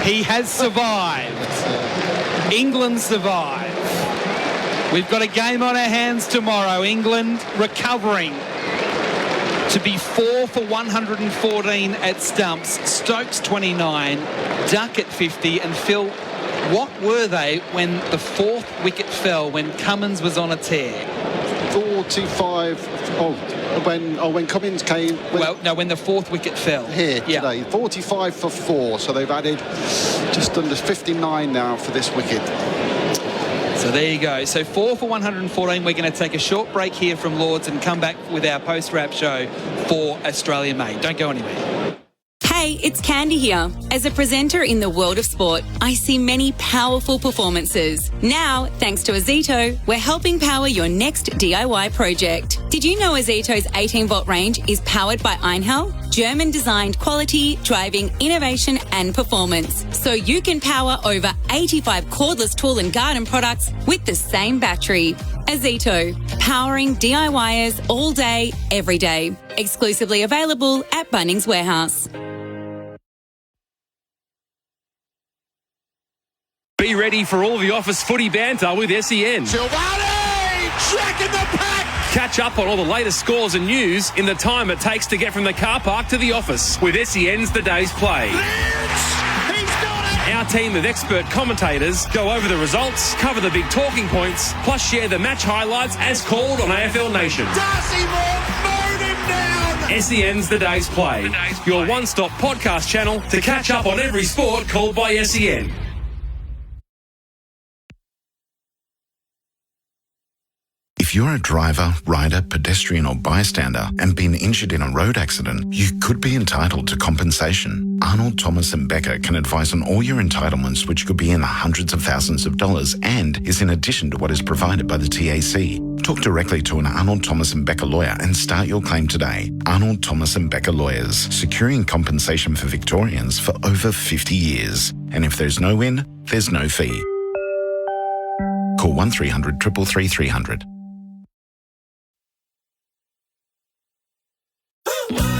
He has survived. England survive. We've got a game on our hands tomorrow. England recovering to be 4 for 114 at stumps. Stokes 29, Duck at 50, and Phil, what were they when the fourth wicket fell, when Cummins was on a tear? 45. When Cummins came. When the fourth wicket fell. Here today. 45 for 4. So they've added just under 59 now for this wicket. So there you go. So 4 for 114. We're going to take a short break here from Lords and come back with our post-wrap show for Australia Made. Don't go anywhere. Hey, it's Candy here. As a presenter in the world of sport, I see many powerful performances. Now, thanks to Azito, we're helping power your next DIY project. Did you know Azito's 18-volt range is powered by Einhell? German-designed quality, driving, innovation and performance. So you can power over 85 cordless tool and garden products with the same battery. Azito, powering DIYers all day, every day. Exclusively available at Bunnings Warehouse. Be ready for all the office footy banter with SEN. Silvani, Jack in the pack. Catch up on all the latest scores and news in the time it takes to get from the car park to the office with SEN's The Day's Play. Our team of expert commentators go over the results, cover the big talking points, plus share the match highlights as called on AFL Nation. Darcy Moore, mowed him down. SEN's The Day's Play, your one-stop podcast channel to catch up on every sport called by SEN. If you're a driver, rider, pedestrian or bystander and been injured in a road accident, you could be entitled to compensation. Arnold, Thomas and Becker can advise on all your entitlements, which could be in the hundreds of thousands of dollars and is in addition to what is provided by the TAC. Talk directly to an Arnold, Thomas and Becker lawyer and start your claim today. Arnold, Thomas and Becker Lawyers, securing compensation for Victorians for over 50 years. And if there's no win, there's no fee. Call 1300 333 300.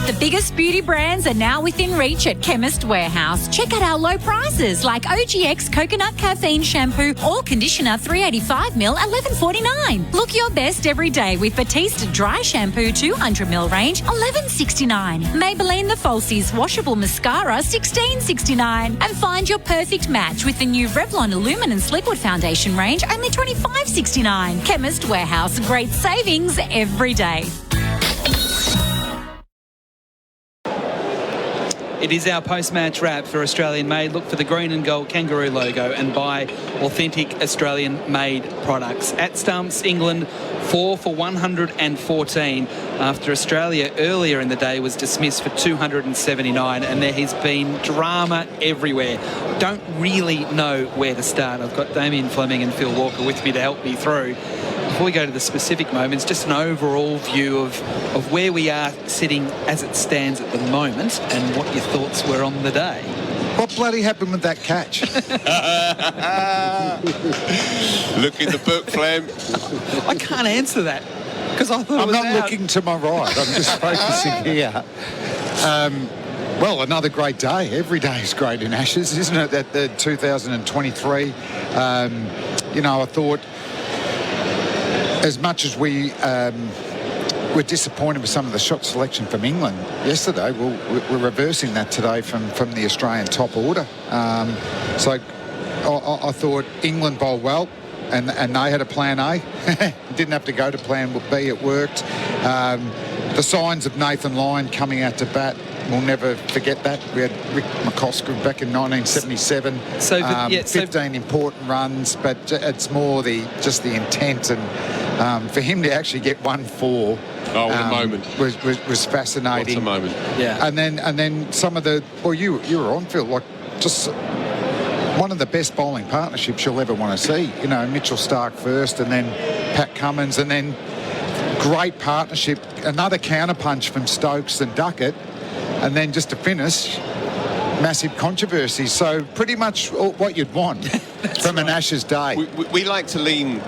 The biggest beauty brands are now within reach at Chemist Warehouse. Check out our low prices like OGX Coconut Caffeine Shampoo or Conditioner 385ml, $11.49. Look your best every day with Batista Dry Shampoo 200ml range, $11.69. Maybelline The Falsies Washable Mascara, $16.69. And find your perfect match with the new Revlon Illuminance Liquid Foundation range, only $25.69. Chemist Warehouse, great savings every day. It is our post-match wrap for Australian Made. Look for the green and gold kangaroo logo and buy authentic Australian made products. At stumps, England 4 for 114 after Australia earlier in the day was dismissed for 279, and there has been drama everywhere. Don't really know where to start. I've got Damien, Fleming and Phil Walker with me to help me through. Before we go to the specific moments, just an overall view of where we are sitting as it stands at the moment and what your thoughts were on the day. What bloody happened with that catch? Look in the book, Flem. I can't answer that because I thought I'm not looking to my right. I'm just focusing here. Well, another great day. Every day is great in Ashes, isn't it? That the 2023. I thought, as much as we were disappointed with some of the shot selection from England yesterday, we're reversing that today from the Australian top order. So I thought England bowled well, and they had a plan A. Didn't have to go to plan B. It worked. The signs of Nathan Lyon coming out to bat we'll never forget that. We had Rick McCosker back in 1977. 15 important runs, but it's more just the intent, and for him to actually get 1-4. Oh, what a moment! Was fascinating. What a moment! Yeah. And then some of the you were on, Phil, like just one of the best bowling partnerships you'll ever want to see. You know, Mitchell Starc first, and then Pat Cummins, and then great partnership. Another counterpunch from Stokes and Duckett, and then just to finish, massive controversy. So pretty much what you'd want from an Ashes day. We like to lean.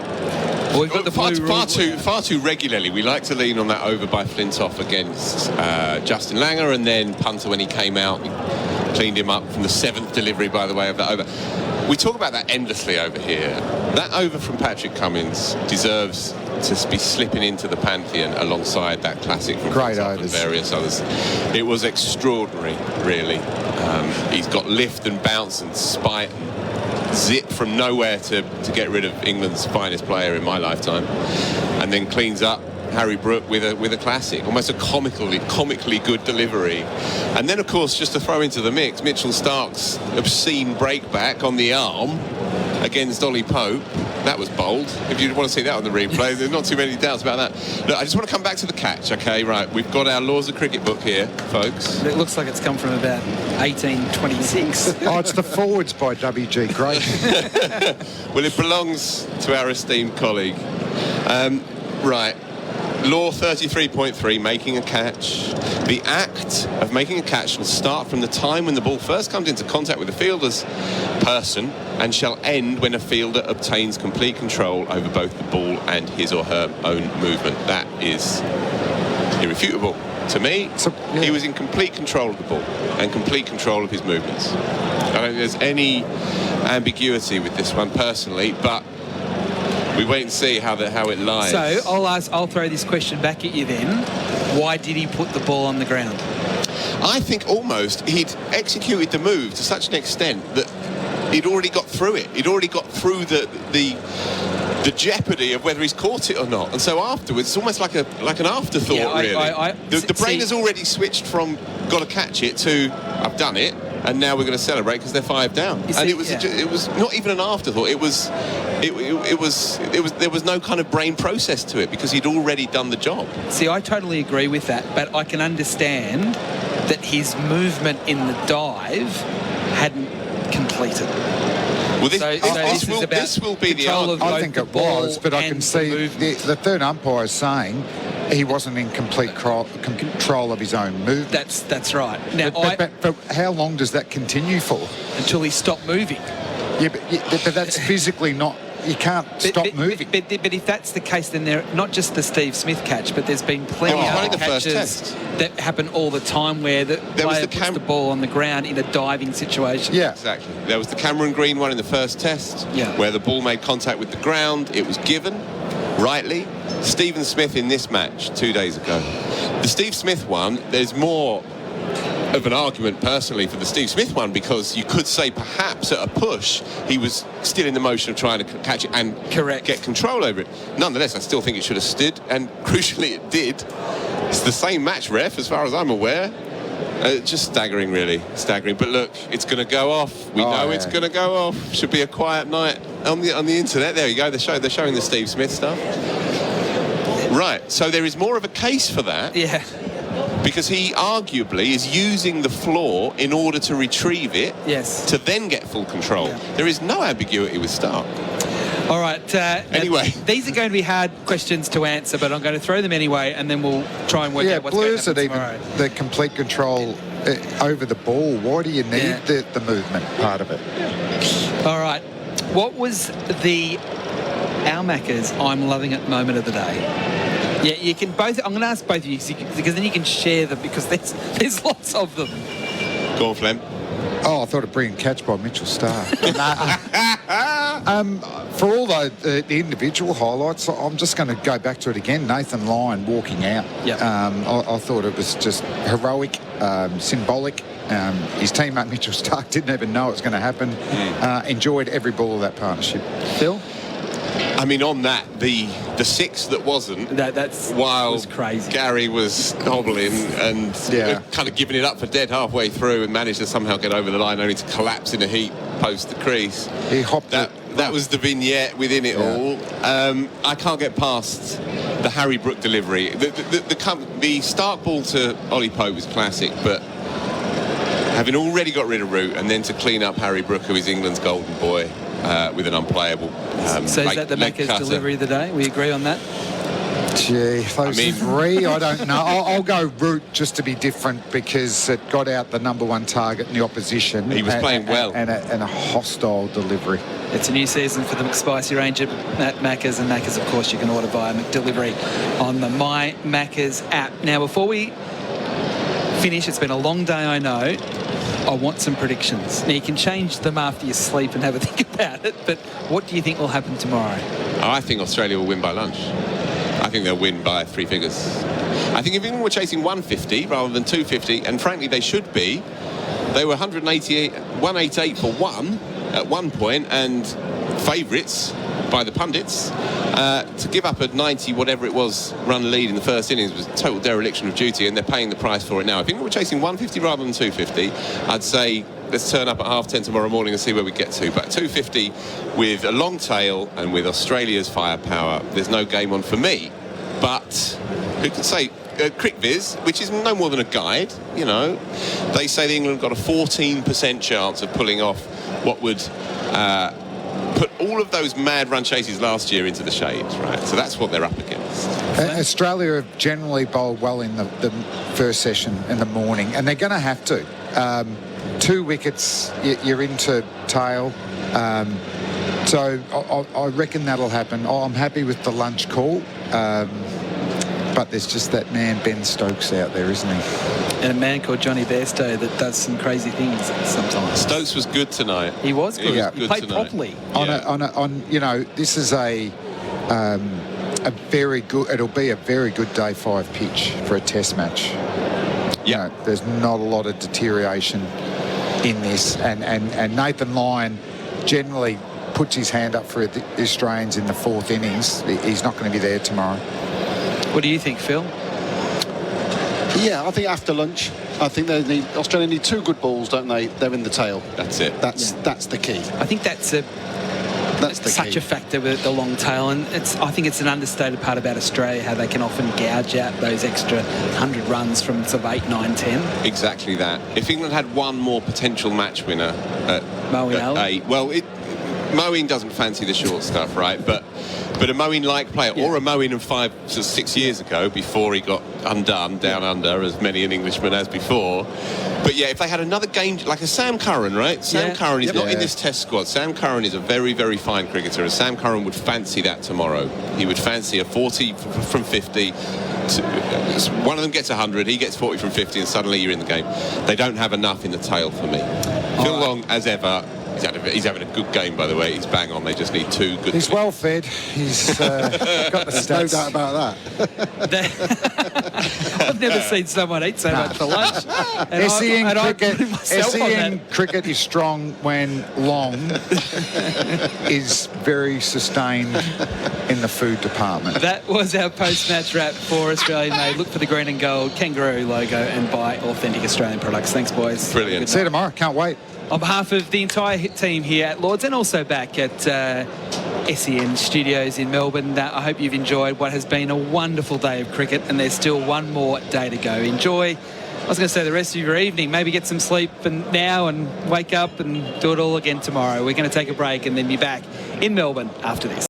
Well, we've got the far too regularly. We like to lean on that over by Flintoff against Justin Langer, and then punter when he came out, cleaned him up from the 7th delivery, by the way, of that over. We talk about that endlessly over here. That over from Patrick Cummins deserves to be slipping into the pantheon alongside that classic from Great Flintoff overs. and various others. It was extraordinary, really. He's got lift and bounce and spite and zip from nowhere to get rid of England's finest player in my lifetime, and then cleans up Harry Brook with a classic, almost a comically good delivery. And then, of course, just to throw into the mix, Mitchell Starc's obscene breakback on the arm against Ollie Pope. That was bold. If you want to see that on the replay, there's not too many doubts about that. Look, I just want to come back to the catch, okay? Right, we've got our Laws of Cricket book here, folks. It looks like it's come from about 1826. Oh, it's the Forwards by W.G. Grace. Well, it belongs to our esteemed colleague. Right. Law 33.3, making a catch. The act of making a catch shall start from the time when the ball first comes into contact with the fielder's person and shall end when a fielder obtains complete control over both the ball and his or her own movement. That is irrefutable. To me, he was in complete control of the ball and complete control of his movements. I don't think there's any ambiguity with this one personally, but we wait and see how it lies. So I'll throw this question back at you then. Why did he put the ball on the ground? I think almost he'd executed the move to such an extent that he'd already got through it. He'd already got through the jeopardy of whether he's caught it or not. And so afterwards, it's almost like an afterthought, really. The brain has already switched from got to catch it to I've done it, and now we're going to celebrate because they're 5 down. And it was not even an afterthought. There was no kind of brain process to it because he'd already done the job. See, I totally agree with that, but I can understand that his movement in the dive hadn't completed. Well, this will be the argument. I think it was, but I can see the third umpire is saying he wasn't in complete control of his own movement. That's right. Now, but how long does that continue for? Until he stopped moving. Yeah, but that's physically not. You can't stop moving. But if that's the case, then they're not just the Steve Smith catch, but there's been plenty of other catches that happen all the time where the player puts the ball on the ground in a diving situation. Yeah, exactly. There was the Cameron Green one in the first test, where the ball made contact with the ground. It was given, rightly. Stephen Smith in this match 2 days ago. The Steve Smith one, there's more of an argument personally for the Steve Smith one because you could say perhaps at a push he was still in the motion of trying to catch it and get control over it. Nonetheless, I still think it should have stood, and crucially it did. It's the same match ref as far as I'm aware. Just staggering, really. Staggering. But look, it's going to go off. We know it's going to go off. Should be a quiet night on the internet. There you go. They're showing the Steve Smith stuff. Right. So there is more of a case for that. Yeah. Because he arguably is using the floor in order to retrieve it to then get full control. Yeah. There is no ambiguity with Starc. All right. Anyway. These are going to be hard questions to answer, but I'm going to throw them anyway, and then we'll try and work out what's going to happen tomorrow. Even the complete control over the ball. Why do you need the movement part of it? All right. What was the Almacker's I'm loving it moment of the day? Yeah, you can both. I'm going to ask both of you because then you can share them because there's lots of them. Go on, Flem. Oh, I thought a brilliant catch by Mitchell Starc. For all the individual highlights, I'm just going to go back to it again. Nathan Lyon walking out. Yep. I thought it was just heroic, symbolic. His teammate Mitchell Starc didn't even know it was going to happen. Enjoyed every ball of that partnership. Phil? I mean, on that, the 6 that wasn't, was crazy. Gary was hobbling and kind of giving it up for dead halfway through and managed to somehow get over the line, only to collapse in a heap post the crease. He hopped that was the vignette within it all. I can't get past the Harry Brook delivery. The start ball to Ollie Pope was classic, but having already got rid of Root and then to clean up Harry Brook, who is England's golden boy, with an unplayable so is that the Macca's delivery of the day? We agree on that? Gee, those three, I don't know. I'll go Root just to be different because it got out the number one target in the opposition. He was playing well. And a hostile delivery. It's a new season for the McSpicy range at Macca's, and Macca's, of course, you can order via McDelivery on the My Macca's app. Now, before we finish, it's been a long day, I know. I want some predictions. Now, you can change them after you sleep and have a think about it, but what do you think will happen tomorrow? I think Australia will win by lunch. I think they'll win by 3 figures. I think if England were chasing 150 rather than 250, and frankly they should be, they were 188 for 1 at one point, and favourites by the pundits. To give up a 90 whatever it was run lead in the first innings was a total dereliction of duty, and they're paying the price for it now. If England were chasing 150 rather than 250, I'd say let's turn up at 10:30 tomorrow morning and see where we get to. But 250 with a long tail and with Australia's firepower, there's no game on for me. But who can say? CricViz, which is no more than a guide, you know, they say that England got a 14% chance of pulling off what would put all of those mad run chases last year into the shades, right? So that's what they're up against. Australia have generally bowled well in the first session in the morning, and they're going to have to. 2 wickets, you're into tail. So I reckon that'll happen. I'm happy with the lunch call. But there's just that man Ben Stokes out there, isn't he? And a man called Johnny Bairstow that does some crazy things sometimes. Stokes was good tonight. He was good. He played tonight. properly. On you know, this is a very good. It'll be a very good day 5 pitch for a Test match. You know, there's not a lot of deterioration in this, and Nathan Lyon generally puts his hand up for the Australians in the 4th innings. He's not going to be there tomorrow. What do you think, Phil? Yeah, I think after lunch, I think Australia need 2 good balls, don't they? They're in the tail. That's it. That's the key. I think that's such a factor with the long tail, and I think it's an understated part about Australia, how they can often gouge out those extra 100 runs from sort of 8, 9, 10. Exactly that. If England had one more potential match winner at 8, well, Moeen doesn't fancy the short stuff, right? But a Moeen-like player, or a Moeen of 5 to 6 years ago, before he got undone down under, as many an Englishman has before. But yeah, if they had another game like a Sam Curran, right? Sam Curran is not in this Test squad. Sam Curran is a very, very fine cricketer, and Sam Curran would fancy that tomorrow. He would fancy a 40 from 50. One of them gets 100, he gets 40 from 50, and suddenly you're in the game. They don't have enough in the tail for me. Phil Long, as ever. He's having a good game, by the way. He's bang on. They just need 2 good. He's well fed. He's got the stats. No doubt about that. I've never seen someone eat so much for lunch. SEN cricket is strong when Long is very sustained in the food department. That was our post-match wrap for Australian Made. Look for the green and gold kangaroo logo and buy authentic Australian products. Thanks, boys. Brilliant. See you tomorrow. Can't wait. On behalf of the entire team here at Lords, and also back at SEN Studios in Melbourne, I hope you've enjoyed what has been a wonderful day of cricket, and there's still one more day to go. Enjoy, I was going to say, the rest of your evening. Maybe get some sleep now and wake up and do it all again tomorrow. We're going to take a break and then be back in Melbourne after this.